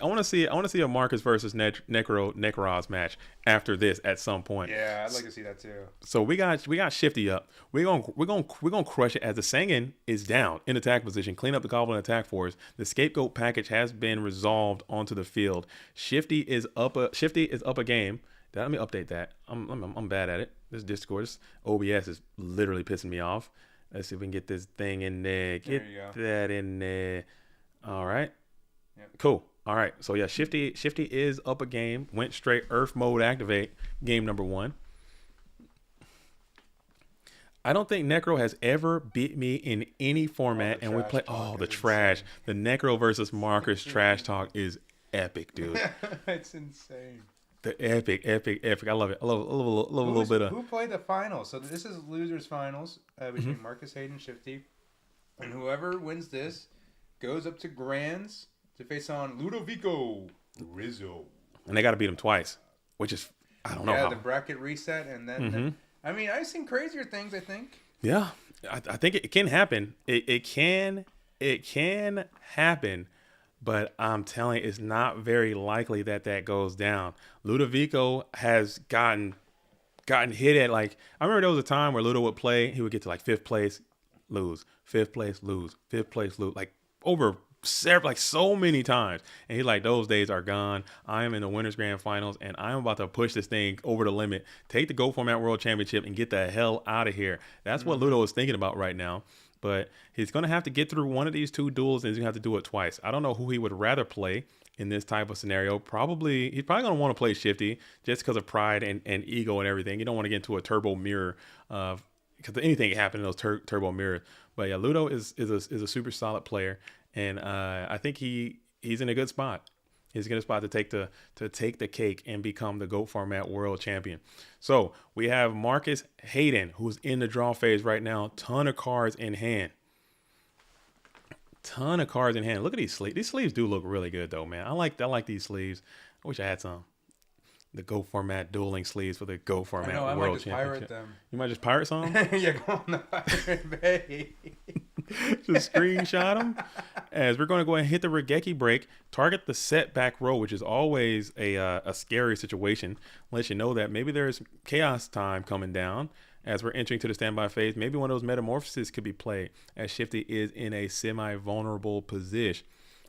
a Marcus versus Necros match after this at some point. Yeah, I'd like to see that too. So we got Shifty up. We're gonna crush it as the Sangan is down in attack position. Clean up the Goblin attack force. The scapegoat package has been resolved onto the field. Shifty is up a game. Let me update that. I'm bad at it. This Discord, this OBS is literally pissing me off. Let's see if we can get this thing in there. Get that in there. All right. Yep. Cool. All right. So yeah, Shifty is up a game. Went straight Earth mode activate. Game number 1. I don't think Necro has ever beat me in any format, and we play. Oh, the trash. The Necro versus Marcus trash talk is epic, dude. It's insane. The epic. I love it. I love a little bit of. Who played the finals? So this is losers finals between Marcus Hayden and Shifty, and whoever wins this goes up to Grands to face on Ludovico Rizzo. And they got to beat him twice, which is I don't know. Yeah, the bracket reset, and then I mean I've seen crazier things. I think. Yeah, I think it can happen. It can happen. But I'm telling you, it's not very likely that goes down. Ludovico has gotten hit at like I remember there was a time where Ludo would play, he would get to like 5th place, lose, 5th place, lose, 5th place, lose, like over several, like so many times. And he's like, those days are gone. I am in the Winners Grand Finals, and I'm about to push this thing over the limit, take the Go Format World Championship, and get the hell out of here. That's what Ludo is thinking about right now. But he's going to have to get through one of these 2 duels, and he's going to have to do it twice. I don't know who he would rather play in this type of scenario. He's probably going to want to play Shifty just because of pride and ego and everything. You don't want to get into a turbo mirror because anything can happen in those turbo mirrors. But yeah, Ludo is a super solid player, and I think he's in a good spot. He's in a good spot to take the cake and become the GOAT Format World Champion. So we have Marcus Hayden, who's in the draw phase right now. Ton of cards in hand. Look at these sleeves. These sleeves do look really good though, man. I like these sleeves. I wish I had some. The GO Format dueling sleeves for the GO Format World Championship. Pirate them. You might just pirate some? Yeah, go on the Pirate Bay. Just screenshot them. As we're going to go ahead and hit the Regeki break, target the setback row, which is always a scary situation. Let you know that maybe there's chaos time coming down as we're entering to the standby phase. Maybe one of those metamorphoses could be played as Shifty is in a semi-vulnerable position.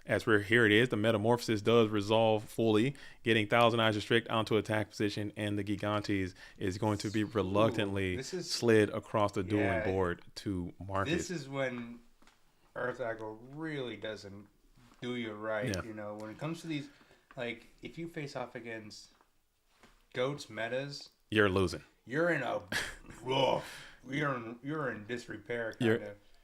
As we're here, it is the metamorphosis does resolve fully, getting Thousand Eyes Restrict onto attack position, and the Gigantes is going to be reluctantly slid across the dueling board to Marcus. This is when Earth Echo really doesn't do you right. Yeah. You know, when it comes to these, like if you face off against Goats metas, You're losing. you're in a you're in disrepair kind of.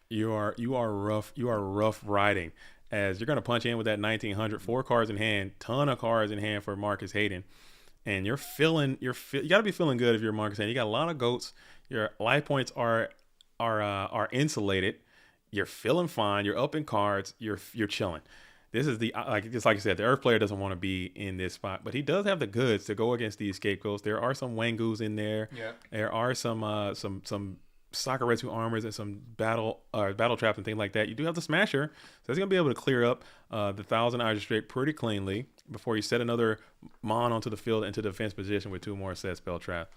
You are rough riding. As you're going to punch in with that 1900, 4 cards in hand, ton of cards in hand for Marcus Hayden. And you got to be feeling good if you're Marcus Hayden. You got a lot of goats. Your life points are insulated. You're feeling fine. You're up in cards. You're chilling. This is like you said, the Earth player doesn't want to be in this spot, but he does have the goods to go against these scapegoats. There are some Wangus in there. Yeah. There are some Sakuretsu armors and some battle traps and things like that. You do have the Smasher, so he's gonna be able to clear up the Thousand Eyes Restrict pretty cleanly before you set another Mon onto the field into defense position with 2 more set spell trap.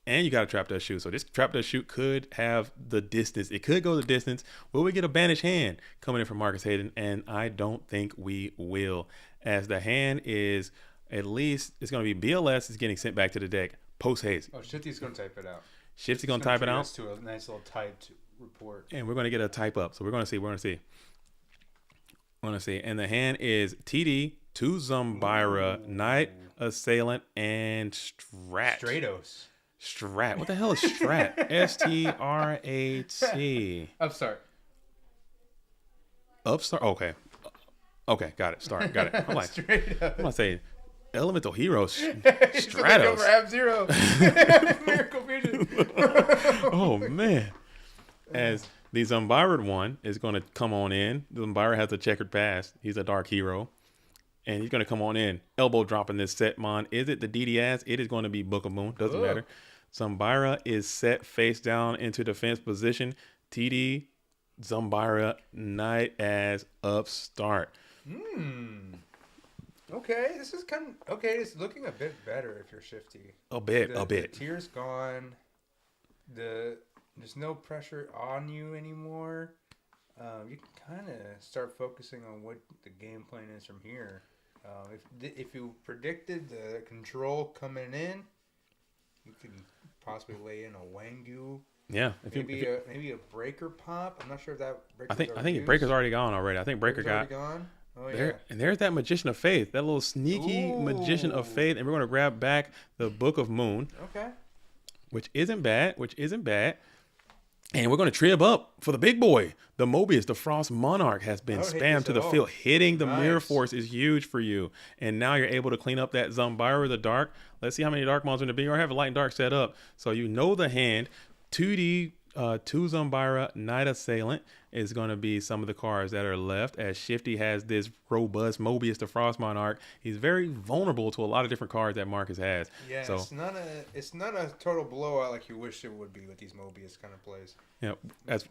And you got a Trap Dust Shoot. So this Trap Dust Shoot could have the distance. It could go the distance. Will we get a Banished Hand coming in from Marcus Hayden? And I don't think we will, as the hand is at least it's going to be BLS is getting sent back to the deck post haste. Oh, Shifty's gonna type it out. Shifty's going to type it out to a nice little typed report. and we're going to get a type up. So we're going to see. And the hand is TD, 2 Zumbira, Knight, Assailant, and Strat. Strat. What the hell is Strat? STRAT. Upstart. Upstart. Okay. Got it. Start. Got it. I'm like, Straight up. I'm gonna say Elemental Heroes. Stratos. Stratos. Zero. Miracle Vision. Oh man. As the Zumbira one is going to come on in. The Zumbira has a checkered past. He's a dark hero. And he's going to come on in. Elbow dropping this set, Mon. Is it the DDS? It is going to be Book of Moon. Doesn't matter. Zumbira is set face down into defense position. TD, Zumbira, Knight as upstart. Okay, this is it's looking a bit better if you're Shifty. A bit. The tear's gone. There's no pressure on you anymore. You can kind of start focusing on what the game plan is from here. If you predicted the control coming in, you could possibly lay in a Wangu. Yeah. Maybe a breaker pop. I'm not sure if that breaker. I think breaker's already gone already. I think breaker got gone. Oh there, yeah. and there's that Magician of Faith, that little sneaky Magician of Faith, and we're gonna grab back the Book of Moon, Okay. which isn't bad. And we're going to trib up for the big boy. The Mobius, the Frost Monarch, has been spammed to the field. Hitting the Mirror Force is huge for you. And now you're able to clean up that Zumbira, the Dark. Let's see how many Dark Mons are going to be. Or have a Light and Dark set up. So you know the hand. 2D, 2 Zumbira, Knight Assailant is going to be some of the cards that are left. As Shifty has this robust Mobius, the Frost Monarch. He's very vulnerable to a lot of different cards that Marcus has. Yeah, so, it's not a total blowout like you wish it would be with these Mobius kind of plays. Yeah,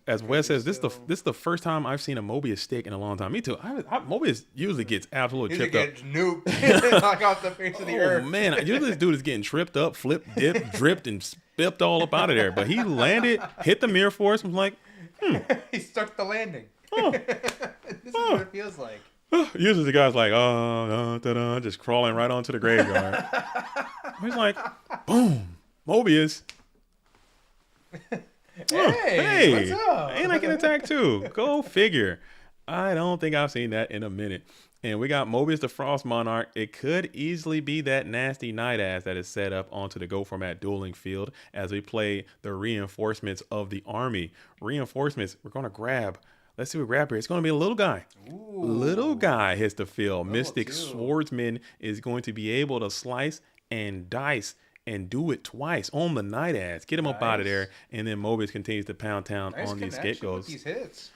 as Wes says, this is the first time I've seen a Mobius stick in a long time. Me too. Mobius usually gets absolutely tripped up. Nuked, knock off the face of the earth. Oh man, usually this dude is getting tripped up, flipped, dipped, dripped, and spipped all up out of there. But he landed, hit the Mirror Force, and was like, He stuck the landing. Oh. This is what it feels like. Usually the guy's like, just crawling right onto the graveyard. He's like, boom, Mobius. Hey, what's up? And I can attack too. Go figure. I don't think I've seen that in a minute. And we got Mobius the Frost Monarch. It could easily be that nasty Night Ass that is set up onto the Go Format dueling field as we play the reinforcements of the army. Reinforcements, we're going to grab. Let's see what we grab here. It's going to be a little guy. Ooh. Little guy hits the field. Mystic 2. Swordsman is going to be able to slice and dice and do it twice on the Night Ass. Get him up out of there. And then Mobius continues to pound town on these scapegoats. These hits.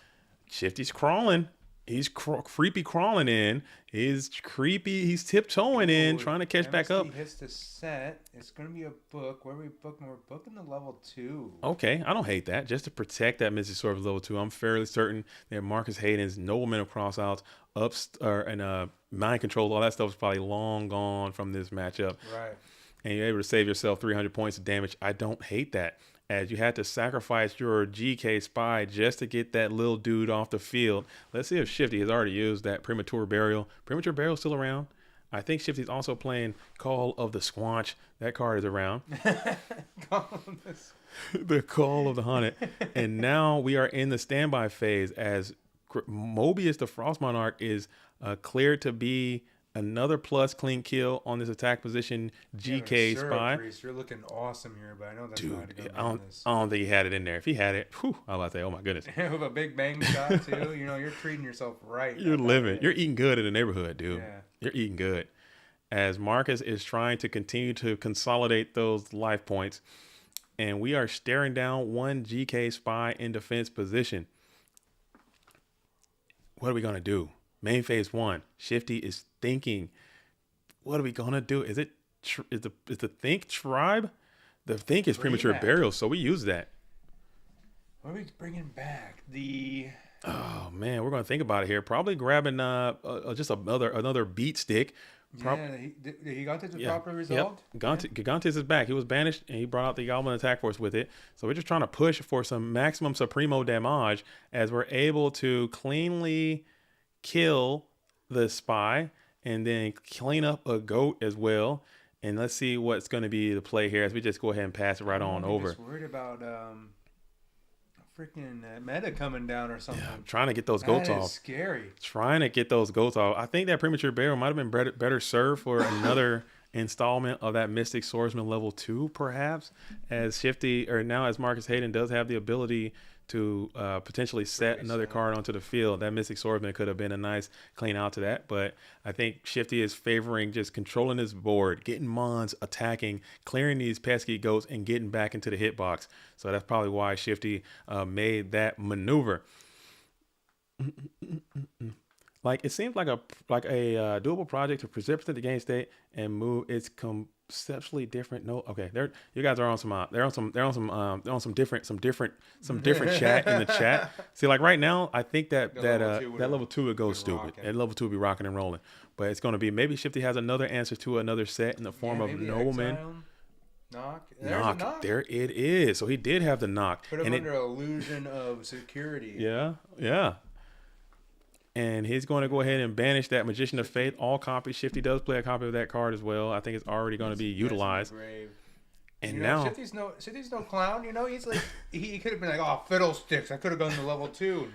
Shifty's crawling. He's creepy crawling in. He's creepy. He's tiptoeing in, trying to catch back up. He hits the set. It's going to be a book. Where are we booking? We're booking the level 2. Okay, I don't hate that. Just to protect that Mystic Sword level 2, I'm fairly certain that Marcus Hayden's Nobleman of Crossouts, and Mind Control, all that stuff is probably long gone from this matchup. Right. And you're able to save yourself 300 points of damage. I don't hate that. As you had to sacrifice your GK Spy just to get that little dude off the field. Let's see if Shifty has already used that Premature Burial. Premature Burial still around. I think Shifty's also playing Call of the Squanch. That card is around. The Call of the Hunted. And now we are in the standby phase as Mobius the Frost Monarch is cleared to be another plus clean kill on this attack position. GK Spy. Priest, you're looking awesome here, but I know that's not going I don't think he had it in there. If he had it, I was about to say, oh my goodness. With a big bang shot too. You're treating yourself right. You're living. You're eating good in the neighborhood, dude. Yeah. You're eating good. As Marcus is trying to continue to consolidate those life points, and we are staring down one GK Spy in defense position. What are we gonna do? Main phase 1. Shifty is thinking, what are we gonna do? Is the Think Tribe? The Think is Premature Burial, so we use that. What are we bringing back? Oh man, we're gonna think about it here. Probably grabbing just another beat stick. He got it properly resolved. Yep. Gigantes is back. He was banished and he brought out the Goblin Attack Force with it. So we're just trying to push for some maximum Supremo damage as we're able to cleanly kill the Spy and then clean up a goat as well. And let's see what's going to be the play here as we just go ahead and pass it right on over. I'm just worried about freaking meta coming down or something. Yeah, I'm trying to get those goats off. That is scary. Trying to get those goats off. I think that Premature Burial might have been better served for another installment of that Mystic Swordsman level 2, perhaps, as Shifty, or now as Marcus Hayden does have the ability to potentially set another card onto the field. That Mystic Swordsman could have been a nice clean out to that, but I think Shifty is favoring just controlling his board, getting mons, attacking, clearing these pesky goats, and getting back into the hitbox. So that's probably why Shifty made that maneuver. Like, it seems like a doable project to precipitate the game state and move. It's conceptually different. No, okay, you guys are on some different chat in the chat. See, like right now, I think that level 2 would go stupid. And level 2 would be rocking and rolling. But it's going to be, maybe Shifty has another answer to another set in the form of Nobleman. Knock. There it is. So he did have the knock. Put him under illusion of security. Yeah. And he's going to go ahead and banish that Magician of Faith. All copies. Shifty does play a copy of that card as well. I think it's already going to be utilized. And now Shifty's no clown. He's like he could have been like, oh, fiddlesticks. I could have gone to level 2.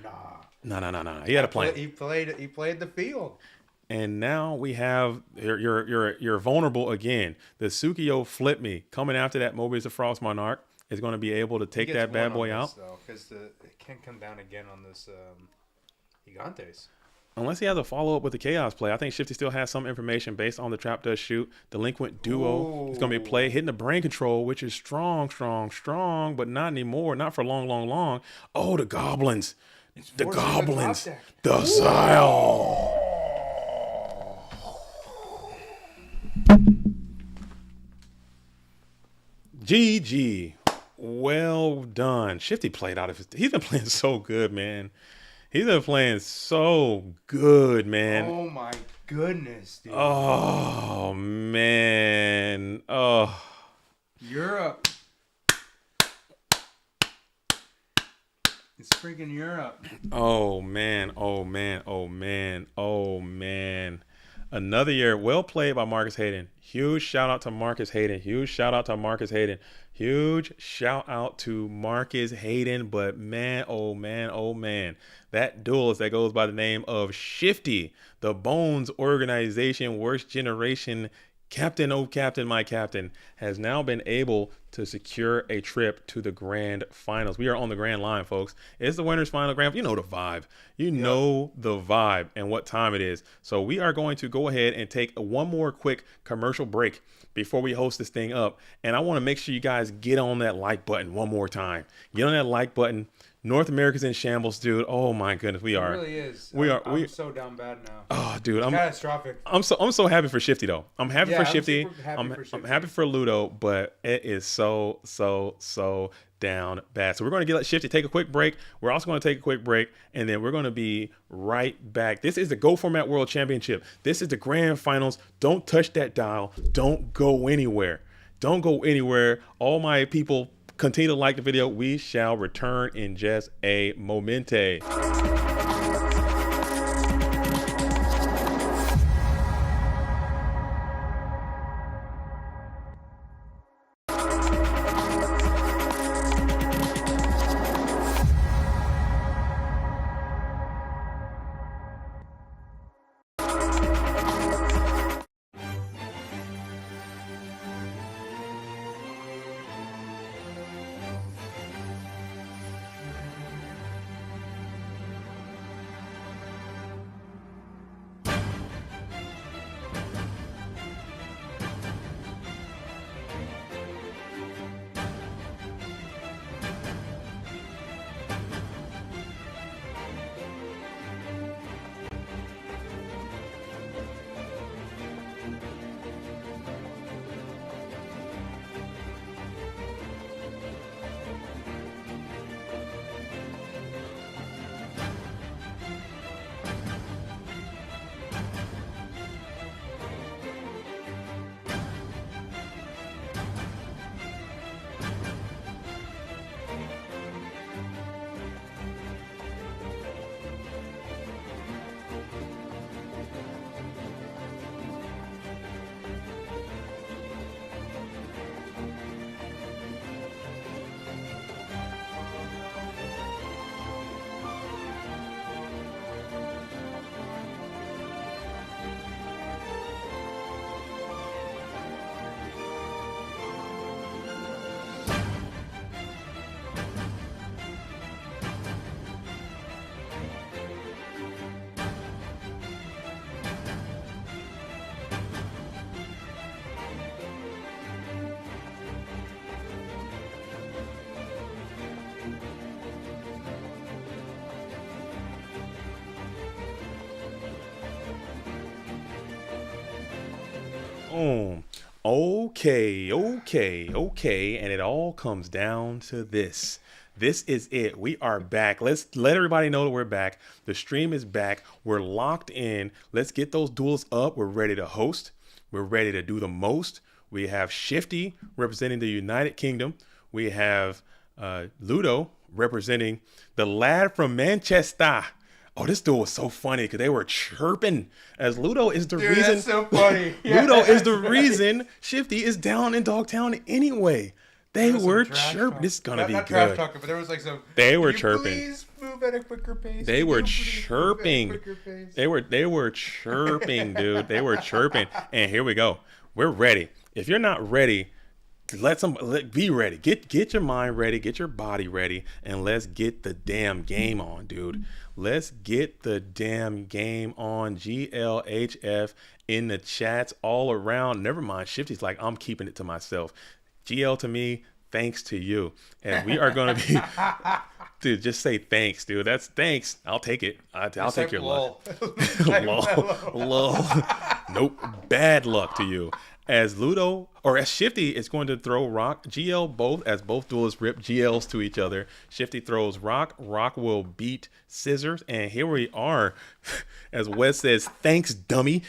No. He had a plan. He played the field. And now we have you're vulnerable again. The Sukiyo Flip Me coming after that Mobius the Frost Monarch is going to be able to take that bad boy out. Because it can come down again on this Gigantes. Unless he has a follow-up with the Chaos play. I think Shifty still has some information based on the Trap Does Shoot. Delinquent Duo is going to be played, hitting the Brain Control, which is strong, but not anymore. Not for long. Oh, the Goblins. The Goblins. The Xyle. GG. Well done. Shifty played out of his... He's been playing so good, man. He's been playing so good, man. Oh, my goodness, dude. Oh, man. Oh. Europe. It's freaking Europe. Oh, man. Another year. Well played by Marcus Hayden. Huge shout out to Marcus Hayden. But man. That duelist that goes by the name of Shifty, the Bones Organization Worst Generation Captain, oh Captain, my Captain, has now been able to secure a trip to the grand finals. We are on the grand line, folks. It's the winners final grand. You know the vibe. You know the vibe and what time it is. So we are going to go ahead and take one more quick commercial break before we host this thing up. And I want to make sure you guys get on that like button one more time. Get on that like button. North America's in shambles, dude. Oh my goodness, we are. It really is. I'm so down bad now. Oh, dude, I'm catastrophic. I'm so happy for Shifty though. I'm happy for Shifty. I'm happy for Ludo, but it is so down bad. So we're going to let Shifty take a quick break. We're also going to take a quick break, and then we're going to be right back. This is the Go Format World Championship. This is the grand finals. Don't touch that dial. Don't go anywhere. Don't go anywhere. All my people, continue to like the video. We shall return in just a momente. Okay. And it all comes down to this. This is it. We are back. Let's let everybody know that we're back. The stream is back. We're locked in. Let's get those duels up. We're ready to host. We're ready to do the most. We have Shifty representing the United Kingdom. We have Ludo representing the lad from Manchester. Oh, this duel was so funny because they were chirping as Ludo is the reason. That's so funny. Ludo is the reason Shifty is down in Dogtown anyway. They were chirping. This is gonna be not good. Trash talking, but there was like some. They were "Can you chirping. Please move at a quicker pace. They Can were you please move at a chirping. quicker pace?" They were chirping, dude. They were chirping. And here we go. We're ready. If you're not ready, be ready. Get your mind ready, get your body ready, and let's get the damn game on, dude. Let's get the damn game on. GLHF in the chats all around. Never mind. Shifty's like, I'm keeping it to myself. GL to me, thanks to you. And we are going to be, dude, just say thanks, dude. That's thanks. I'll take it. I'll take your luck. Lol. Nope. Bad luck to you. As Ludo, or as Shifty is going to throw rock, GL both duelists rip GLs to each other. Shifty throws rock, rock will beat scissors, and here we are. As Wes says, thanks, dummy.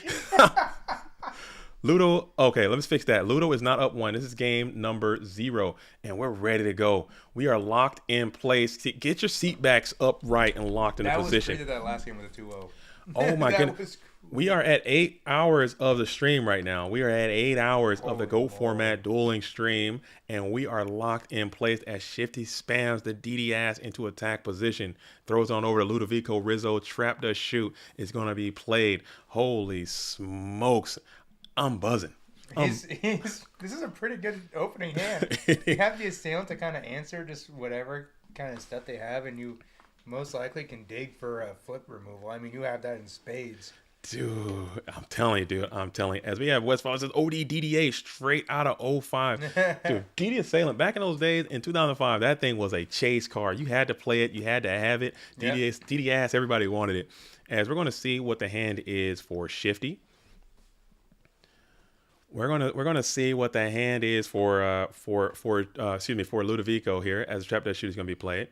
Ludo, okay, let's fix that. Ludo is not up 1. This is game number 0, and we're ready to go. We are locked in place. Get your seat backs upright and locked in a position. That was that last game with a 2-0. Oh my goodness. We are at 8 hours of the stream right now. We are at 8 hours of the Go Format Dueling stream, and we are locked in place as Shifty spams the DD ass into attack position. Throws on over to Ludovico Rizzo. Trap does shoot. It's going to be played. Holy smokes. I'm buzzing. This is a pretty good opening hand. You have the assailant to kind of answer just whatever kind of stuff they have, and you most likely can dig for a flip removal. I mean, you have that in spades. Dude, I'm telling you. As we have Westfall says OD DDA straight out of 05. Dude, DD Assailant, back in those days, in 2005, that thing was a chase card. You had to play it. You had to have it. DD ass, everybody wanted it. As we're going to see what the hand is for Shifty. We're gonna see what the hand is for Ludovico here, as the trap death shoot is gonna be played.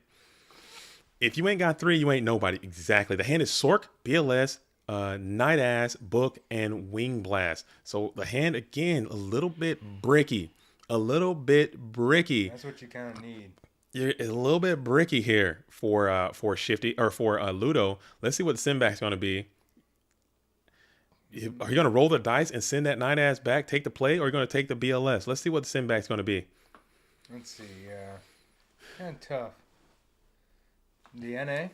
If you ain't got 3, you ain't nobody. Exactly. The hand is Sork, BLS, Night Ass, Book, and Wing Blast. So the hand again a little bit bricky. That's what you kind of need. You're a little bit bricky here for Shifty or for Ludo. Let's see what the send back's gonna be. Are you gonna roll the dice and send that Night Ass back, take the play, or are you gonna take the BLS? Let's see what the send back's gonna be. Let's see. Kind of tough. The NA.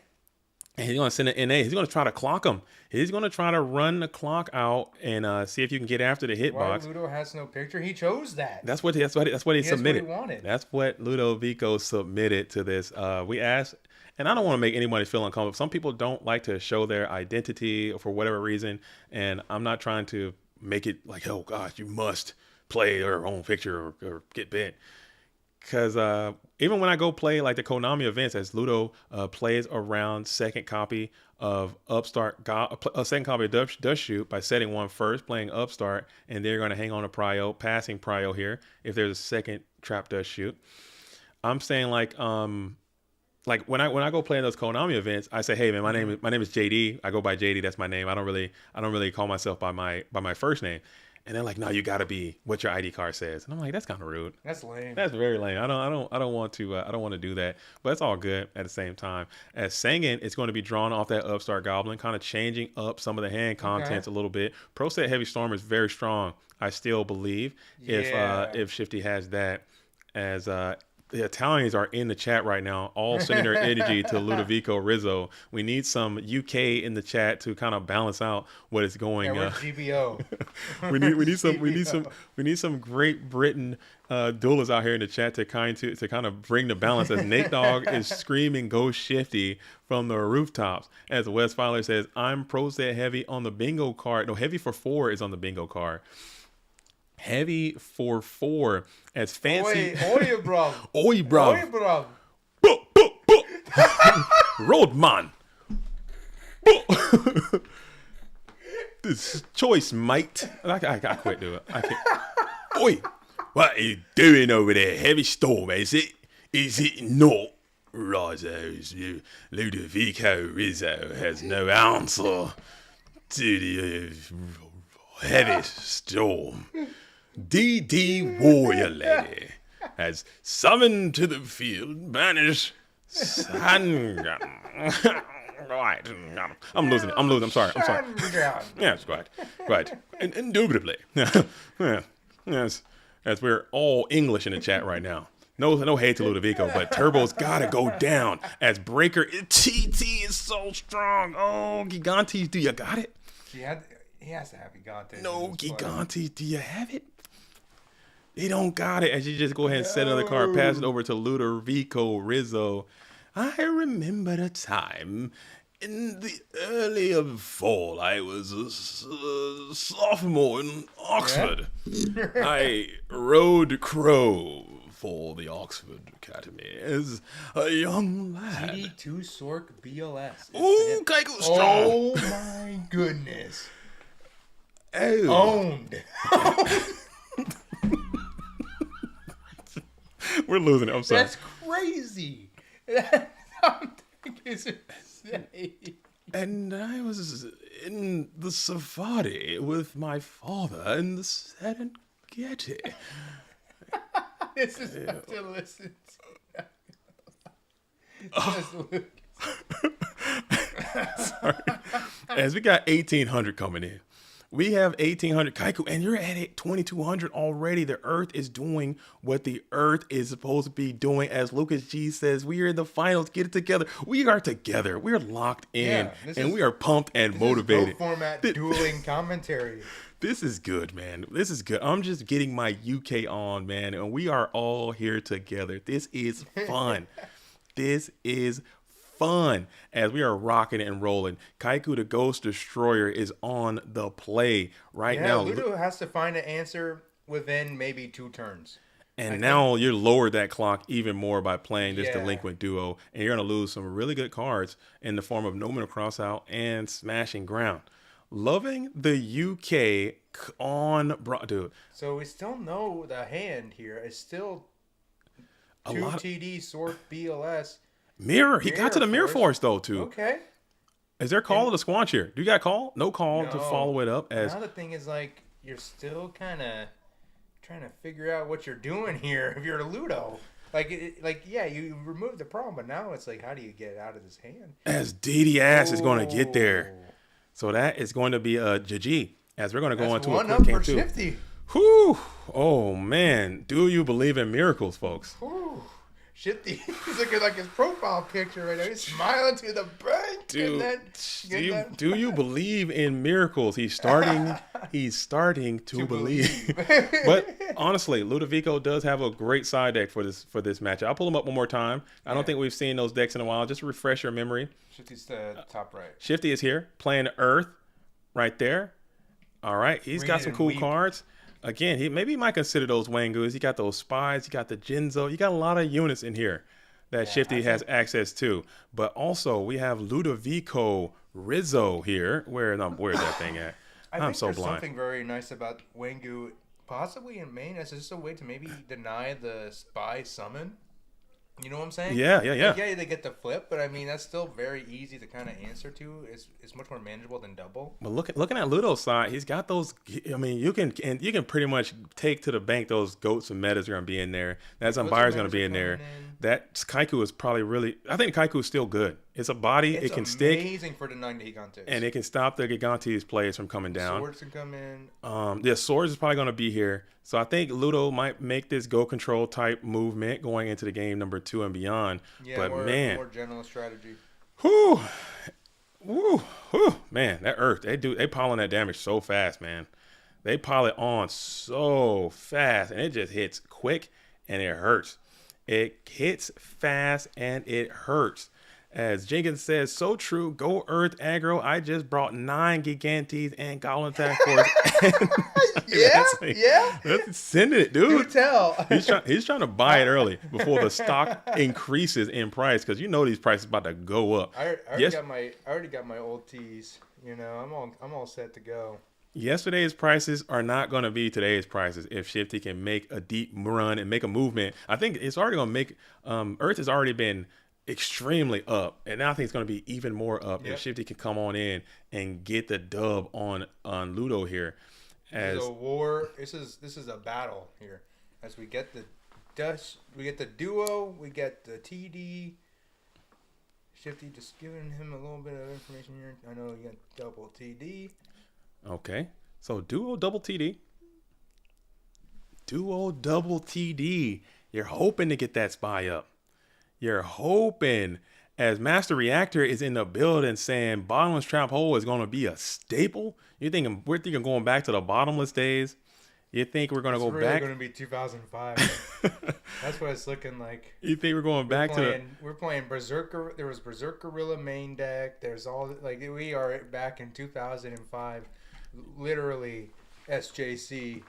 And he's going to send an NA. He's going to try to clock him. He's going to try to run the clock out and see if you can get after the hitbox. Why Ludo has no picture? He chose that. That's what he submitted. What he wanted. That's what Ludovico submitted to this. We asked, and I don't want to make anybody feel uncomfortable. Some people don't like to show their identity for whatever reason, and I'm not trying to make it like, oh gosh, you must play your own picture or get bit. Because even when I go play like the Konami events, as Ludo plays around second copy of second copy of Dust Shoot by setting one first, playing Upstart, and they're going to hang on to Prio, passing Prio here if there's a second Trap Dust Shoot. I'm saying like when I go play in those Konami events, I say, hey man, my name is JD. I go by JD. That's my name. I don't really call myself by my first name. And they're like, no, you gotta be what your ID card says. And I'm like, that's kind of rude. That's lame. That's very lame. I don't want to do that. But it's all good at the same time. As Sangan, it's going to be drawn off that Upstart Goblin, kind of changing up some of the hand contents a little bit. Pro Set Heavy Storm is very strong. I still believe if Shifty has that. As the Italians are in the chat right now, all sending their energy to Ludovico Rizzo. We need some UK in the chat to kind of balance out what is going. Yeah, we're GBO. we need some Great Britain duelists out here in the chat to kind of bring the balance. As Nate Dogg is screaming, "Go Shifty" from the rooftops. As Wes Fowler says, "I'm pro set heavy on the bingo card. No, heavy for 4 is on the bingo card." Heavy for 4 as fancy. Oi, bro. Oi, bro. Oi, bro. Roadman. This choice, mate. I quit doing it. I can't. Oi, what are you doing over there? Heavy storm, is it? Is it not? Rizzo, Ludovico Rizzo has no answer to the heavy storm. DD Warrior Lady has summoned to the field banished Sandgun. Right. I'm losing it. I'm sorry. Yeah, that's right. Indubitably. Yes. As we're all English in the chat right now. No hate to Ludovico, but Turbo's gotta go down. As Breaker TT is so strong. Oh, Gigantes, do you got it? He has to have Gigantes. No, Gigantes, do you have it? They don't got it. As you just go ahead and set another card, pass it over to Ludovico Rizzo. I remember the time in the early of fall. I was a sophomore in Oxford. Yeah? I rode crow for the Oxford Academy as a young lad. TD2 Sork BLS. Oh, Coco strong. Oh my goodness. Oh. Owned. We're losing it. I'm sorry. That's crazy. And I was in the safari with my father in the Serengeti. This is not to listen to. Sorry. As we got 1,800 coming in. We have 1,800 Kaiku, and you're at 2,200 already. The Earth is doing what the Earth is supposed to be doing. As Lucas G says, we are in the finals. Get it together. We are together. We're locked in, and we are pumped and motivated. Format dueling commentary. This is good, man. This is good. I'm just getting my UK on, man, and we are all here together. This is fun. This is fun as we are rocking and rolling. Kaiku the Ghost Destroyer is on the play right now. Ludo has to find an answer within maybe 2 turns. And now you're lowered that clock even more by playing this Delinquent Duo, and you're going to lose some really good cards in the form of No Men Cross Out and Smashing Ground. Loving the UK dude. So we still know the hand here is still 2 TD, Sword, BLS. Mirror. He got to the Mirror Force, though, too. Okay. Is there a call to the Squanch here? Do you got call? No call to follow it up. As now the thing is, like, you're still kind of trying to figure out what you're doing here if you're a Ludo. You removed the problem, but now it's like, how do you get out of this hand? As DD is going to get there. So that is going to be a GG. As we're going to go into a quick game, too. Shifty. Whew. Oh, man. Do you believe in miracles, folks? Whew. Shifty. He's looking like his profile picture right now. He's smiling to the bank. Dude, do you believe in miracles? He's starting to believe. But honestly, Ludovico does have a great side deck for this match. I'll pull him up one more time. I don't think we've seen those decks in a while. Just to refresh your memory. Shifty's the top right. Shifty is here playing Earth right there. All right, he's got some cool cards. Again, he might consider those Wangus. He got those Spies. He got the Jinzo. You got a lot of units in here that Shifty has access to. But also, we have Ludovico Rizzo here. Where's that thing at? I'm so blind. There's something very nice about Wangu, possibly in main, as just a way to maybe deny the Spy summon. You know what I'm saying? Yeah. Yeah, they get the flip, but I mean that's still very easy to kind of answer to. It's much more manageable than double. But looking at Ludo's side, he's got those. I mean, you can pretty much take to the bank those goats and metas are going to be in there. That Zumbayer's going to be in there. That Kaiku is probably really. I think Kaiku is still good. It's a body. It can stick. It's amazing for denying the Gigantes. And it can stop the Gigantes players from coming down. Swords can come in. Swords is probably going to be here. So I think Ludo might make this go control type movement going into the game number 2 and beyond. Yeah, but more general strategy. Whew, man, that Earth, they pile on that damage so fast, man. They pile it on so fast, and it just hits quick and it hurts. It hits fast and it hurts. As Jenkins says, so true. Go Earth aggro. I just brought 9 Gigantes and Goblin Attack Force. Let's send it, dude. You tell. He's trying to buy it early before the stock increases in price, because you know these prices about to go up. I already got my old tees. You know, I'm all set to go. Yesterday's prices are not going to be today's prices if Shifty can make a deep run and make a movement. I think it's already going to make Earth has already been extremely up, and now I think it's going to be even more up if Shifty can come on in and get the dub on Ludo here. As this is a war, this is a battle here. As we get the we get the duo, we get the TD. Shifty just giving him a little bit of information here. I know you got double TD. Okay, so duo double TD. Duo double TD. You're hoping to get that spy up. You're hoping, as Master Reactor is in the building saying bottomless trap hole is going to be a staple. We're thinking going back to the bottomless days. You think we're going to go really back? It's going to be 2005. That's what it's looking like. You think we're going back to We're playing Berserker. There was Berserker Gorilla main deck. There's all like we are back in 2005, literally SJC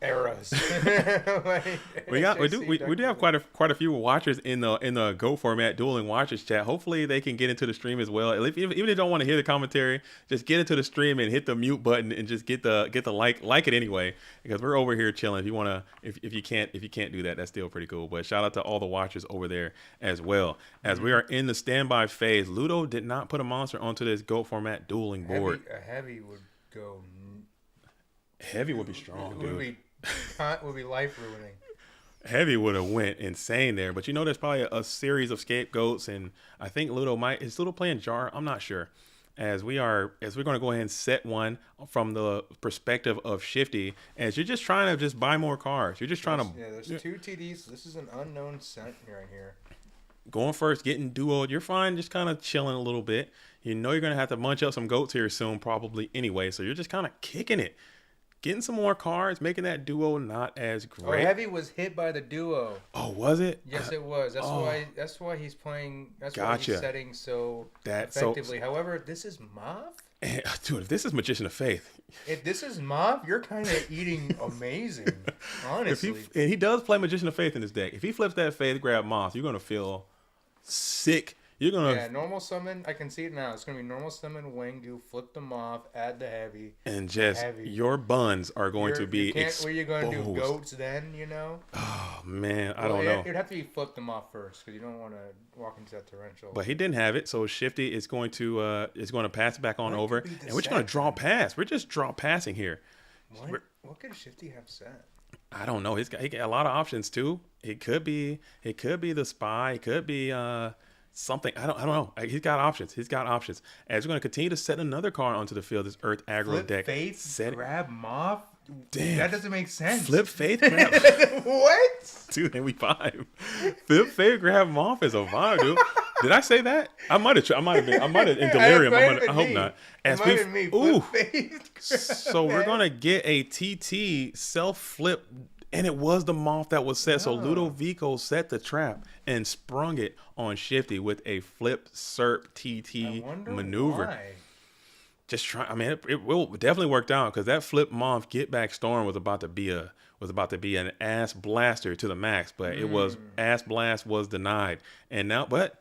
eras. we do have quite a few watchers in the Go format dueling watchers chat. Hopefully they can get into the stream as well. Even if they don't want to hear the commentary, just get into the stream and hit the mute button and just get the like it anyway, because we're over here chilling. If you can't do that, that's still pretty cool. But shout out to all the watchers over there as well. As we are in the standby phase, Ludo did not put a monster onto this Go format dueling board. A heavy would go. Heavy would be strong, dude. Would be life ruining. Heavy would have went insane there, but there's probably a series of scapegoats, and I think is Ludo playing Jar? I'm not sure. As we're going to go ahead and set one from the perspective of Shifty, as you're just trying to just buy more cards. You're just trying to. Yeah, there's 2 TDs. This is an unknown scent right here. Going first, getting duoed. You're fine, just kind of chilling a little bit. You know you're going to have to munch up some goats here soon, probably anyway. So you're just kind of kicking it. getting some more cards, making that duo not as Oh, great. Heavy was hit by the duo. Oh, was it? Yes, it was. That's why he's playing. That's why Gotcha. he's setting so That- effectively. However, this is Mauve. Dude, if this is Magician of Faith, If this is Mauve, you're kind of eating amazing. Honestly. and he does play Magician of Faith in his deck. If he flips that Faith grab Moth, you're gonna feel sick. You're gonna Yeah, normal summon. I can see it now. It's gonna be normal summon Wengu, flip them off, add the heavy. and just Heavy. your buns are going to be What are you gonna do? exposed. Goats then? You know. Oh man, I don't know. It'd have to be flip them off first because you don't want to walk into that torrential. But he didn't have it, so Shifty is going to pass it back on over, could be the and we're just gonna draw second? pass. We're just draw passing here. What could Shifty have set? I don't know. He got a lot of options too. It could be the spy. It could be something. I don't know. He's got options. As we're going to continue to set another card onto the field, this Earth aggro Flip deck. Faith, grab Moth. Damn. That doesn't make sense. Flip Faith grab. What? Dude, and we 5. Flip Faith grab Moth is a vibe, dude. Did I say that? I might have in delirium. I hope not. As we ooh. So we're gonna get a TT self flip, and it was the Moth that was set. So Ludovico set the trap and sprung it on Shifty with a flip SERP TT maneuver. Why? Just try. I mean, it will definitely worked out because that flip Moth get back storm was about to be an ass blaster to the max, but it was ass blast was denied, and now but.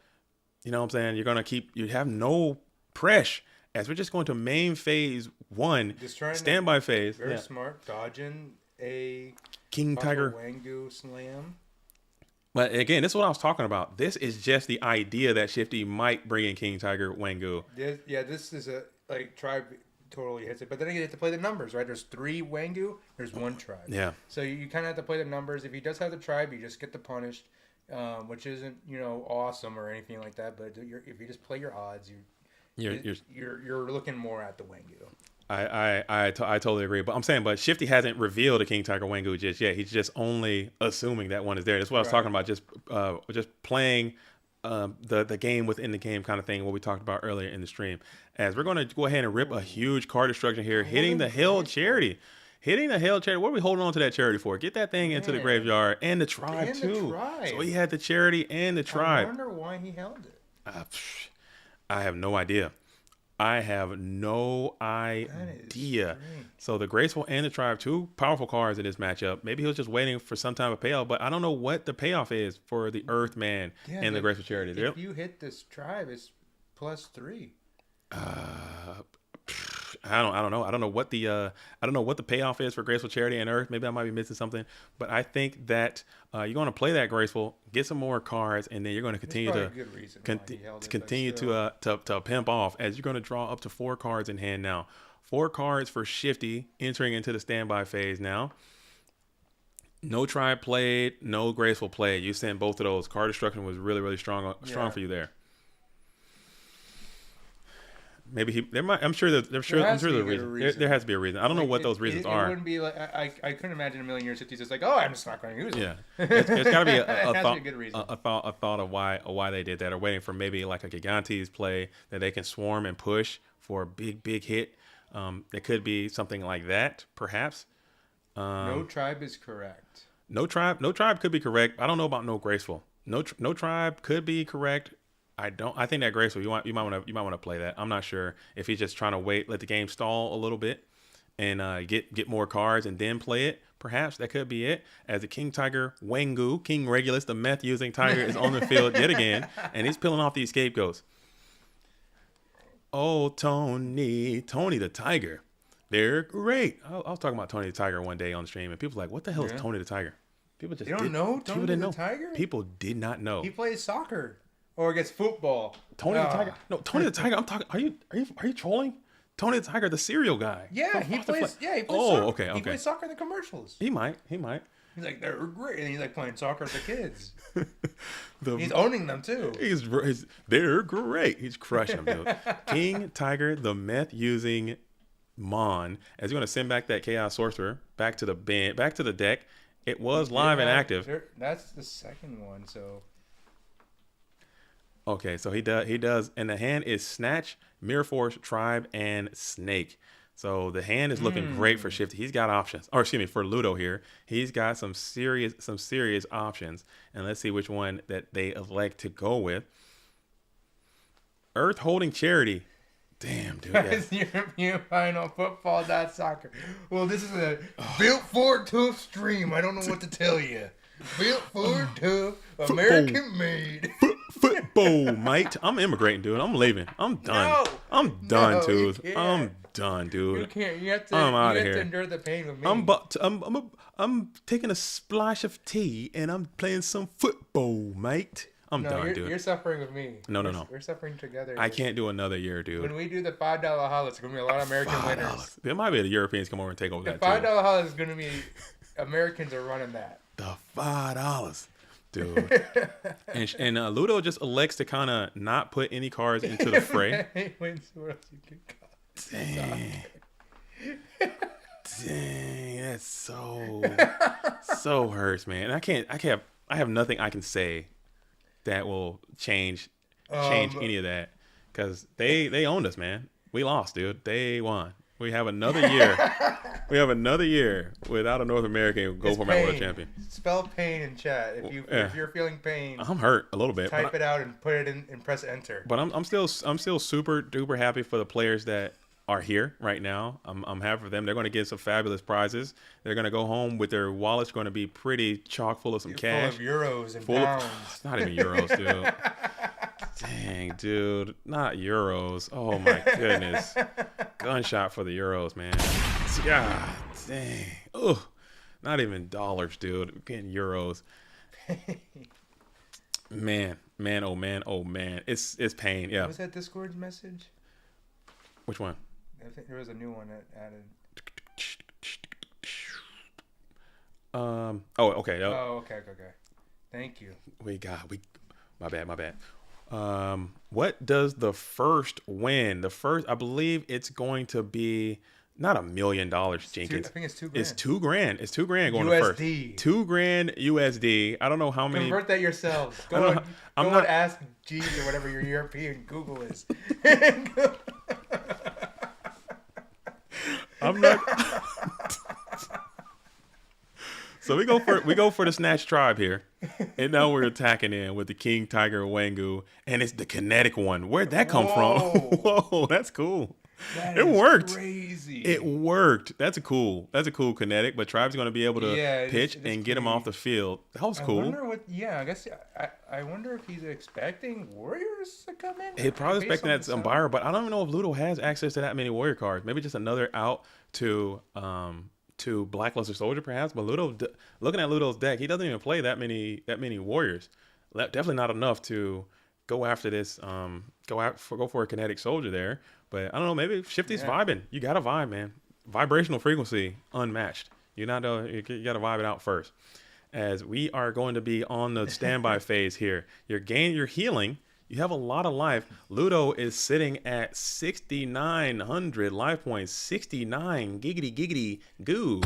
You know what I'm saying? You're going to you have no pressure as we're just going to main phase 1, standby phase. Very smart, dodging a King Tiger Wengu slam. But again, this is what I was talking about. This is just the idea that Shifty might bring in King Tiger Wengu. This is a, tribe totally hits it. But then you have to play the numbers, right? There's 3 Wengu, there's 1 tribe. Yeah. So you kind of have to play the numbers. If he does have the tribe, you just get the punished. Which isn't awesome or anything like that, but if you just play your odds, you're looking more at the Wengu. I totally agree, but I'm saying, but Shifty hasn't revealed a King Tiger Wengu just yet. He's just only assuming that one is there. That's what I was talking about. Just playing the game within the game kind of thing. What we talked about earlier in the stream. As we're going to go ahead and rip a huge card destruction here, hitting the Hill Charity. Hitting the Hell Charity. What are we holding on to that charity for? Get that thing into the graveyard and the tribe too. So he had the charity and the tribe. I wonder why he held it. I have no idea. So the Graceful and the Tribe, 2 powerful cards in this matchup. Maybe he was just waiting for some type of payoff, but I don't know what the payoff is for the Earthman and the Graceful Charity. If you hit this tribe, it's +3. I don't know. I don't know what the payoff is for Graceful Charity and Earth. Maybe I might be missing something, but I think that you're going to play that Graceful, get some more cards, and then you're going to continue to pimp off as you're going to draw up to 4 cards in hand now. 4 cards for Shifty entering into the standby phase now. No tribe played, no Graceful played. You sent both of those. Card destruction was really, really strong for you there. Maybe I'm sure there's a reason. There has to be a reason. I don't know what those reasons are. It wouldn't be like I couldn't imagine a million years if he's just like, oh, I'm just not going to use it. Yeah, it's got to be a good reason. a thought of why they did that, or waiting for maybe like a Gigantes play that they can swarm and push for a big hit. It could be something like that, perhaps. No tribe is correct. No tribe could be correct. I don't know about no Graceful. No tribe could be correct. I think that Graceful, you might want to play that. I'm not sure if he's just trying to let the game stall a little bit and get more cards and then play it. Perhaps that could be it. As the King Tiger Wengu, King Regulus, the meth using tiger, is on the field yet again, and he's peeling off these scapegoats. Oh, Tony the Tiger, they're great. I was talking about Tony the Tiger one day on the stream, and people were like, "What the hell is Tony the Tiger?" People just don't know Tony the Tiger. People did not know. He plays soccer. Or against football. Tony the Tiger. No, Tony the Tiger. I'm talking. Are you trolling? Tony the Tiger, the cereal guy. Yeah, he plays. Yeah, he plays. Oh, soccer. okay. He plays soccer in the commercials. He might. He's like, they're great, and he's like playing soccer with the kids. The, he's owning them too. They're great. He's crushing them, dude. King Tiger, the meth using Mon, as you're going to send back that Chaos Sorcerer back to the band, back to the deck. It was live and active. That's the second one. So. Okay, so he does, and the hand is Snatch, Mirror Force, Tribe, and Snake. So the hand is looking great for Shifty. He's got options. Or excuse me, for Ludo here. He's got some serious options. And let's see which one that they elect to go with. Earth Holding Charity. Damn, dude. It's European Final Football, not soccer. Well, this is a built for tough stream. I don't know what to tell you. Built for tough, American made. Football, mate. I'm immigrating, dude. I'm leaving. I'm done. No. I'm done, No, you dude. can't. I'm done, dude. You can't. You have to. I'm outta you have here. to endure the pain with me. I'm taking a splash of tea and I'm playing some football, mate. I'm done, dude. You're suffering with me. No. We're suffering together. I can't do another year, dude. When we do the $5 holla, it's gonna be a lot of American winners. There might be the Europeans come over and take over The that $5 too. holla is gonna be Americans are running that. The $5, dude. and Ludo just elects to kind of not put any cards into the fray. Wins what else you can call. Dang, that's so hurts, man. And I have nothing I can say that will change any of that, because they owned us, man. We lost, dude. They won. We have another year. We have another year without a North American go for my world champion. Spell pain in chat if you're feeling pain. I'm hurt a little bit. Type it out and put it in and press enter. But I'm still super duper happy for the players that are here right now. I'm happy for them. They're going to get some fabulous prizes. They're going to go home with their wallets going to be pretty chock full of some cash. Full of euros and pounds. It's not even euros, dude. Dang, dude. Not euros. Oh, my goodness. Gunshot for the euros, man. God dang. Ugh. Not even dollars, dude. We're getting euros. Man, oh man. It's pain, yeah. Was that Discord's message? Which one? I think there was a new one that added. Oh, okay. Oh, okay. Thank you. My bad. What does the first win? I believe it's going to be not $1 million, Jenkins. I think it's $2,000. It's $2,000. It's $2,000 going USD. to first. $2,000 USD. I don't know how many. Convert that yourselves. I don't know. I'm Go not and ask G's or whatever your European Google is. I'm not. So we go for the Snatch Tribe here, and now we're attacking in with the King Tiger Wangu, and it's the kinetic one. Where'd that come from? Whoa, that's cool. It worked. Crazy. It worked. That's a cool kinetic. But Tribe's going to be able to pitch and get him off the field. That was cool. I wonder what. Yeah, I guess I wonder if he's expecting Warriors to come in. He's probably expecting that to Umbira, but I don't even know if Ludo has access to that many Warrior cards. Maybe just another out to Blackluster Soldier, perhaps. But Ludo, looking at Ludo's deck, he doesn't even play that many Warriors. Definitely not enough to go after this. Go for a kinetic soldier there. But I don't know. Maybe Shifty's vibing. You got to vibe, man. Vibrational frequency unmatched. You got to vibe it out first. As we are going to be on the standby phase here. You're healing. You have a lot of life. Ludo is sitting at 6,900 life points. 69 giggity goo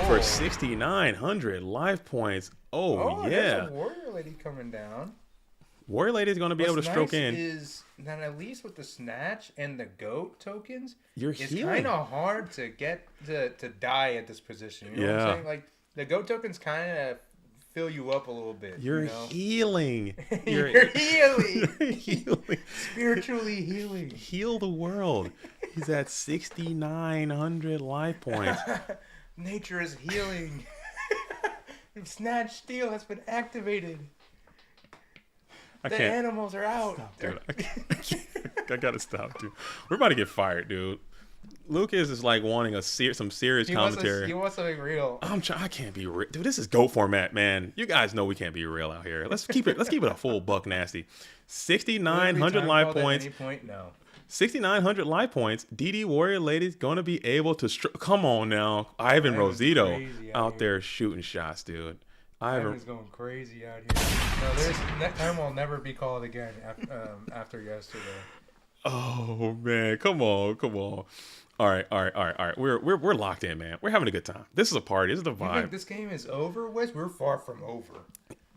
for 6,900 life points. Oh yeah. There's a Warrior Lady coming down. Warrior Lady is going to be able to stroke in. Is that at least with the Snatch and the Goat tokens, it's kind of hard to get to die at this position. You know what I'm saying? Like the Goat tokens kind of fill you up a little bit. You're healing. You're healing. You're healing. Spiritually healing. Heal the world. He's at 6,900 life points. Nature is healing. Snatch Steel has been activated. The animals are out. Stop, dude. I gotta stop, dude. We're about to get fired, dude. Lucas is like wanting some serious commentary. He wants something real. I can't be real, dude. This is GOAT format, man. You guys know we can't be real out here. Let's keep it a full buck nasty. 6,900 life points. 6,900 life points. DD Warrior Lady's gonna be able to. Come on now, Ivan Rosito out there shooting shots, dude. Ivan's going crazy out here. No, that time will never be called again after yesterday. Oh man, come on. All right. We're locked in, man. We're having a good time. This is a party. This is the vibe. You think this game is over, Wes? We're far from over.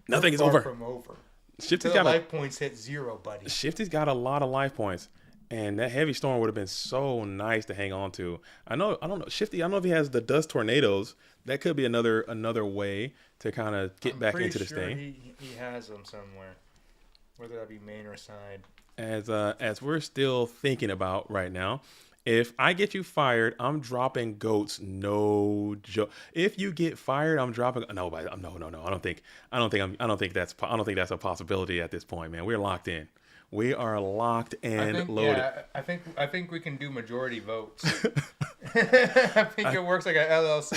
Nothing is over. From over. Shifty's got life points hit 0, buddy. Shifty's got a lot of life points. And that heavy storm would have been so nice to hang on to. I don't know, Shifty. I don't know if he has the dust tornadoes. That could be another way to kind of get back into this thing. He has them somewhere, whether that be main or side. As we're still thinking about right now, if I get you fired, I'm dropping goats. No joke. If you get fired, I'm dropping. No. I don't think that's a possibility at this point, man. We're locked in. We are locked and loaded. Yeah, I think we can do majority votes. I think it works like an LLC.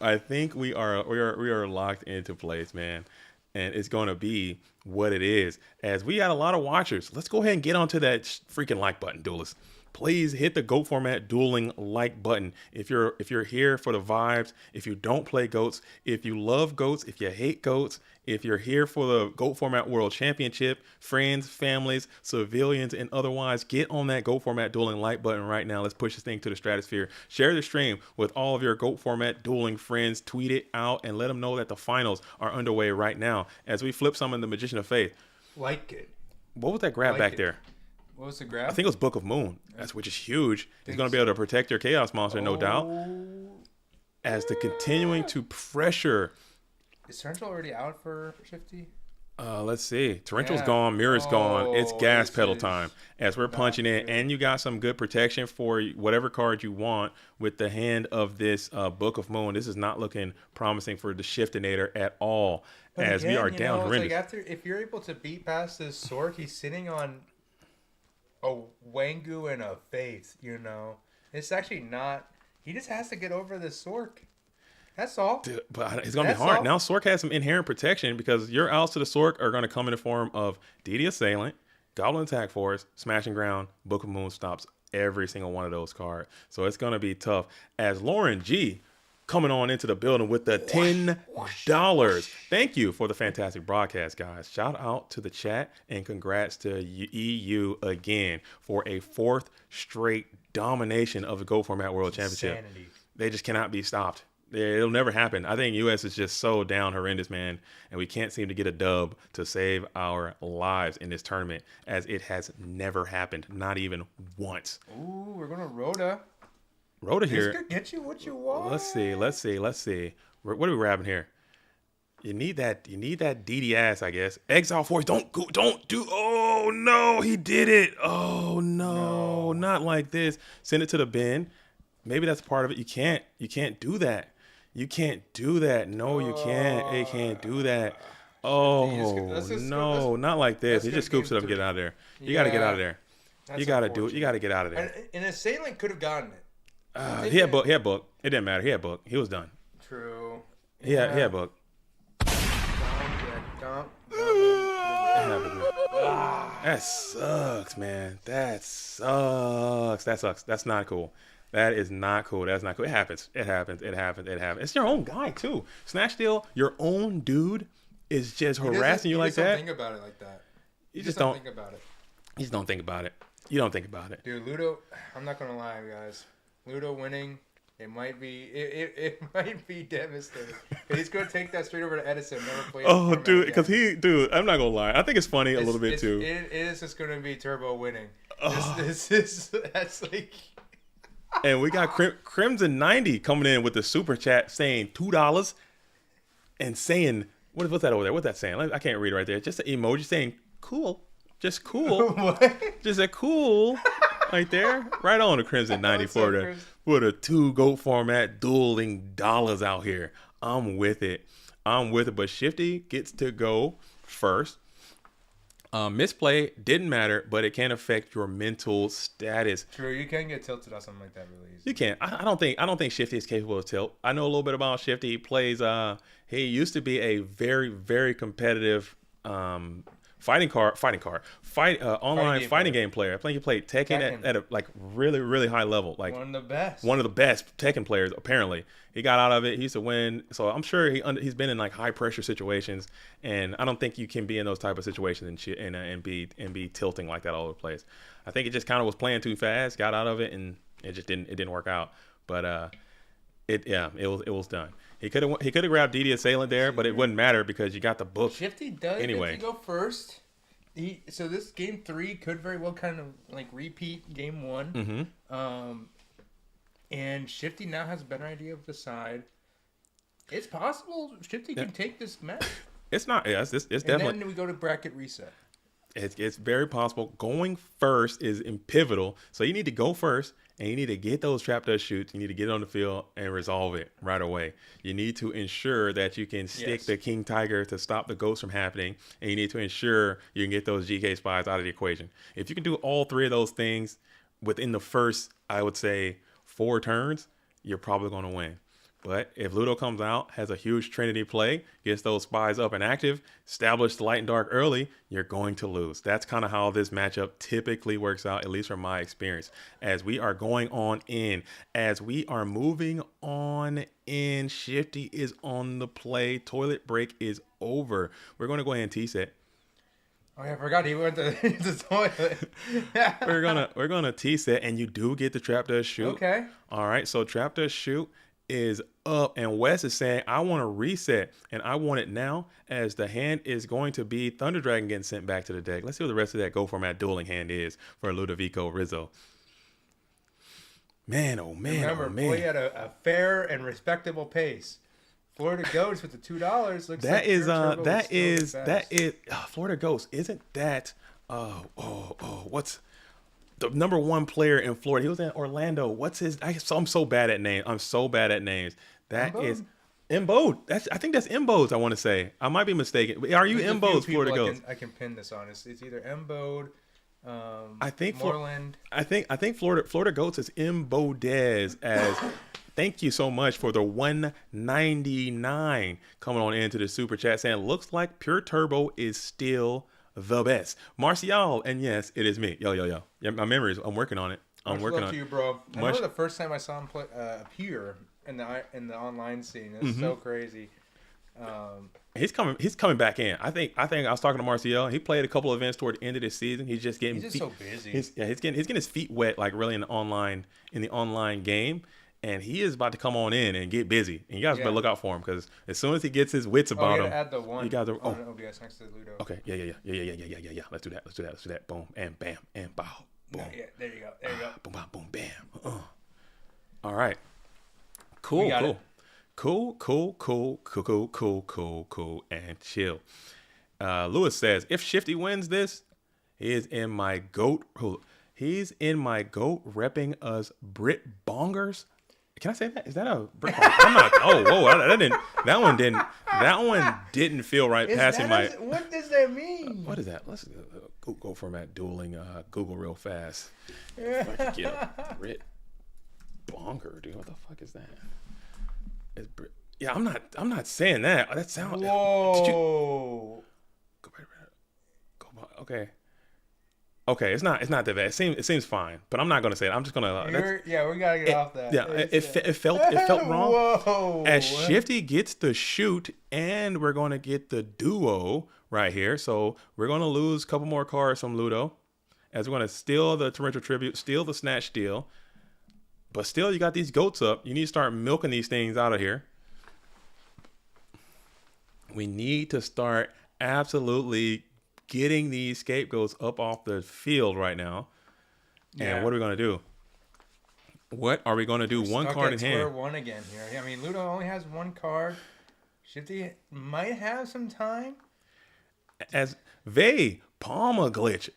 I think we are locked into place, man. And it's going to be what it is. As we got a lot of watchers, let's go ahead and get onto that freaking like button, duelists. Please hit the GOAT format dueling like button. If you're here for the vibes, if you don't play goats, if you love goats, if you hate goats, if you're here for the GOAT format world championship, friends, families, civilians, and otherwise, get on that GOAT format dueling like button right now. Let's push this thing to the stratosphere. Share the stream with all of your GOAT format dueling friends. Tweet it out and let them know that the finals are underway right now as we flip some in the Magician of Faith. Like it. What was that grab back there? What was the grab? I think it was Book of Moon, which is huge. He's going to be able to protect your Chaos Monster, no doubt. As the continuing to pressure. Is Torrential already out for Shifty? Let's see. Torrential's gone. Mirror's gone. It's gas pedal time. As we're punching in. Good. And you got some good protection for whatever card you want with the hand of this Book of Moon. This is not looking promising for the Shiftinator at all. But as again, we are down horrendous. Like if you're able to beat past this Sork, he's sitting on a Wangu and a Faith, It's actually not... He just has to get over this Sork. That's all. Dude, but it's going to be hard. Now Sork has some inherent protection because your outs to the Sork are going to come in the form of DD Assailant, Goblin Attack Force, Smashing Ground, Book of Moon stops every single one of those cards. So it's going to be tough. As Lauren G coming on into the building with the $10. Thank you for the fantastic broadcast, guys. Shout out to the chat and congrats to EU again for a 4th straight domination of the GO Format World Championship. Insanity. They just cannot be stopped. It'll never happen. I think US is just so down horrendous, man, and we can't seem to get a dub to save our lives in this tournament, as it has never happened, not even once. Ooh, we're gonna Rhoda here. This could get you what you want. Let's see. What are we grabbing here? You need that DDS, I guess. Exile Force. Don't do. Oh no, he did it. Oh no, not like this. Send it to the bin. Maybe that's part of it. You can't do that. You can't do that. No, you can't. It can't do that. Oh no, not like this. He just scoops it up and get out of there. You got to get out of there. You got to do it. You got to get out of there. And Assailant could have gotten it. He had book. It didn't matter. He had book. He was done. True. He had book. That sucks, man. That sucks. That's not cool. That is not cool. That's not cool. It happens. It's your own guy too. Snatch Steal, your own dude is just harassing you like that. You just don't think about it like that. You just don't think about it. You just don't think about it. You don't think about it. Dude, Ludo, I'm not gonna lie, guys. Ludo winning, it might be devastating. He's gonna take that straight over to Edison. Never play. Oh, dude, because I'm not gonna lie. I think it's funny a little bit too. It is just gonna be Turbo winning. Oh. That's like. And we got Crimson 90 coming in with the super chat saying $2 and saying what's that over there? What's that saying? I can't read it right there. Just an emoji saying cool. Just cool. What? Just a cool right there. Right on the Crimson 90 for the 2 GOAT format dueling dollars out here. I'm with it. But Shifty gets to go first. Misplay didn't matter, but it can affect your mental status. True, you can get tilted on something like that really easy. You can. I don't think Shifty is capable of tilt. I know a little bit about Shifty. He plays. He used to be a very, very competitive online fighting game player. I think he played Tekken at a like really, really high level. Like one of the best Tekken players. Apparently, he got out of it. He used to win. So I'm sure he's been in like high pressure situations, and I don't think you can be in those type of situations and be tilting like that all over the place. I think it just kind of was playing too fast, got out of it, and it just didn't work out. But it was done. He could have grabbed DD Assailant there, but it wouldn't matter because you got the book. Shifty does anyway. get to go first. So this game 3 could very well kind of like repeat game 1. Mm-hmm. And Shifty now has a better idea of the side. It's possible Shifty can take this match. It's not. Yeah, it's definitely. And then we go to bracket reset. It's very possible. Going first is pivotal. So you need to go first, and you need to get those trap dust shoots. You need to get on the field and resolve it right away. You need to ensure that you can stick the King Tiger to stop the ghosts from happening, and you need to ensure you can get those GK spies out of the equation. If you can do all 3 of those things within the first, I would say, 4 turns, you're probably going to win. But if Ludo comes out, has a huge Trinity play, gets those spies up and active, establish the light and dark early, you're going to lose. That's kind of how this matchup typically works out, at least from my experience. As we are going on in, as we are moving on in, Shifty is on the play. Toilet break is over. We're going to go ahead and T-set. Oh, yeah, I forgot he went to the toilet. we're gonna T-set, and you do get the trap dust shoot. Okay. All right, so trap dust shoot is up, and Wes is saying, I want to reset, and I want it now, as the hand is going to be Thunder Dragon getting sent back to the deck. Let's see what the rest of that Go Format Dueling hand is for Ludovico Rizzo. Man, oh man, Remember, oh man. play at a fair and respectable pace. Florida Ghost with the $2 looks That like is that is Florida Ghost. Isn't that what's the number 1 player in Florida? He was in Orlando. What's his? I'm so bad at names. I'm so bad at names. That Mbode? is Mbode. I think that's Mbodes. I want to say. I might be mistaken. Are you Mbodes, Florida Ghost? I can pin this on. It's either Mbode, I think Moreland. I think Florida Ghost is Mbodez as. Thank you so much for the $1.99 coming on into the super chat saying looks like Pure Turbo is still the best. Martial, and yes, it is me. Yo. Yeah, my memories. I'm working on it. I'm working on it. You, bro. I remember the first time I saw him appear in the online scene. It's so crazy. He's coming back in. I think I was talking to Martial. He played a couple events toward the end of the season. He's just getting so busy. He's getting his feet wet, like really in the online game. And he is about to come on in and get busy. And you guys better look out for him, because as soon as he gets his wits about him, add the one. You guys are OBS next to Ludo. Okay, yeah. Let's do that. Boom and bam and bow. Boom. Yeah, there you go. Boom, boom, bam. All right. Cool. And chill. Lewis says, if Shifty wins this, he is in my GOAT. He's in my GOAT repping us Brit Bongers. Can I say that? Is that a Brit Bongers? I'm not. Oh, whoa! That one didn't feel right. Passing my. What does that mean? What is that? Let's go format dueling. Google real fast. If I could get a Brit Bonger, dude. What the fuck is that? It's Brit. Yeah, I'm not saying that. That sounds. Whoa. Okay. Okay, it's not that bad. It seems fine, but I'm not gonna say it. I'm just gonna. We gotta get off that. Yeah, it felt wrong. Whoa. As Shifty gets the shoot, and we're gonna get the duo right here. So we're gonna lose a couple more cards from Ludo, as we're gonna steal the torrential tribute, steal the snatch steal. But still, you got these goats up. You need to start milking these things out of here. We need to start absolutely getting these scapegoats up off the field right now. And what are we going to do? What are we going to do? One card in hand. Square one again here. I mean, Ludo only has 1 card. Shifty might have some time. As Palma glitch.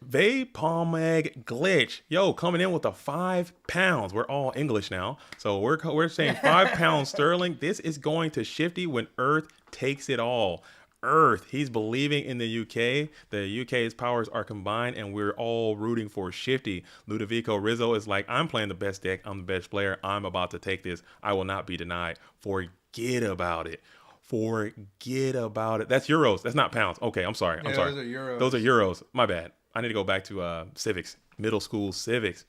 Yo, coming in with the 5 pounds. We're all English now. So we're saying 5 pounds sterling. This is going to Shifty when Earth takes it all. Earth. He's believing in the UK. The UK's powers are combined, and we're all rooting for Shifty. Ludovico Rizzo is like, I'm playing the best deck. I'm the best player. I'm about to take this. I will not be denied. Forget about it. That's euros. That's not pounds. Okay, I'm sorry. Those are euros. Those are euros. My bad. I need to go back to civics. middle school civics.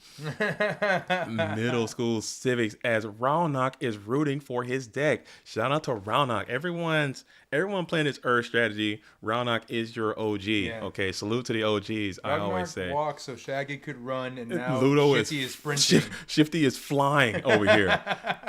Middle school civics, as Raunach is rooting for his deck. Shout out to Raunach. Everyone playing this Earth strategy. Raunach is your OG. Yeah. Okay, salute to the OGs. I always say. Walk so Shaggy could run, and now Ludo Shifty is sprinting. Shifty is flying over here.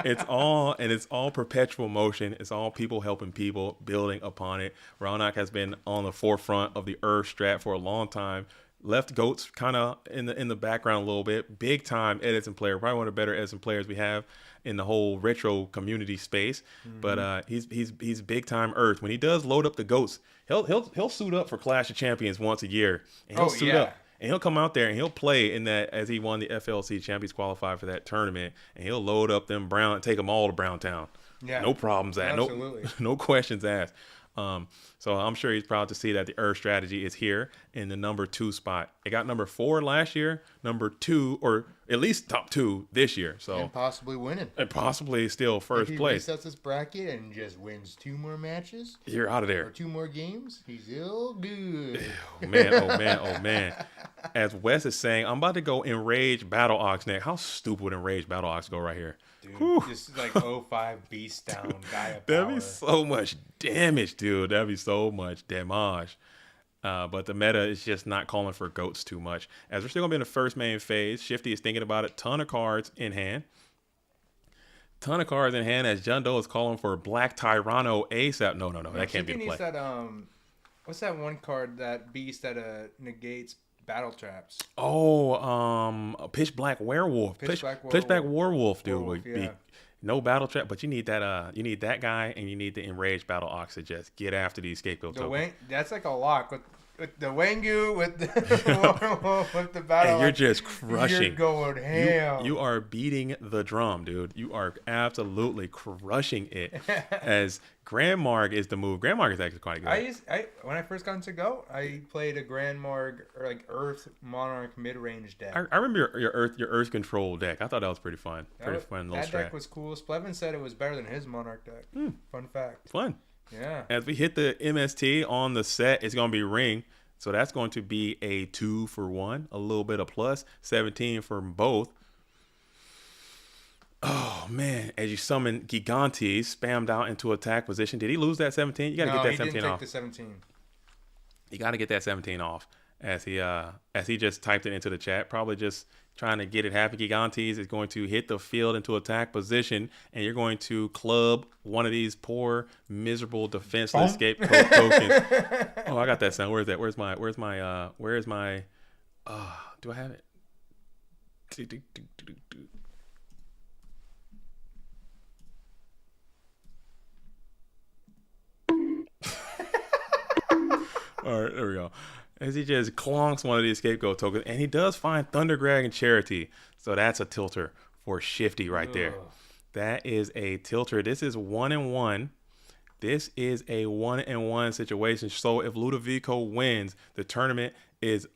It's all perpetual motion. It's all people helping people, building upon it. Raunach has been on the forefront of the Earth strat for a long time. Left Goats kind of in the background a little bit. Big time Edison player, probably one of the better Edison players we have in the whole retro community space. But he's big time Earth. When he does load up the Goats, he'll suit up for Clash of Champions once a year, and he'll suit up. And he'll come out there and he'll play in that, as he won the FLC Champions qualified for that tournament, and he'll load up them Brown, take them all to Browntown. Yeah, no problems asked. No questions asked. So I'm sure he's proud to see that the Earth strategy is here in the number 2 spot. It got number 4 last year, number 2, or at least top 2 this year. So and possibly winning. And possibly still first place. If he resets this bracket and just wins 2 more matches, you're out of there. Or 2 more games, he's ill good. Oh man. As Wes is saying, I'm about to go Enrage Battle Ox next. How stupid would Enrage Battle Ox go right here? Dude, just like 05 beast down guy of That'd power. be so much damage, dude. That'd be so much damage. But the meta is just not calling for Goats too much. As we're still going to be in the first main phase, Shifty is thinking about it. Ton of cards in hand. As John Doe is calling for Black Tyranno ASAP. No, that can't be the play. That, what's that one card, that beast that negates battle traps? Pitch Black Werewolf. Pitch Black Werewolf, dude. Would be no battle trap, but you need that guy, and you need the Enraged Battle Ox to just get after these scapegoat tokens. That's like a lock with the Wengu, with the Werewolf, with the battle. And you're just crushing. You're going ham. You are beating the drum, dude. You are absolutely crushing it. As Grand Marg is the move. Grand Marg is actually quite good. When I first got into Go, I played a Grand Marg or like Earth Monarch mid-range deck. I remember your Earth control deck. I thought that was pretty fun. Fun little that strat. deck was cool. Splevin said it was better than his Monarch deck. Fun fact. Fun. Yeah. As we hit the MST on the set, it's going to be Ring. So that's going to be a 2 for 1, a little bit of plus, 17 for both. Oh, man. As you summon Gigantes, spammed out into attack position. Did he lose that 17? You got to get that 17 off. Take the 17. You got to get that 17 off. As he just typed it into the chat, probably just trying to get it happy. Gigantes is going to hit the field into attack position, and you're going to club one of these poor, miserable, defenseless scapegoat tokens. Oh, I got that sound. Where's that? Where's my do I have it? All right, there we go. As he just clonks one of these scapegoat tokens, and he does find Thunder Dragon Charity. So that's a tilter for Shifty right there. That is a tilter. This is 1-1. This is a 1-1 situation. So if Ludovico wins, the tournament is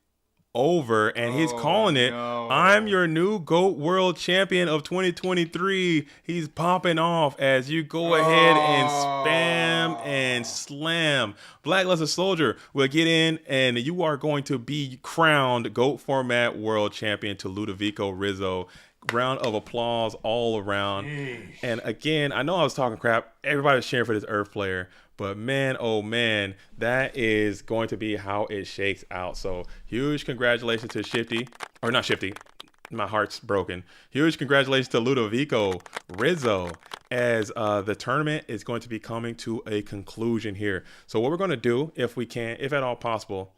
over, and he's calling it. No. I'm your new GOAT World Champion of 2023. He's popping off as you go ahead and spam and slam. Blackluster Soldier will get in, and you are going to be crowned GOAT Format World Champion to Ludovico Rizzo. Round of applause all around. And again, I know I was talking crap. Everybody's cheering for this Earth player. But man, oh man, that is going to be how it shakes out. So huge congratulations to Shifty. Or not Shifty. My heart's broken. Huge congratulations to Ludovico Rizzo, as the tournament is going to be coming to a conclusion here. So what we're going to do, if we can, if at all possible,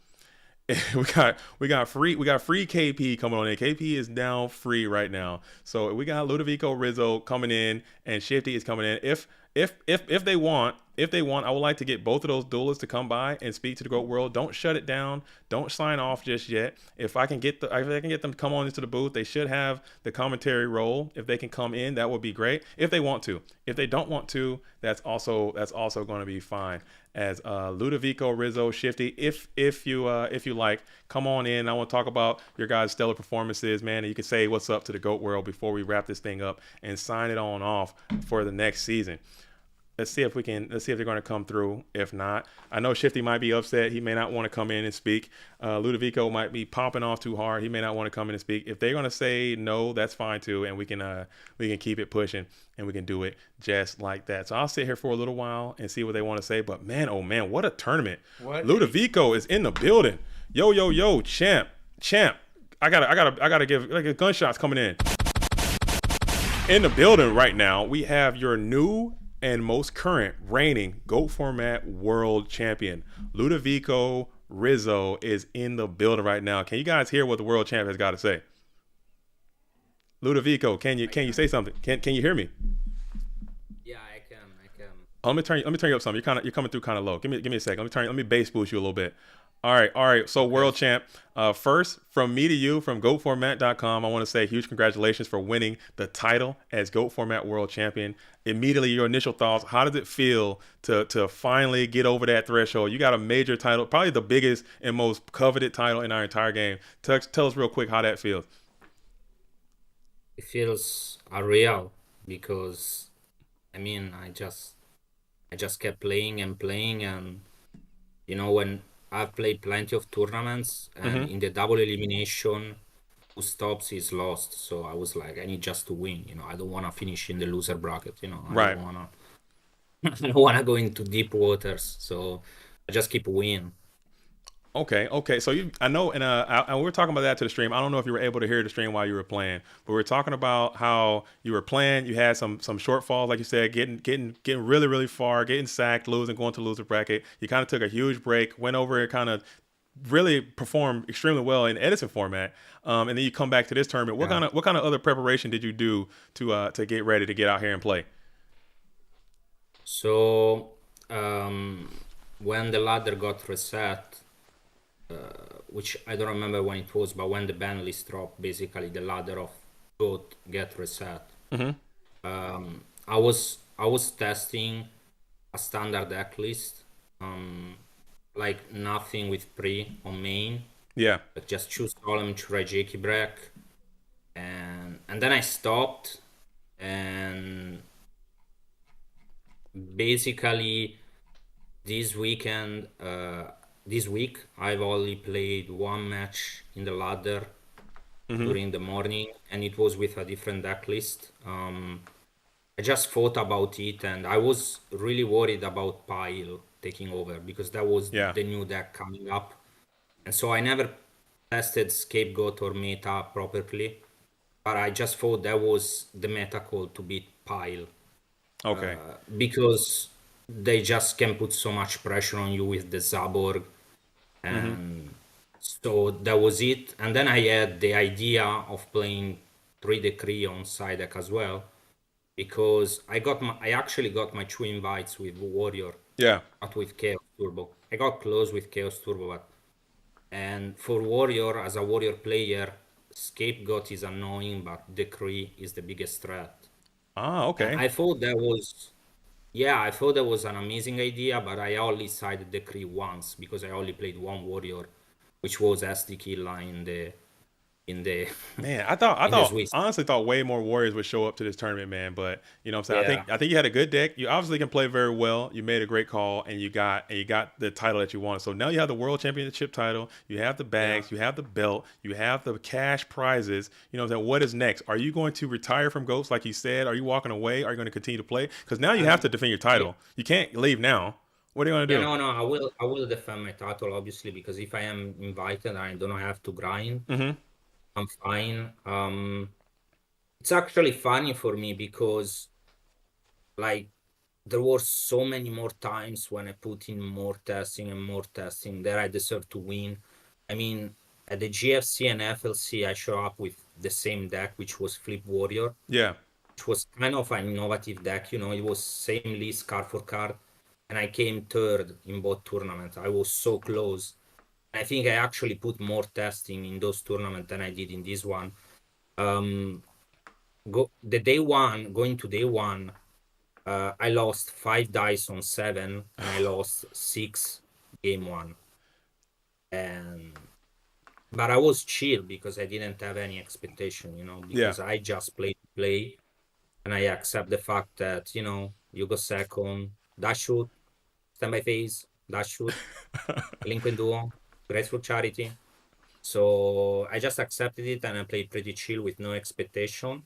we got free KP coming on in. KP is now free right now. So we got Ludovico Rizzo coming in, and Shifty is coming in. If they want, I would like to get both of those duelists to come by and speak to the GOAT World. Don't shut it down. Don't sign off just yet. If I can get them to come on into the booth, they should have the commentary role. If they can come in, that would be great. If they want to. If they don't want to, that's also going to be fine. As Ludovico Rizzo, Shifty, if you like, come on in. I want to talk about your guys' stellar performances, man. And you can say what's up to the GOAT World before we wrap this thing up and sign it on off for the next season. let's see if they're going to come through. If not, I know Shifty might be upset. He may not want to come in and speak. Ludovico might be popping off too hard. He may not want to come in and speak. If they're going to say no, that's fine too, and we can keep it pushing and we can do it just like that. So I'll sit here for a little while and see what they want to say. But man, oh man, what a tournament! Ludovico is in the building. Yo, champ. I gotta give like gunshots coming in. In the building right now, we have your new and most current reigning GOAT format world champion. Ludovico Rizzo is in the building right now. Can you guys hear what the world champ has got to say? Ludovico, can you say something? Can you hear me? Yeah, I can. Oh, let me turn you up some. You're coming through kind of low. Give me a second. Let me bass boost you a little bit. All right. So world champ, first from me to you from GOATformat.com, I want to say huge congratulations for winning the title as GOAT Format World Champion. Immediately, your initial thoughts. How does it feel to finally get over that threshold? You got a major title, probably the biggest and most coveted title in our entire game. Tell us real quick how that feels. It feels unreal because, I mean, I just kept playing, and when I've played plenty of tournaments, and in the double elimination, who stops is lost. So I was like, I need just to win. I don't want to finish in the loser bracket. I don't want to go into deep waters. So I just keep winning. Okay. So I know, and we were talking about that to the stream. I don't know if you were able to hear the stream while you were playing, but we were talking about how you were playing. You had some shortfalls, like you said, getting really, really far, getting sacked, losing, going to loser bracket. You kind of took a huge break, went over and kind of really performed extremely well in Edison format, and then you come back to this tournament. What kind of other preparation did you do to get ready to get out here and play? So when the ladder got reset. Which I don't remember when it was, but when the ban list dropped, basically the ladder of GOAT get reset. I was testing a standard deck list, like nothing with pre on main. Yeah. Like just choose column, try Jakey break, and then I stopped, and basically this week I've only played one match in the ladder during the morning, and it was with a different deck list. I just thought about it, and I was really worried about Pile taking over because that was the new deck coming up. And so I never tested Scapegoat or Meta properly, but I just thought that was the meta call to beat Pile. Okay. Because they just can put so much pressure on you with the Zaborg, and so that was it. And then I had the idea of playing 3 Decree on side deck as well, because I actually got my 2 invites with Warrior, not with Chaos Turbo. I got close with Chaos Turbo, and for Warrior, as a Warrior player, Scapegoat is annoying, but Decree is the biggest threat. Okay. And I thought that was an amazing idea, but I only sided Decree once because I only played one Warrior, which was SD Killa in the Man, I honestly thought way more Warriors would show up to this tournament, man. But you know what I'm saying? I think you had a good deck. You obviously can play very well. You made a great call, and you got the title that you wanted. So now you have the World Championship title. You have the bags. You have the belt. You have the cash prizes. You know what I'm saying? What is next? Are you going to retire from GOATs like you said? Are you walking away? Are you going to continue to play? Because now you have to defend your title. You can't leave now. What are you going to do? No, I will defend my title, obviously, because if I am invited, I don't have to grind. I'm fine. It's actually funny for me because, like, there were so many more times when I put in more testing that I deserve to win. I mean, at the GFC and FLC, I show up with the same deck, which was Flip Warrior. Yeah. Which was kind of an innovative deck. It was same list card for card, and I came third in both tournaments. I was so close. I think I actually put more testing in those tournaments than I did in this one. Going to day one, I lost 5 dice on 7, and I lost 6 game 1. But I was chill because I didn't have any expectation, because I just play, and I accept the fact that, you go second. Dash shoot, stand by phase, dash shoot, Delinquent Duo, Graceful Charity. So I just accepted it and I played pretty chill with no expectation.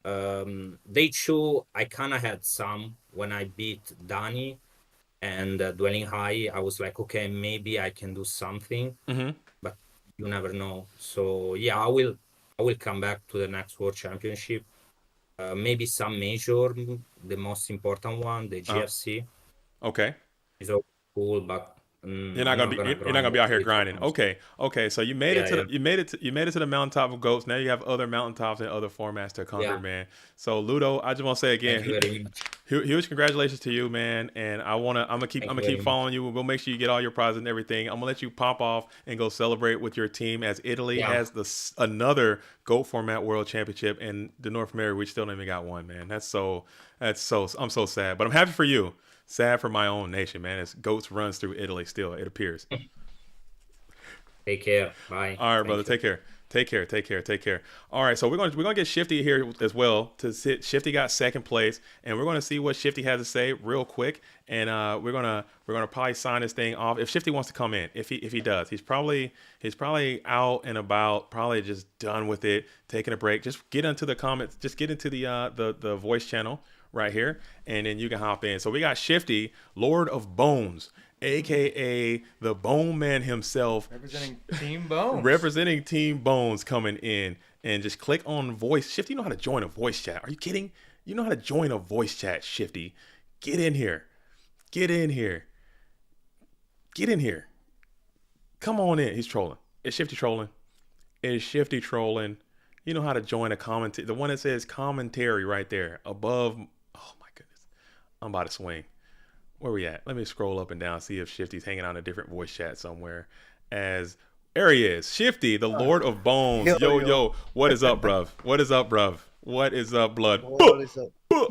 Day 2, I kind of had some when I beat Danny and Dwelling High. I was like, okay, maybe I can do something, but you never know. So yeah, I will come back to the next World Championship. Maybe some major, the most important one, the GFC, Okay. is all cool, but You're not I'm gonna not be gonna you're not gonna grind be out here every 4 grinding. months. Okay. So you made it Yeah, to yeah, you made it to the mountaintop of goats. Now you have other mountaintops and other formats to conquer, yeah. man. So Ludo, I just want to say Thank you again, very much. huge congratulations to you, man. And I'm Thank gonna you keep very much. following you. We'll make sure you get all your prizes and everything. I'm gonna let you pop off and go celebrate with your team as Italy Yeah. has another goat format world championship, and the North America we still don't even got one, man. That's so I'm so sad, but I'm happy for you. Sad for my own nation, man. As goats runs through Italy still, it appears. Take care. Bye. All right, Thank brother. you. Take care. Take care. All right, so we're gonna get Shifty here as well. To sit, Shifty got second place, and we're gonna see what Shifty has to say real quick, and we're gonna probably sign this thing off. If Shifty wants to come in, if he does, he's probably out and about, probably just done with it, taking a break. Just get into the comments. Just get into the voice channel right here, and then you can hop in. So we got Shifty, Lord of Bones, aka the Bone Man himself, Representing Team Bones. representing Team Bones, coming in. And just click on voice. Shifty, you know how to join a voice chat. Are you kidding? You know how to join a voice chat, Shifty. Get in here. Get in here. Get in here. Come on in. He's trolling. Is Shifty trolling? Is Shifty trolling? You know how to join a commentary. The one that says commentary right there above. Oh my goodness. I'm about to swing. Where we at? Let me scroll up and down, see if Shifty's hanging out in a different voice chat somewhere. There he is, Shifty, the Lord of Bones. Yo, what is up, bruv? What is up, bruv? What is up, blood? What is up? No,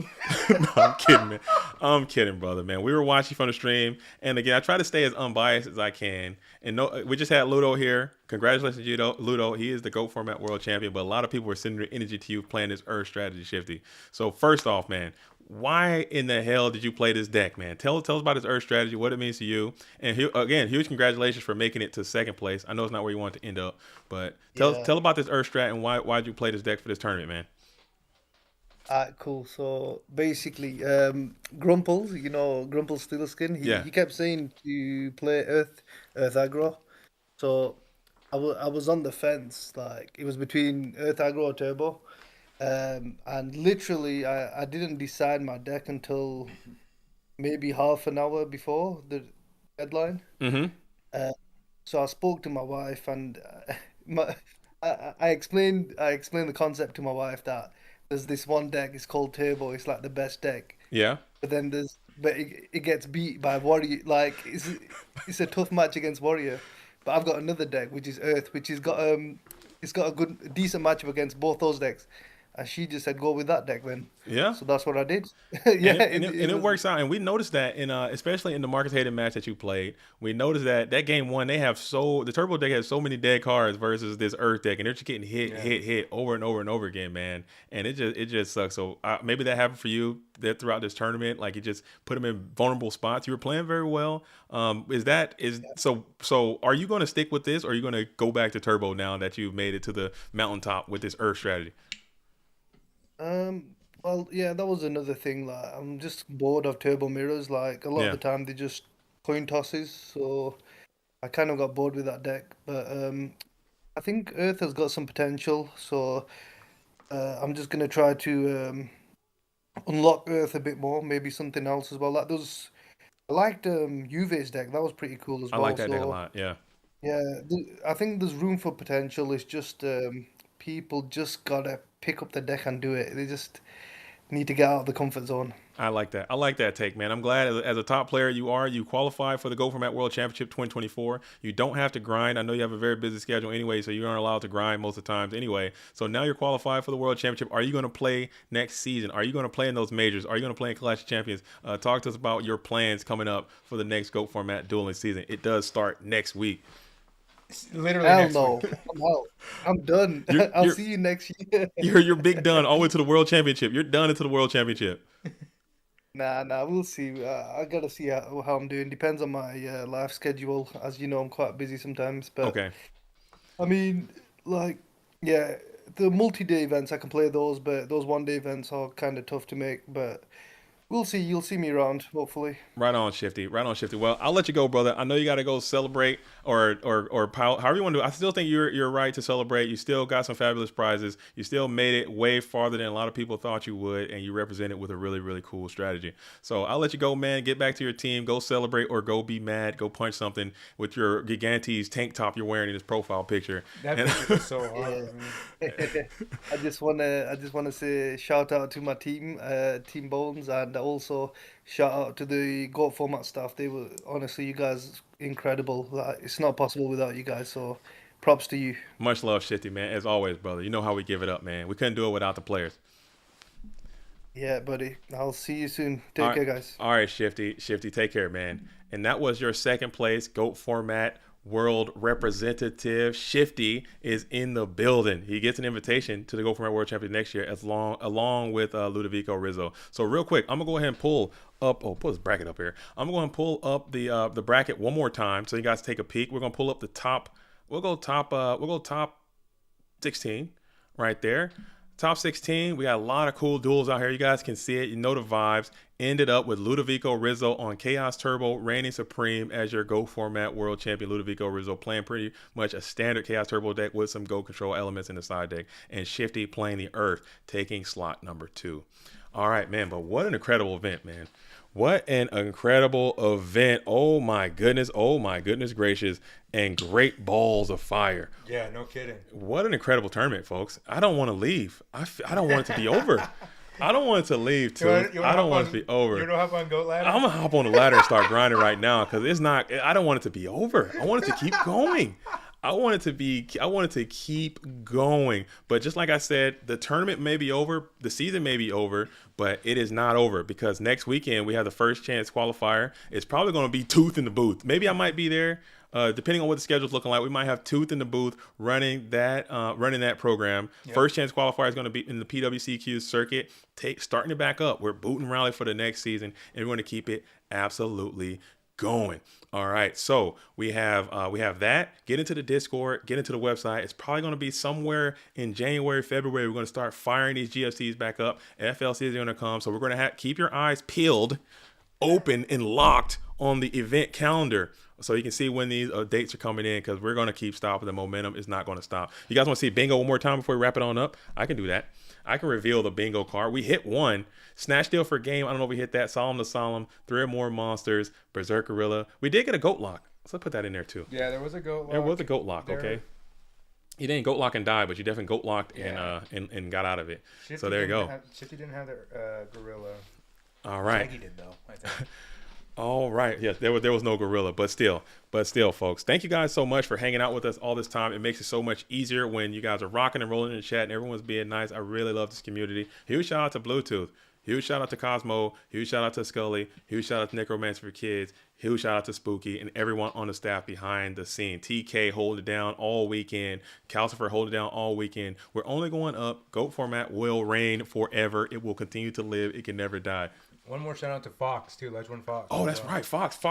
I'm kidding, man. I'm kidding, brother, man. We were watching from the stream, and again, I try to stay as unbiased as I can. And no, we just had Ludo here. Congratulations, Ludo. He is the GOAT Format World Champion, but a lot of people were sending their energy to you playing this Earth strategy, Shifty. So first off, man, why in the hell did you play this deck, man? Tell us about this Earth strategy, what it means to you, and again, huge congratulations for making it to second place. I know it's not where you want to end up, but tell about this Earth strat and why'd you play this deck for this tournament, man? Alright, cool. So basically, Grumples, you know, Grumples Steelerskin, he kept saying to play Earth aggro. So I was on the fence, like it was between Earth aggro or Turbo. And literally, I didn't decide my deck until maybe half an hour before the deadline. So I spoke to my wife, and I explained the concept to my wife that there's this one deck. It's called Turbo. It's like the best deck. Yeah. But then it gets beat by Warrior. Like it's a tough match against Warrior. But I've got another deck which is Earth, which has got it's got a decent matchup against both those decks. And she just said, go with that deck then. Yeah. So that's what I did. Yeah. And it works out. And we noticed that especially in the Marcus Hayden match that you played, we noticed that game one, the Turbo deck has so many dead cards versus this Earth deck, and they're just getting hit over and over and over again, man. And it just sucks. So maybe that happened for you that throughout this tournament, like it just put them in vulnerable spots. You were playing very well. So are you going to stick with this, or are you going to go back to Turbo now that you've made it to the mountaintop with this Earth strategy? Well, yeah, that was another thing. Like, I'm just bored of turbo mirrors. Like, a lot of the time, they just coin tosses. So, I kind of got bored with that deck. But I think Earth has got some potential. So, I'm just gonna try to unlock Earth a bit more. Maybe something else as well. Like, I liked Juve's deck. That was pretty cool as well. I like that deck a lot. Yeah. Yeah, I think there's room for potential. It's just people just gotta pick up the deck and do it. They just need to get out of the comfort zone. I like that take, man. I'm glad as a top player you qualify for the Go Format World Championship 2024. You don't have to grind. I know you have a very busy schedule anyway, so you aren't allowed to grind most of the times anyway. So now you're qualified for the World Championship. Are you going to play next season? Are you going to play in those majors? Are you going to play in Clash of Champions? Talk to us about your plans coming up for the next Go Format Dueling season. It does start next week. Literally Hell next no. week. I'm out. I'm done. I'll see you next year. You're big done all the way to the World Championship. You're done into the World Championship. Nah, we'll see. I gotta see how I'm doing. Depends on my life schedule. As you know, I'm quite busy sometimes. But Okay. I mean, like, yeah, the multi-day events I can play those, but those one-day events are kind of tough to make. But we'll see. You'll see me around, hopefully. Right on, Shifty. Right on, Shifty. Well, I'll let you go, brother. I know you got to go celebrate or however you want to do it. I still think you're right to celebrate. You still got some fabulous prizes. You still made it way farther than a lot of people thought you would, and you represented with a really, really cool strategy. So I'll let you go, man. Get back to your team. Go celebrate or go be mad. Go punch something with your Gigantes tank top you're wearing in this profile picture. That picture is so hard. I just wanna say shout out to my team, Team Bones, and also shout out to the GOAT format staff. They were honestly, you guys, incredible. Like, it's not possible without you guys. So, props to you. Much love, Shifty, man. As always, brother. You know how we give it up, man. We couldn't do it without the players. Yeah, buddy. I'll see you soon. Take care, guys. All right, Shifty, take care, man. And that was your second place GOAT format world representative. Shifty is in the building. He gets an invitation to the GOAT format world champion next year, along with Ludovico Rizzo. So real quick, I'm gonna go ahead and pull up. Oh, put this bracket up here. I'm going to pull up the bracket one more time so you guys take a peek. We're gonna pull up the top. We'll go top 16 right there. Top 16, we got a lot of cool duels out here. You guys can see it. You know the vibes. Ended up with Ludovico Rizzo on Chaos Turbo, reigning supreme as your GO format world champion. Ludovico Rizzo playing pretty much a standard Chaos Turbo deck with some GO control elements in the side deck. And Shifty playing the Earth, taking slot number 2. All right, man, but what an incredible event, man. What an incredible event. Oh my goodness gracious. And great balls of fire. Yeah, no kidding. What an incredible tournament, folks. I don't want to leave. I don't want it to be over. I don't want it to leave, too. I don't want it to be over. You want to hop on GOAT ladder? I'm going to hop on the ladder and start grinding right now because I don't want it to be over. I want it to keep going. I want it to keep going. But just like I said, the tournament may be over, the season may be over, but it is not over because next weekend we have the first chance qualifier. It's probably going to be Tooth in the booth. Maybe I might be there. Depending on what the schedule's looking like, we might have Tooth in the booth running that program. Yep. First chance qualifier is going to be in the PWCQ circuit, starting to back up. We're booting rally for the next season, and we're going to keep it absolutely going. All right, so we have that. Get into the Discord, get into the website. It's probably going to be somewhere in January, February. We're going to start firing these GFCs back up. FLCs are going to come, so we're going to keep your eyes peeled, open, and locked on the event calendar. So you can see when these dates are coming in because we're going to keep stopping. The momentum is not going to stop. You guys want to see bingo one more time before we wrap it on up? I can do that. I can reveal the bingo card. We hit one. Snatch Deal for Game. I don't know if we hit that. Solemn to Solemn. 3 or More Monsters. Berserk Gorilla. We did get a Goat Lock. So put that in there too. Yeah, there was a Goat Lock. There was a Goat Lock, okay? You didn't Goat Lock and die, but you definitely Goat Locked and got out of it. Shifty so there you go. Shifty didn't have the Gorilla. All right. Shaggy did though, I think. All right. Yes, there was no gorilla, but still, folks, thank you guys so much for hanging out with us all this time. It makes it so much easier when you guys are rocking and rolling in the chat and everyone's being nice. I really love this community. Huge shout out to Bluetooth. Huge shout out to Cosmo. Huge shout out to Scully. Huge shout out to Necromancer for Kids. Huge shout out to Spooky and everyone on the staff behind the scene. TK hold it down all weekend. Calcifer hold it down all weekend. We're only going up. GOAT format will reign forever. It will continue to live. It can never die. One more shout out to Fox too, Ledge One Fox. Oh, that's right, Fox. We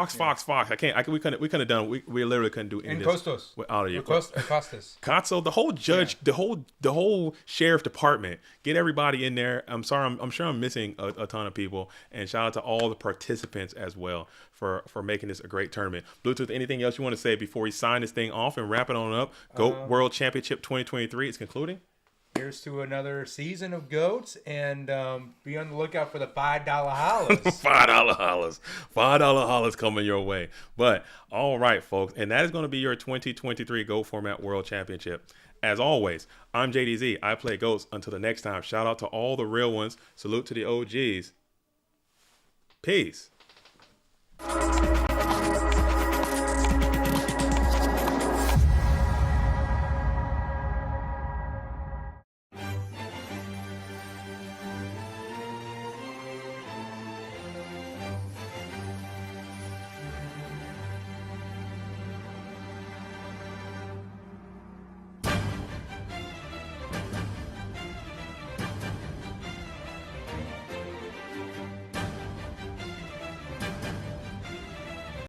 couldn't have done. We literally couldn't do any of this. Costos. Out of you. Costas. Cotso, the whole judge, the whole sheriff department. Get everybody in there. I'm sorry, I'm sure I'm missing a ton of people. And shout out to all the participants as well for making this a great tournament. Bluetooth, anything else you want to say before we sign this thing off and wrap it on up? GOAT World Championship 2023 is concluding. Here's to another season of goats, and be on the lookout for the $5 hollers. $5 hollers coming your way. But all right, folks, and that is going to be your 2023 GOAT Format World Championship. As always, I'm JDZ. I play GOATs. Until the next time, shout out to all the real ones. Salute to the OGs. Peace.